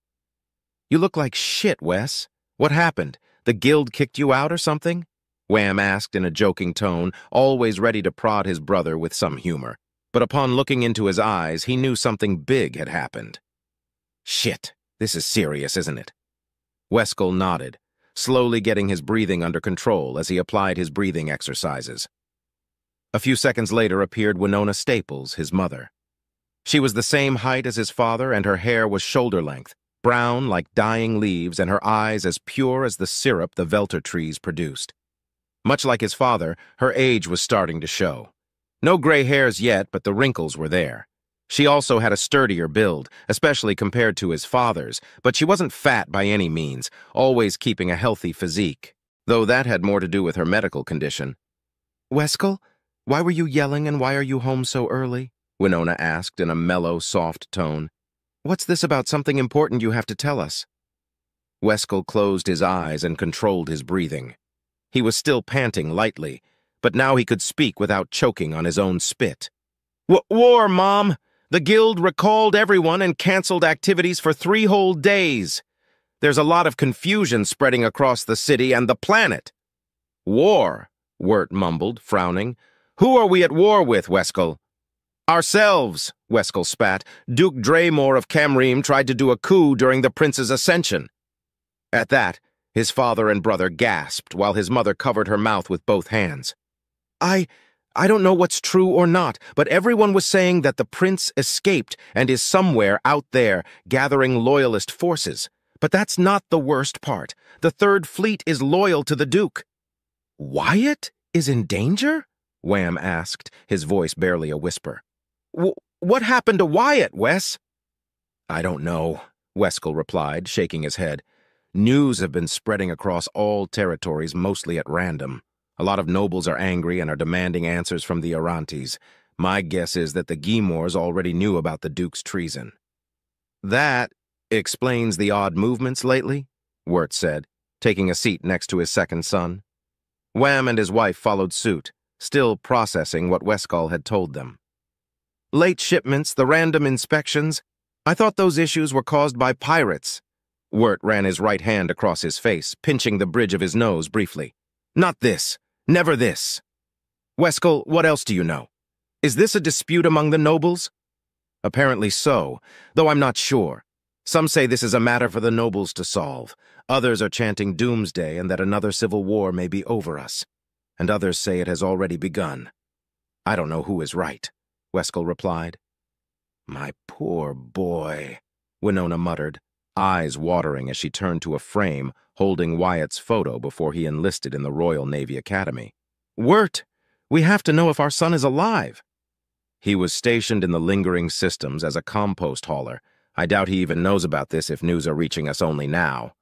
"You look like shit, Wes. What happened? The guild kicked you out or something?" Wham asked in a joking tone, always ready to prod his brother with some humor. But upon looking into his eyes, he knew something big had happened. Shit, this is serious, isn't it? Weskel nodded, slowly getting his breathing under control as he applied his breathing exercises. A few seconds later appeared Winona Staples, his mother. She was the same height as his father, and her hair was shoulder-length, brown like dying leaves, and her eyes as pure as the syrup the Velter trees produced. Much like his father, her age was starting to show. No gray hairs yet, but the wrinkles were there. She also had a sturdier build, especially compared to his father's, but she wasn't fat by any means, always keeping a healthy physique, though that had more to do with her medical condition. "Weskel, why were you yelling and why are you home so early?" Winona asked in a mellow, soft tone. "What's this about something important you have to tell us?" Weskel closed his eyes and controlled his breathing. He was still panting lightly, but now he could speak without choking on his own spit. "War, Mom! The Guild recalled everyone and canceled activities for 3 whole days. There's a lot of confusion spreading across the city and the planet." "War," Wirt mumbled, frowning. "Who are we at war with, Weskel?" "Ourselves," Weskel spat. "Duke Draymore of Camreem tried to do a coup during the prince's ascension." At that, his father and brother gasped while his mother covered her mouth with both hands. I don't know what's true or not, but everyone was saying that the prince escaped and is somewhere out there gathering loyalist forces. But that's not the worst part. The Third Fleet is loyal to the Duke." "Wyatt is in danger?" Wham asked, his voice barely a whisper. What happened to Wyatt, Wes?" "I don't know," Weskel replied, shaking his head. "News have been spreading across all territories, mostly at random. A lot of nobles are angry and are demanding answers from the Orontes. My guess is that the Guimores already knew about the Duke's treason." "That explains the odd movements lately," Wirt said, taking a seat next to his second son. Wham and his wife followed suit, still processing what Weskel had told them. "Late shipments, the random inspections. I thought those issues were caused by pirates." Wirt ran his right hand across his face, pinching the bridge of his nose briefly. "Not this. Never this." "Weskel, what else do you know? Is this a dispute among the nobles?" "Apparently so, though I'm not sure. Some say this is a matter for the nobles to solve. Others are chanting doomsday and that another civil war may be over us. And others say it has already begun. I don't know who is right," Weskel replied. "My poor boy," Winona muttered, eyes watering as she turned to a frame holding Wyatt's photo before he enlisted in the Royal Navy Academy. "Wirt, we have to know if our son is alive." "He was stationed in the lingering systems as a compost hauler. I doubt he even knows about this if news are reaching us only now."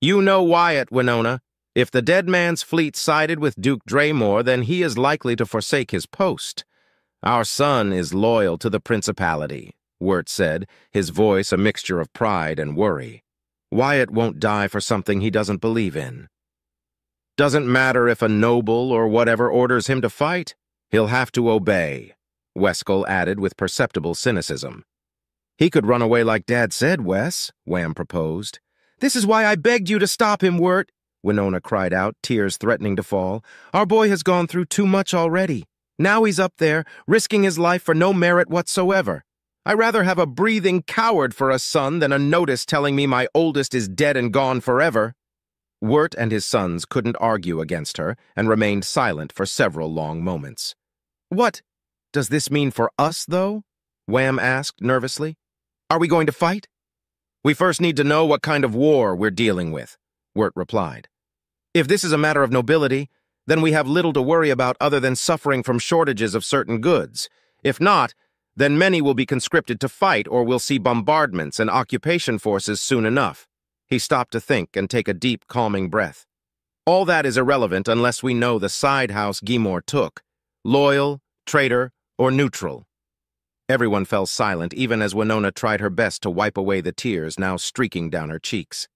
"You know Wyatt, Winona. If the dead man's fleet sided with Duke Draymore, then he is likely to forsake his post. Our son is loyal to the Principality," Wirt said, his voice a mixture of pride and worry. "Wyatt won't die for something he doesn't believe in." "Doesn't matter if a noble or whatever orders him to fight. He'll have to obey," Weskel added with perceptible cynicism. "He could run away like Dad said, Wes," Wham proposed. "This is why I begged you to stop him, Wirt," Winona cried out, tears threatening to fall. "Our boy has gone through too much already. Now he's up there, risking his life for no merit whatsoever. I'd rather have a breathing coward for a son than a notice telling me my oldest is dead and gone forever." Wirt and his sons couldn't argue against her and remained silent for several long moments. "What does this mean for us, though?" Wham asked nervously. "Are we going to fight?" "We first need to know what kind of war we're dealing with," Wirt replied. "If this is a matter of nobility, then we have little to worry about other than suffering from shortages of certain goods. If not, then many will be conscripted to fight or we'll see bombardments and occupation forces soon enough." He stopped to think and take a deep, calming breath. "All that is irrelevant unless we know the side house Guimore took. Loyal, traitor, or neutral." Everyone fell silent, even as Winona tried her best to wipe away the tears now streaking down her cheeks.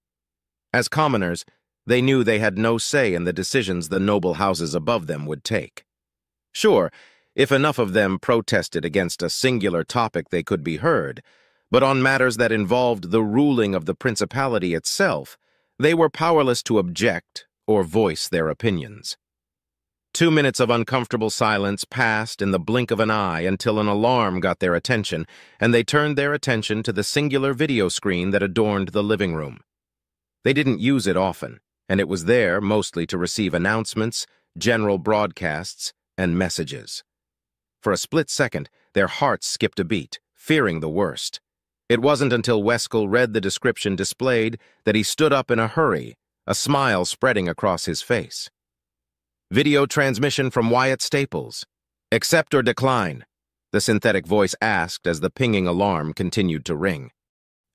As commoners, they knew they had no say in the decisions the noble houses above them would take. Sure, if enough of them protested against a singular topic they could be heard, but on matters that involved the ruling of the Principality itself, they were powerless to object or voice their opinions. 2 minutes of uncomfortable silence passed in the blink of an eye until an alarm got their attention, and they turned their attention to the singular video screen that adorned the living room. They didn't use it often, and it was there mostly to receive announcements, general broadcasts, and messages. For a split second, their hearts skipped a beat, fearing the worst. It wasn't until Weskel read the description displayed that he stood up in a hurry, a smile spreading across his face. Video transmission from Wyatt Staples. Accept or decline? The synthetic voice asked as the pinging alarm continued to ring.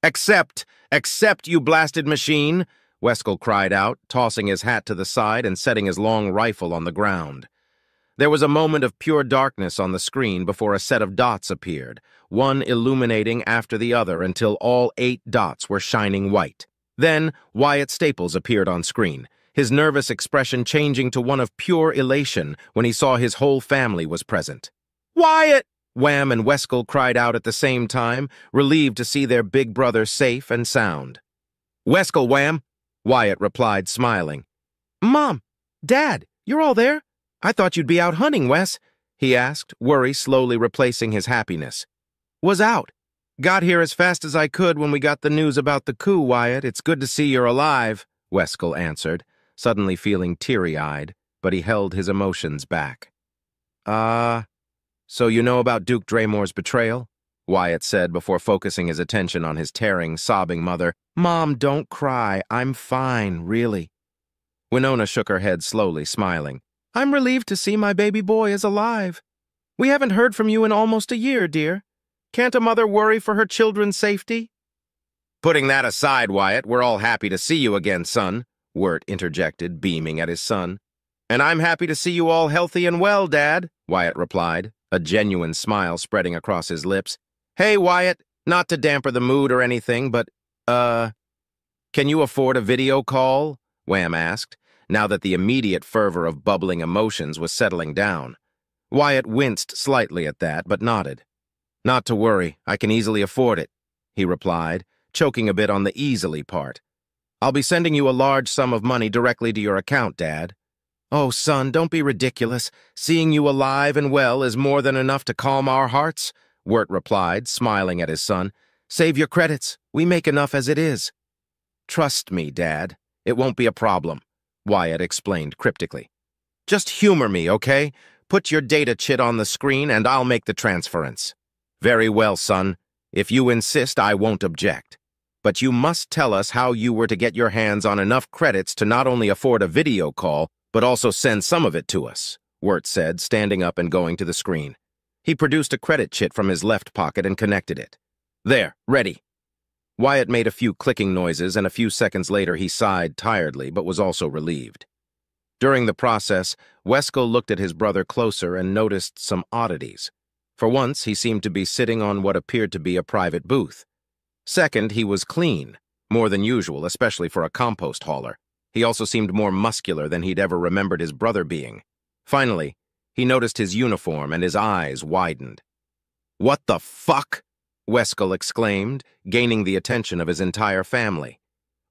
Accept! Accept, you blasted machine! Weskel cried out, tossing his hat to the side and setting his long rifle on the ground. There was a moment of pure darkness on the screen before a set of dots appeared, one illuminating after the other until all 8 dots were shining white. Then, Wyatt Staples appeared on screen, his nervous expression changing to one of pure elation when he saw his whole family was present. Wyatt! Wham and Weskel cried out at the same time, relieved to see their big brother safe and sound. Weskel, Wham! Wyatt replied, smiling. Mom, Dad, you're all there? I thought you'd be out hunting, Wes, he asked, worry slowly replacing his happiness. Was out. Got here as fast as I could when we got the news about the coup, Wyatt. It's good to see you're alive, Weskel answered, suddenly feeling teary-eyed, but he held his emotions back. So you know about Duke Draymore's betrayal? Wyatt said before focusing his attention on his tearing, sobbing mother. Mom, don't cry. I'm fine, really. Winona shook her head slowly, smiling. I'm relieved to see my baby boy is alive. We haven't heard from you in almost a year, dear. Can't a mother worry for her children's safety? Putting that aside, Wyatt, we're all happy to see you again, son, Wirt interjected, beaming at his son. And I'm happy to see you all healthy and well, Dad, Wyatt replied, a genuine smile spreading across his lips. Hey, Wyatt, not to damper the mood or anything, but, can you afford a video call? Wham asked, now that the immediate fervor of bubbling emotions was settling down. Wyatt winced slightly at that, but nodded. Not to worry, I can easily afford it, he replied, choking a bit on the easily part. I'll be sending you a large sum of money directly to your account, Dad. Oh, son, don't be ridiculous. Seeing you alive and well is more than enough to calm our hearts, Wirt replied, smiling at his son. Save your credits. We make enough as it is. Trust me, Dad. It won't be a problem, Wyatt explained cryptically. Just humor me, okay? Put your data chit on the screen and I'll make the transference. Very well, son. If you insist, I won't object. But you must tell us how you were to get your hands on enough credits to not only afford a video call, but also send some of it to us, Wirt said, standing up and going to the screen. He produced a credit chit from his left pocket and connected it. There, ready. Wyatt made a few clicking noises, and a few seconds later he sighed tiredly, but was also relieved. During the process, Weskel looked at his brother closer and noticed some oddities. For once, he seemed to be sitting on what appeared to be a private booth. Second, he was clean, more than usual, especially for a compost hauler. He also seemed more muscular than he'd ever remembered his brother being. Finally, he noticed his uniform and his eyes widened. What the fuck? Weskel exclaimed, gaining the attention of his entire family.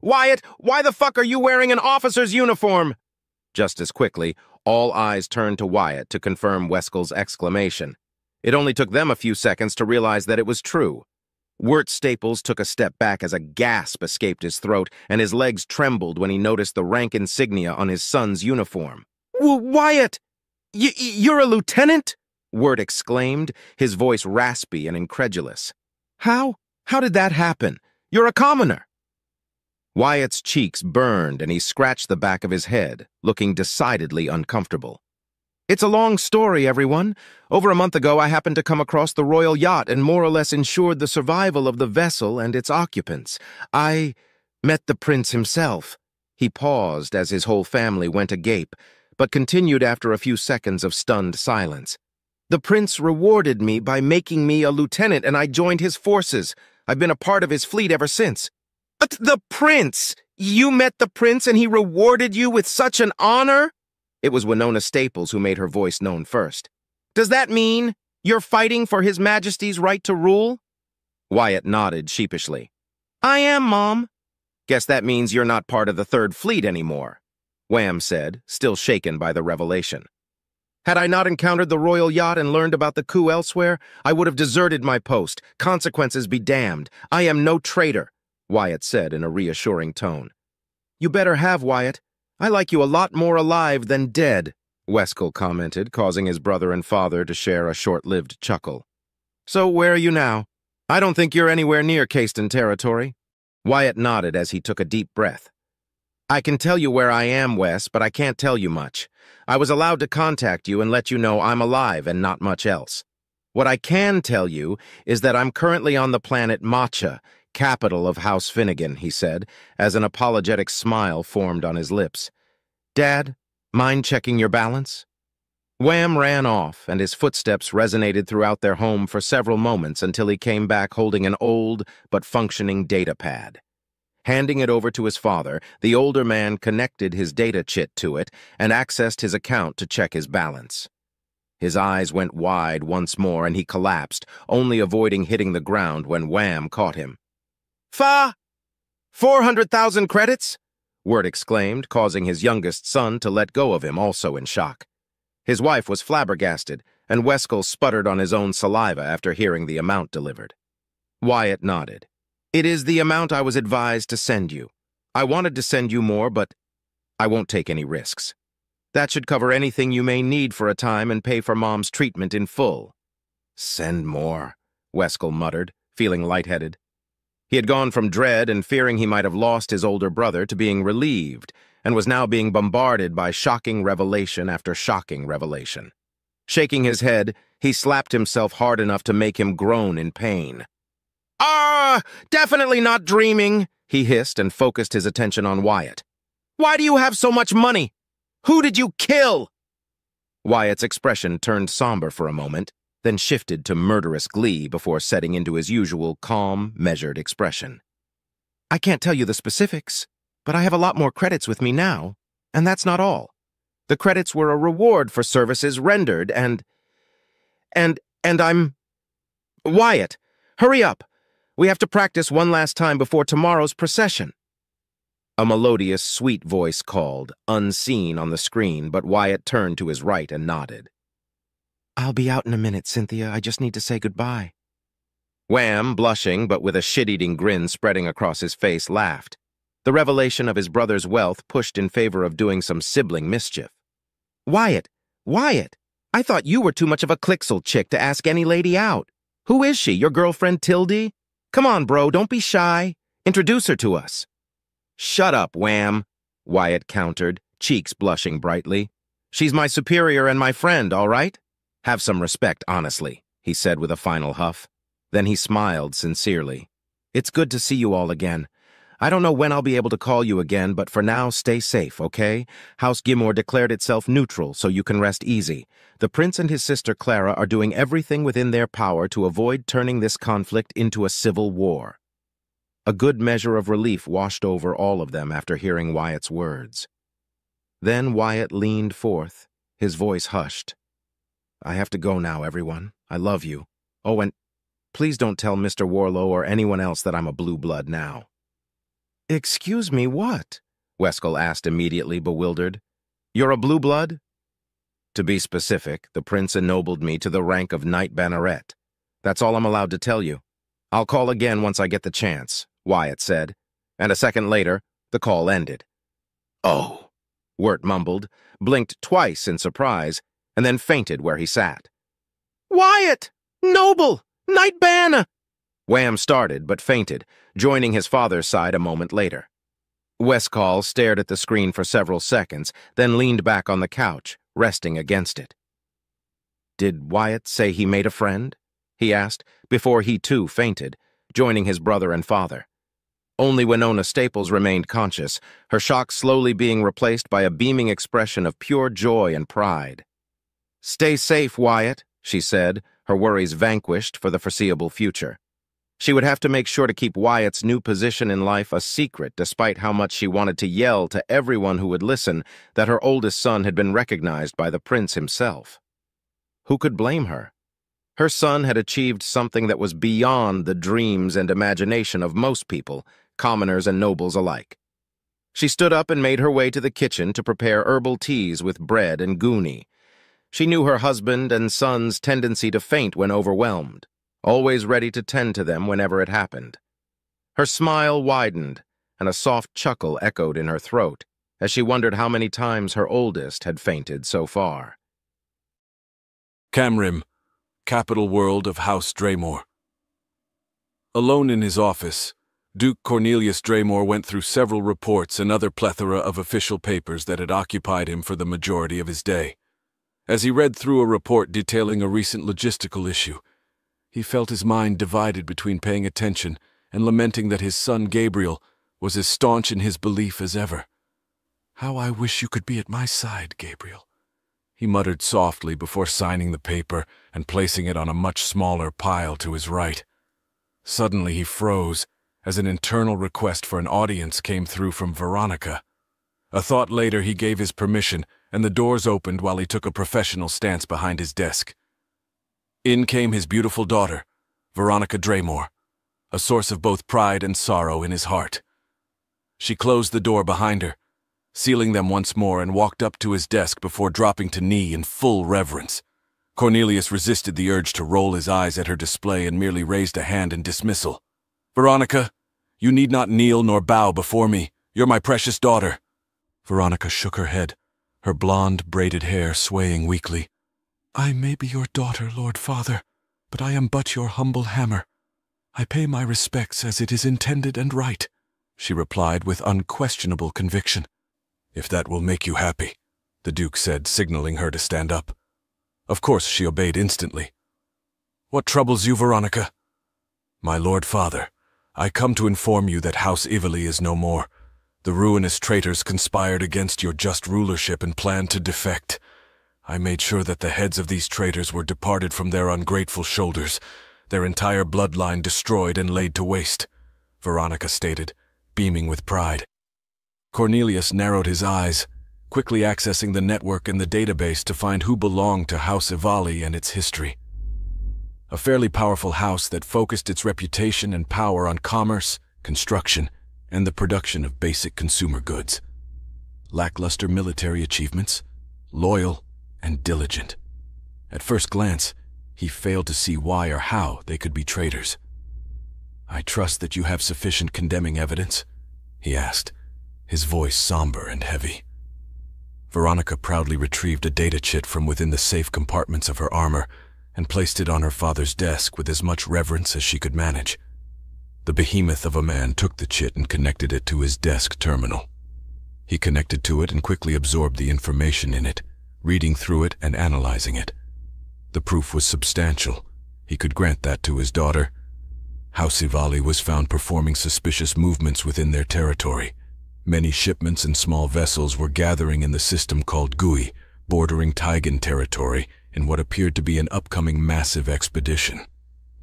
Wyatt, why the fuck are you wearing an officer's uniform? Just as quickly, all eyes turned to Wyatt to confirm Weskel's exclamation. It only took them a few seconds to realize that it was true. Wirt Staples took a step back as a gasp escaped his throat, and his legs trembled when he noticed the rank insignia on his son's uniform. Wyatt! You're a lieutenant? Wirt exclaimed, his voice raspy and incredulous. How? How did that happen? You're a commoner. Wyatt's cheeks burned and he scratched the back of his head, looking decidedly uncomfortable. It's a long story, everyone. Over a month ago, I happened to come across the royal yacht and more or less ensured the survival of the vessel and its occupants. I met the prince himself. He paused as his whole family went agape, but continued after a few seconds of stunned silence. The prince rewarded me by making me a lieutenant, and I joined his forces. I've been a part of his fleet ever since. But the prince! You met the prince and he rewarded you with such an honor? It was Winona Staples who made her voice known first. Does that mean you're fighting for His Majesty's right to rule? Wyatt nodded sheepishly. I am, Mom. Guess that means you're not part of the Third Fleet anymore, Wham said, still shaken by the revelation. Had I not encountered the royal yacht and learned about the coup elsewhere, I would have deserted my post. Consequences be damned. I am no traitor, Wyatt said in a reassuring tone. You better have, Wyatt. I like you a lot more alive than dead, Weskel commented, causing his brother and father to share a short-lived chuckle. So where are you now? I don't think you're anywhere near Caiston territory. Wyatt nodded as he took a deep breath. I can tell you where I am, Wes, but I can't tell you much. I was allowed to contact you and let you know I'm alive and not much else. What I can tell you is that I'm currently on the planet Matcha, capital of House Finnegan, he said, as an apologetic smile formed on his lips. Dad, mind checking your balance? Wham ran off, and his footsteps resonated throughout their home for several moments until he came back holding an old but functioning data pad. Handing it over to his father, the older man connected his data chit to it and accessed his account to check his balance. His eyes went wide once more and he collapsed, only avoiding hitting the ground when Wham caught him. Fa! 400,000 credits? Wirt exclaimed, causing his youngest son to let go of him, also in shock. His wife was flabbergasted, and Weskel sputtered on his own saliva after hearing the amount delivered. Wyatt nodded. It is the amount I was advised to send you. I wanted to send you more, but I won't take any risks. That should cover anything you may need for a time and pay for Mom's treatment in full. Send more, Weskel muttered, feeling lightheaded. He had gone from dread and fearing he might have lost his older brother to being relieved, and was now being bombarded by shocking revelation after shocking revelation. Shaking his head, he slapped himself hard enough to make him groan in pain. Definitely not dreaming, he hissed and focused his attention on Wyatt. Why do you have so much money? Who did you kill? Wyatt's expression turned somber for a moment, then shifted to murderous glee before setting into his usual calm, measured expression. I can't tell you the specifics, but I have a lot more credits with me now, and that's not all. The credits were a reward for services rendered, and I'm... Wyatt, hurry up! We have to practice one last time before tomorrow's procession. A melodious, sweet voice called, unseen on the screen, but Wyatt turned to his right and nodded. I'll be out in a minute, Cynthia. I just need to say goodbye. Wham, blushing but with a shit-eating grin spreading across his face, laughed. The revelation of his brother's wealth pushed in favor of doing some sibling mischief. Wyatt! I thought you were too much of a Clixel chick to ask any lady out. Who is she, your girlfriend Tildy? Come on, bro, don't be shy. Introduce her to us. Shut up, Wham, Wyatt countered, cheeks blushing brightly. She's my superior and my friend, all right? Have some respect, honestly, he said with a final huff. Then he smiled sincerely. It's good to see you all again. I don't know when I'll be able to call you again, but for now, stay safe, okay? House Gimor declared itself neutral, so you can rest easy. The prince and his sister Clara are doing everything within their power to avoid turning this conflict into a civil war. A good measure of relief washed over all of them after hearing Wyatt's words. Then Wyatt leaned forth, his voice hushed. I have to go now, everyone. I love you. Oh, and please don't tell Mr. Warlow or anyone else that I'm a blue blood now. Excuse me, what? Weskel asked immediately, bewildered. You're a blue blood? To be specific, the prince ennobled me to the rank of Knight Banneret. That's all I'm allowed to tell you. I'll call again once I get the chance, Wyatt said, and a second later, the call ended. Oh, Wirt mumbled, blinked twice in surprise, and then fainted where he sat. Wyatt! Noble! Knight Banner! Wham started, but fainted, joining his father's side a moment later. Wescal stared at the screen for several seconds, then leaned back on the couch, resting against it. Did Wyatt say he made a friend? He asked, before he too fainted, joining his brother and father. Only Winona Staples remained conscious, her shock slowly being replaced by a beaming expression of pure joy and pride. Stay safe, Wyatt, she said, her worries vanquished for the foreseeable future. She would have to make sure to keep Wyatt's new position in life a secret, despite how much she wanted to yell to everyone who would listen that her oldest son had been recognized by the prince himself. Who could blame her? Her son had achieved something that was beyond the dreams and imagination of most people, commoners and nobles alike. She stood up and made her way to the kitchen to prepare herbal teas with bread and goonie. She knew her husband and son's tendency to faint when overwhelmed, always ready to tend to them whenever it happened. Her smile widened, and a soft chuckle echoed in her throat as she wondered how many times her oldest had fainted so far. Camrim, capital world of House Draymore. Alone in his office, Duke Cornelius Draymore went through several reports and other plethora of official papers that had occupied him for the majority of his day. As he read through a report detailing a recent logistical issue, he felt his mind divided between paying attention and lamenting that his son Gabriel was as staunch in his belief as ever. "How I wish you could be at my side, Gabriel," he muttered softly before signing the paper and placing it on a much smaller pile to his right. Suddenly he froze as an internal request for an audience came through from Veronica. A thought later he gave his permission, and the doors opened while he took a professional stance behind his desk. In came his beautiful daughter, Veronica Draymore, a source of both pride and sorrow in his heart. She closed the door behind her, sealing them once more, and walked up to his desk before dropping to knee in full reverence. Cornelius resisted the urge to roll his eyes at her display and merely raised a hand in dismissal. "Veronica, you need not kneel nor bow before me. You're my precious daughter." Veronica shook her head, her blonde, braided hair swaying weakly. "I may be your daughter, Lord Father, but I am but your humble hammer. I pay my respects as it is intended and right," she replied with unquestionable conviction. "If that will make you happy," the Duke said, signaling her to stand up. Of course she obeyed instantly. "What troubles you, Veronica?" "My Lord Father, I come to inform you that House Ivali is no more. The ruinous traitors conspired against your just rulership and planned to defect. I made sure that the heads of these traitors were departed from their ungrateful shoulders, their entire bloodline destroyed and laid to waste," Veronica stated, beaming with pride. Cornelius narrowed his eyes, quickly accessing the network and the database to find who belonged to House Ivali and its history. A fairly powerful house that focused its reputation and power on commerce, construction, and the production of basic consumer goods. Lackluster military achievements, loyal and diligent. At first glance, he failed to see why or how they could be traitors. "I trust that you have sufficient condemning evidence?" he asked, his voice somber and heavy. Veronica proudly retrieved a data chit from within the safe compartments of her armor and placed it on her father's desk with as much reverence as she could manage. The behemoth of a man took the chit and connected it to his desk terminal. He connected to it and quickly absorbed the information in it, reading through it and analyzing it. The proof was substantial. He could grant that to his daughter. House Ivali was found performing suspicious movements within their territory. Many shipments and small vessels were gathering in the system called Gui, bordering Taigan territory, in what appeared to be an upcoming massive expedition.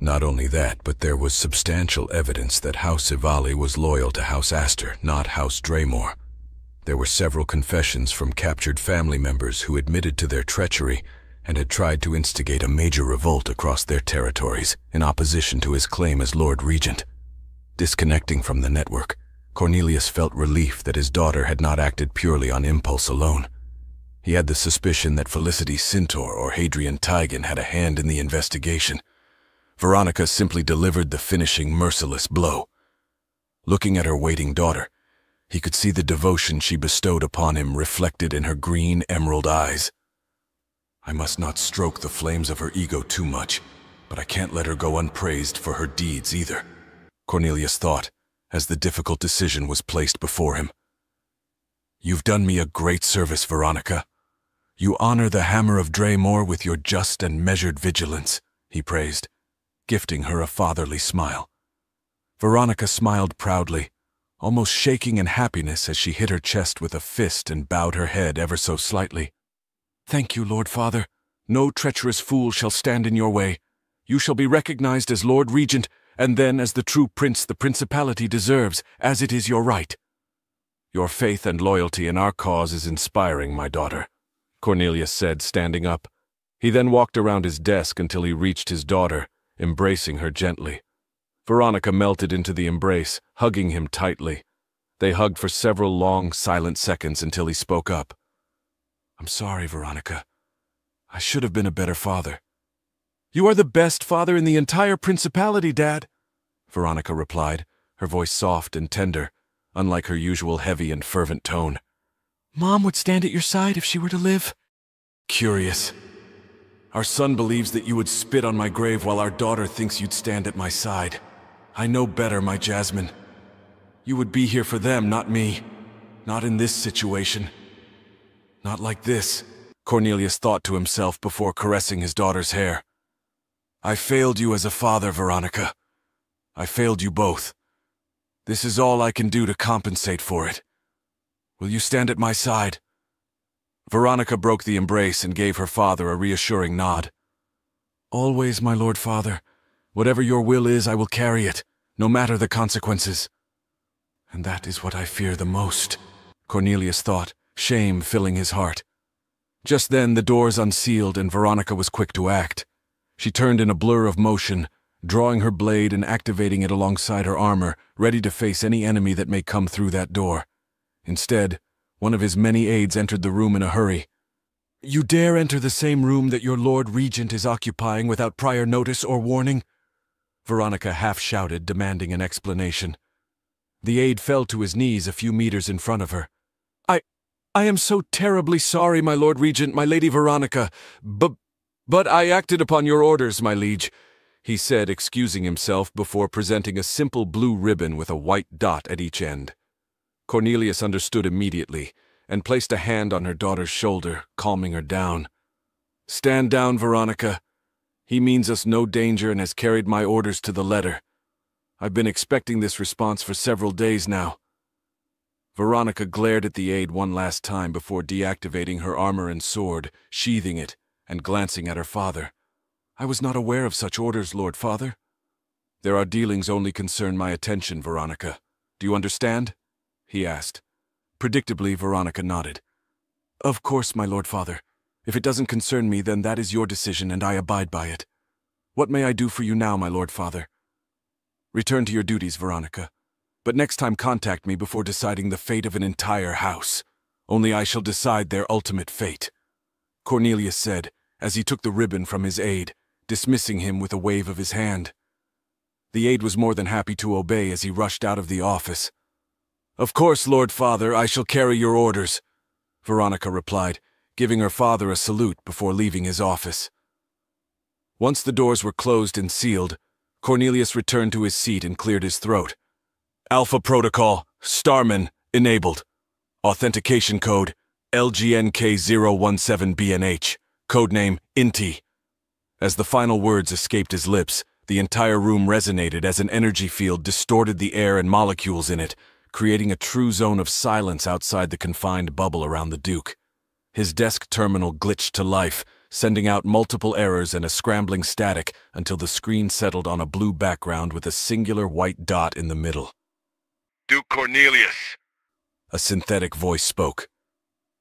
Not only that, but there was substantial evidence that House Ivali was loyal to House Astor, not House Draymore. There were several confessions from captured family members who admitted to their treachery and had tried to instigate a major revolt across their territories in opposition to his claim as Lord Regent. Disconnecting from the network, Cornelius felt relief that his daughter had not acted purely on impulse alone. He had the suspicion that Felicity Sintor or Hadrian Taigan had a hand in the investigation. Veronica simply delivered the finishing merciless blow. Looking at her waiting daughter, he could see the devotion she bestowed upon him reflected in her green emerald eyes. "I must not stroke the flames of her ego too much, but I can't let her go unpraised for her deeds either," Cornelius thought, as the difficult decision was placed before him. "You've done me a great service, Veronica. You honor the hammer of Draymore with your just and measured vigilance," he praised, gifting her a fatherly smile. Veronica smiled proudly, almost shaking in happiness as she hit her chest with a fist and bowed her head ever so slightly. "Thank you, Lord Father. No treacherous fool shall stand in your way. You shall be recognized as Lord Regent, and then as the true prince the principality deserves, as it is your right." "Your faith and loyalty in our cause is inspiring, my daughter," Cornelius said, standing up. He then walked around his desk until he reached his daughter, embracing her gently. Veronica melted into the embrace, hugging him tightly. They hugged for several long, silent seconds until he spoke up. "I'm sorry, Veronica. I should have been a better father. You are the best father in the entire principality, Dad, Veronica replied, her voice soft and tender, unlike her usual heavy and fervent tone. Mom would stand at your side if she were to live. Curious. Our son believes that you would spit on my grave while our daughter thinks you'd stand at my side. I know better, my Jasmine. You would be here for them, not me. Not in this situation. Not like this, Cornelius thought to himself before caressing his daughter's hair. I failed you as a father, Veronica. I failed you both. This is all I can do to compensate for it. Will you stand at my side? Veronica broke the embrace and gave her father a reassuring nod. Always, my Lord Father. Whatever your will is, I will carry it, no matter the consequences. And that is what I fear the most, Cornelius thought, shame filling his heart. Just then the doors unsealed and Veronica was quick to act. She turned in a blur of motion, drawing her blade and activating it alongside her armor, ready to face any enemy that may come through that door. Instead, one of his many aides entered the room in a hurry. You dare enter the same room that your Lord Regent is occupying without prior notice or warning? Veronica half-shouted, demanding an explanation. The aide fell to his knees a few meters in front of her. I am so terribly sorry, my Lord Regent, my Lady Veronica, but I acted upon your orders, my liege, he said, excusing himself before presenting a simple blue ribbon with a white dot at each end. Cornelius understood immediately, and placed a hand on her daughter's shoulder, calming her down. Stand down, Veronica. He means us no danger and has carried my orders to the letter. I've been expecting this response for several days now. Veronica glared at the aide one last time before deactivating her armor and sword, sheathing it, and glancing at her father. I was not aware of such orders, Lord Father. There are dealings only concern my attention, Veronica. Do you understand? He asked. Predictably, Veronica nodded. Of course, my Lord Father. If it doesn't concern me, then that is your decision and I abide by it. What may I do for you now, my Lord Father? Return to your duties, Veronica. But next time contact me before deciding the fate of an entire house. Only I shall decide their ultimate fate, Cornelius said, as he took the ribbon from his aide, dismissing him with a wave of his hand. The aide was more than happy to obey as he rushed out of the office. Of course, Lord Father, I shall carry your orders, Veronica replied, giving her father a salute before leaving his office. Once the doors were closed and sealed, Cornelius returned to his seat and cleared his throat. Alpha Protocol, Starman, enabled. Authentication code, LGNK017BNH, codename INTI. As the final words escaped his lips, the entire room resonated as an energy field distorted the air and molecules in it, creating a true zone of silence outside the confined bubble around the Duke. His desk terminal glitched to life, sending out multiple errors and a scrambling static until the screen settled on a blue background with a singular white dot in the middle. Duke Cornelius, a synthetic voice spoke.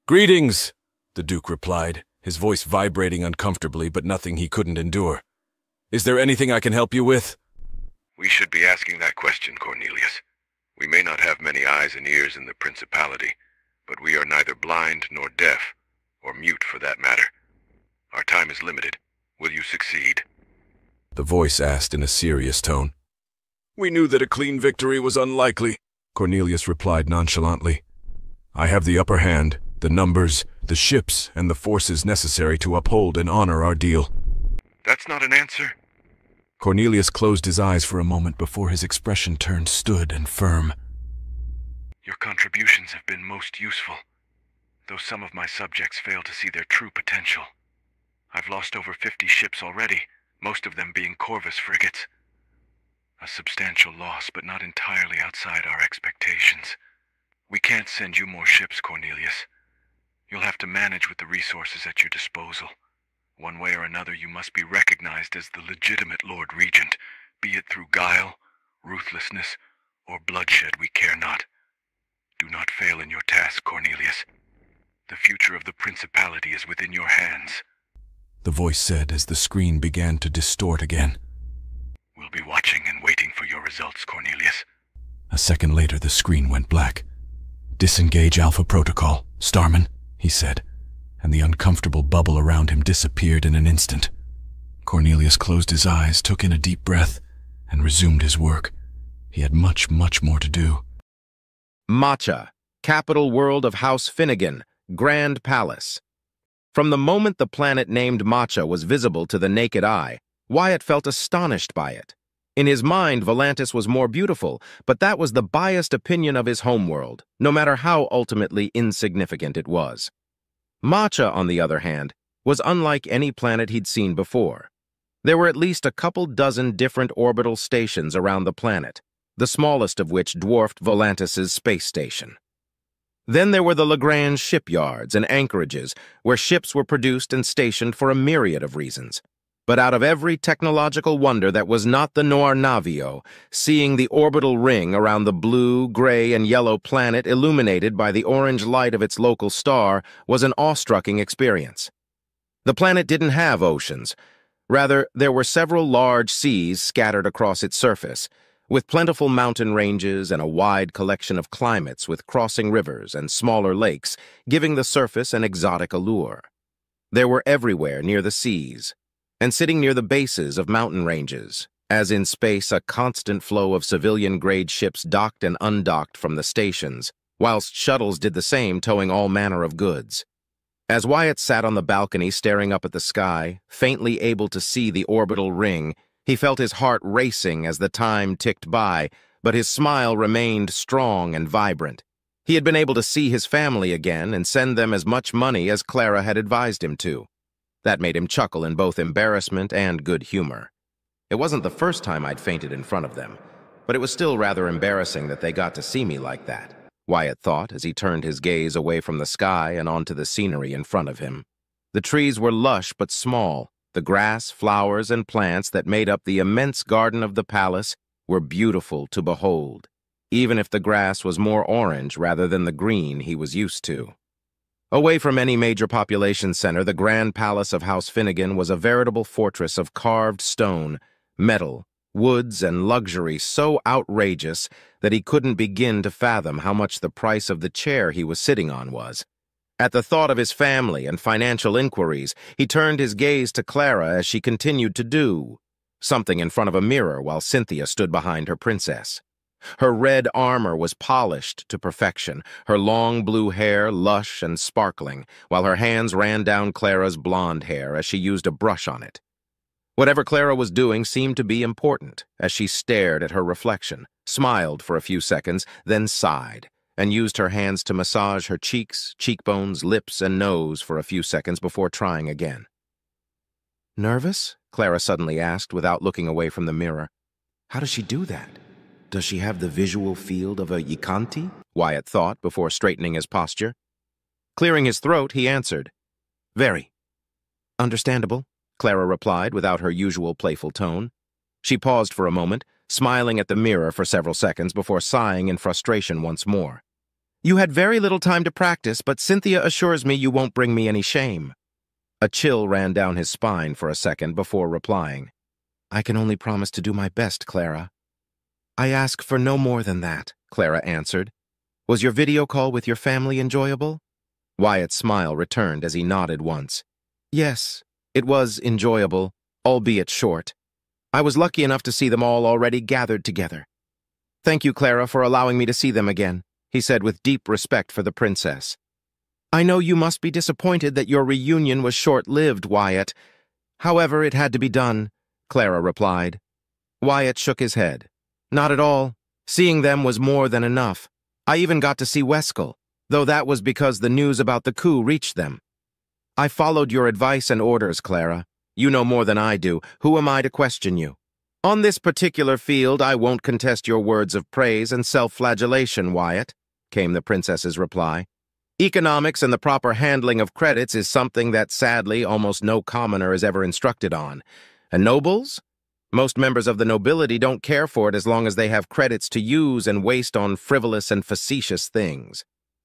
Greetings, the Duke replied, his voice vibrating uncomfortably but nothing he couldn't endure. Is there anything I can help you with? We should be asking that question, Cornelius. We may not have many eyes and ears in the Principality, but we are neither blind nor deaf, or mute for that matter. Our time is limited. Will you succeed? The voice asked in a serious tone. We knew that a clean victory was unlikely, Cornelius replied nonchalantly. I have the upper hand, the numbers, the ships, and the forces necessary to uphold and honor our deal. That's not an answer. Cornelius closed his eyes for a moment before his expression turned stood and firm. Your contributions have been most useful, though some of my subjects fail to see their true potential. I've lost over 50 ships already, most of them being Corvus frigates. A substantial loss, but not entirely outside our expectations. We can't send you more ships, Cornelius. You'll have to manage with the resources at your disposal. One way or another, you must be recognized as the legitimate Lord Regent, be it through guile, ruthlessness, or bloodshed, we care not. Do not fail in your task, Cornelius. The future of the Principality is within your hands, the voice said as the screen began to distort again. We'll be watching and waiting for your results, Cornelius. A second later, the screen went black. Disengage Alpha Protocol, Starman, he said. and the uncomfortable bubble around him disappeared in an instant. Cornelius closed his eyes, took in a deep breath, and resumed his work. He had much, much more to do. Matcha, capital world of House Finnegan, Grand Palace. From the moment the planet named Matcha was visible to the naked eye, Wyatt felt astonished by it. In his mind, Volantis was more beautiful, but that was the biased opinion of his homeworld, no matter how ultimately insignificant it was. Matcha, on the other hand, was unlike any planet he'd seen before. There were at least a couple dozen different orbital stations around the planet, the smallest of which dwarfed Volantis's space station. Then there were the Lagrange shipyards and anchorages, where ships were produced and stationed for a myriad of reasons. But out of every technological wonder that was not the Noir Navio, seeing the orbital ring around the blue, gray, and yellow planet illuminated by the orange light of its local star was an awe-striking experience. The planet didn't have oceans. Rather, there were several large seas scattered across its surface, with plentiful mountain ranges and a wide collection of climates with crossing rivers and smaller lakes, giving the surface an exotic allure. There were everywhere near the seas, and sitting near the bases of mountain ranges, as in space a constant flow of civilian-grade ships docked and undocked from the stations, whilst shuttles did the same, towing all manner of goods. As Wyatt sat on the balcony staring up at the sky, faintly able to see the orbital ring, he felt his heart racing as the time ticked by, but his smile remained strong and vibrant. He had been able to see his family again and send them as much money as Clara had advised him to. That made him chuckle in both embarrassment and good humor. It wasn't the first time I'd fainted in front of them, but it was still rather embarrassing that they got to see me like that, Wyatt thought as he turned his gaze away from the sky and onto the scenery in front of him. The trees were lush but small. The grass, flowers, and plants that made up the immense garden of the palace were beautiful to behold, even if the grass was more orange rather than the green he was used to. Away from any major population center, the Grand Palace of House Finnegan was a veritable fortress of carved stone, metal, woods, and luxury so outrageous that he couldn't begin to fathom how much the price of the chair he was sitting on was. At the thought of his family and financial inquiries, he turned his gaze to Clara as she continued to do something in front of a mirror while Cynthia stood behind her princess. Her red armor was polished to perfection, her long blue hair lush and sparkling, while her hands ran down Clara's blonde hair as she used a brush on it. Whatever Clara was doing seemed to be important as she stared at her reflection, smiled for a few seconds, then sighed, and used her hands to massage her cheeks, cheekbones, lips, and nose for a few seconds before trying again. "Nervous?" Clara suddenly asked without looking away from the mirror. "How does she do that? Does she have the visual field of a Yikanti?" Wyatt thought before straightening his posture. Clearing his throat, he answered, "Very." "Understandable," Clara replied without her usual playful tone. She paused for a moment, smiling at the mirror for several seconds before sighing in frustration once more. "You had very little time to practice, but Cynthia assures me you won't bring me any shame." A chill ran down his spine for a second before replying, "I can only promise to do my best, Clara." "I ask for no more than that," Clara answered. "Was your video call with your family enjoyable?" Wyatt's smile returned as he nodded once. "Yes, it was enjoyable, albeit short. I was lucky enough to see them all already gathered together." "Thank you, Clara, for allowing me to see them again," he said with deep respect for the princess. "I know you must be disappointed that your reunion was short-lived, Wyatt. However, it had to be done," Clara replied. Wyatt shook his head. "Not at all. Seeing them was more than enough. I even got to see Weskel, though that was because the news about the coup reached them. I followed your advice and orders, Clara. You know more than I do. Who am I to question you? On this particular field, I won't contest your words of praise and self-flagellation, Wyatt," came the princess's reply. "Economics and the proper handling of credits is something that, sadly, almost no commoner is ever instructed on. And nobles? Most members of the nobility don't care for it as long as they have credits to use and waste on frivolous and facetious things."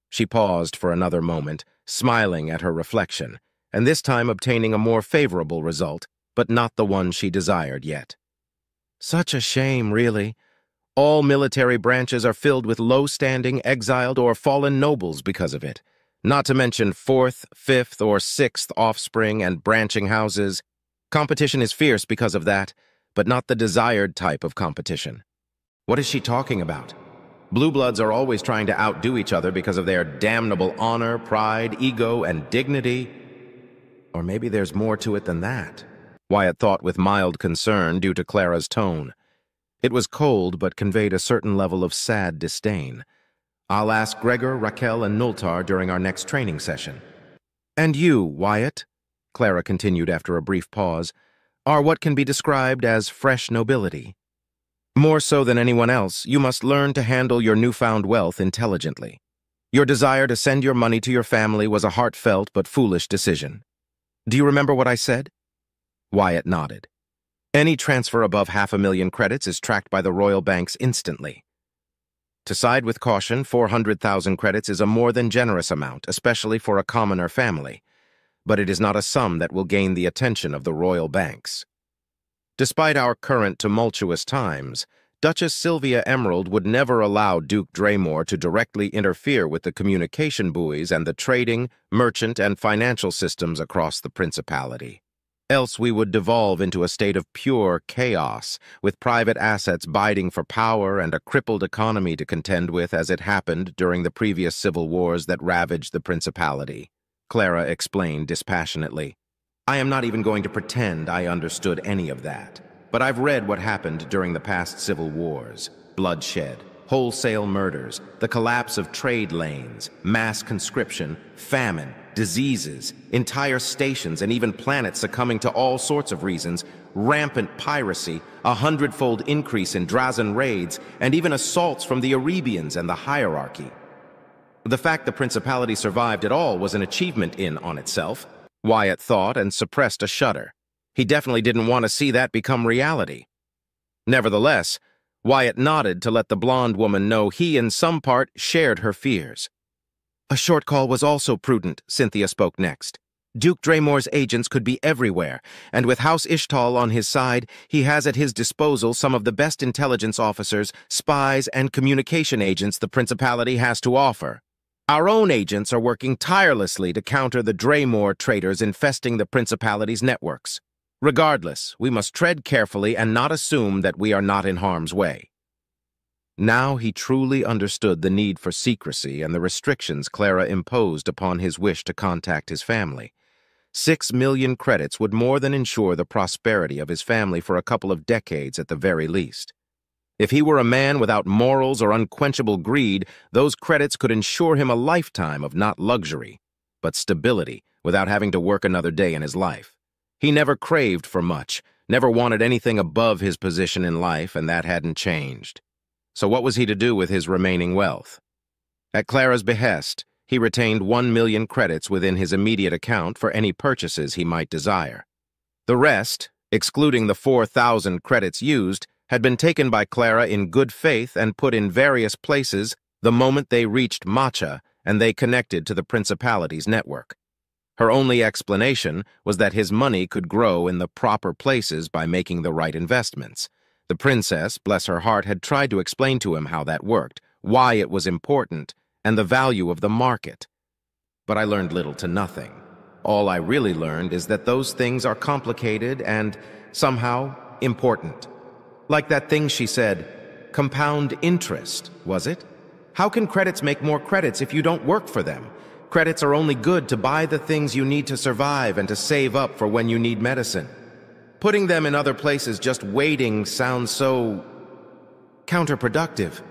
She paused for another moment, smiling at her reflection, and this time obtaining a more favorable result, but not the one she desired yet. "Such a shame, really. All military branches are filled with low-standing, exiled, or fallen nobles because of it. Not to mention fourth, fifth, or sixth offspring and branching houses. Competition is fierce because of that, but not the desired type of competition. What is she talking about? Blue bloods are always trying to outdo each other because of their damnable honor, pride, ego, and dignity. Or maybe there's more to it than that, Wyatt thought with mild concern due to Clara's tone. It was cold, but conveyed a certain level of sad disdain. I'll ask Gregor, Raquel, and Nultar during our next training session. And you, Wyatt, Clara continued after a brief pause, are what can be described as fresh nobility. More so than anyone else, you must learn to handle your newfound wealth intelligently. Your desire to send your money to your family was a heartfelt but foolish decision. Do you remember what I said? Wyatt nodded. Any transfer above 500,000 credits is tracked by the Royal Banks instantly. To side with caution, 400,000 credits is a more than generous amount, especially for a commoner family, but it is not a sum that will gain the attention of the Royal Banks. Despite our current tumultuous times, Duchess Sylvia Emerald would never allow Duke Draymore to directly interfere with the communication buoys and the trading, merchant, and financial systems across the Principality. Else we would devolve into a state of pure chaos, with private assets bidding for power and a crippled economy to contend with as it happened during the previous civil wars that ravaged the Principality, Clara explained dispassionately. I am not even going to pretend I understood any of that, but I've read what happened during the past civil wars. Bloodshed, wholesale murders, the collapse of trade lanes, mass conscription, famine, diseases, entire stations and even planets succumbing to all sorts of reasons, rampant piracy, 100-fold increase in Drazen raids, and even assaults from the Arabians and the hierarchy. The fact the Principality survived at all was an achievement in on itself, Wyatt thought and suppressed a shudder. He definitely didn't want to see that become reality. Nevertheless, Wyatt nodded to let the blonde woman know he in some part shared her fears. A short call was also prudent, Cynthia spoke next. Duke Draymore's agents could be everywhere, and with House Ishtal on his side, he has at his disposal some of the best intelligence officers, spies, and communication agents the Principality has to offer. Our own agents are working tirelessly to counter the Draymore traitors infesting the Principality's networks. Regardless, we must tread carefully and not assume that we are not in harm's way. Now he truly understood the need for secrecy and the restrictions Clara imposed upon his wish to contact his family. 6 million credits would more than ensure the prosperity of his family for a couple of decades at the very least. If he were a man without morals or unquenchable greed, those credits could ensure him a lifetime of not luxury, but stability without having to work another day in his life. He never craved for much, never wanted anything above his position in life, and that hadn't changed. So what was he to do with his remaining wealth? At Clara's behest, he retained 1 million credits within his immediate account for any purchases he might desire. The rest, excluding the 4,000 credits used, had been taken by Clara in good faith and put in various places the moment they reached Matcha and they connected to the Principality's network. Her only explanation was that his money could grow in the proper places by making the right investments. The princess, bless her heart, had tried to explain to him how that worked, why it was important, and the value of the market. But I learned little to nothing. All I really learned is that those things are complicated and, somehow, important. Like that thing she said, compound interest, was it? How can credits make more credits if you don't work for them? Credits are only good to buy the things you need to survive and to save up for when you need medicine. Putting them in other places just waiting sounds so counterproductive.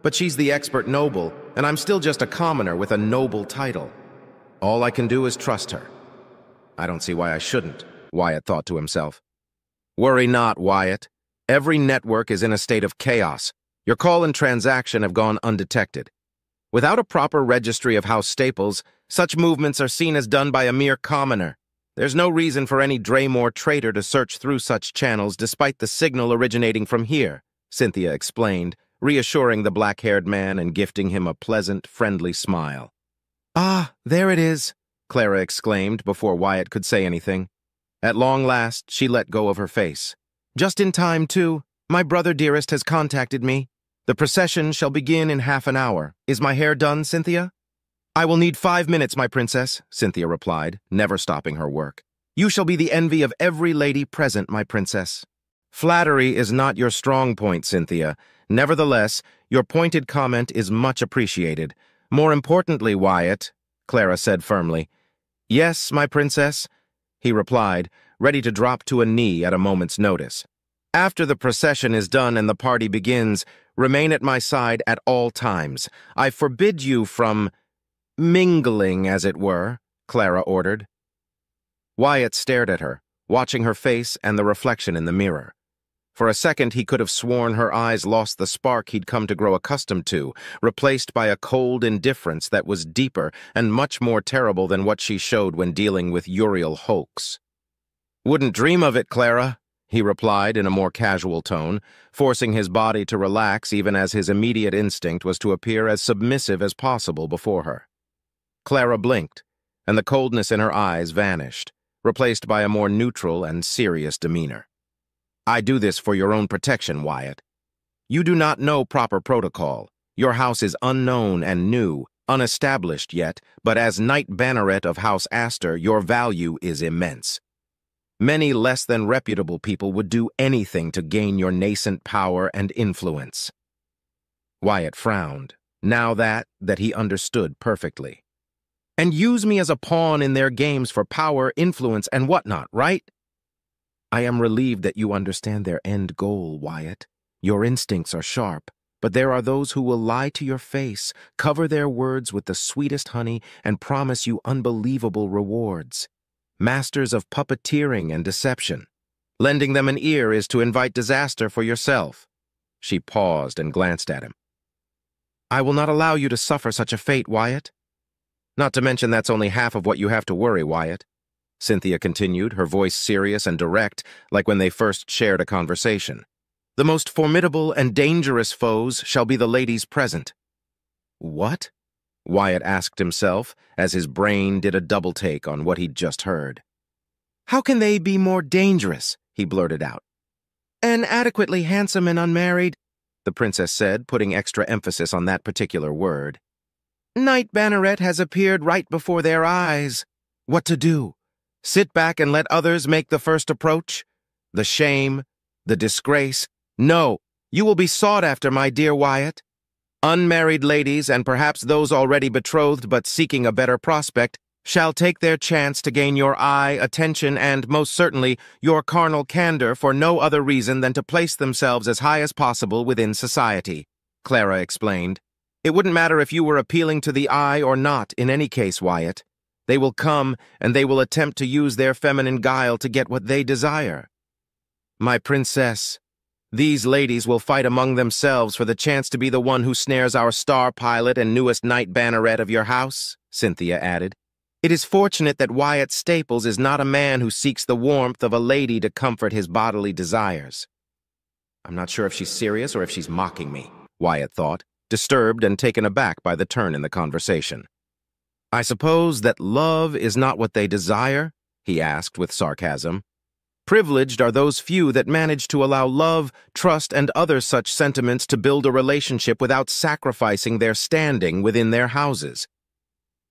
But she's the expert noble, and I'm still just a commoner with a noble title. All I can do is trust her. I don't see why I shouldn't, Wyatt thought to himself. Worry not, Wyatt. Every network is in a state of chaos. Your call and transaction have gone undetected. Without a proper registry of house staples, such movements are seen as done by a mere commoner. There's no reason for any Draymore traitor to search through such channels despite the signal originating from here, Cynthia explained, reassuring the black-haired man and gifting him a pleasant, friendly smile. Ah, there it is, Clara exclaimed before Wyatt could say anything. At long last, she let go of her face. Just in time, too. My brother dearest has contacted me. The procession shall begin in half an hour. Is my hair done, Cynthia? "I will need 5 minutes, my princess," Cynthia replied, never stopping her work. "You shall be the envy of every lady present, my princess." "Flattery is not your strong point, Cynthia. Nevertheless, your pointed comment is much appreciated. More importantly, Wyatt," Clara said firmly. "Yes, my princess," he replied, ready to drop to a knee at a moment's notice. "After the procession is done and the party begins, remain at my side at all times. I forbid you from mingling, as it were," Clara ordered. Wyatt stared at her, watching her face and the reflection in the mirror. For a second, he could have sworn her eyes lost the spark he'd come to grow accustomed to, replaced by a cold indifference that was deeper and much more terrible than what she showed when dealing with Uriel Hoax. "Wouldn't dream of it, Clara," he replied in a more casual tone, forcing his body to relax even as his immediate instinct was to appear as submissive as possible before her. Clara blinked, and the coldness in her eyes vanished, replaced by a more neutral and serious demeanor. "I do this for your own protection, Wyatt. You do not know proper protocol. Your house is unknown and new, unestablished yet, but as Knight Banneret of House Astor, your value is immense. Many less than reputable people would do anything to gain your nascent power and influence." Wyatt frowned, now that he understood perfectly. "And use me as a pawn in their games for power, influence, and whatnot, right?" "I am relieved that you understand their end goal, Wyatt. Your instincts are sharp, but there are those who will lie to your face, cover their words with the sweetest honey, and promise you unbelievable rewards. Masters of puppeteering and deception. Lending them an ear is to invite disaster for yourself." She paused and glanced at him. "I will not allow you to suffer such a fate, Wyatt." "Not to mention that's only half of what you have to worry, Wyatt," Cynthia continued, her voice serious and direct, like when they first shared a conversation. "The most formidable and dangerous foes shall be the ladies present." "What?" Wyatt asked himself, as his brain did a double-take on what he'd just heard. "How can they be more dangerous?" he blurted out. "And adequately handsome and unmarried," the princess said, putting extra emphasis on that particular word. "Knight Banneret has appeared right before their eyes. What to do? Sit back and let others make the first approach? The shame, the disgrace. No, you will be sought after, my dear Wyatt. Unmarried ladies, and perhaps those already betrothed but seeking a better prospect, shall take their chance to gain your eye, attention, and, most certainly, your carnal candor for no other reason than to place themselves as high as possible within society," Clara explained. "It wouldn't matter if you were appealing to the eye or not in any case, Wyatt. They will come, and they will attempt to use their feminine guile to get what they desire. My princess, these ladies will fight among themselves for the chance to be the one who snares our star pilot and newest Knight Banneret of your house," Cynthia added. "It is fortunate that Wyatt Staples is not a man who seeks the warmth of a lady to comfort his bodily desires." "I'm not sure if she's serious or if she's mocking me," Wyatt thought, disturbed and taken aback by the turn in the conversation. "I suppose that love is not what they desire?" he asked with sarcasm. "Privileged are those few that manage to allow love, trust, and other such sentiments to build a relationship without sacrificing their standing within their houses.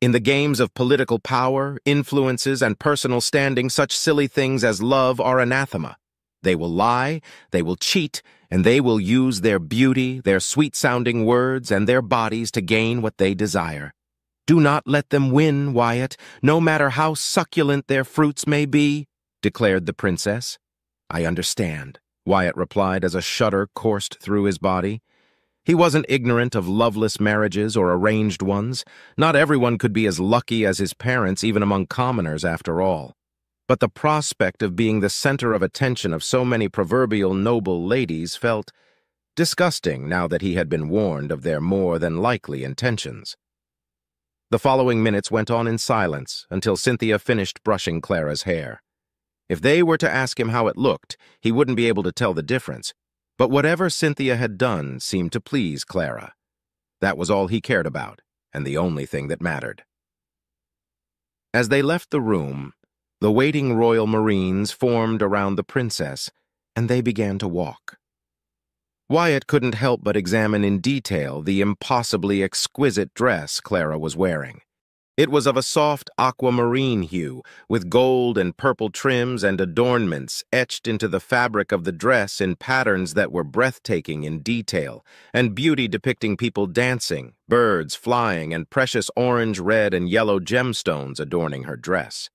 In the games of political power, influences, and personal standing, such silly things as love are anathema. They will lie, they will cheat, and they will use their beauty, their sweet-sounding words, and their bodies to gain what they desire. Do not let them win, Wyatt, no matter how succulent their fruits may be," declared the princess. "I understand," Wyatt replied as a shudder coursed through his body. He wasn't ignorant of loveless marriages or arranged ones. Not everyone could be as lucky as his parents, even among commoners, after all. But the prospect of being the center of attention of so many proverbial noble ladies felt disgusting now that he had been warned of their more than likely intentions. The following minutes went on in silence until Cynthia finished brushing Clara's hair. If they were to ask him how it looked, he wouldn't be able to tell the difference. But whatever Cynthia had done seemed to please Clara. That was all he cared about, and the only thing that mattered. As they left the room, the waiting Royal Marines formed around the princess, and they began to walk. Wyatt couldn't help but examine in detail the impossibly exquisite dress Clara was wearing. It was of a soft aquamarine hue, with gold and purple trims and adornments etched into the fabric of the dress in patterns that were breathtaking in detail, and beauty depicting people dancing, birds flying, and precious orange, red, and yellow gemstones adorning her dress.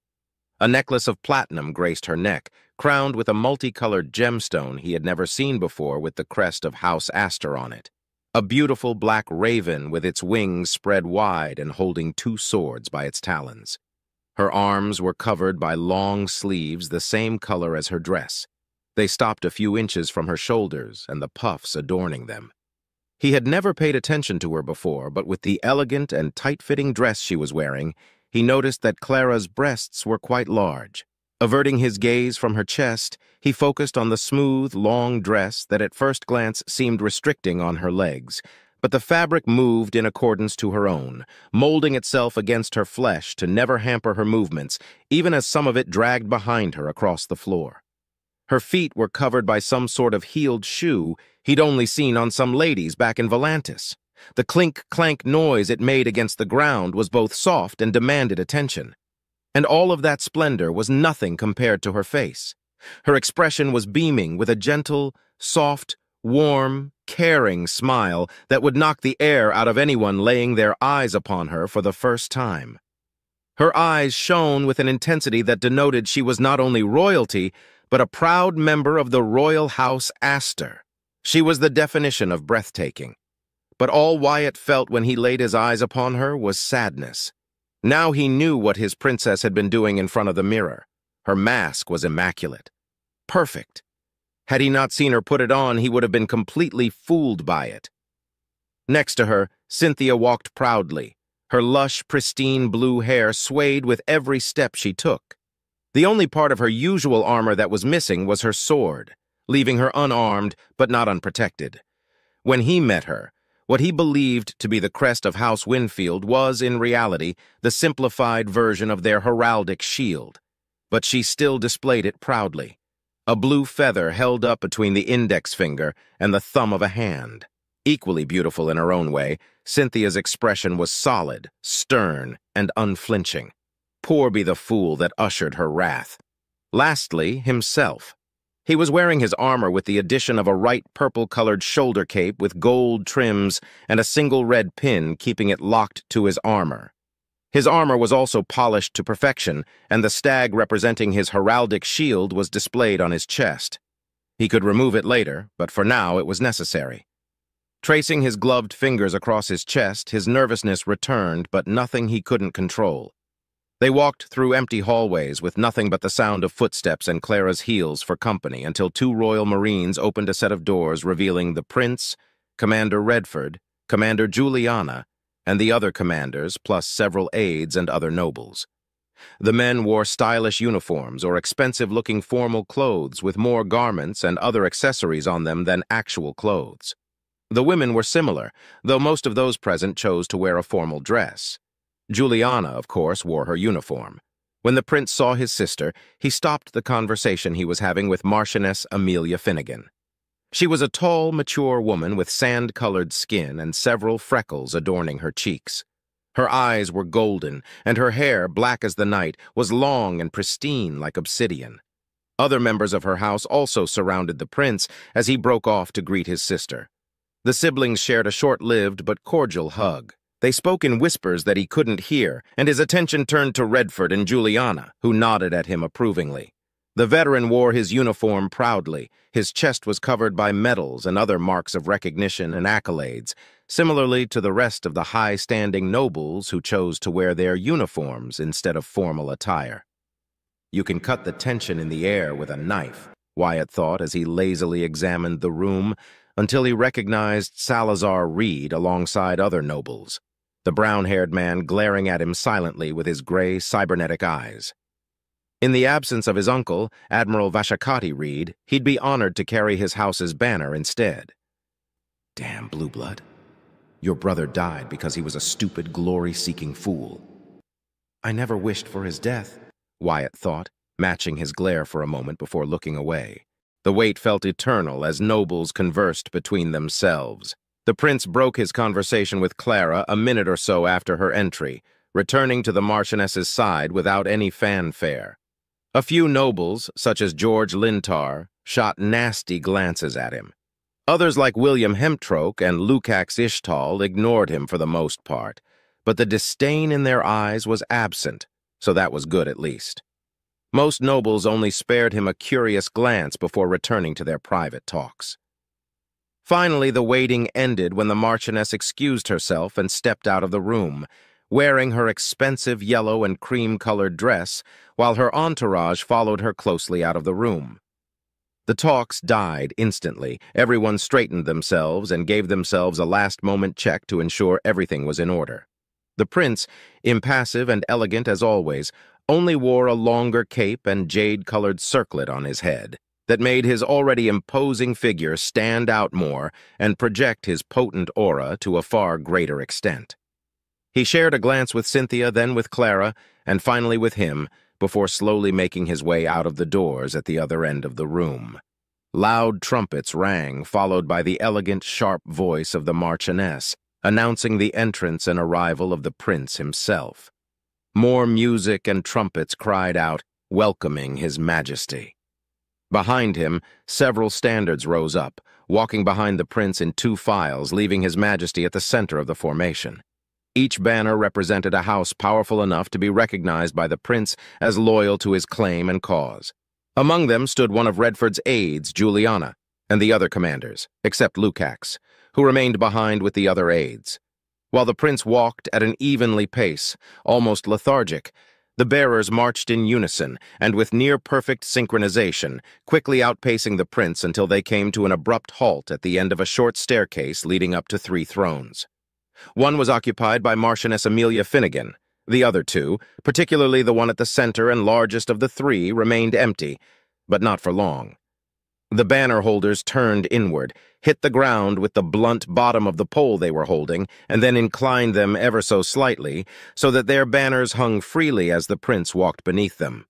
A necklace of platinum graced her neck, crowned with a multicolored gemstone he had never seen before with the crest of House Astor on it. A beautiful black raven with its wings spread wide and holding two swords by its talons. Her arms were covered by long sleeves the same color as her dress. They stopped a few inches from her shoulders and the puffs adorning them. He had never paid attention to her before, but with the elegant and tight-fitting dress she was wearing, he noticed that Clara's breasts were quite large. Averting his gaze from her chest, he focused on the smooth, long dress that at first glance seemed restricting on her legs, but the fabric moved in accordance to her own, molding itself against her flesh to never hamper her movements, even as some of it dragged behind her across the floor. Her feet were covered by some sort of heeled shoe he'd only seen on some ladies back in Volantis. The clink-clank noise it made against the ground was both soft and demanded attention. And all of that splendor was nothing compared to her face. Her expression was beaming with a gentle, soft, warm, caring smile that would knock the air out of anyone laying their eyes upon her for the first time. Her eyes shone with an intensity that denoted she was not only royalty, but a proud member of the royal house Astor. She was the definition of breathtaking. But all Wyatt felt when he laid his eyes upon her was sadness. Now he knew what his princess had been doing in front of the mirror. Her mask was immaculate. Perfect. Had he not seen her put it on, he would have been completely fooled by it. Next to her, Cynthia walked proudly. Her lush, pristine blue hair swayed with every step she took. The only part of her usual armor that was missing was her sword, leaving her unarmed but not unprotected. When he met her, what he believed to be the crest of House Winfield was, in reality, the simplified version of their heraldic shield. But she still displayed it proudly. A blue feather held up between the index finger and the thumb of a hand. Equally beautiful in her own way, Cynthia's expression was solid, stern, and unflinching. Poor be the fool that ushered her wrath. Lastly, himself. He was wearing his armor with the addition of a right purple-colored shoulder cape with gold trims and a single red pin keeping it locked to his armor. His armor was also polished to perfection, and the stag representing his heraldic shield was displayed on his chest. He could remove it later, but for now it was necessary. Tracing his gloved fingers across his chest, his nervousness returned, but nothing he couldn't control. They walked through empty hallways with nothing but the sound of footsteps and Clara's heels for company until two Royal Marines opened a set of doors revealing the Prince, Commander Redford, Commander Juliana, and the other commanders, plus several aides and other nobles. The men wore stylish uniforms or expensive-looking formal clothes with more garments and other accessories on them than actual clothes. The women were similar, though most of those present chose to wear a formal dress. Juliana, of course, wore her uniform. When the prince saw his sister, he stopped the conversation he was having with Marchioness Amelia Finnegan. She was a tall, mature woman with sand-colored skin and several freckles adorning her cheeks. Her eyes were golden, and her hair, black as the night, was long and pristine like obsidian. Other members of her house also surrounded the prince as he broke off to greet his sister. The siblings shared a short-lived but cordial hug. They spoke in whispers that he couldn't hear, and his attention turned to Redford and Juliana, who nodded at him approvingly. The veteran wore his uniform proudly. His chest was covered by medals and other marks of recognition and accolades, similarly to the rest of the high-standing nobles who chose to wear their uniforms instead of formal attire. You can cut the tension in the air with a knife, Wyatt thought as he lazily examined the room, until he recognized Salazar Reed alongside other nobles, the brown-haired man glaring at him silently with his gray, cybernetic eyes. In the absence of his uncle, Admiral Vashakati Reed, he'd be honored to carry his house's banner instead. Damn blue blood. Your brother died because he was a stupid, glory-seeking fool. I never wished for his death, Wyatt thought, matching his glare for a moment before looking away. The wait felt eternal as nobles conversed between themselves. The prince broke his conversation with Clara a minute or so after her entry, returning to the Marchioness's side without any fanfare. A few nobles, such as George Lintar, shot nasty glances at him. Others like William Hemtroke and Lukacs Ishtal ignored him for the most part, but the disdain in their eyes was absent, so that was good at least. Most nobles only spared him a curious glance before returning to their private talks. Finally, the waiting ended when the Marchioness excused herself and stepped out of the room, wearing her expensive yellow and cream-colored dress, while her entourage followed her closely out of the room. The talks died instantly. Everyone straightened themselves and gave themselves a last-moment check to ensure everything was in order. The prince, impassive and elegant as always, only wore a longer cape and jade-colored circlet on his head that made his already imposing figure stand out more and project his potent aura to a far greater extent. He shared a glance with Cynthia, then with Clara, and finally with him, before slowly making his way out of the doors at the other end of the room. Loud trumpets rang, followed by the elegant, sharp voice of the Marchioness, announcing the entrance and arrival of the prince himself. More music and trumpets cried out, welcoming His Majesty. Behind him, several standards rose up, walking behind the prince in two files, leaving His Majesty at the center of the formation. Each banner represented a house powerful enough to be recognized by the prince as loyal to his claim and cause. Among them stood one of Redford's aides, Juliana, and the other commanders, except Lukacs, who remained behind with the other aides. While the prince walked at an evenly pace, almost lethargic, the bearers marched in unison and with near-perfect synchronization, quickly outpacing the prince until they came to an abrupt halt at the end of a short staircase leading up to 3 thrones. One was occupied by Marchioness Amelia Finnegan. The other 2, particularly the one at the center and largest of the 3, remained empty, but not for long. The banner holders turned inward, hit the ground with the blunt bottom of the pole they were holding, and then inclined them ever so slightly, so that their banners hung freely as the prince walked beneath them.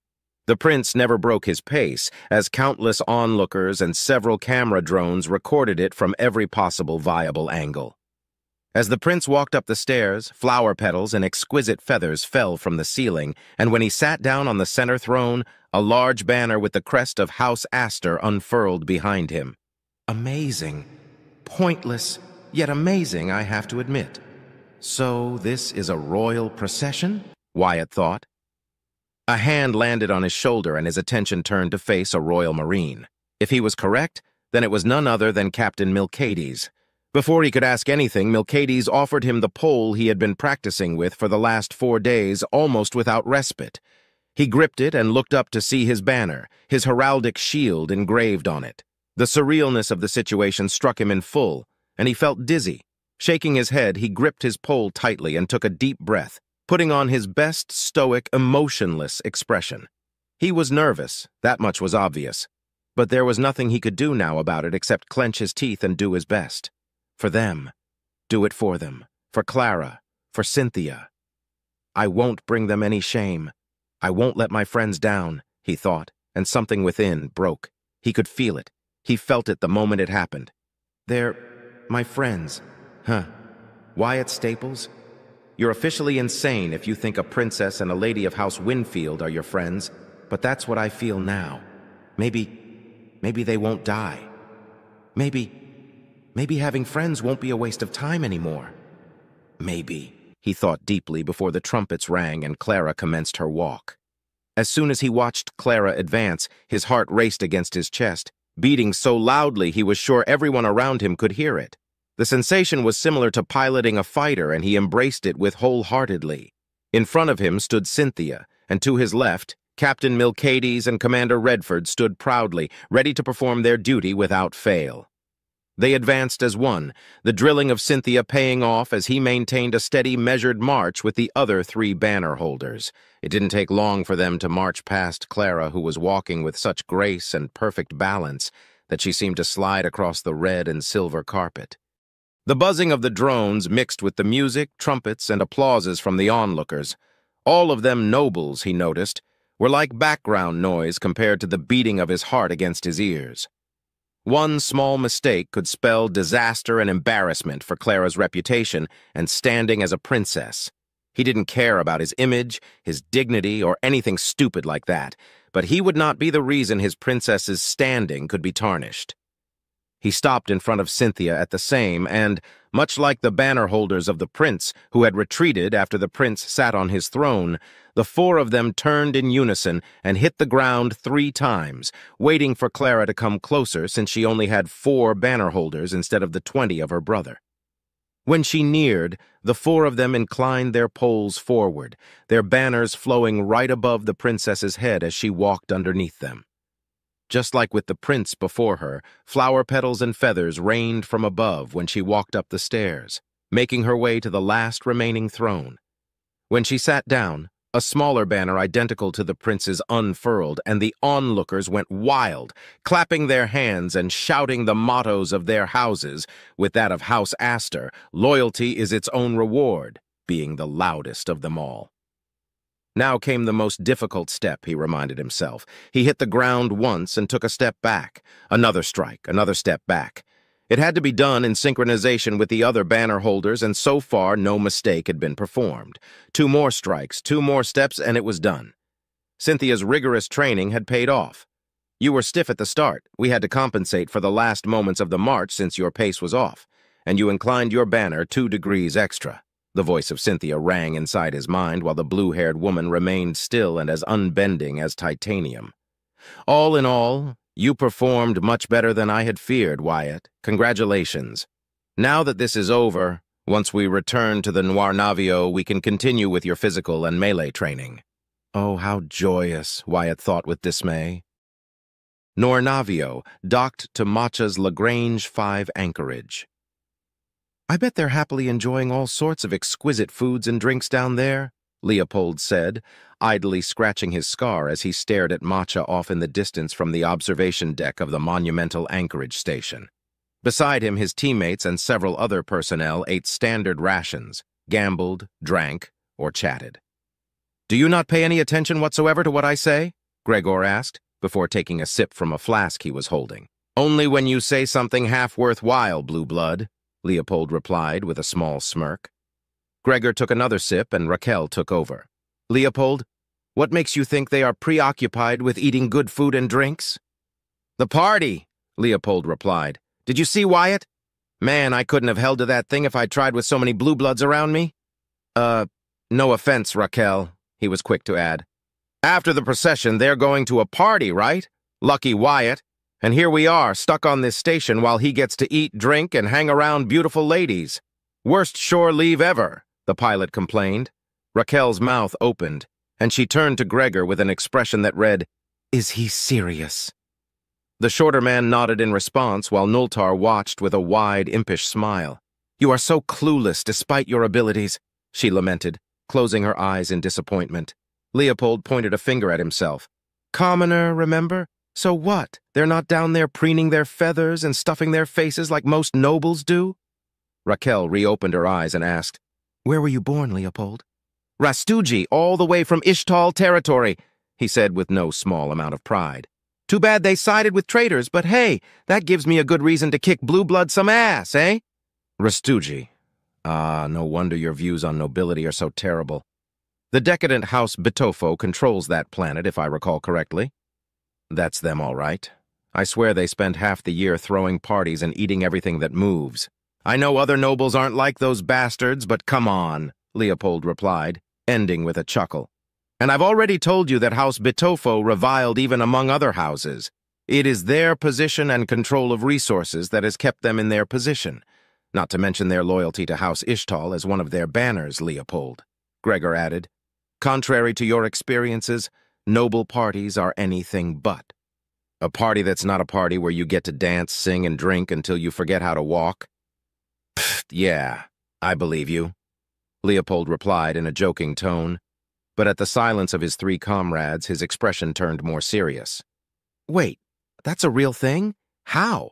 The prince never broke his pace, as countless onlookers and several camera drones recorded it from every possible viable angle. As the prince walked up the stairs, flower petals and exquisite feathers fell from the ceiling, and when he sat down on the center throne, a large banner with the crest of House Astor unfurled behind him. Amazing. Pointless, yet amazing, I have to admit. So this is a royal procession? Wyatt thought. A hand landed on his shoulder and his attention turned to face a Royal Marine. If he was correct, then it was none other than Captain Milcades. Before he could ask anything, Milcades offered him the pole he had been practicing with for the last 4 days, almost without respite. He gripped it and looked up to see his banner, his heraldic shield engraved on it. The surrealness of the situation struck him in full, and he felt dizzy. Shaking his head, he gripped his pole tightly and took a deep breath, putting on his best stoic, emotionless expression. He was nervous, that much was obvious, but there was nothing he could do now about it except clench his teeth and do his best. For them. Do it for them. For Clara. For Cynthia. I won't bring them any shame. I won't let my friends down, he thought, and something within broke. He could feel it. He felt it the moment it happened. They're my friends. Huh. Wyatt Staples? You're officially insane if you think a princess and a lady of House Winfield are your friends, but that's what I feel now. Maybe they won't die. Maybe having friends won't be a waste of time anymore. Maybe, he thought deeply before the trumpets rang and Clara commenced her walk. As soon as he watched Clara advance, his heart raced against his chest, beating so loudly he was sure everyone around him could hear it. The sensation was similar to piloting a fighter, and he embraced it with wholeheartedly. In front of him stood Cynthia, and to his left, Captain Milcades and Commander Redford stood proudly, ready to perform their duty without fail. They advanced as one, the drilling of Cynthia paying off as he maintained a steady, measured march with the other 3 banner holders. It didn't take long for them to march past Clara, who was walking with such grace and perfect balance that she seemed to slide across the red and silver carpet. The buzzing of the drones mixed with the music, trumpets, and applauses from the onlookers. All of them nobles, he noticed, were like background noise compared to the beating of his heart against his ears. One small mistake could spell disaster and embarrassment for Clara's reputation and standing as a princess. He didn't care about his image, his dignity, or anything stupid like that, but he would not be the reason his princess's standing could be tarnished. He stopped in front of Cynthia at the same, and, much like the banner holders of the prince who had retreated after the prince sat on his throne, the four of them turned in unison and hit the ground 3 times, waiting for Clara to come closer since she only had 4 banner holders instead of the 20 of her brother. When she neared, the 4 of them inclined their poles forward, their banners flowing right above the princess's head as she walked underneath them. Just like with the prince before her, flower petals and feathers rained from above when she walked up the stairs, making her way to the last remaining throne. When she sat down, a smaller banner identical to the prince's unfurled, and the onlookers went wild, clapping their hands and shouting the mottos of their houses, with that of House Astor, "Loyalty is its own reward," being the loudest of them all. Now came the most difficult step, he reminded himself. He hit the ground once and took a step back. Another strike, another step back. It had to be done in synchronization with the other banner holders, and so far no mistake had been performed. 2 more strikes, 2 more steps, and it was done. Cynthia's rigorous training had paid off. "You were stiff at the start. We had to compensate for the last moments of the march since your pace was off, and you inclined your banner 2 degrees extra." The voice of Cynthia rang inside his mind while the blue-haired woman remained still and as unbending as titanium. "All in all, you performed much better than I had feared, Wyatt. Congratulations. Now that this is over, once we return to the Noir Navio, we can continue with your physical and melee training." Oh, how joyous, Wyatt thought with dismay. Noir Navio docked to Matcha's Lagrange 5 anchorage. "I bet they're happily enjoying all sorts of exquisite foods and drinks down there," Leopold said, idly scratching his scar as he stared at Matcha off in the distance from the observation deck of the monumental anchorage station. Beside him, his teammates and several other personnel ate standard rations, gambled, drank, or chatted. "Do you not pay any attention whatsoever to what I say?" Gregor asked, before taking a sip from a flask he was holding. "Only when you say something half worthwhile, Blue Blood," Leopold replied with a small smirk. Gregor took another sip and Raquel took over. "Leopold, what makes you think they are preoccupied with eating good food and drinks?" "The party," Leopold replied. "Did you see Wyatt? Man, I couldn't have held to that thing if I'd tried with so many blue bloods around me." No offense, Raquel," he was quick to add. "After the procession, they're going to a party, right? Lucky Wyatt. And here we are, stuck on this station while he gets to eat, drink, and hang around beautiful ladies. Worst shore leave ever," the pilot complained. Raquel's mouth opened, and she turned to Gregor with an expression that read, "Is he serious?" The shorter man nodded in response while Nultar watched with a wide, impish smile. "You are so clueless despite your abilities," she lamented, closing her eyes in disappointment. Leopold pointed a finger at himself. "Commoner, remember? So what? They're not down there preening their feathers and stuffing their faces like most nobles do?" Raquel reopened her eyes and asked, "Where were you born, Leopold?" "Rastugi, all the way from Ishtal territory," he said with no small amount of pride. "Too bad they sided with traitors, but hey, that gives me a good reason to kick blue blood some ass, eh?" "Rastugi. Ah, no wonder your views on nobility are so terrible. The decadent House Bitofo controls that planet, if I recall correctly." "That's them, all right. I swear they spend half the year throwing parties and eating everything that moves. I know other nobles aren't like those bastards, but come on," Leopold replied, ending with a chuckle. "And I've already told you that House Bitofo reviled even among other houses. It is their position and control of resources that has kept them in their position, not to mention their loyalty to House Ishtal as one of their banners, Leopold," Gregor added. "Contrary to your experiences, noble parties are anything but. A party that's not a party where you get to dance, sing, and drink until you forget how to walk." "Pfft, yeah, I believe you," Leopold replied in a joking tone, but at the silence of his 3 comrades, his expression turned more serious. "Wait, that's a real thing? How?"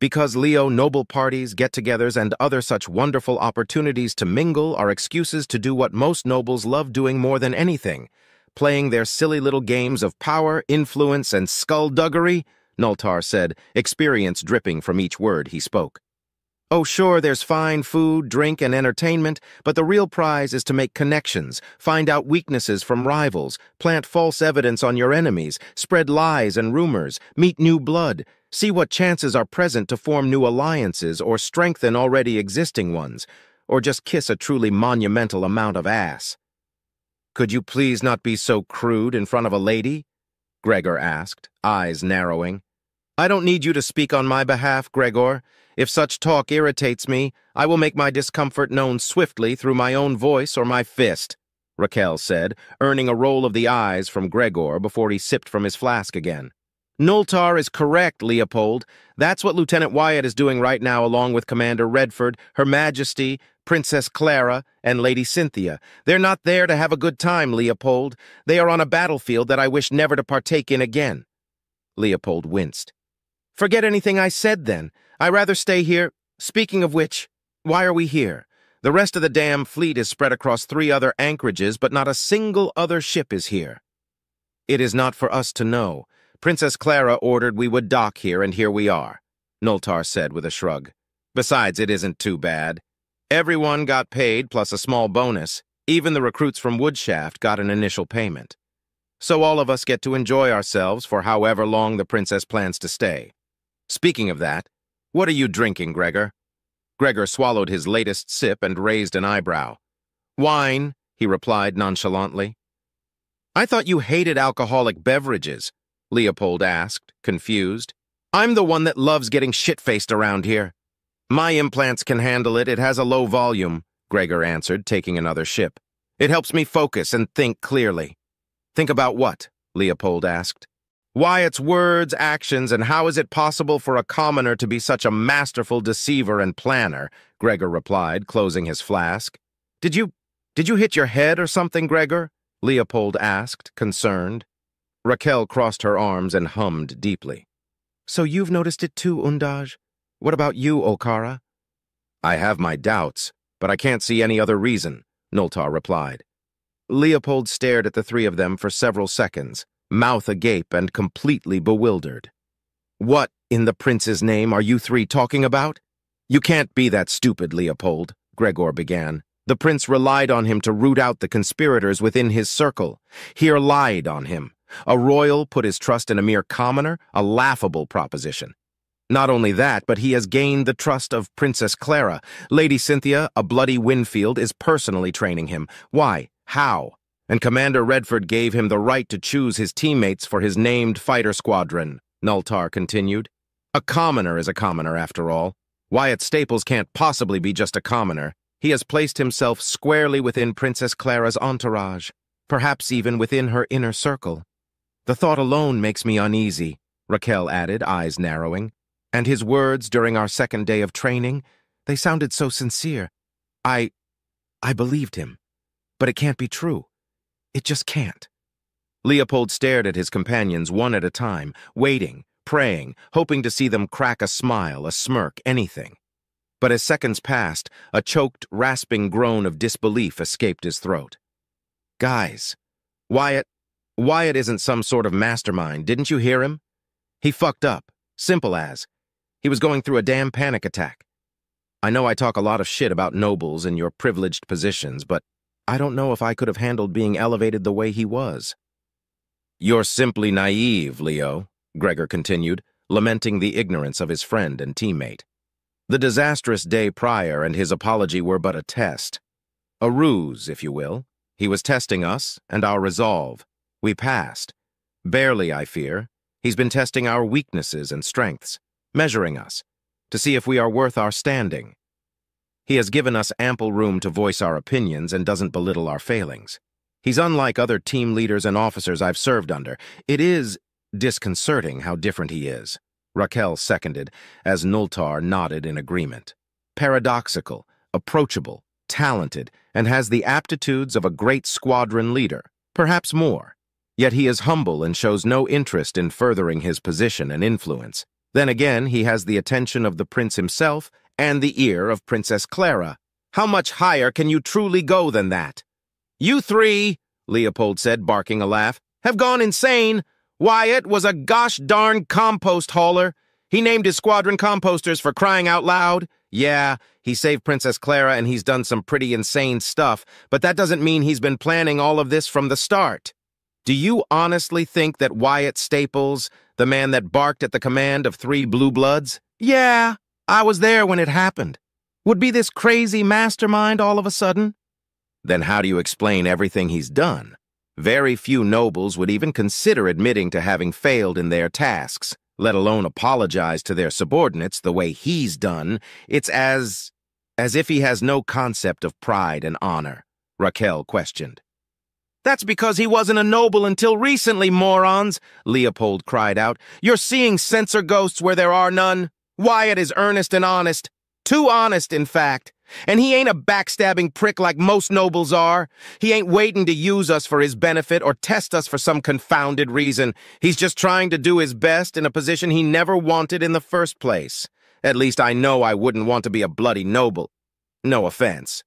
"Because, Leo, noble parties, get-togethers, and other such wonderful opportunities to mingle are excuses to do what most nobles love doing more than anything, playing their silly little games of power, influence, and skullduggery," Nultar said, experience dripping from each word he spoke. Oh, sure, there's fine food, drink, and entertainment, but the real prize is to make connections, find out weaknesses from rivals, plant false evidence on your enemies, spread lies and rumors, meet new blood, see what chances are present to form new alliances or strengthen already existing ones, or just kiss a truly monumental amount of ass. Could you please not be so crude in front of a lady? Gregor asked, eyes narrowing. I don't need you to speak on my behalf, Gregor. If such talk irritates me, I will make my discomfort known swiftly through my own voice or my fist, Raquel said, earning a roll of the eyes from Gregor before he sipped from his flask again. Noltar is correct, Leopold. That's what Lieutenant Wyatt is doing right now along with Commander Redford, Her Majesty, Princess Clara, and Lady Cynthia. They're not there to have a good time, Leopold. They are on a battlefield that I wish never to partake in again. Leopold winced. Forget anything I said, then. I'd rather stay here. Speaking of which, why are we here? The rest of the damn fleet is spread across 3 other anchorages, but not a single other ship is here. It is not for us to know. Princess Clara ordered we would dock here, and here we are, Noltar said with a shrug. Besides, it isn't too bad. Everyone got paid, plus a small bonus. Even the recruits from Woodshaft got an initial payment. So all of us get to enjoy ourselves for however long the princess plans to stay. Speaking of that, what are you drinking, Gregor? Gregor swallowed his latest sip and raised an eyebrow. Wine, he replied nonchalantly. I thought you hated alcoholic beverages, Leopold asked, confused. I'm the one that loves getting shit-faced around here. My implants can handle it. It has a low volume, Gregor answered, taking another sip. It helps me focus and think clearly. Think about what? Leopold asked. Wyatt's words, actions, and how is it possible for a commoner to be such a masterful deceiver and planner, Gregor replied, closing his flask. Did you hit your head or something, Gregor? Leopold asked, concerned. Raquel crossed her arms and hummed deeply. So you've noticed it too, Undaj? What about you, Okara? I have my doubts, but I can't see any other reason, Noltar replied. Leopold stared at the 3 of them for several seconds, mouth agape and completely bewildered. What, in the prince's name, are you 3 talking about? You can't be that stupid, Leopold, Gregor began. The prince relied on him to root out the conspirators within his circle. He relied on him. A royal put his trust in a mere commoner? A laughable proposition. Not only that, but he has gained the trust of Princess Clara. Lady Cynthia, a bloody Winfield, is personally training him. Why? How? And Commander Redford gave him the right to choose his teammates for his named fighter squadron, Noltar continued. A commoner is a commoner, after all. Wyatt Staples can't possibly be just a commoner. He has placed himself squarely within Princess Clara's entourage, perhaps even within her inner circle. The thought alone makes me uneasy, Raquel added, eyes narrowing. And his words during our second day of training, they sounded so sincere. I believed him. But it can't be true. It just can't. Leopold stared at his companions one at a time, waiting, praying, hoping to see them crack a smile, a smirk, anything. But as seconds passed, a choked, rasping groan of disbelief escaped his throat. Guys, Wyatt isn't some sort of mastermind, didn't you hear him? He fucked up, simple as. He was going through a damn panic attack. I know I talk a lot of shit about nobles and your privileged positions, but I don't know if I could have handled being elevated the way he was. You're simply naive, Leo, Gregor continued, lamenting the ignorance of his friend and teammate. The disastrous day prior and his apology were but a test. A ruse, if you will. He was testing us and our resolve. We passed. Barely, I fear. He's been testing our weaknesses and strengths, measuring us, to see if we are worth our standing. He has given us ample room to voice our opinions and doesn't belittle our failings. He's unlike other team leaders and officers I've served under. It is disconcerting how different he is, Raquel seconded, as Noltar nodded in agreement. Paradoxical, approachable, talented, and has the aptitudes of a great squadron leader, perhaps more. Yet he is humble and shows no interest in furthering his position and influence. Then again, he has the attention of the prince himself and the ear of Princess Clara. How much higher can you truly go than that? You 3, Leopold said, barking a laugh, have gone insane. Wyatt was a gosh darn compost hauler. He named his squadron composters for crying out loud. Yeah, he saved Princess Clara and he's done some pretty insane stuff, but that doesn't mean he's been planning all of this from the start. Do you honestly think that Wyatt Staples, the man that barked at the command of 3 blue bloods, yeah, I was there when it happened, would be this crazy mastermind all of a sudden? Then how do you explain everything he's done? Very few nobles would even consider admitting to having failed in their tasks, let alone apologize to their subordinates the way he's done. It's as if he has no concept of pride and honor, Raquel questioned. That's because he wasn't a noble until recently, morons, Leopold cried out. You're seeing censor ghosts where there are none. Wyatt is earnest and honest. Too honest, in fact. And he ain't a backstabbing prick like most nobles are. He ain't waiting to use us for his benefit or test us for some confounded reason. He's just trying to do his best in a position he never wanted in the first place. At least I know I wouldn't want to be a bloody noble. No offense.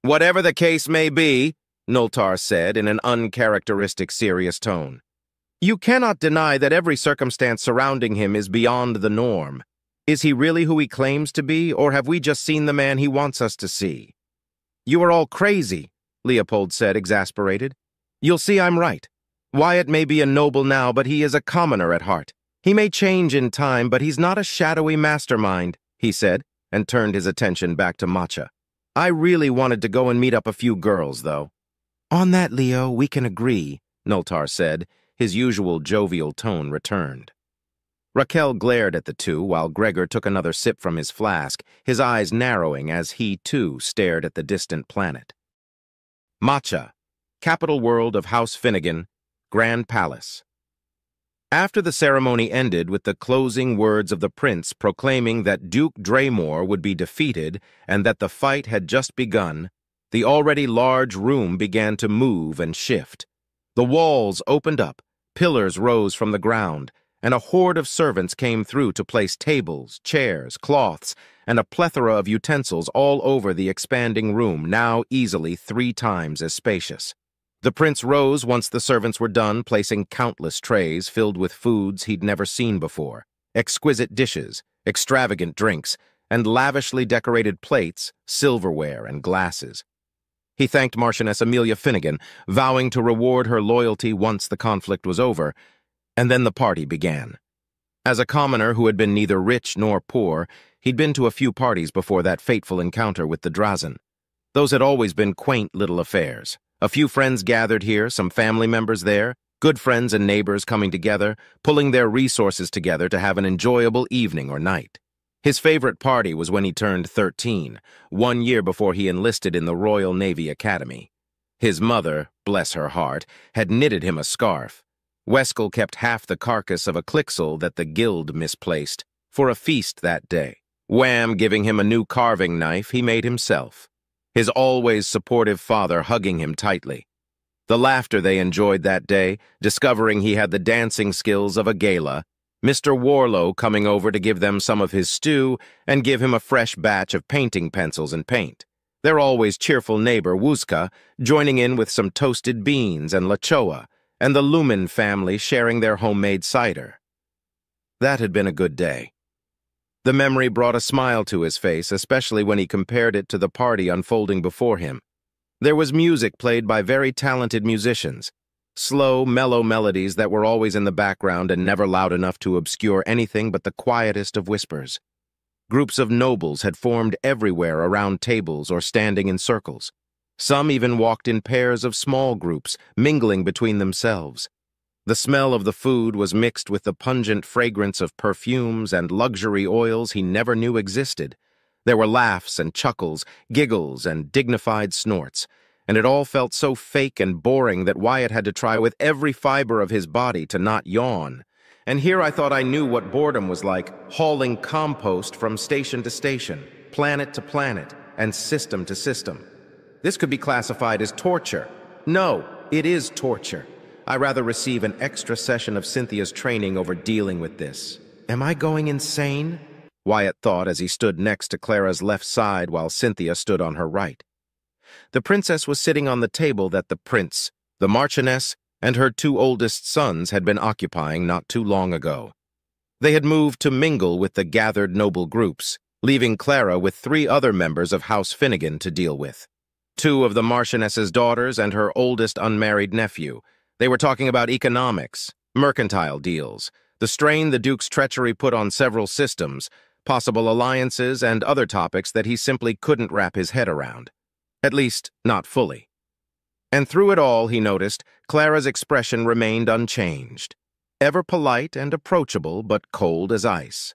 Whatever the case may be, Noltar said in an uncharacteristic serious tone, you cannot deny that every circumstance surrounding him is beyond the norm. Is he really who he claims to be, or have we just seen the man he wants us to see? You are all crazy, Leopold said, exasperated. You'll see I'm right. Wyatt may be a noble now, but he is a commoner at heart. He may change in time, but he's not a shadowy mastermind, he said, and turned his attention back to Matcha. I really wanted to go and meet up a few girls, though. On that, Leo, we can agree, Noltar said. His usual jovial tone returned. Raquel glared at the two while Gregor took another sip from his flask, his eyes narrowing as he, too, stared at the distant planet. Matcha, capital world of House Finnegan, Grand Palace. After the ceremony ended with the closing words of the prince proclaiming that Duke Draymore would be defeated and that the fight had just begun, the already large room began to move and shift. The walls opened up, pillars rose from the ground, and a horde of servants came through to place tables, chairs, cloths, and a plethora of utensils all over the expanding room, now easily 3 times as spacious. The prince rose once the servants were done, placing countless trays filled with foods he'd never seen before, exquisite dishes, extravagant drinks, and lavishly decorated plates, silverware, and glasses. He thanked Marchioness Amelia Finnegan, vowing to reward her loyalty once the conflict was over, and then the party began. As a commoner who had been neither rich nor poor, he'd been to a few parties before that fateful encounter with the Drazen. Those had always been quaint little affairs. A few friends gathered here, some family members there, good friends and neighbors coming together, pulling their resources together to have an enjoyable evening or night. His favorite party was when he turned 13, 1 year before he enlisted in the Royal Navy Academy. His mother, bless her heart, had knitted him a scarf. Weskel kept half the carcass of a clixel that the guild misplaced for a feast that day. Wham giving him a new carving knife he made himself, his always supportive father hugging him tightly. The laughter they enjoyed that day, discovering he had the dancing skills of a gala, Mr. Warlow coming over to give them some of his stew and give him a fresh batch of painting pencils and paint. Their always cheerful neighbor, Wuzka, joining in with some toasted beans and lachoa, and the Lumen family sharing their homemade cider. That had been a good day. The memory brought a smile to his face, especially when he compared it to the party unfolding before him. There was music played by very talented musicians, slow, mellow melodies that were always in the background and never loud enough to obscure anything but the quietest of whispers. Groups of nobles had formed everywhere around tables or standing in circles. Some even walked in pairs of small groups, mingling between themselves. The smell of the food was mixed with the pungent fragrance of perfumes and luxury oils he never knew existed. There were laughs and chuckles, giggles and dignified snorts, and it all felt so fake and boring that Wyatt had to try with every fiber of his body to not yawn. And here I thought I knew what boredom was like, hauling compost from station to station, planet to planet, and system to system. This could be classified as torture. No, it is torture. I'd rather receive an extra session of Cynthia's training over dealing with this. Am I going insane? Wyatt thought as he stood next to Clara's left side while Cynthia stood on her right. The princess was sitting on the table that the prince, the Marchioness, and her 2 oldest sons had been occupying not too long ago. They had moved to mingle with the gathered noble groups, leaving Clara with 3 other members of House Finnegan to deal with. 2 of the Marchioness's daughters and her oldest unmarried nephew. They were talking about economics, mercantile deals, the strain the Duke's treachery put on several systems, possible alliances, and other topics that he simply couldn't wrap his head around. At least, not fully. And through it all, he noticed, Clara's expression remained unchanged. Ever polite and approachable, but cold as ice.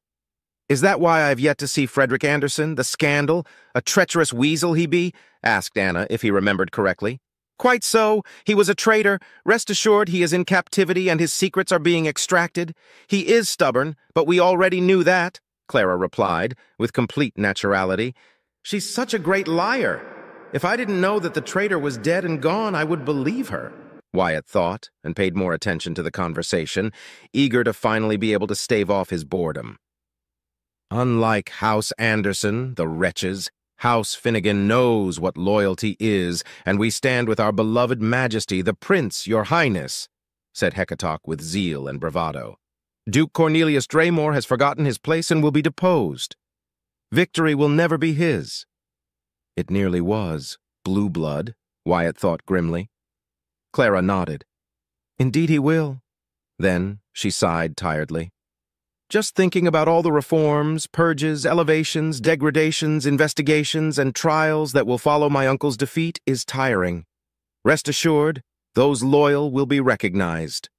"Is that why I've yet to see Frederick Anderson, the scandal? A treacherous weasel he be?" asked Anna, if he remembered correctly. "Quite so. He was a traitor. Rest assured he is in captivity and his secrets are being extracted. He is stubborn, but we already knew that," Clara replied, with complete naturality. "She's such a great liar. If I didn't know that the traitor was dead and gone, I would believe her," Wyatt thought, and paid more attention to the conversation, eager to finally be able to stave off his boredom. Unlike House Anderson, the wretches, House Finnegan knows what loyalty is, and we stand with our beloved Majesty, the Prince, your Highness, said Hecatock with zeal and bravado. Duke Cornelius Draymore has forgotten his place and will be deposed. Victory will never be his. It nearly was. Blue blood, Wyatt thought grimly. Clara nodded. Indeed he will. Then she sighed tiredly. Just thinking about all the reforms, purges, elevations, degradations, investigations, and trials that will follow my uncle's defeat is tiring. Rest assured, those loyal will be recognized.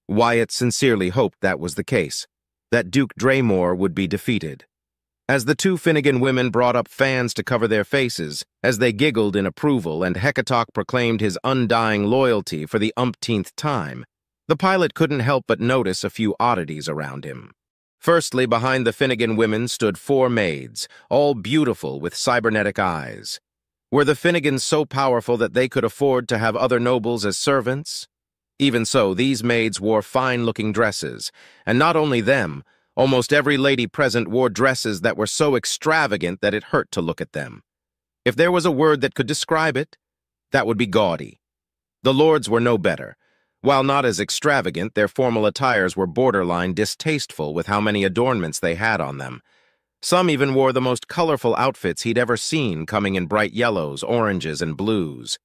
Wyatt sincerely hoped that was the case, that Duke Draymore would be defeated. As the 2 Finnegan women brought up fans to cover their faces, as they giggled in approval and Hecatock proclaimed his undying loyalty for the umpteenth time, the pilot couldn't help but notice a few oddities around him. Firstly, behind the Finnegan women stood 4 maids, all beautiful with cybernetic eyes. Were the Finnegans so powerful that they could afford to have other nobles as servants? Even so, these maids wore fine-looking dresses, and not only them, almost every lady present wore dresses that were so extravagant that it hurt to look at them. If there was a word that could describe it, that would be gaudy. The lords were no better. While not as extravagant, their formal attires were borderline distasteful with how many adornments they had on them. Some even wore the most colorful outfits he'd ever seen, coming in bright yellows, oranges, and blues.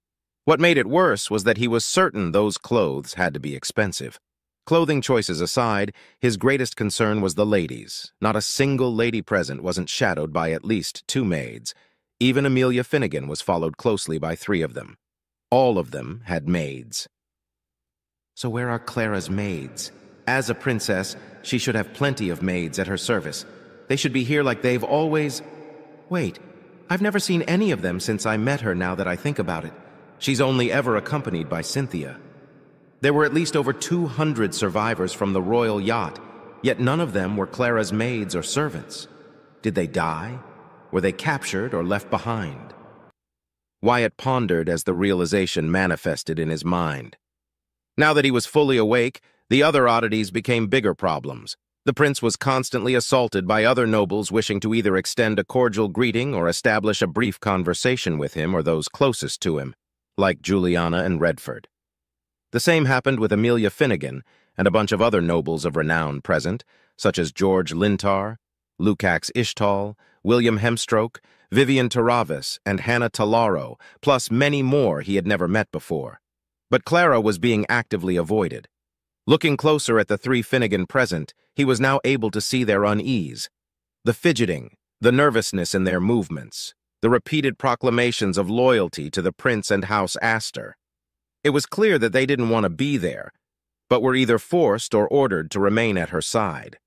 What made it worse was that he was certain those clothes had to be expensive. Clothing choices aside, his greatest concern was the ladies. Not a single lady present wasn't shadowed by at least 2 maids. Even Amelia Finnegan was followed closely by 3 of them. All of them had maids. So where are Clara's maids? As a princess, she should have plenty of maids at her service. They should be here like they've always... Wait, I've never seen any of them since I met her now that I think about it. She's only ever accompanied by Cynthia. There were at least over 200 survivors from the royal yacht, yet none of them were Clara's maids or servants. Did they die? Were they captured or left behind? Wyatt pondered as the realization manifested in his mind. Now that he was fully awake, the other oddities became bigger problems. The prince was constantly assaulted by other nobles wishing to either extend a cordial greeting or establish a brief conversation with him or those closest to him, like Juliana and Redford. The same happened with Amelia Finnegan and a bunch of other nobles of renown present, such as George Lintar, Lukacs Ishtal, William Hemstroke, Vivian Taravis, and Hannah Talaro, plus many more he had never met before. But Clara was being actively avoided. Looking closer at the 3 Finnegan present, he was now able to see their unease. The fidgeting, the nervousness in their movements, the repeated proclamations of loyalty to the prince and House Astor. It was clear that they didn't want to be there, but were either forced or ordered to remain at her side.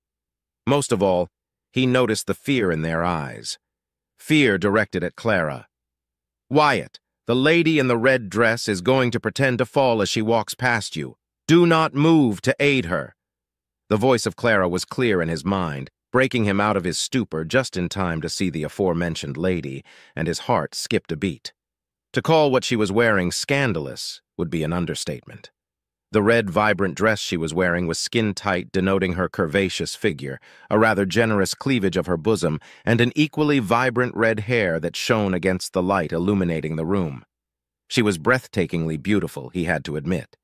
Most of all, he noticed the fear in their eyes. Fear directed at Clara. Wyatt, the lady in the red dress is going to pretend to fall as she walks past you. Do not move to aid her. The voice of Clara was clear in his mind, breaking him out of his stupor just in time to see the aforementioned lady, and his heart skipped a beat. To call what she was wearing scandalous would be an understatement. The red, vibrant dress she was wearing was skin-tight, denoting her curvaceous figure, a rather generous cleavage of her bosom, and an equally vibrant red hair that shone against the light illuminating the room. She was breathtakingly beautiful, he had to admit.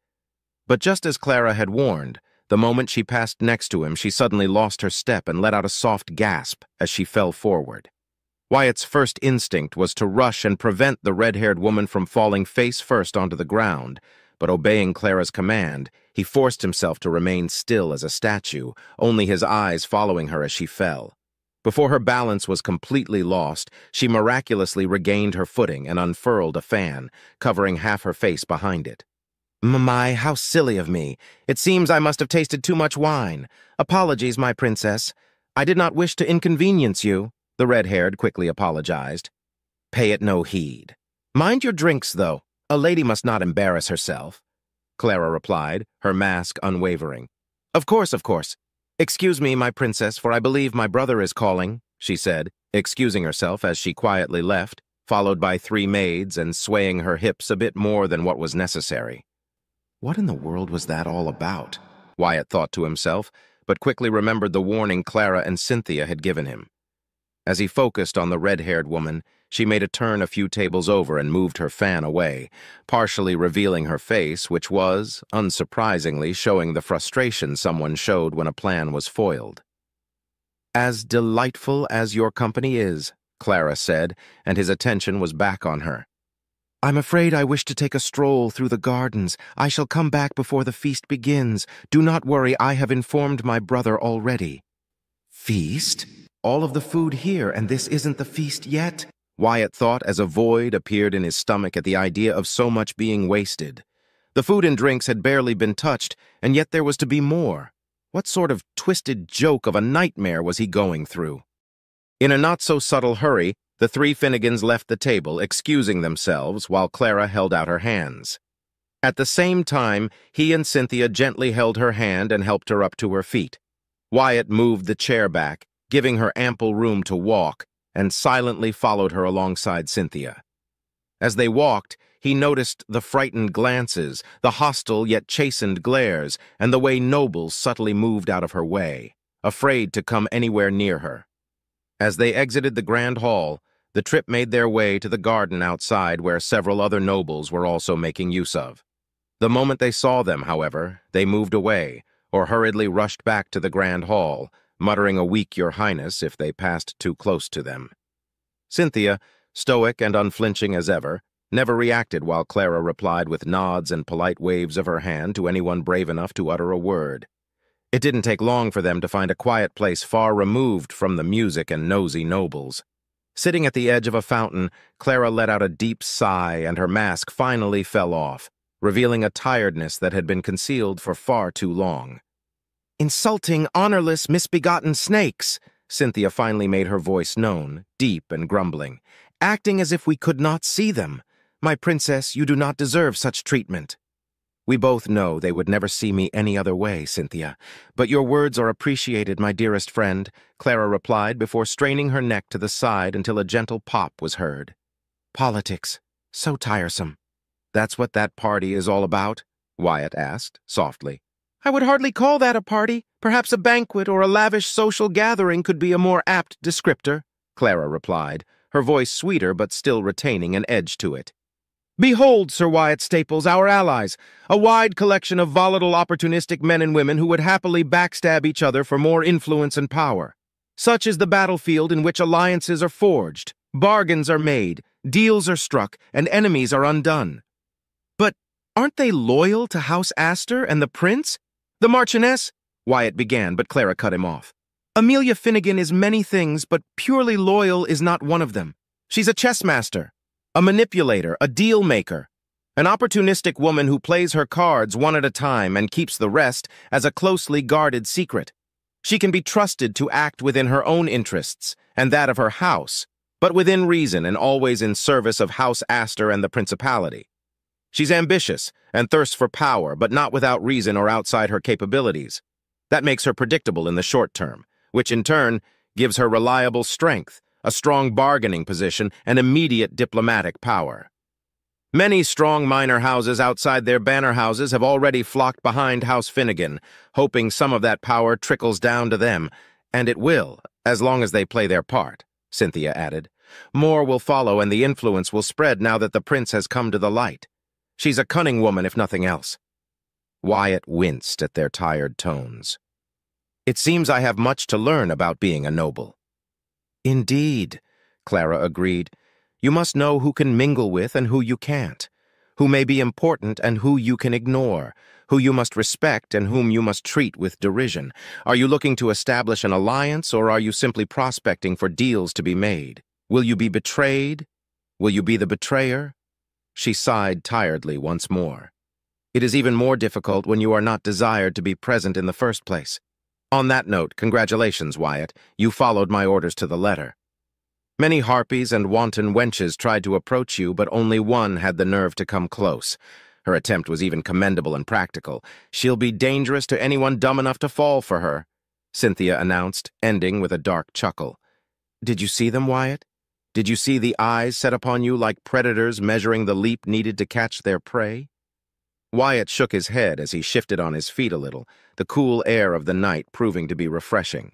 But just as Clara had warned, The moment she passed next to him, she suddenly lost her step and let out a soft gasp as she fell forward. Wyatt's first instinct was to rush and prevent the red-haired woman from falling face first onto the ground, but obeying Clara's command, he forced himself to remain still as a statue, only his eyes following her as she fell. Before her balance was completely lost, she miraculously regained her footing and unfurled a fan, covering half her face behind it. My, how silly of me. It seems I must have tasted too much wine. Apologies, my princess. I did not wish to inconvenience you, the red-haired quickly apologized. Pay it no heed. Mind your drinks, though. A lady must not embarrass herself, Clara replied, her mask unwavering. Of course, of course. Excuse me, my princess, for I believe my brother is calling, she said, excusing herself as she quietly left, followed by 3 maids and swaying her hips a bit more than what was necessary. What in the world was that all about? Wyatt thought to himself, but quickly remembered the warning Clara and Cynthia had given him. As he focused on the red-haired woman, she made a turn a few tables over and moved her fan away, partially revealing her face, which was, unsurprisingly, showing the frustration someone showed when a plan was foiled. As delightful as your company is, Clara said, and his attention was back on her. I'm afraid I wish to take a stroll through the gardens. I shall come back before the feast begins. Do not worry, I have informed my brother already. Feast? All of the food here, and this isn't the feast yet? Wyatt thought as a void appeared in his stomach at the idea of so much being wasted. The food and drinks had barely been touched, and yet there was to be more. What sort of twisted joke of a nightmare was he going through? In a not-so-subtle hurry, the 3 Finnegans left the table, excusing themselves, while Clara held out her hands. At the same time, he and Cynthia gently held her hand and helped her up to her feet. Wyatt moved the chair back, giving her ample room to walk, and silently followed her alongside Cynthia. As they walked, he noticed the frightened glances, the hostile yet chastened glares, and the way nobles subtly moved out of her way, afraid to come anywhere near her. As they exited the grand hall, the trip made their way to the garden outside where several other nobles were also making use of. The moment they saw them, however, they moved away, or hurriedly rushed back to the grand hall, muttering a weak Your Highness if they passed too close to them. Cynthia, stoic and unflinching as ever, never reacted while Clara replied with nods and polite waves of her hand to anyone brave enough to utter a word. It didn't take long for them to find a quiet place far removed from the music and nosy nobles. Sitting at the edge of a fountain, Clara let out a deep sigh and her mask finally fell off, revealing a tiredness that had been concealed for far too long. Insulting, honorless, misbegotten snakes, Cynthia finally made her voice known, deep and grumbling, acting as if we could not see them. My princess, you do not deserve such treatment. We both know they would never see me any other way, Cynthia. But your words are appreciated, my dearest friend, Clara replied before straining her neck to the side until a gentle pop was heard. Politics. So tiresome. That's what that party is all about? Wyatt asked, softly. I would hardly call that a party. Perhaps a banquet or a lavish social gathering could be a more apt descriptor, Clara replied, her voice sweeter but still retaining an edge to it. Behold, Sir Wyatt Staples, our allies, a wide collection of volatile, opportunistic men and women who would happily backstab each other for more influence and power. Such is the battlefield in which alliances are forged, bargains are made, deals are struck, and enemies are undone. But aren't they loyal to House Astor and the Prince? The Marchioness? Wyatt began, but Clara cut him off. Amelia Finnegan is many things, but purely loyal is not one of them. She's a chess master, a manipulator, a deal maker, an opportunistic woman who plays her cards one at a time and keeps the rest as a closely guarded secret. She can be trusted to act within her own interests and that of her house, but within reason and always in service of House Astor and the Principality. She's ambitious and thirsts for power, but not without reason or outside her capabilities. That makes her predictable in the short term, which in turn gives her reliable strength, a strong bargaining position, and immediate diplomatic power. Many strong minor houses outside their banner houses have already flocked behind House Finnegan, hoping some of that power trickles down to them, and it will, as long as they play their part, Cynthia added. More will follow, and the influence will spread now that the prince has come to the light. She's a cunning woman, if nothing else. Wyatt winced at their tired tones. It seems I have much to learn about being a noble. Indeed, Clara agreed. You must know who can mingle with and who you can't, who may be important and who you can ignore, who you must respect and whom you must treat with derision. Are you looking to establish an alliance, or are you simply prospecting for deals to be made? Will you be betrayed? Will you be the betrayer? She sighed tiredly once more. It is even more difficult when you are not desired to be present in the first place. On that note, congratulations, Wyatt. You followed my orders to the letter. Many harpies and wanton wenches tried to approach you, but only one had the nerve to come close. Her attempt was even commendable and practical. She'll be dangerous to anyone dumb enough to fall for her, Cynthia announced, ending with a dark chuckle. Did you see them, Wyatt? Did you see the eyes set upon you like predators measuring the leap needed to catch their prey? Wyatt shook his head as he shifted on his feet a little, the cool air of the night proving to be refreshing.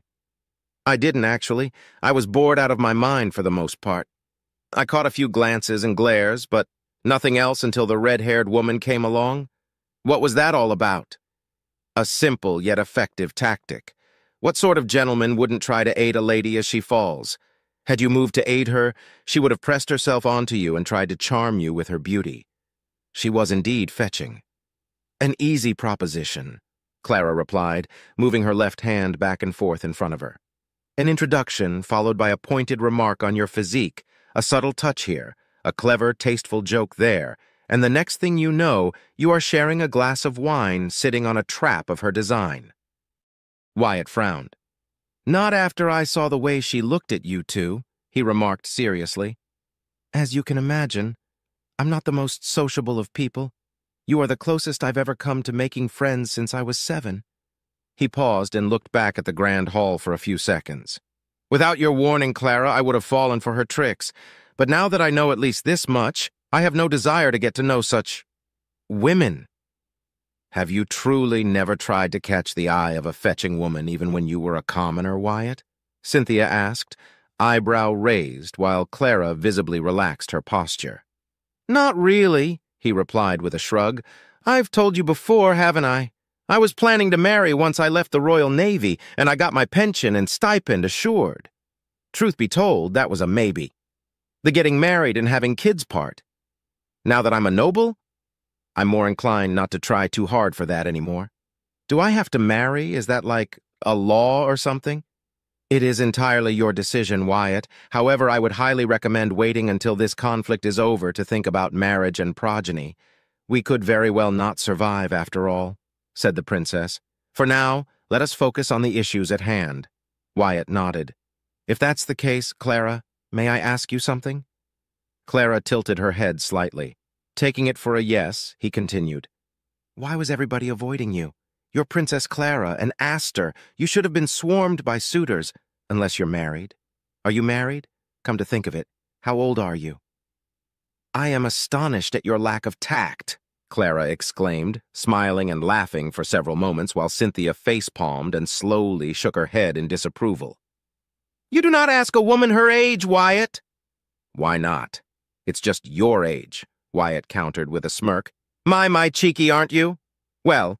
I didn't, actually. I was bored out of my mind for the most part. I caught a few glances and glares, but nothing else until the red-haired woman came along. What was that all about? A simple yet effective tactic. What sort of gentleman wouldn't try to aid a lady as she falls? Had you moved to aid her, she would have pressed herself onto you and tried to charm you with her beauty. She was indeed fetching. An easy proposition, Clara replied, moving her left hand back and forth in front of her. An introduction followed by a pointed remark on your physique, a subtle touch here, a clever, tasteful joke there, and the next thing you know, you are sharing a glass of wine sitting on a trap of her design. Wyatt frowned. Not after I saw the way she looked at you two, he remarked seriously. As you can imagine, I'm not the most sociable of people. You are the closest I've ever come to making friends since I was 7. He paused and looked back at the grand hall for a few seconds. Without your warning, Clara, I would have fallen for her tricks. But now that I know at least this much, I have no desire to get to know such women. Have you truly never tried to catch the eye of a fetching woman even when you were a commoner, Wyatt? Cynthia asked, eyebrow raised while Clara visibly relaxed her posture. Not really, he replied with a shrug. I've told you before, haven't I? I was planning to marry once I left the Royal Navy, and I got my pension and stipend assured. Truth be told, that was a maybe. The getting married and having kids part. Now that I'm a noble, I'm more inclined not to try too hard for that anymore. Do I have to marry? Is that like a law or something? It is entirely your decision, Wyatt. However, I would highly recommend waiting until this conflict is over to think about marriage and progeny. We could very well not survive, after all, said the princess. For now, let us focus on the issues at hand. Wyatt nodded. If that's the case, Clara, may I ask you something? Clara tilted her head slightly. Taking it for a yes, he continued. Why was everybody avoiding you? You're Princess Clara, an Aster. You should have been swarmed by suitors, unless you're married. Are you married? Come to think of it, how old are you? I am astonished at your lack of tact, Clara exclaimed, smiling and laughing for several moments while Cynthia face-palmed and slowly shook her head in disapproval. You do not ask a woman her age, Wyatt. Why not? It's just your age, Wyatt countered with a smirk. My cheeky, aren't you? Well,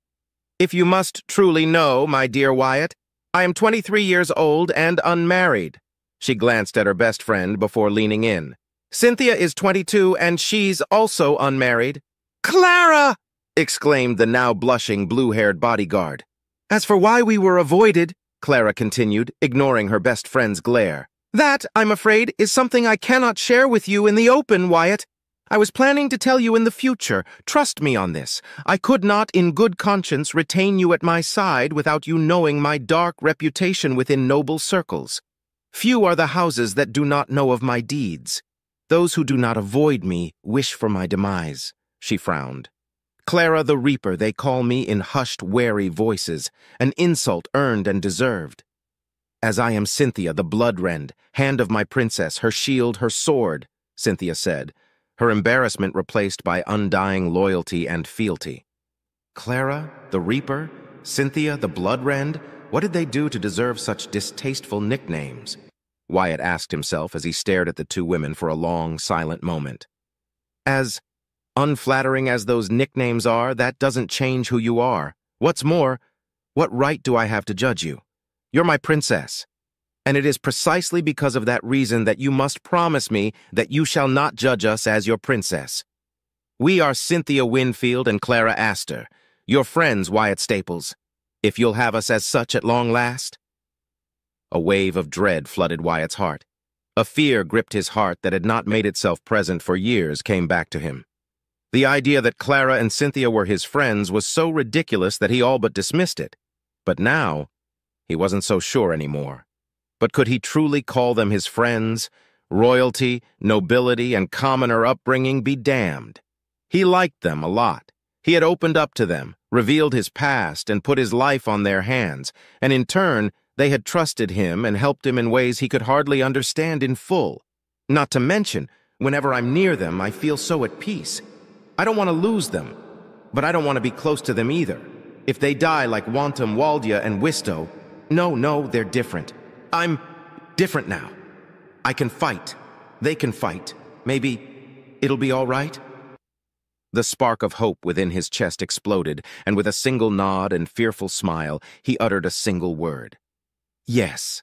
if you must truly know, my dear Wyatt, I am 23 years old and unmarried. She glanced at her best friend before leaning in. Cynthia is 22 and she's also unmarried. Clara! Exclaimed the now blushing blue-haired bodyguard. As for why we were avoided, Clara continued, ignoring her best friend's glare, that, I'm afraid, is something I cannot share with you in the open, Wyatt. I was planning to tell you in the future. Trust me on this. I could not, in good conscience, retain you at my side without you knowing my dark reputation within noble circles. Few are the houses that do not know of my deeds. Those who do not avoid me wish for my demise, she frowned. Clara the Reaper, they call me in hushed, wary voices, an insult earned and deserved. As I am Cynthia the Bloodrend, hand of my princess, her shield, her sword, Cynthia said, her embarrassment replaced by undying loyalty and fealty. Clara, the Reaper, Cynthia, the Bloodrend, what did they do to deserve such distasteful nicknames? Wyatt asked himself as he stared at the two women for a long, silent moment. As Unflattering as those nicknames are, that doesn't change who you are. What's more, what right do I have to judge you? You're my princess. And it is precisely because of that reason that you must promise me that you shall not judge us as your princess. We are Cynthia Winfield and Clara Astor, your friends, Wyatt Staples, if you'll have us as such at long last. A wave of dread flooded Wyatt's heart. A fear gripped his heart that had not made itself present for years came back to him. The idea that Clara and Cynthia were his friends was so ridiculous that he all but dismissed it. But now, he wasn't so sure anymore. But could he truly call them his friends? Royalty, nobility, and commoner upbringing be damned. He liked them a lot. He had opened up to them, revealed his past, and put his life on their hands, and in turn, they had trusted him and helped him in ways he could hardly understand in full. Not to mention, whenever I'm near them, I feel so at peace. I don't want to lose them, but I don't want to be close to them either. If they die like Wantum, Waldia, and Wisto, no, they're different. I'm different now. I can fight. They can fight. Maybe it'll be all right? The spark of hope within his chest exploded, and with a single nod and fearful smile, he uttered a single word. Yes.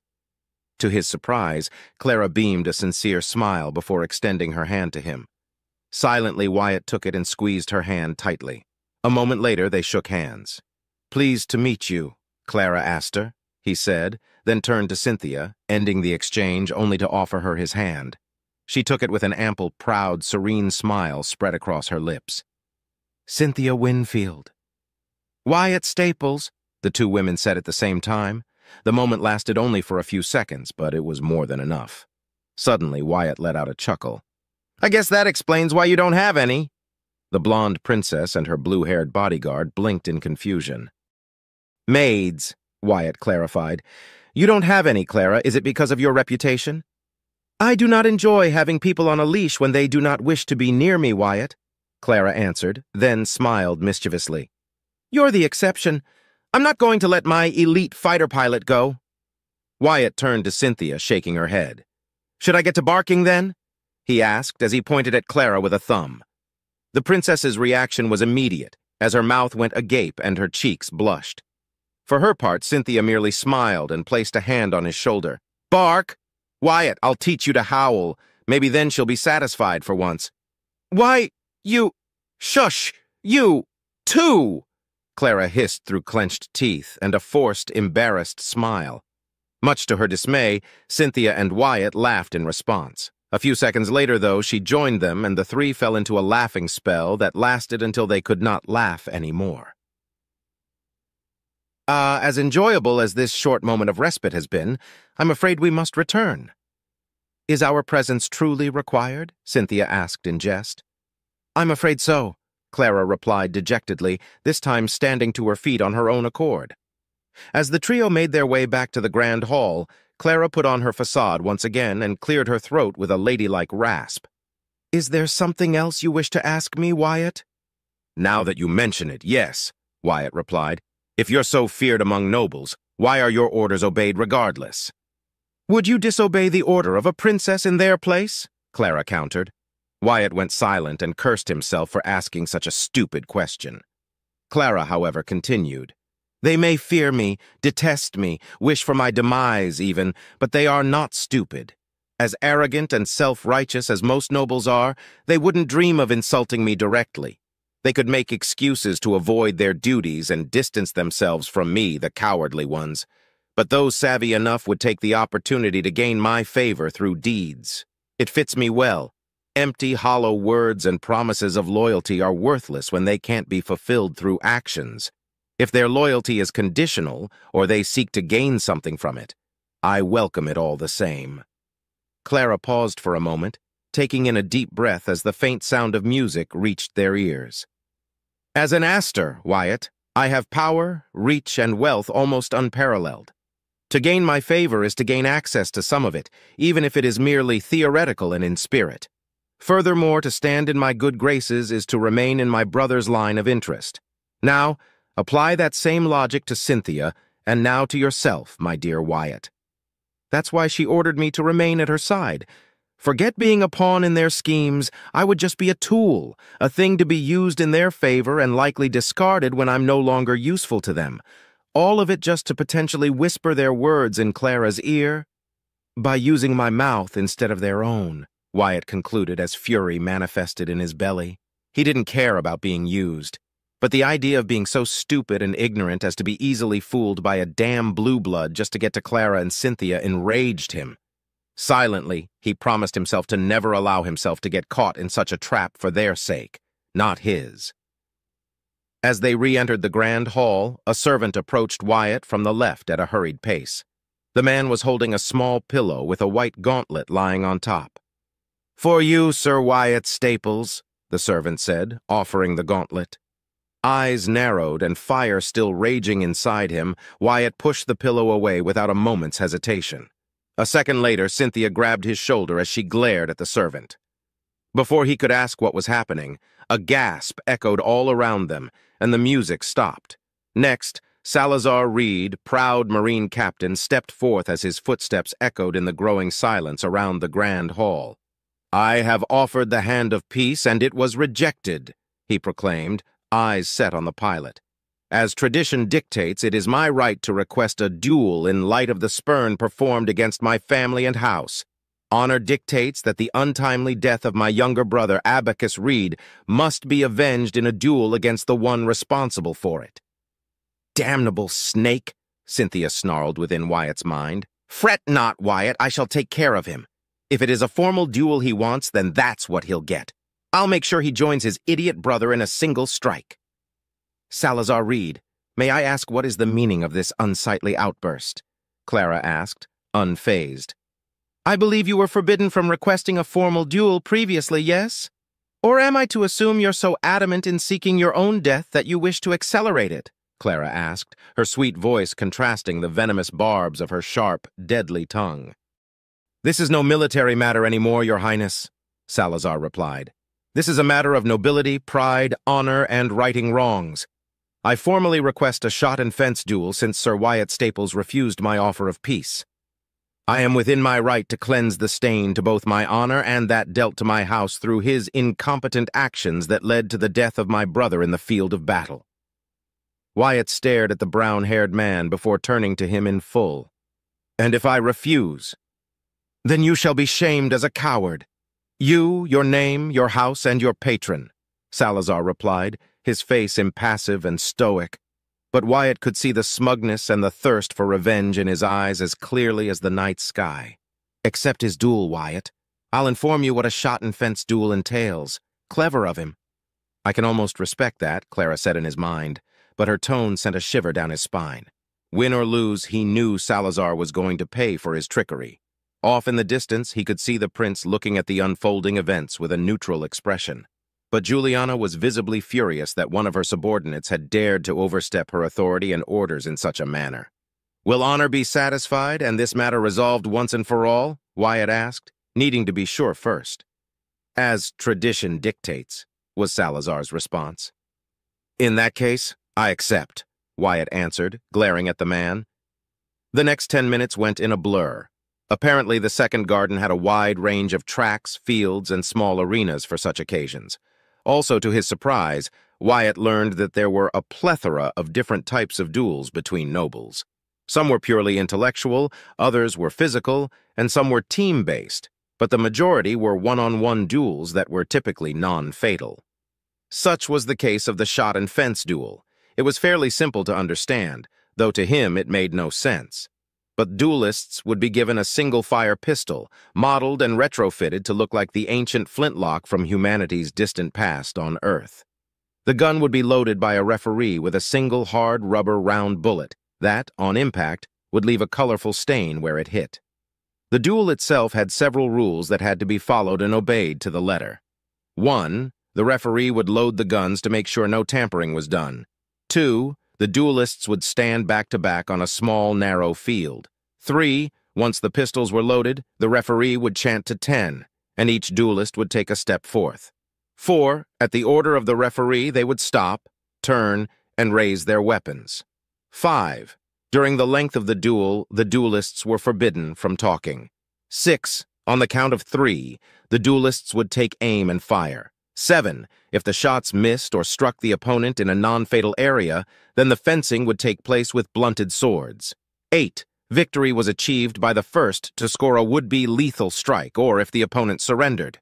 To his surprise, Clara beamed a sincere smile before extending her hand to him. Silently, Wyatt took it and squeezed her hand tightly. A moment later, they shook hands. "Pleased to meet you, Clara Astor," he said, then turned to Cynthia, ending the exchange only to offer her his hand. She took it with an ample, proud, serene smile spread across her lips. "Cynthia Winfield." "Wyatt Staples," the two women said at the same time. The moment lasted only for a few seconds, but it was more than enough. Suddenly, Wyatt let out a chuckle. "I guess that explains why you don't have any." The blonde princess and her blue-haired bodyguard blinked in confusion. "Maids," Wyatt clarified. "You don't have any, Clara. Is it because of your reputation?" "I do not enjoy having people on a leash when they do not wish to be near me, Wyatt," Clara answered, then smiled mischievously. "You're the exception. I'm not going to let my elite fighter pilot go." Wyatt turned to Cynthia, shaking her head. "Should I get to barking, then?" he asked as he pointed at Clara with a thumb. The princess's reaction was immediate, as her mouth went agape and her cheeks blushed. For her part, Cynthia merely smiled and placed a hand on his shoulder. "Bark? Wyatt, I'll teach you to howl. Maybe then she'll be satisfied for once." "Why, you... Shush! You... too!" Clara hissed through clenched teeth and a forced, embarrassed smile. Much to her dismay, Cynthia and Wyatt laughed in response. A few seconds later, though, she joined them, and the three fell into a laughing spell that lasted until they could not laugh anymore. As enjoyable as this short moment of respite has been, I'm afraid we must return." "Is our presence truly required?" Cynthia asked in jest. "I'm afraid so," Clara replied dejectedly, this time standing to her feet on her own accord. As the trio made their way back to the grand hall, Clara put on her facade once again and cleared her throat with a ladylike rasp. "Is there something else you wish to ask me, Wyatt?" "Now that you mention it, yes," Wyatt replied. "If you're so feared among nobles, why are your orders obeyed regardless?" "Would you disobey the order of a princess in their place?" Clara countered. Wyatt went silent and cursed himself for asking such a stupid question. Clara, however, continued. "They may fear me, detest me, wish for my demise even, but they are not stupid. As arrogant and self-righteous as most nobles are, they wouldn't dream of insulting me directly. They could make excuses to avoid their duties and distance themselves from me, the cowardly ones. But those savvy enough would take the opportunity to gain my favor through deeds. It fits me well. Empty, hollow words and promises of loyalty are worthless when they can't be fulfilled through actions. If their loyalty is conditional, or they seek to gain something from it, I welcome it all the same." Clara paused for a moment, taking in a deep breath as the faint sound of music reached their ears. "As an Astor, Wyatt, I have power, reach, and wealth almost unparalleled. To gain my favor is to gain access to some of it, even if it is merely theoretical and in spirit. Furthermore, to stand in my good graces is to remain in my brother's line of interest. Now, apply that same logic to Cynthia, and now to yourself, my dear Wyatt." That's why she ordered me to remain at her side. Forget being a pawn in their schemes. I would just be a tool, a thing to be used in their favor and likely discarded when I'm no longer useful to them. All of it just to potentially whisper their words in Clara's ear. By using my mouth instead of their own, Wyatt concluded as fury manifested in his belly. He didn't care about being used, but the idea of being so stupid and ignorant as to be easily fooled by a damn blue blood just to get to Clara and Cynthia enraged him. Silently, he promised himself to never allow himself to get caught in such a trap for their sake, not his. As they re-entered the grand hall, a servant approached Wyatt from the left at a hurried pace. The man was holding a small pillow with a white gauntlet lying on top. "For you, Sir Wyatt Staples," the servant said, offering the gauntlet. Eyes narrowed and fire still raging inside him, Wyatt pushed the pillow away without a moment's hesitation. A second later, Cynthia grabbed his shoulder as she glared at the servant. Before he could ask what was happening, a gasp echoed all around them, and the music stopped. Next, Salazar Reed, proud Marine captain, stepped forth as his footsteps echoed in the growing silence around the grand hall. "I have offered the hand of peace, and it was rejected," he proclaimed, eyes set on the pilot. "As tradition dictates, it is my right to request a duel in light of the spurn performed against my family and house. Honor dictates that the untimely death of my younger brother, Abacus Reed, must be avenged in a duel against the one responsible for it." "Damnable snake," Cynthia snarled within Wyatt's mind. "Fret not, Wyatt, I shall take care of him. If it is a formal duel he wants, then that's what he'll get. I'll make sure he joins his idiot brother in a single strike." "Salazar Reed, may I ask what is the meaning of this unsightly outburst?" Clara asked, unfazed. "I believe you were forbidden from requesting a formal duel previously, yes? Or am I to assume you're so adamant in seeking your own death that you wish to accelerate it?" Clara asked, her sweet voice contrasting the venomous barbs of her sharp, deadly tongue. "This is no military matter anymore, Your Highness," Salazar replied. "This is a matter of nobility, pride, honor, and righting wrongs. I formally request a shot-and-fence duel since Sir Wyatt Staples refused my offer of peace. I am within my right to cleanse the stain to both my honor and that dealt to my house through his incompetent actions that led to the death of my brother in the field of battle." Wyatt stared at the brown-haired man before turning to him in full. "And if I refuse, then you shall be shamed as a coward. You, your name, your house, and your patron," Salazar replied, his face impassive and stoic. But Wyatt could see the smugness and the thirst for revenge in his eyes as clearly as the night sky. "Accept his duel, Wyatt. I'll inform you what a shot-and-fence duel entails. Clever of him." "I can almost respect that," Clara said in his mind, but her tone sent a shiver down his spine. Win or lose, he knew Salazar was going to pay for his trickery. Off in the distance, he could see the prince looking at the unfolding events with a neutral expression. But Juliana was visibly furious that one of her subordinates had dared to overstep her authority and orders in such a manner. "Will honor be satisfied and this matter resolved once and for all?" Wyatt asked, needing to be sure first. "As tradition dictates," was Salazar's response. "In that case, I accept," Wyatt answered, glaring at the man. The next 10 minutes went in a blur. Apparently, the second garden had a wide range of tracks, fields, and small arenas for such occasions. Also, to his surprise, Wyatt learned that there were a plethora of different types of duels between nobles. Some were purely intellectual, others were physical, and some were team-based, but the majority were one-on-one duels that were typically non-fatal. Such was the case of the shot-and-fence duel. It was fairly simple to understand, though to him it made no sense. But duelists would be given a single-fire pistol, modeled and retrofitted to look like the ancient flintlock from humanity's distant past on Earth. The gun would be loaded by a referee with a single hard rubber round bullet that, on impact, would leave a colorful stain where it hit. The duel itself had several rules that had to be followed and obeyed to the letter. 1. The referee would load the guns to make sure no tampering was done. 2. The duelists would stand back-to-back on a small, narrow field. 3. Once the pistols were loaded, the referee would chant to 10, and each duelist would take a step forth. 4. At the order of the referee, they would stop, turn, and raise their weapons. 5. During the length of the duel, the duelists were forbidden from talking. 6. On the count of 3, the duelists would take aim and fire. 7, if the shots missed or struck the opponent in a non-fatal area, then the fencing would take place with blunted swords. 8, victory was achieved by the first to score a would-be lethal strike, or if the opponent surrendered.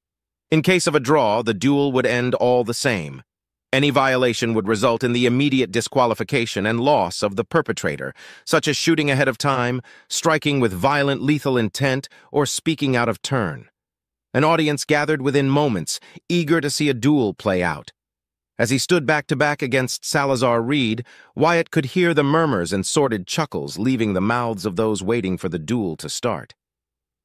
In case of a draw, the duel would end all the same. Any violation would result in the immediate disqualification and loss of the perpetrator, such as shooting ahead of time, striking with violent lethal intent, or speaking out of turn. An audience gathered within moments, eager to see a duel play out. As he stood back-to-back against Salazar Reed, Wyatt could hear the murmurs and sordid chuckles leaving the mouths of those waiting for the duel to start.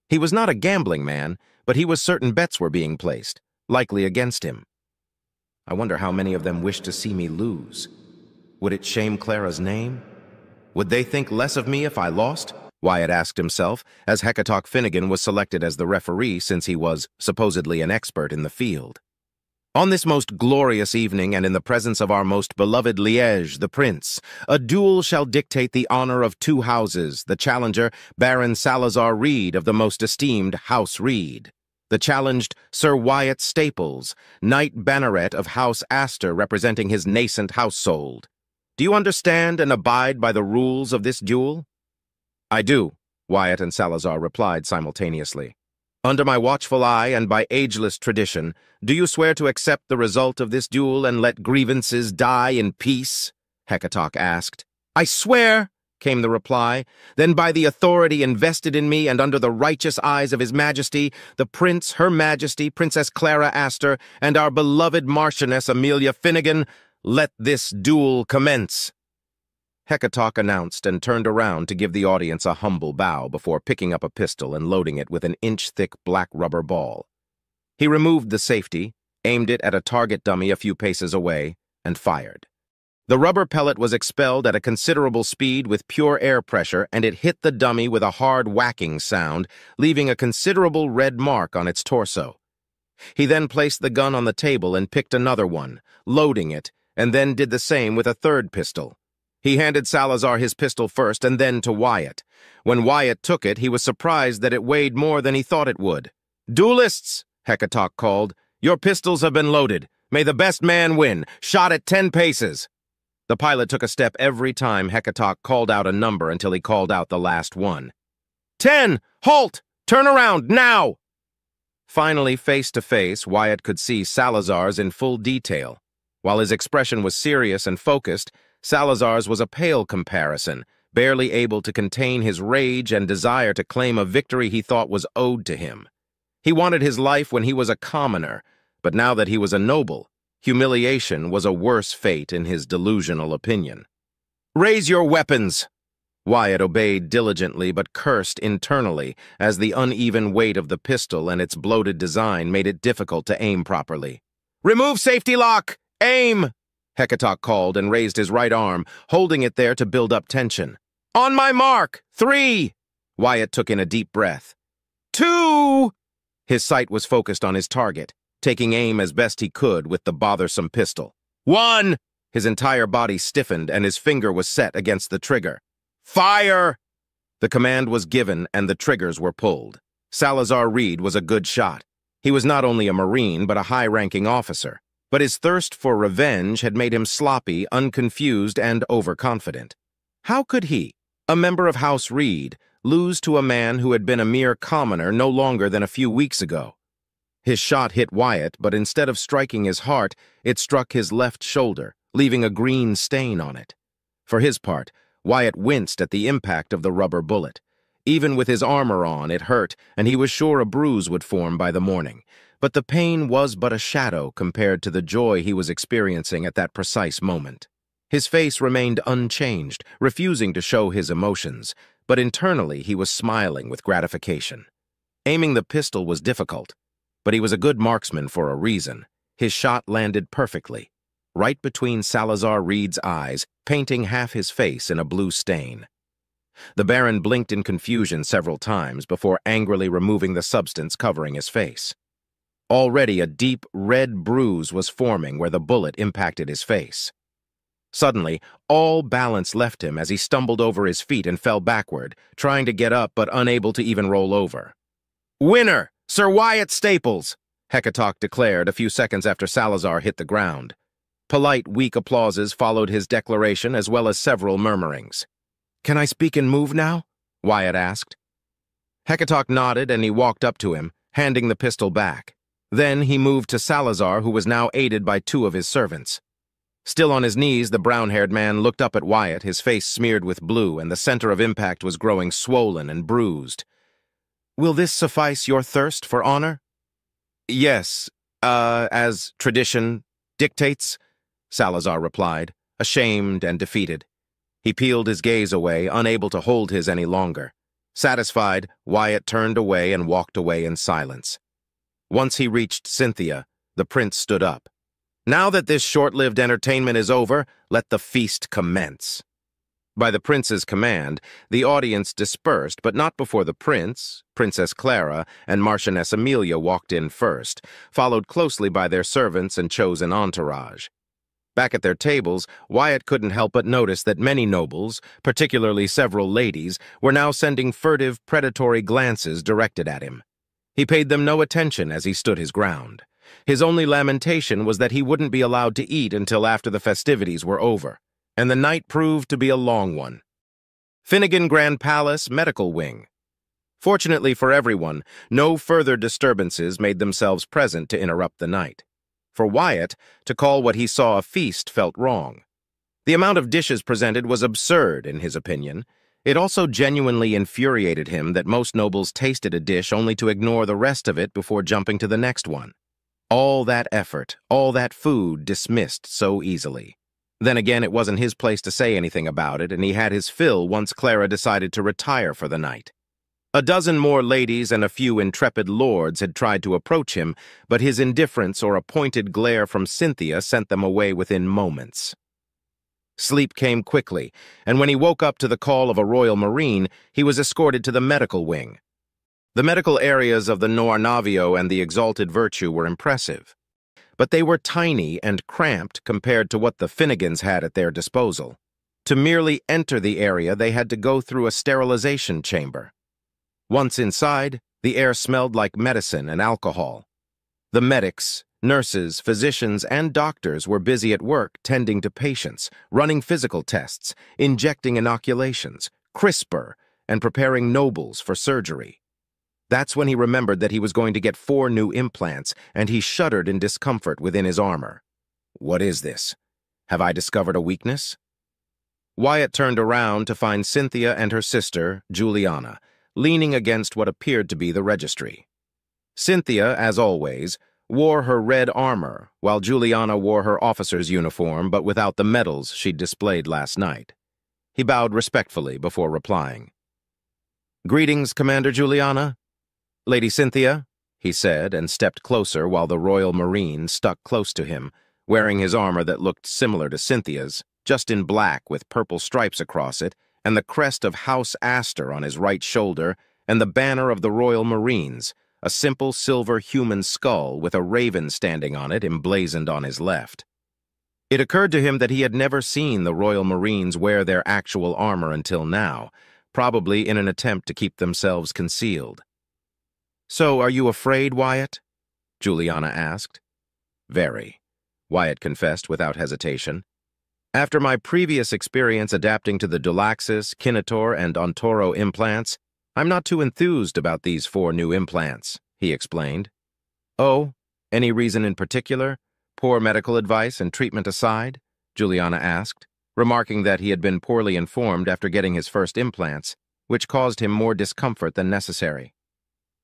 He was not a gambling man, but he was certain bets were being placed, likely against him. I wonder how many of them wish to see me lose. Would it shame Clara's name? Would they think less of me if I lost? Wyatt asked himself, as Hecatock Finnegan was selected as the referee since he was supposedly an expert in the field. On this most glorious evening and in the presence of our most beloved Liege, the Prince, a duel shall dictate the honor of 2 houses, the challenger, Baron Salazar Reed of the most esteemed House Reed. The challenged Sir Wyatt Staples, Knight Banneret of House Astor representing his nascent household. Do you understand and abide by the rules of this duel? I do, Wyatt and Salazar replied simultaneously. Under my watchful eye and by ageless tradition, do you swear to accept the result of this duel and let grievances die in peace? Hecatock asked. I swear, came the reply. Then by the authority invested in me and under the righteous eyes of His Majesty, the Prince, Her Majesty, Princess Clara Astor, and our beloved Marchioness Amelia Finnegan, let this duel commence. Hecatock announced and turned around to give the audience a humble bow before picking up a pistol and loading it with an inch-thick black rubber ball. He removed the safety, aimed it at a target dummy a few paces away, and fired. The rubber pellet was expelled at a considerable speed with pure air pressure, and it hit the dummy with a hard whacking sound, leaving a considerable red mark on its torso. He then placed the gun on the table and picked another one, loading it, and then did the same with a third pistol. He handed Salazar his pistol first and then to Wyatt. When Wyatt took it, he was surprised that it weighed more than he thought it would. "Duelists," Hecatock called, "your pistols have been loaded. May the best man win, shot at 10 paces. The pilot took a step every time Hecatock called out a number until he called out the last one. 10! Halt! Turn around, now! Finally, face to face, Wyatt could see Salazar's in full detail. While his expression was serious and focused, Salazar's was a pale comparison, barely able to contain his rage and desire to claim a victory he thought was owed to him. He wanted his life when he was a commoner, but now that he was a noble, humiliation was a worse fate in his delusional opinion. "Raise your weapons!" Wyatt obeyed diligently but cursed internally as the uneven weight of the pistol and its bloated design made it difficult to aim properly. "Remove safety lock! Aim!" Hecatock called and raised his right arm, holding it there to build up tension. "On my mark! 3!" Wyatt took in a deep breath. 2! His sight was focused on his target, taking aim as best he could with the bothersome pistol. 1! His entire body stiffened and his finger was set against the trigger. "Fire!" The command was given and the triggers were pulled. Salazar Reed was a good shot. He was not only a Marine but a high-ranking officer, but his thirst for revenge had made him sloppy, unconfused, and overconfident. How could he, a member of House Reed, lose to a man who had been a mere commoner no longer than a few weeks ago? His shot hit Wyatt, but instead of striking his heart, it struck his left shoulder, leaving a green stain on it. For his part, Wyatt winced at the impact of the rubber bullet. Even with his armor on, it hurt, and he was sure a bruise would form by the morning. But the pain was but a shadow compared to the joy he was experiencing at that precise moment. His face remained unchanged, refusing to show his emotions, but internally he was smiling with gratification. Aiming the pistol was difficult, but he was a good marksman for a reason. His shot landed perfectly, right between Salazar Reed's eyes, painting half his face in a blue stain. The Baron blinked in confusion several times before angrily removing the substance covering his face. Already a deep red bruise was forming where the bullet impacted his face. Suddenly, all balance left him as he stumbled over his feet and fell backward, trying to get up but unable to even roll over. "Winner! Sir Wyatt Staples!" Hecatoc declared a few seconds after Salazar hit the ground. Polite, weak applauses followed his declaration, as well as several murmurings. "Can I speak and move now?" Wyatt asked. Hecatoc nodded, and he walked up to him, handing the pistol back. Then he moved to Salazar, who was now aided by two of his servants. Still on his knees, the brown-haired man looked up at Wyatt, his face smeared with blue, and the center of impact was growing swollen and bruised. "Will this suffice your thirst for honor?" "Yes, as tradition dictates," Salazar replied, ashamed and defeated. He peeled his gaze away, unable to hold his any longer. Satisfied, Wyatt turned away and walked away in silence. Once he reached Cynthia, the prince stood up. "Now that this short-lived entertainment is over, let the feast commence." By the prince's command, the audience dispersed, but not before the prince, Princess Clara, and Marchioness Amelia walked in first, followed closely by their servants and chosen entourage. Back at their tables, Wyatt couldn't help but notice that many nobles, particularly several ladies, were now sending furtive, predatory glances directed at him. He paid them no attention as he stood his ground. His only lamentation was that he wouldn't be allowed to eat until after the festivities were over, and the night proved to be a long one. Finnegan Grand Palace Medical Wing. Fortunately for everyone, no further disturbances made themselves present to interrupt the night. For Wyatt, to call what he saw a feast felt wrong. The amount of dishes presented was absurd, in his opinion. It also genuinely infuriated him that most nobles tasted a dish only to ignore the rest of it before jumping to the next one. All that effort, all that food dismissed so easily. Then again, it wasn't his place to say anything about it, and he had his fill once Clara decided to retire for the night. A dozen more ladies and a few intrepid lords had tried to approach him, but his indifference or a pointed glare from Cynthia sent them away within moments. Sleep came quickly, and when he woke up to the call of a royal marine, he was escorted to the medical wing. The medical areas of the Noir Navio and the Exalted Virtue were impressive, but they were tiny and cramped compared to what the Finnegans had at their disposal. To merely enter the area, they had to go through a sterilization chamber. Once inside, the air smelled like medicine and alcohol. The medics, nurses, physicians, and doctors were busy at work tending to patients, running physical tests, injecting inoculations, CRISPR, and preparing nobles for surgery. That's when he remembered that he was going to get 4 new implants, and he shuddered in discomfort within his armor. What is this? Have I discovered a weakness? Wyatt turned around to find Cynthia and her sister, Juliana, leaning against what appeared to be the registry. Cynthia, as always, wore her red armor, while Juliana wore her officer's uniform but without the medals she'd displayed last night. He bowed respectfully before replying. "Greetings, Commander Juliana." "Lady Cynthia," he said, and stepped closer while the Royal Marine stuck close to him, wearing his armor that looked similar to Cynthia's, just in black with purple stripes across it, and the crest of House Astor on his right shoulder, and the banner of the Royal Marines, a simple silver human skull with a raven standing on it emblazoned on his left. It occurred to him that he had never seen the Royal Marines wear their actual armor until now, probably in an attempt to keep themselves concealed. "So, are you afraid, Wyatt?" Juliana asked. "Very," Wyatt confessed without hesitation. "After my previous experience adapting to the Dulaxis, Kinator, and Ontoro implants, I'm not too enthused about these 4 new implants," he explained. "Oh, any reason in particular? Poor medical advice and treatment aside?" Juliana asked, remarking that he had been poorly informed after getting his first implants, which caused him more discomfort than necessary.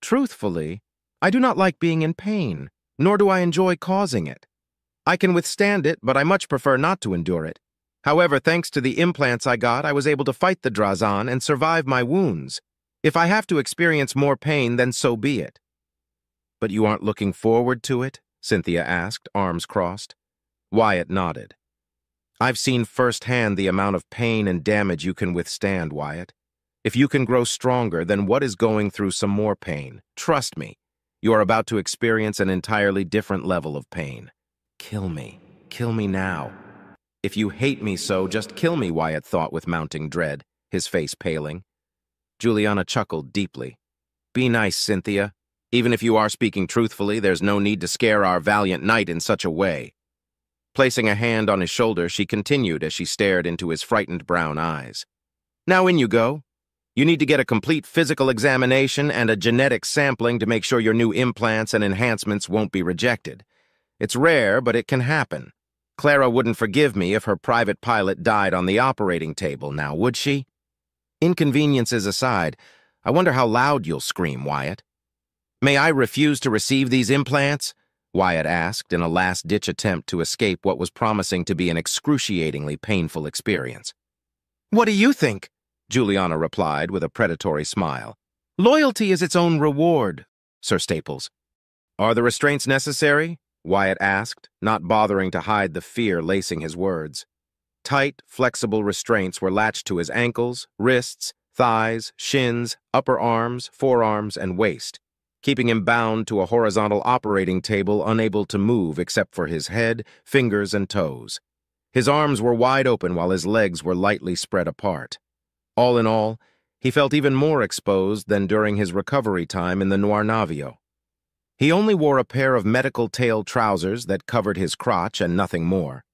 "Truthfully, I do not like being in pain, nor do I enjoy causing it. I can withstand it, but I much prefer not to endure it. However, thanks to the implants I got, I was able to fight the Drazan and survive my wounds. If I have to experience more pain, then so be it." "But you aren't looking forward to it?" Cynthia asked, arms crossed. Wyatt nodded. "I've seen firsthand the amount of pain and damage you can withstand, Wyatt. If you can grow stronger, then what is going through some more pain? Trust me, you are about to experience an entirely different level of pain. Kill me. Kill me now. If you hate me so, just kill me," Wyatt thought with mounting dread, his face paling. Juliana chuckled deeply. "Be nice, Cynthia. Even if you are speaking truthfully, there's no need to scare our valiant knight in such a way. Placing a hand on his shoulder, she continued as she stared into his frightened brown eyes. Now in you go. You need to get a complete physical examination and a genetic sampling to make sure your new implants and enhancements won't be rejected. It's rare, but it can happen. Clara wouldn't forgive me if her private pilot died on the operating table now, would she? Inconveniences aside, I wonder how loud you'll scream, Wyatt. May I refuse to receive these implants? Wyatt asked in a last-ditch attempt to escape what was promising to be an excruciatingly painful experience. What do you think? Juliana replied with a predatory smile. Loyalty is its own reward, Sir Staples. Are the restraints necessary? Wyatt asked, not bothering to hide the fear lacing his words. Tight, flexible restraints were latched to his ankles, wrists, thighs, shins, upper arms, forearms, and waist, keeping him bound to a horizontal operating table, unable to move except for his head, fingers, and toes. His arms were wide open while his legs were lightly spread apart. All in all, he felt even more exposed than during his recovery time in the Noir Navio. He only wore a pair of medical tail trousers that covered his crotch and nothing more.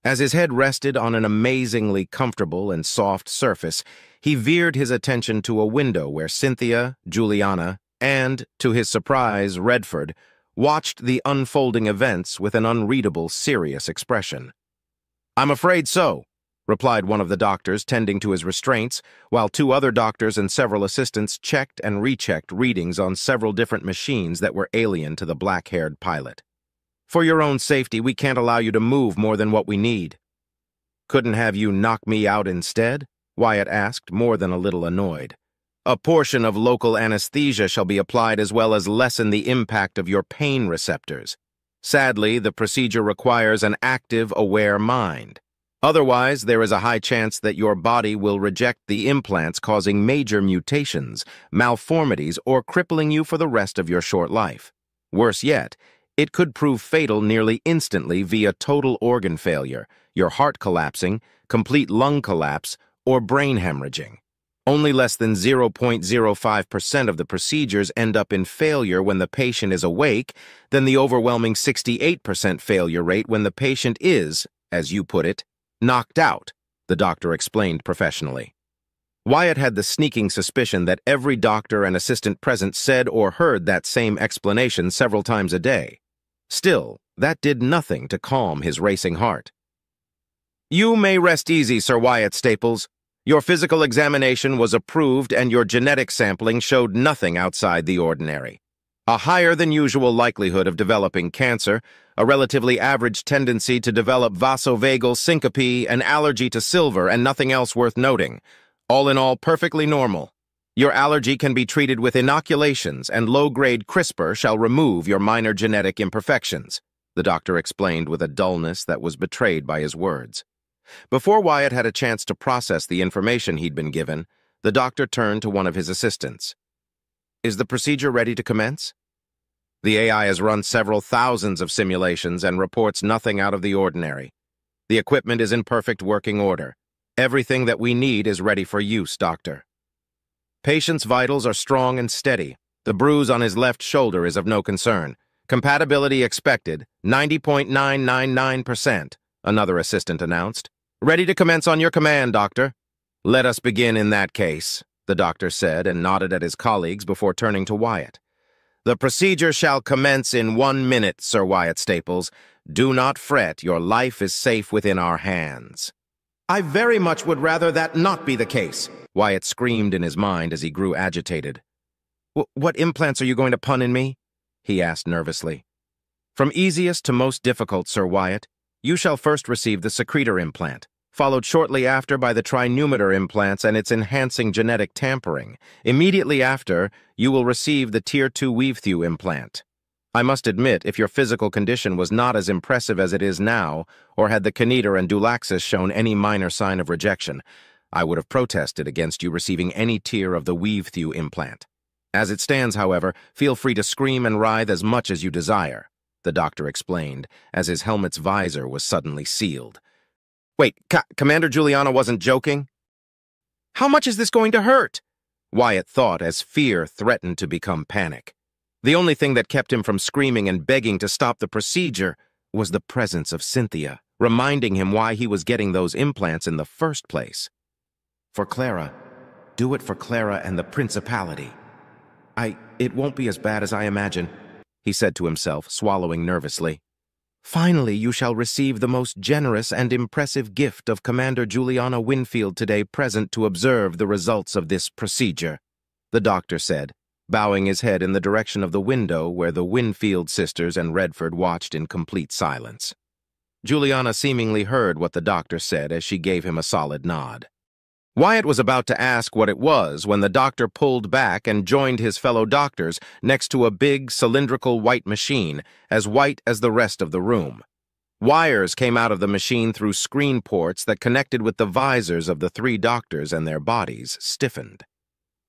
As his head rested on an amazingly comfortable and soft surface, he veered his attention to a window where Cynthia, Juliana, and, to his surprise, Redford, watched the unfolding events with an unreadable, serious expression. I'm afraid so, replied one of the doctors tending to his restraints, while two other doctors and several assistants checked and rechecked readings on several different machines that were alien to the black-haired pilot. For your own safety, we can't allow you to move more than what we need. Couldn't have you knock me out instead? Wyatt asked, more than a little annoyed. A portion of local anesthesia shall be applied as well as lessen the impact of your pain receptors. Sadly, the procedure requires an active, aware mind. Otherwise, there is a high chance that your body will reject the implants, causing major mutations, malformities, or crippling you for the rest of your short life. Worse yet, it could prove fatal nearly instantly via total organ failure, your heart collapsing, complete lung collapse, or brain hemorrhaging. Only less than 0.05% of the procedures end up in failure when the patient is awake, than the overwhelming 68% failure rate when the patient is, as you put it, knocked out, the doctor explained professionally. Wyatt had the sneaking suspicion that every doctor and assistant present said or heard that same explanation several times a day. Still, that did nothing to calm his racing heart. You may rest easy, Sir Wyatt Staples. Your physical examination was approved and your genetic sampling showed nothing outside the ordinary. A higher-than-usual likelihood of developing cancer, a relatively average tendency to develop vasovagal syncope, an allergy to silver, and nothing else worth noting. All in all, perfectly normal. Your allergy can be treated with inoculations, and low-grade CRISPR shall remove your minor genetic imperfections, the doctor explained with a dullness that was betrayed by his words. Before Wyatt had a chance to process the information he'd been given, the doctor turned to one of his assistants. Is the procedure ready to commence? The AI has run several thousands of simulations and reports nothing out of the ordinary. The equipment is in perfect working order. Everything that we need is ready for use, Doctor. Patient's vitals are strong and steady. The bruise on his left shoulder is of no concern. Compatibility expected, 90.999%, another assistant announced. Ready to commence on your command, Doctor. Let us begin in that case, the doctor said and nodded at his colleagues before turning to Wyatt. The procedure shall commence in 1 minute, Sir Wyatt Staples. Do not fret, your life is safe within our hands. I very much would rather that not be the case, Wyatt screamed in his mind as he grew agitated. What implants are you going to pun in me? He asked nervously. From easiest to most difficult, Sir Wyatt. You shall first receive the secretor implant, followed shortly after by the trinumeter implants and its enhancing genetic tampering. Immediately after, you will receive the Tier 2 Weave-Thew implant. I must admit, if your physical condition was not as impressive as it is now, or had the Kinetor and Dulaxis shown any minor sign of rejection, I would have protested against you receiving any tier of the Weave-Thew implant. As it stands, however, feel free to scream and writhe as much as you desire, the doctor explained, as his helmet's visor was suddenly sealed. Wait, Commander Juliana wasn't joking? How much is this going to hurt? Wyatt thought as fear threatened to become panic. The only thing that kept him from screaming and begging to stop the procedure was the presence of Cynthia, reminding him why he was getting those implants in the first place. For Clara. Do it for Clara and the principality. It won't be as bad as I imagine, he said to himself, swallowing nervously. Finally, you shall receive the most generous and impressive gift of Commander Juliana Winfield today present to observe the results of this procedure, the doctor said, bowing his head in the direction of the window where the Winfield sisters and Redford watched in complete silence. Juliana seemingly heard what the doctor said as she gave him a solid nod. Wyatt was about to ask what it was when the doctor pulled back and joined his fellow doctors next to a big, cylindrical white machine, as white as the rest of the room. Wires came out of the machine through screen ports that connected with the visors of the three doctors, and their bodies stiffened.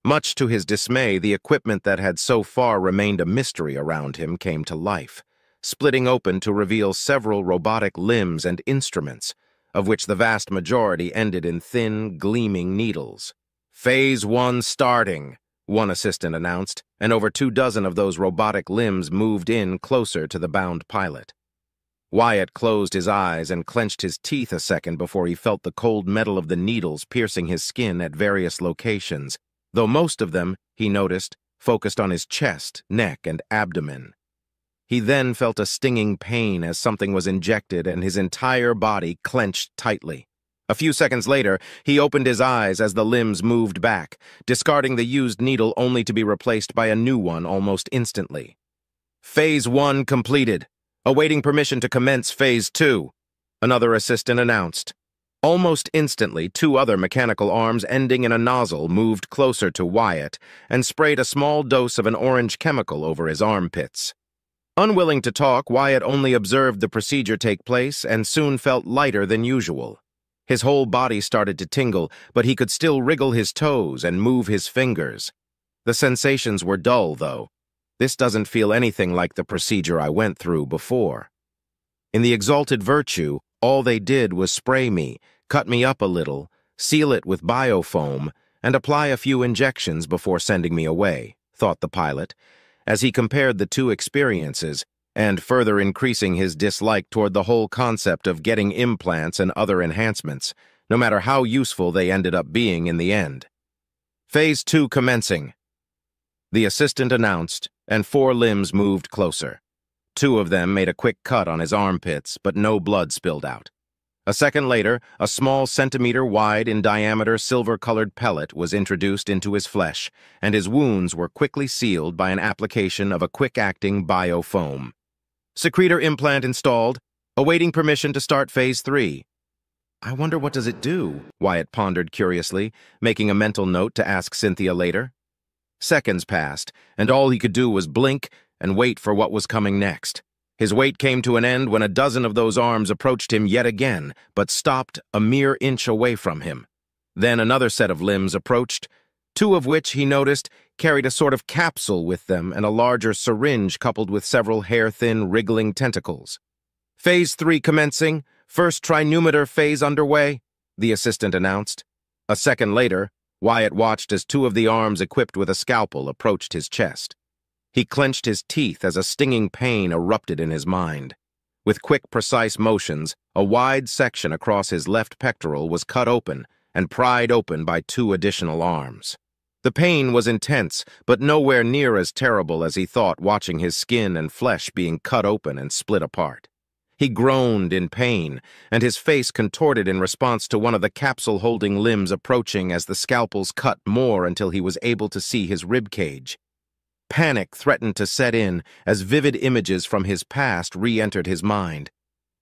Much to his dismay, the equipment that had so far remained a mystery around him came to life, splitting open to reveal several robotic limbs and instruments, of which the vast majority ended in thin, gleaming needles. Phase 1 starting, one assistant announced, and over 24 of those robotic limbs moved in closer to the bound pilot. Wyatt closed his eyes and clenched his teeth a second before he felt the cold metal of the needles piercing his skin at various locations, though most of them, he noticed, focused on his chest, neck, and abdomen. He then felt a stinging pain as something was injected and his entire body clenched tightly. A few seconds later, he opened his eyes as the limbs moved back, discarding the used needle only to be replaced by a new one almost instantly. Phase 1 completed. Awaiting permission to commence Phase 2, another assistant announced. Almost instantly, 2 other mechanical arms ending in a nozzle moved closer to Wyatt and sprayed a small dose of an orange chemical over his armpits. Unwilling to talk, Wyatt only observed the procedure take place and soon felt lighter than usual. His whole body started to tingle, but he could still wriggle his toes and move his fingers. The sensations were dull, though. This doesn't feel anything like the procedure I went through before. In the Exalted Virtue, all they did was spray me, cut me up a little, seal it with biofoam, and apply a few injections before sending me away, thought the pilot, as he compared the two experiences, and further increasing his dislike toward the whole concept of getting implants and other enhancements, no matter how useful they ended up being in the end. Phase 2 commencing, the assistant announced, and 4 limbs moved closer. 2 of them made a quick cut on his armpits, but no blood spilled out. A second later, a small centimeter-wide in diameter silver-colored pellet was introduced into his flesh, and his wounds were quickly sealed by an application of a quick-acting biofoam. Secretor implant installed, awaiting permission to start Phase 3. I wonder what does it do, Wyatt pondered curiously, making a mental note to ask Cynthia later. Seconds passed, and all he could do was blink and wait for what was coming next. His wait came to an end when a dozen of those arms approached him yet again, but stopped a mere inch away from him. Then another set of limbs approached, 2 of which, he noticed, carried a sort of capsule with them and a larger syringe coupled with several hair-thin, wriggling tentacles. Phase 3 commencing, first trinumeter phase underway, the assistant announced. A second later, Wyatt watched as 2 of the arms equipped with a scalpel approached his chest. He clenched his teeth as a stinging pain erupted in his mind. With quick, precise motions, a wide section across his left pectoral was cut open and pried open by 2 additional arms. The pain was intense, but nowhere near as terrible as he thought watching his skin and flesh being cut open and split apart. He groaned in pain, and his face contorted in response to one of the capsule-holding limbs approaching as the scalpels cut more until he was able to see his ribcage. Panic threatened to set in as vivid images from his past re-entered his mind.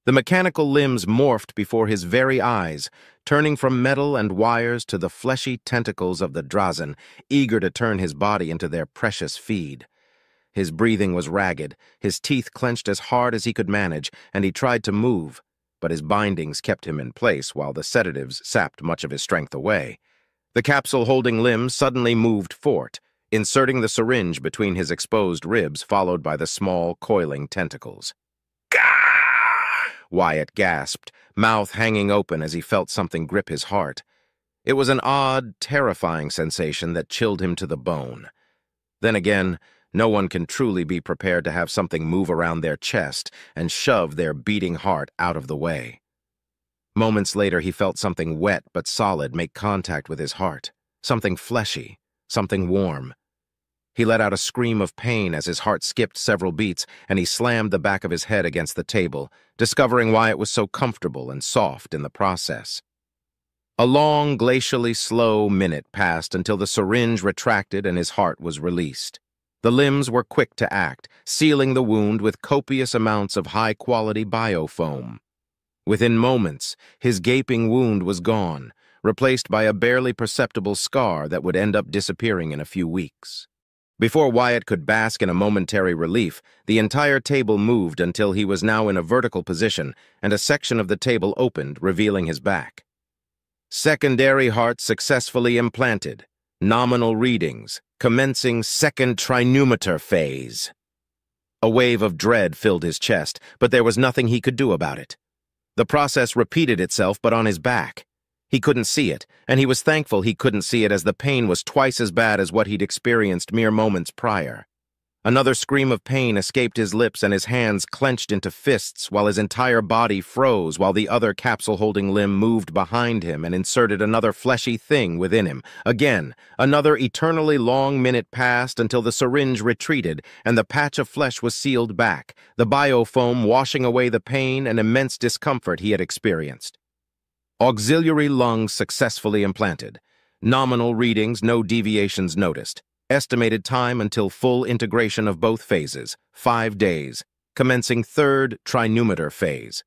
The mechanical limbs morphed before his very eyes, turning from metal and wires to the fleshy tentacles of the Drazen, eager to turn his body into their precious feed. His breathing was ragged, his teeth clenched as hard as he could manage, and he tried to move, but his bindings kept him in place while the sedatives sapped much of his strength away. The capsule-holding limbs suddenly moved forth, inserting the syringe between his exposed ribs, followed by the small, coiling tentacles. Gah! Wyatt gasped, mouth hanging open as he felt something grip his heart. It was an odd, terrifying sensation that chilled him to the bone. Then again, No one can truly be prepared to have something move around their chest and shove their beating heart out of the way. Moments later, he felt something wet but solid make contact with his heart. Something fleshy, something warm. He let out a scream of pain as his heart skipped several beats, and he slammed the back of his head against the table, discovering why it was so comfortable and soft in the process. A long, glacially slow minute passed until the syringe retracted and his heart was released. The limbs were quick to act, sealing the wound with copious amounts of high-quality biofoam. Within moments, his gaping wound was gone, replaced by a barely perceptible scar that would end up disappearing in a few weeks. Before Wyatt could bask in a momentary relief, the entire table moved until he was now in a vertical position, and a section of the table opened, revealing his back. Secondary heart successfully implanted. Nominal readings. Commencing second trinumeter phase. A wave of dread filled his chest, but there was nothing he could do about it. The process repeated itself, but on his back. He couldn't see it, and he was thankful he couldn't see it as the pain was twice as bad as what he'd experienced mere moments prior. Another scream of pain escaped his lips and his hands clenched into fists while his entire body froze while the other capsule-holding limb moved behind him and inserted another fleshy thing within him. Again, another eternally long minute passed until the syringe retreated and the patch of flesh was sealed back, the biofoam washing away the pain and immense discomfort he had experienced. Auxiliary lungs successfully implanted. Nominal readings, no deviations noticed. Estimated time until full integration of both phases, 5 days, commencing third trinumeter phase.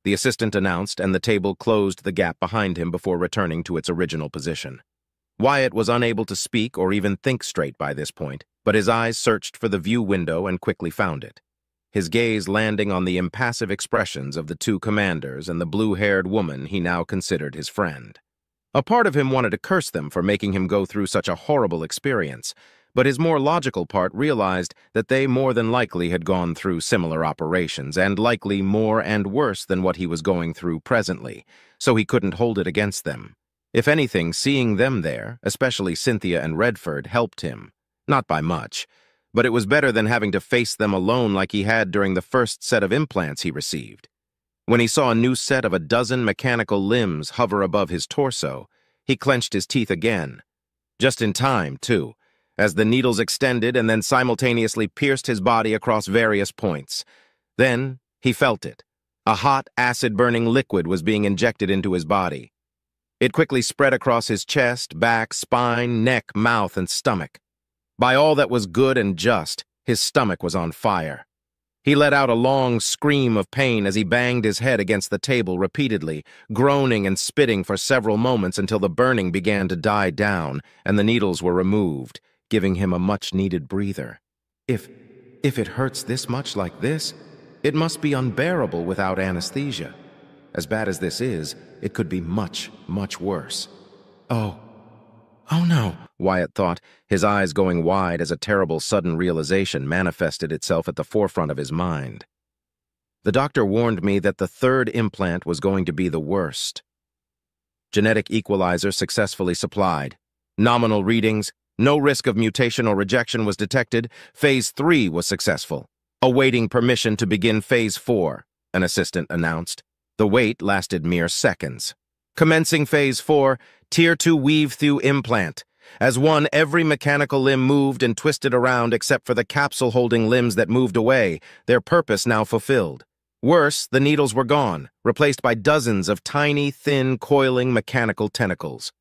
The assistant announced, and the table closed the gap behind him before returning to its original position. Wyatt was unable to speak or even think straight by this point, but his eyes searched for the view window and quickly found it. His gaze landing on the impassive expressions of the two commanders and the blue-haired woman he now considered his friend. A part of him wanted to curse them for making him go through such a horrible experience, but his more logical part realized that they more than likely had gone through similar operations, and likely more and worse than what he was going through presently, so he couldn't hold it against them. If anything, seeing them there, especially Cynthia and Redford, helped him. Not by much, but it was better than having to face them alone like he had during the first set of implants he received. When he saw a new set of 12 mechanical limbs hover above his torso, he clenched his teeth again. Just in time, too, as the needles extended and then simultaneously pierced his body across various points. Then he felt it. A hot, acid-burning liquid was being injected into his body. It quickly spread across his chest, back, spine, neck, mouth, and stomach. By all that was good and just, his stomach was on fire. He let out a long scream of pain as he banged his head against the table repeatedly, groaning and spitting for several moments until the burning began to die down and the needles were removed, giving him a much-needed breather. If it hurts this much like this, it must be unbearable without anesthesia. As bad as this is, it could be much, much worse. Oh no, Wyatt thought, his eyes going wide as a terrible sudden realization manifested itself at the forefront of his mind. The doctor warned me that the third implant was going to be the worst. Genetic equalizer successfully supplied. Nominal readings, no risk of mutation or rejection was detected. Phase 3 was successful. Awaiting permission to begin Phase 4, an assistant announced. The wait lasted mere seconds. Commencing Phase 4, Tier 2 weave-through implant. As one, every mechanical limb moved and twisted around except for the capsule-holding limbs that moved away, their purpose now fulfilled. Worse, the needles were gone, replaced by dozens of tiny, thin, coiling mechanical tentacles.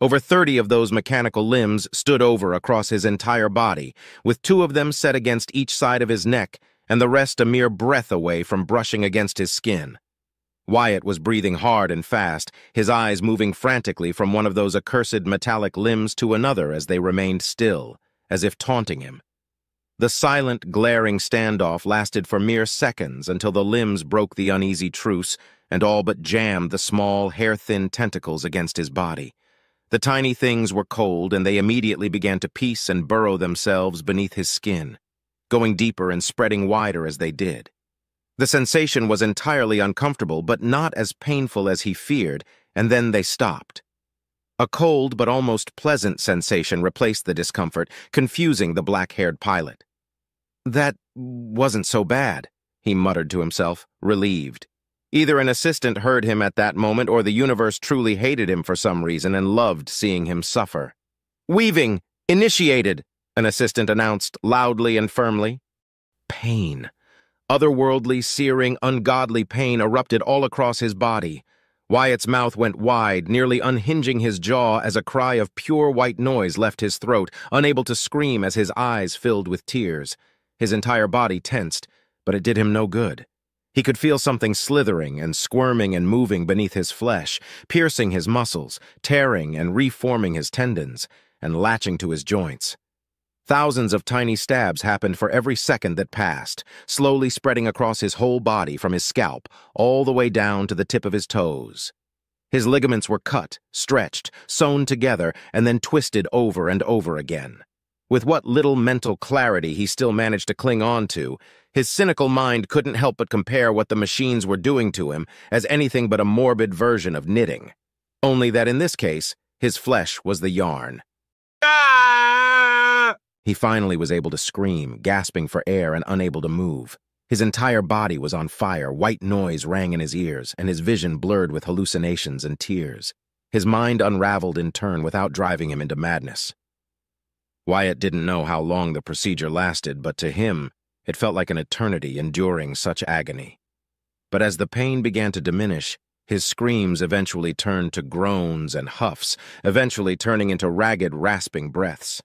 Over 30 of those mechanical limbs stood over across his entire body, with 2 of them set against each side of his neck, and the rest a mere breath away from brushing against his skin. Wyatt was breathing hard and fast, his eyes moving frantically from one of those accursed metallic limbs to another as they remained still, as if taunting him. The silent, glaring standoff lasted for mere seconds until the limbs broke the uneasy truce and all but jammed the small, hair-thin tentacles against his body. The tiny things were cold, and they immediately began to piece and burrow themselves beneath his skin, going deeper and spreading wider as they did. The sensation was entirely uncomfortable, but not as painful as he feared, and then they stopped. A cold but almost pleasant sensation replaced the discomfort, confusing the black-haired pilot. "That wasn't so bad," he muttered to himself, relieved. Either an assistant heard him at that moment or the universe truly hated him for some reason and loved seeing him suffer. "Weaving! Initiated!" an assistant announced loudly and firmly. Pain. Otherworldly, searing, ungodly pain erupted all across his body. Wyatt's mouth went wide, nearly unhinging his jaw as a cry of pure white noise left his throat, unable to scream as his eyes filled with tears. His entire body tensed, but it did him no good. He could feel something slithering and squirming and moving beneath his flesh, piercing his muscles, tearing and reforming his tendons, and latching to his joints. Thousands of tiny stabs happened for every second that passed, slowly spreading across his whole body from his scalp all the way down to the tip of his toes. His ligaments were cut, stretched, sewn together, and then twisted over and over again. With what little mental clarity he still managed to cling on to, his cynical mind couldn't help but compare what the machines were doing to him as anything but a morbid version of knitting. Only that in this case, his flesh was the yarn. Ah! He finally was able to scream, gasping for air and unable to move. His entire body was on fire, white noise rang in his ears, and his vision blurred with hallucinations and tears. His mind unraveled in turn without driving him into madness. Wyatt didn't know how long the procedure lasted, but to him, it felt like an eternity enduring such agony. But as the pain began to diminish, his screams eventually turned to groans and huffs, eventually turning into ragged, rasping breaths.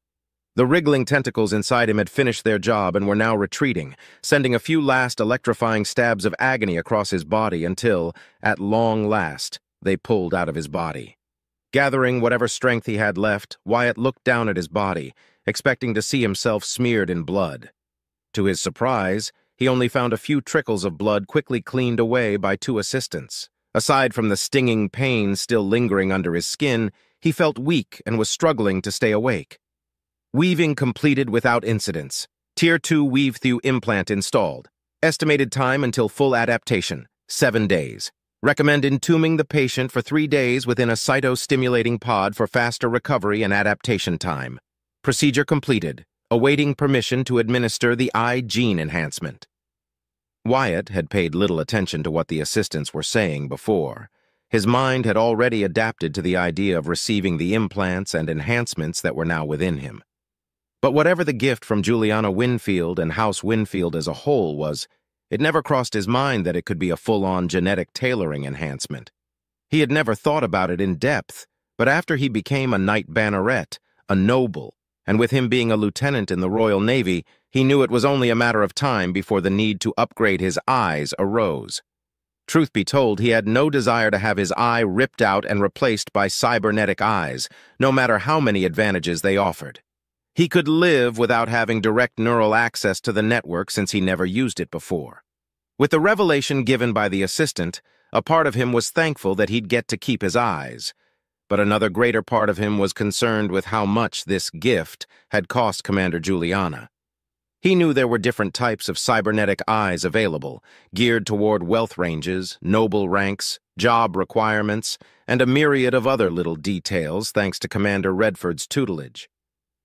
The wriggling tentacles inside him had finished their job and were now retreating, sending a few last electrifying stabs of agony across his body until, at long last, they pulled out of his body. Gathering whatever strength he had left, Wyatt looked down at his body, expecting to see himself smeared in blood. To his surprise, he only found a few trickles of blood quickly cleaned away by two assistants. Aside from the stinging pain still lingering under his skin, he felt weak and was struggling to stay awake. Weaving completed without incidents. Tier 2 weave-through implant installed. Estimated time until full adaptation, 7 days. Recommend entombing the patient for 3 days within a cytostimulating pod for faster recovery and adaptation time. Procedure completed. Awaiting permission to administer the eye gene enhancement. Wyatt had paid little attention to what the assistants were saying before. His mind had already adapted to the idea of receiving the implants and enhancements that were now within him. But whatever the gift from Juliana Winfield and House Winfield as a whole was, it never crossed his mind that it could be a full-on genetic tailoring enhancement. He had never thought about it in depth, but after he became a knight banneret, a noble, and with him being a lieutenant in the Royal Navy, he knew it was only a matter of time before the need to upgrade his eyes arose. Truth be told, he had no desire to have his eye ripped out and replaced by cybernetic eyes, no matter how many advantages they offered. He could live without having direct neural access to the network since he never used it before. With the revelation given by the assistant, a part of him was thankful that he'd get to keep his eyes, but another greater part of him was concerned with how much this gift had cost Commander Juliana. He knew there were different types of cybernetic eyes available, geared toward wealth ranges, noble ranks, job requirements, and a myriad of other little details thanks to Commander Redford's tutelage.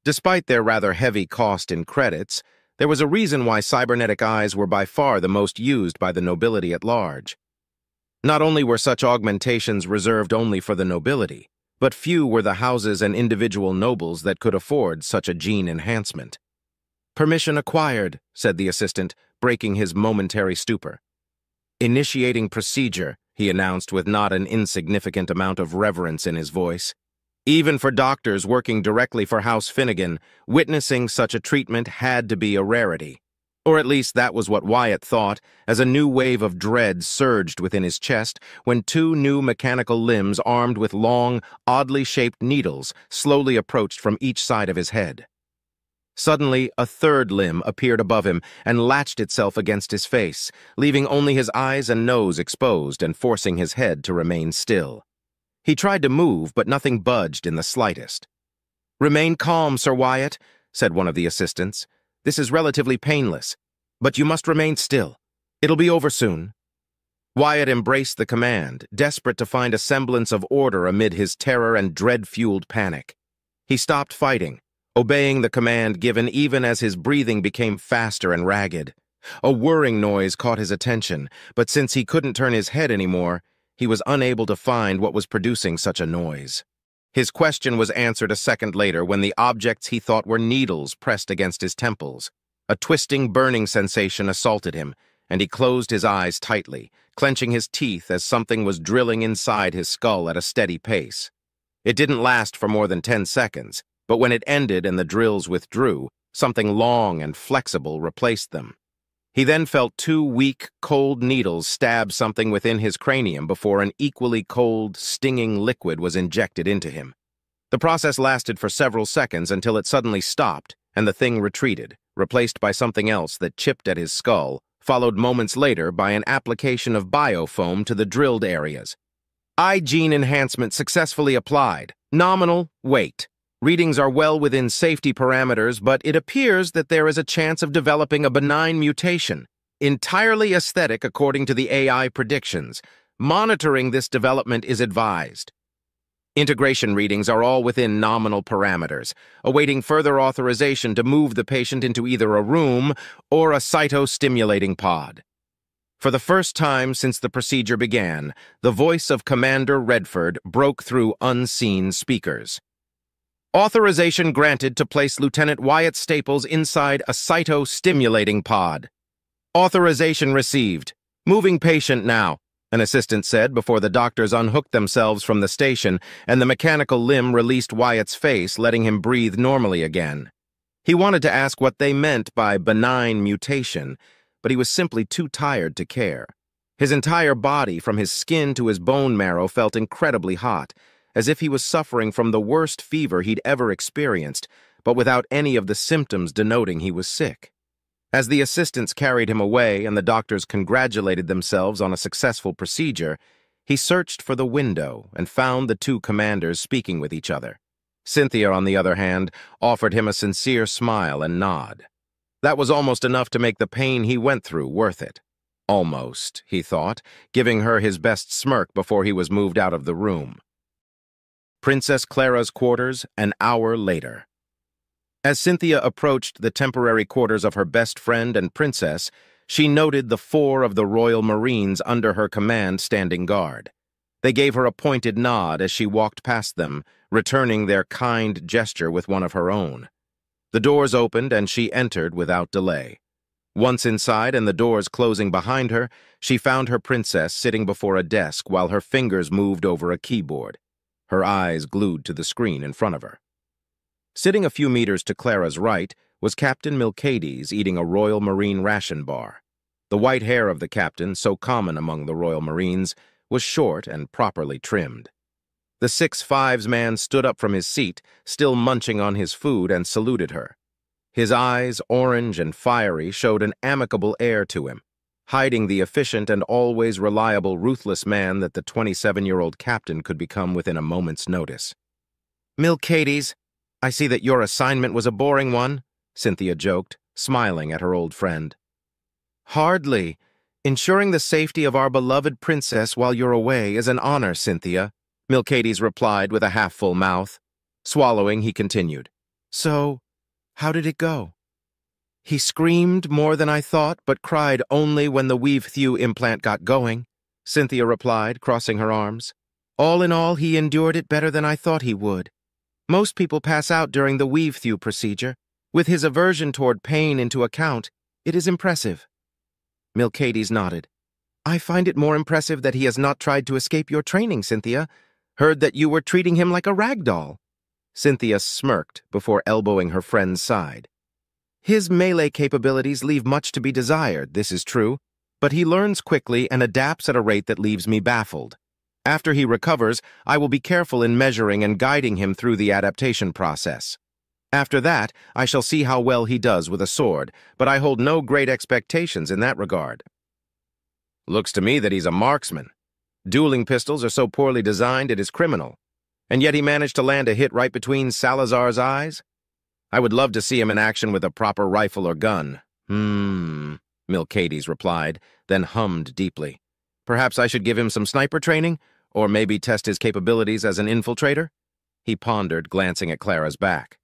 Despite their rather heavy cost in credits, there was a reason why cybernetic eyes were by far the most used by the nobility at large. Not only were such augmentations reserved only for the nobility, but few were the houses and individual nobles that could afford such a gene enhancement. "Permission acquired," said the assistant, breaking his momentary stupor. "Initiating procedure," he announced with not an insignificant amount of reverence in his voice. Even for doctors working directly for House Finnegan, witnessing such a treatment had to be a rarity. Or at least that was what Wyatt thought, as a new wave of dread surged within his chest when two new mechanical limbs armed with long, oddly shaped needles slowly approached from each side of his head. Suddenly, a third limb appeared above him and latched itself against his face, leaving only his eyes and nose exposed and forcing his head to remain still. He tried to move, but nothing budged in the slightest. "Remain calm, Sir Wyatt," said one of the assistants. "This is relatively painless, but you must remain still. It'll be over soon." Wyatt embraced the command, desperate to find a semblance of order amid his terror and dread-fueled panic. He stopped fighting, obeying the command given even as his breathing became faster and ragged. A whirring noise caught his attention, but since he couldn't turn his head anymore, he was unable to find what was producing such a noise. His question was answered a second later when the objects he thought were needles pressed against his temples. A twisting, burning sensation assaulted him, and he closed his eyes tightly, clenching his teeth as something was drilling inside his skull at a steady pace. It didn't last for more than 10 seconds, but when it ended and the drills withdrew, something long and flexible replaced them. He then felt 2 weak, cold needles stab something within his cranium before an equally cold, stinging liquid was injected into him. The process lasted for several seconds until it suddenly stopped, and the thing retreated, replaced by something else that chipped at his skull, followed moments later by an application of biofoam to the drilled areas. Eye gene enhancement successfully applied. Nominal, wait. Readings are well within safety parameters, but it appears that there is a chance of developing a benign mutation, entirely aesthetic according to the AI predictions. Monitoring this development is advised. Integration readings are all within nominal parameters, awaiting further authorization to move the patient into either a room or a cytostimulating pod. For the first time since the procedure began, the voice of Commander Redford broke through unseen speakers. Authorization granted to place Lieutenant Wyatt Staples inside a cytostimulating pod. Authorization received. Moving patient now, an assistant said before the doctors unhooked themselves from the station and the mechanical limb released Wyatt's face, letting him breathe normally again. He wanted to ask what they meant by benign mutation, but he was simply too tired to care. His entire body, from his skin to his bone marrow, felt incredibly hot, as if he was suffering from the worst fever he'd ever experienced, but without any of the symptoms denoting he was sick. As the assistants carried him away and the doctors congratulated themselves on a successful procedure, he searched for the window and found the 2 commanders speaking with each other. Cynthia, on the other hand, offered him a sincere smile and nod. That was almost enough to make the pain he went through worth it. Almost, he thought, giving her his best smirk before he was moved out of the room. Princess Clara's quarters an hour later. As Cynthia approached the temporary quarters of her best friend and princess, she noted the 4 of the Royal Marines under her command standing guard. They gave her a pointed nod as she walked past them, returning their kind gesture with one of her own. The doors opened and she entered without delay. Once inside and the doors closing behind her, she found her princess sitting before a desk while her fingers moved over a keyboard, her eyes glued to the screen in front of her. Sitting a few meters to Clara's right was Captain Milcades eating a Royal Marine ration bar. The white hair of the captain, so common among the Royal Marines, was short and properly trimmed. The 6'5" man stood up from his seat, still munching on his food, and saluted her. His eyes, orange and fiery, showed an amicable air to him, hiding the efficient and always reliable, ruthless man that the 27-year-old captain could become within a moment's notice. "Milcades, I see that your assignment was a boring one," Cynthia joked, smiling at her old friend. "Hardly. Ensuring the safety of our beloved princess while you're away is an honor, Cynthia," Milcades replied with a half-full mouth. Swallowing, he continued. "So, how did it go?" "He screamed more than I thought, but cried only when the weave-thew implant got going," Cynthia replied, crossing her arms. "All in all, he endured it better than I thought he would. Most people pass out during the weave-thew procedure. With his aversion toward pain into account, it is impressive." Milcades nodded. "I find it more impressive that he has not tried to escape your training, Cynthia. Heard that you were treating him like a rag doll." Cynthia smirked before elbowing her friend's side. "His melee capabilities leave much to be desired, this is true, but he learns quickly and adapts at a rate that leaves me baffled. After he recovers, I will be careful in measuring and guiding him through the adaptation process. After that, I shall see how well he does with a sword, but I hold no great expectations in that regard." "Looks to me that he's a marksman. Dueling pistols are so poorly designed it is criminal. And yet he managed to land a hit right between Salazar's eyes? I would love to see him in action with a proper rifle or gun." Milcades replied, then hummed deeply. Perhaps I should give him some sniper training, or maybe test his capabilities as an infiltrator? He pondered, glancing at Clara's back.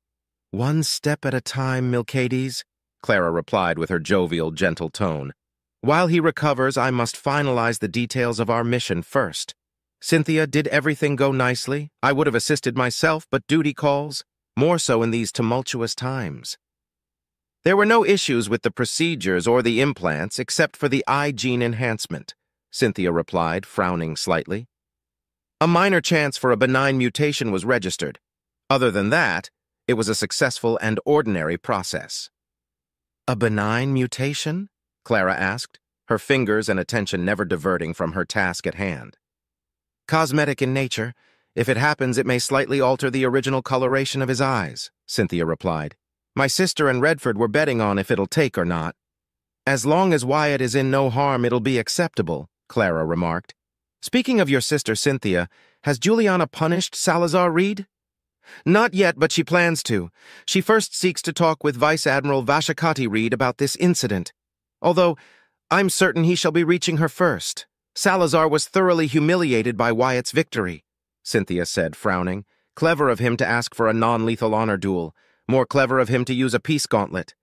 One step at a time, Milcades, Clara replied with her jovial, gentle tone. While he recovers, I must finalize the details of our mission first. Cynthia, did everything go nicely? I would have assisted myself, but duty calls, more so in these tumultuous times. There were no issues with the procedures or the implants except for the eye gene enhancement, Cynthia replied, frowning slightly. A minor chance for a benign mutation was registered. Other than that, it was a successful and ordinary process. A benign mutation? Clara asked, her fingers and attention never diverting from her task at hand. Cosmetic in nature. If it happens, it may slightly alter the original coloration of his eyes, Cynthia replied. My sister and Redford were betting on if it'll take or not. As long as Wyatt is in no harm, it'll be acceptable, Clara remarked. Speaking of your sister Cynthia, has Juliana punished Salazar Reed? Not yet, but she plans to. She first seeks to talk with Vice Admiral Vashakati Reed about this incident. Although, I'm certain he shall be reaching her first. Salazar was thoroughly humiliated by Wyatt's victory, Cynthia said, frowning. Clever of him to ask for a non-lethal honor duel. More clever of him to use a peace gauntlet.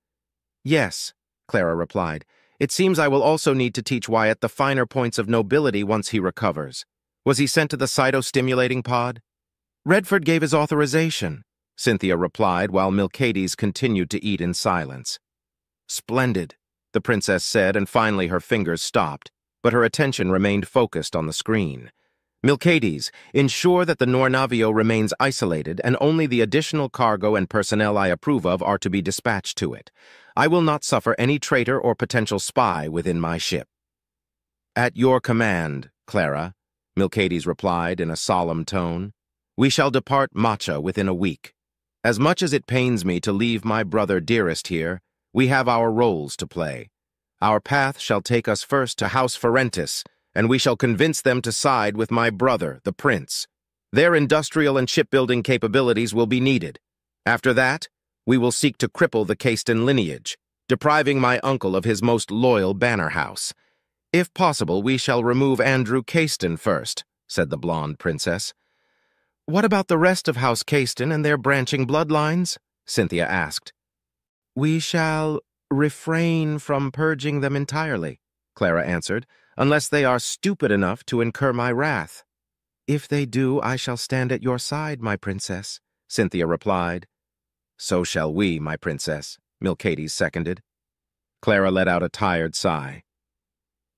Yes, Clara replied. It seems I will also need to teach Wyatt the finer points of nobility once he recovers. Was he sent to the cytostimulating pod? Redford gave his authorization, Cynthia replied while Milcades continued to eat in silence. Splendid, the princess said, and finally her fingers stopped, but her attention remained focused on the screen. Milcades, ensure that the Nornavio remains isolated and only the additional cargo and personnel I approve of are to be dispatched to it. I will not suffer any traitor or potential spy within my ship. At your command, Clara, Milcades replied in a solemn tone. We shall depart Macha within a week. As much as it pains me to leave my brother dearest here, we have our roles to play. Our path shall take us first to House Ferentis, and we shall convince them to side with my brother, the prince. Their industrial and shipbuilding capabilities will be needed. After that, we will seek to cripple the Caiston lineage, depriving my uncle of his most loyal banner house. If possible, we shall remove Andrew Caiston first, said the blonde princess. What about the rest of House Caiston and their branching bloodlines? Cynthia asked. We shall refrain from purging them entirely, Clara answered, unless they are stupid enough to incur my wrath. If they do, I shall stand at your side, my princess, Cynthia replied. So shall we, my princess, Milcades seconded. Clara let out a tired sigh.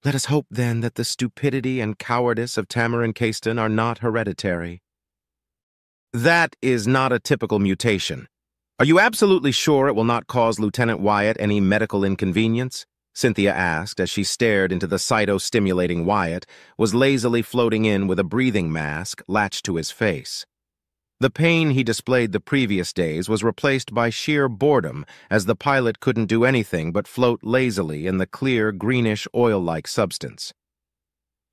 Let us hope, then, that the stupidity and cowardice of Tamarin Caiston are not hereditary. That is not a typical mutation. Are you absolutely sure it will not cause Lieutenant Wyatt any medical inconvenience? Cynthia asked as she stared into the cytostimulating Wyatt was lazily floating in with a breathing mask latched to his face. The pain he displayed the previous days was replaced by sheer boredom as the pilot couldn't do anything but float lazily in the clear, greenish, oil-like substance.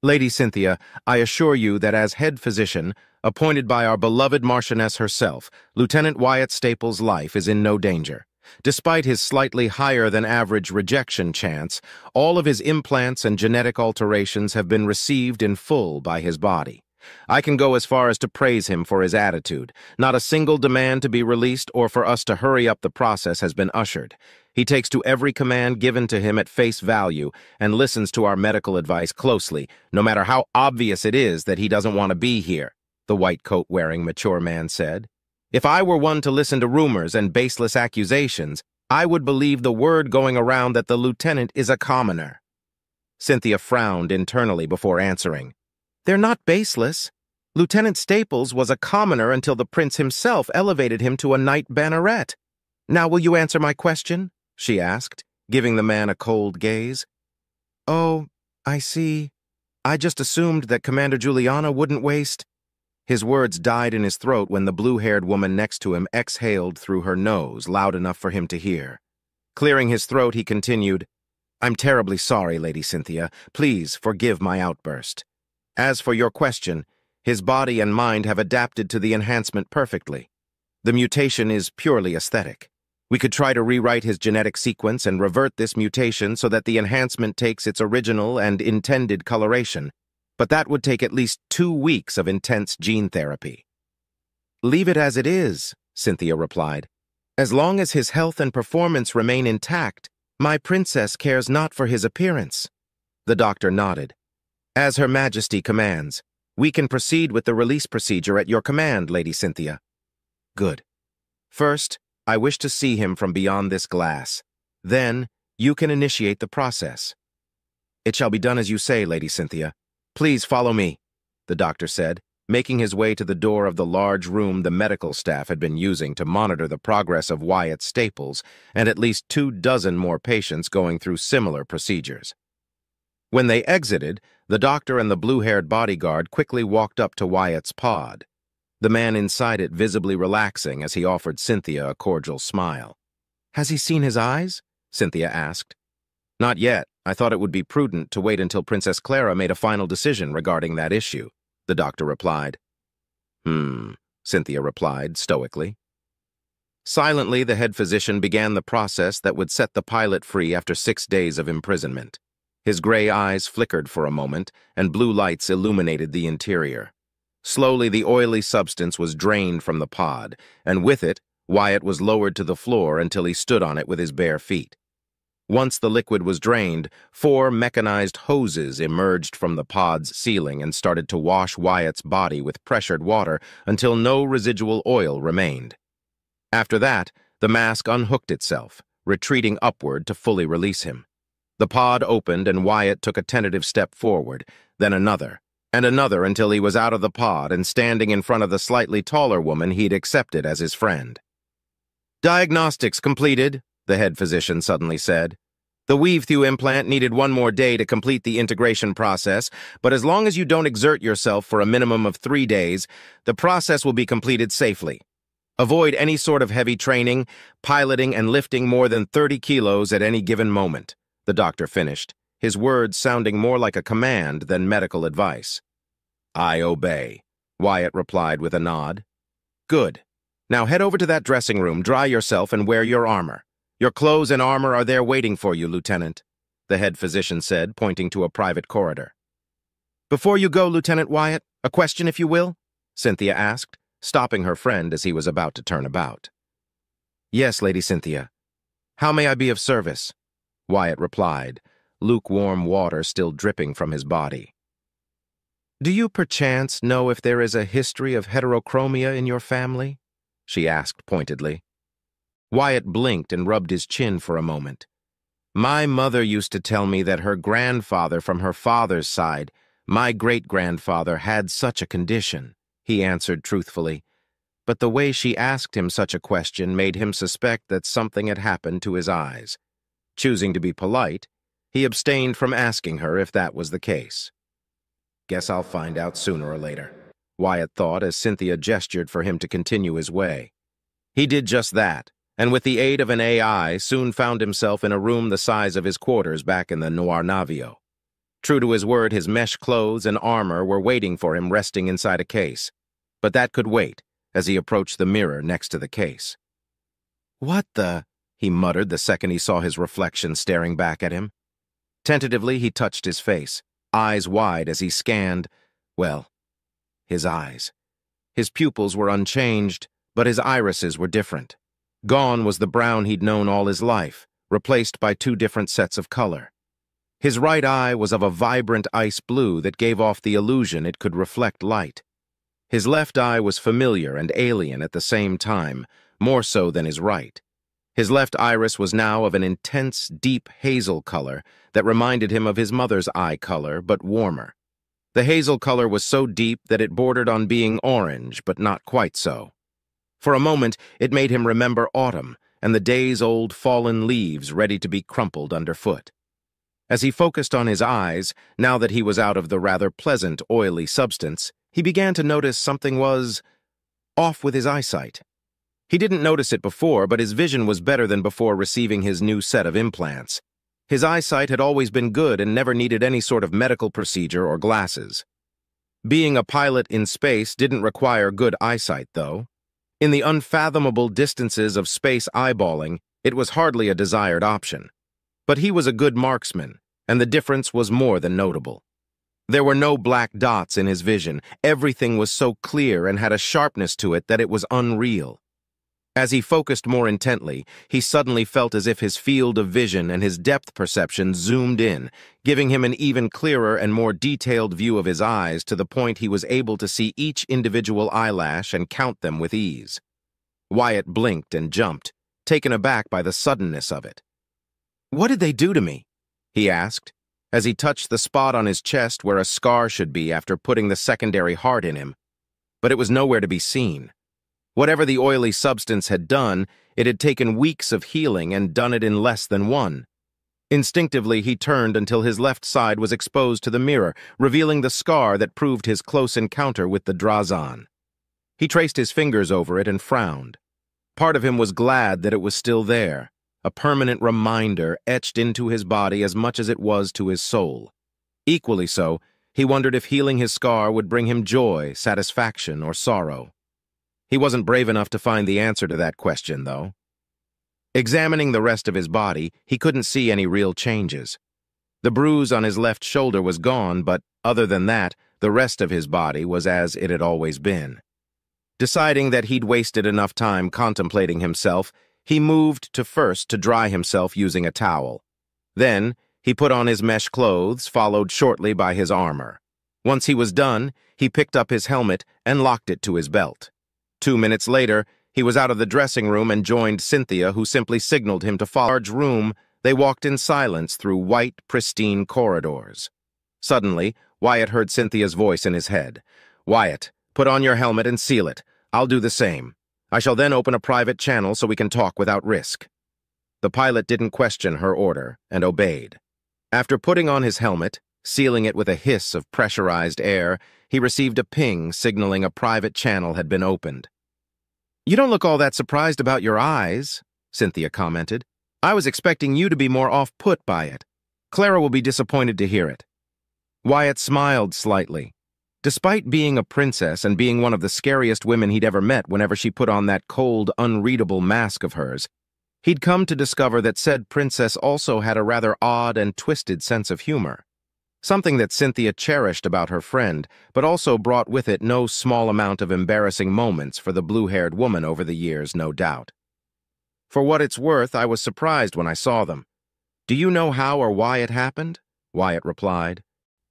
Lady Cynthia, I assure you that as head physician, appointed by our beloved Marchioness herself, Lieutenant Wyatt Staples' life is in no danger. Despite his slightly higher-than-average rejection chance, all of his implants and genetic alterations have been received in full by his body. I can go as far as to praise him for his attitude. Not a single demand to be released or for us to hurry up the process has been ushered. He takes to every command given to him at face value and listens to our medical advice closely, no matter how obvious it is that he doesn't want to be here, the white coat-wearing mature man said. If I were one to listen to rumors and baseless accusations, I would believe the word going around that the lieutenant is a commoner. Cynthia frowned internally before answering. They're not baseless. Lieutenant Staples was a commoner until the prince himself elevated him to a knight banneret. Now will you answer my question? She asked, giving the man a cold gaze. Oh, I see. I just assumed that Commander Juliana wouldn't waste... His words died in his throat when the blue-haired woman next to him exhaled through her nose, loud enough for him to hear. Clearing his throat, he continued, I'm terribly sorry, Lady Cynthia. Please forgive my outburst. As for your question, his body and mind have adapted to the enhancement perfectly. The mutation is purely aesthetic. We could try to rewrite his genetic sequence and revert this mutation so that the enhancement takes its original and intended coloration, but that would take at least 2 weeks of intense gene therapy. "Leave it as it is," Cynthia replied. "As long as his health and performance remain intact, my princess cares not for his appearance." The doctor nodded. "As Her Majesty commands, we can proceed with the release procedure at your command, Lady Cynthia." "Good. First, I wish to see him from beyond this glass. Then, you can initiate the process." "It shall be done as you say, Lady Cynthia. Please follow me," the doctor said, making his way to the door of the large room the medical staff had been using to monitor the progress of Wyatt Staples and at least 24 more patients going through similar procedures. When they exited, the doctor and the blue-haired bodyguard quickly walked up to Wyatt's pod, the man inside it visibly relaxing as he offered Cynthia a cordial smile. "Has he seen his eyes?" Cynthia asked. "Not yet. I thought it would be prudent to wait until Princess Clara made a final decision regarding that issue," the doctor replied. Cynthia replied stoically. Silently, the head physician began the process that would set the pilot free after 6 days of imprisonment. His gray eyes flickered for a moment, and blue lights illuminated the interior. Slowly, the oily substance was drained from the pod, and with it, Wyatt was lowered to the floor until he stood on it with his bare feet. Once the liquid was drained, 4 mechanized hoses emerged from the pod's ceiling and started to wash Wyatt's body with pressured water until no residual oil remained. After that, the mask unhooked itself, retreating upward to fully release him. The pod opened and Wyatt took a tentative step forward, then another, and another until he was out of the pod and standing in front of the slightly taller woman he'd accepted as his friend. "Diagnostics completed," the head physician suddenly said. "The weave-through implant needed 1 more day to complete the integration process, but as long as you don't exert yourself for a minimum of 3 days, the process will be completed safely. Avoid any sort of heavy training, piloting, and lifting more than 30 kilos at any given moment," the doctor finished, his words sounding more like a command than medical advice. "I obey," Wyatt replied with a nod. "Good. Now head over to that dressing room, dry yourself, and wear your armor. Your clothes and armor are there waiting for you, Lieutenant," the head physician said, pointing to a private corridor. "Before you go, Lieutenant Wyatt, a question, if you will?" Cynthia asked, stopping her friend as he was about to turn about. "Yes, Lady Cynthia. How may I be of service?" Wyatt replied, lukewarm water still dripping from his body. "Do you perchance know if there is a history of heterochromia in your family?" she asked pointedly. Wyatt blinked and rubbed his chin for a moment. "My mother used to tell me that her grandfather from her father's side, my great-grandfather, had such a condition," he answered truthfully. But the way she asked him such a question made him suspect that something had happened to his eyes. Choosing to be polite, he abstained from asking her if that was the case. "Guess I'll find out sooner or later," Wyatt thought as Cynthia gestured for him to continue his way. He did just that, and with the aid of an AI, soon found himself in a room the size of his quarters back in the Noir Navio. True to his word, his mesh clothes and armor were waiting for him resting inside a case, but that could wait as he approached the mirror next to the case. "What the?" he muttered the second he saw his reflection staring back at him. Tentatively, he touched his face, eyes wide as he scanned, well, his eyes. His pupils were unchanged, but his irises were different. Gone was the brown he'd known all his life, replaced by 2 different sets of color. His right eye was of a vibrant ice blue that gave off the illusion it could reflect light. His left eye was familiar and alien at the same time, more so than his right. His left iris was now of an intense, deep hazel color that reminded him of his mother's eye color, but warmer. The hazel color was so deep that it bordered on being orange, but not quite so. For a moment, it made him remember autumn and the days-old fallen leaves ready to be crumpled underfoot. As he focused on his eyes, now that he was out of the rather pleasant, oily substance, he began to notice something was off with his eyesight. He didn't notice it before, but his vision was better than before receiving his new set of implants. His eyesight had always been good and never needed any sort of medical procedure or glasses. Being a pilot in space didn't require good eyesight, though. In the unfathomable distances of space eyeballing, it was hardly a desired option. But he was a good marksman, and the difference was more than notable. There were no black dots in his vision. Everything was so clear and had a sharpness to it that it was unreal. As he focused more intently, he suddenly felt as if his field of vision and his depth perception zoomed in, giving him an even clearer and more detailed view of his eyes to the point he was able to see each individual eyelash and count them with ease. Wyatt blinked and jumped, taken aback by the suddenness of it. "What did they do to me?" he asked, as he touched the spot on his chest where a scar should be after putting the secondary heart in him. But it was nowhere to be seen. Whatever the oily substance had done, it had taken weeks of healing and done it in less than one. Instinctively, he turned until his left side was exposed to the mirror, revealing the scar that proved his close encounter with the Drazan. He traced his fingers over it and frowned. Part of him was glad that it was still there, a permanent reminder etched into his body as much as it was to his soul. Equally so, he wondered if healing his scar would bring him joy, satisfaction, or sorrow. He wasn't brave enough to find the answer to that question, though. Examining the rest of his body, he couldn't see any real changes. The bruise on his left shoulder was gone, but other than that, the rest of his body was as it had always been. Deciding that he'd wasted enough time contemplating himself, he moved to dry himself using a towel. Then, he put on his mesh clothes, followed shortly by his armor. Once he was done, he picked up his helmet and locked it to his belt. 2 minutes later, he was out of the dressing room and joined Cynthia, who simply signaled him to follow. In the large room, they walked in silence through white, pristine corridors. Suddenly, Wyatt heard Cynthia's voice in his head. "Wyatt, put on your helmet and seal it. I'll do the same. I shall then open a private channel so we can talk without risk." The pilot didn't question her order and obeyed. After putting on his helmet, sealing it with a hiss of pressurized air, he received a ping signaling a private channel had been opened. "You don't look all that surprised about your eyes," Cynthia commented. "I was expecting you to be more off-put by it. Clara will be disappointed to hear it." Wyatt smiled slightly. Despite being a princess and being one of the scariest women he'd ever met whenever she put on that cold, unreadable mask of hers, he'd come to discover that said princess also had a rather odd and twisted sense of humor. Something that Cynthia cherished about her friend, but also brought with it no small amount of embarrassing moments for the blue-haired woman over the years, no doubt. "For what it's worth, I was surprised when I saw them. Do you know how or why it happened?" Wyatt replied.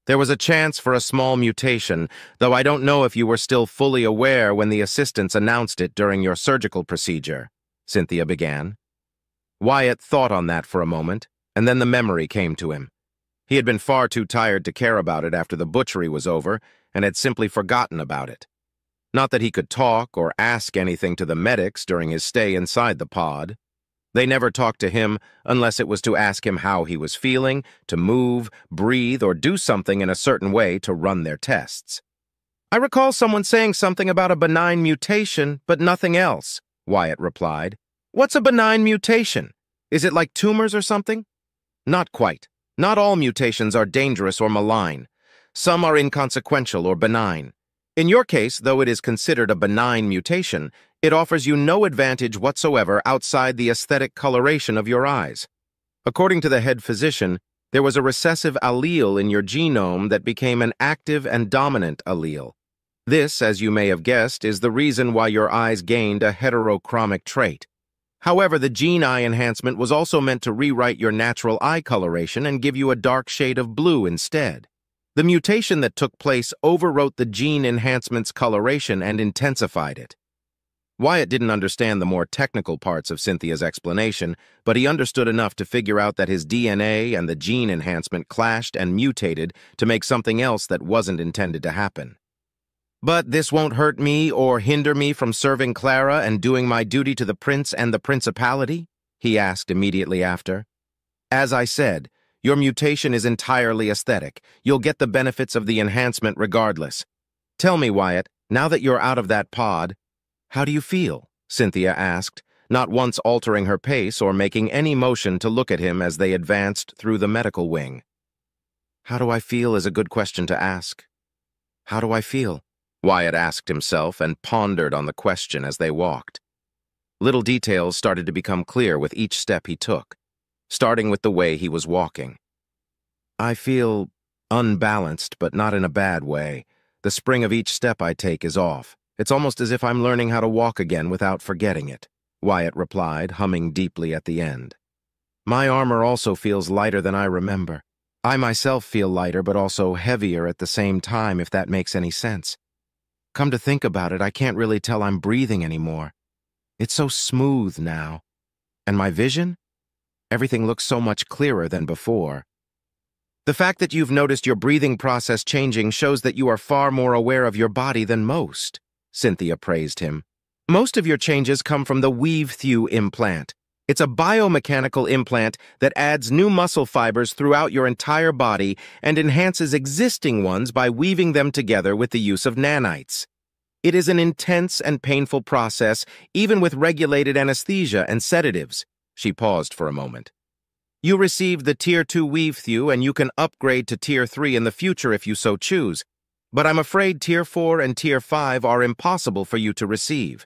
"There was a chance for a small mutation, though I don't know if you were still fully aware when the assistants announced it during your surgical procedure," Cynthia began. Wyatt thought on that for a moment, and then the memory came to him. He had been far too tired to care about it after the butchery was over, and had simply forgotten about it. Not that he could talk or ask anything to the medics during his stay inside the pod. They never talked to him unless it was to ask him how he was feeling, to move, breathe, or do something in a certain way to run their tests. "I recall someone saying something about a benign mutation, but nothing else," Wyatt replied. "What's a benign mutation? Is it like tumors or something?" "Not quite. Not all mutations are dangerous or malign. Some are inconsequential or benign. In your case, though it is considered a benign mutation, it offers you no advantage whatsoever outside the aesthetic coloration of your eyes. According to the head physician, there was a recessive allele in your genome that became an active and dominant allele. This, as you may have guessed, is the reason why your eyes gained a heterochromic trait. However, the gene eye enhancement was also meant to rewrite your natural eye coloration and give you a dark shade of blue instead. The mutation that took place overwrote the gene enhancement's coloration and intensified it." Wyatt didn't understand the more technical parts of Cynthia's explanation, but he understood enough to figure out that his DNA and the gene enhancement clashed and mutated to make something else that wasn't intended to happen. "But this won't hurt me or hinder me from serving Clara and doing my duty to the prince and the principality?" he asked immediately after. "As I said, your mutation is entirely aesthetic. You'll get the benefits of the enhancement regardless. Tell me, Wyatt, now that you're out of that pod, how do you feel?" Cynthia asked, not once altering her pace or making any motion to look at him as they advanced through the medical wing. "How do I feel is a good question to ask. How do I feel?" Wyatt asked himself and pondered on the question as they walked. Little details started to become clear with each step he took, starting with the way he was walking. I feel unbalanced, but not in a bad way. The spring of each step I take is off. It's almost as if I'm learning how to walk again without forgetting it," Wyatt replied, humming deeply at the end. "My armor also feels lighter than I remember. I myself feel lighter, but also heavier at the same time, if that makes any sense. Come to think about it, I can't really tell I'm breathing anymore. It's so smooth now. And my vision? Everything looks so much clearer than before." "The fact that you've noticed your breathing process changing shows that you are far more aware of your body than most," Cynthia praised him. "Most of your changes come from the weave-thew implant. It's a biomechanical implant that adds new muscle fibers throughout your entire body and enhances existing ones by weaving them together with the use of nanites. It is an intense and painful process, even with regulated anesthesia and sedatives." She paused for a moment. "You received the Tier 2 weave-thew, and you can upgrade to Tier 3 in the future if you so choose. But I'm afraid Tier 4 and Tier 5 are impossible for you to receive."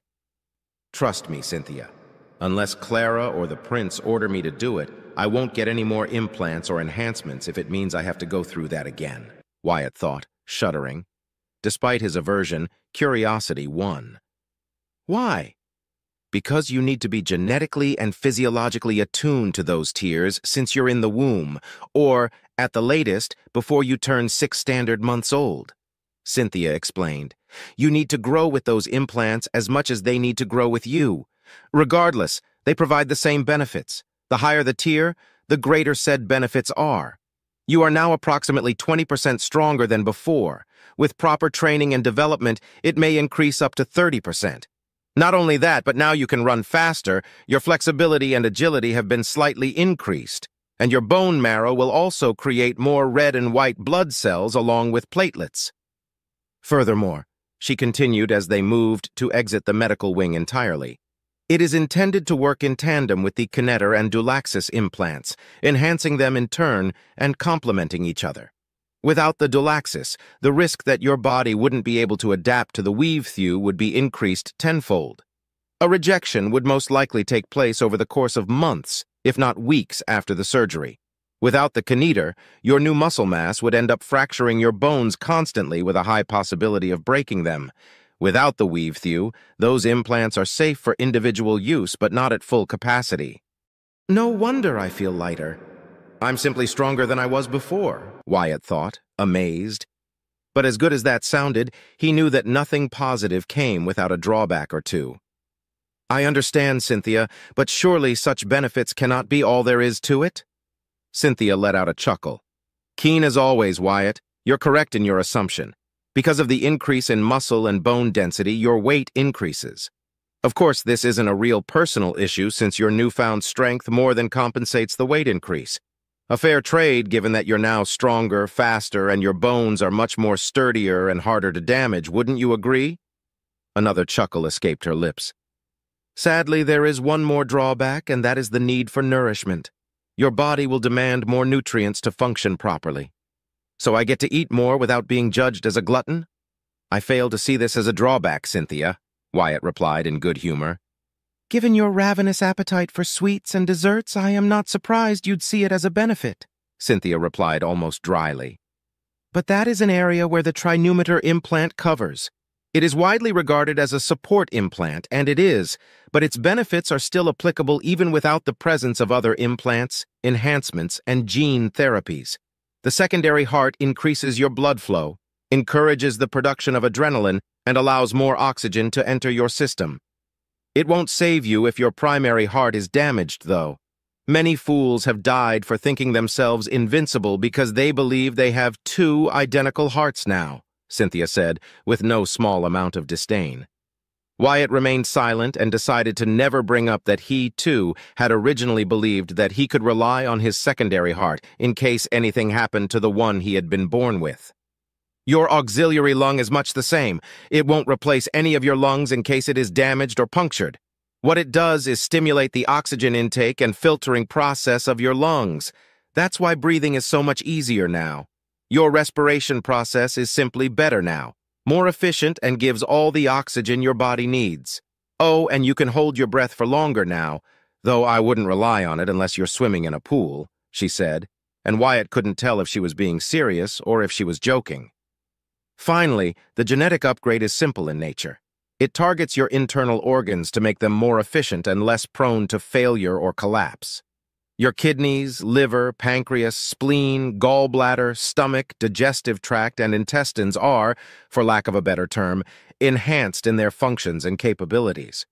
"Trust me, Cynthia. Unless Clara or the Prince order me to do it, I won't get any more implants or enhancements if it means I have to go through that again," Wyatt thought, shuddering. Despite his aversion, curiosity won. "Why?" "Because you need to be genetically and physiologically attuned to those tiers since you're in the womb, or, at the latest, before you turn 6 standard months old," Cynthia explained. "You need to grow with those implants as much as they need to grow with you. Regardless, they provide the same benefits. The higher the tier, the greater said benefits are. You are now approximately 20% stronger than before. With proper training and development, it may increase up to 30%. Not only that, but now you can run faster, your flexibility and agility have been slightly increased, and your bone marrow will also create more red and white blood cells along with platelets." Furthermore, she continued as they moved to exit the medical wing entirely, "it is intended to work in tandem with the Kinetor and Dulaxis implants, enhancing them in turn and complementing each other. Without the Dulaxis, the risk that your body wouldn't be able to adapt to the weave-thew would be increased tenfold. A rejection would most likely take place over the course of months, if not weeks after the surgery. Without the Kinetor, your new muscle mass would end up fracturing your bones constantly with a high possibility of breaking them. Without the weave-thew, those implants are safe for individual use but not at full capacity." "No wonder I feel lighter. I'm simply stronger than I was before," Wyatt thought, amazed. But as good as that sounded, he knew that nothing positive came without a drawback or two. "I understand, Cynthia, but surely such benefits cannot be all there is to it?" Cynthia let out a chuckle. "Keen as always, Wyatt. You're correct in your assumption. Because of the increase in muscle and bone density, your weight increases. Of course, this isn't a real personal issue since your newfound strength more than compensates the weight increase. A fair trade given that you're now stronger, faster, and your bones are much more sturdier and harder to damage, wouldn't you agree?" Another chuckle escaped her lips. "Sadly, there is one more drawback, and that is the need for nourishment. Your body will demand more nutrients to function properly. So I get to eat more without being judged as a glutton?" "I fail to see this as a drawback, Cynthia," Wyatt replied in good humor. "Given your ravenous appetite for sweets and desserts, I am not surprised you'd see it as a benefit," Cynthia replied almost dryly. "But that is an area where the trinumeter implant covers. It is widely regarded as a support implant, and it is, but its benefits are still applicable even without the presence of other implants, enhancements, and gene therapies. The secondary heart increases your blood flow, encourages the production of adrenaline, and allows more oxygen to enter your system. It won't save you if your primary heart is damaged, though. Many fools have died for thinking themselves invincible because they believe they have 2 identical hearts now," Cynthia said, with no small amount of disdain. Wyatt remained silent and decided to never bring up that he, too, had originally believed that he could rely on his secondary heart in case anything happened to the one he had been born with. "Your auxiliary lung is much the same. It won't replace any of your lungs in case it is damaged or punctured. What it does is stimulate the oxygen intake and filtering process of your lungs. That's why breathing is so much easier now. Your respiration process is simply better now, more efficient, and gives all the oxygen your body needs. Oh, and you can hold your breath for longer now, though I wouldn't rely on it unless you're swimming in a pool," she said, and Wyatt couldn't tell if she was being serious or if she was joking. Finally, the genetic upgrade is simple in nature. It targets your internal organs to make them more efficient and less prone to failure or collapse. Your kidneys, liver, pancreas, spleen, gallbladder, stomach, digestive tract, and intestines are, for lack of a better term, enhanced in their functions and capabilities.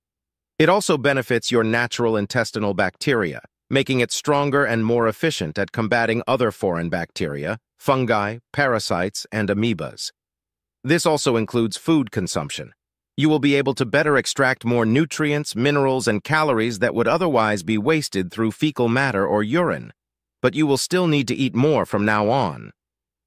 It also benefits your natural intestinal bacteria, making it stronger and more efficient at combating other foreign bacteria, fungi, parasites, and amoebas. This also includes food consumption. You will be able to better extract more nutrients, minerals, and calories that would otherwise be wasted through fecal matter or urine. But you will still need to eat more from now on.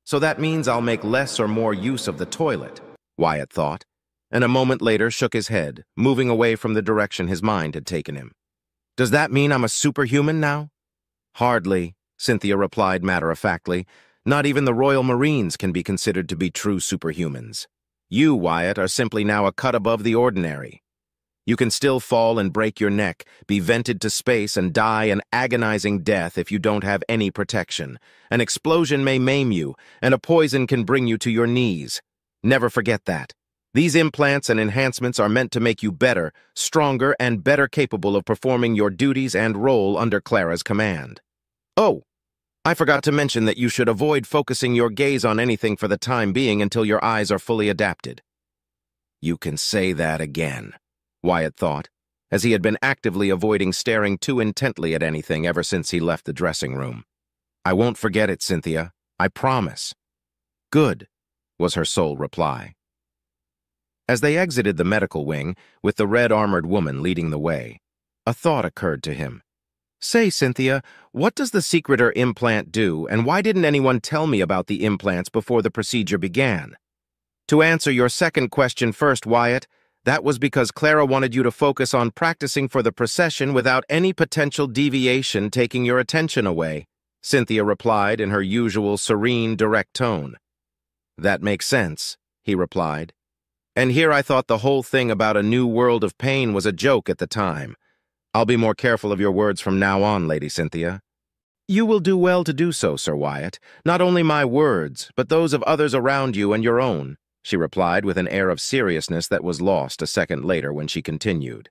So that means I'll make less or more use of the toilet, Wyatt thought, and a moment later shook his head, moving away from the direction his mind had taken him. Does that mean I'm a superhuman now? Hardly, Cynthia replied matter-of-factly. Not even the Royal Marines can be considered to be true superhumans. You, Wyatt, are simply now a cut above the ordinary. You can still fall and break your neck, be vented to space, and die an agonizing death if you don't have any protection. An explosion may maim you, and a poison can bring you to your knees. Never forget that. These implants and enhancements are meant to make you better, stronger, and better capable of performing your duties and role under Clara's command. Oh, I forgot to mention that you should avoid focusing your gaze on anything for the time being until your eyes are fully adapted. You can say that again, Wyatt thought, as he had been actively avoiding staring too intently at anything ever since he left the dressing room. I won't forget it, Cynthia. I promise. Good, was her sole reply. As they exited the medical wing, with the red-armored woman leading the way, a thought occurred to him. Say, Cynthia, what does the secretor implant do, and why didn't anyone tell me about the implants before the procedure began? To answer your second question first, Wyatt, that was because Clara wanted you to focus on practicing for the procession without any potential deviation taking your attention away, Cynthia replied in her usual serene, direct tone. That makes sense, he replied. And here I thought the whole thing about a new world of pain was a joke at the time. I'll be more careful of your words from now on, Lady Cynthia. You will do well to do so, Sir Wyatt. Not only my words, but those of others around you and your own, she replied with an air of seriousness that was lost a second later when she continued.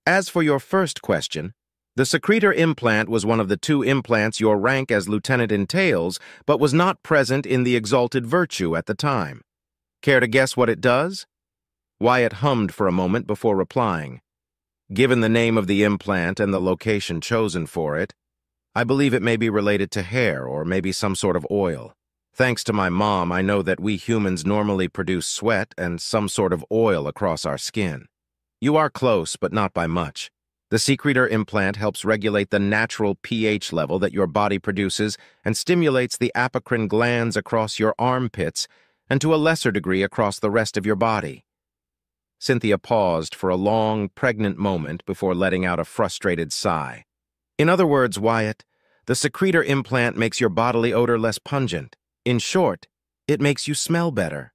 As for your first question, the secretor implant was one of the two implants your rank as lieutenant entails, but was not present in the exalted virtue at the time. Care to guess what it does? Wyatt hummed for a moment before replying. Given the name of the implant and the location chosen for it, I believe it may be related to hair or maybe some sort of oil. Thanks to my mom, I know that we humans normally produce sweat and some sort of oil across our skin. You are close, but not by much. The secretor implant helps regulate the natural pH level that your body produces and stimulates the apocrine glands across your armpits and to a lesser degree across the rest of your body. Cynthia paused for a long, pregnant moment before letting out a frustrated sigh. In other words, Wyatt, the secretor implant makes your bodily odor less pungent. In short, it makes you smell better.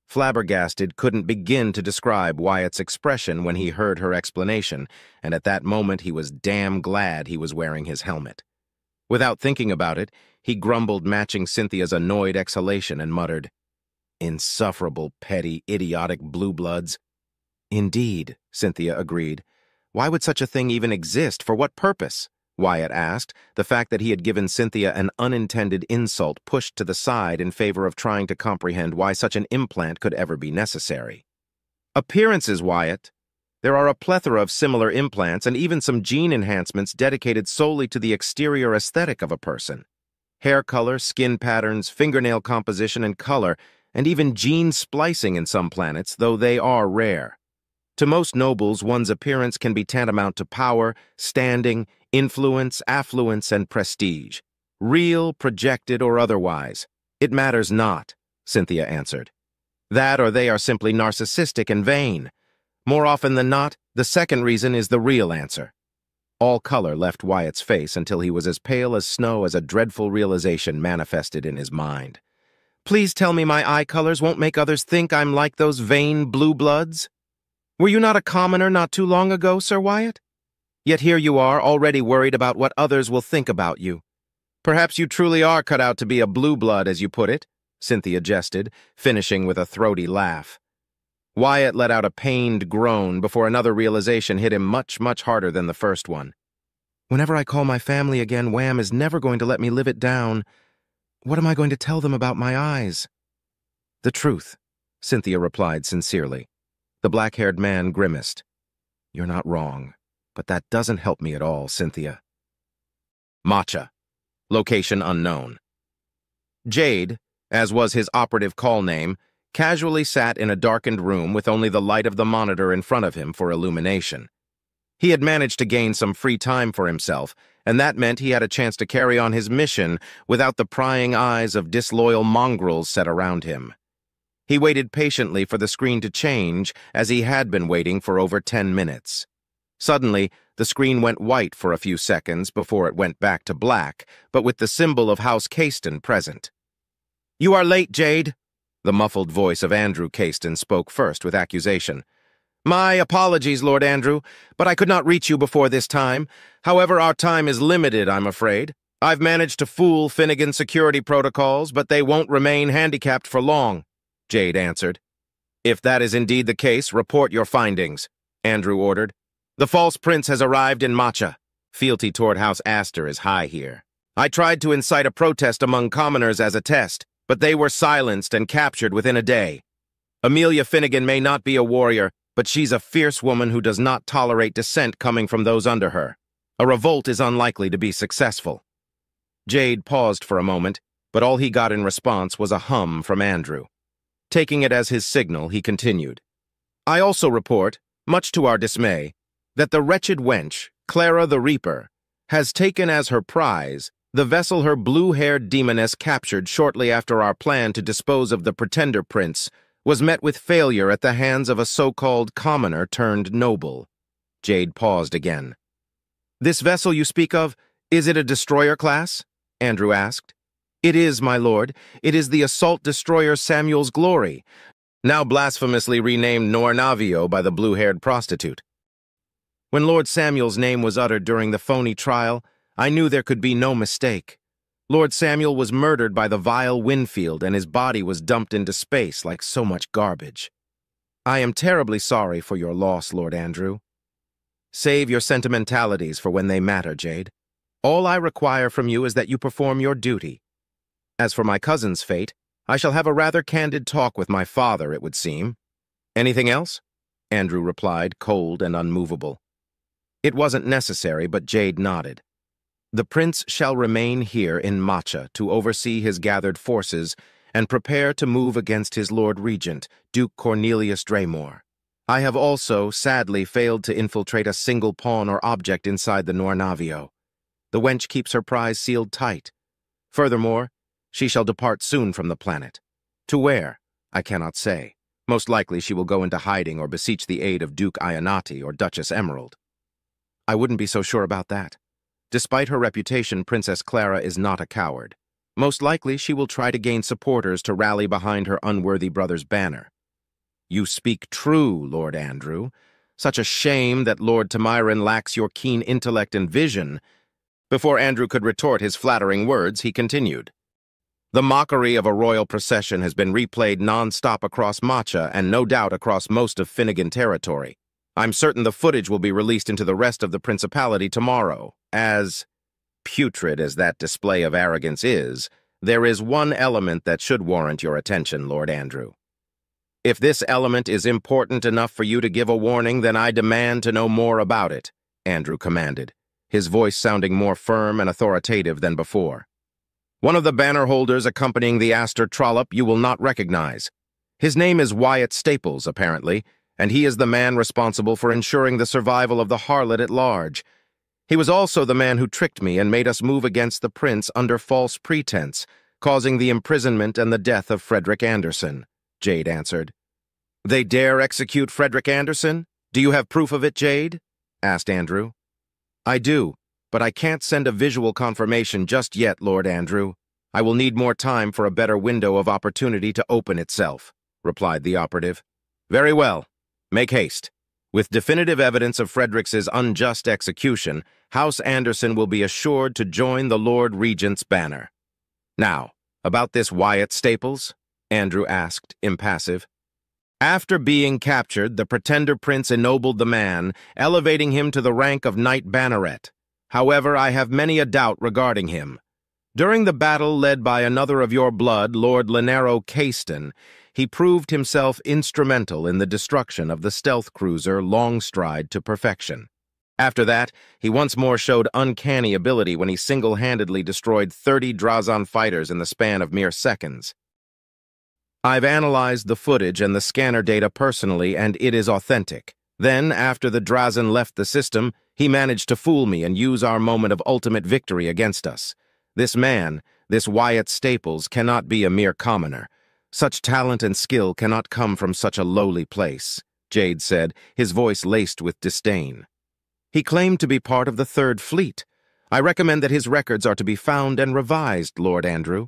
Flabbergasted couldn't begin to describe Wyatt's expression when he heard her explanation, and at that moment he was damn glad he was wearing his helmet. Without thinking about it, he grumbled, matching Cynthia's annoyed exhalation, and muttered, Insufferable, petty, idiotic blue bloods. Indeed, Cynthia agreed. Why would such a thing even exist? For what purpose? Wyatt asked, the fact that he had given Cynthia an unintended insult pushed to the side in favor of trying to comprehend why such an implant could ever be necessary. Appearances, Wyatt. There are a plethora of similar implants and even some gene enhancements dedicated solely to the exterior aesthetic of a person. Hair color, skin patterns, fingernail composition and color, and even gene splicing in some planets, though they are rare. To most nobles, one's appearance can be tantamount to power, standing, influence, affluence, and prestige. Real, projected, or otherwise. It matters not, Cynthia answered. That or they are simply narcissistic and vain. More often than not, the second reason is the real answer. All color left Wyatt's face until he was as pale as snow as a dreadful realization manifested in his mind. Please tell me my eye colors won't make others think I'm like those vain blue bloods? Were you not a commoner not too long ago, Sir Wyatt? Yet here you are, already worried about what others will think about you. Perhaps you truly are cut out to be a blue blood, as you put it, Cynthia jested, finishing with a throaty laugh. Wyatt let out a pained groan before another realization hit him much, much harder than the first one. Whenever I call my family again, Wham is never going to let me live it down. What am I going to tell them about my eyes? The truth, Cynthia replied sincerely. The black-haired man grimaced. You're not wrong, but that doesn't help me at all, Cynthia. Matcha. Location unknown. Jade, as was his operative call name, casually sat in a darkened room with only the light of the monitor in front of him for illumination. He had managed to gain some free time for himself, and that meant he had a chance to carry on his mission without the prying eyes of disloyal mongrels set around him. He waited patiently for the screen to change, as he had been waiting for over 10 minutes. Suddenly, the screen went white for a few seconds before it went back to black, but with the symbol of House Cayston present. "You are late, Jade," the muffled voice of Andrew Cayston spoke first with accusation. "My apologies, Lord Andrew, but I could not reach you before this time. However, our time is limited, I'm afraid. I've managed to fool Finnegan's security protocols, but they won't remain handicapped for long," Jade answered. "If that is indeed the case, report your findings," Andrew ordered. "The false prince has arrived in Matcha. Fealty toward House Astor is high here. I tried to incite a protest among commoners as a test, but they were silenced and captured within a day. Amelia Finnegan may not be a warrior, but she's a fierce woman who does not tolerate dissent coming from those under her. A revolt is unlikely to be successful." Jade paused for a moment, but all he got in response was a hum from Andrew. Taking it as his signal, he continued. "I also report, much to our dismay, that the wretched wench, Clara the Reaper, has taken as her prize the vessel her blue-haired demoness captured shortly after our plan to dispose of the pretender prince was met with failure at the hands of a so-called commoner turned noble." Jade paused again. "This vessel you speak of, is it a destroyer class?" Andrew asked. "It is, my lord. It is the assault destroyer Samuel's Glory, now blasphemously renamed Nornavio by the blue-haired prostitute. When Lord Samuel's name was uttered during the phony trial, I knew there could be no mistake. Lord Samuel was murdered by the vile Winfield, and his body was dumped into space like so much garbage. I am terribly sorry for your loss, Lord Andrew. Save your sentimentalities for when they matter, Jade. All I require from you is that you perform your duty. As for my cousin's fate, I shall have a rather candid talk with my father, it would seem." "Anything else?" Andrew replied, cold and unmovable. It wasn't necessary, but Jade nodded. "The prince shall remain here in Matcha to oversee his gathered forces and prepare to move against his Lord Regent, Duke Cornelius Draymore. I have also, sadly, failed to infiltrate a single pawn or object inside the Nornavio. The wench keeps her prize sealed tight. Furthermore, she shall depart soon from the planet. To where? I cannot say. Most likely she will go into hiding or beseech the aid of Duke Ionati or Duchess Emerald. I wouldn't be so sure about that. Despite her reputation, Princess Clara is not a coward. Most likely she will try to gain supporters to rally behind her unworthy brother's banner. You speak true, Lord Andrew. Such a shame that Lord Tamirin lacks your keen intellect and vision. Before Andrew could retort his flattering words, he continued. The mockery of a royal procession has been replayed non-stop across Matcha and no doubt across most of Finnegan territory. I'm certain the footage will be released into the rest of the Principality tomorrow. As putrid as that display of arrogance is, there is one element that should warrant your attention, Lord Andrew. If this element is important enough for you to give a warning, then I demand to know more about it, Andrew commanded, his voice sounding more firm and authoritative than before. One of the banner holders accompanying the Astor trollop you will not recognize. His name is Wyatt Staples, apparently, and he is the man responsible for ensuring the survival of the harlot at large. He was also the man who tricked me and made us move against the prince under false pretense, causing the imprisonment and the death of Frederick Anderson, Jade answered. They dare execute Frederick Anderson? Do you have proof of it, Jade? Asked Andrew. I do, but I can't send a visual confirmation just yet, Lord Andrew. I will need more time for a better window of opportunity to open itself, replied the operative. Very well. Make haste. With definitive evidence of Frederick's unjust execution, House Anderson will be assured to join the Lord Regent's banner. Now, about this Wyatt Staples? Andrew asked, impassive. After being captured, the pretender prince ennobled the man, elevating him to the rank of Knight Banneret. However, I have many a doubt regarding him. During the battle led by another of your blood, Lord Llanero Caiston, he proved himself instrumental in the destruction of the stealth cruiser Longstride to perfection. After that, he once more showed uncanny ability when he single-handedly destroyed 30 Drazan fighters in the span of mere seconds. I've analyzed the footage and the scanner data personally, and it is authentic. Then, after the Drazan left the system, he managed to fool me and use our moment of ultimate victory against us. This man, this Wyatt Staples, cannot be a mere commoner. Such talent and skill cannot come from such a lowly place, Jade said, his voice laced with disdain. He claimed to be part of the Third Fleet. I recommend that his records are to be found and revised, Lord Andrew.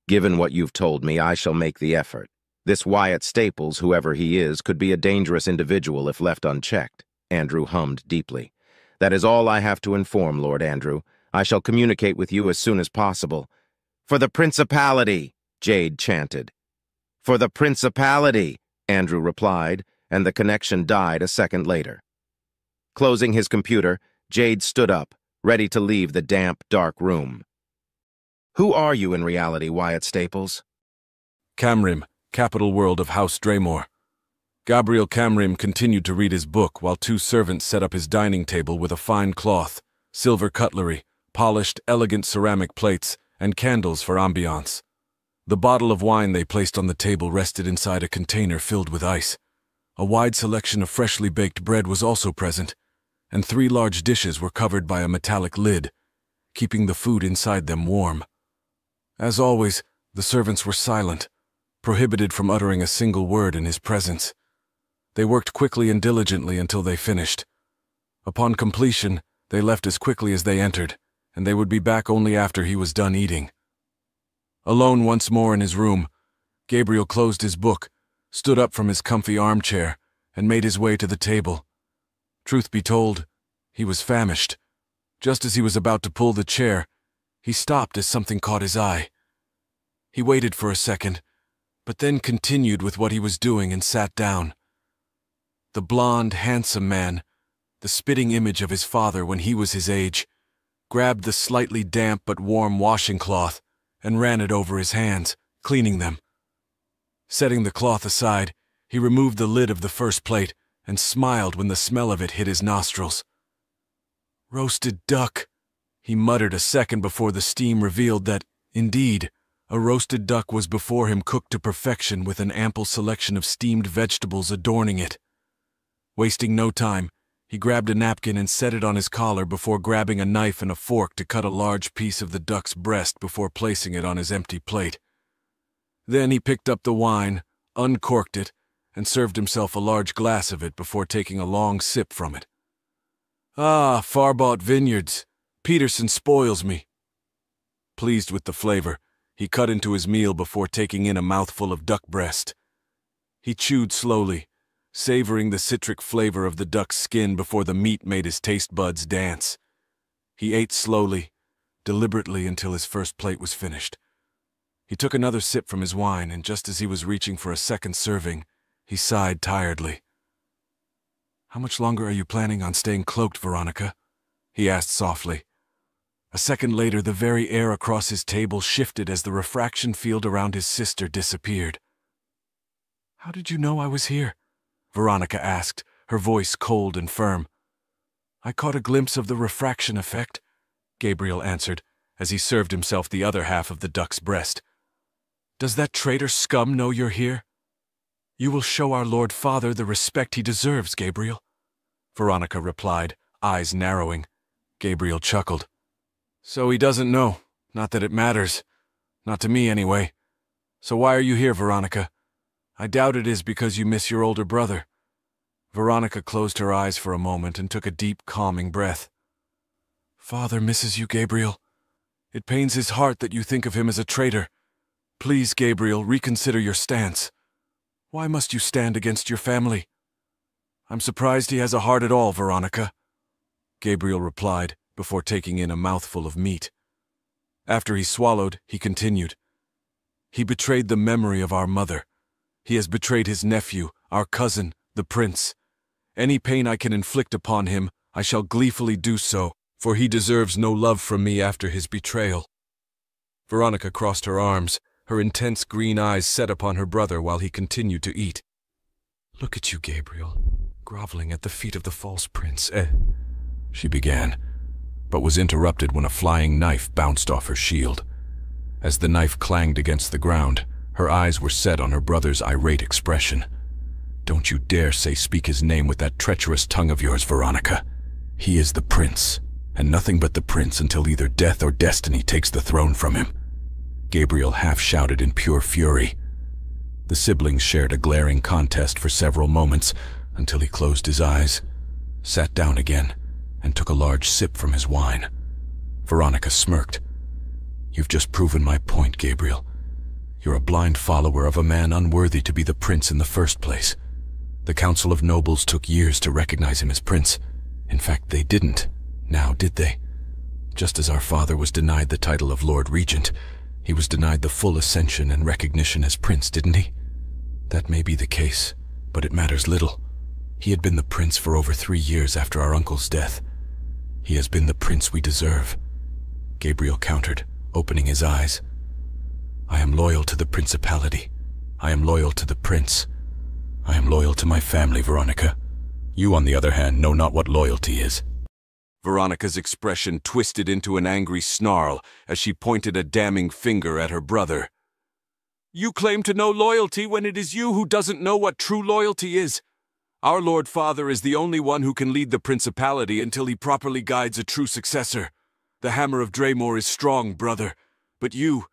Given what you've told me, I shall make the effort. This Wyatt Staples, whoever he is, could be a dangerous individual if left unchecked. Andrew hummed deeply. That is all I have to inform, Lord Andrew. I shall communicate with you as soon as possible. For the Principality, Jade chanted. For the Principality, Andrew replied, and the connection died a second later. Closing his computer, Jade stood up, ready to leave the damp, dark room. Who are you in reality, Wyatt Staples? Camrim, capital world of House Draymore. Gabriel Camrim continued to read his book while two servants set up his dining table with a fine cloth, silver cutlery, polished, elegant ceramic plates, and candles for ambiance. The bottle of wine they placed on the table rested inside a container filled with ice. A wide selection of freshly baked bread was also present, and 3 large dishes were covered by a metallic lid, keeping the food inside them warm. As always, the servants were silent, prohibited from uttering a single word in his presence. They worked quickly and diligently until they finished. Upon completion, they left as quickly as they entered, and they would be back only after he was done eating. Alone once more in his room, Gabriel closed his book, stood up from his comfy armchair, and made his way to the table. Truth be told, he was famished. Just as he was about to pull the chair, he stopped as something caught his eye. He waited for a second, but then continued with what he was doing and sat down. The blond, handsome man, the spitting image of his father when he was his age, grabbed the slightly damp but warm washing cloth and ran it over his hands, cleaning them. Setting the cloth aside, he removed the lid of the first plate and smiled when the smell of it hit his nostrils. Roasted duck, he muttered a second before the steam revealed that, indeed, a roasted duck was before him, cooked to perfection with an ample selection of steamed vegetables adorning it. Wasting no time, he grabbed a napkin and set it on his collar before grabbing a knife and a fork to cut a large piece of the duck's breast before placing it on his empty plate. Then he picked up the wine, uncorked it, and served himself a large glass of it before taking a long sip from it. Ah, far-bought vineyards. Peterson spoils me. Pleased with the flavor, he cut into his meal before taking in a mouthful of duck breast. He chewed slowly, savoring the citric flavor of the duck's skin before the meat made his taste buds dance. He ate slowly, deliberately until his first plate was finished. He took another sip from his wine, and just as he was reaching for a second serving, he sighed tiredly. "How much longer are you planning on staying cloaked, Veronica?" he asked softly. A second later, the very air across his table shifted as the refraction field around his sister disappeared. "How did you know I was here?" Veronica asked, her voice cold and firm. "I caught a glimpse of the refraction effect," Gabriel answered, as he served himself the other half of the duck's breast. "Does that traitor scum know you're here?" "You will show our Lord Father the respect he deserves, Gabriel," Veronica replied, eyes narrowing. Gabriel chuckled. "So he doesn't know. Not that it matters. Not to me, anyway. So why are you here, Veronica? I doubt it is because you miss your older brother." Veronica closed her eyes for a moment and took a deep, calming breath. "Father misses you, Gabriel. It pains his heart that you think of him as a traitor. Please, Gabriel, reconsider your stance. Why must you stand against your family?" I'm surprised he has a heart at all, Veronica, Gabriel replied before taking in a mouthful of meat. After he swallowed, he continued. He betrayed the memory of our mother. He has betrayed his nephew, our cousin, the prince. Any pain I can inflict upon him, I shall gleefully do so, for he deserves no love from me after his betrayal. Veronica crossed her arms, her intense green eyes set upon her brother while he continued to eat. Look at you, Gabriel, groveling at the feet of the false prince, she began, but was interrupted when a flying knife bounced off her shield. As the knife clanged against the ground, her eyes were set on her brother's irate expression. Don't you dare speak his name with that treacherous tongue of yours, Veronica. He is the prince, and nothing but the prince until either death or destiny takes the throne from him. Gabriel half shouted in pure fury. The siblings shared a glaring contest for several moments until he closed his eyes, sat down again, and took a large sip from his wine. Veronica smirked. You've just proven my point, Gabriel. You're a blind follower of a man unworthy to be the prince in the first place. The Council of Nobles took years to recognize him as prince. In fact, they didn't. Now, did they? Just as our father was denied the title of Lord Regent, he was denied the full ascension and recognition as prince, didn't he? That may be the case, but it matters little. He had been the prince for over 3 years after our uncle's death. He has been the prince we deserve. Gabriel countered, opening his eyes. I am loyal to the principality. I am loyal to the prince. I am loyal to my family, Veronica. You, on the other hand, know not what loyalty is. Veronica's expression twisted into an angry snarl as she pointed a damning finger at her brother. You claim to know loyalty when it is you who doesn't know what true loyalty is. Our Lord Father is the only one who can lead the principality until he properly guides a true successor. The hammer of Draymore is strong, brother, but you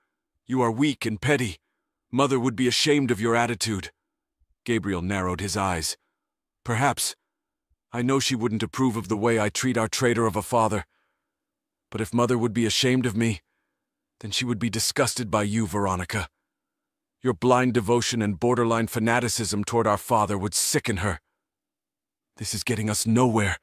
are weak and petty. Mother would be ashamed of your attitude. Gabriel narrowed his eyes. Perhaps. I know she wouldn't approve of the way I treat our traitor of a father. But if Mother would be ashamed of me, then she would be disgusted by you, Veronica. Your blind devotion and borderline fanaticism toward our father would sicken her. This is getting us nowhere,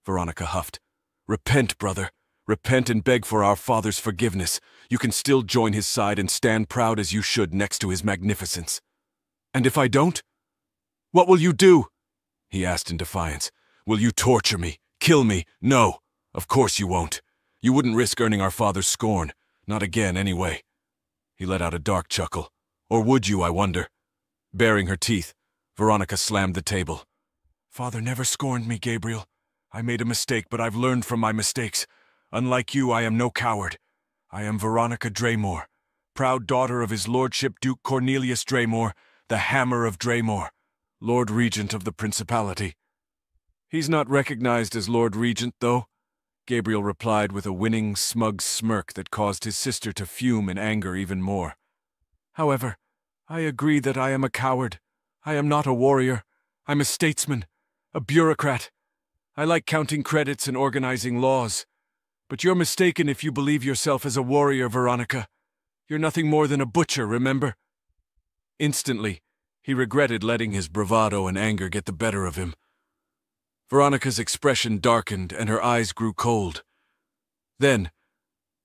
Veronica huffed. Repent, brother. Repent and beg for our father's forgiveness. You can still join his side and stand proud as you should next to his magnificence. And if I don't? What will you do? He asked in defiance. Will you torture me? Kill me? No, of course you won't. You wouldn't risk earning our father's scorn. Not again, anyway. He let out a dark chuckle. Or would you, I wonder? Baring her teeth, Veronica slammed the table. Father never scorned me, Gabriel. I made a mistake, but I've learned from my mistakes. Unlike you, I am no coward. I am Veronica Draymore, proud daughter of his lordship Duke Cornelius Draymore, the Hammer of Draymore, Lord Regent of the Principality. He's not recognized as Lord Regent, though, Gabriel replied with a winning, smug smirk that caused his sister to fume in anger even more. However, I agree that I am a coward. I am not a warrior. I'm a statesman, a bureaucrat. I like counting credits and organizing laws. But you're mistaken if you believe yourself as a warrior, Veronica. You're nothing more than a butcher, remember? Instantly, he regretted letting his bravado and anger get the better of him. Veronica's expression darkened and her eyes grew cold. Then,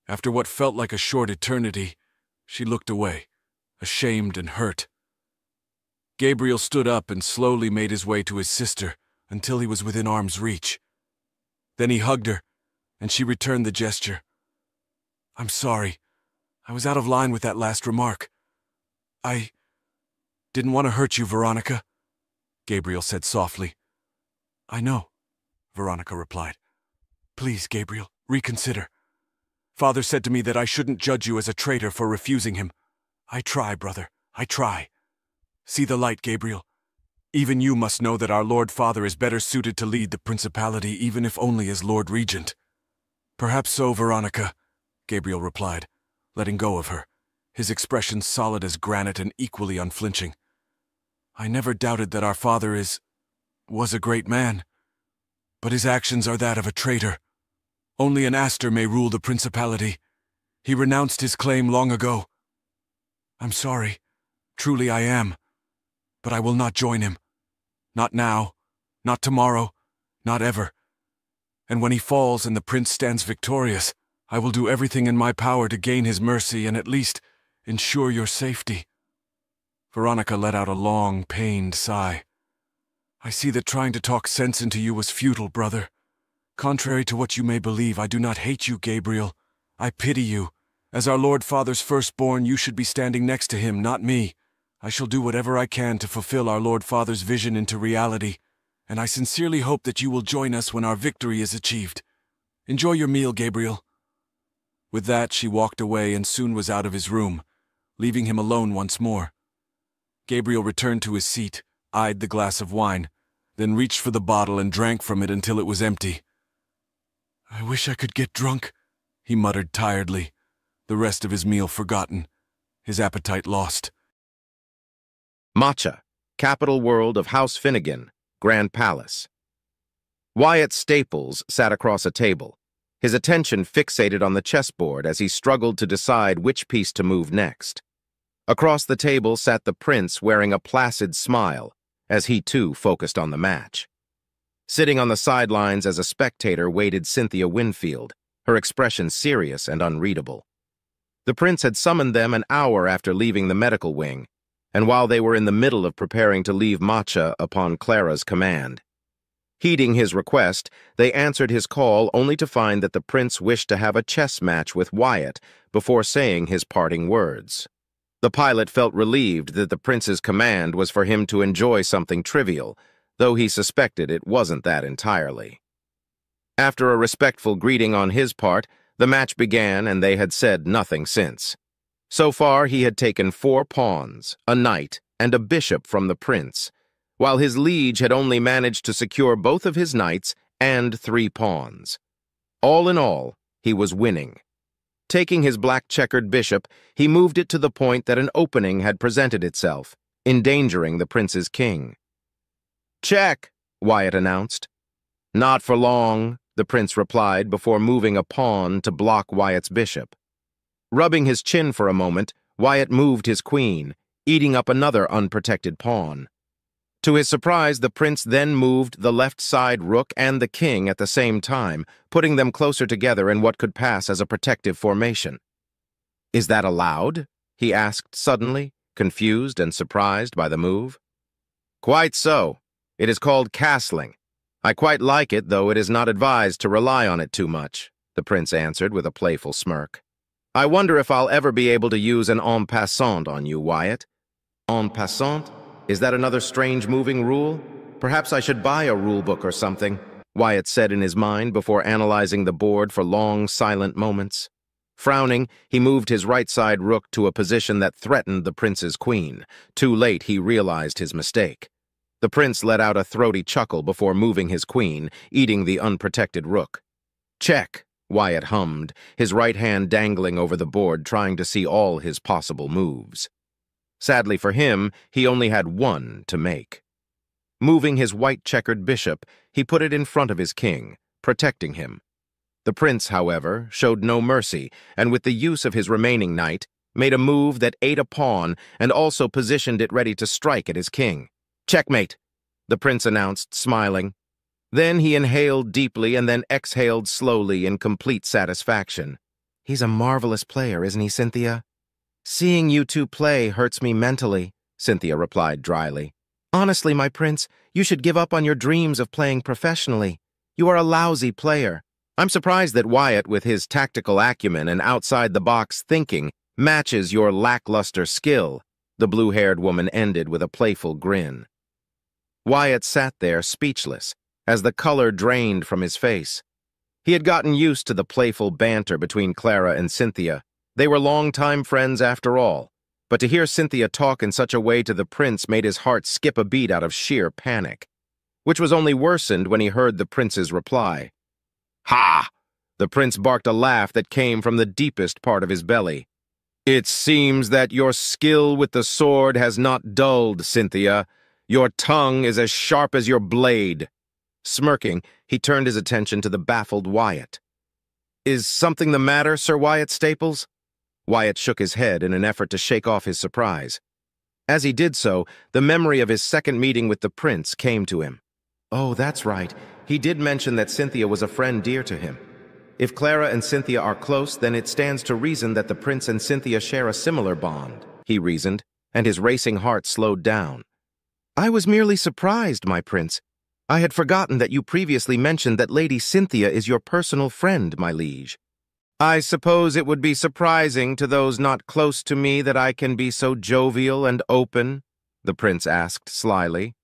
after what felt like a short eternity, she looked away, ashamed and hurt. Gabriel stood up and slowly made his way to his sister until he was within arm's reach. Then he hugged her, and she returned the gesture. I'm sorry. I was out of line with that last remark. I didn't want to hurt you, Veronica, Gabriel said softly. I know, Veronica replied. Please, Gabriel, reconsider. Father said to me that I shouldn't judge you as a traitor for refusing him. I try, brother, I try. See the light, Gabriel. Even you must know that our Lord Father is better suited to lead the principality, even if only as Lord Regent. Perhaps so, Veronica, Gabriel replied, letting go of her, his expression solid as granite and equally unflinching. I never doubted that our father was a great man, but his actions are that of a traitor. Only an Astor may rule the principality. He renounced his claim long ago. I'm sorry. Truly I am. But I will not join him. Not now. Not tomorrow, not ever. And when he falls and the prince stands victorious, I will do everything in my power to gain his mercy and at least ensure your safety." Veronica let out a long, pained sigh. "I see that trying to talk sense into you was futile, brother. Contrary to what you may believe, I do not hate you, Gabriel. I pity you. As our Lord Father's firstborn, you should be standing next to him, not me. I shall do whatever I can to fulfill our Lord Father's vision into reality, and I sincerely hope that you will join us when our victory is achieved. Enjoy your meal, Gabriel." With that, she walked away and soon was out of his room, leaving him alone once more. Gabriel returned to his seat, eyed the glass of wine, then reached for the bottle and drank from it until it was empty. "I wish I could get drunk," he muttered tiredly, the rest of his meal forgotten, his appetite lost. Matcha, capital world of House Finnegan, Grand Palace. Wyatt Staples sat across a table, his attention fixated on the chessboard as he struggled to decide which piece to move next. Across the table sat the prince wearing a placid smile, as he too focused on the match. Sitting on the sidelines as a spectator waited Cynthia Winfield, her expression serious and unreadable. The prince had summoned them an hour after leaving the medical wing, and while they were in the middle of preparing to leave Matcha upon Clara's command. Heeding his request, they answered his call only to find that the prince wished to have a chess match with Wyatt before saying his parting words. The pilot felt relieved that the prince's command was for him to enjoy something trivial, though he suspected it wasn't that entirely. After a respectful greeting on his part, the match began and they had said nothing since. So far he had taken 4 pawns, a knight, and a bishop from the prince, while his liege had only managed to secure both of his knights and 3 pawns. All in all, he was winning. Taking his black-checkered bishop, he moved it to the point that an opening had presented itself, endangering the prince's king. "Check," Wyatt announced. "Not for long," the prince replied before moving a pawn to block Wyatt's bishop. Rubbing his chin for a moment, Wyatt moved his queen, eating up another unprotected pawn. To his surprise, the prince then moved the left side rook and the king at the same time, putting them closer together in what could pass as a protective formation. "Is that allowed?" he asked suddenly, confused and surprised by the move. "Quite so. It is called castling. I quite like it, though it is not advised to rely on it too much," the prince answered with a playful smirk. "I wonder if I'll ever be able to use an en passant on you, Wyatt." "En passant? Is that another strange moving rule? Perhaps I should buy a rule book or something," Wyatt said in his mind before analyzing the board for long, silent moments. Frowning, he moved his right side rook to a position that threatened the prince's queen. Too late, he realized his mistake. The prince let out a throaty chuckle before moving his queen, eating the unprotected rook. "Check," Wyatt hummed, his right hand dangling over the board trying to see all his possible moves. Sadly for him, he only had one to make. Moving his white-checkered bishop, he put it in front of his king, protecting him. The prince, however, showed no mercy, and with the use of his remaining knight, made a move that ate a pawn and also positioned it ready to strike at his king. "Checkmate," the prince announced, smiling. Then he inhaled deeply and then exhaled slowly in complete satisfaction. "He's a marvelous player, isn't he, Cynthia?" "Seeing you two play hurts me mentally," Cynthia replied dryly. "Honestly, my prince, you should give up on your dreams of playing professionally. You are a lousy player. I'm surprised that Wyatt, with his tactical acumen and outside-the-box thinking, matches your lackluster skill," the blue-haired woman ended with a playful grin. Wyatt sat there speechless, as the color drained from his face. He had gotten used to the playful banter between Clara and Cynthia. They were longtime friends after all, but to hear Cynthia talk in such a way to the prince made his heart skip a beat out of sheer panic, which was only worsened when he heard the prince's reply. "Ha!" The prince barked a laugh that came from the deepest part of his belly. "It seems that your skill with the sword has not dulled, Cynthia. Your tongue is as sharp as your blade." Smirking, he turned his attention to the baffled Wyatt. "Is something the matter, Sir Wyatt Staples?" Wyatt shook his head in an effort to shake off his surprise. As he did so, the memory of his second meeting with the prince came to him. Oh, that's right. He did mention that Cynthia was a friend dear to him. If Clara and Cynthia are close, then it stands to reason that the prince and Cynthia share a similar bond, he reasoned, and his racing heart slowed down. I was merely surprised, my prince. I had forgotten that you previously mentioned that Lady Cynthia is your personal friend, my liege. I suppose it would be surprising to those not close to me that I can be so jovial and open, the prince asked slyly.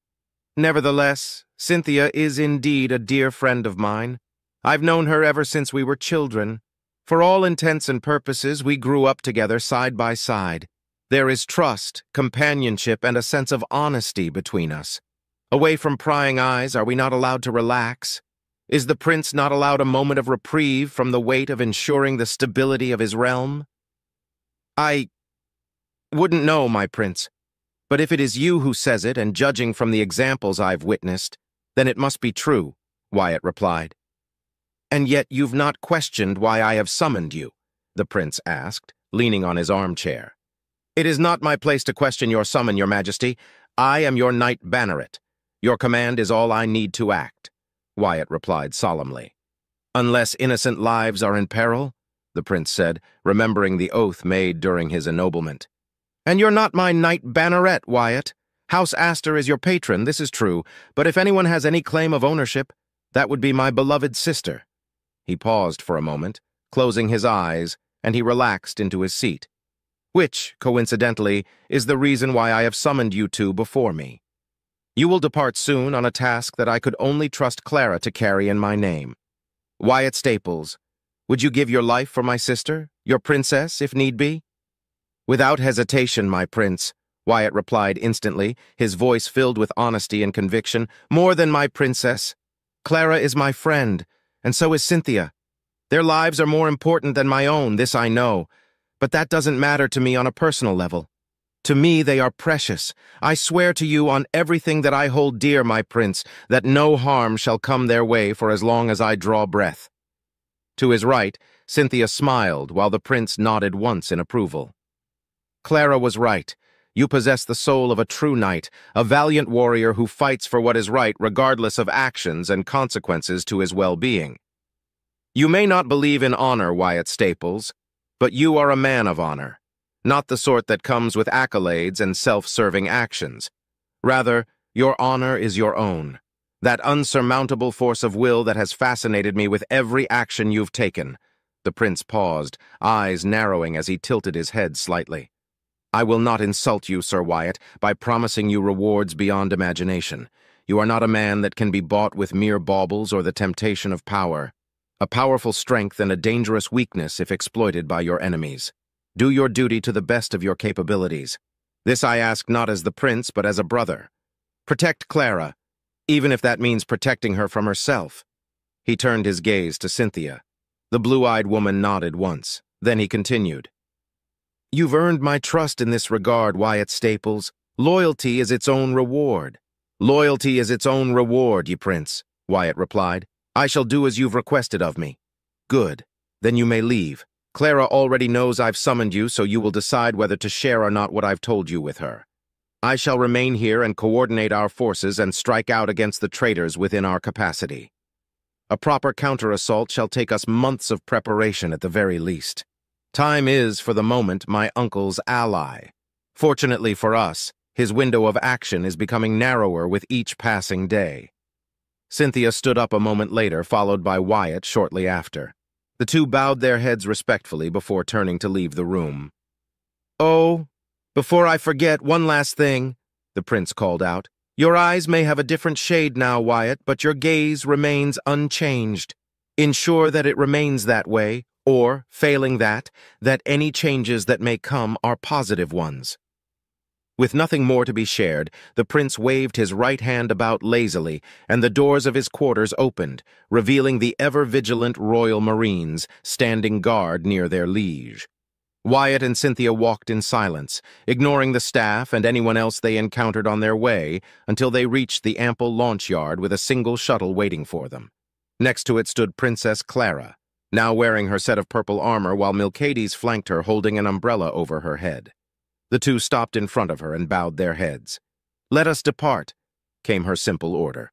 Nevertheless, Cynthia is indeed a dear friend of mine. I've known her ever since we were children. For all intents and purposes, we grew up together side by side. There is trust, companionship, and a sense of honesty between us. Away from prying eyes, are we not allowed to relax? Is the prince not allowed a moment of reprieve from the weight of ensuring the stability of his realm? I wouldn't know, my prince. But if it is you who says it, and judging from the examples I've witnessed, then it must be true, Wyatt replied. And yet you've not questioned why I have summoned you, the prince asked, leaning on his armchair. It is not my place to question your summon, your majesty. I am your knight banneret. Your command is all I need to act, Wyatt replied solemnly. Unless innocent lives are in peril, the prince said, remembering the oath made during his ennoblement. And you're not my knight banneret, Wyatt. House Astor is your patron, this is true, but if anyone has any claim of ownership, that would be my beloved sister. He paused for a moment, closing his eyes, and he relaxed into his seat, which, coincidentally, is the reason why I have summoned you two before me. You will depart soon on a task that I could only trust Clara to carry in my name. Wyatt Staples, would you give your life for my sister, your princess, if need be? Without hesitation, my prince, Wyatt replied instantly, his voice filled with honesty and conviction. More than my princess. Clara is my friend, and so is Cynthia. Their lives are more important than my own, this I know, but that doesn't matter to me on a personal level. To me, they are precious. I swear to you on everything that I hold dear, my prince, that no harm shall come their way for as long as I draw breath. To his right, Cynthia smiled, while the prince nodded once in approval. Clara was right. You possess the soul of a true knight, a valiant warrior who fights for what is right regardless of actions and consequences to his well-being. You may not believe in honor, Wyatt Staples, but you are a man of honor, not the sort that comes with accolades and self-serving actions. Rather, your honor is your own, that unsurmountable force of will that has fascinated me with every action you've taken. The prince paused, eyes narrowing as he tilted his head slightly. I will not insult you, Sir Wyatt, by promising you rewards beyond imagination. You are not a man that can be bought with mere baubles or the temptation of power. A powerful strength and a dangerous weakness if exploited by your enemies. Do your duty to the best of your capabilities. This I ask not as the prince, but as a brother. Protect Clara, even if that means protecting her from herself. He turned his gaze to Cynthia. The blue-eyed woman nodded once. Then he continued. You've earned my trust in this regard, Wyatt Staples. Loyalty is its own reward. Loyalty is its own reward, ye prince, Wyatt replied. I shall do as you've requested of me. Good. Then you may leave. Clara already knows I've summoned you, so you will decide whether to share or not what I've told you with her. I shall remain here and coordinate our forces and strike out against the traitors within our capacity. A proper counter-assault shall take us months of preparation at the very least. Time is, for the moment, my uncle's ally. Fortunately for us, his window of action is becoming narrower with each passing day. Cynthia stood up a moment later, followed by Wyatt shortly after. The two bowed their heads respectfully before turning to leave the room. Oh, before I forget, one last thing, the prince called out. Your eyes may have a different shade now, Wyatt, but your gaze remains unchanged. Ensure that it remains that way, or, failing that any changes that may come are positive ones. With nothing more to be shared, the prince waved his right hand about lazily, and the doors of his quarters opened, revealing the ever-vigilant royal marines standing guard near their liege. Wyatt and Cynthia walked in silence, ignoring the staff and anyone else they encountered on their way until they reached the ample launch yard with a single shuttle waiting for them. Next to it stood Princess Clara, now wearing her set of purple armor while Milcades flanked her holding an umbrella over her head. The two stopped in front of her and bowed their heads. Let us depart, came her simple order.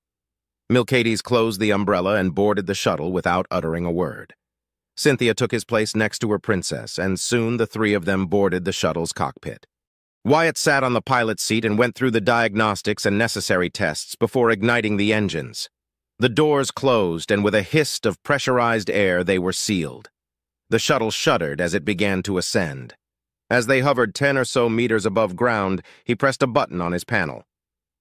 Milcades closed the umbrella and boarded the shuttle without uttering a word. Cynthia took his place next to her princess, and soon the three of them boarded the shuttle's cockpit. Wyatt sat on the pilot's seat and went through the diagnostics and necessary tests before igniting the engines. The doors closed, and with a hiss of pressurized air, they were sealed. The shuttle shuddered as it began to ascend. As they hovered 10 or so meters above ground, he pressed a button on his panel.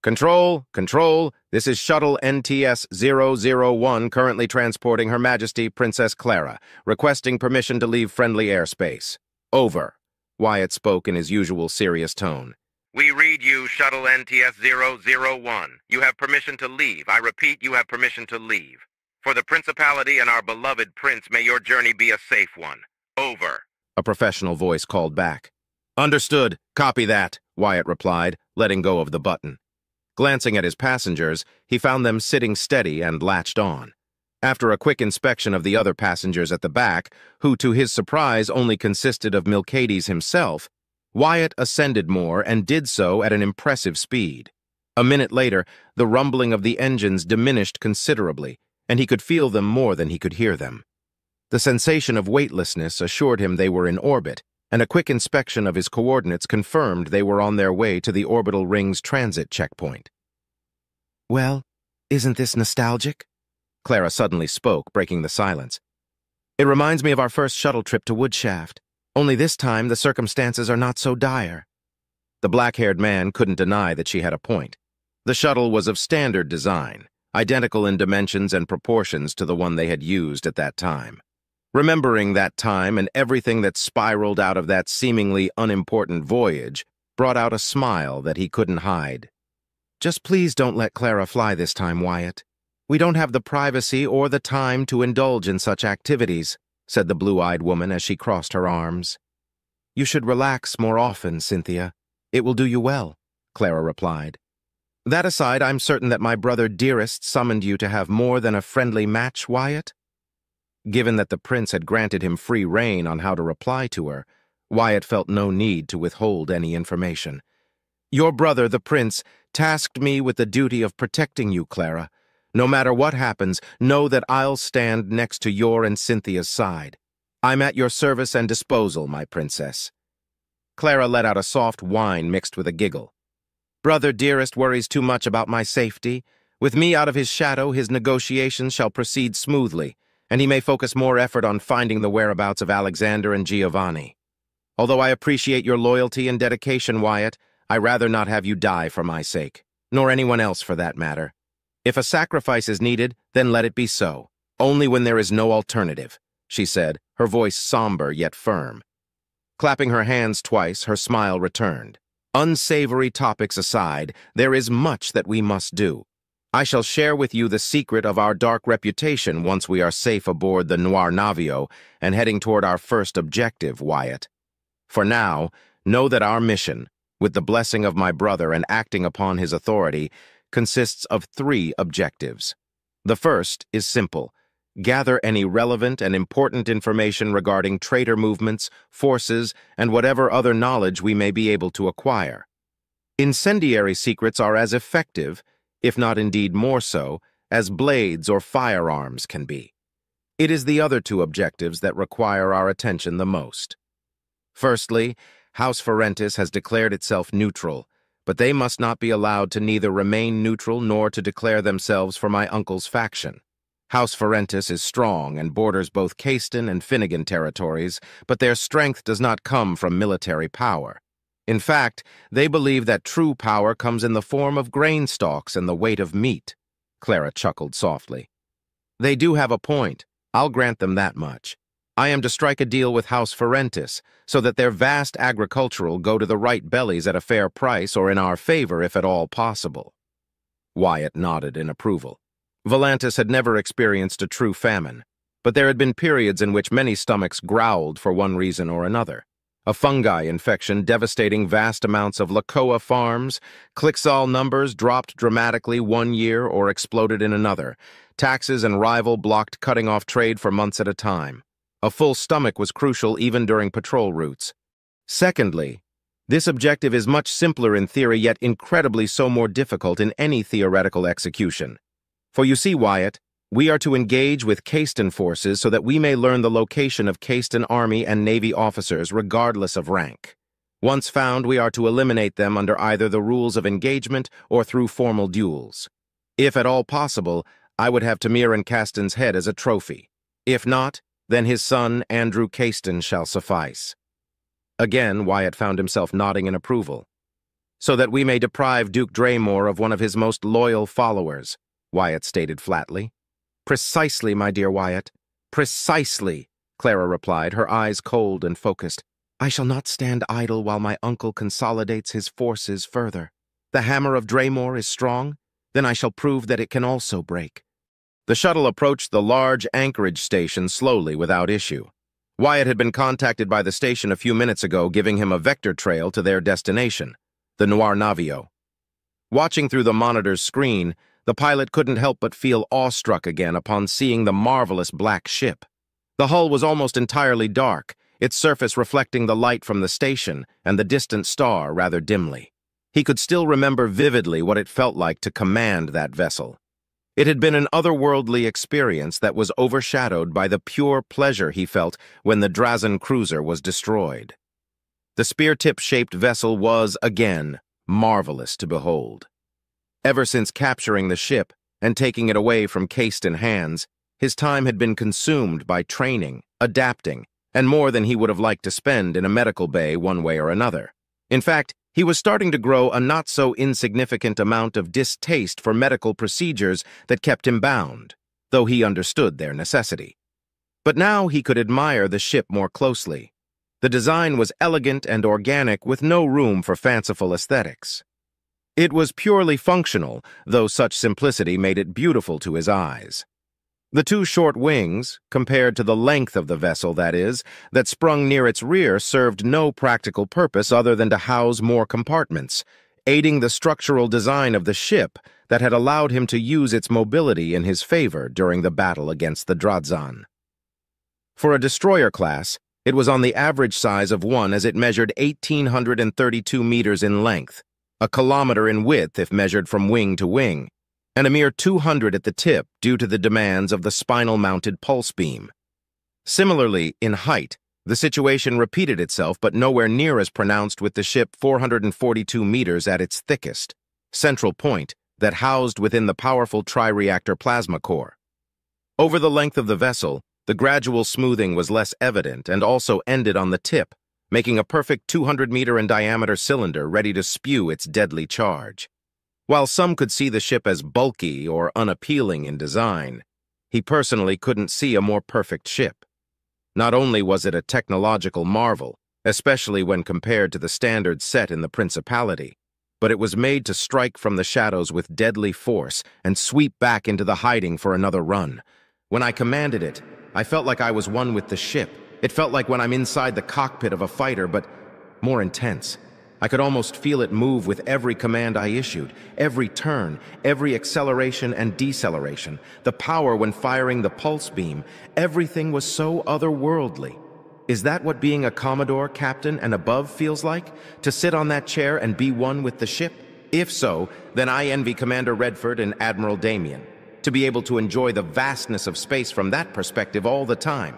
Control, control, this is Shuttle NTS-001 currently transporting Her Majesty Princess Clara, requesting permission to leave friendly airspace. Over. Wyatt spoke in his usual serious tone. We read you, Shuttle NTS-001. You have permission to leave. I repeat, you have permission to leave. For the Principality and our beloved Prince, may your journey be a safe one. Over. A professional voice called back. Understood. Copy that, Wyatt replied, letting go of the button. Glancing at his passengers, he found them sitting steady and latched on. After a quick inspection of the other passengers at the back, who to his surprise only consisted of Milcades himself, Wyatt ascended more and did so at an impressive speed. A minute later, the rumbling of the engines diminished considerably, and he could feel them more than he could hear them. The sensation of weightlessness assured him they were in orbit, and a quick inspection of his coordinates confirmed they were on their way to the orbital ring's transit checkpoint. Well, isn't this nostalgic? Clara suddenly spoke, breaking the silence. It reminds me of our first shuttle trip to Woodshaft, only this time the circumstances are not so dire. The black-haired man couldn't deny that she had a point. The shuttle was of standard design, identical in dimensions and proportions to the one they had used at that time. Remembering that time and everything that spiraled out of that seemingly unimportant voyage brought out a smile that he couldn't hide. Just please don't let Clara fly this time, Wyatt. We don't have the privacy or the time to indulge in such activities, said the blue-eyed woman as she crossed her arms. You should relax more often, Cynthia. It will do you well, Clara replied. That aside, I'm certain that my brother Dearest summoned you to have more than a friendly match, Wyatt? Given that the prince had granted him free rein on how to reply to her, Wyatt felt no need to withhold any information. Your brother, the prince, tasked me with the duty of protecting you, Clara. No matter what happens, know that I'll stand next to your and Cynthia's side. I'm at your service and disposal, my princess. Clara let out a soft whine mixed with a giggle. Brother Dearest worries too much about my safety. With me out of his shadow, his negotiations shall proceed smoothly, and he may focus more effort on finding the whereabouts of Alexander and Giovanni. Although I appreciate your loyalty and dedication, Wyatt, I'd rather not have you die for my sake, nor anyone else for that matter. If a sacrifice is needed, then let it be so, only when there is no alternative, she said, her voice somber yet firm. Clapping her hands twice, her smile returned. Unsavory topics aside, there is much that we must do. I shall share with you the secret of our dark reputation once we are safe aboard the Noir Navio and heading toward our first objective, Wyatt. For now, know that our mission, with the blessing of my brother and acting upon his authority, consists of 3 objectives. The first is simple. Gather any relevant and important information regarding traitor movements, forces, and whatever other knowledge we may be able to acquire. Incendiary secrets are as effective, if not indeed more so, as blades or firearms can be. It is the other 2 objectives that require our attention the most. Firstly, House Ferentis has declared itself neutral, but they must not be allowed to neither remain neutral nor to declare themselves for my uncle's faction. House Ferentis is strong and borders both Caiston and Finnegan territories, but their strength does not come from military power. In fact, they believe that true power comes in the form of grain stalks and the weight of meat. Clara chuckled softly. They do have a point. I'll grant them that much. I am to strike a deal with House Ferentis, so that their vast agricultural go to the right bellies at a fair price or in our favor if at all possible. Wyatt nodded in approval. Volantis had never experienced a true famine, but there had been periods in which many stomachs growled for one reason or another. A fungi infection devastating vast amounts of Lakoa farms, Clixol numbers dropped dramatically one year or exploded in another, taxes and rival blocked cutting off trade for months at a time. A full stomach was crucial even during patrol routes. Secondly, this objective is much simpler in theory, yet incredibly so more difficult in any theoretical execution. For you see, Wyatt, we are to engage with Caiston forces so that we may learn the location of Caiston Army and Navy officers regardless of rank. Once found, we are to eliminate them under either the rules of engagement or through formal duels. If at all possible, I would have Tamirin Caston's head as a trophy. If not, then his son, Andrew Caiston, shall suffice. Again, Wyatt found himself nodding in approval. So that we may deprive Duke Draymore of one of his most loyal followers, Wyatt stated flatly. Precisely, my dear Wyatt. Precisely, Clara replied, her eyes cold and focused. I shall not stand idle while my uncle consolidates his forces further. The hammer of Draymore is strong, then I shall prove that it can also break. The shuttle approached the large anchorage station slowly without issue. Wyatt had been contacted by the station a few minutes ago, giving him a vector trail to their destination, the Noir Navio. Watching through the monitor's screen, the pilot couldn't help but feel awestruck again upon seeing the marvelous black ship. The hull was almost entirely dark, its surface reflecting the light from the station and the distant star rather dimly. He could still remember vividly what it felt like to command that vessel. It had been an otherworldly experience that was overshadowed by the pure pleasure he felt when the Drazen cruiser was destroyed. The spear-tip-shaped vessel was, again, marvelous to behold. Ever since capturing the ship and taking it away from Caiston hands, his time had been consumed by training, adapting, and more than he would have liked to spend in a medical bay one way or another. In fact, he was starting to grow a not-so-insignificant amount of distaste for medical procedures that kept him bound, though he understood their necessity. But now he could admire the ship more closely. The design was elegant and organic with no room for fanciful aesthetics. It was purely functional, though such simplicity made it beautiful to his eyes. The two short wings, compared to the length of the vessel, that is, that sprung near its rear, served no practical purpose other than to house more compartments, aiding the structural design of the ship that had allowed him to use its mobility in his favor during the battle against the Drazen. For a destroyer class, it was on the average size of one as it measured 1,832 meters in length, a kilometer in width if measured from wing to wing, and a mere 200 at the tip due to the demands of the spinal-mounted pulse beam. Similarly, in height, the situation repeated itself but nowhere near as pronounced with the ship 442 meters at its thickest, central point that housed within the powerful tri-reactor plasma core. Over the length of the vessel, the gradual smoothing was less evident and also ended on the tip, making a perfect 200-meter in diameter cylinder ready to spew its deadly charge. While some could see the ship as bulky or unappealing in design, he personally couldn't see a more perfect ship. Not only was it a technological marvel, especially when compared to the standards set in the Principality, but it was made to strike from the shadows with deadly force and sweep back into the hiding for another run. When I commanded it, I felt like I was one with the ship. It felt like when I'm inside the cockpit of a fighter, but more intense. I could almost feel it move with every command I issued, every turn, every acceleration and deceleration, the power when firing the pulse beam. Everything was so otherworldly. Is that what being a Commodore, Captain, and above feels like? To sit on that chair and be one with the ship? If so, then I envy Commander Redford and Admiral Damien, to be able to enjoy the vastness of space from that perspective all the time.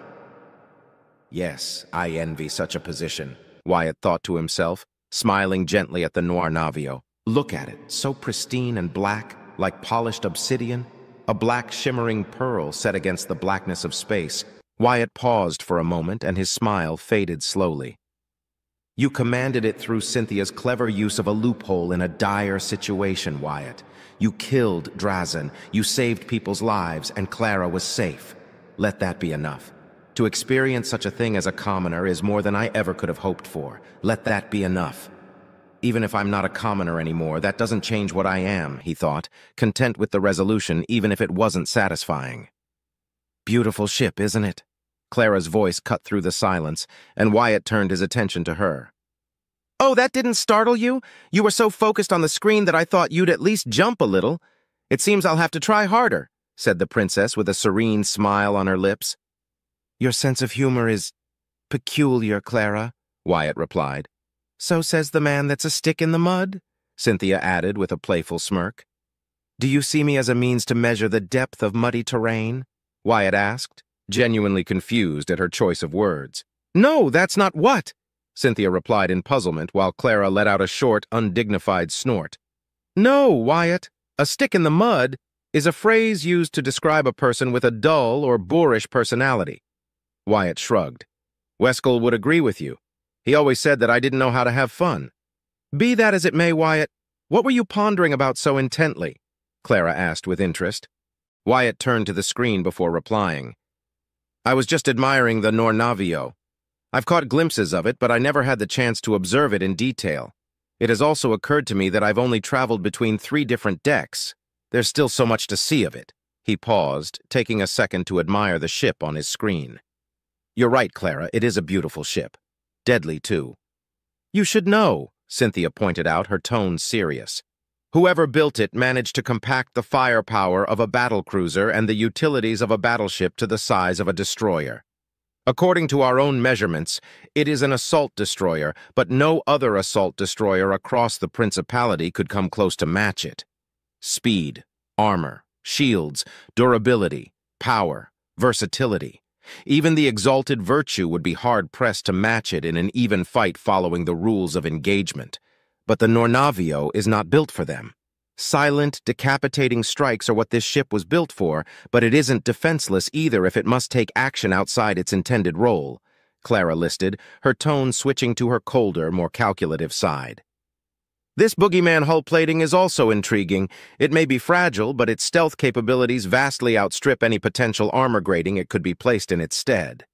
Yes, I envy such a position, Wyatt thought to himself, smiling gently at the Noir Navio. Look at it, so pristine and black, like polished obsidian, a black shimmering pearl set against the blackness of space. Wyatt paused for a moment, and his smile faded slowly. You commanded it through Cynthia's clever use of a loophole in a dire situation, Wyatt. You killed Drazen, you saved people's lives, and Clara was safe. Let that be enough. To experience such a thing as a commoner is more than I ever could have hoped for. Let that be enough. Even if I'm not a commoner anymore, that doesn't change what I am, he thought, content with the resolution even if it wasn't satisfying. Beautiful ship, isn't it? Clara's voice cut through the silence, and Wyatt turned his attention to her. Oh, that didn't startle you? You were so focused on the screen that I thought you'd at least jump a little. It seems I'll have to try harder, said the princess with a serene smile on her lips. Your sense of humor is peculiar, Clara, Wyatt replied. So says the man that's a stick in the mud, Cynthia added with a playful smirk. Do you see me as a means to measure the depth of muddy terrain? Wyatt asked, genuinely confused at her choice of words. No, that's not what, Cynthia replied in puzzlement while Clara let out a short, undignified snort. No, Wyatt, a stick in the mud is a phrase used to describe a person with a dull or boorish personality. Wyatt shrugged. Weskel would agree with you. He always said that I didn't know how to have fun. Be that as it may, Wyatt, what were you pondering about so intently? Clara asked with interest. Wyatt turned to the screen before replying. I was just admiring the Nornavio. I've caught glimpses of it, but I never had the chance to observe it in detail. It has also occurred to me that I've only traveled between 3 different decks. There's still so much to see of it. He paused, taking a second to admire the ship on his screen. You're right, Clara, it is a beautiful ship. Deadly, too. You should know, Cynthia pointed out, her tone serious. Whoever built it managed to compact the firepower of a battlecruiser and the utilities of a battleship to the size of a destroyer. According to our own measurements, it is an assault destroyer, but no other assault destroyer across the Principality could come close to match it. Speed, armor, shields, durability, power, versatility. Even the exalted Virtue would be hard-pressed to match it in an even fight following the rules of engagement. But the Nornavio is not built for them. Silent, decapitating strikes are what this ship was built for, but it isn't defenseless either if it must take action outside its intended role, Clara listed, her tone switching to her colder, more calculative side. This boogeyman hull plating is also intriguing. It may be fragile, but its stealth capabilities vastly outstrip any potential armor grading it could be placed in its stead.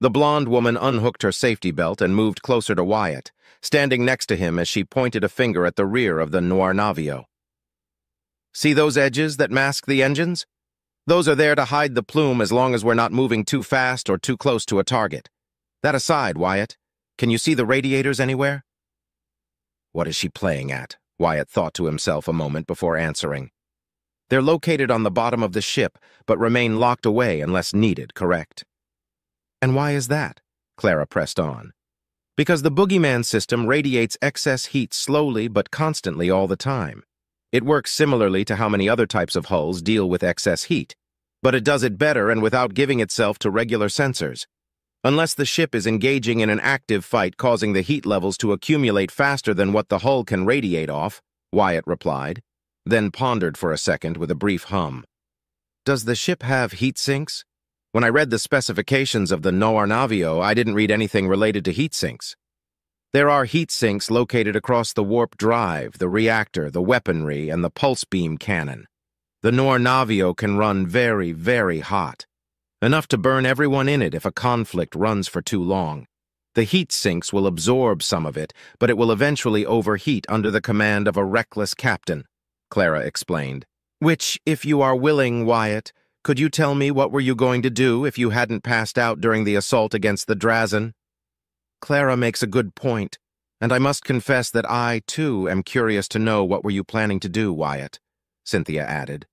The blonde woman unhooked her safety belt and moved closer to Wyatt, standing next to him as she pointed a finger at the rear of the Nornavio. See those edges that mask the engines? Those are there to hide the plume as long as we're not moving too fast or too close to a target. That aside, Wyatt, can you see the radiators anywhere? What is she playing at? Wyatt thought to himself a moment before answering. They're located on the bottom of the ship, but remain locked away unless needed, correct? And why is that? Clara pressed on. Because the boogeyman system radiates excess heat slowly but constantly all the time. It works similarly to how many other types of hulls deal with excess heat, but it does it better and without giving itself to regular sensors. Unless the ship is engaging in an active fight causing the heat levels to accumulate faster than what the hull can radiate off, Wyatt replied, then pondered for a second with a brief hum. Does the ship have heat sinks? When I read the specifications of the Nornavio, I didn't read anything related to heat sinks. There are heat sinks located across the warp drive, the reactor, the weaponry, and the pulse beam cannon. The Nornavio can run very, very hot. Enough to burn everyone in it if a conflict runs for too long. The heat sinks will absorb some of it, but it will eventually overheat under the command of a reckless captain, Clara explained. Which, if you are willing, Wyatt, could you tell me what were you going to do if you hadn't passed out during the assault against the Drazen? Clara makes a good point, and I must confess that I, too, am curious to know what were you planning to do, Wyatt, Cynthia added.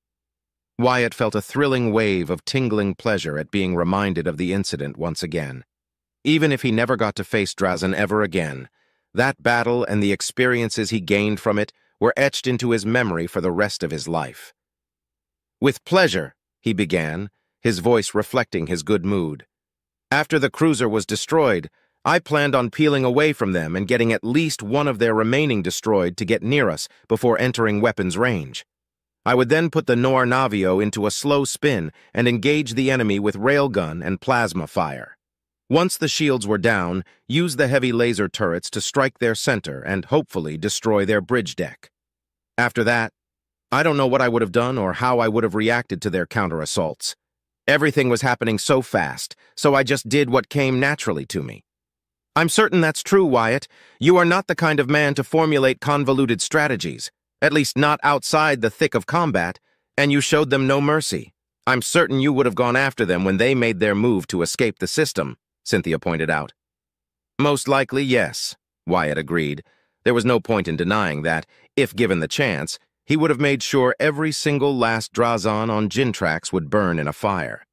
Wyatt felt a thrilling wave of tingling pleasure at being reminded of the incident once again. Even if he never got to face Drazen ever again, that battle and the experiences he gained from it were etched into his memory for the rest of his life. With pleasure, he began, his voice reflecting his good mood. After the cruiser was destroyed, I planned on peeling away from them and getting at least one of their remaining destroyed to get near us before entering weapons range. I would then put the Nornavio into a slow spin and engage the enemy with railgun and plasma fire. Once the shields were down, use the heavy laser turrets to strike their center and hopefully destroy their bridge deck. After that, I don't know what I would have done or how I would have reacted to their counter-assaults. Everything was happening so fast, so I just did what came naturally to me. I'm certain that's true, Wyatt. You are not the kind of man to formulate convoluted strategies, at least not outside the thick of combat, and you showed them no mercy. I'm certain you would have gone after them when they made their move to escape the system, Cynthia pointed out. Most likely, yes, Wyatt agreed. There was no point in denying that, if given the chance, he would have made sure every single last Drazen on Gintrax would burn in a fire.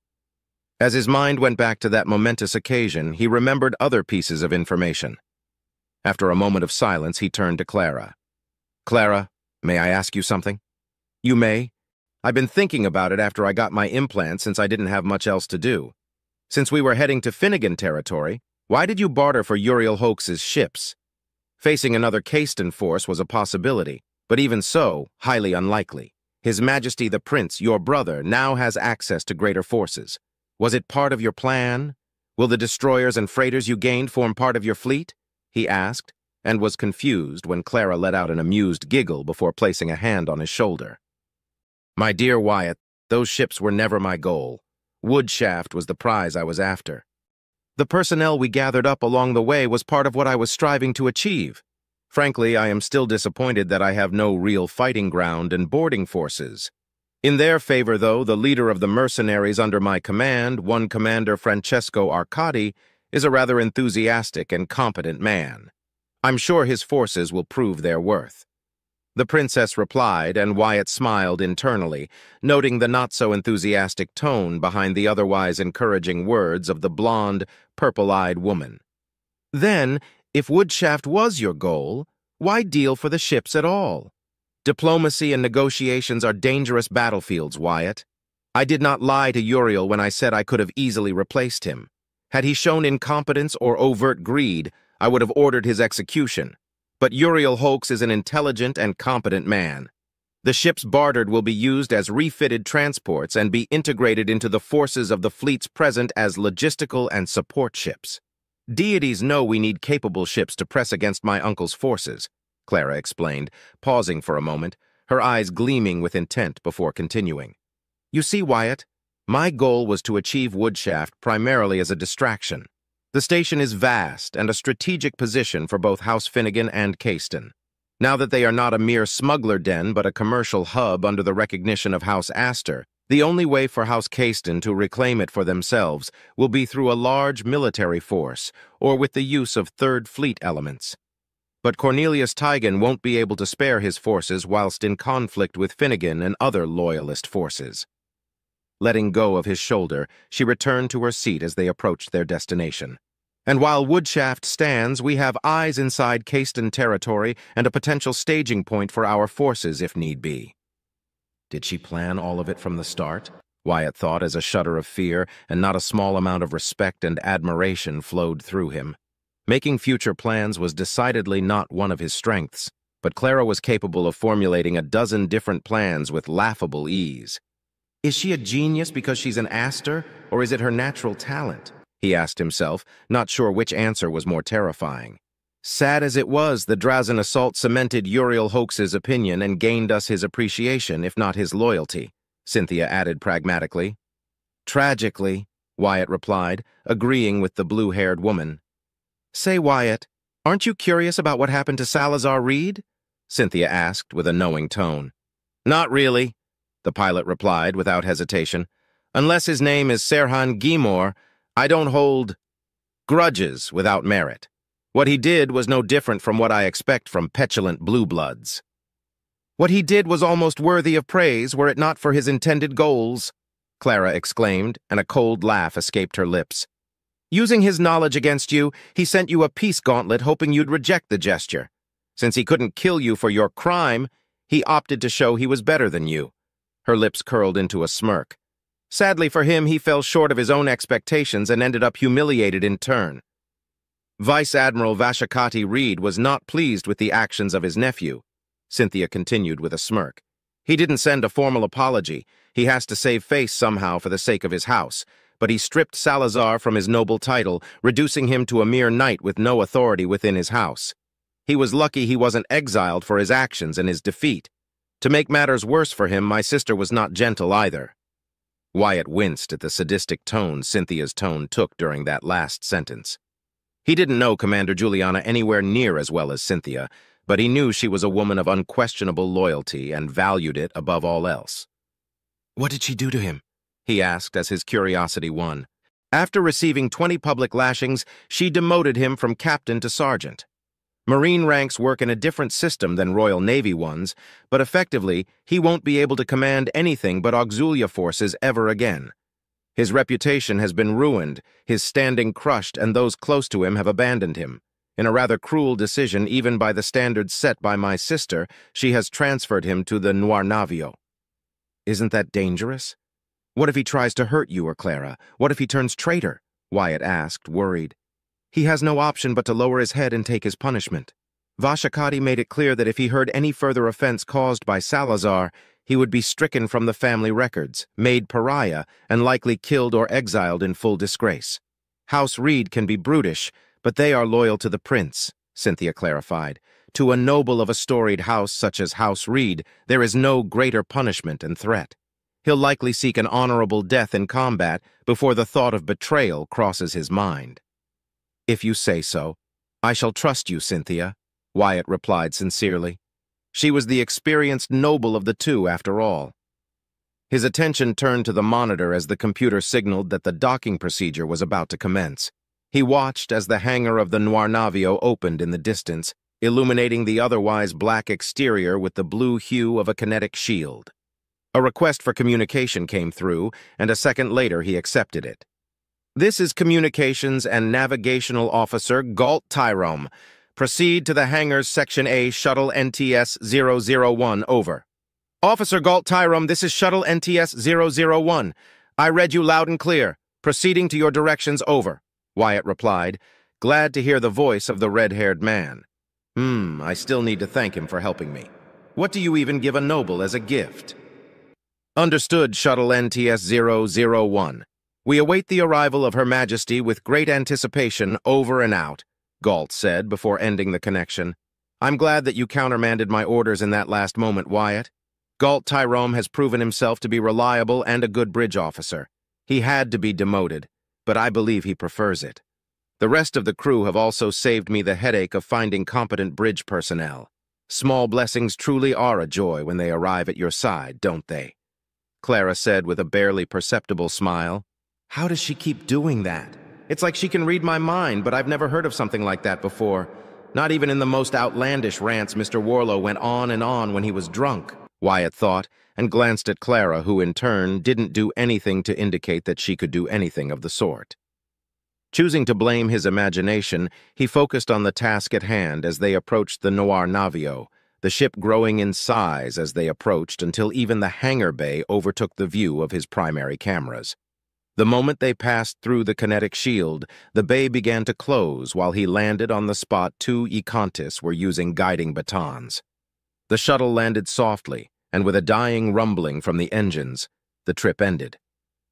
As his mind went back to that momentous occasion, he remembered other pieces of information. After a moment of silence, he turned to Clara. Clara, may I ask you something? You may. I've been thinking about it after I got my implant since I didn't have much else to do. Since we were heading to Finnegan territory, why did you barter for Uriel Hoax's ships? Facing another Caiston force was a possibility, but even so, highly unlikely. His Majesty the Prince, your brother, now has access to greater forces. Was it part of your plan? Will the destroyers and freighters you gained form part of your fleet? He asked, and was confused when Clara let out an amused giggle before placing a hand on his shoulder. My dear Wyatt, those ships were never my goal. Woodshaft was the prize I was after. The personnel we gathered up along the way was part of what I was striving to achieve. Frankly, I am still disappointed that I have no real fighting ground and boarding forces. In their favor, though, the leader of the mercenaries under my command, one Commander Francesco Arcadi, is a rather enthusiastic and competent man. I'm sure his forces will prove their worth. The princess replied, and Wyatt smiled internally, noting the not-so-enthusiastic tone behind the otherwise encouraging words of the blonde, purple-eyed woman. Then, if Woodshaft was your goal, why deal for the ships at all? Diplomacy and negotiations are dangerous battlefields, Wyatt. I did not lie to Uriel when I said I could have easily replaced him. Had he shown incompetence or overt greed, I would have ordered his execution. But Uriel Hoax is an intelligent and competent man. The ships bartered will be used as refitted transports and be integrated into the forces of the fleets present as logistical and support ships. Deities know we need capable ships to press against my uncle's forces, Clara explained, pausing for a moment, her eyes gleaming with intent before continuing. You see, Wyatt, my goal was to achieve Woodshaft primarily as a distraction. The station is vast and a strategic position for both House Finnegan and Caiston. Now that they are not a mere smuggler den but a commercial hub under the recognition of House Astor, the only way for House Caiston to reclaim it for themselves will be through a large military force or with the use of Third Fleet elements. But Cornelius Tigan won't be able to spare his forces whilst in conflict with Finnegan and other loyalist forces. Letting go of his shoulder, she returned to her seat as they approached their destination. And while Woodshaft stands, we have eyes inside Caiston territory and a potential staging point for our forces if need be. Did she plan all of it from the start? Wyatt thought as a shudder of fear and not a small amount of respect and admiration flowed through him. Making future plans was decidedly not one of his strengths, but Clara was capable of formulating a dozen different plans with laughable ease. Is she a genius because she's an Astor, or is it her natural talent? He asked himself, not sure which answer was more terrifying. Sad as it was, the Drazen assault cemented Uriel Hoax's opinion and gained us his appreciation, if not his loyalty, Cynthia added pragmatically. Tragically, Wyatt replied, agreeing with the blue-haired woman. Say, Wyatt, aren't you curious about what happened to Salazar Reed? Cynthia asked with a knowing tone. Not really, the pilot replied without hesitation. Unless his name is Serhan Gimor, I don't hold grudges without merit. What he did was no different from what I expect from petulant blue bloods. What he did was almost worthy of praise were it not for his intended goals, Clara exclaimed, and a cold laugh escaped her lips. Using his knowledge against you, he sent you a peace gauntlet hoping you'd reject the gesture. Since he couldn't kill you for your crime, he opted to show he was better than you. Her lips curled into a smirk. Sadly for him, he fell short of his own expectations and ended up humiliated in turn. Vice Admiral Vashakati Reed was not pleased with the actions of his nephew, Cynthia continued with a smirk. He didn't send a formal apology. He has to save face somehow for the sake of his house, but he stripped Salazar from his noble title, reducing him to a mere knight with no authority within his house. He was lucky he wasn't exiled for his actions and his defeat. To make matters worse for him, my sister was not gentle either. Wyatt winced at the sadistic tone Cynthia's tone took during that last sentence. He didn't know Commander Juliana anywhere near as well as Cynthia, but he knew she was a woman of unquestionable loyalty and valued it above all else. What did she do to him? He asked as his curiosity won. After receiving 20 public lashings, she demoted him from captain to sergeant. Marine ranks work in a different system than Royal Navy ones, but effectively, he won't be able to command anything but auxilia forces ever again. His reputation has been ruined, his standing crushed, and those close to him have abandoned him. In a rather cruel decision even by the standards set by my sister, she has transferred him to the Noir Navio. Isn't that dangerous? What if he tries to hurt you or Clara? What if he turns traitor? Wyatt asked, worried. He has no option but to lower his head and take his punishment. Vashakati made it clear that if he heard any further offense caused by Salazar, he would be stricken from the family records, made pariah, and likely killed or exiled in full disgrace. House Reed can be brutish, but they are loyal to the prince, Cynthia clarified. To a noble of a storied house such as House Reed, there is no greater punishment and threat. He'll likely seek an honorable death in combat before the thought of betrayal crosses his mind. If you say so, I shall trust you, Cynthia, Wyatt replied sincerely. She was the experienced noble of the two, after all. His attention turned to the monitor as the computer signaled that the docking procedure was about to commence. He watched as the hangar of the Noir Navio opened in the distance, illuminating the otherwise black exterior with the blue hue of a kinetic shield. A request for communication came through, and a second later he accepted it. This is Communications and Navigational Officer Galt Tyrome. Proceed to the hangar's Section A Shuttle NTS-001, over. Officer Galt Tyrome, this is Shuttle NTS-001. I read you loud and clear. Proceeding to your directions, over, Wyatt replied, glad to hear the voice of the red-haired man. I still need to thank him for helping me. What do you even give a noble as a gift? Understood, Shuttle NTS-001. We await the arrival of Her Majesty with great anticipation, over and out, Galt said before ending the connection. I'm glad that you countermanded my orders in that last moment, Wyatt. Galt Tyrome has proven himself to be reliable and a good bridge officer. He had to be demoted, but I believe he prefers it. The rest of the crew have also saved me the headache of finding competent bridge personnel. Small blessings truly are a joy when they arrive at your side, don't they? Clara said with a barely perceptible smile. How does she keep doing that? It's like she can read my mind, but I've never heard of something like that before. Not even in the most outlandish rants Mr. Warlow went on and on when he was drunk, Wyatt thought, and glanced at Clara, who in turn didn't do anything to indicate that she could do anything of the sort. Choosing to blame his imagination, he focused on the task at hand as they approached the Noir Navio, the ship growing in size as they approached until even the hangar bay overtook the view of his primary cameras. The moment they passed through the kinetic shield, the bay began to close while he landed on the spot two Econtis were using guiding batons. The shuttle landed softly, and with a dying rumbling from the engines, the trip ended.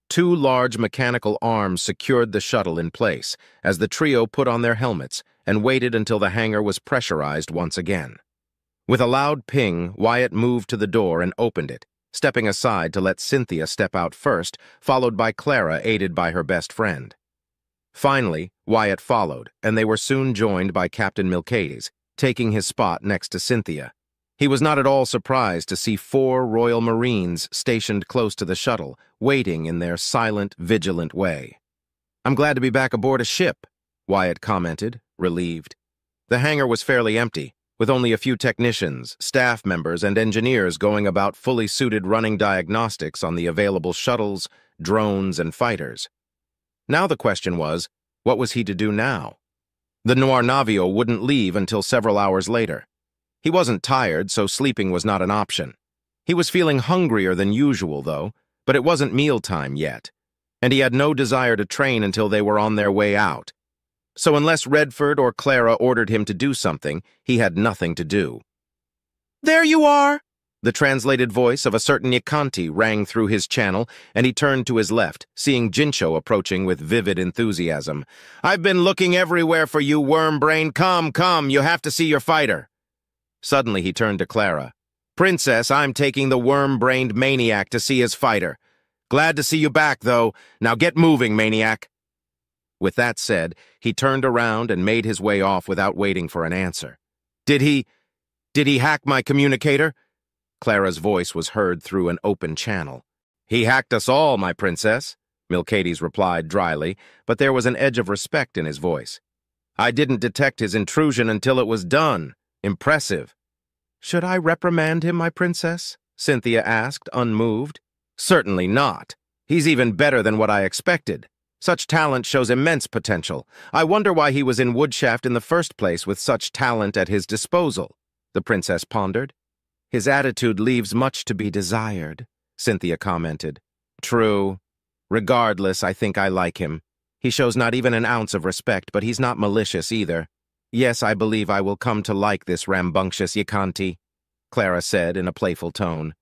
Two large mechanical arms secured the shuttle in place as the trio put on their helmets and waited until the hangar was pressurized once again. With a loud ping, Wyatt moved to the door and opened it, stepping aside to let Cynthia step out first, followed by Clara, aided by her best friend. Finally, Wyatt followed, and they were soon joined by Captain Milcades, taking his spot next to Cynthia. He was not at all surprised to see 4 Royal Marines stationed close to the shuttle, waiting in their silent, vigilant way. I'm glad to be back aboard a ship, Wyatt commented, relieved. The hangar was fairly empty, with only a few technicians, staff members, and engineers going about fully suited running diagnostics on the available shuttles, drones, and fighters. Now the question was, what was he to do now? The Noir Navio wouldn't leave until several hours later. He wasn't tired, so sleeping was not an option. He was feeling hungrier than usual, though, but it wasn't mealtime yet, and he had no desire to train until they were on their way out. So unless Redford or Clara ordered him to do something, he had nothing to do. There you are! The translated voice of a certain Nikanti rang through his channel, and he turned to his left, seeing Jincho approaching with vivid enthusiasm. I've been looking everywhere for you, worm-brain. Come, you have to see your fighter. Suddenly he turned to Clara. Princess, I'm taking the worm-brained maniac to see his fighter. Glad to see you back, though. Now get moving, maniac. With that said, he turned around and made his way off without waiting for an answer. Did he hack my communicator? Clara's voice was heard through an open channel. He hacked us all, my princess, Milcades replied dryly, but there was an edge of respect in his voice. I didn't detect his intrusion until it was done. Impressive. Should I reprimand him, my princess? Cynthia asked, unmoved. Certainly not. He's even better than what I expected. Such talent shows immense potential. I wonder why he was in Woodshaft in the first place with such talent at his disposal, the princess pondered. His attitude leaves much to be desired. Cynthia commented. True. Regardless, I think I like him. He shows not even an ounce of respect, but he's not malicious either. Yes, I believe I will come to like this rambunctious Yikanti, Clara said in a playful tone.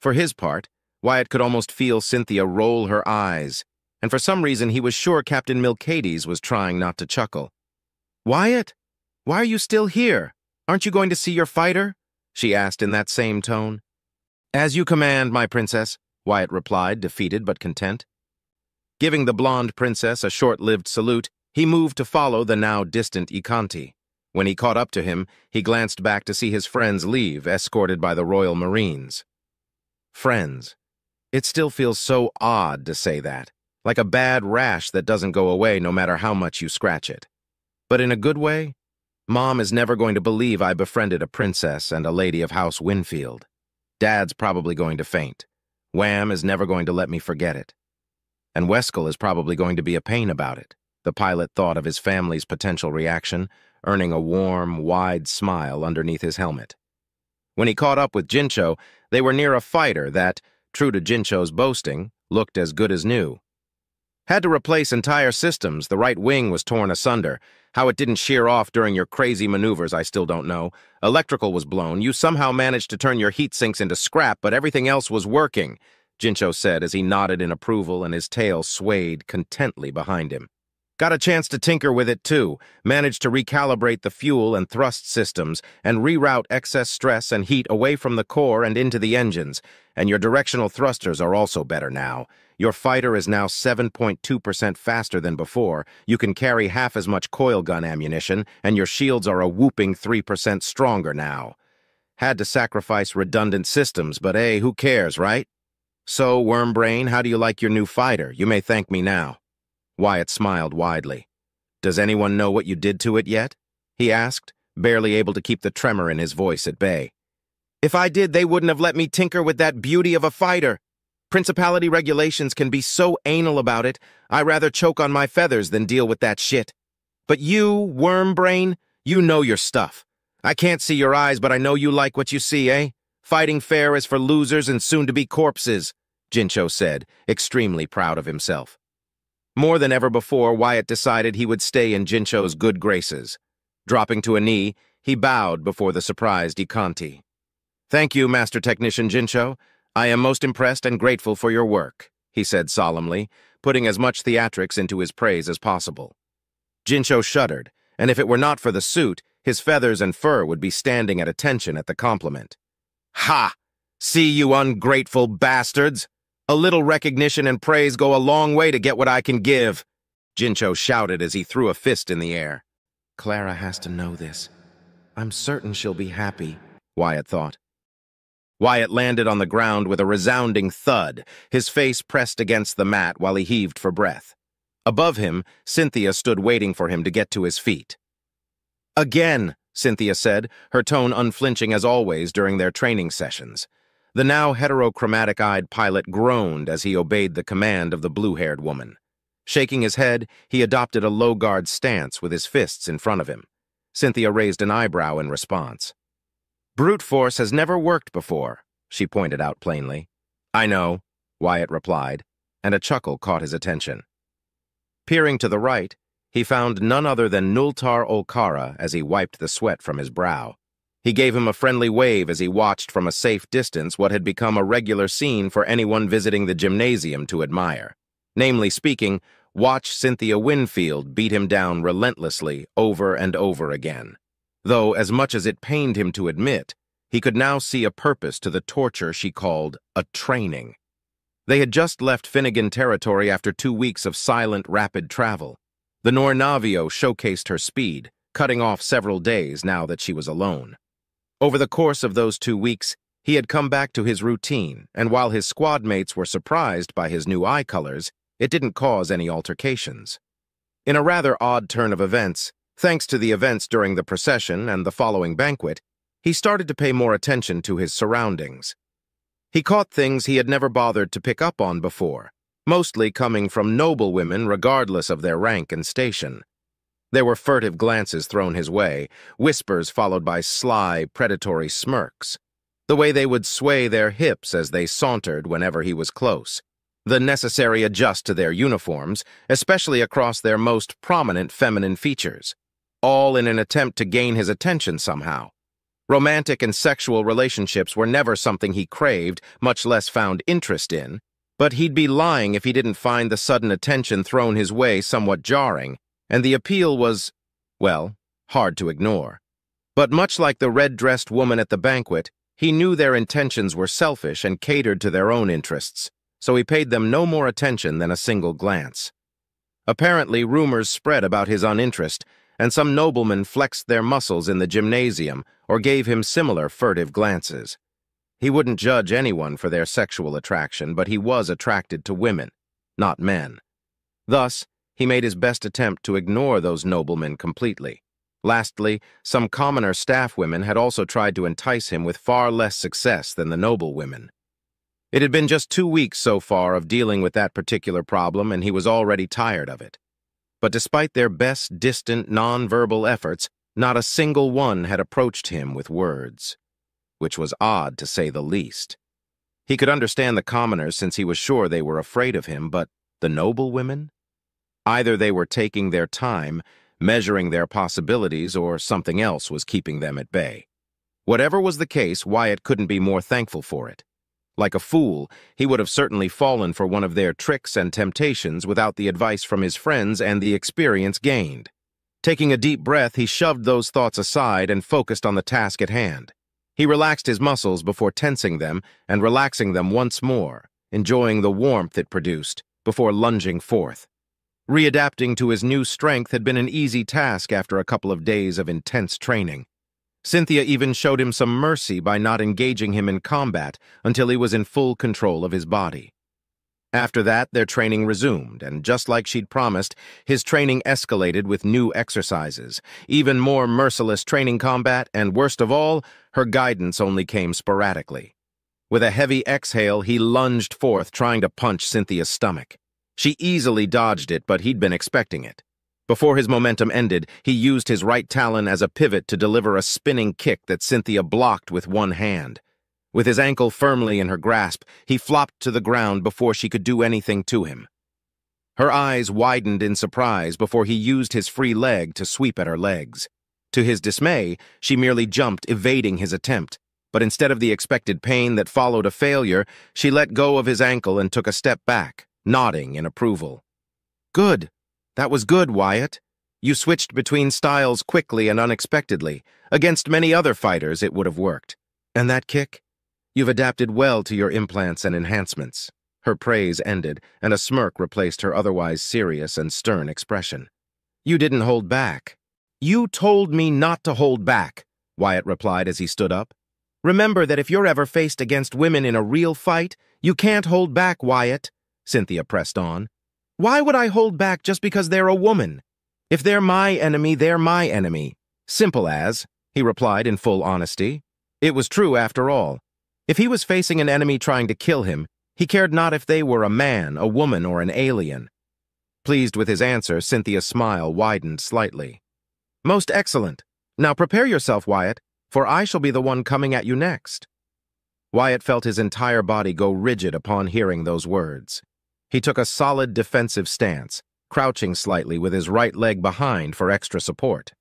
For his part, Wyatt could almost feel Cynthia roll her eyes, and for some reason he was sure Captain Milcades was trying not to chuckle. Wyatt, why are you still here? Aren't you going to see your fighter? She asked in that same tone. As you command, my princess, Wyatt replied, defeated but content. Giving the blonde princess a short-lived salute, he moved to follow the now distant Yikanti. When he caught up to him, he glanced back to see his friends leave, escorted by the Royal Marines. Friends. It still feels so odd to say that, like a bad rash that doesn't go away no matter how much you scratch it. But in a good way, Mom is never going to believe I befriended a princess and a lady of House Winfield. Dad's probably going to faint. Wham is never going to let me forget it. And Weskel is probably going to be a pain about it. The pilot thought of his family's potential reaction, earning a warm, wide smile underneath his helmet. When he caught up with Jincho, they were near a fighter that, true to Jincho's boasting, looked as good as new. Had to replace entire systems. The right wing was torn asunder. How it didn't shear off during your crazy maneuvers, I still don't know. Electrical was blown. You somehow managed to turn your heat sinks into scrap, but everything else was working, Jincho said as he nodded in approval and his tail swayed contently behind him. Got a chance to tinker with it, too. Managed to recalibrate the fuel and thrust systems and reroute excess stress and heat away from the core and into the engines. And your directional thrusters are also better now. Your fighter is now 7.2% faster than before. You can carry half as much coil gun ammunition, and your shields are a whooping 3% stronger now. Had to sacrifice redundant systems, but hey, who cares, right? So, Wormbrain, how do you like your new fighter? You may thank me now. Wyatt smiled widely. Does anyone know what you did to it yet? He asked, barely able to keep the tremor in his voice at bay. If I did, they wouldn't have let me tinker with that beauty of a fighter. Principality regulations can be so anal about it, I'd rather choke on my feathers than deal with that shit. But you, Wormbrain, you know your stuff. I can't see your eyes, but I know you like what you see, eh? Fighting fair is for losers and soon-to-be corpses, Jincho said, extremely proud of himself. More than ever before, Wyatt decided he would stay in Jincho's good graces. Dropping to a knee, he bowed before the surprised Yikanti. Thank you, Master Technician Jincho. I am most impressed and grateful for your work, he said solemnly, putting as much theatrics into his praise as possible. Jincho shuddered, and if it were not for the suit, his feathers and fur would be standing at attention at the compliment. Ha! See, you ungrateful bastards! A little recognition and praise go a long way to get what I can give, Jincho shouted as he threw a fist in the air. Clara has to know this. I'm certain she'll be happy, Wyatt thought. Wyatt landed on the ground with a resounding thud, his face pressed against the mat while he heaved for breath. Above him, Cynthia stood waiting for him to get to his feet. Again, Cynthia said, her tone unflinching as always during their training sessions. The now heterochromatic-eyed pilot groaned as he obeyed the command of the blue-haired woman. Shaking his head, he adopted a low-guard stance with his fists in front of him. Cynthia raised an eyebrow in response. Brute force has never worked before, she pointed out plainly. I know, Wyatt replied, and a chuckle caught his attention. Peering to the right, he found none other than Nultar Olkara as he wiped the sweat from his brow. He gave him a friendly wave as he watched from a safe distance what had become a regular scene for anyone visiting the gymnasium to admire. Namely speaking, watch Cynthia Winfield beat him down relentlessly over and over again. Though, as much as it pained him to admit, he could now see a purpose to the torture she called a training. They had just left Finnegan territory after 2 weeks of silent, rapid travel. The Nornavio showcased her speed, cutting off several days now that she was alone. Over the course of those 2 weeks, he had come back to his routine, and while his squad mates were surprised by his new eye colors, it didn't cause any altercations. In a rather odd turn of events, thanks to the events during the procession and the following banquet, he started to pay more attention to his surroundings. He caught things he had never bothered to pick up on before, mostly coming from noble women regardless of their rank and station. There were furtive glances thrown his way, whispers followed by sly, predatory smirks. The way they would sway their hips as they sauntered whenever he was close. The necessary adjust to their uniforms, especially across their most prominent feminine features, all in an attempt to gain his attention somehow. Romantic and sexual relationships were never something he craved, much less found interest in, but he'd be lying if he didn't find the sudden attention thrown his way somewhat jarring, and the appeal was, well, hard to ignore. But much like the red-dressed woman at the banquet, he knew their intentions were selfish and catered to their own interests, so he paid them no more attention than a single glance. Apparently, rumors spread about his uninterest, and some noblemen flexed their muscles in the gymnasium or gave him similar furtive glances. He wouldn't judge anyone for their sexual attraction, but he was attracted to women, not men. Thus, he made his best attempt to ignore those noblemen completely. Lastly, some commoner staff women had also tried to entice him with far less success than the noble women. It had been just 2 weeks so far of dealing with that particular problem, and he was already tired of it. But despite their best distant, non-verbal efforts, not a single one had approached him with words, which was odd to say the least. He could understand the commoners since he was sure they were afraid of him, but the noble women? Either they were taking their time, measuring their possibilities, or something else was keeping them at bay. Whatever was the case, Wyatt couldn't be more thankful for it. Like a fool, he would have certainly fallen for one of their tricks and temptations without the advice from his friends and the experience gained. Taking a deep breath, he shoved those thoughts aside and focused on the task at hand. He relaxed his muscles before tensing them and relaxing them once more, enjoying the warmth it produced, before lunging forth. Readapting to his new strength had been an easy task after a couple of days of intense training. Cynthia even showed him some mercy by not engaging him in combat until he was in full control of his body. After that, their training resumed, and just like she'd promised, his training escalated with new exercises, even more merciless training combat, and worst of all, her guidance only came sporadically. With a heavy exhale, he lunged forth, trying to punch Cynthia's stomach. She easily dodged it, but he'd been expecting it. Before his momentum ended, he used his right talon as a pivot to deliver a spinning kick that Cynthia blocked with one hand. With his ankle firmly in her grasp, he flopped to the ground before she could do anything to him. Her eyes widened in surprise before he used his free leg to sweep at her legs. To his dismay, she merely jumped, evading his attempt, but instead of the expected pain that followed a failure, she let go of his ankle and took a step back, nodding in approval. "Good. That was good, Wyatt. You switched between styles quickly and unexpectedly. Against many other fighters, it would have worked. And that kick? You've adapted well to your implants and enhancements." Her praise ended, and a smirk replaced her otherwise serious and stern expression. "You didn't hold back." "You told me not to hold back," Wyatt replied as he stood up. "Remember that if you're ever faced against women in a real fight, you can't hold back, Wyatt," Cynthia pressed on. "Why would I hold back just because they're a woman? If they're my enemy, they're my enemy. Simple as," he replied in full honesty. It was true after all. If he was facing an enemy trying to kill him, he cared not if they were a man, a woman, or an alien. Pleased with his answer, Cynthia's smile widened slightly. "Most excellent. Now prepare yourself, Wyatt, for I shall be the one coming at you next." Wyatt felt his entire body go rigid upon hearing those words. He took a solid defensive stance, crouching slightly with his right leg behind for extra support.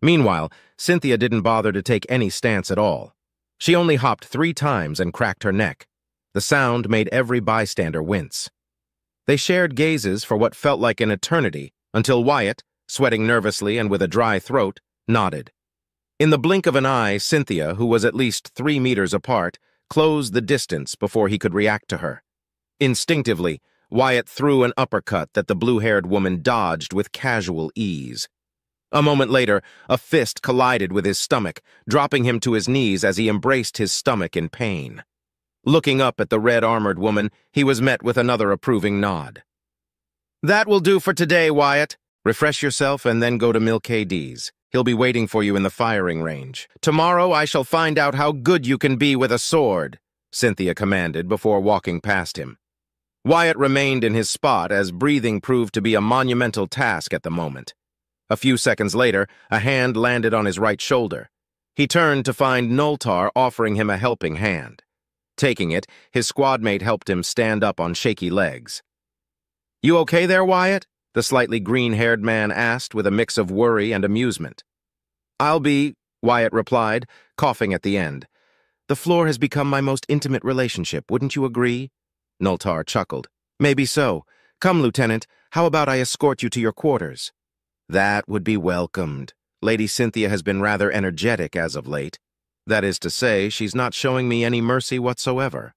Meanwhile, Cynthia didn't bother to take any stance at all. She only hopped 3 times and cracked her neck. The sound made every bystander wince. They shared gazes for what felt like an eternity, until Wyatt, sweating nervously and with a dry throat, nodded. In the blink of an eye, Cynthia, who was at least 3 meters apart, closed the distance before he could react to her. Instinctively, Wyatt threw an uppercut that the blue-haired woman dodged with casual ease. A moment later, a fist collided with his stomach, dropping him to his knees as he embraced his stomach in pain. Looking up at the red-armored woman, he was met with another approving nod. "That will do for today, Wyatt. Refresh yourself and then go to Milk-D's. He'll be waiting for you in the firing range. Tomorrow I shall find out how good you can be with a sword," Cynthia commanded before walking past him. Wyatt remained in his spot as breathing proved to be a monumental task at the moment. A few seconds later, a hand landed on his right shoulder. He turned to find Noltar offering him a helping hand. Taking it, his squadmate helped him stand up on shaky legs. "You okay there, Wyatt?" the slightly green-haired man asked with a mix of worry and amusement. "I'll be," Wyatt replied, coughing at the end. "The floor has become my most intimate relationship, wouldn't you agree?" Noltar chuckled. "Maybe so. Come, Lieutenant, how about I escort you to your quarters?" "That would be welcomed. Lady Cynthia has been rather energetic as of late. That is to say, she's not showing me any mercy whatsoever.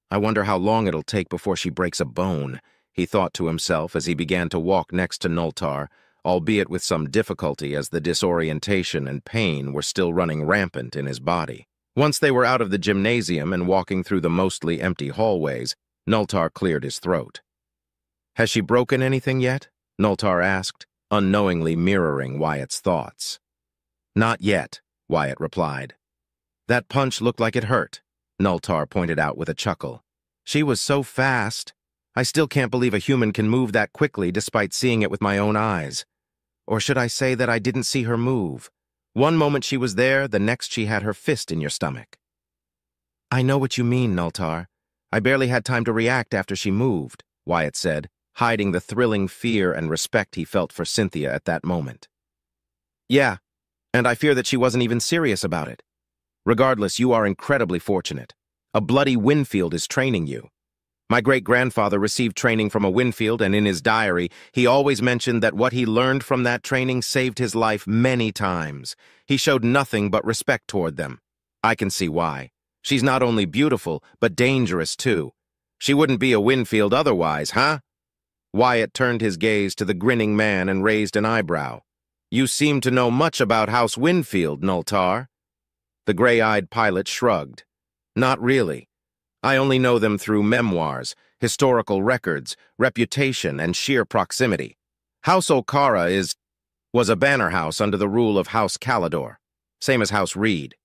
I wonder how long it'll take before she breaks a bone," he thought to himself as he began to walk next to Noltar, albeit with some difficulty as the disorientation and pain were still running rampant in his body. Once they were out of the gymnasium and walking through the mostly empty hallways, Noltar cleared his throat. "Has she broken anything yet?" Noltar asked, unknowingly mirroring Wyatt's thoughts. "Not yet," Wyatt replied. "That punch looked like it hurt," Noltar pointed out with a chuckle. "She was so fast. I still can't believe a human can move that quickly despite seeing it with my own eyes. Or should I say that I didn't see her move? One moment she was there, the next she had her fist in your stomach." "I know what you mean, Noltar. I barely had time to react after she moved," Wyatt said, hiding the thrilling fear and respect he felt for Cynthia at that moment. "Yeah, and I fear that she wasn't even serious about it. Regardless, you are incredibly fortunate. A bloody Winfield is training you. My great-grandfather received training from a Winfield, and in his diary, he always mentioned that what he learned from that training saved his life many times. He showed nothing but respect toward them. I can see why. She's not only beautiful, but dangerous, too. She wouldn't be a Winfield otherwise, huh?" Wyatt turned his gaze to the grinning man and raised an eyebrow. "You seem to know much about House Winfield, Noltar." The gray-eyed pilot shrugged. "Not really. I only know them through memoirs, historical records, reputation, and sheer proximity. House Okara was a banner house under the rule of House Calidor, same as House Reed.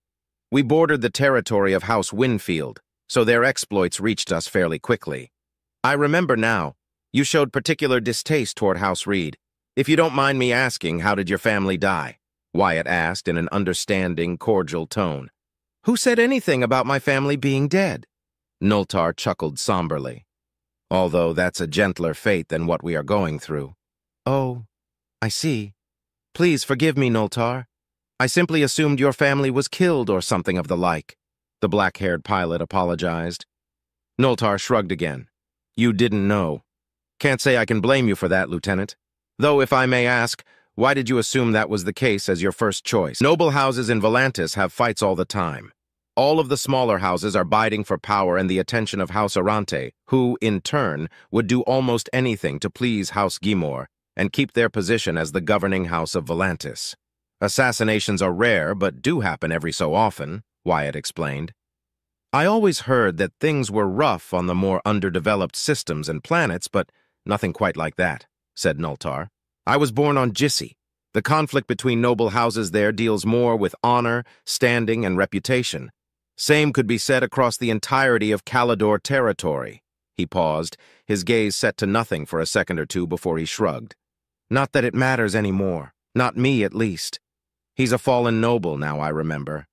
We bordered the territory of House Winfield, so their exploits reached us fairly quickly. I remember now, you showed particular distaste toward House Reed. If you don't mind me asking, how did your family die?" Wyatt asked in an understanding, cordial tone. "Who said anything about my family being dead?" Noltar chuckled somberly. "Although that's a gentler fate than what we are going through." "Oh, I see. Please forgive me, Noltar. I simply assumed your family was killed or something of the like," the black-haired pilot apologized. Noltar shrugged again. "You didn't know. Can't say I can blame you for that, Lieutenant. Though, if I may ask, why did you assume that was the case as your first choice? Noble houses in Volantis have fights all the time. All of the smaller houses are bidding for power and the attention of House Arante, who, in turn, would do almost anything to please House Gimor and keep their position as the governing house of Volantis. Assassinations are rare, but do happen every so often," Wyatt explained. "I always heard that things were rough on the more underdeveloped systems and planets, but nothing quite like that," said Noltar. "I was born on Jissi. The conflict between noble houses there deals more with honor, standing, and reputation. Same could be said across the entirety of Calidor territory." He paused, his gaze set to nothing for a second or two before he shrugged. "Not that it matters anymore. Not me, at least. He's a fallen noble now, I remember.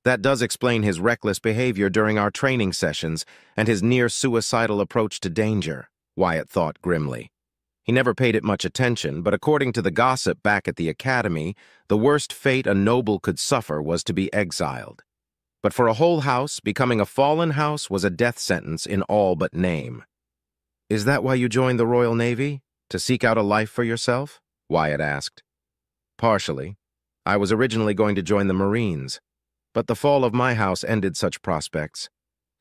That does explain his reckless behavior during our training sessions and his near-suicidal approach to danger," Wyatt thought grimly. He never paid it much attention, but according to the gossip back at the academy, the worst fate a noble could suffer was to be exiled. But for a whole house, becoming a fallen house was a death sentence in all but name. "Is that why you joined the Royal Navy? To seek out a life for yourself?" Wyatt asked. "Partially. I was originally going to join the Marines, but the fall of my house ended such prospects.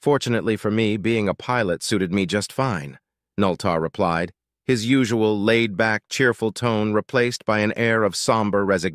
Fortunately for me, being a pilot suited me just fine," Noltar replied, his usual laid-back, cheerful tone replaced by an air of somber resignation.